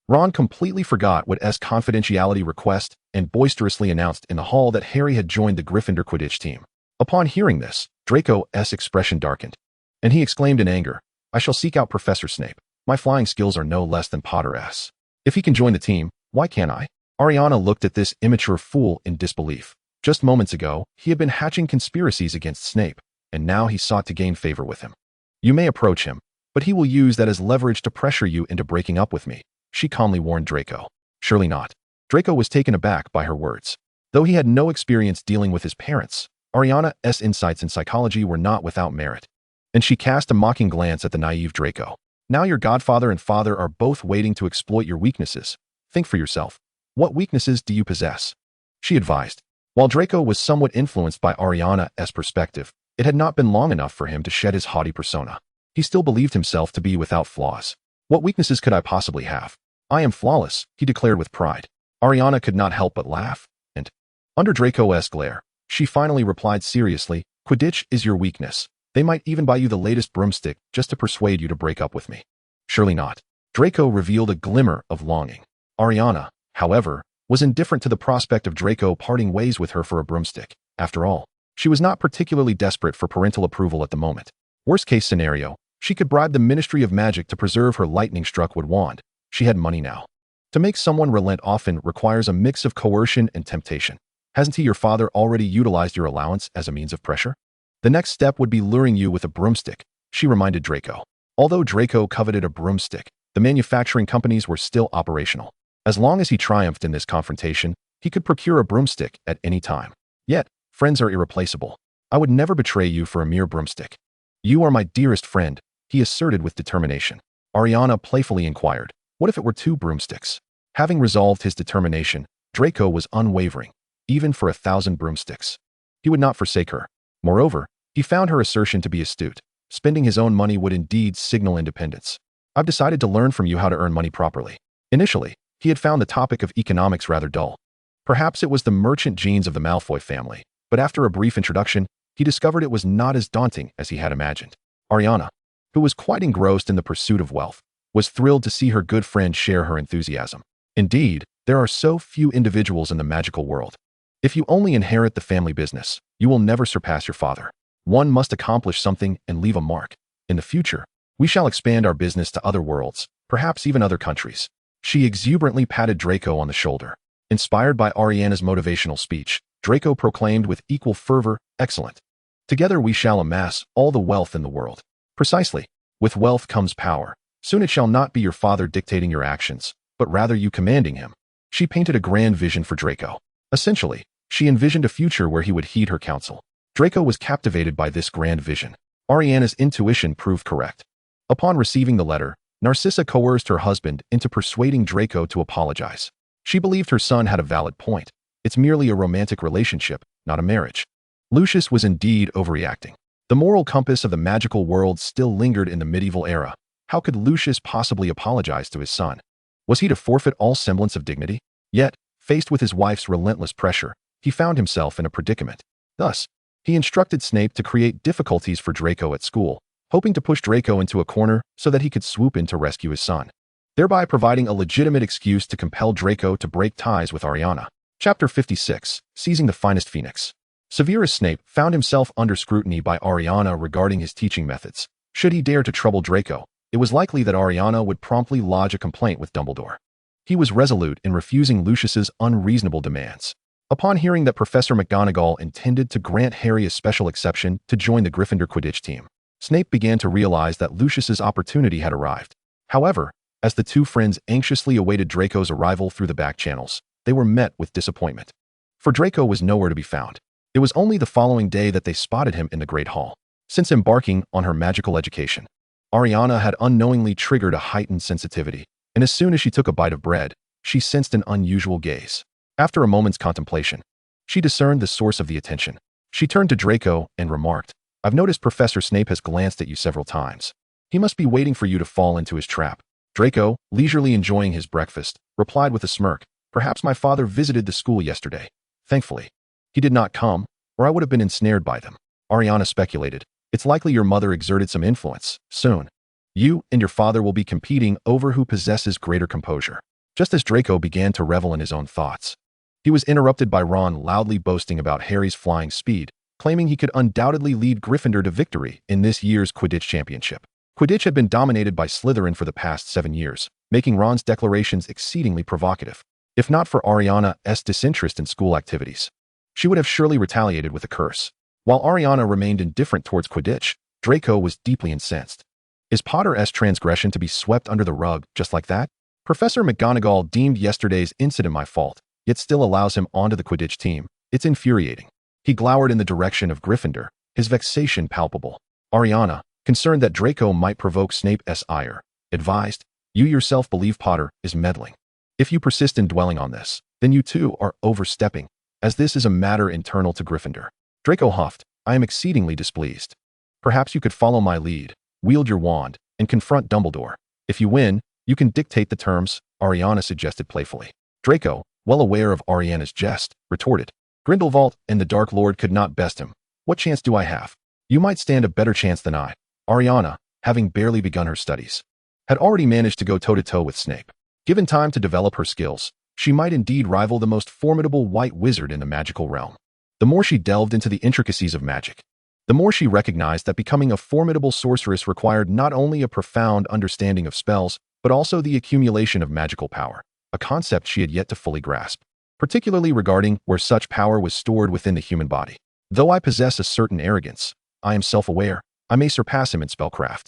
Ron completely forgot what S confidentiality request and boisterously announced in the hall that Harry had joined the Gryffindor Quidditch team. Upon hearing this, Draco's expression darkened, and he exclaimed in anger, "I shall seek out Professor Snape. My flying skills are no less than Potter's. If he can join the team, why can't I?" Ailiana looked at this immature fool in disbelief. Just moments ago, he had been hatching conspiracies against Snape, and now he sought to gain favor with him. "You may approach him, but he will use that as leverage to pressure you into breaking up with me," she calmly warned Draco. "Surely not." Draco was taken aback by her words. Though he had no experience dealing with his parents, Ailiana's insights in psychology were not without merit, and she cast a mocking glance at the naive Draco. "Now your godfather and father are both waiting to exploit your weaknesses. Think for yourself. What weaknesses do you possess?" she advised. While Draco was somewhat influenced by Ailiana's perspective, it had not been long enough for him to shed his haughty persona. He still believed himself to be without flaws. "What weaknesses could I possibly have? I am flawless," he declared with pride. Ailiana could not help but laugh, and, under Draco's glare, she finally replied seriously, "Quidditch is your weakness. They might even buy you the latest broomstick just to persuade you to break up with me." "Surely not." Draco revealed a glimmer of longing. Ailiana, however, was indifferent to the prospect of Draco parting ways with her for a broomstick. After all, she was not particularly desperate for parental approval at the moment. Worst-case scenario, she could bribe the Ministry of Magic to preserve her lightning-struck wood wand. She had money now. To make someone relent often requires a mix of coercion and temptation. Hasn't your father already utilized your allowance as a means of pressure? The next step would be luring you with a broomstick, she reminded Draco. Although Draco coveted a broomstick, the manufacturing companies were still operational. As long as he triumphed in this confrontation, he could procure a broomstick at any time. Yet, friends are irreplaceable. I would never betray you for a mere broomstick. "You are my dearest friend," he asserted with determination. Ailiana playfully inquired, "What if it were 2 broomsticks?" Having resolved his determination, Draco was unwavering, even for 1,000 broomsticks. He would not forsake her. Moreover, he found her assertion to be astute. Spending his own money would indeed signal independence. "I've decided to learn from you how to earn money properly." Initially, he had found the topic of economics rather dull. Perhaps it was the merchant genes of the Malfoy family, but after a brief introduction, he discovered it was not as daunting as he had imagined. Ailiana, who was quite engrossed in the pursuit of wealth, was thrilled to see her good friend share her enthusiasm. Indeed, there are so few individuals in the magical world. If you only inherit the family business, you will never surpass your father. One must accomplish something and leave a mark. In the future, we shall expand our business to other worlds, perhaps even other countries. She exuberantly patted Draco on the shoulder. Inspired by Ailiana's motivational speech, Draco proclaimed with equal fervor, "Excellent. Together we shall amass all the wealth in the world." Precisely. With wealth comes power. Soon it shall not be your father dictating your actions, but rather you commanding him. She painted a grand vision for Draco. Essentially, she envisioned a future where he would heed her counsel. Draco was captivated by this grand vision. Ailiana's intuition proved correct. Upon receiving the letter, Narcissa coerced her husband into persuading Draco to apologize. She believed her son had a valid point. It's merely a romantic relationship, not a marriage. Lucius was indeed overreacting. The moral compass of the magical world still lingered in the medieval era. How could Lucius possibly apologize to his son? Was he to forfeit all semblance of dignity? Yet, faced with his wife's relentless pressure, he found himself in a predicament. Thus, he instructed Snape to create difficulties for Draco at school, hoping to push Draco into a corner so that he could swoop in to rescue his son, thereby providing a legitimate excuse to compel Draco to break ties with Ailiana. Chapter 56, Seizing the Finest Phoenix. Severus Snape found himself under scrutiny by Ailiana regarding his teaching methods. Should he dare to trouble Draco, it was likely that Ailiana would promptly lodge a complaint with Dumbledore. He was resolute in refusing Lucius's unreasonable demands. Upon hearing that Professor McGonagall intended to grant Harry a special exception to join the Gryffindor Quidditch team, Snape began to realize that Lucius's opportunity had arrived. However, as the two friends anxiously awaited Draco's arrival through the back channels, they were met with disappointment. For Draco was nowhere to be found. It was only the following day that they spotted him in the Great Hall. Since embarking on her magical education, Ailiana had unknowingly triggered a heightened sensitivity, and as soon as she took a bite of bread, she sensed an unusual gaze. After a moment's contemplation, she discerned the source of the attention. She turned to Draco and remarked, "I've noticed Professor Snape has glanced at you several times. He must be waiting for you to fall into his trap." Draco, leisurely enjoying his breakfast, replied with a smirk, "Perhaps my father visited the school yesterday. Thankfully, he did not come, or I would have been ensnared by them." Ailiana speculated, "It's likely your mother exerted some influence. Soon, you and your father will be competing over who possesses greater composure." Just as Draco began to revel in his own thoughts, he was interrupted by Ron loudly boasting about Harry's flying speed, claiming he could undoubtedly lead Gryffindor to victory in this year's Quidditch championship. Quidditch had been dominated by Slytherin for the past 7 years, making Ron's declarations exceedingly provocative. If not for Ailiana's disinterest in school activities, she would have surely retaliated with a curse. While Ailiana remained indifferent towards Quidditch, Draco was deeply incensed. Is Potter's transgression to be swept under the rug just like that? Professor McGonagall deemed yesterday's incident my fault, yet still allows him onto the Quidditch team. It's infuriating. He glowered in the direction of Gryffindor, his vexation palpable. Ailiana, concerned that Draco might provoke Snape's ire, advised, "You yourself believe Potter is meddling. If you persist in dwelling on this, then you too are overstepping, as this is a matter internal to Gryffindor." Draco huffed, "I am exceedingly displeased. Perhaps you could follow my lead, wield your wand, and confront Dumbledore. If you win, you can dictate the terms," Ailiana suggested playfully. Draco, well aware of Ailiana's jest, retorted, "Grindelwald and the Dark Lord could not best him. What chance do I have? You might stand a better chance than I." Ailiana, having barely begun her studies, had already managed to go toe-to-toe with Snape. Given time to develop her skills, she might indeed rival the most formidable white wizard in the magical realm. The more she delved into the intricacies of magic, the more she recognized that becoming a formidable sorceress required not only a profound understanding of spells, but also the accumulation of magical power, a concept she had yet to fully grasp, particularly regarding where such power was stored within the human body. "Though I possess a certain arrogance, I am self-aware. I may surpass him in spellcraft.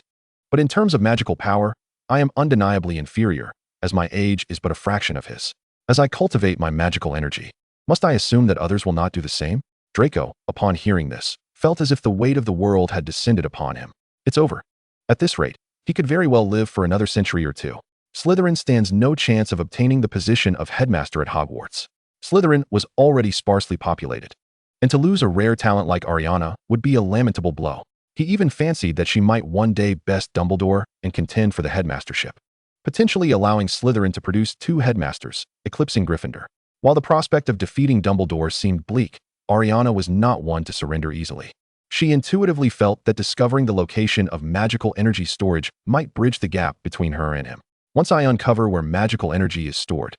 But in terms of magical power, I am undeniably inferior, as my age is but a fraction of his. As I cultivate my magical energy, must I assume that others will not do the same?" Draco, upon hearing this, felt as if the weight of the world had descended upon him. It's over. At this rate, he could very well live for another century or two. Slytherin stands no chance of obtaining the position of headmaster at Hogwarts. Slytherin was already sparsely populated, and to lose a rare talent like Ailiana would be a lamentable blow. He even fancied that she might one day best Dumbledore and contend for the headmastership, potentially allowing Slytherin to produce 2 headmasters, eclipsing Gryffindor. While the prospect of defeating Dumbledore seemed bleak, Ailiana was not one to surrender easily. She intuitively felt that discovering the location of magical energy storage might bridge the gap between her and him. "Once I uncover where magical energy is stored,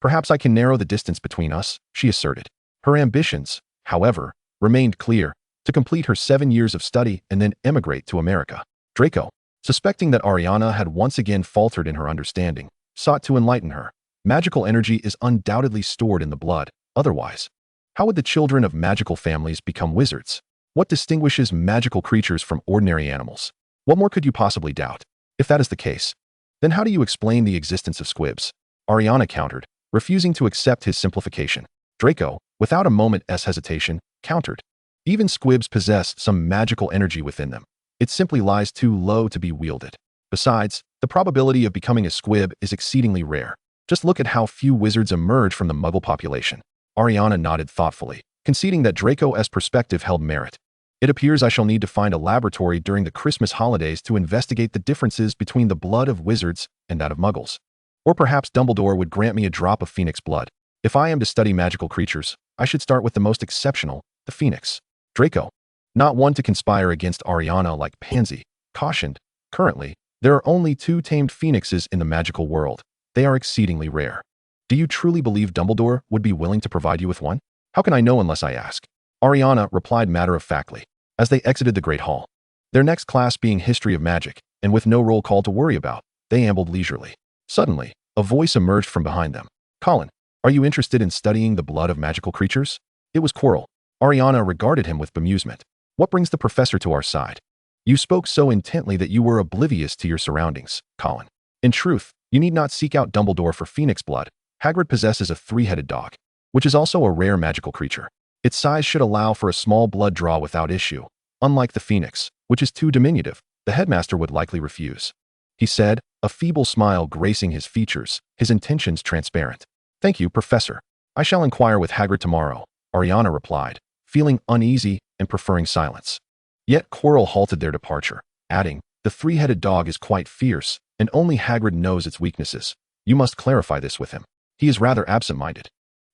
perhaps I can narrow the distance between us," she asserted. Her ambitions, however, remained clear: to complete her 7 years of study and then emigrate to America. Draco, suspecting that Ailiana had once again faltered in her understanding, sought to enlighten her. Magical energy is undoubtedly stored in the blood. Otherwise, how would the children of magical families become wizards? What distinguishes magical creatures from ordinary animals? What more could you possibly doubt? If that is the case, then how do you explain the existence of squibs? Ailiana countered, refusing to accept his simplification. Draco, without a moment's hesitation, countered, "Even squibs possess some magical energy within them. It simply lies too low to be wielded. Besides, the probability of becoming a squib is exceedingly rare. Just look at how few wizards emerge from the Muggle population." Ailiana nodded thoughtfully, conceding that Draco's perspective held merit. "It appears I shall need to find a laboratory during the Christmas holidays to investigate the differences between the blood of wizards and that of Muggles. Or perhaps Dumbledore would grant me a drop of phoenix blood. If I am to study magical creatures, I should start with the most exceptional, the phoenix." Draco, not one to conspire against Ailiana like Pansy, cautioned, "Currently, there are only 2 tamed phoenixes in the magical world. They are exceedingly rare. Do you truly believe Dumbledore would be willing to provide you with one?" "How can I know unless I ask?" Ailiana replied matter-of-factly, as they exited the Great Hall. Their next class being History of Magic, and with no roll call to worry about, they ambled leisurely. Suddenly, a voice emerged from behind them. "Colin, are you interested in studying the blood of magical creatures?" It was Quirrell. Ailiana regarded him with bemusement. "What brings the professor to our side?" "You spoke so intently that you were oblivious to your surroundings, Colin. In truth, you need not seek out Dumbledore for phoenix blood. Hagrid possesses a 3-headed dog, which is also a rare magical creature. Its size should allow for a small blood draw without issue, unlike the phoenix, which is too diminutive. the headmaster would likely refuse. He said, a feeble smile gracing his features, his intentions transparent. Thank you, Professor. I shall inquire with Hagrid tomorrow, Ailiana replied, feeling uneasy and preferring silence. Yet Quirrell halted their departure, adding, the three-headed dog is quite fierce, and only Hagrid knows its weaknesses. You must clarify this with him. He is rather absent-minded.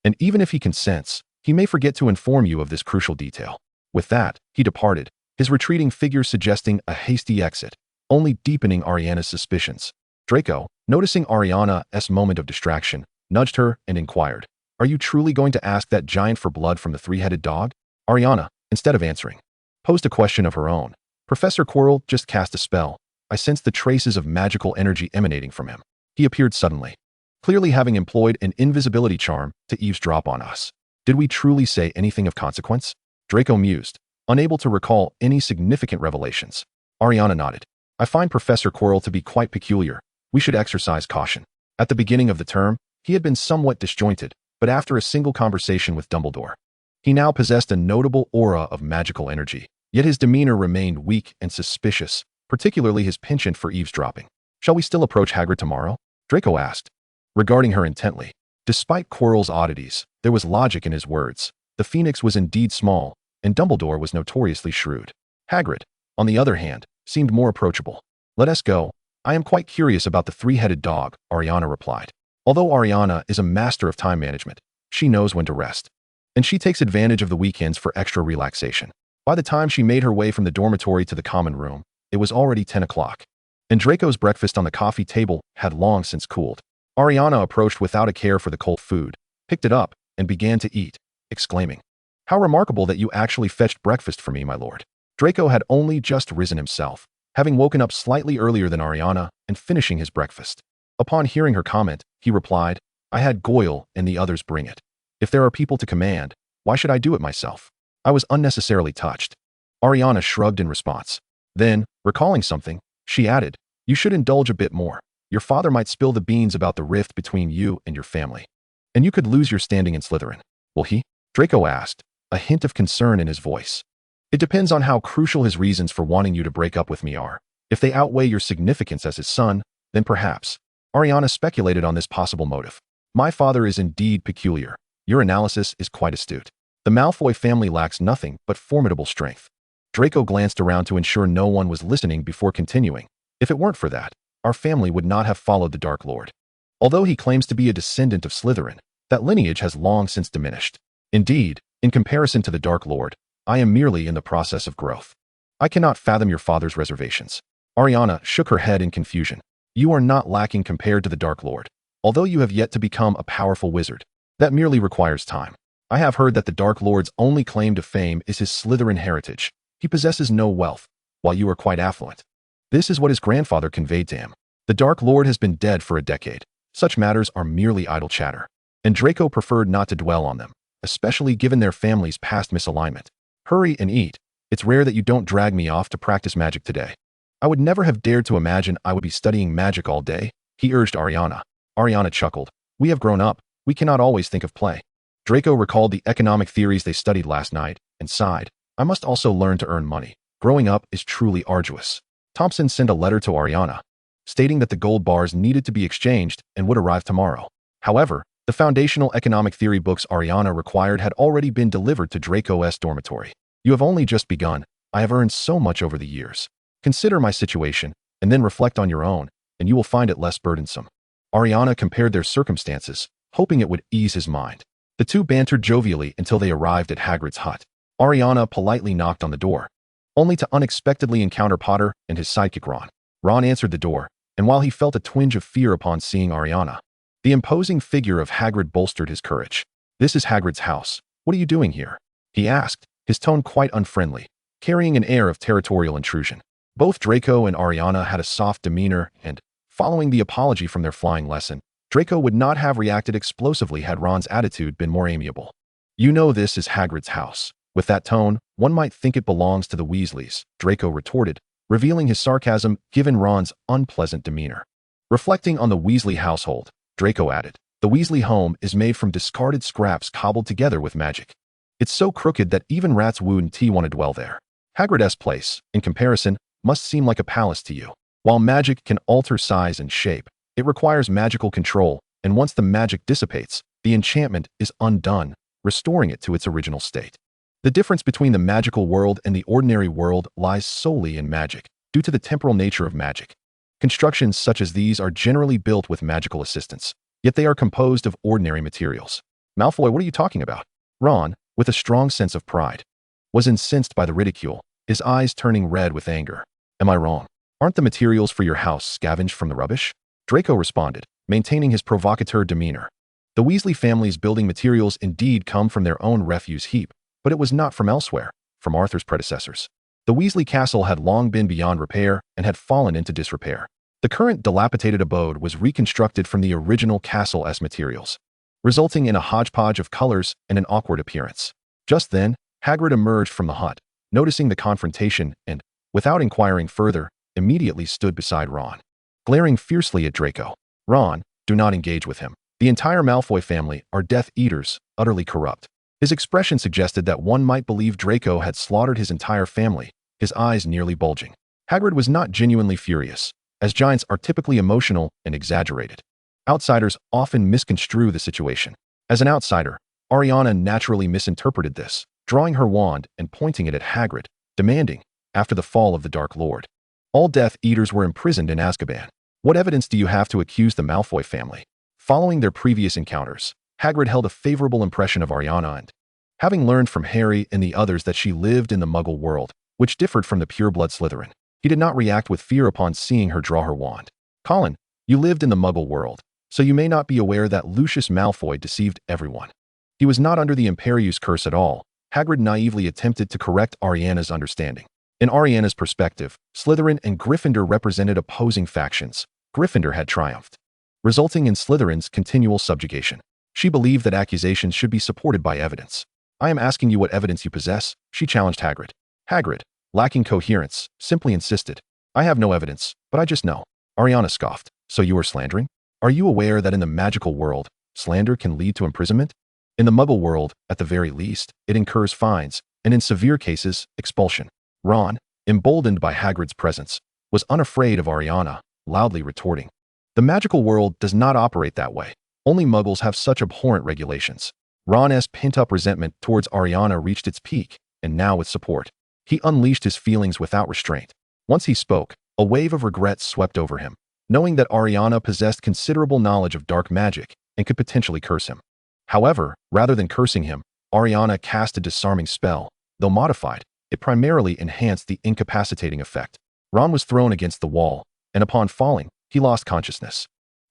And even if he consents, he may forget to inform you of this crucial detail. With that, he departed, his retreating figure suggesting a hasty exit, only deepening Ariana's suspicions. Draco, noticing Ariana's moment of distraction, nudged her and inquired, are you truly going to ask that giant for blood from the three-headed dog? Ailiana, instead of answering, posed a question of her own. Professor Quirrell just cast a spell. I sensed the traces of magical energy emanating from him. He appeared suddenly, clearly having employed an invisibility charm to eavesdrop on us. Did we truly say anything of consequence? Draco mused, unable to recall any significant revelations. Ailiana nodded. I find Professor Quirrell to be quite peculiar. We should exercise caution. At the beginning of the term, he had been somewhat disjointed, but after a single conversation with Dumbledore, he now possessed a notable aura of magical energy. Yet his demeanor remained weak and suspicious, particularly his penchant for eavesdropping. Shall we still approach Hagrid tomorrow? Draco asked, regarding her intently. Despite Quirrell's oddities, there was logic in his words. The Phoenix was indeed small, and Dumbledore was notoriously shrewd. Hagrid, on the other hand, seemed more approachable. Let us go. I am quite curious about the three-headed dog, Ailiana replied. Although Ailiana is a master of time management, she knows when to rest. And she takes advantage of the weekends for extra relaxation. By the time she made her way from the dormitory to the common room, it was already 10 o'clock. And Draco's breakfast on the coffee table had long since cooled. Ailiana approached without a care for the cold food, picked it up, and began to eat, exclaiming, how remarkable that you actually fetched breakfast for me, my lord. Draco had only just risen himself, having woken up slightly earlier than Ailiana and finishing his breakfast. Upon hearing her comment, he replied, I had Goyle and the others bring it. If there are people to command, why should I do it myself? I was unnecessarily touched. Ailiana shrugged in response. Then, recalling something, she added, you should indulge a bit more. Your father might spill the beans about the rift between you and your family. And you could lose your standing in Slytherin. Will he? Draco asked, a hint of concern in his voice. It depends on how crucial his reasons for wanting you to break up with me are. If they outweigh your significance as his son, then perhaps. Ailiana speculated on this possible motive. My father is indeed peculiar. Your analysis is quite astute. The Malfoy family lacks nothing but formidable strength. Draco glanced around to ensure no one was listening before continuing. If it weren't for that, our family would not have followed the Dark Lord. Although he claims to be a descendant of Slytherin, that lineage has long since diminished. Indeed, in comparison to the Dark Lord, I am merely in the process of growth. I cannot fathom your father's reservations. Ailiana shook her head in confusion. You are not lacking compared to the Dark Lord. Although you have yet to become a powerful wizard, that merely requires time. I have heard that the Dark Lord's only claim to fame is his Slytherin heritage. He possesses no wealth, while you are quite affluent. This is what his grandfather conveyed to him. The Dark Lord has been dead for a decade. Such matters are merely idle chatter. And Draco preferred not to dwell on them, especially given their family's past misalignment. Hurry and eat. It's rare that you don't drag me off to practice magic today. I would never have dared to imagine I would be studying magic all day, he urged Ailiana. Ailiana chuckled. We have grown up. We cannot always think of play. Draco recalled the economic theories they studied last night and sighed. I must also learn to earn money. Growing up is truly arduous. Thompson sent a letter to Ailiana, stating that the gold bars needed to be exchanged and would arrive tomorrow. However, the foundational economic theory books Ailiana required had already been delivered to Draco's dormitory. You have only just begun. I have earned so much over the years. Consider my situation, and then reflect on your own, and you will find it less burdensome. Ailiana compared their circumstances, hoping it would ease his mind. The two bantered jovially until they arrived at Hagrid's hut. Ailiana politely knocked on the door, only to unexpectedly encounter Potter and his sidekick Ron. Ron answered the door, and while he felt a twinge of fear upon seeing Ailiana, the imposing figure of Hagrid bolstered his courage. This is Hagrid's house. What are you doing here? He asked, his tone quite unfriendly, carrying an air of territorial intrusion. Both Draco and Ailiana had a soft demeanor, and, following the apology from their flying lesson, Draco would not have reacted explosively had Ron's attitude been more amiable. You know this is Hagrid's house. With that tone, one might think it belongs to the Weasleys, Draco retorted, revealing his sarcasm given Ron's unpleasant demeanor. Reflecting on the Weasley household, Draco added, the Weasley home is made from discarded scraps cobbled together with magic. It's so crooked that even rats wouldn't want to dwell there. Hagrid's place, in comparison, must seem like a palace to you. While magic can alter size and shape, it requires magical control, and once the magic dissipates, the enchantment is undone, restoring it to its original state. The difference between the magical world and the ordinary world lies solely in magic, due to the temporal nature of magic. Constructions such as these are generally built with magical assistance, yet they are composed of ordinary materials. Malfoy, what are you talking about? Ron, with a strong sense of pride, was incensed by the ridicule, his eyes turning red with anger. Am I wrong? Aren't the materials for your house scavenged from the rubbish? Draco responded, maintaining his provocateur demeanor. The Weasley family's building materials indeed come from their own refuse heap, but it was not from elsewhere, from Arthur's predecessors. The Weasley castle had long been beyond repair and had fallen into disrepair. The current dilapidated abode was reconstructed from the original castle's materials, resulting in a hodgepodge of colors and an awkward appearance. Just then, Hagrid emerged from the hut, noticing the confrontation and, without inquiring further, immediately stood beside Ron, glaring fiercely at Draco. Ron, do not engage with him. The entire Malfoy family are Death Eaters, utterly corrupt. His expression suggested that one might believe Draco had slaughtered his entire family, his eyes nearly bulging. Hagrid was not genuinely furious, as giants are typically emotional and exaggerated. Outsiders often misconstrue the situation. As an outsider, Ailiana naturally misinterpreted this, drawing her wand and pointing it at Hagrid, demanding, after the fall of the Dark Lord, all Death Eaters were imprisoned in Azkaban. What evidence do you have to accuse the Malfoy family? Following their previous encounters, Hagrid held a favorable impression of Ailiana and, having learned from Harry and the others that she lived in the Muggle world, which differed from the pureblood Slytherin, he did not react with fear upon seeing her draw her wand. Colin, you lived in the Muggle world, so you may not be aware that Lucius Malfoy deceived everyone. He was not under the Imperius curse at all. Hagrid naively attempted to correct Ailiana's understanding. In Ailiana's perspective, Slytherin and Gryffindor represented opposing factions. Gryffindor had triumphed, resulting in Slytherin's continual subjugation. She believed that accusations should be supported by evidence. I am asking you what evidence you possess, she challenged Hagrid. Hagrid, lacking coherence, simply insisted. I have no evidence, but I just know. Ailiana scoffed. So you are slandering? Are you aware that in the magical world, slander can lead to imprisonment? In the Muggle world, at the very least, it incurs fines, and in severe cases, expulsion. Ron, emboldened by Hagrid's presence, was unafraid of Ailiana, loudly retorting. The magical world does not operate that way. Only Muggles have such abhorrent regulations. Ron's pent-up resentment towards Ailiana reached its peak, and now with support, he unleashed his feelings without restraint. Once he spoke, a wave of regret swept over him, knowing that Ailiana possessed considerable knowledge of dark magic and could potentially curse him. However, rather than cursing him, Ailiana cast a disarming spell. Though modified, it primarily enhanced the incapacitating effect. Ron was thrown against the wall, and upon falling, he lost consciousness.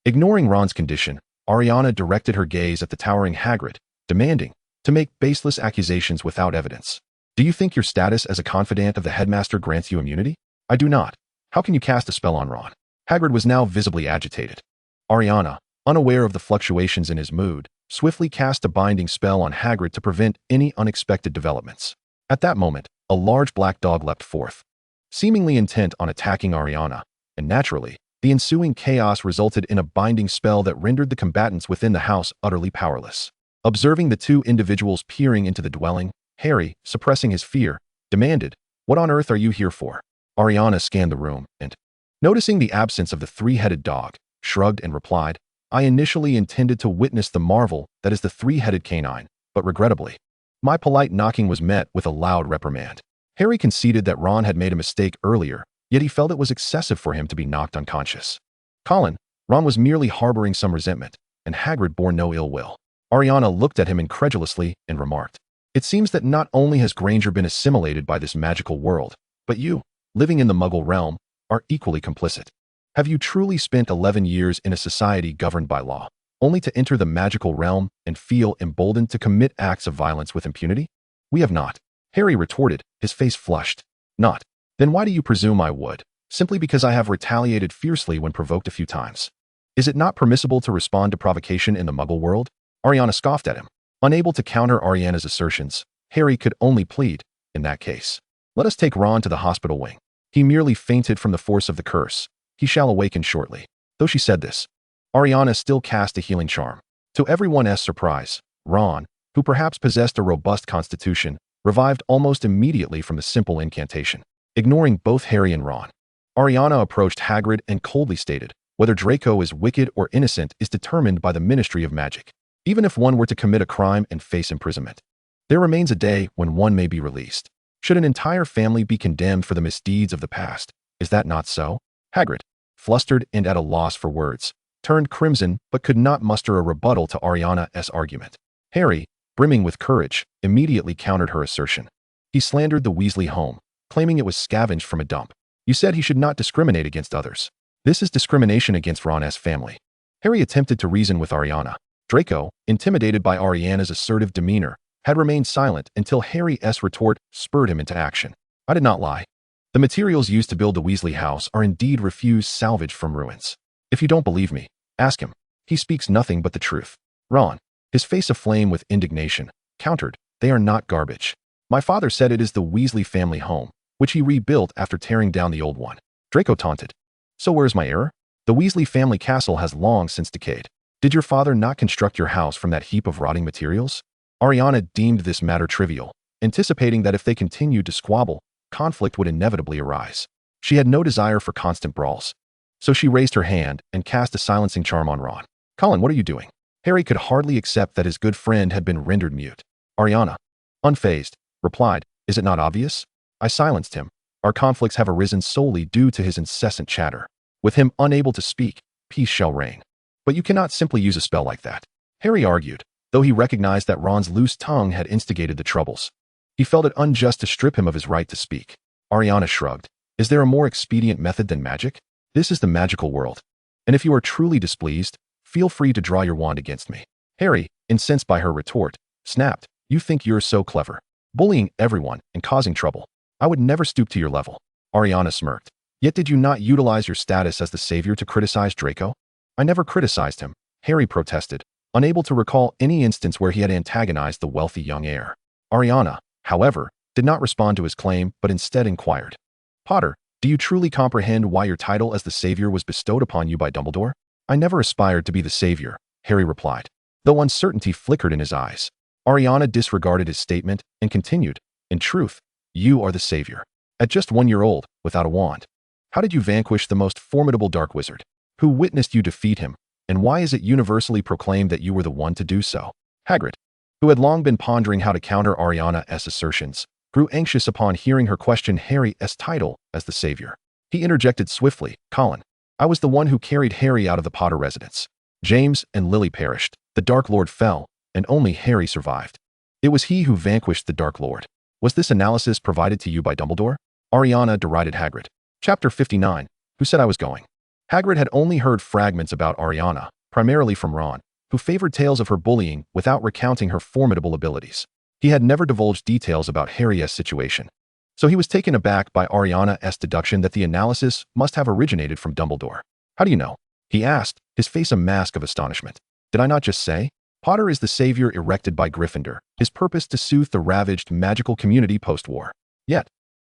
Ignoring Ron's condition, Ailiana directed her gaze at the towering Hagrid, demanding to make baseless accusations without evidence. Do you think your status as a confidant of the Headmaster grants you immunity? I do not. How can you cast a spell on Ron? Hagrid was now visibly agitated. Ailiana, unaware of the fluctuations in his mood, swiftly cast a binding spell on Hagrid to prevent any unexpected developments. At that moment, a large black dog leapt forth, seemingly intent on attacking Ailiana, and naturally, the ensuing chaos resulted in a binding spell that rendered the combatants within the house utterly powerless. Observing the two individuals peering into the dwelling, Harry, suppressing his fear, demanded, "What on earth are you here for?" Ailiana scanned the room and, noticing the absence of the three-headed dog, shrugged and replied, "I initially intended to witness the marvel that is the three-headed canine, but regrettably, my polite knocking was met with a loud reprimand." Harry conceded that Ron had made a mistake earlier, yet he felt it was excessive for him to be knocked unconscious. Colin, Ron was merely harboring some resentment, and Hagrid bore no ill will. Ailiana looked at him incredulously and remarked, "It seems that not only has Granger been assimilated by this magical world, but you, living in the Muggle realm, are equally complicit. Have you truly spent 11 years in a society governed by law, only to enter the magical realm and feel emboldened to commit acts of violence with impunity?" "We have not," Harry retorted, his face flushed. "Not? Then why do you presume I would? Simply because I have retaliated fiercely when provoked a few times. Is it not permissible to respond to provocation in the Muggle world?" Ailiana scoffed at him. Unable to counter Ailiana's assertions, Harry could only plead, "In that case, let us take Ron to the hospital wing. He merely fainted from the force of the curse. He shall awaken shortly." Though she said this, Ailiana still cast a healing charm. To everyone's surprise, Ron, who perhaps possessed a robust constitution, revived almost immediately from the simple incantation. ignoring both Harry and Ron. Ailiana approached Hagrid and coldly stated, whether Draco is wicked or innocent is determined by the Ministry of Magic. Even if one were to commit a crime and face imprisonment, there remains a day when one may be released. Should an entire family be condemned for the misdeeds of the past? Is that not so? Hagrid, flustered and at a loss for words, turned crimson but could not muster a rebuttal to Ailiana's argument. Harry, brimming with courage, immediately countered her assertion. He slandered the Weasley home, claiming it was scavenged from a dump. You said he should not discriminate against others. This is discrimination against Ron's family. Harry attempted to reason with Ailiana. Draco, intimidated by Ailiana's assertive demeanor, had remained silent until Harry's retort spurred him into action. I did not lie. The materials used to build the Weasley house are indeed refused salvage from ruins. If you don't believe me, ask him. He speaks nothing but the truth. Ron, his face aflame with indignation, countered, they are not garbage. My father said it is the Weasley family home, which he rebuilt after tearing down the old one. Draco taunted. So where's my error? The Weasley family castle has long since decayed. Did your father not construct your house from that heap of rotting materials? Ailiana deemed this matter trivial, anticipating that if they continued to squabble, conflict would inevitably arise. She had no desire for constant brawls. So she raised her hand and cast a silencing charm on Ron. Colin, what are you doing? Harry could hardly accept that his good friend had been rendered mute. Ailiana, unfazed, replied, is it not obvious? I silenced him. Our conflicts have arisen solely due to his incessant chatter. With him unable to speak, peace shall reign. But you cannot simply use a spell like that. Harry argued, though he recognized that Ron's loose tongue had instigated the troubles. He felt it unjust to strip him of his right to speak. Ailiana shrugged. Is there a more expedient method than magic? This is the magical world. And if you are truly displeased, feel free to draw your wand against me. Harry, incensed by her retort, snapped, you think you're so clever, bullying everyone and causing trouble. I would never stoop to your level. Ailiana smirked. Yet did you not utilize your status as the savior to criticize Draco? I never criticized him, Harry protested, unable to recall any instance where he had antagonized the wealthy young heir. Ailiana, however, did not respond to his claim but instead inquired. Potter, do you truly comprehend why your title as the savior was bestowed upon you by Dumbledore? I never aspired to be the savior, Harry replied, though uncertainty flickered in his eyes. Ailiana disregarded his statement and continued, in truth, you are the savior. At just 1 year old, without a wand. How did you vanquish the most formidable dark wizard? Who witnessed you defeat him, and why is it universally proclaimed that you were the one to do so? Hagrid, who had long been pondering how to counter Ailiana's assertions, grew anxious upon hearing her question Harry's title as the savior. He interjected swiftly, Colin, I was the one who carried Harry out of the Potter residence. James and Lily perished, the Dark Lord fell, and only Harry survived. It was he who vanquished the Dark Lord. Was this analysis provided to you by Dumbledore? Ailiana derided Hagrid. Chapter 59. Who said I was going? Hagrid had only heard fragments about Ailiana, primarily from Ron, who favored tales of her bullying without recounting her formidable abilities. He had never divulged details about Harry's situation. So he was taken aback by Ailiana's deduction that the analysis must have originated from Dumbledore. How do you know? He asked, his face a mask of astonishment. Did I not just say? Potter is the savior erected by Gryffindor, his purpose to soothe the ravaged magical community post-war. Yet,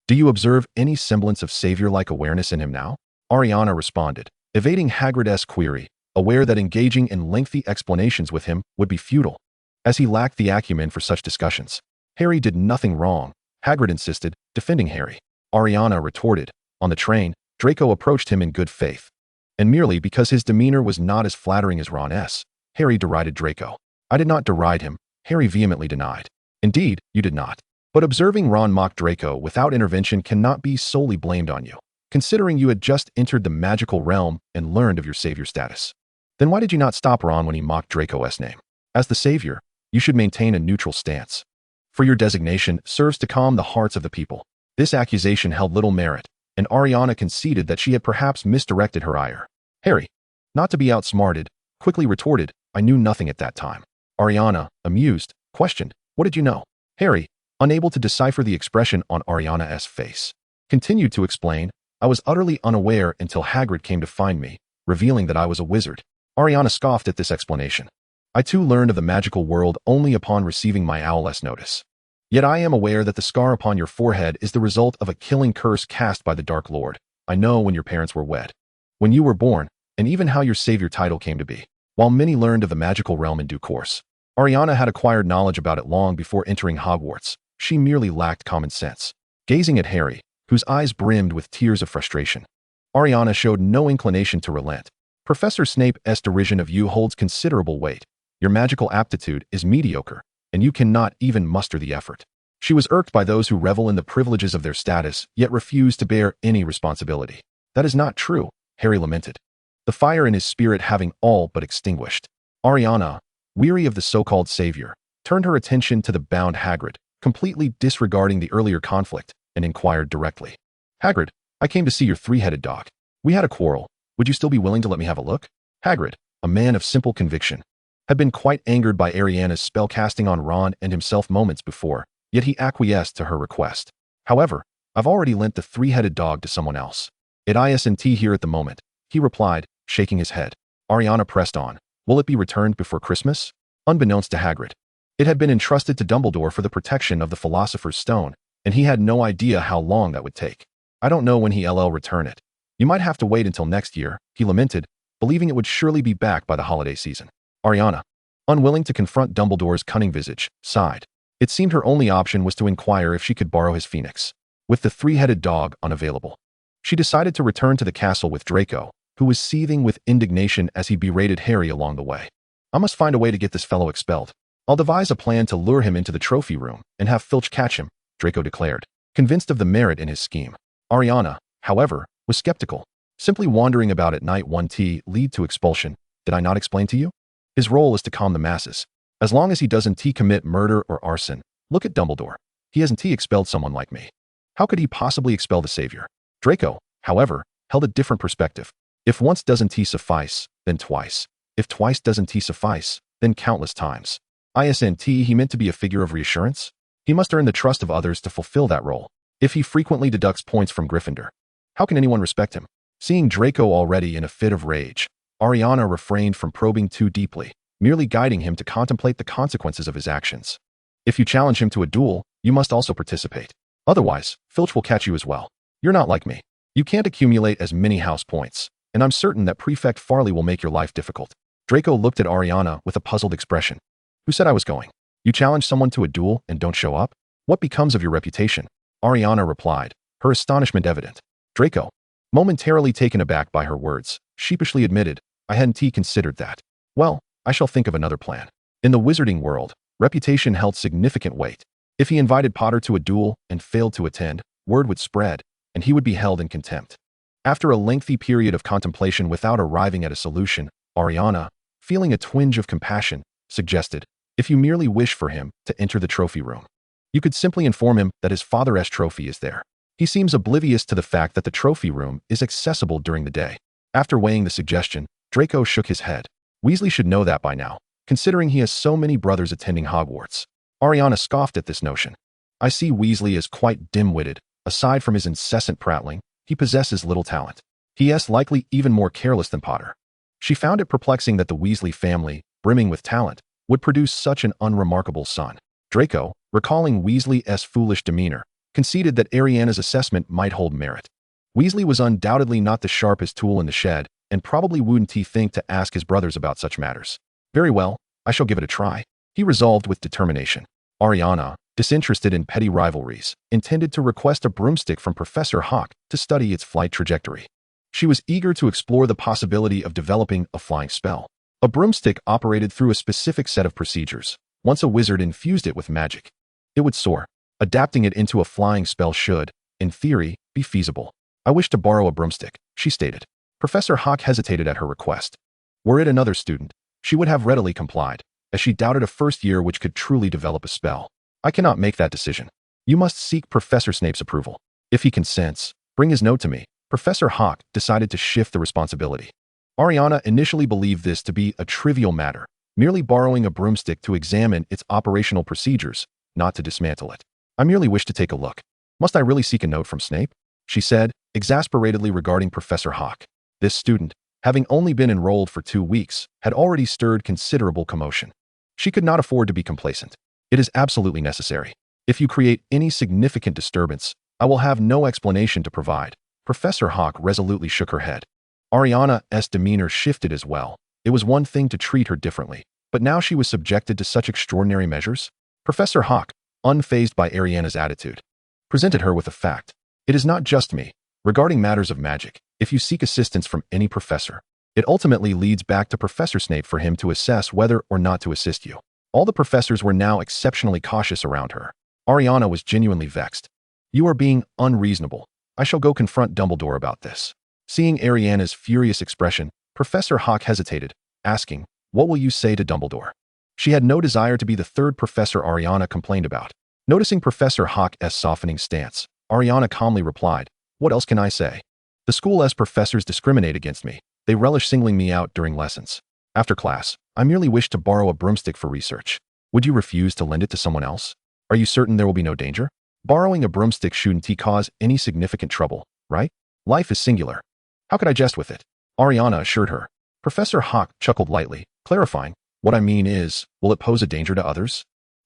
do you observe any semblance of savior-like awareness in him now? Ailiana responded, evading Hagrid's query, aware that engaging in lengthy explanations with him would be futile, as he lacked the acumen for such discussions. Harry did nothing wrong, Hagrid insisted, defending Harry. Ailiana retorted, on the train, Draco approached him in good faith. And merely because his demeanor was not as flattering as Ron's, Harry derided Draco. I did not deride him, Harry vehemently denied. Indeed, you did not. But observing Ron mock Draco without intervention cannot be solely blamed on you, considering you had just entered the magical realm and learned of your savior status. Then why did you not stop Ron when he mocked Draco's name? As the savior, you should maintain a neutral stance. For your designation serves to calm the hearts of the people. This accusation held little merit, and Ailiana conceded that she had perhaps misdirected her ire. Harry, not to be outsmarted, quickly retorted, I knew nothing at that time. Ailiana, amused, questioned, what did you know? Harry, unable to decipher the expression on Ailiana's face, continued to explain, I was utterly unaware until Hagrid came to find me, revealing that I was a wizard. Ailiana scoffed at this explanation. I too learned of the magical world only upon receiving my owl's notice. Yet I am aware that the scar upon your forehead is the result of a killing curse cast by the Dark Lord. I know when your parents were wed, when you were born, and even how your savior title came to be. While many learned of the magical realm in due course, Ailiana had acquired knowledge about it long before entering Hogwarts. She merely lacked common sense. Gazing at Harry, whose eyes brimmed with tears of frustration. Ailiana showed no inclination to relent. Professor Snape's derision of you holds considerable weight. Your magical aptitude is mediocre, and you cannot even muster the effort. She was irked by those who revel in the privileges of their status, yet refuse to bear any responsibility. That is not true, Harry lamented, the fire in his spirit having all but extinguished. Ailiana, weary of the so-called savior, turned her attention to the bound Hagrid, completely disregarding the earlier conflict, and inquired directly. Hagrid, I came to see your three-headed dog. We had a quarrel. Would you still be willing to let me have a look? Hagrid, a man of simple conviction, had been quite angered by Ailiana's spellcasting on Ron and himself moments before, yet he acquiesced to her request. However, I've already lent the three-headed dog to someone else. It isn't here at the moment, he replied, shaking his head. Ailiana pressed on. Will it be returned before Christmas? Unbeknownst to Hagrid, it had been entrusted to Dumbledore for the protection of the Philosopher's Stone, and he had no idea how long that would take. I don't know when he'll return it. You might have to wait until next year, he lamented, believing it would surely be back by the holiday season. Ailiana, unwilling to confront Dumbledore's cunning visage, sighed. It seemed her only option was to inquire if she could borrow his phoenix. With the three-headed dog unavailable, she decided to return to the castle with Draco, who was seething with indignation as he berated Harry along the way. I must find a way to get this fellow expelled. I'll devise a plan to lure him into the trophy room and have Filch catch him, Draco declared, convinced of the merit in his scheme. Ailiana, however, was skeptical. Simply wandering about at night won't lead to expulsion. Did I not explain to you? His role is to calm the masses. As long as he doesn't commit murder or arson. Look at Dumbledore. He hasn't expelled someone like me. How could he possibly expel the savior? Draco, however, held a different perspective. If once doesn't suffice, then twice. If twice doesn't suffice, then countless times. Isn't he meant to be a figure of reassurance? He must earn the trust of others to fulfill that role. If he frequently deducts points from Gryffindor, how can anyone respect him? Seeing Draco already in a fit of rage, Ailiana refrained from probing too deeply, merely guiding him to contemplate the consequences of his actions. If you challenge him to a duel, you must also participate. Otherwise, Filch will catch you as well. You're not like me. You can't accumulate as many house points, and I'm certain that Prefect Farley will make your life difficult. Draco looked at Ailiana with a puzzled expression. Who said I was going? You challenge someone to a duel and don't show up? What becomes of your reputation? Ailiana replied, her astonishment evident. Draco, momentarily taken aback by her words, sheepishly admitted, I hadn't considered that. Well, I shall think of another plan. In the wizarding world, reputation held significant weight. If he invited Potter to a duel and failed to attend, word would spread, and he would be held in contempt. After a lengthy period of contemplation without arriving at a solution, Ailiana, feeling a twinge of compassion, suggested, if you merely wish for him to enter the trophy room, you could simply inform him that his father's trophy is there. He seems oblivious to the fact that the trophy room is accessible during the day. After weighing the suggestion, Draco shook his head. Weasley should know that by now, considering he has so many brothers attending Hogwarts. Ailiana scoffed at this notion. I see Weasley as quite dim-witted. Aside from his incessant prattling, he possesses little talent. He is likely even more careless than Potter. She found it perplexing that the Weasley family, brimming with talent, would produce such an unremarkable son. Draco, recalling Weasley's foolish demeanor, conceded that Ailiana's assessment might hold merit. Weasley was undoubtedly not the sharpest tool in the shed, and probably wouldn't think to ask his brothers about such matters. Very well, I shall give it a try, he resolved with determination. Ailiana, disinterested in petty rivalries, intended to request a broomstick from Professor Hawk to study its flight trajectory. She was eager to explore the possibility of developing a flying spell. A broomstick operated through a specific set of procedures. Once a wizard infused it with magic, it would soar. Adapting it into a flying spell should, in theory, be feasible. I wish to borrow a broomstick, she stated. Professor Hawk hesitated at her request. Were it another student, she would have readily complied, as she doubted a first year which could truly develop a spell. I cannot make that decision. You must seek Professor Snape's approval. If he consents, bring his note to me. Professor Hawk decided to shift the responsibility. Ailiana initially believed this to be a trivial matter, merely borrowing a broomstick to examine its operational procedures, not to dismantle it. I merely wish to take a look. Must I really seek a note from Snape? She said, exasperatedly regarding Professor Hawk. This student, having only been enrolled for 2 weeks, had already stirred considerable commotion. She could not afford to be complacent. It is absolutely necessary. If you create any significant disturbance, I will have no explanation to provide. Professor Hawk resolutely shook her head. Ailiana's demeanor shifted as well. It was one thing to treat her differently, but now she was subjected to such extraordinary measures. Professor Hawk, unfazed by Ailiana's attitude, presented her with a fact. It is not just me. Regarding matters of magic, if you seek assistance from any professor, it ultimately leads back to Professor Snape for him to assess whether or not to assist you. All the professors were now exceptionally cautious around her. Ailiana was genuinely vexed. You are being unreasonable. I shall go confront Dumbledore about this. Seeing Ailiana's furious expression, Professor Hawk hesitated, asking, what will you say to Dumbledore? She had no desire to be the third professor Ailiana complained about. Noticing Professor Hawk's softening stance, Ailiana calmly replied, what else can I say? The school's professors discriminate against me. They relish singling me out during lessons. After class, I merely wish to borrow a broomstick for research. Would you refuse to lend it to someone else? Are you certain there will be no danger? Borrowing a broomstick shouldn't cause any significant trouble, right? Life is singular. How could I jest with it? Ailiana assured her. Professor Hawk chuckled lightly, clarifying, what I mean is, will it pose a danger to others?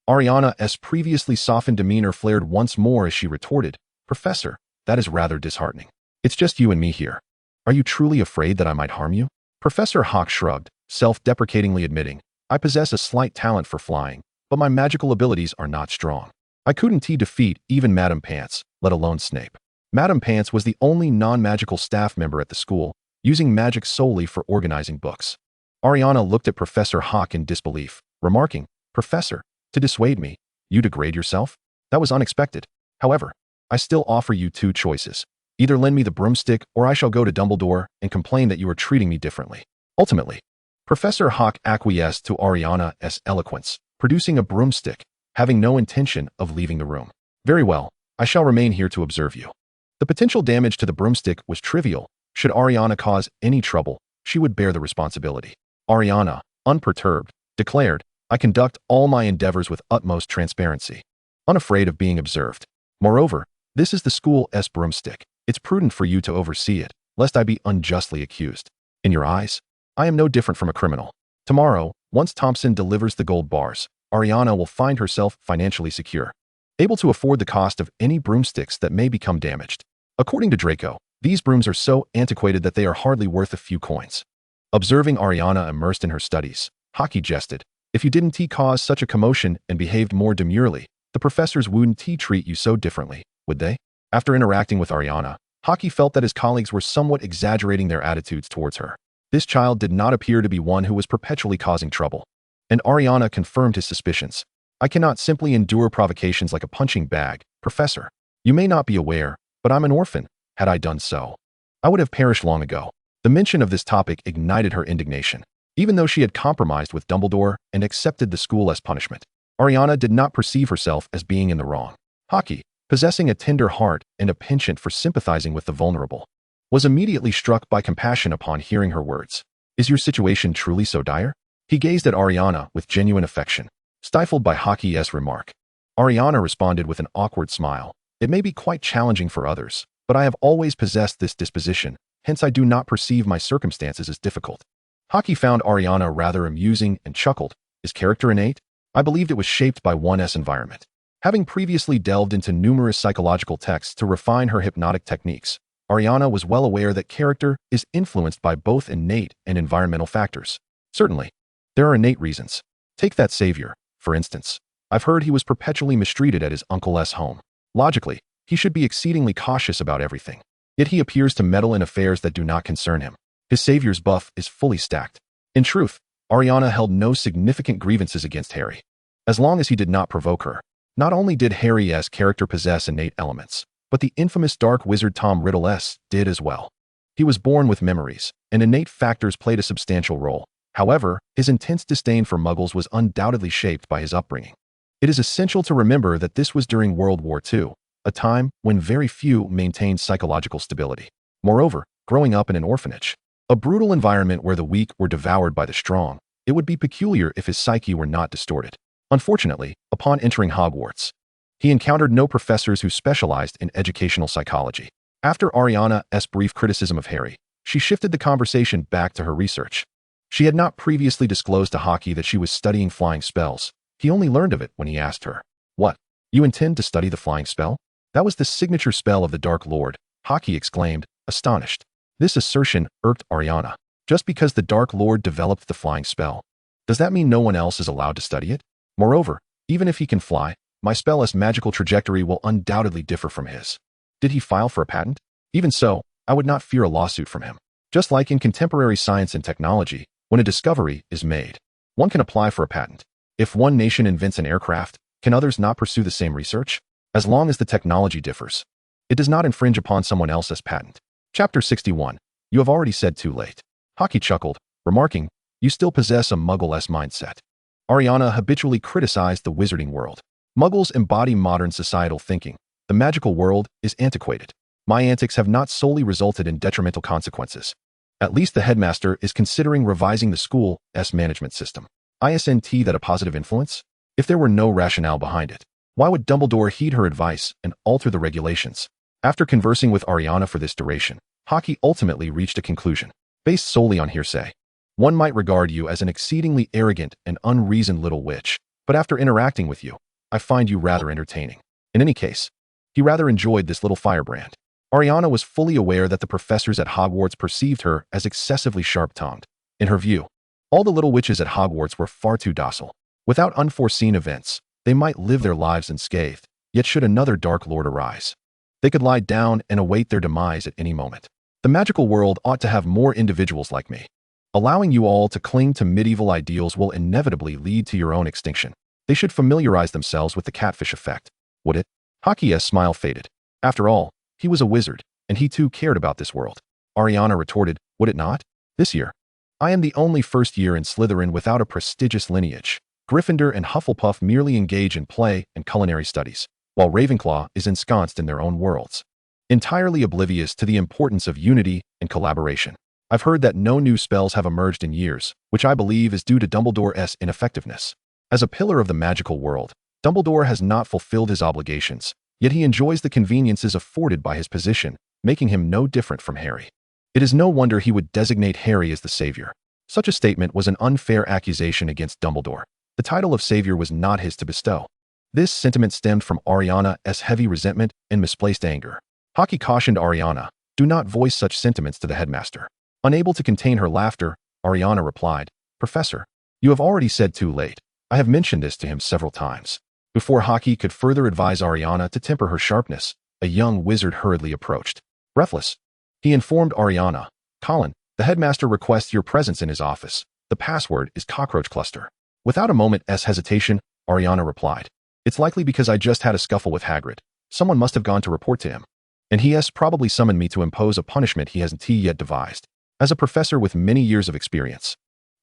Ailiana's previously softened demeanor flared once more as she retorted, Professor, that is rather disheartening. It's just you and me here. Are you truly afraid that I might harm you? Professor Hawk shrugged, self-deprecatingly admitting, I possess a slight talent for flying, but my magical abilities are not strong. I couldn't defeat even Madame Pants, let alone Snape. Madame Pants was the only non-magical staff member at the school, using magic solely for organizing books. Ailiana looked at Professor Hawk in disbelief, remarking, Professor, to dissuade me, you degrade yourself? That was unexpected. However, I still offer you two choices. Either lend me the broomstick or I shall go to Dumbledore and complain that you are treating me differently. Ultimately, Professor Hawk acquiesced to Ailiana's eloquence, producing a broomstick, having no intention of leaving the room. Very well, I shall remain here to observe you. The potential damage to the broomstick was trivial. Should Ailiana cause any trouble, she would bear the responsibility. Ailiana, unperturbed, declared, I conduct all my endeavors with utmost transparency, unafraid of being observed. Moreover, this is the school's broomstick. It's prudent for you to oversee it, lest I be unjustly accused. In your eyes, I am no different from a criminal. Tomorrow, once Thompson delivers the gold bars, Ailiana will find herself financially secure, able to afford the cost of any broomsticks that may become damaged. According to Draco, these brooms are so antiquated that they are hardly worth a few coins. Observing Ailiana immersed in her studies, Hockey jested, if you didn't cause such a commotion and behaved more demurely, the professors wouldn't treat you so differently, would they? After interacting with Ailiana, Hockey felt that his colleagues were somewhat exaggerating their attitudes towards her. This child did not appear to be one who was perpetually causing trouble. And Ailiana confirmed his suspicions. I cannot simply endure provocations like a punching bag, Professor. You may not be aware, but I'm an orphan. Had I done so, I would have perished long ago. The mention of this topic ignited her indignation. Even though she had compromised with Dumbledore and accepted the school as punishment, Ailiana did not perceive herself as being in the wrong. Hockey, possessing a tender heart and a penchant for sympathizing with the vulnerable, was immediately struck by compassion upon hearing her words. Is your situation truly so dire? He gazed at Ailiana with genuine affection, stifled by Hockey's remark. Ailiana responded with an awkward smile. It may be quite challenging for others, but I have always possessed this disposition, hence I do not perceive my circumstances as difficult. Hockey found Ailiana rather amusing and chuckled. Is character innate? I believed it was shaped by one's environment. Having previously delved into numerous psychological texts to refine her hypnotic techniques, Ailiana was well aware that character is influenced by both innate and environmental factors. Certainly, there are innate reasons. Take that savior, for instance. I've heard he was perpetually mistreated at his uncle's home. Logically, he should be exceedingly cautious about everything. Yet he appears to meddle in affairs that do not concern him. His savior's buff is fully stacked. In truth, Ailiana held no significant grievances against Harry. As long as he did not provoke her, not only did Harry's character possess innate elements, but the infamous dark wizard Tom Riddle did as well. He was born with memories, and innate factors played a substantial role. However, his intense disdain for muggles was undoubtedly shaped by his upbringing. It is essential to remember that this was during World War II, a time when very few maintained psychological stability. Moreover, growing up in an orphanage, a brutal environment where the weak were devoured by the strong, it would be peculiar if his psyche were not distorted. Unfortunately, upon entering Hogwarts, he encountered no professors who specialized in educational psychology. After Ailiana's brief criticism of Harry, she shifted the conversation back to her research. She had not previously disclosed to Hockey that she was studying flying spells. He only learned of it when he asked her, What? You intend to study the flying spell? That was the signature spell of the Dark Lord, Hockey exclaimed, astonished. This assertion irked Ailiana. Just because the Dark Lord developed the flying spell, does that mean no one else is allowed to study it? Moreover, even if he can fly, my spell's magical trajectory will undoubtedly differ from his. Did he file for a patent? Even so, I would not fear a lawsuit from him. Just like in contemporary science and technology, when a discovery is made, one can apply for a patent. If one nation invents an aircraft, can others not pursue the same research? As long as the technology differs, it does not infringe upon someone else's patent. Chapter 61. You have already said too late. Hockey chuckled, remarking, you still possess a Muggle-esque mindset. Ailiana habitually criticized the wizarding world. Muggles embody modern societal thinking. The magical world is antiquated. My antics have not solely resulted in detrimental consequences. At least the headmaster is considering revising the school's management system. Isn't that a positive influence? If there were no rationale behind it, why would Dumbledore heed her advice and alter the regulations? After conversing with Ailiana for this duration, Hockey ultimately reached a conclusion, based solely on hearsay. One might regard you as an exceedingly arrogant and unreasoned little witch, but after interacting with you, I find you rather entertaining. In any case, he rather enjoyed this little firebrand. Ailiana was fully aware that the professors at Hogwarts perceived her as excessively sharp-tongued. In her view, all the little witches at Hogwarts were far too docile. Without unforeseen events, they might live their lives unscathed, yet should another Dark Lord arise, they could lie down and await their demise at any moment. The magical world ought to have more individuals like me. Allowing you all to cling to medieval ideals will inevitably lead to your own extinction. They should familiarize themselves with the catfish effect. Would it? Hockey's smile faded. After all, he was a wizard, and he too cared about this world. Ailiana retorted, would it not? This year, I am the only first year in Slytherin without a prestigious lineage. Gryffindor and Hufflepuff merely engage in play and culinary studies, while Ravenclaw is ensconced in their own worlds, entirely oblivious to the importance of unity and collaboration. I've heard that no new spells have emerged in years, which I believe is due to Dumbledore's ineffectiveness. As a pillar of the magical world, Dumbledore has not fulfilled his obligations, yet he enjoys the conveniences afforded by his position, making him no different from Harry. It is no wonder he would designate Harry as the savior. Such a statement was an unfair accusation against Dumbledore. The title of savior was not his to bestow. This sentiment stemmed from Ailiana's heavy resentment and misplaced anger. Hockey cautioned Ailiana, do not voice such sentiments to the headmaster. Unable to contain her laughter, Ailiana replied, Professor, you have already said too late. I have mentioned this to him several times. Before Hockey could further advise Ailiana to temper her sharpness, a young wizard hurriedly approached. Breathless, he informed Ailiana, Colin, the headmaster requests your presence in his office. The password is cockroach cluster. Without a moment's hesitation, Ailiana replied, it's likely because I just had a scuffle with Hagrid. Someone must have gone to report to him. And he has probably summoned me to impose a punishment he hasn't yet devised. As a professor with many years of experience,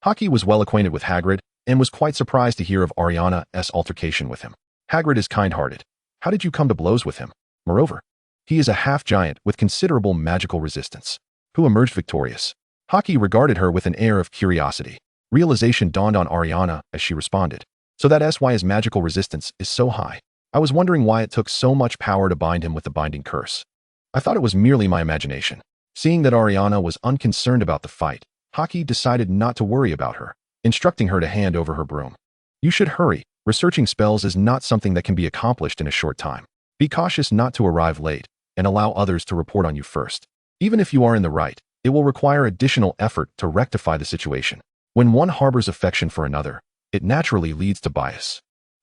Hockey was well acquainted with Hagrid and was quite surprised to hear of Ailiana's altercation with him. Hagrid is kind-hearted. How did you come to blows with him? Moreover, he is a half-giant with considerable magical resistance. Who emerged victorious? Hockey regarded her with an air of curiosity. Realization dawned on Ailiana as she responded. So that's why his magical resistance is so high. I was wondering why it took so much power to bind him with the binding curse. I thought it was merely my imagination. Seeing that Ailiana was unconcerned about the fight, Hockey decided not to worry about her, instructing her to hand over her broom. You should hurry. Researching spells is not something that can be accomplished in a short time. Be cautious not to arrive late, and allow others to report on you first. Even if you are in the right, it will require additional effort to rectify the situation. When one harbors affection for another, it naturally leads to bias.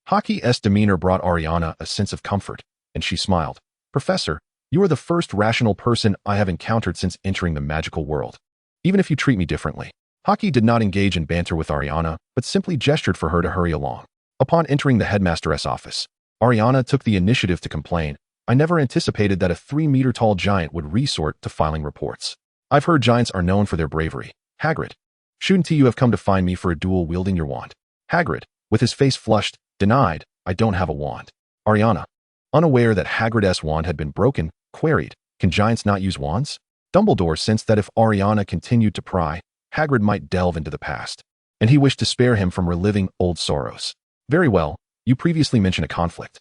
Hockey's demeanor brought Ailiana a sense of comfort, and she smiled. Professor, you are the first rational person I have encountered since entering the magical world. Even if you treat me differently. Hockey did not engage in banter with Ailiana, but simply gestured for her to hurry along. Upon entering the headmaster's office, Ailiana took the initiative to complain. I never anticipated that a 3-meter-tall giant would resort to filing reports. I've heard giants are known for their bravery. Hagrid, shouldn't you have come to find me for a duel wielding your wand? Hagrid, with his face flushed, denied, I don't have a wand. Ailiana, unaware that Hagrid's wand had been broken, queried, can giants not use wands? Dumbledore sensed that if Ailiana continued to pry, Hagrid might delve into the past, and he wished to spare him from reliving old sorrows. Very well, you previously mentioned a conflict,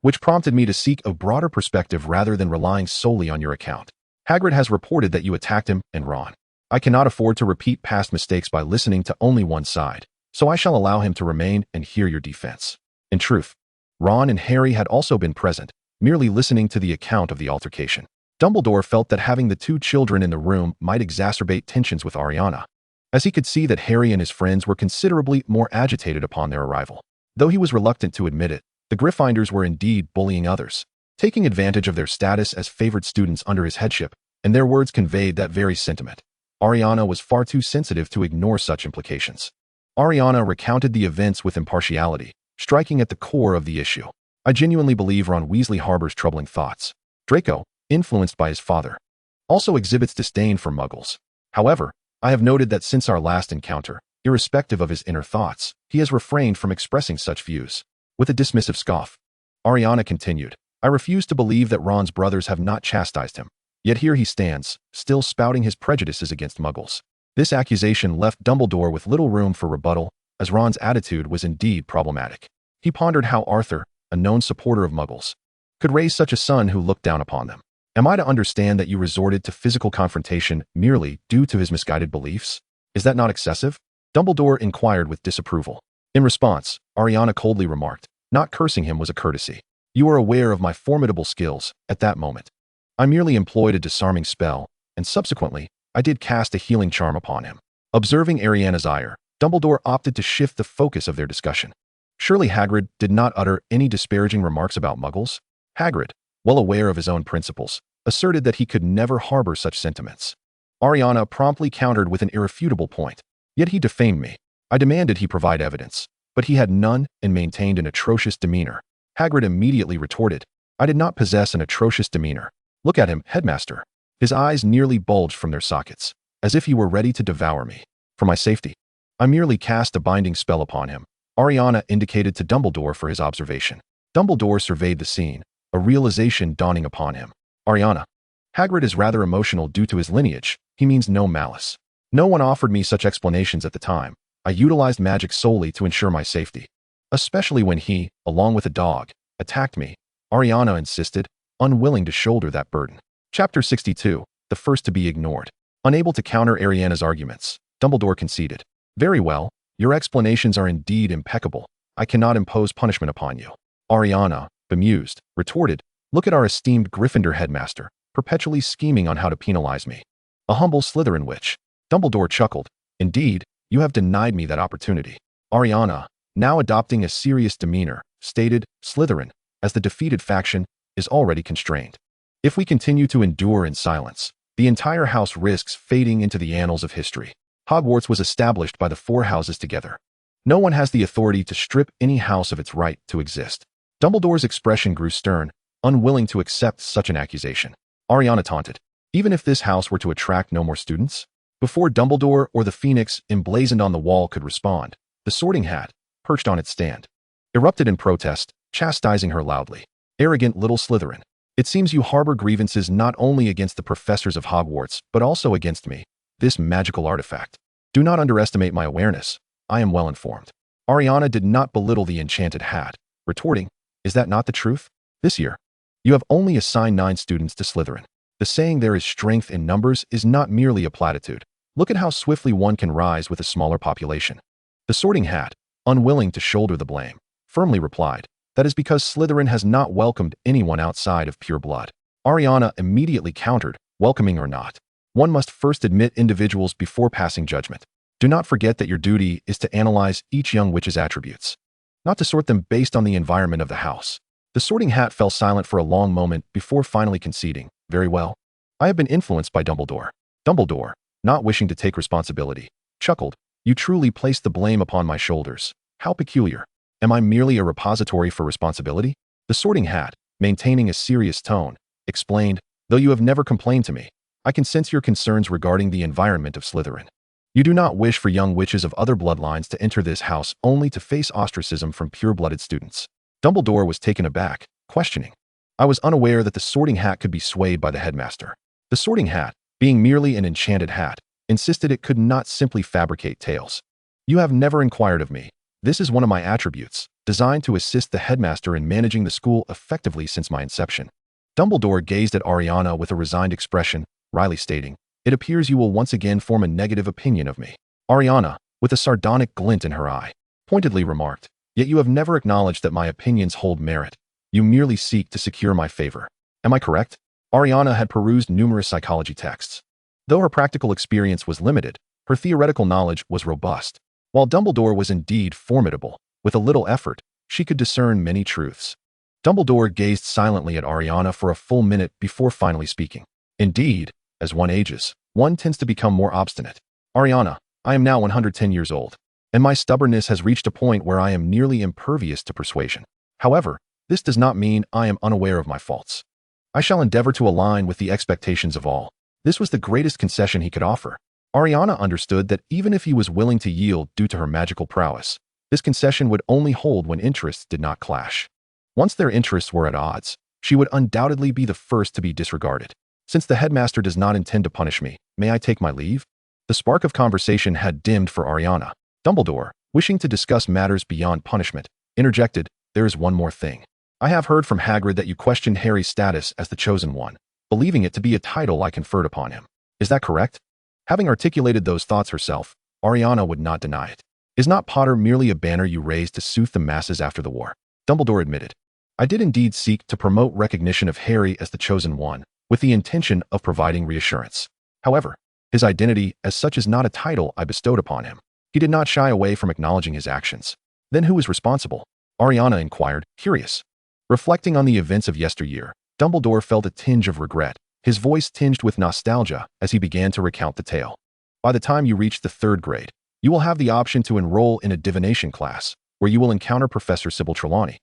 which prompted me to seek a broader perspective rather than relying solely on your account. Hagrid has reported that you attacked him and Ron. I cannot afford to repeat past mistakes by listening to only one side, so I shall allow him to remain and hear your defense. In truth, Ron and Harry had also been present, merely listening to the account of the altercation. Dumbledore felt that having the two children in the room might exacerbate tensions with Ailiana, as he could see that Harry and his friends were considerably more agitated upon their arrival. Though he was reluctant to admit it, the Gryffindors were indeed bullying others. taking advantage of their status as favored students under his headship, and their words conveyed that very sentiment. Ailiana was far too sensitive to ignore such implications. Ailiana recounted the events with impartiality, striking at the core of the issue. I genuinely believe Ron Weasley harbors troubling thoughts. Draco, influenced by his father, also exhibits disdain for muggles. However, I have noted that since our last encounter, irrespective of his inner thoughts, he has refrained from expressing such views. With a dismissive scoff, Ailiana continued, I refuse to believe that Ron's brothers have not chastised him. Yet here he stands, still spouting his prejudices against muggles. This accusation left Dumbledore with little room for rebuttal, as Ron's attitude was indeed problematic. He pondered how Arthur, a known supporter of muggles, could raise such a son who looked down upon them. Am I to understand that you resorted to physical confrontation merely due to his misguided beliefs? Is that not excessive? Dumbledore inquired with disapproval. In response, Ailiana coldly remarked, not cursing him was a courtesy. You are aware of my formidable skills at that moment. I merely employed a disarming spell, and subsequently, I did cast a healing charm upon him. Observing Ailiana's ire, Dumbledore opted to shift the focus of their discussion. Surely Hagrid did not utter any disparaging remarks about muggles? Hagrid, well aware of his own principles, asserted that he could never harbor such sentiments. Ailiana promptly countered with an irrefutable point. Yet he defamed me. I demanded he provide evidence, but he had none and maintained an atrocious demeanor. Hagrid immediately retorted, I did not possess an atrocious demeanor. Look at him, Headmaster. His eyes nearly bulged from their sockets, as if he were ready to devour me. For my safety, I merely cast a binding spell upon him. Ailiana indicated to Dumbledore for his observation. Dumbledore surveyed the scene, a realization dawning upon him. Ailiana, Hagrid is rather emotional due to his lineage. He means no malice. No one offered me such explanations at the time. I utilized magic solely to ensure my safety. Especially when he, along with a dog, attacked me. Ailiana insisted, unwilling to shoulder that burden. Chapter 62, the first to be ignored. Unable to counter Ailiana's arguments, Dumbledore conceded. Very well, your explanations are indeed impeccable. I cannot impose punishment upon you. Ailiana, bemused, retorted, look at our esteemed Gryffindor headmaster, perpetually scheming on how to penalize me. A humble Slytherin witch. Dumbledore chuckled. Indeed, you have denied me that opportunity. Ailiana, now adopting a serious demeanor, stated, Slytherin, as the defeated faction, is already constrained. If we continue to endure in silence, the entire house risks fading into the annals of history. Hogwarts was established by the four houses together. No one has the authority to strip any house of its right to exist. Dumbledore's expression grew stern, unwilling to accept such an accusation. Ailiana taunted, even if this house were to attract no more students? Before Dumbledore or the phoenix emblazoned on the wall could respond, the Sorting Hat, perched on its stand, erupted in protest, chastising her loudly. Arrogant little Slytherin. It seems you harbor grievances not only against the professors of Hogwarts, but also against me, this magical artifact. Do not underestimate my awareness. I am well informed. Ailiana did not belittle the enchanted hat, retorting, is that not the truth? This year, you have only assigned 9 students to Slytherin. The saying there is strength in numbers is not merely a platitude. Look at how swiftly one can rise with a smaller population. The Sorting Hat, unwilling to shoulder the blame, firmly replied, that is because Slytherin has not welcomed anyone outside of pure blood. Ailiana immediately countered, welcoming or not. One must first admit individuals before passing judgment. Do not forget that your duty is to analyze each young witch's attributes, not to sort them based on the environment of the house. The Sorting Hat fell silent for a long moment before finally conceding, very well. I have been influenced by Dumbledore. Dumbledore, not wishing to take responsibility, chuckled, you truly placed the blame upon my shoulders. How peculiar. Am I merely a repository for responsibility? The Sorting Hat, maintaining a serious tone, explained, though you have never complained to me, I can sense your concerns regarding the environment of Slytherin. You do not wish for young witches of other bloodlines to enter this house only to face ostracism from pure-blooded students. Dumbledore was taken aback, questioning. I was unaware that the Sorting Hat could be swayed by the headmaster. The Sorting Hat, being merely an enchanted hat, insisted it could not simply fabricate tales. You have never inquired of me. This is one of my attributes, designed to assist the headmaster in managing the school effectively since my inception. Dumbledore gazed at Ailiana with a resigned expression, wryly stating, it appears you will once again form a negative opinion of me. Ailiana, with a sardonic glint in her eye, pointedly remarked, yet you have never acknowledged that my opinions hold merit. You merely seek to secure my favor. Am I correct? Ailiana had perused numerous psychology texts. Though her practical experience was limited, her theoretical knowledge was robust. While Dumbledore was indeed formidable, with a little effort, she could discern many truths. Dumbledore gazed silently at Ailiana for a full minute before finally speaking. Indeed, as one ages, one tends to become more obstinate. Ailiana, I am now 110 years old, and my stubbornness has reached a point where I am nearly impervious to persuasion. However, this does not mean I am unaware of my faults. I shall endeavor to align with the expectations of all. This was the greatest concession he could offer. Ailiana understood that even if he was willing to yield due to her magical prowess, this concession would only hold when interests did not clash. Once their interests were at odds, she would undoubtedly be the first to be disregarded. Since the headmaster does not intend to punish me, may I take my leave? The spark of conversation had dimmed for Ailiana. Dumbledore, wishing to discuss matters beyond punishment, interjected, there is one more thing. I have heard from Hagrid that you questioned Harry's status as the Chosen One, believing it to be a title I conferred upon him. Is that correct? Having articulated those thoughts herself, Ailiana would not deny it. Is not Potter merely a banner you raised to soothe the masses after the war? Dumbledore admitted. I did indeed seek to promote recognition of Harry as the Chosen One, with the intention of providing reassurance. However, his identity as such is not a title I bestowed upon him. He did not shy away from acknowledging his actions. Then who is responsible? Ailiana inquired, curious. Reflecting on the events of yesteryear, Dumbledore felt a tinge of regret, his voice tinged with nostalgia as he began to recount the tale. By the time you reach the 3rd grade, you will have the option to enroll in a divination class, where you will encounter Professor Sybil Trelawney,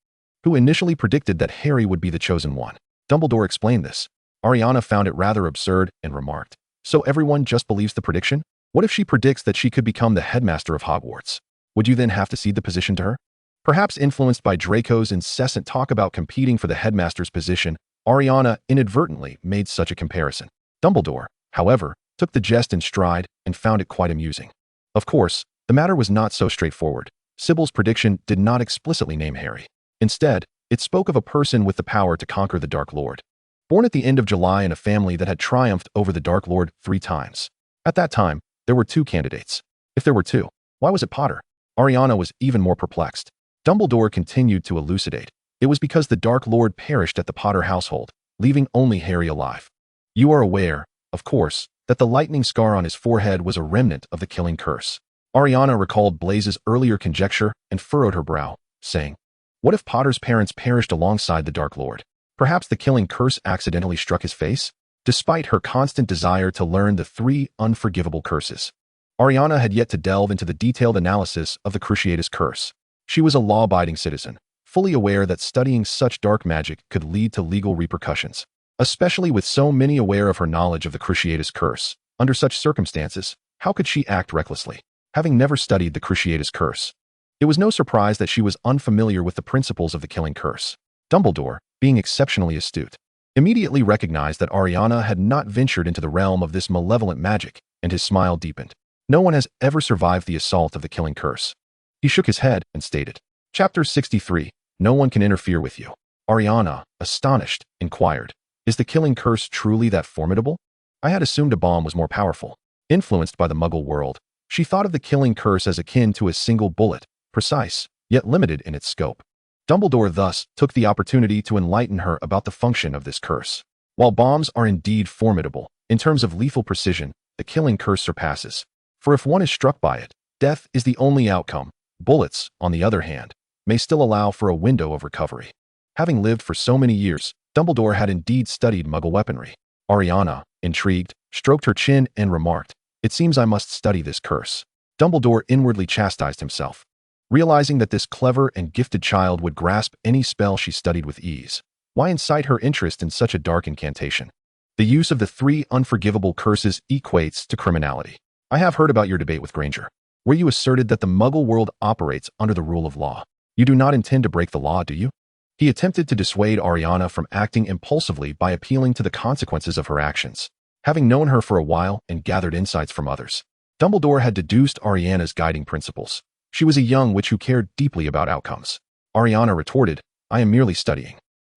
who initially predicted that Harry would be the Chosen One. Dumbledore explained this. Ailiana found it rather absurd and remarked, so everyone just believes the prediction? What if she predicts that she could become the headmaster of Hogwarts? Would you then have to cede the position to her? Perhaps influenced by Draco's incessant talk about competing for the headmaster's position, Ailiana inadvertently made such a comparison. Dumbledore, however, took the jest in stride and found it quite amusing. Of course, the matter was not so straightforward. Sybil's prediction did not explicitly name Harry. Instead, it spoke of a person with the power to conquer the Dark Lord. Born at the end of July in a family that had triumphed over the Dark Lord 3 times. At that time, there were 2 candidates. If there were 2, why was it Potter? Ailiana was even more perplexed. Dumbledore continued to elucidate. It was because the Dark Lord perished at the Potter household, leaving only Harry alive. You are aware, of course, that the lightning scar on his forehead was a remnant of the killing curse. Ailiana recalled Blaze's earlier conjecture and furrowed her brow, saying, what if Potter's parents perished alongside the Dark Lord? Perhaps the killing curse accidentally struck his face? Despite her constant desire to learn the 3 unforgivable curses, Ailiana had yet to delve into the detailed analysis of the Cruciatus Curse. She was a law-abiding citizen, fully aware that studying such dark magic could lead to legal repercussions. Especially with so many aware of her knowledge of the Cruciatus Curse, under such circumstances, how could she act recklessly, having never studied the Cruciatus Curse? It was no surprise that she was unfamiliar with the principles of the killing curse. Dumbledore, being exceptionally astute, immediately recognized that Ailiana had not ventured into the realm of this malevolent magic, and his smile deepened. No one has ever survived the assault of the killing curse. He shook his head and stated, Chapter 63, No one can interfere with you. Ailiana, astonished, inquired, is the killing curse truly that formidable? I had assumed a bomb was more powerful. Influenced by the Muggle world, she thought of the killing curse as akin to a single bullet, precise, yet limited in its scope. Dumbledore thus took the opportunity to enlighten her about the function of this curse. While bombs are indeed formidable, in terms of lethal precision, the killing curse surpasses. For if one is struck by it, death is the only outcome. Bullets, on the other hand, may still allow for a window of recovery. Having lived for so many years, Dumbledore had indeed studied Muggle weaponry. Ailiana, intrigued, stroked her chin and remarked, it seems I must study this curse. Dumbledore inwardly chastised himself, realizing that this clever and gifted child would grasp any spell she studied with ease. Why incite her interest in such a dark incantation? The use of the 3 unforgivable curses equates to criminality. I have heard about your debate with Granger, where you asserted that the Muggle world operates under the rule of law. You do not intend to break the law, do you? He attempted to dissuade Ailiana from acting impulsively by appealing to the consequences of her actions. Having known her for a while and gathered insights from others, Dumbledore had deduced Ailiana's guiding principles. She was a young witch who cared deeply about outcomes. Ailiana retorted, I am merely studying.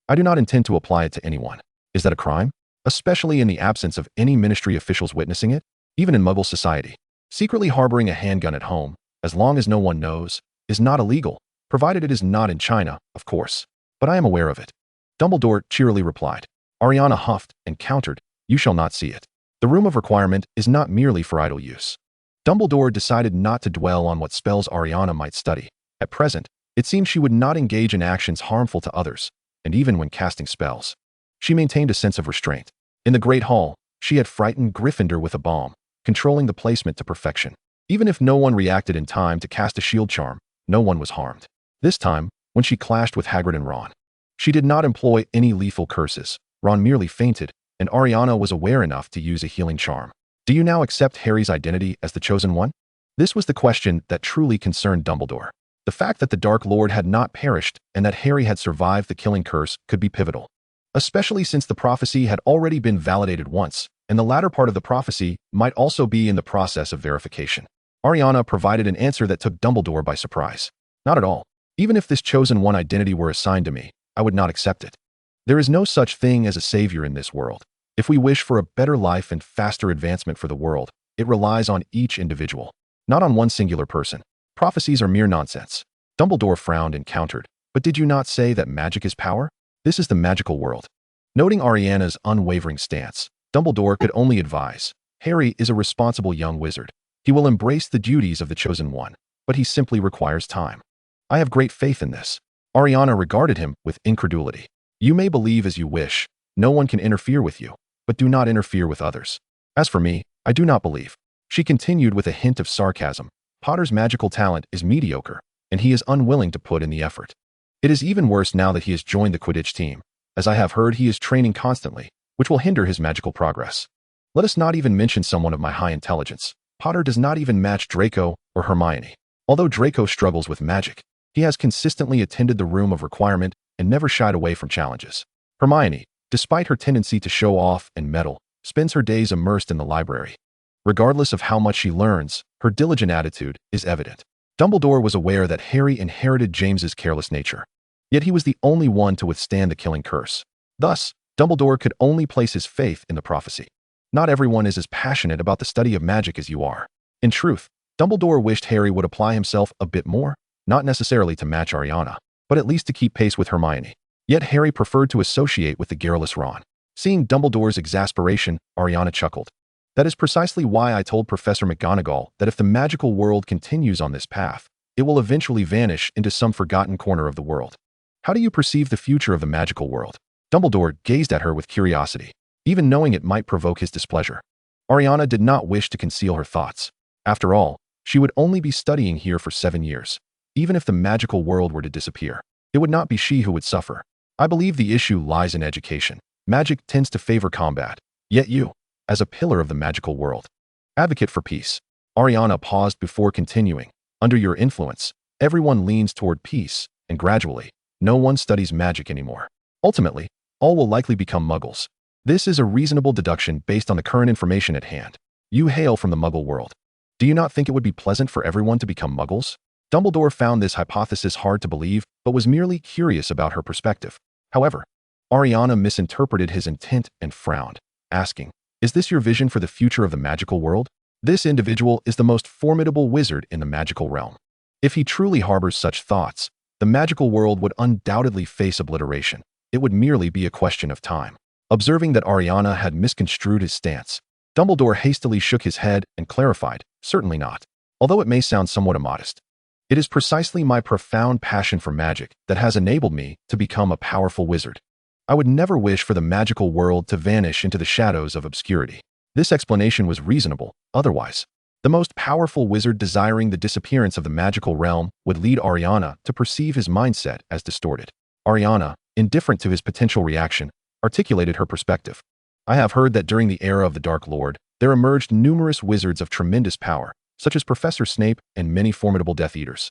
I do not intend to apply it to anyone. Is that a crime? Especially in the absence of any ministry officials witnessing it? Even in Muggle society, secretly harboring a handgun at home, as long as no one knows, is not illegal, provided it is not in China, of course. But I am aware of it. Dumbledore cheerily replied. Ailiana huffed and countered, you shall not see it. The room of requirement is not merely for idle use. Dumbledore decided not to dwell on what spells Ailiana might study. At present, it seemed she would not engage in actions harmful to others. and even when casting spells. She maintained a sense of restraint. In the Great Hall, she had frightened Gryffindor with a bomb, controlling the placement to perfection. Even if no one reacted in time to cast a shield charm, no one was harmed. This time, when she clashed with Hagrid and Ron, she did not employ any lethal curses. Ron merely fainted, and Ailiana was aware enough to use a healing charm. Do you now accept Harry's identity as the Chosen One? This was the question that truly concerned Dumbledore. The fact that the Dark Lord had not perished and that Harry had survived the killing curse could be pivotal, especially since the prophecy had already been validated once, and the latter part of the prophecy might also be in the process of verification. Ailiana provided an answer that took Dumbledore by surprise. Not at all. Even if this Chosen One identity were assigned to me, I would not accept it. There is no such thing as a savior in this world. If we wish for a better life and faster advancement for the world, it relies on each individual, not on one singular person. Prophecies are mere nonsense. Dumbledore frowned and countered. But did you not say that magic is power? This is the magical world. Noting Ailiana's unwavering stance, Dumbledore could only advise, Harry is a responsible young wizard. He will embrace the duties of the Chosen One, but he simply requires time. I have great faith in this. Ailiana regarded him with incredulity. You may believe as you wish. No one can interfere with you, but do not interfere with others. As for me, I do not believe. She continued with a hint of sarcasm. Potter's magical talent is mediocre, and he is unwilling to put in the effort. It is even worse now that he has joined the Quidditch team. As I have heard, he is training constantly, which will hinder his magical progress. Let us not even mention someone of my high intelligence. Potter does not even match Draco or Hermione. Although Draco struggles with magic, he has consistently attended the room of requirement and never shied away from challenges. Hermione, despite her tendency to show off and meddle, spends her days immersed in the library. Regardless of how much she learns, her diligent attitude is evident. Dumbledore was aware that Harry inherited James's careless nature, yet he was the only one to withstand the killing curse. Thus, Dumbledore could only place his faith in the prophecy. Not everyone is as passionate about the study of magic as you are. In truth, Dumbledore wished Harry would apply himself a bit more, not necessarily to match Ailiana, but at least to keep pace with Hermione. Yet Harry preferred to associate with the garrulous Ron. Seeing Dumbledore's exasperation, Ailiana chuckled. That is precisely why I told Professor McGonagall that if the magical world continues on this path, it will eventually vanish into some forgotten corner of the world. How do you perceive the future of the magical world? Dumbledore gazed at her with curiosity, even knowing it might provoke his displeasure. Ailiana did not wish to conceal her thoughts. After all, she would only be studying here for 7 years. Even if the magical world were to disappear, it would not be she who would suffer. I believe the issue lies in education. Magic tends to favor combat. Yet you, as a pillar of the magical world, advocate for peace. Ailiana paused before continuing. Under your influence, everyone leans toward peace, and gradually, no one studies magic anymore. Ultimately, all will likely become muggles. This is a reasonable deduction based on the current information at hand. You hail from the muggle world. Do you not think it would be pleasant for everyone to become muggles? Dumbledore found this hypothesis hard to believe, but was merely curious about her perspective. However, Ailiana misinterpreted his intent and frowned, asking, is this your vision for the future of the magical world? This individual is the most formidable wizard in the magical realm. If he truly harbors such thoughts, the magical world would undoubtedly face obliteration. It would merely be a question of time. Observing that Ailiana had misconstrued his stance, Dumbledore hastily shook his head and clarified, certainly not. Although it may sound somewhat immodest, it is precisely my profound passion for magic that has enabled me to become a powerful wizard. I would never wish for the magical world to vanish into the shadows of obscurity. This explanation was reasonable, otherwise, the most powerful wizard desiring the disappearance of the magical realm would lead Ailiana to perceive his mindset as distorted. Ailiana, indifferent to his potential reaction, articulated her perspective. I have heard that during the era of the Dark Lord, there emerged numerous wizards of tremendous power, such as Professor Snape and many formidable Death Eaters.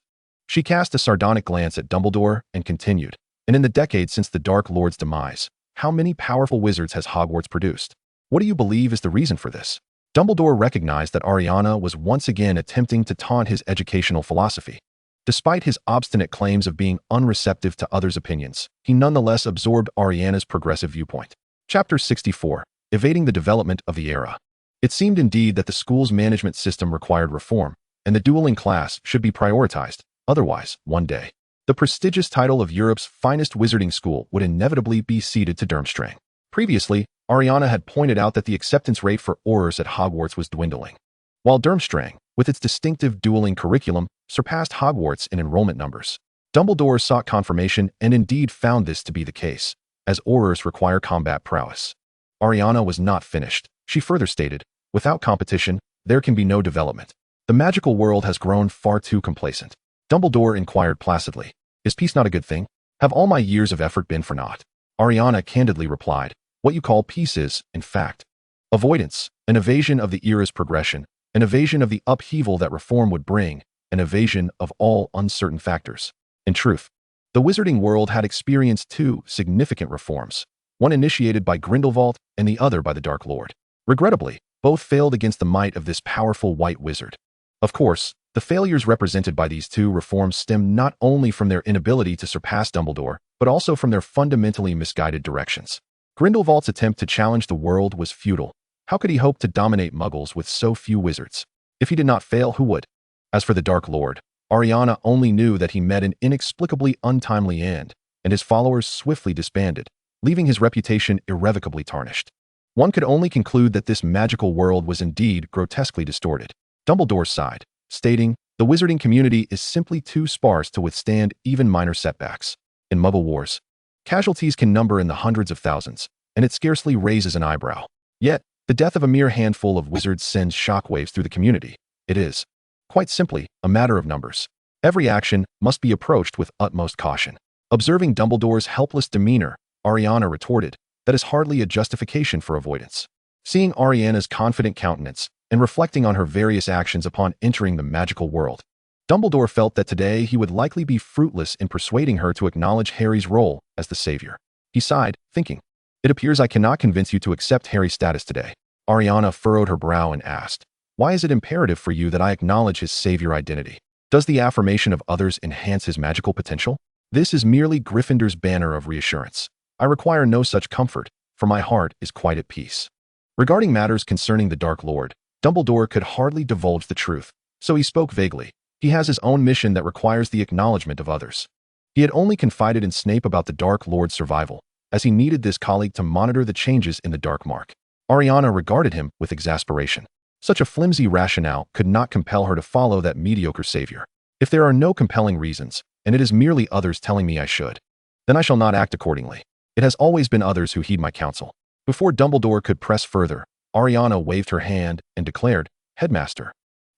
She cast a sardonic glance at Dumbledore and continued, and in the decades since the Dark Lord's demise, how many powerful wizards has Hogwarts produced? What do you believe is the reason for this? Dumbledore recognized that Ailiana was once again attempting to taunt his educational philosophy. Despite his obstinate claims of being unreceptive to others' opinions, he nonetheless absorbed Ailiana's progressive viewpoint. Chapter 64. Evading the development of the era. It seemed indeed that the school's management system required reform, and the dueling class should be prioritized. Otherwise, one day, the prestigious title of Europe's finest wizarding school would inevitably be ceded to Durmstrang. Previously, Ailiana had pointed out that the acceptance rate for Aurors at Hogwarts was dwindling, while Durmstrang, with its distinctive dueling curriculum, surpassed Hogwarts in enrollment numbers. Dumbledore sought confirmation and indeed found this to be the case, as Aurors require combat prowess. Ailiana was not finished. She further stated, without competition, there can be no development. The magical world has grown far too complacent. Dumbledore inquired placidly, is peace not a good thing? Have all my years of effort been for naught? Ailiana candidly replied, what you call peace is, in fact, avoidance, an evasion of the era's progression, an evasion of the upheaval that reform would bring, an evasion of all uncertain factors. In truth, the wizarding world had experienced two significant reforms, one initiated by Grindelwald and the other by the Dark Lord. Regrettably, both failed against the might of this powerful white wizard. Of course, the failures represented by these two reforms stem not only from their inability to surpass Dumbledore, but also from their fundamentally misguided directions. Grindelwald's attempt to challenge the world was futile. How could he hope to dominate Muggles with so few wizards? If he did not fail, who would? As for the Dark Lord, Ailiana only knew that he met an inexplicably untimely end, and his followers swiftly disbanded, leaving his reputation irrevocably tarnished. One could only conclude that this magical world was indeed grotesquely distorted. Dumbledore sighed, stating, the wizarding community is simply too sparse to withstand even minor setbacks. In Muggle wars, casualties can number in the hundreds of thousands, and it scarcely raises an eyebrow. Yet, the death of a mere handful of wizards sends shockwaves through the community. It is, quite simply, a matter of numbers. Every action must be approached with utmost caution. Observing Dumbledore's helpless demeanor, Ailiana retorted, that is hardly a justification for avoidance. Seeing Ailiana's confident countenance, and reflecting on her various actions upon entering the magical world, Dumbledore felt that today he would likely be fruitless in persuading her to acknowledge Harry's role as the savior. He sighed, thinking, it appears I cannot convince you to accept Harry's status today. Ailiana furrowed her brow and asked, why is it imperative for you that I acknowledge his savior identity? Does the affirmation of others enhance his magical potential? This is merely Gryffindor's banner of reassurance. I require no such comfort, for my heart is quite at peace. Regarding matters concerning the Dark Lord, Dumbledore could hardly divulge the truth, so he spoke vaguely. He has his own mission that requires the acknowledgement of others. He had only confided in Snape about the Dark Lord's survival, as he needed this colleague to monitor the changes in the Dark Mark. Ailiana regarded him with exasperation. Such a flimsy rationale could not compel her to follow that mediocre savior. If there are no compelling reasons, and it is merely others telling me I should, then I shall not act accordingly. It has always been others who heed my counsel. Before Dumbledore could press further, Ailiana waved her hand and declared, Headmaster,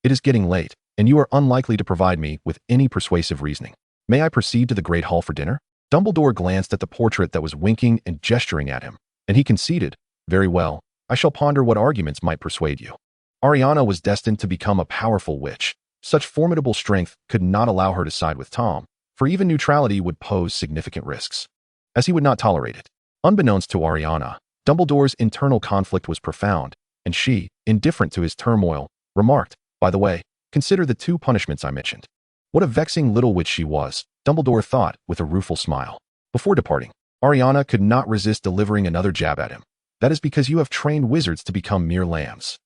it is getting late, and you are unlikely to provide me with any persuasive reasoning. May I proceed to the Great Hall for dinner? Dumbledore glanced at the portrait that was winking and gesturing at him, and he conceded, very well, I shall ponder what arguments might persuade you. Ailiana was destined to become a powerful witch. Such formidable strength could not allow her to side with Tom, for even neutrality would pose significant risks, as he would not tolerate it. Unbeknownst to Ailiana, Dumbledore's internal conflict was profound, and she, indifferent to his turmoil, remarked, by the way, consider the two punishments I mentioned. What a vexing little witch she was, Dumbledore thought with a rueful smile. Before departing, Ailiana could not resist delivering another jab at him. That is because you have trained wizards to become mere lambs.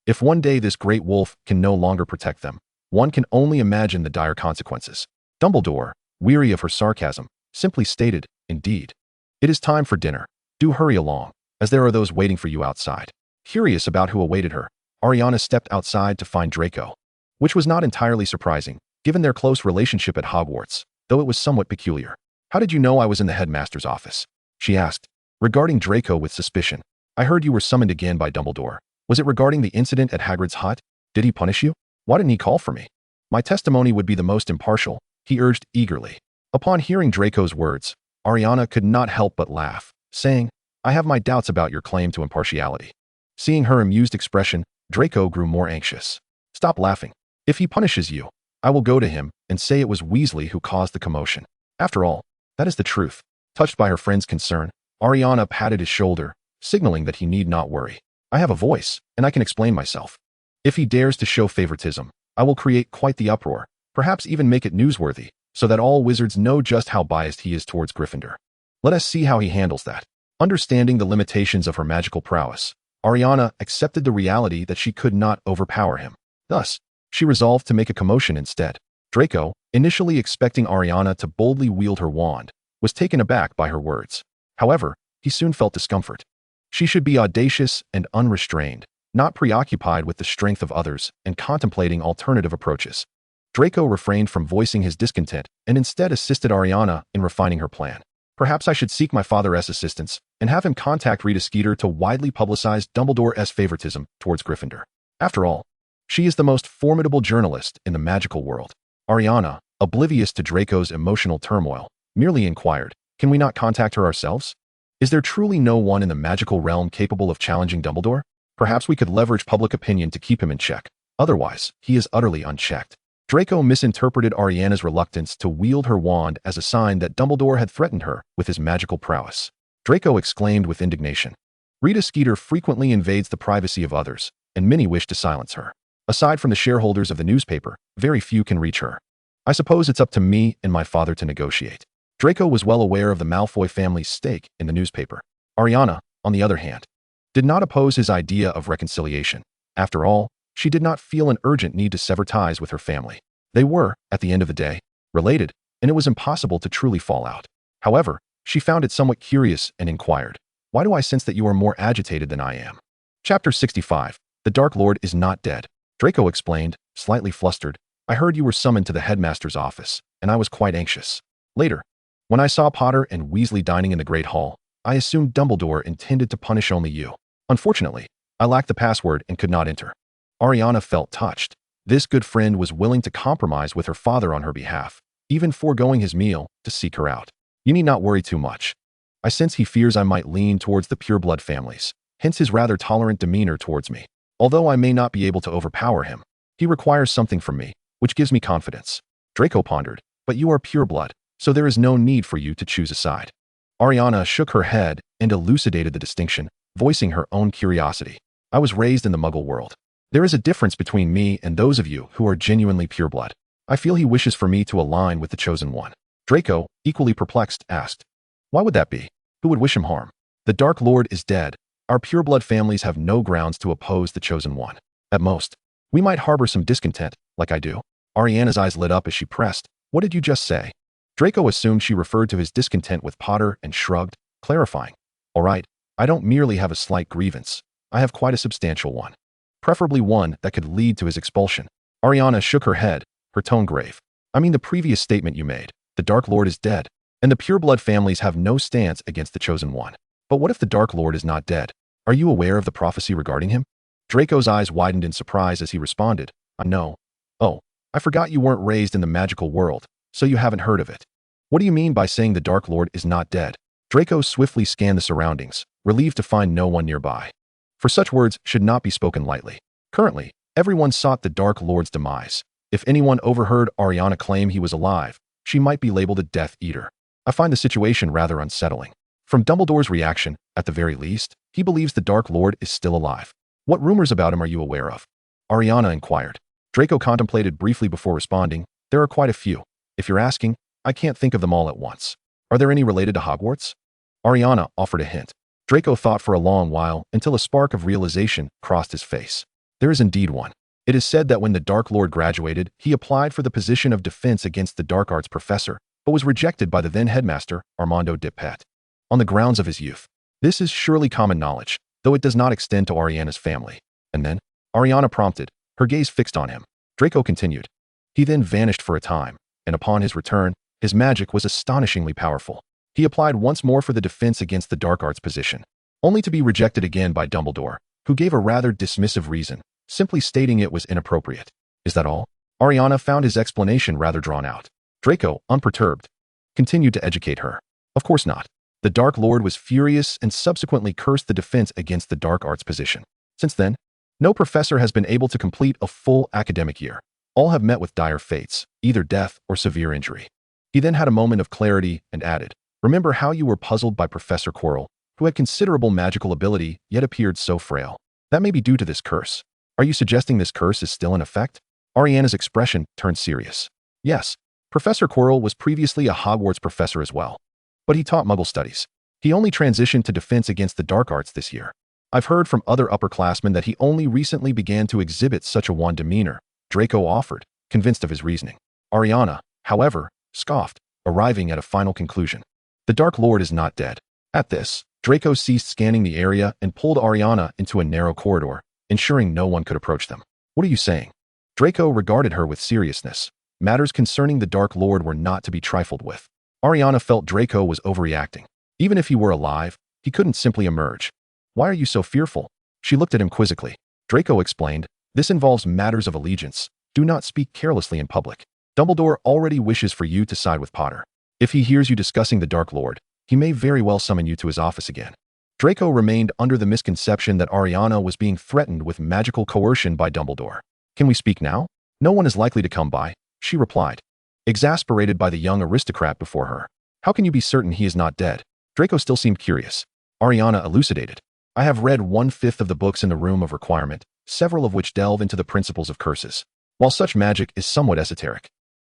If one day this great wolf can no longer protect them, one can only imagine the dire consequences. Dumbledore, weary of her sarcasm, simply stated, indeed. It is time for dinner. Do hurry along, as there are those waiting for you outside. Curious about who awaited her, Ailiana stepped outside to find Draco, which was not entirely surprising, given their close relationship at Hogwarts, though it was somewhat peculiar. How did you know I was in the headmaster's office? She asked, regarding Draco with suspicion. I heard you were summoned again by Dumbledore. Was it regarding the incident at Hagrid's hut? Did he punish you? Why didn't he call for me? My testimony would be the most impartial, he urged eagerly. Upon hearing Draco's words, Ailiana could not help but laugh, saying, I have my doubts about your claim to impartiality. Seeing her amused expression, Draco grew more anxious. Stop laughing. If he punishes you, I will go to him and say it was Weasley who caused the commotion. After all, that is the truth. Touched by her friend's concern, Ailiana patted his shoulder, signaling that he need not worry. I have a voice, and I can explain myself. If he dares to show favoritism, I will create quite the uproar, perhaps even make it newsworthy, so that all wizards know just how biased he is towards Gryffindor. Let us see how he handles that. Understanding the limitations of her magical prowess, Ailiana accepted the reality that she could not overpower him. Thus, she resolved to make a commotion instead. Draco, initially expecting Ailiana to boldly wield her wand, was taken aback by her words. However, he soon felt discomfort. She should be audacious and unrestrained, not preoccupied with the strength of others and contemplating alternative approaches. Draco refrained from voicing his discontent and instead assisted Ailiana in refining her plan. Perhaps I should seek my father's assistance and have him contact Rita Skeeter to widely publicize Dumbledore's favoritism towards Gryffindor. After all, she is the most formidable journalist in the magical world. Ailiana, oblivious to Draco's emotional turmoil, merely inquired, "Can we not contact her ourselves? Is there truly no one in the magical realm capable of challenging Dumbledore? Perhaps we could leverage public opinion to keep him in check. Otherwise, he is utterly unchecked." Draco misinterpreted Ailiana's reluctance to wield her wand as a sign that Dumbledore had threatened her with his magical prowess. Draco exclaimed with indignation. Rita Skeeter frequently invades the privacy of others, and many wish to silence her. Aside from the shareholders of the newspaper, very few can reach her. I suppose it's up to me and my father to negotiate. Draco was well aware of the Malfoy family's stake in the newspaper. Ailiana, on the other hand, did not oppose his idea of reconciliation. After all, she did not feel an urgent need to sever ties with her family. They were, at the end of the day, related, and it was impossible to truly fall out. However, she found it somewhat curious and inquired, "Why do I sense that you are more agitated than I am?" Chapter 65. The Dark Lord is not dead. Draco explained, slightly flustered, "I heard you were summoned to the headmaster's office, and I was quite anxious. Later, when I saw Potter and Weasley dining in the Great Hall, I assumed Dumbledore intended to punish only you. Unfortunately, I lacked the password and could not enter." Ailiana felt touched. This good friend was willing to compromise with her father on her behalf, even foregoing his meal to seek her out. "You need not worry too much. I sense he fears I might lean towards the pureblood families, hence his rather tolerant demeanor towards me. Although I may not be able to overpower him, he requires something from me, which gives me confidence." Draco pondered, "But you are pureblood, so there is no need for you to choose a side." Ailiana shook her head and elucidated the distinction, voicing her own curiosity. "I was raised in the Muggle world. There is a difference between me and those of you who are genuinely pureblood. I feel he wishes for me to align with the Chosen One." Draco, equally perplexed, asked, "Why would that be? Who would wish him harm? The Dark Lord is dead. Our pureblood families have no grounds to oppose the Chosen One. At most, we might harbor some discontent, like I do." Ailiana's eyes lit up as she pressed, "What did you just say?" Draco assumed she referred to his discontent with Potter and shrugged, clarifying, "All right, I don't merely have a slight grievance. I have quite a substantial one. Preferably one that could lead to his expulsion." Ailiana shook her head, her tone grave. "I mean the previous statement you made. The Dark Lord is dead, and the pureblood families have no stance against the Chosen One. But what if the Dark Lord is not dead? Are you aware of the prophecy regarding him?" Draco's eyes widened in surprise as he responded, "I know. Oh, I forgot you weren't raised in the magical world, so you haven't heard of it. What do you mean by saying the Dark Lord is not dead?" Draco swiftly scanned the surroundings, relieved to find no one nearby. For such words should not be spoken lightly. Currently, everyone sought the Dark Lord's demise. If anyone overheard Ailiana claim he was alive, she might be labeled a Death Eater. I find the situation rather unsettling. From Dumbledore's reaction, at the very least, he believes the Dark Lord is still alive. "What rumors about him are you aware of?" Ailiana inquired. Draco contemplated briefly before responding, "There are quite a few. If you're asking, I can't think of them all at once. Are there any related to Hogwarts?" Ailiana offered a hint. Draco thought for a long while until a spark of realization crossed his face. There is indeed one. It is said that when the Dark Lord graduated, he applied for the position of defense against the dark arts professor, but was rejected by the then headmaster, Armando Dipet, on the grounds of his youth. This is surely common knowledge, though it does not extend to Ailiana's family. And then, Ailiana prompted, her gaze fixed on him. Draco continued. He then vanished for a time, and upon his return, his magic was astonishingly powerful. He applied once more for the defense against the dark arts position, only to be rejected again by Dumbledore, who gave a rather dismissive reason, simply stating it was inappropriate. Is that all? Ailiana found his explanation rather drawn out. Draco, unperturbed, continued to educate her. Of course not. The Dark Lord was furious and subsequently cursed the defense against the dark arts position. Since then, no professor has been able to complete a full academic year. All have met with dire fates, either death or severe injury. He then had a moment of clarity and added, remember how you were puzzled by Professor Quirrell, who had considerable magical ability yet appeared so frail. That may be due to this curse. Are you suggesting this curse is still in effect? Ailiana's expression turned serious. Yes, Professor Quirrell was previously a Hogwarts professor as well, but he taught Muggle studies. He only transitioned to defense against the dark arts this year. I've heard from other upperclassmen that he only recently began to exhibit such a wan demeanor, Draco offered, convinced of his reasoning. Ailiana, however, scoffed, arriving at a final conclusion. The Dark Lord is not dead. At this, Draco ceased scanning the area and pulled Ailiana into a narrow corridor, ensuring no one could approach them. What are you saying? Draco regarded her with seriousness. Matters concerning the Dark Lord were not to be trifled with. Ailiana felt Draco was overreacting. Even if he were alive, he couldn't simply emerge. Why are you so fearful? She looked at him quizzically. Draco explained, this involves matters of allegiance. Do not speak carelessly in public. Dumbledore already wishes for you to side with Potter. If he hears you discussing the Dark Lord, he may very well summon you to his office again. Draco remained under the misconception that Ailiana was being threatened with magical coercion by Dumbledore. Can we speak now? No one is likely to come by, she replied, exasperated by the young aristocrat before her. How can you be certain he is not dead? Draco still seemed curious. Ailiana elucidated. I have read 1/5 of the books in the Room of Requirement, several of which delve into the principles of curses. While such magic is somewhat esoteric,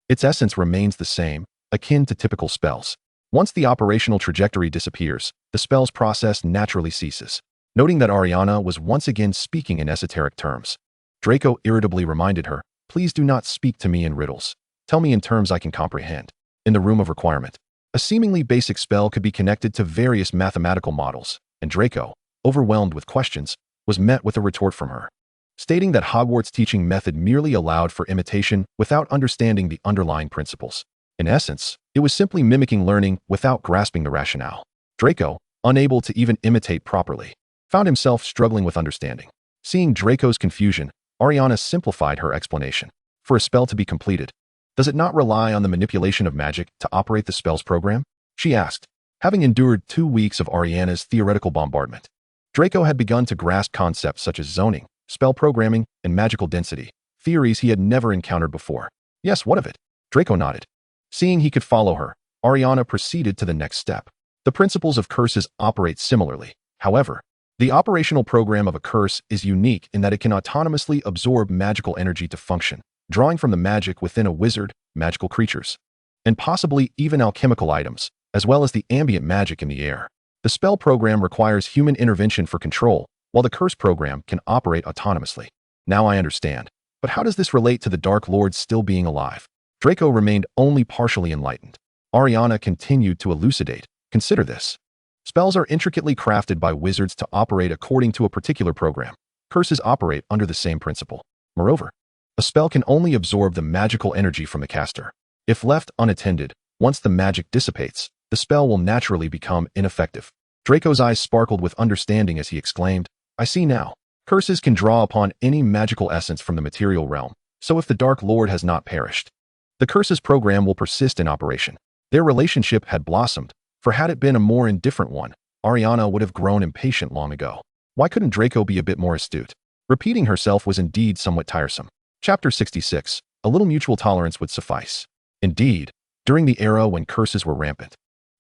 its essence remains the same, akin to typical spells. Once the operational trajectory disappears, the spell's process naturally ceases. Noting that Ailiana was once again speaking in esoteric terms, Draco irritably reminded her, please do not speak to me in riddles. Tell me in terms I can comprehend. In the Room of Requirement, a seemingly basic spell could be connected to various mathematical models, and Draco, overwhelmed with questions, was met with a retort from her, stating that Hogwarts' teaching method merely allowed for imitation without understanding the underlying principles. In essence, it was simply mimicking learning without grasping the rationale. Draco, unable to even imitate properly, found himself struggling with understanding. Seeing Draco's confusion, Ailiana simplified her explanation. For a spell to be completed, does it not rely on the manipulation of magic to operate the spell's program? She asked, having endured 2 weeks of Ailiana's theoretical bombardment. Draco had begun to grasp concepts such as zoning, spell programming, and magical density, theories he had never encountered before. Yes, what of it? Draco nodded. Seeing he could follow her, Ailiana proceeded to the next step. The principles of curses operate similarly. However, the operational program of a curse is unique in that it can autonomously absorb magical energy to function, drawing from the magic within a wizard, magical creatures, and possibly even alchemical items, as well as the ambient magic in the air. The spell program requires human intervention for control, while the curse program can operate autonomously. Now I understand. But how does this relate to the Dark Lord still being alive? Draco remained only partially enlightened. Ailiana continued to elucidate. Consider this. Spells are intricately crafted by wizards to operate according to a particular program. Curses operate under the same principle. Moreover, a spell can only absorb the magical energy from the caster. If left unattended, once the magic dissipates, the spell will naturally become ineffective. Draco's eyes sparkled with understanding as he exclaimed, I see now. Curses can draw upon any magical essence from the material realm, so if the Dark Lord has not perished, the curse's program will persist in operation. Their relationship had blossomed, for had it been a more indifferent one, Ailiana would have grown impatient long ago. Why couldn't Draco be a bit more astute? Repeating herself was indeed somewhat tiresome. Chapter 66. A little mutual tolerance would suffice. Indeed, during the era when curses were rampant,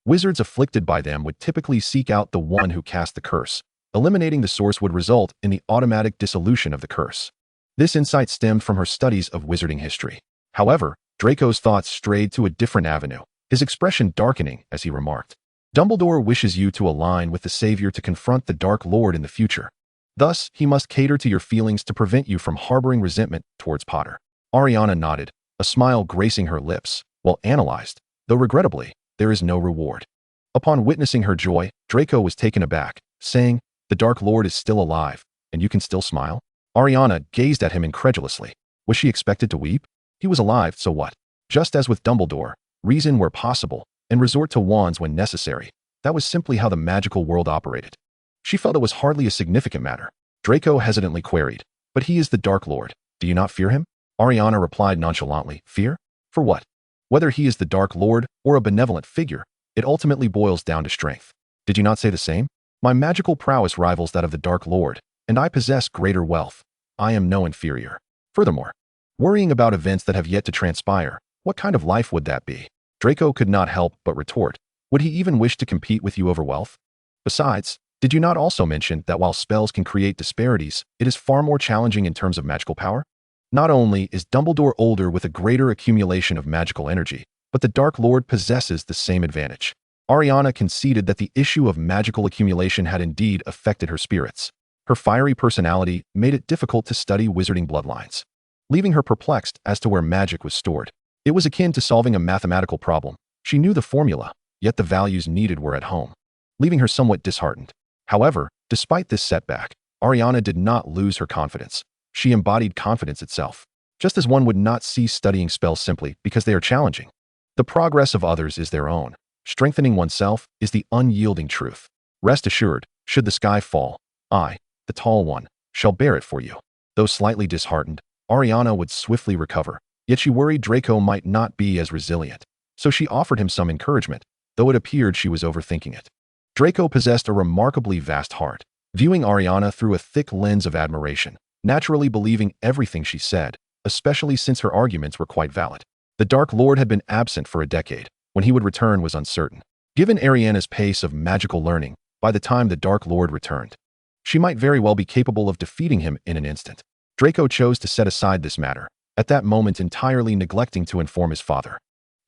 wizards afflicted by them would typically seek out the one who cast the curse. Eliminating the source would result in the automatic dissolution of the curse. This insight stemmed from her studies of wizarding history. However, Draco's thoughts strayed to a different avenue, his expression darkening as he remarked, Dumbledore wishes you to align with the Savior to confront the Dark Lord in the future. Thus, he must cater to your feelings to prevent you from harboring resentment towards Potter. Ailiana nodded, a smile gracing her lips, while analyzed, though regrettably, there is no reward. Upon witnessing her joy, Draco was taken aback, saying, the Dark Lord is still alive, and you can still smile? Ailiana gazed at him incredulously. Was she expected to weep? He was alive, so what? Just as with Dumbledore, reason where possible, and resort to wands when necessary. That was simply how the magical world operated. She felt it was hardly a significant matter. Draco hesitantly queried, but he is the Dark Lord. Do you not fear him? Ailiana replied nonchalantly, fear? For what? Whether he is the Dark Lord or a benevolent figure, it ultimately boils down to strength. Did you not say the same? My magical prowess rivals that of the Dark Lord, and I possess greater wealth. I am no inferior. Furthermore, worrying about events that have yet to transpire, what kind of life would that be? Draco could not help but retort. Would he even wish to compete with you over wealth? Besides, did you not also mention that while spells can create disparities, it is far more challenging in terms of magical power? Not only is Dumbledore older with a greater accumulation of magical energy, but the Dark Lord possesses the same advantage. Ailiana conceded that the issue of magical accumulation had indeed affected her spirits. Her fiery personality made it difficult to study wizarding bloodlines, leaving her perplexed as to where magic was stored. It was akin to solving a mathematical problem. She knew the formula, yet the values needed were at home, leaving her somewhat disheartened. However, despite this setback, Ailiana did not lose her confidence. She embodied confidence itself. just as one would not cease studying spells simply because they are challenging. The progress of others is their own. Strengthening oneself is the unyielding truth. Rest assured, should the sky fall, I, the tall one, shall bear it for you. Though slightly disheartened, Ailiana would swiftly recover, yet she worried Draco might not be as resilient. So she offered him some encouragement, though it appeared she was overthinking it. Draco possessed a remarkably vast heart, viewing Ailiana through a thick lens of admiration, naturally believing everything she said, especially since her arguments were quite valid. The Dark Lord had been absent for a decade. When he would return was uncertain. Given Ailiana's pace of magical learning, by the time the Dark Lord returned, she might very well be capable of defeating him in an instant. Draco chose to set aside this matter, at that moment entirely neglecting to inform his father.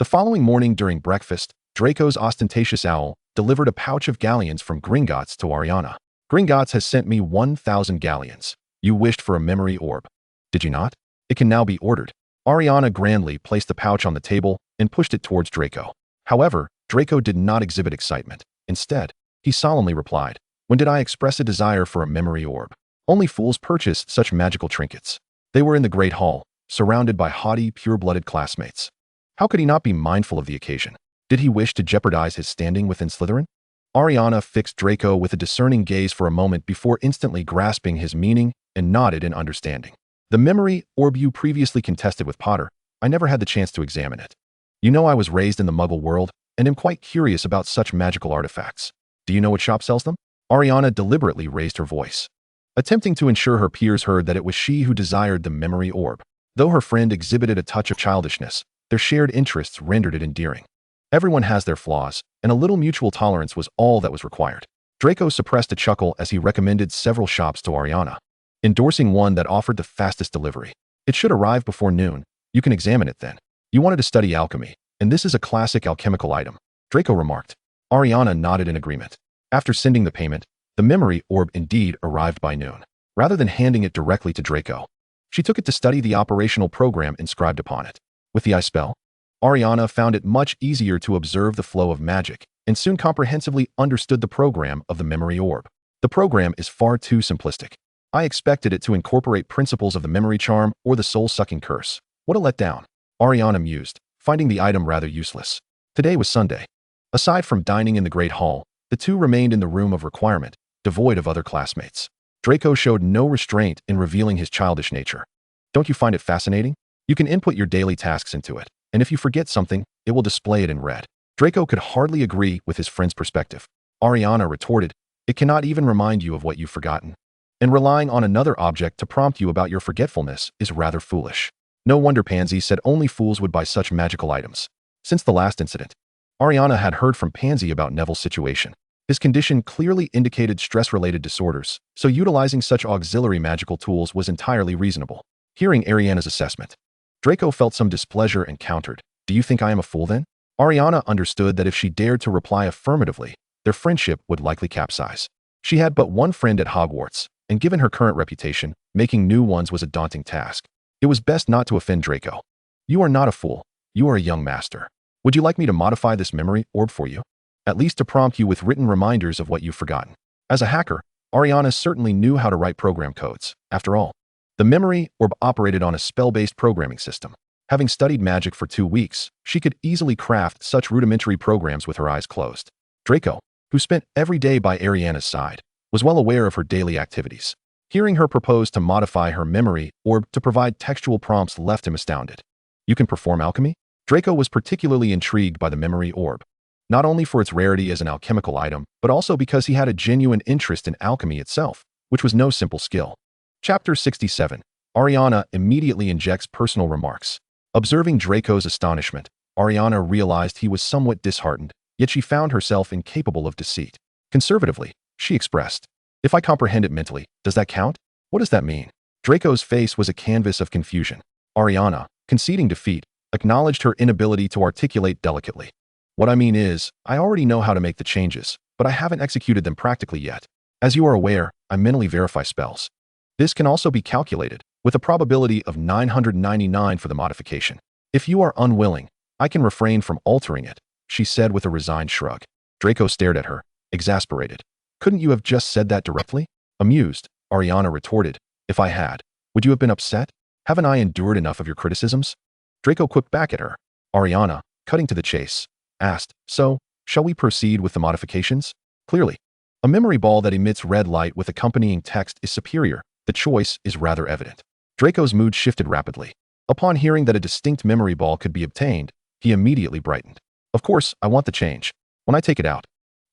The following morning during breakfast, Draco's ostentatious owl delivered a pouch of galleons from Gringotts to Ailiana. Gringotts has sent me 1,000 galleons. You wished for a memory orb, did you not? It can now be ordered. Ailiana grandly placed the pouch on the table and pushed it towards Draco. However, Draco did not exhibit excitement. Instead, he solemnly replied, "When did I express a desire for a memory orb? Only fools purchase such magical trinkets." They were in the Great Hall, surrounded by haughty, pure-blooded classmates. How could he not be mindful of the occasion? Did he wish to jeopardize his standing within Slytherin? Ailiana fixed Draco with a discerning gaze for a moment before instantly grasping his meaning and nodded in understanding. "The memory orb you previously contested with Potter, I never had the chance to examine it. You know I was raised in the Muggle world and am quite curious about such magical artifacts. Do you know what shop sells them?" Ailiana deliberately raised her voice, attempting to ensure her peers heard that it was she who desired the memory orb. Though her friend exhibited a touch of childishness, their shared interests rendered it endearing. Everyone has their flaws, and a little mutual tolerance was all that was required. Draco suppressed a chuckle as he recommended several shops to Ailiana, endorsing one that offered the fastest delivery. "It should arrive before noon. You can examine it then. You wanted to study alchemy, and this is a classic alchemical item," Draco remarked. Ailiana nodded in agreement. After sending the payment, the memory orb indeed arrived by noon. Rather than handing it directly to Draco, she took it to study the operational program inscribed upon it. With the eye spell, Ailiana found it much easier to observe the flow of magic and soon comprehensively understood the program of the memory orb. The program is far too simplistic. I expected it to incorporate principles of the memory charm or the soul-sucking curse. What a letdown. Ailiana mused, finding the item rather useless. Today was Sunday. Aside from dining in the Great Hall, the two remained in the room of requirement, devoid of other classmates. Draco showed no restraint in revealing his childish nature. "Don't you find it fascinating? You can input your daily tasks into it, and if you forget something, it will display it in red." Draco could hardly agree with his friend's perspective. Ailiana retorted, "It cannot even remind you of what you've forgotten. And relying on another object to prompt you about your forgetfulness is rather foolish." No wonder Pansy said only fools would buy such magical items. Since the last incident, Ailiana had heard from Pansy about Neville's situation. His condition clearly indicated stress-related disorders, so utilizing such auxiliary magical tools was entirely reasonable. Hearing Ailiana's assessment, Draco felt some displeasure and countered, "Do you think I am a fool then?" Ailiana understood that if she dared to reply affirmatively, their friendship would likely capsize. She had but one friend at Hogwarts, and given her current reputation, making new ones was a daunting task. It was best not to offend Draco. "You are not a fool. You are a young master. Would you like me to modify this memory orb for you? At least to prompt you with written reminders of what you've forgotten." As a hacker, Ailiana certainly knew how to write program codes. After all, the memory orb operated on a spell-based programming system. Having studied magic for 2 weeks, she could easily craft such rudimentary programs with her eyes closed. Draco, who spent every day by Ailiana's side, was well aware of her daily activities. Hearing her propose to modify her memory orb to provide textual prompts left him astounded. "You can perform alchemy?" Draco was particularly intrigued by the memory orb, not only for its rarity as an alchemical item, but also because he had a genuine interest in alchemy itself, which was no simple skill. Chapter 67. Ailiana immediately injects personal remarks. Observing Draco's astonishment, Ailiana realized he was somewhat disheartened, yet she found herself incapable of deceit. Conservatively, she expressed, "If I comprehend it mentally, does that count? What does that mean?" Draco's face was a canvas of confusion. Ailiana, conceding defeat, acknowledged her inability to articulate delicately. "What I mean is, I already know how to make the changes, but I haven't executed them practically yet. As you are aware, I mentally verify spells. This can also be calculated, with a probability of 999 for the modification. If you are unwilling, I can refrain from altering it," she said with a resigned shrug. Draco stared at her, exasperated. "Couldn't you have just said that directly?" Amused, Ailiana retorted, "If I had, would you have been upset? Haven't I endured enough of your criticisms? Draco quipped back at her. Ailiana, cutting to the chase, asked, so, shall we proceed with the modifications? Clearly, a memory ball that emits red light with accompanying text is superior. The choice is rather evident. Draco's mood shifted rapidly. Upon hearing that a distinct memory ball could be obtained, he immediately brightened. Of course, I want the change. When I take it out,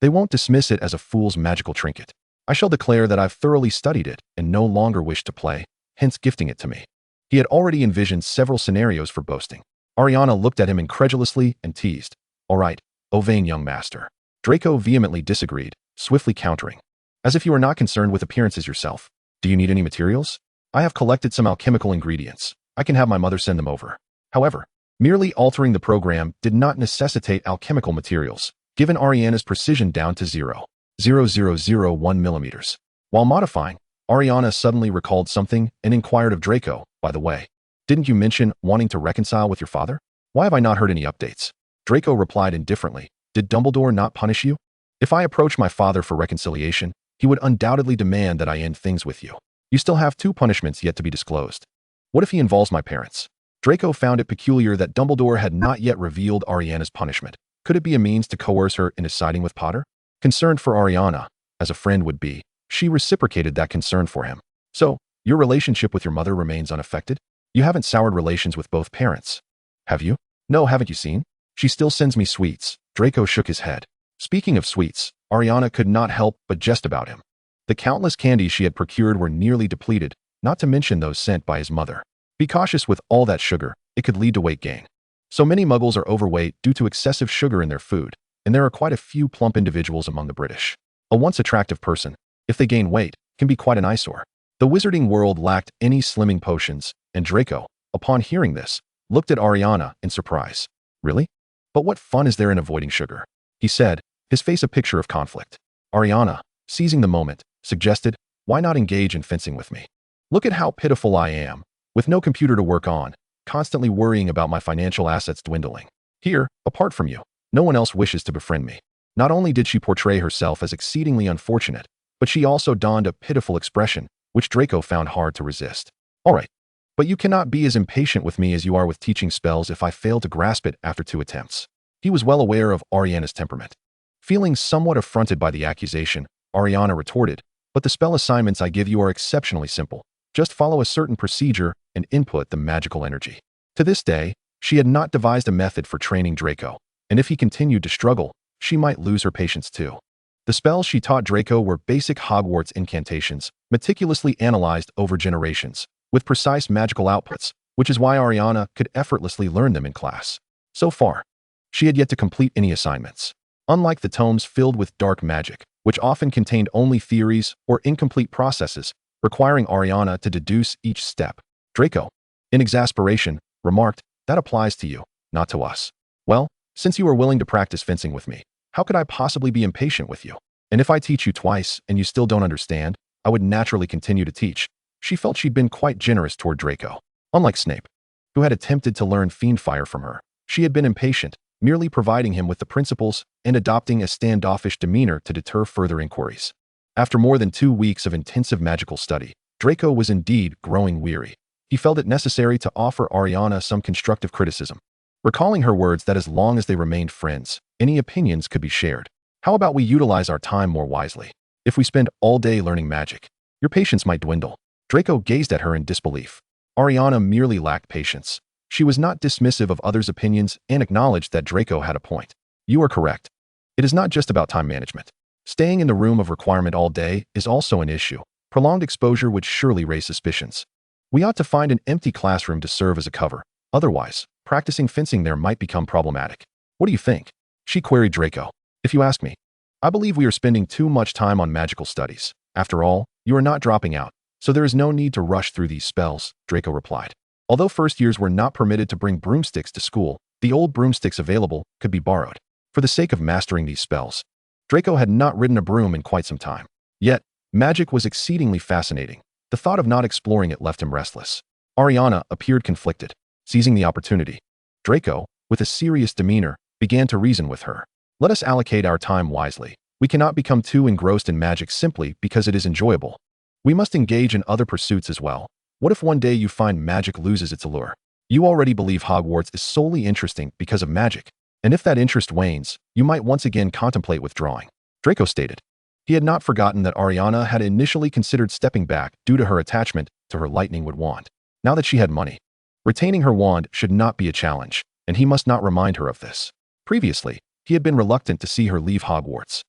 they won't dismiss it as a fool's magical trinket. I shall declare that I've thoroughly studied it and no longer wish to play, hence gifting it to me. He had already envisioned several scenarios for boasting. Ailiana looked at him incredulously and teased. All right, O vain young master. Draco vehemently disagreed, swiftly countering. As if you are not concerned with appearances yourself. Do you need any materials? I have collected some alchemical ingredients. I can have my mother send them over. However, merely altering the program did not necessitate alchemical materials, given Ailiana's precision down to 0.0001 millimeters. While modifying, Ailiana suddenly recalled something and inquired of Draco, by the way, didn't you mention wanting to reconcile with your father? Why have I not heard any updates? Draco replied indifferently, did Dumbledore not punish you? If I approach my father for reconciliation, he would undoubtedly demand that I end things with you. You still have 2 punishments yet to be disclosed. What if he involves my parents? Draco found it peculiar that Dumbledore had not yet revealed Ailiana's punishment. Could it be a means to coerce her into siding with Potter? Concerned for Ailiana, as a friend would be, she reciprocated that concern for him. So, your relationship with your mother remains unaffected? You haven't soured relations with both parents, have you? No, haven't you seen? She still sends me sweets. Draco shook his head. Speaking of sweets, Ailiana could not help but jest about him. The countless candies she had procured were nearly depleted, not to mention those sent by his mother. Be cautious with all that sugar, it could lead to weight gain. So many muggles are overweight due to excessive sugar in their food, and there are quite a few plump individuals among the British. A once attractive person, if they gain weight, can be quite an eyesore. The wizarding world lacked any slimming potions, and Draco, upon hearing this, looked at Ailiana in surprise. Really? But what fun is there in avoiding sugar? He said, his face a picture of conflict. Ailiana, seizing the moment, suggested, why not engage in fencing with me? Look at how pitiful I am, with no computer to work on, constantly worrying about my financial assets dwindling. Here, apart from you, no one else wishes to befriend me. Not only did she portray herself as exceedingly unfortunate, but she also donned a pitiful expression, which Draco found hard to resist. All right, but you cannot be as impatient with me as you are with teaching spells if I fail to grasp it after 2 attempts. He was well aware of Ailiana's temperament. Feeling somewhat affronted by the accusation, Ailiana retorted, but the spell assignments I give you are exceptionally simple. Just follow a certain procedure and input the magical energy. To this day, she had not devised a method for training Draco, and if he continued to struggle, she might lose her patience too. The spells she taught Draco were basic Hogwarts incantations, meticulously analyzed over generations, with precise magical outputs, which is why Ailiana could effortlessly learn them in class. So far, she had yet to complete any assignments. Unlike the tomes filled with dark magic, which often contained only theories or incomplete processes, requiring Ailiana to deduce each step, Draco, in exasperation, remarked, that applies to you, not to us. Well, since you are willing to practice fencing with me, how could I possibly be impatient with you? And if I teach you twice and you still don't understand, I would naturally continue to teach. She felt she'd been quite generous toward Draco. Unlike Snape, who had attempted to learn fiendfire from her, she had been impatient, merely providing him with the principles and adopting a standoffish demeanor to deter further inquiries. After more than 2 weeks of intensive magical study, Draco was indeed growing weary. He felt it necessary to offer Ailiana some constructive criticism, recalling her words that as long as they remained friends, any opinions could be shared. How about we utilize our time more wisely? If we spend all day learning magic, your patience might dwindle. Draco gazed at her in disbelief. Ailiana merely lacked patience. She was not dismissive of others' opinions and acknowledged that Draco had a point. You are correct. It is not just about time management. Staying in the room of requirement all day is also an issue. Prolonged exposure would surely raise suspicions. We ought to find an empty classroom to serve as a cover. Otherwise, practicing fencing there might become problematic. What do you think? She queried Draco. If you ask me, I believe we are spending too much time on magical studies. After all, you are not dropping out, so there is no need to rush through these spells, Draco replied. Although first years were not permitted to bring broomsticks to school, the old broomsticks available could be borrowed. For the sake of mastering these spells, Draco had not ridden a broom in quite some time. Yet, magic was exceedingly fascinating. The thought of not exploring it left him restless. Ailiana appeared conflicted. Seizing the opportunity, Draco, with a serious demeanor, began to reason with her. Let us allocate our time wisely. We cannot become too engrossed in magic simply because it is enjoyable. We must engage in other pursuits as well. What if one day you find magic loses its allure? You already believe Hogwarts is solely interesting because of magic, and if that interest wanes, you might once again contemplate withdrawing. Draco stated. He had not forgotten that Ailiana had initially considered stepping back due to her attachment to her lightning wood wand. Now that she had money, retaining her wand should not be a challenge, and he must not remind her of this. Previously, he had been reluctant to see her leave Hogwarts,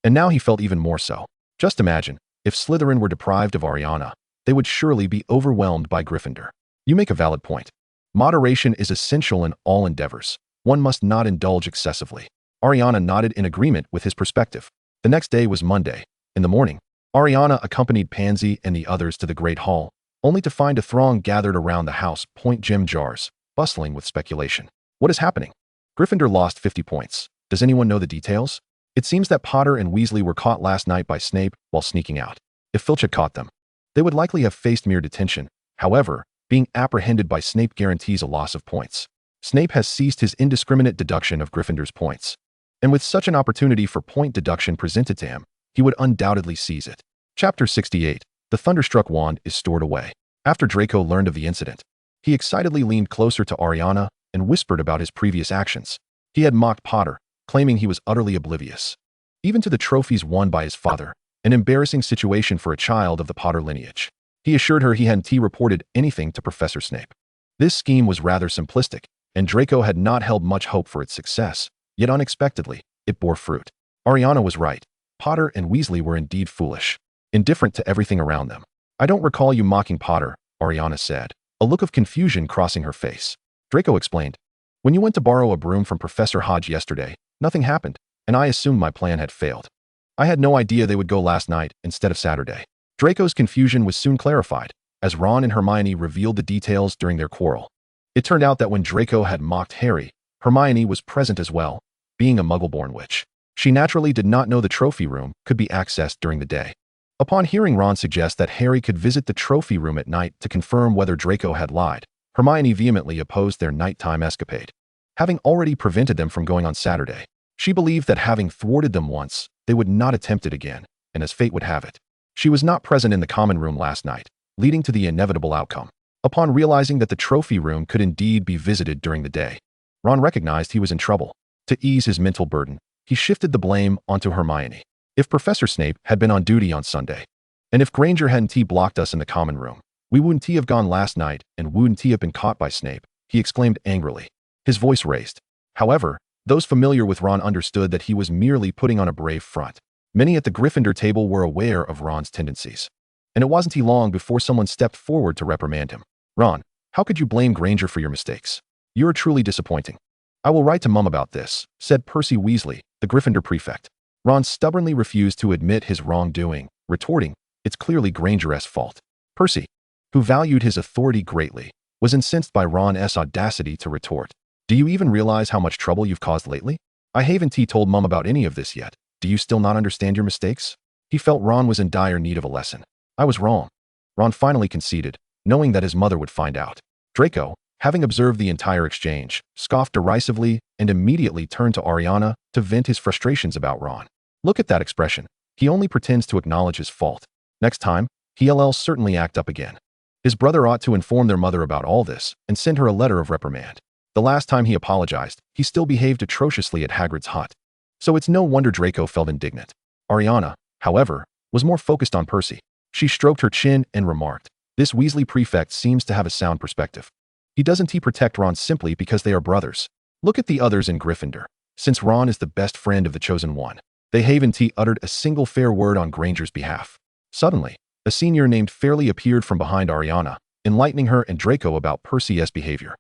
and now he felt even more so. Just imagine, if Slytherin were deprived of Ailiana, they would surely be overwhelmed by Gryffindor. You make a valid point. Moderation is essential in all endeavors. One must not indulge excessively. Ailiana nodded in agreement with his perspective. The next day was Monday. In the morning, Ailiana accompanied Pansy and the others to the Great Hall, only to find a throng gathered around the house point gem jars, bustling with speculation. What is happening? Gryffindor lost 50 points. Does anyone know the details? It seems that Potter and Weasley were caught last night by Snape while sneaking out. If Filch had caught them, they would likely have faced mere detention. However, being apprehended by Snape guarantees a loss of points. Snape has ceased his indiscriminate deduction of Gryffindor's points, and with such an opportunity for point deduction presented to him, he would undoubtedly seize it. Chapter 68. The Thunderstruck Wand is stored away. After Draco learned of the incident, he excitedly leaned closer to Ailiana and whispered about his previous actions. He had mocked Potter, claiming he was utterly oblivious, even to the trophies won by his father, an embarrassing situation for a child of the Potter lineage. He assured her he hadn't reported anything to Professor Snape. This scheme was rather simplistic, and Draco had not held much hope for its success, yet unexpectedly, it bore fruit. Ailiana was right. Potter and Weasley were indeed foolish, indifferent to everything around them. I don't recall you mocking Potter, Ailiana said, a look of confusion crossing her face. Draco explained. When you went to borrow a broom from Professor Hodge yesterday, nothing happened, and I assumed my plan had failed. I had no idea they would go last night instead of Saturday. Draco's confusion was soon clarified, as Ron and Hermione revealed the details during their quarrel. It turned out that when Draco had mocked Harry, Hermione was present as well, being a Muggle-born witch. She naturally did not know the trophy room could be accessed during the day. Upon hearing Ron suggest that Harry could visit the trophy room at night to confirm whether Draco had lied, Hermione vehemently opposed their nighttime escapade. Having already prevented them from going on Saturday, she believed that having thwarted them once, they would not attempt it again, and as fate would have it, she was not present in the common room last night, leading to the inevitable outcome. Upon realizing that the trophy room could indeed be visited during the day, Ron recognized he was in trouble. To ease his mental burden, he shifted the blame onto Hermione. If Professor Snape had been on duty on Sunday, and if Granger hadn't blocked us in the common room, we wouldn't have gone last night and wouldn't have been caught by Snape, he exclaimed angrily, his voice raised. However, those familiar with Ron understood that he was merely putting on a brave front. Many at the Gryffindor table were aware of Ron's tendencies, and it wasn't long before someone stepped forward to reprimand him. Ron, how could you blame Granger for your mistakes? You're truly disappointing. I will write to Mum about this, said Percy Weasley, the Gryffindor prefect. Ron stubbornly refused to admit his wrongdoing, retorting, it's clearly Granger's fault. Percy, who valued his authority greatly, was incensed by Ron's audacity to retort. Do you even realize how much trouble you've caused lately? I haven't told Mum about any of this yet. Do you still not understand your mistakes? He felt Ron was in dire need of a lesson. I was wrong. Ron finally conceded, knowing that his mother would find out. Draco, having observed the entire exchange, scoffed derisively and immediately turned to Ailiana to vent his frustrations about Ron. Look at that expression. He only pretends to acknowledge his fault. Next time, he'll certainly act up again. His brother ought to inform their mother about all this and send her a letter of reprimand. The last time he apologized, he still behaved atrociously at Hagrid's hut. So it's no wonder Draco felt indignant. Ailiana, however, was more focused on Percy. She stroked her chin and remarked, this Weasley prefect seems to have a sound perspective. He doesn't protect Ron simply because they are brothers. Look at the others in Gryffindor. Since Ron is the best friend of the Chosen One, they haven't uttered a single fair word on Granger's behalf. Suddenly, a senior named Fairly appeared from behind Ailiana, enlightening her and Draco about Percy's behavior.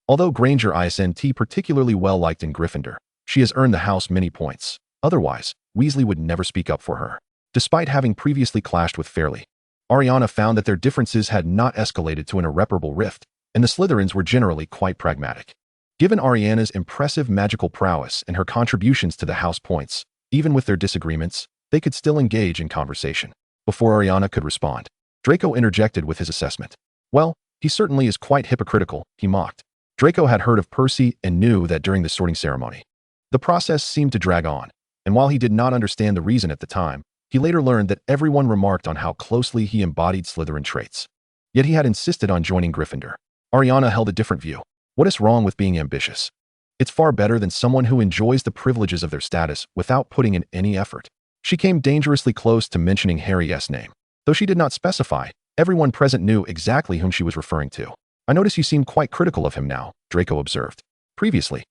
Although Granger isn't particularly well liked in Gryffindor, she has earned the house many points. Otherwise, Weasley would never speak up for her. Despite having previously clashed with Fairly, Ailiana found that their differences had not escalated to an irreparable rift, and the Slytherins were generally quite pragmatic. Given Ailiana's impressive magical prowess and her contributions to the house points, even with their disagreements, they could still engage in conversation. Before Ailiana could respond, Draco interjected with his assessment. Well, he certainly is quite hypocritical, he mocked. Draco had heard of Percy and knew that during the sorting ceremony, the process seemed to drag on, and while he did not understand the reason at the time, he later learned that everyone remarked on how closely he embodied Slytherin traits. Yet he had insisted on joining Gryffindor. Ailiana held a different view. What is wrong with being ambitious? It's far better than someone who enjoys the privileges of their status without putting in any effort. She came dangerously close to mentioning Harry's name. Though she did not specify, everyone present knew exactly whom she was referring to. I notice you seem quite critical of him now, Draco observed. Previously,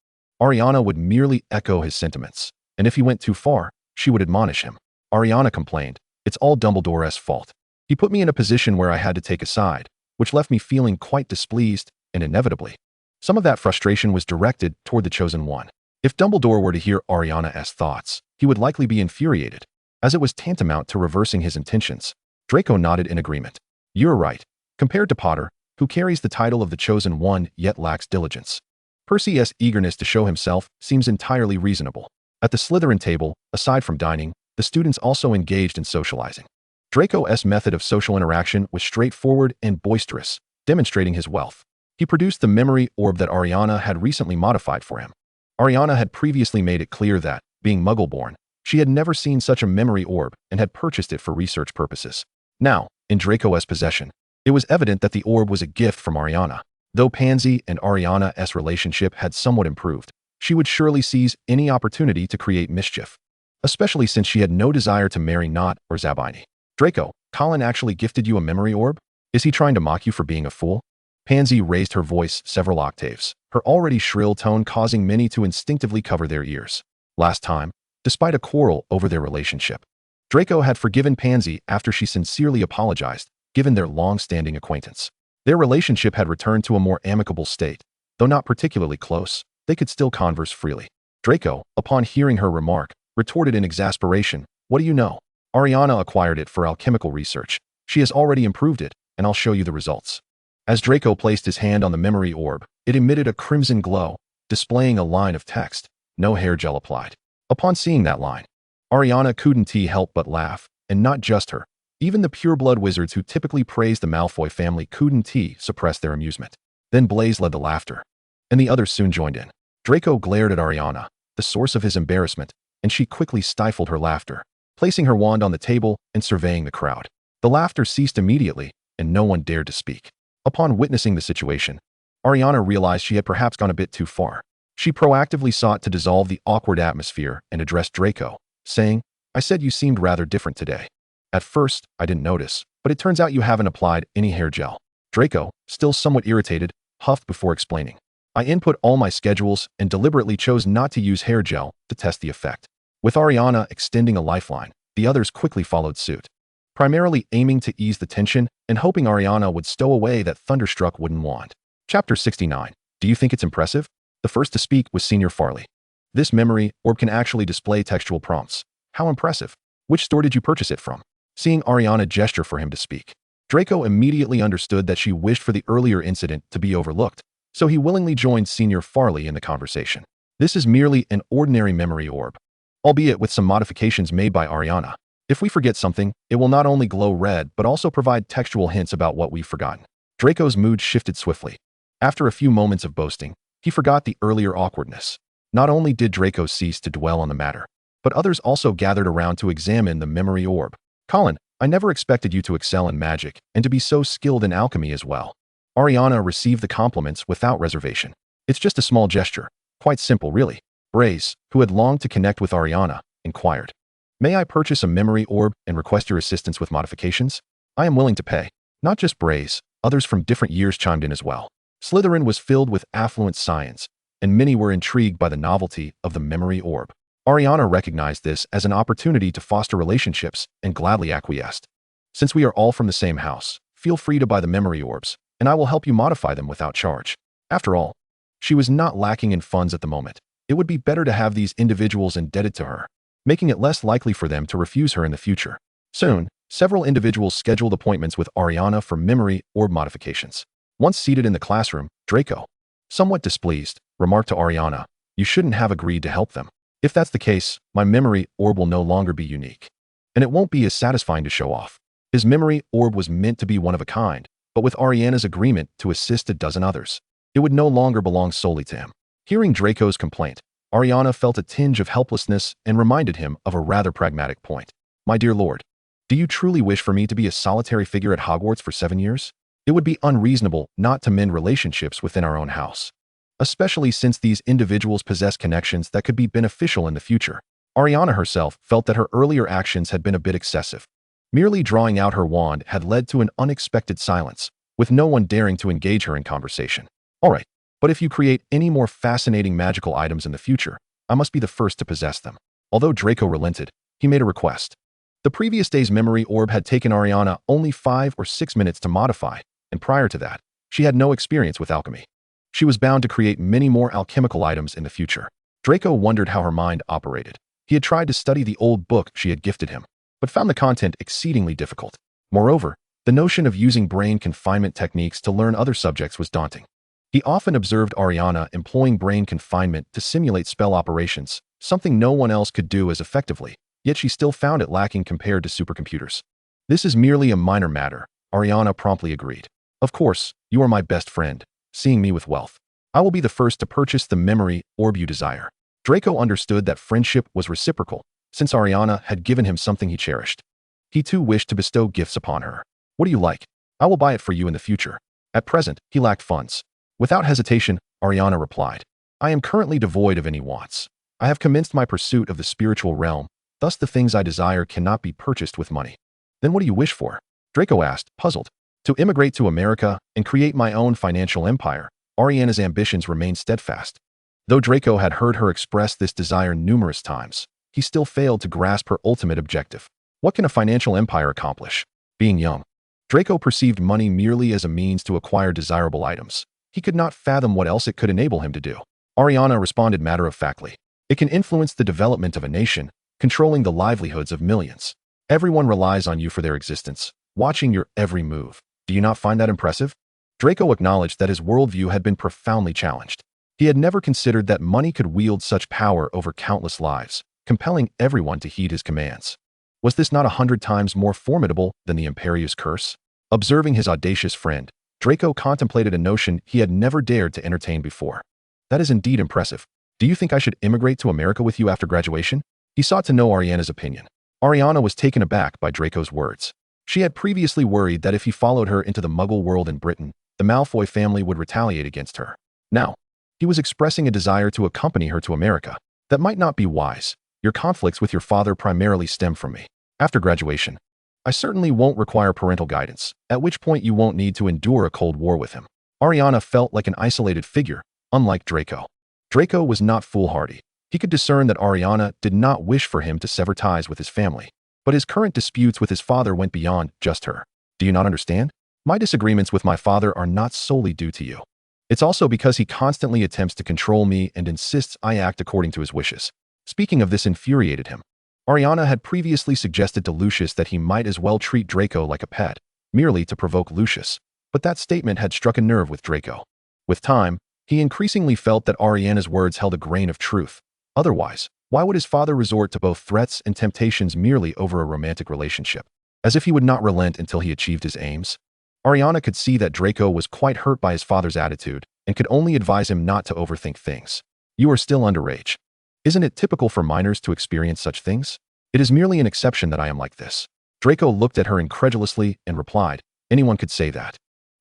Ailiana would merely echo his sentiments, and if he went too far, she would admonish him. Ailiana complained, it's all Dumbledore's fault. He put me in a position where I had to take a side, which left me feeling quite displeased, and inevitably, some of that frustration was directed toward the Chosen One. If Dumbledore were to hear Ailiana's thoughts, he would likely be infuriated, as it was tantamount to reversing his intentions. Draco nodded in agreement. You're right. Compared to Potter, who carries the title of the Chosen One yet lacks diligence, Percy's eagerness to show himself seems entirely reasonable. At the Slytherin table, aside from dining, the students also engaged in socializing. Draco's method of social interaction was straightforward and boisterous, demonstrating his wealth. He produced the memory orb that Ailiana had recently modified for him. Ailiana had previously made it clear that, being Muggle-born, she had never seen such a memory orb and had purchased it for research purposes. Now, in Draco's possession, it was evident that the orb was a gift from Ailiana. Though Pansy and Ailiana's relationship had somewhat improved, she would surely seize any opportunity to create mischief, especially since she had no desire to marry Nott or Zabini. Draco, Colin actually gifted you a memory orb? Is he trying to mock you for being a fool? Pansy raised her voice several octaves, her already shrill tone causing many to instinctively cover their ears. Last time, despite a quarrel over their relationship, Draco had forgiven Pansy after she sincerely apologized, given their long-standing acquaintance. Their relationship had returned to a more amicable state. Though not particularly close, they could still converse freely. Draco, upon hearing her remark, retorted in exasperation, what do you know? Ailiana acquired it for alchemical research. She has already improved it, and I'll show you the results. As Draco placed his hand on the memory orb, it emitted a crimson glow, displaying a line of text, no hair gel applied. Upon seeing that line, Ailiana couldn't help but laugh, and not just her. Even the pureblood wizards who typically praised the Malfoy family couldn't suppress their amusement. Then Blaise led the laughter, and the others soon joined in. Draco glared at Ailiana, the source of his embarrassment, and she quickly stifled her laughter, placing her wand on the table and surveying the crowd. The laughter ceased immediately, and no one dared to speak. Upon witnessing the situation, Ailiana realized she had perhaps gone a bit too far. She proactively sought to dissolve the awkward atmosphere and addressed Draco, saying, I said you seemed rather different today. At first, I didn't notice, but it turns out you haven't applied any hair gel. Draco, still somewhat irritated, huffed before explaining. I input all my schedules and deliberately chose not to use hair gel to test the effect. With Ailiana extending a lifeline, the others quickly followed suit, primarily aiming to ease the tension and hoping Ailiana would stow away that thunderstruck wooden wand. Chapter 69. Do you think it's impressive? The first to speak was Senior Farley. This memory orb can actually display textual prompts. How impressive. Which store did you purchase it from? Seeing Ailiana gesture for him to speak, Draco immediately understood that she wished for the earlier incident to be overlooked, so he willingly joined Senior Farley in the conversation. This is merely an ordinary memory orb, albeit with some modifications made by Ailiana. If we forget something, it will not only glow red but also provide textual hints about what we've forgotten. Draco's mood shifted swiftly. After a few moments of boasting, he forgot the earlier awkwardness. Not only did Draco cease to dwell on the matter, but others also gathered around to examine the memory orb. Colin, I never expected you to excel in magic and to be so skilled in alchemy as well. Ailiana received the compliments without reservation. It's just a small gesture. Quite simple, really. Blaise, who had longed to connect with Ailiana, inquired. May I purchase a memory orb and request your assistance with modifications? I am willing to pay. Not just Blaise, others from different years chimed in as well. Slytherin was filled with affluent scions, and many were intrigued by the novelty of the memory orb. Ailiana recognized this as an opportunity to foster relationships and gladly acquiesced. Since we are all from the same house, feel free to buy the memory orbs, and I will help you modify them without charge. After all, she was not lacking in funds at the moment. It would be better to have these individuals indebted to her, making it less likely for them to refuse her in the future. Soon, several individuals scheduled appointments with Ailiana for memory orb modifications. Once seated in the classroom, Draco, somewhat displeased, remarked to Ailiana, you shouldn't have agreed to help them. If that's the case, my memory orb will no longer be unique, and it won't be as satisfying to show off. His memory orb was meant to be one of a kind, but with Ailiana's agreement to assist a dozen others, it would no longer belong solely to him. Hearing Draco's complaint, Ailiana felt a tinge of helplessness and reminded him of a rather pragmatic point. My dear lord, do you truly wish for me to be a solitary figure at Hogwarts for 7 years? It would be unreasonable not to mend relationships within our own house, especially since these individuals possess connections that could be beneficial in the future. Ailiana herself felt that her earlier actions had been a bit excessive. Merely drawing out her wand had led to an unexpected silence, with no one daring to engage her in conversation. All right, but if you create any more fascinating magical items in the future, I must be the first to possess them. Although Draco relented, he made a request. The previous day's memory orb had taken Ailiana only 5 or 6 minutes to modify, and prior to that, she had no experience with alchemy. She was bound to create many more alchemical items in the future. Draco wondered how her mind operated. He had tried to study the old book she had gifted him, but found the content exceedingly difficult. Moreover, the notion of using brain confinement techniques to learn other subjects was daunting. He often observed Ailiana employing brain confinement to simulate spell operations, something no one else could do as effectively, yet she still found it lacking compared to supercomputers. This is merely a minor matter, Ailiana promptly agreed. Of course, you are my best friend, seeing me with wealth. I will be the first to purchase the memory orb you desire. Draco understood that friendship was reciprocal, since Ailiana had given him something he cherished. He too wished to bestow gifts upon her. What do you like? I will buy it for you in the future. At present, he lacked funds. Without hesitation, Ailiana replied, I am currently devoid of any wants. I have commenced my pursuit of the spiritual realm, thus the things I desire cannot be purchased with money. Then what do you wish for? Draco asked, puzzled. To immigrate to America and create my own financial empire. Ailiana's ambitions remained steadfast. Though Draco had heard her express this desire numerous times, he still failed to grasp her ultimate objective. What can a financial empire accomplish? Being young, Draco perceived money merely as a means to acquire desirable items. He could not fathom what else it could enable him to do. Ailiana responded matter-of-factly. It can influence the development of a nation, controlling the livelihoods of millions. Everyone relies on you for their existence, watching your every move. Do you not find that impressive? Draco acknowledged that his worldview had been profoundly challenged. He had never considered that money could wield such power over countless lives, compelling everyone to heed his commands. Was this not 100 times more formidable than the Imperious Curse? Observing his audacious friend, Draco contemplated a notion he had never dared to entertain before. That is indeed impressive. Do you think I should immigrate to America with you after graduation? He sought to know Ailiana's opinion. Ailiana was taken aback by Draco's words. She had previously worried that if he followed her into the Muggle world in Britain, the Malfoy family would retaliate against her. Now, he was expressing a desire to accompany her to America. That might not be wise. Your conflicts with your father primarily stem from me. After graduation, I certainly won't require parental guidance, at which point you won't need to endure a cold war with him. Ailiana felt like an isolated figure, unlike Draco. Draco was not foolhardy. He could discern that Ailiana did not wish for him to sever ties with his family. But his current disputes with his father went beyond just her. Do you not understand? My disagreements with my father are not solely due to you. It's also because he constantly attempts to control me and insists I act according to his wishes. Speaking of this infuriated him. Ailiana had previously suggested to Lucius that he might as well treat Draco like a pet, merely to provoke Lucius, but that statement had struck a nerve with Draco. With time, he increasingly felt that Ailiana's words held a grain of truth. Otherwise, why would his father resort to both threats and temptations merely over a romantic relationship? As if he would not relent until he achieved his aims? Ailiana could see that Draco was quite hurt by his father's attitude and could only advise him not to overthink things. You are still underage. Isn't it typical for minors to experience such things? It is merely an exception that I am like this. Draco looked at her incredulously and replied, anyone could say that.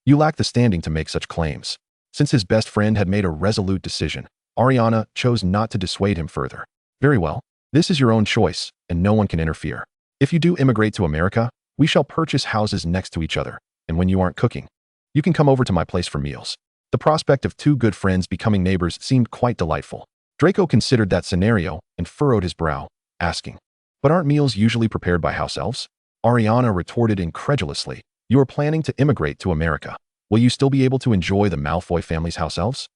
You lack the standing to make such claims. Since his best friend had made a resolute decision, Ailiana chose not to dissuade him further. Very well, this is your own choice, and no one can interfere. If you do immigrate to America, we shall purchase houses next to each other, and when you aren't cooking, you can come over to my place for meals. The prospect of two good friends becoming neighbors seemed quite delightful. Draco considered that scenario and furrowed his brow, asking, but aren't meals usually prepared by house elves? Ailiana retorted incredulously, you are planning to immigrate to America. Will you still be able to enjoy the Malfoy family's house elves?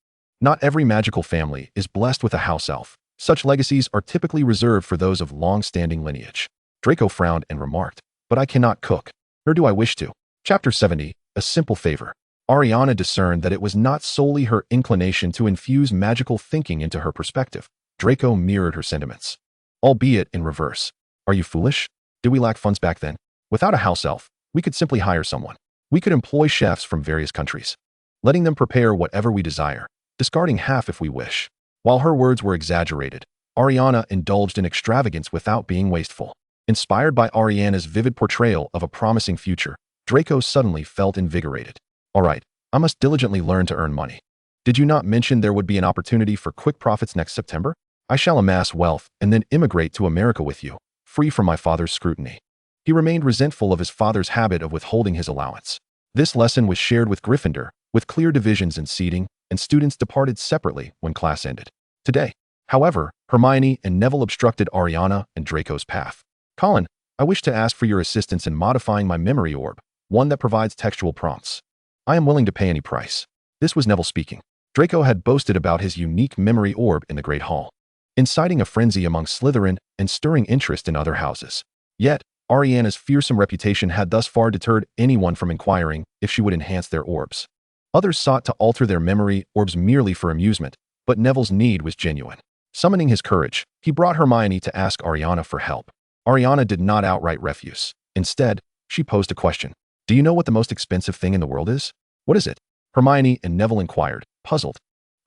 Not every magical family is blessed with a house elf. Such legacies are typically reserved for those of long-standing lineage. Draco frowned and remarked, but I cannot cook, nor do I wish to. Chapter 70, A Simple Favor. Ailiana discerned that it was not solely her inclination to infuse magical thinking into her perspective. Draco mirrored her sentiments, albeit in reverse. Are you foolish? Did we lack funds back then? Without a house elf, we could simply hire someone. We could employ chefs from various countries, letting them prepare whatever we desire, discarding half if we wish. While her words were exaggerated, Ailiana indulged in extravagance without being wasteful. Inspired by Ailiana's vivid portrayal of a promising future, Draco suddenly felt invigorated. All right, I must diligently learn to earn money. Did you not mention there would be an opportunity for quick profits next September? I shall amass wealth and then immigrate to America with you, free from my father's scrutiny. He remained resentful of his father's habit of withholding his allowance. This lesson was shared with Gryffindor, with clear divisions in seating, and students departed separately when class ended. Today, however, Hermione and Neville obstructed Ailiana and Draco's path. Colin, I wish to ask for your assistance in modifying my memory orb, one that provides textual prompts. I am willing to pay any price. This was Neville speaking. Draco had boasted about his unique memory orb in the Great Hall, inciting a frenzy among Slytherin and stirring interest in other houses. Yet, Ailiana's fearsome reputation had thus far deterred anyone from inquiring if she would enhance their orbs. Others sought to alter their memory orbs merely for amusement, but Neville's need was genuine. Summoning his courage, he brought Hermione to ask Ailiana for help. Ailiana did not outright refuse. Instead, she posed a question. Do you know what the most expensive thing in the world is? What is it? Hermione and Neville inquired, puzzled.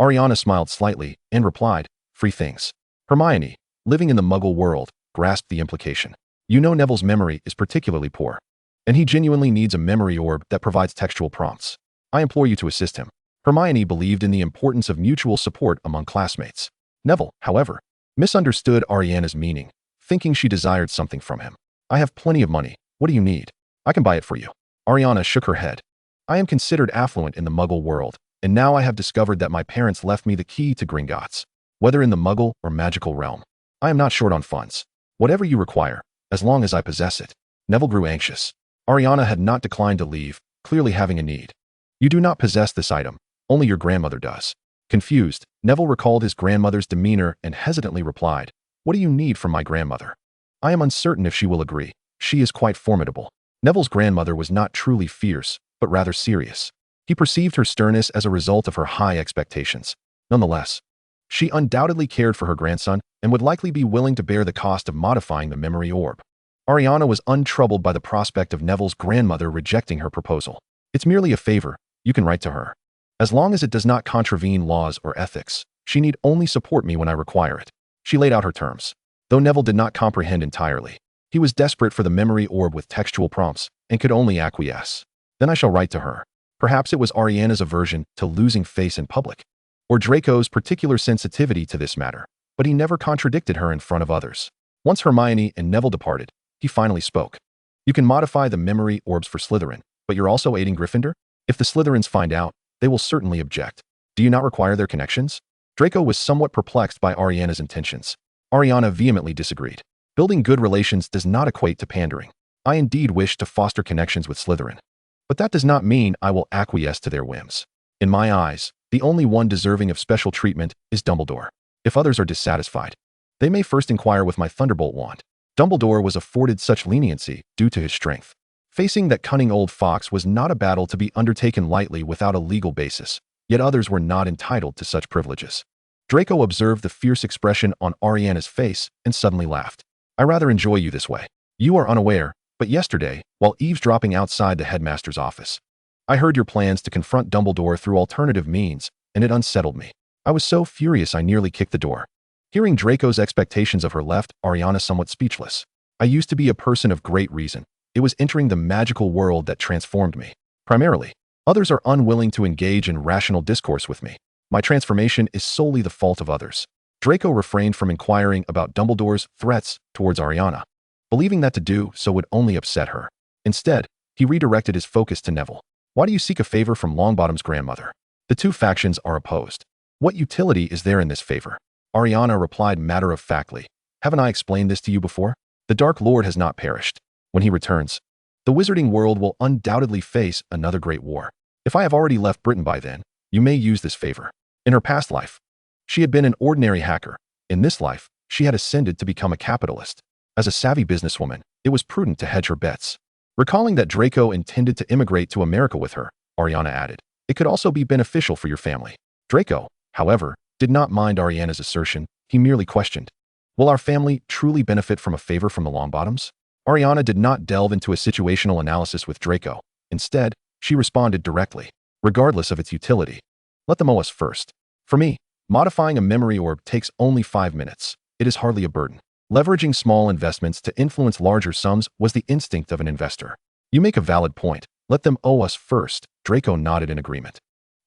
Ailiana smiled slightly and replied, free things. Hermione, living in the Muggle world, grasped the implication. You know Neville's memory is particularly poor, and he genuinely needs a memory orb that provides textual prompts. I implore you to assist him. Hermione believed in the importance of mutual support among classmates. Neville, however, misunderstood Ailiana's meaning, thinking she desired something from him. I have plenty of money. What do you need? I can buy it for you. Ailiana shook her head. I am considered affluent in the Muggle world, and now I have discovered that my parents left me the key to Gringotts. Whether in the Muggle or magical realm, I am not short on funds. Whatever you require, as long as I possess it. Neville grew anxious. Ailiana had not declined to leave, clearly having a need. You do not possess this item, only your grandmother does. Confused, Neville recalled his grandmother's demeanor and hesitantly replied, what do you need from my grandmother? I am uncertain if she will agree. She is quite formidable. Neville's grandmother was not truly fierce, but rather serious. He perceived her sternness as a result of her high expectations. Nonetheless, she undoubtedly cared for her grandson and would likely be willing to bear the cost of modifying the memory orb. Ailiana was untroubled by the prospect of Neville's grandmother rejecting her proposal. It's merely a favor. You can write to her. As long as it does not contravene laws or ethics, she need only support me when I require it. She laid out her terms. Though Neville did not comprehend entirely, he was desperate for the memory orb with textual prompts and could only acquiesce. Then I shall write to her. Perhaps it was Ailiana's aversion to losing face in public, or Draco's particular sensitivity to this matter, but he never contradicted her in front of others. Once Hermione and Neville departed, he finally spoke. You can modify the memory orbs for Slytherin, but you're also aiding Gryffindor? If the Slytherins find out, they will certainly object. Do you not require their connections? Draco was somewhat perplexed by Ailiana's intentions. Ailiana vehemently disagreed. Building good relations does not equate to pandering. I indeed wish to foster connections with Slytherin, but that does not mean I will acquiesce to their whims. In my eyes, the only one deserving of special treatment is Dumbledore. If others are dissatisfied, they may first inquire with my Thunderbolt wand. Dumbledore was afforded such leniency due to his strength. Facing that cunning old fox was not a battle to be undertaken lightly without a legal basis, yet others were not entitled to such privileges. Draco observed the fierce expression on Ailiana's face and suddenly laughed. I rather enjoy you this way. You are unaware, but yesterday, while eavesdropping outside the headmaster's office, I heard your plans to confront Dumbledore through alternative means, and it unsettled me. I was so furious I nearly kicked the door. Hearing Draco's expectations of her left Ailiana somewhat speechless. I used to be a person of great reason. It was entering the magical world that transformed me. Primarily, others are unwilling to engage in rational discourse with me. My transformation is solely the fault of others. Draco refrained from inquiring about Dumbledore's threats towards Ailiana, believing that to do so would only upset her. Instead, he redirected his focus to Neville. Why do you seek a favor from Longbottom's grandmother? The two factions are opposed. What utility is there in this favor? Ailiana replied matter-of-factly. Haven't I explained this to you before? The Dark Lord has not perished. When he returns, the wizarding world will undoubtedly face another great war. If I have already left Britain by then, you may use this favor. In her past life, she had been an ordinary hacker. In this life, she had ascended to become a capitalist. As a savvy businesswoman, it was prudent to hedge her bets. Recalling that Draco intended to immigrate to America with her, Ailiana added, it could also be beneficial for your family. Draco, however, did not mind Ailiana's assertion. He merely questioned, will our family truly benefit from a favor from the Longbottoms? Ailiana did not delve into a situational analysis with Draco. Instead, she responded directly, regardless of its utility. Let them owe us first. For me, modifying a memory orb takes only 5 minutes. It is hardly a burden. Leveraging small investments to influence larger sums was the instinct of an investor. You make a valid point. Let them owe us first. Draco nodded in agreement.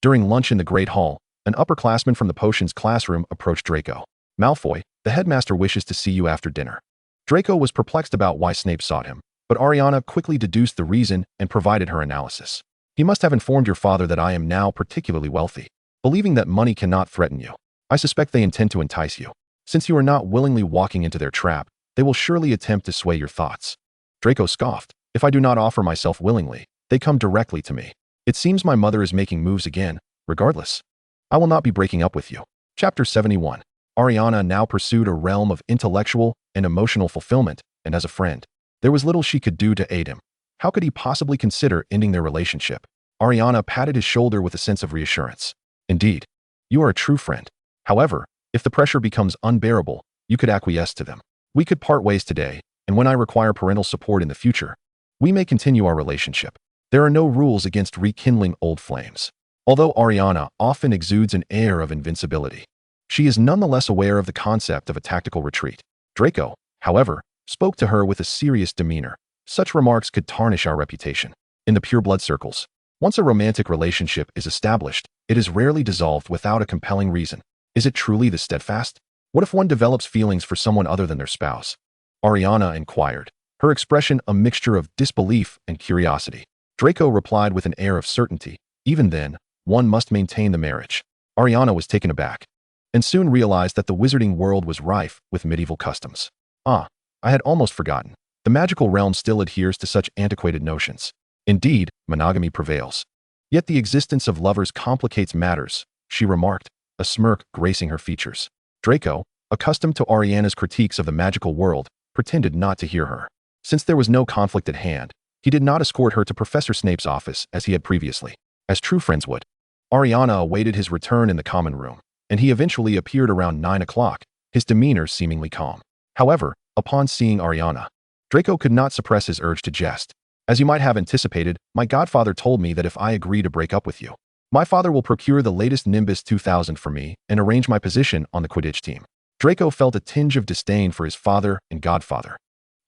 During lunch in the Great Hall, an upperclassman from the potions classroom approached Draco. Malfoy, the headmaster wishes to see you after dinner. Draco was perplexed about why Snape sought him, but Ailiana quickly deduced the reason and provided her analysis. He must have informed your father that I am now particularly wealthy, believing that money cannot threaten you. I suspect they intend to entice you. Since you are not willingly walking into their trap, they will surely attempt to sway your thoughts. Draco scoffed. If I do not offer myself willingly, they come directly to me. It seems my mother is making moves again. Regardless, I will not be breaking up with you. Chapter 71. Ailiana now pursued a realm of intellectual and emotional fulfillment, and as a friend, there was little she could do to aid him. How could he possibly consider ending their relationship? Ailiana patted his shoulder with a sense of reassurance. Indeed, you are a true friend. However, if the pressure becomes unbearable, you could acquiesce to them. We could part ways today, and when I require parental support in the future, we may continue our relationship. There are no rules against rekindling old flames. Although Ailiana often exudes an air of invincibility, she is nonetheless aware of the concept of a tactical retreat. Draco, however, spoke to her with a serious demeanor. Such remarks could tarnish our reputation. In the pureblood circles, once a romantic relationship is established, it is rarely dissolved without a compelling reason. Is it truly this steadfast? What if one develops feelings for someone other than their spouse? Ailiana inquired, her expression a mixture of disbelief and curiosity. Draco replied with an air of certainty. Even then, one must maintain the marriage. Ailiana was taken aback, and soon realized that the wizarding world was rife with medieval customs. I had almost forgotten. The magical realm still adheres to such antiquated notions. Indeed, monogamy prevails. Yet the existence of lovers complicates matters, she remarked, a smirk gracing her features. Draco, accustomed to Ailiana's critiques of the magical world, pretended not to hear her. Since there was no conflict at hand, he did not escort her to Professor Snape's office as he had previously, as true friends would. Ailiana awaited his return in the common room, and he eventually appeared around 9 o'clock, his demeanor seemingly calm. However, upon seeing Ailiana, Draco could not suppress his urge to jest. As you might have anticipated, my godfather told me that if I agree to break up with you, my father will procure the latest Nimbus 2000 for me and arrange my position on the Quidditch team. Draco felt a tinge of disdain for his father and godfather.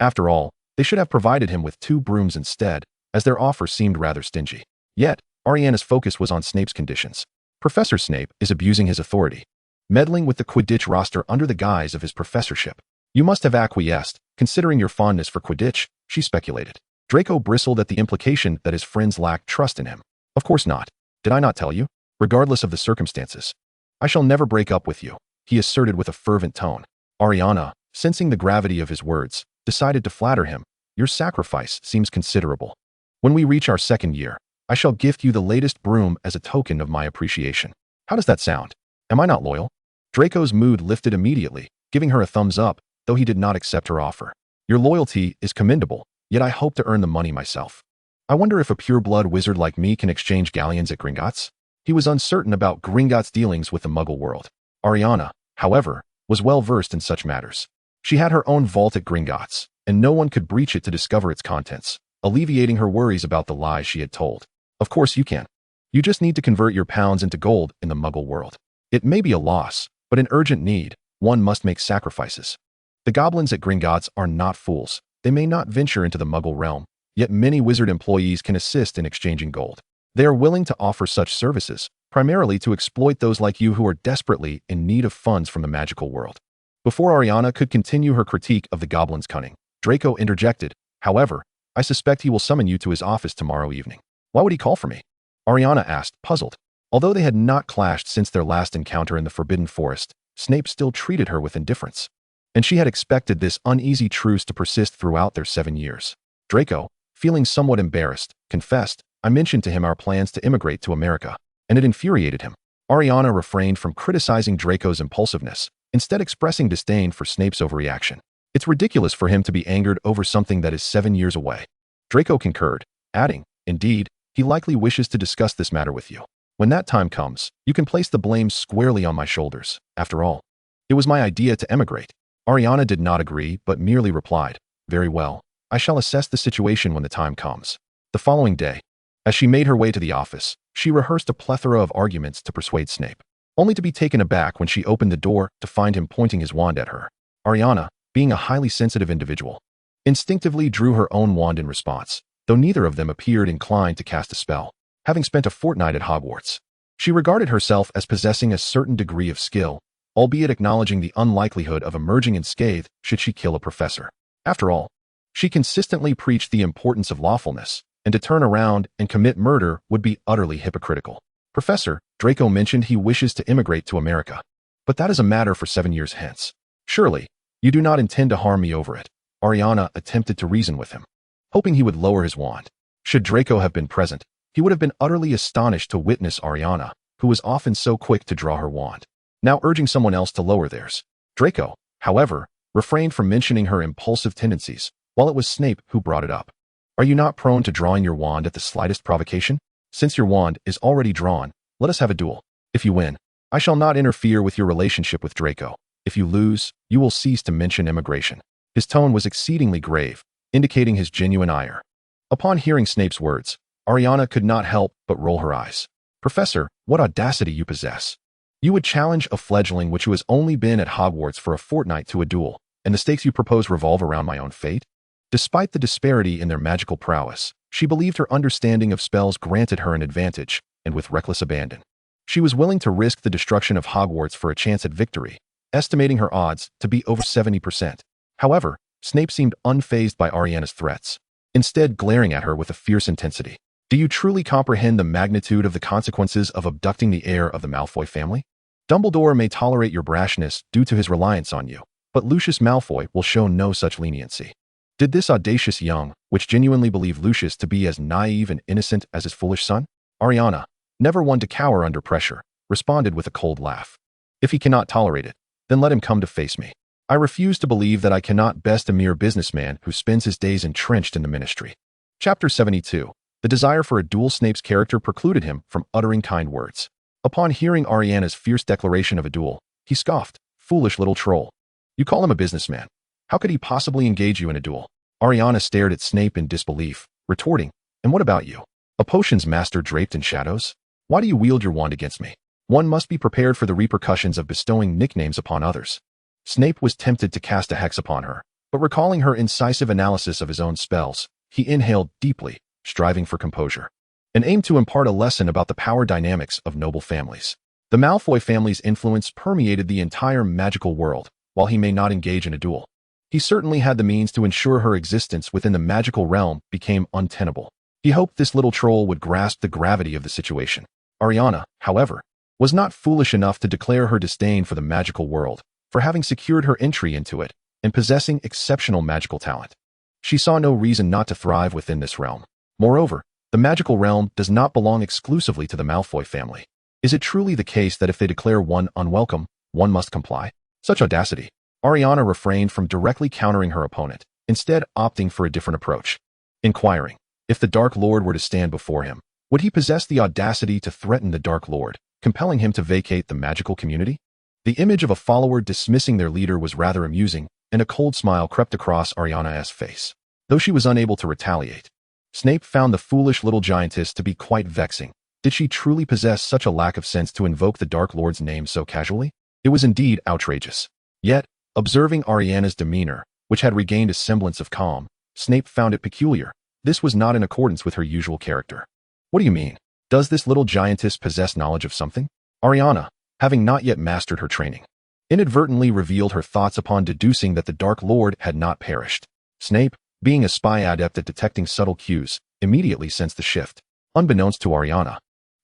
After all, they should have provided him with 2 brooms instead, as their offer seemed rather stingy. Yet, Ailiana's focus was on Snape's conditions. Professor Snape is abusing his authority, meddling with the Quidditch roster under the guise of his professorship. You must have acquiesced, considering your fondness for Quidditch, she speculated. Draco bristled at the implication that his friends lacked trust in him. Of course not. Did I not tell you? Regardless of the circumstances, I shall never break up with you, he asserted with a fervent tone. Ailiana, sensing the gravity of his words, decided to flatter him. Your sacrifice seems considerable. When we reach our 2nd year, I shall gift you the latest broom as a token of my appreciation. How does that sound? Am I not loyal? Draco's mood lifted immediately, giving her a thumbs up, though he did not accept her offer. Your loyalty is commendable, yet I hope to earn the money myself. I wonder if a pure-blood wizard like me can exchange galleons at Gringotts? He was uncertain about Gringotts' dealings with the Muggle world. Ailiana, however, was well versed in such matters. She had her own vault at Gringotts, and no one could breach it to discover its contents, alleviating her worries about the lies she had told. Of course you can. You just need to convert your pounds into gold in the Muggle world. It may be a loss, but in urgent need, one must make sacrifices. The goblins at Gringotts are not fools. They may not venture into the Muggle realm, yet many wizard employees can assist in exchanging gold. They are willing to offer such services, primarily to exploit those like you who are desperately in need of funds from the magical world. Before Ailiana could continue her critique of the goblin's cunning, Draco interjected, however, I suspect he will summon you to his office tomorrow evening. Why would he call for me? Ailiana asked, puzzled. Although they had not clashed since their last encounter in the Forbidden Forest, Snape still treated her with indifference, and she had expected this uneasy truce to persist throughout their 7 years. Draco, feeling somewhat embarrassed, confessed, I mentioned to him our plans to immigrate to America, and it infuriated him. Ailiana refrained from criticizing Draco's impulsiveness, instead expressing disdain for Snape's overreaction. It's ridiculous for him to be angered over something that is 7 years away. Draco concurred, adding, indeed, he likely wishes to discuss this matter with you. When that time comes, you can place the blame squarely on my shoulders. After all, it was my idea to emigrate. Ailiana did not agree, but merely replied, very well, I shall assess the situation when the time comes. The following day, as she made her way to the office, she rehearsed a plethora of arguments to persuade Snape, only to be taken aback when she opened the door to find him pointing his wand at her. Ailiana, being a highly sensitive individual, instinctively drew her own wand in response. though neither of them appeared inclined to cast a spell, having spent a fortnight at Hogwarts. She regarded herself as possessing a certain degree of skill, albeit acknowledging the unlikelihood of emerging unscathed should she kill a professor. After all, she consistently preached the importance of lawfulness, and to turn around and commit murder would be utterly hypocritical. Professor, Draco mentioned he wishes to immigrate to America. But that is a matter for 7 years hence. Surely, you do not intend to harm me over it. Ailiana attempted to reason with him, hoping he would lower his wand. Should Draco have been present, he would have been utterly astonished to witness Ailiana, who was often so quick to draw her wand, now urging someone else to lower theirs. Draco, however, refrained from mentioning her impulsive tendencies, while it was Snape who brought it up. Are you not prone to drawing your wand at the slightest provocation? Since your wand is already drawn, let us have a duel. If you win, I shall not interfere with your relationship with Draco. If you lose, you will cease to mention immigration. His tone was exceedingly grave, indicating his genuine ire. Upon hearing Snape's words, Ailiana could not help but roll her eyes. Professor, what audacity you possess. You would challenge a fledgling which who has only been at Hogwarts for a fortnight to a duel, and the stakes you propose revolve around my own fate? Despite the disparity in their magical prowess, she believed her understanding of spells granted her an advantage, and with reckless abandon, she was willing to risk the destruction of Hogwarts for a chance at victory, estimating her odds to be over 70%. However, Snape seemed unfazed by Ailiana's threats, instead glaring at her with a fierce intensity. Do you truly comprehend the magnitude of the consequences of abducting the heir of the Malfoy family? Dumbledore may tolerate your brashness due to his reliance on you, but Lucius Malfoy will show no such leniency. Did this audacious young witch genuinely believe Lucius to be as naive and innocent as his foolish son? Ailiana, never one to cower under pressure, responded with a cold laugh. If he cannot tolerate it, then let him come to face me. I refuse to believe that I cannot best a mere businessman who spends his days entrenched in the ministry. Chapter 72. The desire for a duel. Snape's character precluded him from uttering kind words. Upon hearing Ailiana's fierce declaration of a duel, he scoffed. Foolish little troll. You call him a businessman. How could he possibly engage you in a duel? Ailiana stared at Snape in disbelief, retorting, and what about you? A potions master draped in shadows? Why do you wield your wand against me? One must be prepared for the repercussions of bestowing nicknames upon others. Snape was tempted to cast a hex upon her, but recalling her incisive analysis of his own spells, he inhaled deeply, striving for composure, and aimed to impart a lesson about the power dynamics of noble families. The Malfoy family's influence permeated the entire magical world, while he may not engage in a duel. He certainly had the means to ensure her existence within the magical realm became untenable. He hoped this little troll would grasp the gravity of the situation. Ailiana, however, was not foolish enough to declare her disdain for the magical world, for having secured her entry into it, and possessing exceptional magical talent. She saw no reason not to thrive within this realm. Moreover, the magical realm does not belong exclusively to the Malfoy family. Is it truly the case that if they declare one unwelcome, one must comply? Such audacity! Ailiana refrained from directly countering her opponent, instead opting for a different approach. Inquiring, if the Dark Lord were to stand before him, would he possess the audacity to threaten the Dark Lord, compelling him to vacate the magical community? The image of a follower dismissing their leader was rather amusing, and a cold smile crept across Ailiana's face, though she was unable to retaliate. Snape found the foolish little giantess to be quite vexing. Did she truly possess such a lack of sense to invoke the Dark Lord's name so casually? It was indeed outrageous. Yet, observing Ailiana's demeanor, which had regained a semblance of calm, Snape found it peculiar. This was not in accordance with her usual character. What do you mean? Does this little giantess possess knowledge of something? Ailiana, having not yet mastered her training, inadvertently revealed her thoughts upon deducing that the Dark Lord had not perished. Snape, being a spy adept at detecting subtle cues, immediately sensed the shift. Unbeknownst to Ailiana,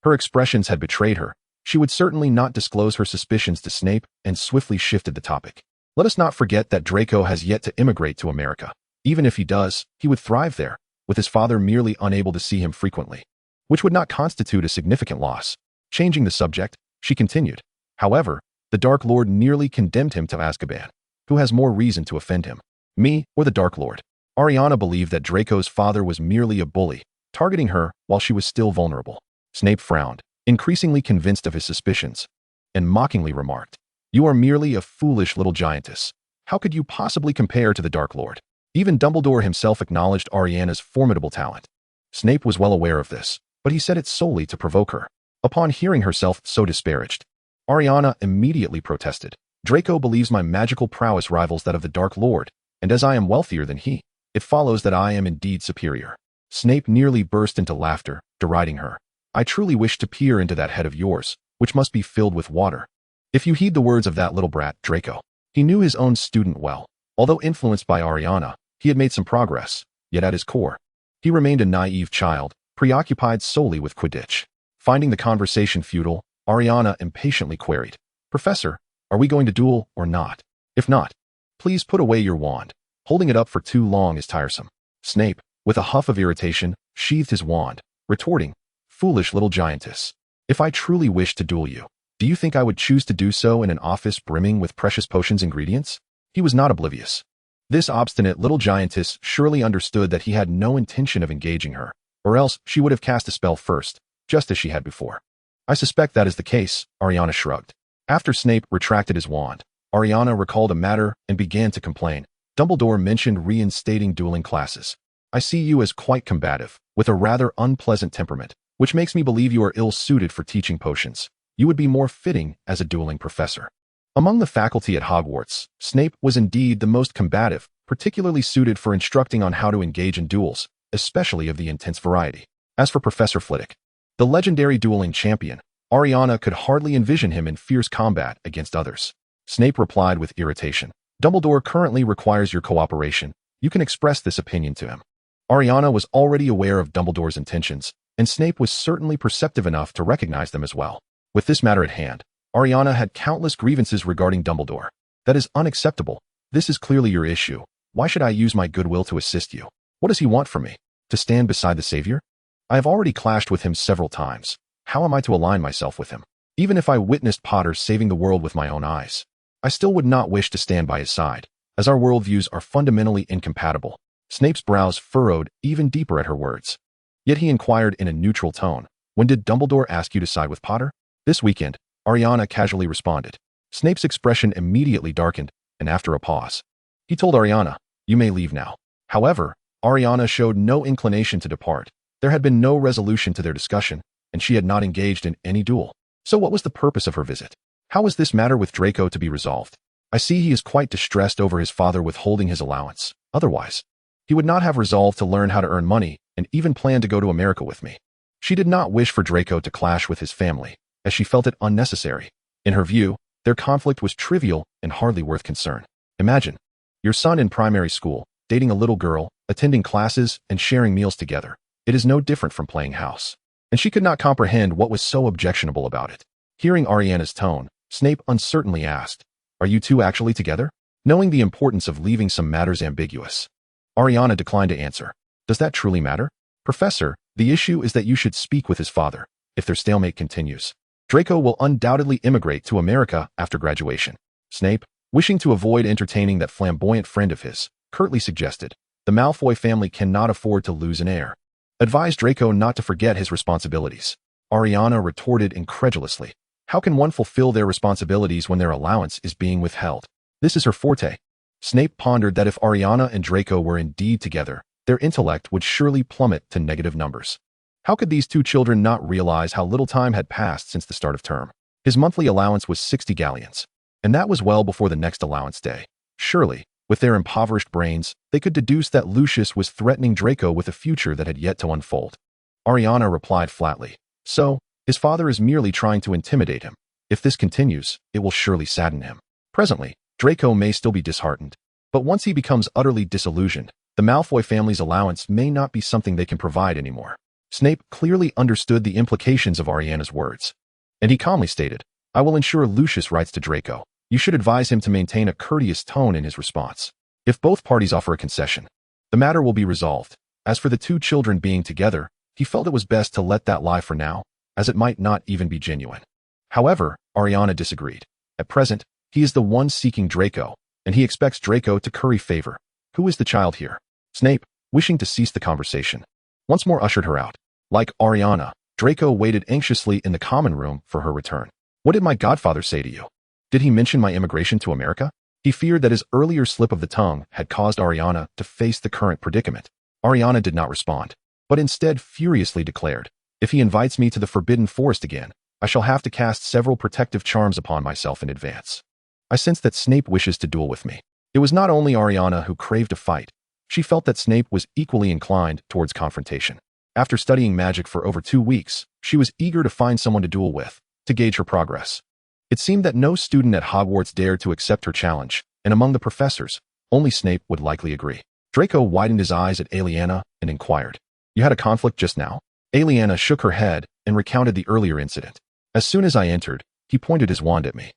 her expressions had betrayed her. She would certainly not disclose her suspicions to Snape and swiftly shifted the topic. Let us not forget that Draco has yet to immigrate to America. Even if he does, he would thrive there, with his father merely unable to see him frequently, which would not constitute a significant loss. Changing the subject, she continued, however, the Dark Lord nearly condemned him to Azkaban. Who has more reason to offend him, me or the Dark Lord? Ailiana believed that Draco's father was merely a bully, targeting her while she was still vulnerable. Snape frowned, increasingly convinced of his suspicions, and mockingly remarked, "You are merely a foolish little giantess. How could you possibly compare to the Dark Lord?" Even Dumbledore himself acknowledged Ailiana's formidable talent. Snape was well aware of this, but he said it solely to provoke her. Upon hearing herself so disparaged, Ailiana immediately protested. Draco believes my magical prowess rivals that of the Dark Lord, and as I am wealthier than he, it follows that I am indeed superior. Snape nearly burst into laughter, deriding her. I truly wish to peer into that head of yours, which must be filled with water. If you heed the words of that little brat, Draco. He knew his own student well. Although influenced by Ailiana, he had made some progress, yet at his core, he remained a naive child, preoccupied solely with Quidditch. Finding the conversation futile, Ailiana impatiently queried, Professor, are we going to duel or not? If not, please put away your wand. Holding it up for too long is tiresome. Snape, with a huff of irritation, sheathed his wand, retorting, Foolish little giantess. If I truly wished to duel you, do you think I would choose to do so in an office brimming with precious potions ingredients? He was not oblivious. This obstinate little giantess surely understood that he had no intention of engaging her, or else she would have cast a spell first, just as she had before. I suspect that is the case, Ailiana shrugged. After Snape retracted his wand, Ailiana recalled a matter and began to complain. Dumbledore mentioned reinstating dueling classes. I see you as quite combative, with a rather unpleasant temperament, which makes me believe you are ill-suited for teaching potions. You would be more fitting as a dueling professor. Among the faculty at Hogwarts, Snape was indeed the most combative, particularly suited for instructing on how to engage in duels, especially of the intense variety. As for Professor Flitwick, the legendary dueling champion, Ailiana could hardly envision him in fierce combat against others. Snape replied with irritation. Dumbledore currently requires your cooperation. You can express this opinion to him. Ailiana was already aware of Dumbledore's intentions, and Snape was certainly perceptive enough to recognize them as well. With this matter at hand, Ailiana had countless grievances regarding Dumbledore. That is unacceptable. This is clearly your issue. Why should I use my goodwill to assist you? What does he want from me? To stand beside the Savior? I have already clashed with him several times. How am I to align myself with him? Even if I witnessed Potter saving the world with my own eyes, I still would not wish to stand by his side, as our worldviews are fundamentally incompatible. Snape's brows furrowed even deeper at her words. Yet he inquired in a neutral tone, when did Dumbledore ask you to side with Potter? This weekend, Ailiana casually responded. Snape's expression immediately darkened, and after a pause, he told Ailiana, you may leave now. However, Ailiana showed no inclination to depart. There had been no resolution to their discussion, and she had not engaged in any duel. So what was the purpose of her visit? How was this matter with Draco to be resolved? I see he is quite distressed over his father withholding his allowance. Otherwise, he would not have resolved to learn how to earn money and even planned to go to America with me. She did not wish for Draco to clash with his family, as she felt it unnecessary. In her view, their conflict was trivial and hardly worth concern. Imagine your son in primary school, dating a little girl, attending classes, and sharing meals together. It is no different from playing house. And she could not comprehend what was so objectionable about it. Hearing Ailiana's tone, Snape uncertainly asked, Are you two actually together? Knowing the importance of leaving some matters ambiguous, Ailiana declined to answer. Does that truly matter? Professor, the issue is that you should speak with his father. If their stalemate continues, Draco will undoubtedly immigrate to America after graduation. Snape, wishing to avoid entertaining that flamboyant friend of his, curtly suggested, the Malfoy family cannot afford to lose an heir. Advised Draco not to forget his responsibilities. Ailiana retorted incredulously. How can one fulfill their responsibilities when their allowance is being withheld? This is her forte. Snape pondered that if Ailiana and Draco were indeed together, their intellect would surely plummet to negative numbers. How could these two children not realize how little time had passed since the start of term? His monthly allowance was 60 galleons, and that was well before the next allowance day. Surely, with their impoverished brains, they could deduce that Lucius was threatening Draco with a future that had yet to unfold. Ailiana replied flatly, So, his father is merely trying to intimidate him. If this continues, it will surely sadden him. Presently, Draco may still be disheartened, but once he becomes utterly disillusioned, the Malfoy family's allowance may not be something they can provide anymore. Snape clearly understood the implications of Ailiana's words, and he calmly stated, I will ensure Lucius writes to Draco. You should advise him to maintain a courteous tone in his response. If both parties offer a concession, the matter will be resolved. As for the two children being together, he felt it was best to let that lie for now, as it might not even be genuine. However, Ailiana disagreed. At present, he is the one seeking Draco, and he expects Draco to curry favor. Who is the child here? Snape, wishing to cease the conversation, once more ushered her out. Like Ailiana, Draco waited anxiously in the common room for her return. What did my godfather say to you? Did he mention my immigration to America? He feared that his earlier slip of the tongue had caused Ailiana to face the current predicament. Ailiana did not respond, but instead furiously declared, If he invites me to the Forbidden Forest again, I shall have to cast several protective charms upon myself in advance. I sense that Snape wishes to duel with me. It was not only Ailiana who craved a fight. She felt that Snape was equally inclined towards confrontation. After studying magic for over 2 weeks, she was eager to find someone to duel with, to gauge her progress. It seemed that no student at Hogwarts dared to accept her challenge, and among the professors, only Snape would likely agree. Draco widened his eyes at Ailiana and inquired, "You had a conflict just now?" Ailiana shook her head and recounted the earlier incident. "As soon as I entered, he pointed his wand at me.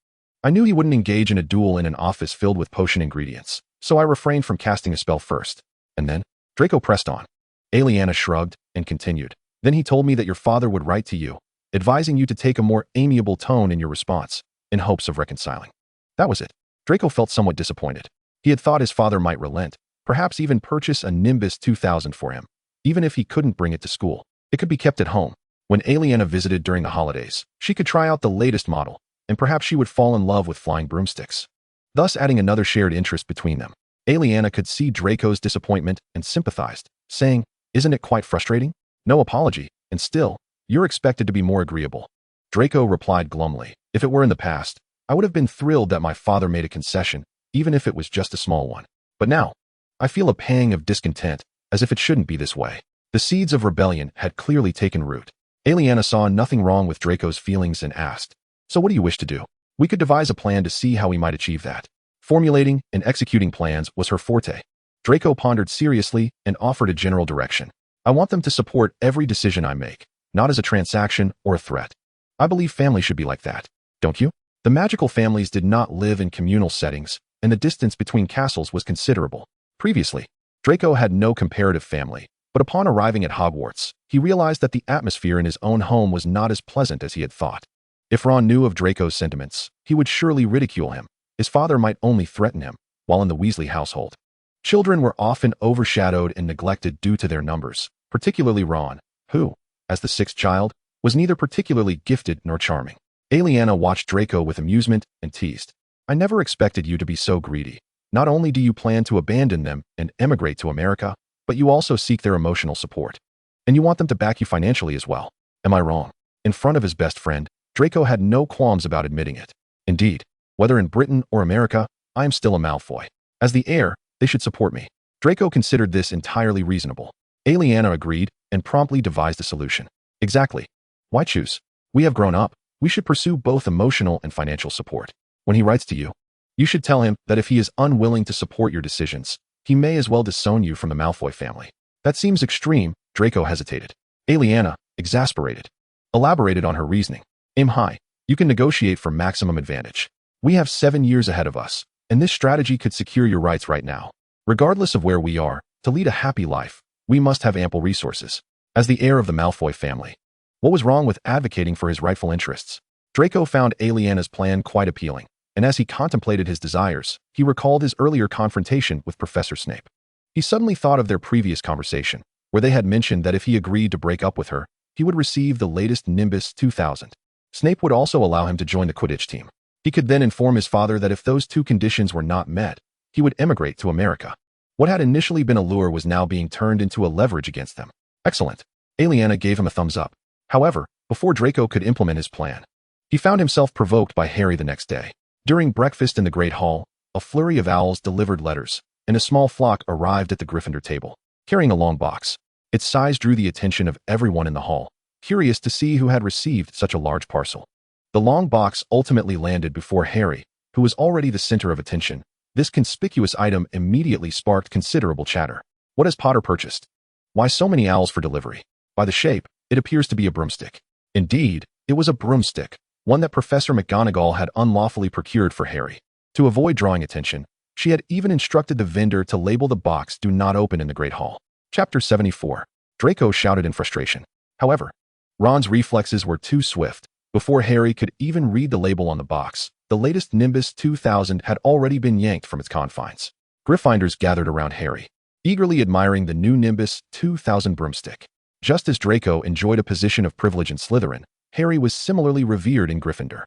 I knew he wouldn't engage in a duel in an office filled with potion ingredients, so I refrained from casting a spell first. And then?" Draco pressed on. Ailiana shrugged and continued. "Then he told me that your father would write to you, advising you to take a more amiable tone in your response, in hopes of reconciling." That was it. Draco felt somewhat disappointed. He had thought his father might relent, perhaps even purchase a Nimbus 2000 for him. Even if he couldn't bring it to school, it could be kept at home. When Ailiana visited during the holidays, she could try out the latest model, and perhaps she would fall in love with flying broomsticks, thus adding another shared interest between them. Ailiana could see Draco's disappointment and sympathized, saying, "Isn't it quite frustrating? No apology, and still, you're expected to be more agreeable." Draco replied glumly, "If it were in the past, I would have been thrilled that my father made a concession, even if it was just a small one. But now, I feel a pang of discontent, as if it shouldn't be this way." The seeds of rebellion had clearly taken root. Ailiana saw nothing wrong with Draco's feelings and asked, "So what do you wish to do?" "We could devise a plan to see how we might achieve that." Formulating and executing plans was her forte. Draco pondered seriously and offered a general direction. "I want them to support every decision I make, not as a transaction or a threat. I believe family should be like that. Don't you?" The magical families did not live in communal settings, and the distance between castles was considerable. Previously, Draco had no comparative family, but upon arriving at Hogwarts, he realized that the atmosphere in his own home was not as pleasant as he had thought. If Ron knew of Draco's sentiments, he would surely ridicule him. His father might only threaten him, while in the Weasley household, children were often overshadowed and neglected due to their numbers, particularly Ron, who, as the sixth child, was neither particularly gifted nor charming. Ailiana watched Draco with amusement and teased, "I never expected you to be so greedy. Not only do you plan to abandon them and emigrate to America, but you also seek their emotional support. And you want them to back you financially as well. Am I wrong?" In front of his best friend, Draco had no qualms about admitting it. "Indeed, whether in Britain or America, I am still a Malfoy. As the heir, they should support me." Draco considered this entirely reasonable. Ailiana agreed and promptly devised a solution. "Exactly. Why choose? We have grown up. We should pursue both emotional and financial support. When he writes to you, you should tell him that if he is unwilling to support your decisions, he may as well disown you from the Malfoy family." "That seems extreme." Draco hesitated. Ailiana, exasperated, elaborated on her reasoning. "Aim high. You can negotiate for maximum advantage. We have 7 years ahead of us, and this strategy could secure your rights right now. Regardless of where we are, to lead a happy life, we must have ample resources. As the heir of the Malfoy family, what was wrong with advocating for his rightful interests?" Draco found Ailiana's plan quite appealing, and as he contemplated his desires, he recalled his earlier confrontation with Professor Snape. He suddenly thought of their previous conversation, where they had mentioned that if he agreed to break up with her, he would receive the latest Nimbus 2000. Snape would also allow him to join the Quidditch team. He could then inform his father that if those two conditions were not met, he would emigrate to America. What had initially been a lure was now being turned into a leverage against them. Excellent. Ailiana gave him a thumbs up. However, before Draco could implement his plan, he found himself provoked by Harry the next day. During breakfast in the Great Hall, a flurry of owls delivered letters, and a small flock arrived at the Gryffindor table, carrying a long box. Its size drew the attention of everyone in the hall, curious to see who had received such a large parcel. The long box ultimately landed before Harry, who was already the center of attention. This conspicuous item immediately sparked considerable chatter. "What has Potter purchased? Why so many owls for delivery?" By the shape, it appears to be a broomstick. Indeed, it was a broomstick, one that Professor McGonagall had unlawfully procured for Harry. To avoid drawing attention, she had even instructed the vendor to label the box "Do Not Open" in the Great Hall. Chapter 74. Draco shouted in frustration. However, Ron's reflexes were too swift. Before Harry could even read the label on the box, the latest Nimbus 2000 had already been yanked from its confines. Gryffindors gathered around Harry, eagerly admiring the new Nimbus 2000 broomstick. Just as Draco enjoyed a position of privilege in Slytherin, Harry was similarly revered in Gryffindor.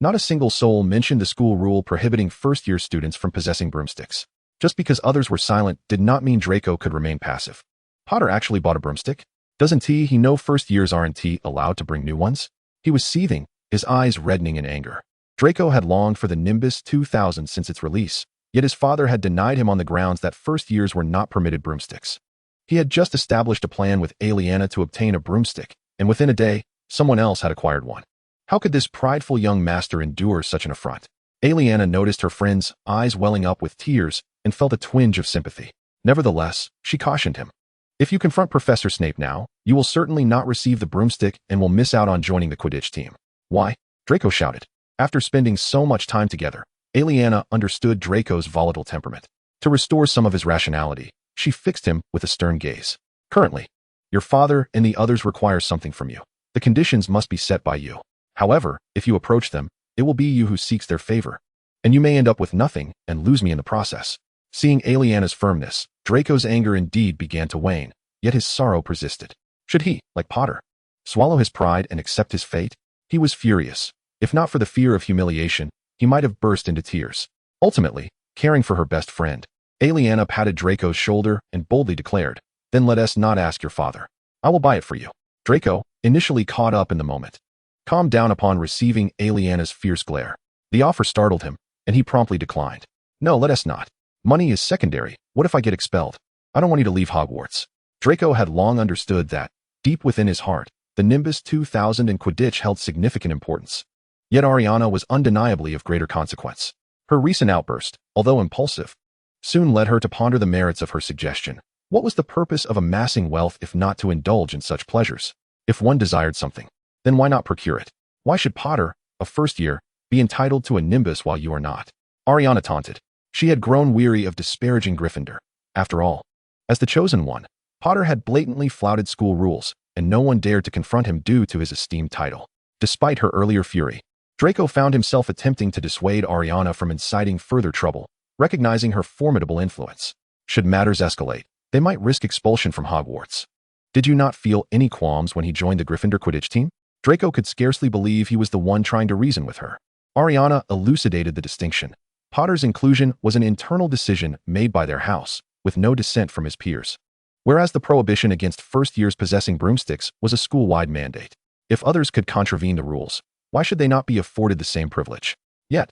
Not a single soul mentioned the school rule prohibiting first-year students from possessing broomsticks. Just because others were silent did not mean Draco could remain passive. Potter actually bought a broomstick? Doesn't he know first years aren't allowed to bring new ones? He was seething, his eyes reddening in anger. Draco had longed for the Nimbus 2000 since its release, Yet his father had denied him on the grounds that first years were not permitted broomsticks. He had just established a plan with Ailiana to obtain a broomstick, and within a day, someone else had acquired one. How could this prideful young master endure such an affront? Ailiana noticed her friend's eyes welling up with tears and felt a twinge of sympathy. Nevertheless, she cautioned him. If you confront Professor Snape now, you will certainly not receive the broomstick and will miss out on joining the Quidditch team. Why? Draco shouted. After spending so much time together, Ailiana understood Draco's volatile temperament. To restore some of his rationality, she fixed him with a stern gaze. Currently, your father and the others require something from you. The conditions must be set by you. However, if you approach them, it will be you who seeks their favor, and you may end up with nothing and lose me in the process. Seeing Ailiana's firmness, Draco's anger indeed began to wane, yet his sorrow persisted. Should he, like Potter, swallow his pride and accept his fate? He was furious. If not for the fear of humiliation, he might have burst into tears. Ultimately, caring for her best friend, Ailiana patted Draco's shoulder and boldly declared, "Then let us not ask your father. I will buy it for you." Draco, initially caught up in the moment, calmed down upon receiving Ailiana's fierce glare. The offer startled him, and he promptly declined. "No, let us not. Money is secondary. What if I get expelled? I don't want you to leave Hogwarts." Draco had long understood that, deep within his heart, the Nimbus 2000 and Quidditch held significant importance. Yet Ailiana was undeniably of greater consequence. Her recent outburst, although impulsive, soon led her to ponder the merits of her suggestion. What was the purpose of amassing wealth if not to indulge in such pleasures? If one desired something, then why not procure it? Why should Potter, a first year, be entitled to a Nimbus while you are not? Ailiana taunted. She had grown weary of disparaging Gryffindor. After all, as the chosen one, Potter had blatantly flouted school rules, and no one dared to confront him due to his esteemed title. Despite her earlier fury, Draco found himself attempting to dissuade Ailiana from inciting further trouble, recognizing her formidable influence. Should matters escalate, they might risk expulsion from Hogwarts. Did you not feel any qualms when he joined the Gryffindor Quidditch team? Draco could scarcely believe he was the one trying to reason with her. Ailiana elucidated the distinction. Potter's inclusion was an internal decision made by their house, with no dissent from his peers. Whereas the prohibition against first years possessing broomsticks was a school-wide mandate. If others could contravene the rules, why should they not be afforded the same privilege? Yet,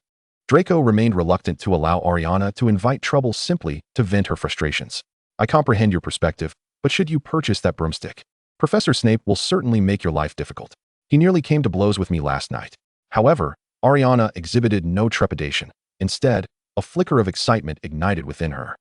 Draco remained reluctant to allow Ailiana to invite trouble simply to vent her frustrations. I comprehend your perspective, but should you purchase that broomstick, Professor Snape will certainly make your life difficult. He nearly came to blows with me last night. However, Ailiana exhibited no trepidation. Instead, a flicker of excitement ignited within her.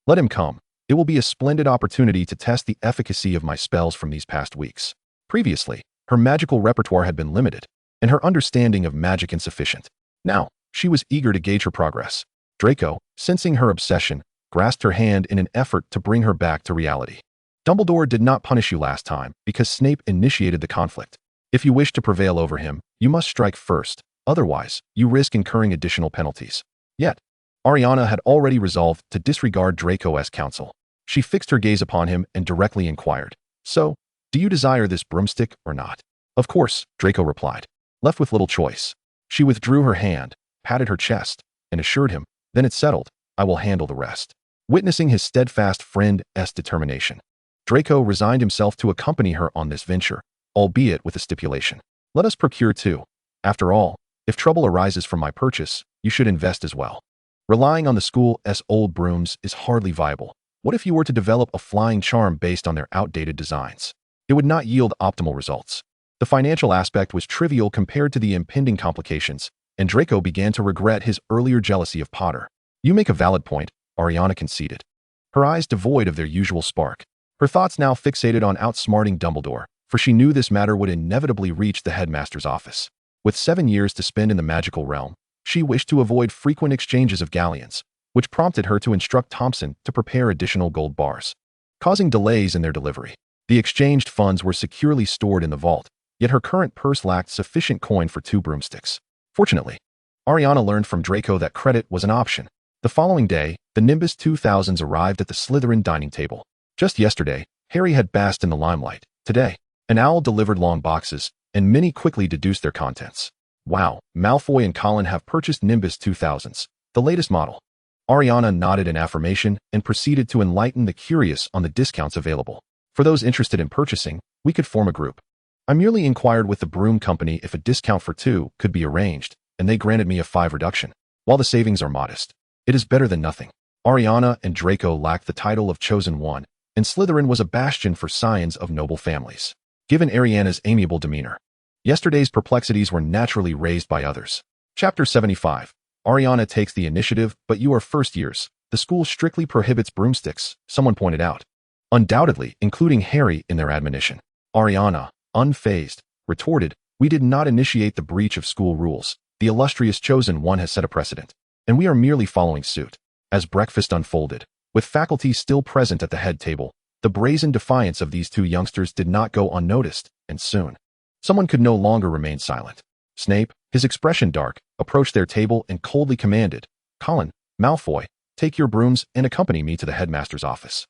Let him come. It will be a splendid opportunity to test the efficacy of my spells from these past weeks. Previously, her magical repertoire had been limited, and her understanding of magic insufficient. Now, she was eager to gauge her progress. Draco, sensing her obsession, grasped her hand in an effort to bring her back to reality. Dumbledore did not punish you last time because Snape initiated the conflict. If you wish to prevail over him, you must strike first. Otherwise, you risk incurring additional penalties. Yet, Ailiana had already resolved to disregard Draco's counsel. She fixed her gaze upon him and directly inquired, "So, do you desire this broomstick or not?" "Of course," Draco replied. Left with little choice, she withdrew her hand, patted her chest, and assured him, "Then it's settled. I will handle the rest." Witnessing his steadfast friend's determination, Draco resigned himself to accompany her on this venture, albeit with a stipulation. "Let us procure too. After all, if trouble arises from my purchase, you should invest as well. Relying on the school's old brooms is hardly viable. What if you were to develop a flying charm based on their outdated designs? It would not yield optimal results." The financial aspect was trivial compared to the impending complications, and Draco began to regret his earlier jealousy of Potter. "You make a valid point," Ailiana conceded, her eyes devoid of their usual spark. Her thoughts now fixated on outsmarting Dumbledore, for she knew this matter would inevitably reach the Headmaster's office. With 7 years to spend in the magical realm, she wished to avoid frequent exchanges of galleons, which prompted her to instruct Thompson to prepare additional gold bars, causing delays in their delivery. The exchanged funds were securely stored in the vault, yet her current purse lacked sufficient coin for 2 broomsticks. Fortunately, Ailiana learned from Draco that credit was an option. The following day, the Nimbus 2000s arrived at the Slytherin dining table. Just yesterday, Harry had basked in the limelight. Today, an owl delivered long boxes, and many quickly deduced their contents. "Wow, Malfoy and Colin have purchased Nimbus 2000s, the latest model." Ailiana nodded in affirmation and proceeded to enlighten the curious on the discounts available. "For those interested in purchasing, we could form a group. I merely inquired with the broom company if a discount for 2 could be arranged, and they granted me a 5 reduction. While the savings are modest, It is better than nothing. Ailiana and Draco lacked the title of Chosen One, and Slytherin was a bastion for scions of noble families. Given Ailiana's amiable demeanor, yesterday's perplexities were naturally raised by others. Chapter 75. Ailiana takes the initiative, but you are first years. The school strictly prohibits broomsticks, someone pointed out. Undoubtedly, including Harry in their admonition. Ailiana, unfazed, retorted, we did not initiate the breach of school rules. The illustrious Chosen One has set a precedent, and we are merely following suit. As breakfast unfolded, with faculty still present at the head table, the brazen defiance of these two youngsters did not go unnoticed, and soon, someone could no longer remain silent. Snape, his expression dark, approached their table and coldly commanded, Colin, Malfoy, take your brooms and accompany me to the headmaster's office.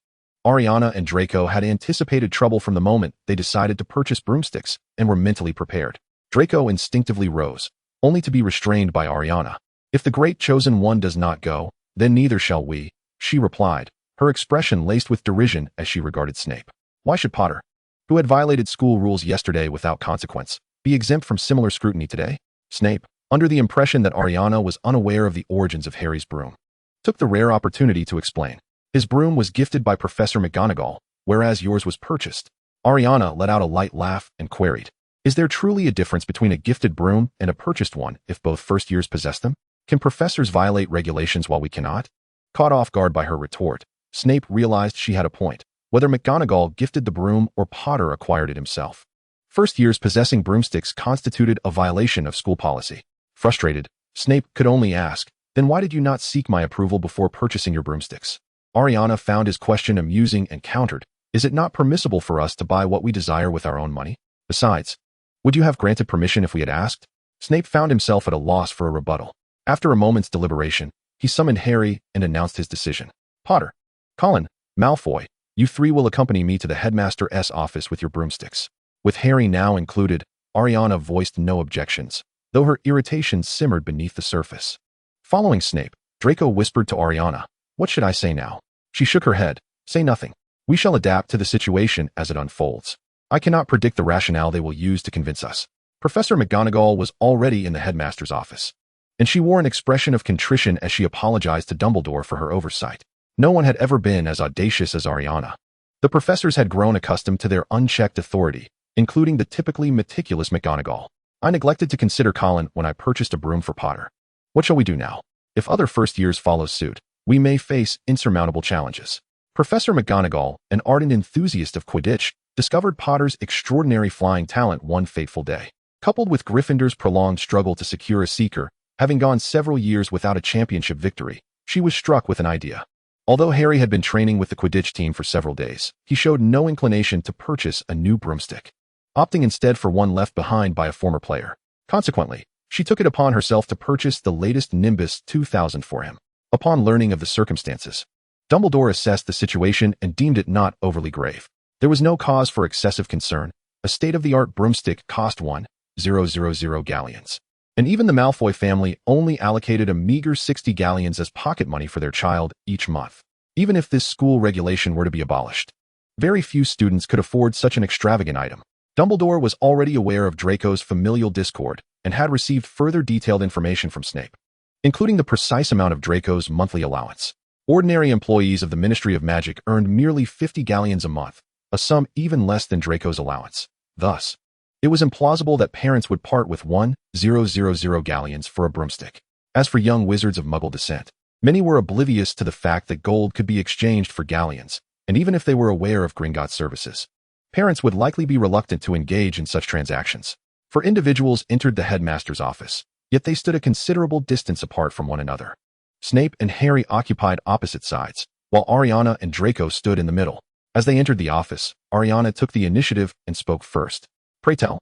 Ailiana and Draco had anticipated trouble from the moment they decided to purchase broomsticks and were mentally prepared. Draco instinctively rose, only to be restrained by Ailiana. If the great Chosen One does not go, then neither shall we, she replied, her expression laced with derision as she regarded Snape. Why should Potter, who had violated school rules yesterday without consequence, be exempt from similar scrutiny today? Snape, under the impression that Ailiana was unaware of the origins of Harry's broom, took the rare opportunity to explain. His broom was gifted by Professor McGonagall, whereas yours was purchased. Ailiana let out a light laugh and queried, is there truly a difference between a gifted broom and a purchased one if both first years possess them? Can professors violate regulations while we cannot? Caught off guard by her retort, Snape realized she had a point. Whether McGonagall gifted the broom or Potter acquired it himself, first years possessing broomsticks constituted a violation of school policy. Frustrated, Snape could only ask, then why did you not seek my approval before purchasing your broomsticks? Ailiana found his question amusing and countered, is it not permissible for us to buy what we desire with our own money? Besides, would you have granted permission if we had asked? Snape found himself at a loss for a rebuttal. After a moment's deliberation, he summoned Harry and announced his decision. Potter, Colin, Malfoy, you three will accompany me to the headmaster's office with your broomsticks. With Harry now included, Ailiana voiced no objections, though her irritation simmered beneath the surface. Following Snape, Draco whispered to Ailiana, what should I say now? She shook her head, say nothing. We shall adapt to the situation as it unfolds. I cannot predict the rationale they will use to convince us. Professor McGonagall was already in the headmaster's office, and she wore an expression of contrition as she apologized to Dumbledore for her oversight. No one had ever been as audacious as Ailiana. The professors had grown accustomed to their unchecked authority, including the typically meticulous McGonagall. I neglected to consider Colin when I purchased a broom for Potter. What shall we do now? If other first years follow suit, we may face insurmountable challenges. Professor McGonagall, an ardent enthusiast of Quidditch, discovered Potter's extraordinary flying talent one fateful day. Coupled with Gryffindor's prolonged struggle to secure a seeker, having gone several years without a championship victory, she was struck with an idea. Although Harry had been training with the Quidditch team for several days, he showed no inclination to purchase a new broomstick, opting instead for one left behind by a former player. Consequently, she took it upon herself to purchase the latest Nimbus 2000 for him. Upon learning of the circumstances, Dumbledore assessed the situation and deemed it not overly grave. There was no cause for excessive concern. A state-of-the-art broomstick cost 1,000 galleons. And even the Malfoy family only allocated a meager 60 galleons as pocket money for their child each month. Even if this school regulation were to be abolished, very few students could afford such an extravagant item. Dumbledore was already aware of Draco's familial discord and had received further detailed information from Snape, including the precise amount of Draco's monthly allowance. Ordinary employees of the Ministry of Magic earned merely 50 galleons a month, a sum even less than Draco's allowance. Thus, it was implausible that parents would part with 1,000 galleons for a broomstick. As for young wizards of Muggle descent, many were oblivious to the fact that gold could be exchanged for galleons, and even if they were aware of Gringotts' services, parents would likely be reluctant to engage in such transactions. For individuals entered the headmaster's office, yet they stood a considerable distance apart from one another. Snape and Harry occupied opposite sides, while Ailiana and Draco stood in the middle. As they entered the office, Ailiana took the initiative and spoke first. Pray tell,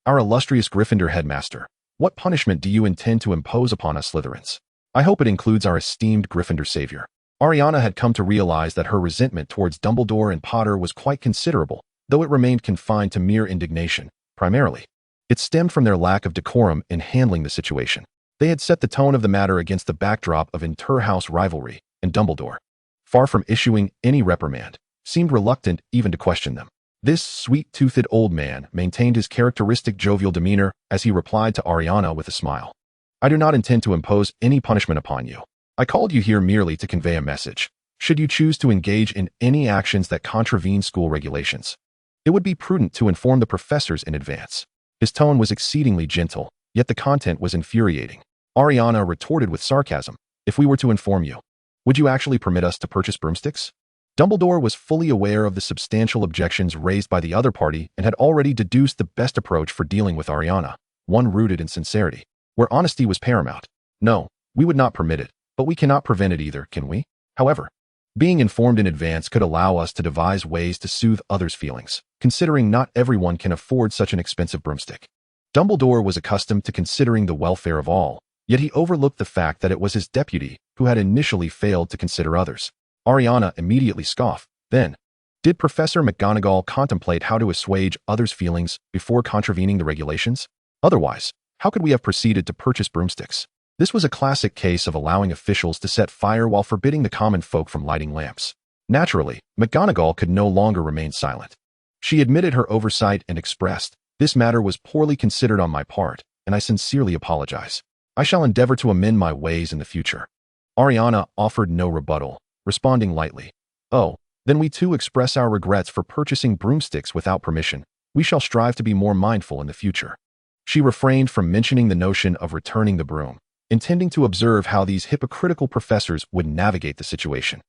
our illustrious Gryffindor headmaster, what punishment do you intend to impose upon us Slytherins? I hope it includes our esteemed Gryffindor savior. Ailiana had come to realize that her resentment towards Dumbledore and Potter was quite considerable, though it remained confined to mere indignation, primarily. It stemmed from their lack of decorum in handling the situation. They had set the tone of the matter against the backdrop of inter-house rivalry, and Dumbledore, far from issuing any reprimand, seemed reluctant even to question them. This sweet-toothed old man maintained his characteristic jovial demeanor as he replied to Ailiana with a smile. I do not intend to impose any punishment upon you. I called you here merely to convey a message. Should you choose to engage in any actions that contravene school regulations, it would be prudent to inform the professors in advance. His tone was exceedingly gentle, yet the content was infuriating. Ailiana retorted with sarcasm. If we were to inform you, would you actually permit us to purchase broomsticks? Dumbledore was fully aware of the substantial objections raised by the other party and had already deduced the best approach for dealing with Ailiana, one rooted in sincerity, where honesty was paramount. No, we would not permit it, but we cannot prevent it either, can we? However, being informed in advance could allow us to devise ways to soothe others' feelings, considering not everyone can afford such an expensive broomstick. Dumbledore was accustomed to considering the welfare of all, yet he overlooked the fact that it was his deputy who had initially failed to consider others. Ailiana immediately scoffed. Then, did Professor McGonagall contemplate how to assuage others' feelings before contravening the regulations? Otherwise, how could we have proceeded to purchase broomsticks? This was a classic case of allowing officials to set fire while forbidding the common folk from lighting lamps. Naturally, McGonagall could no longer remain silent. She admitted her oversight and expressed, "This matter was poorly considered on my part, and I sincerely apologize. I shall endeavor to amend my ways in the future." Ailiana offered no rebuttal, responding lightly, "Oh, then we too express our regrets for purchasing broomsticks without permission. We shall strive to be more mindful in the future." She refrained from mentioning the notion of returning the broom, intending to observe how these hypocritical professors would navigate the situation.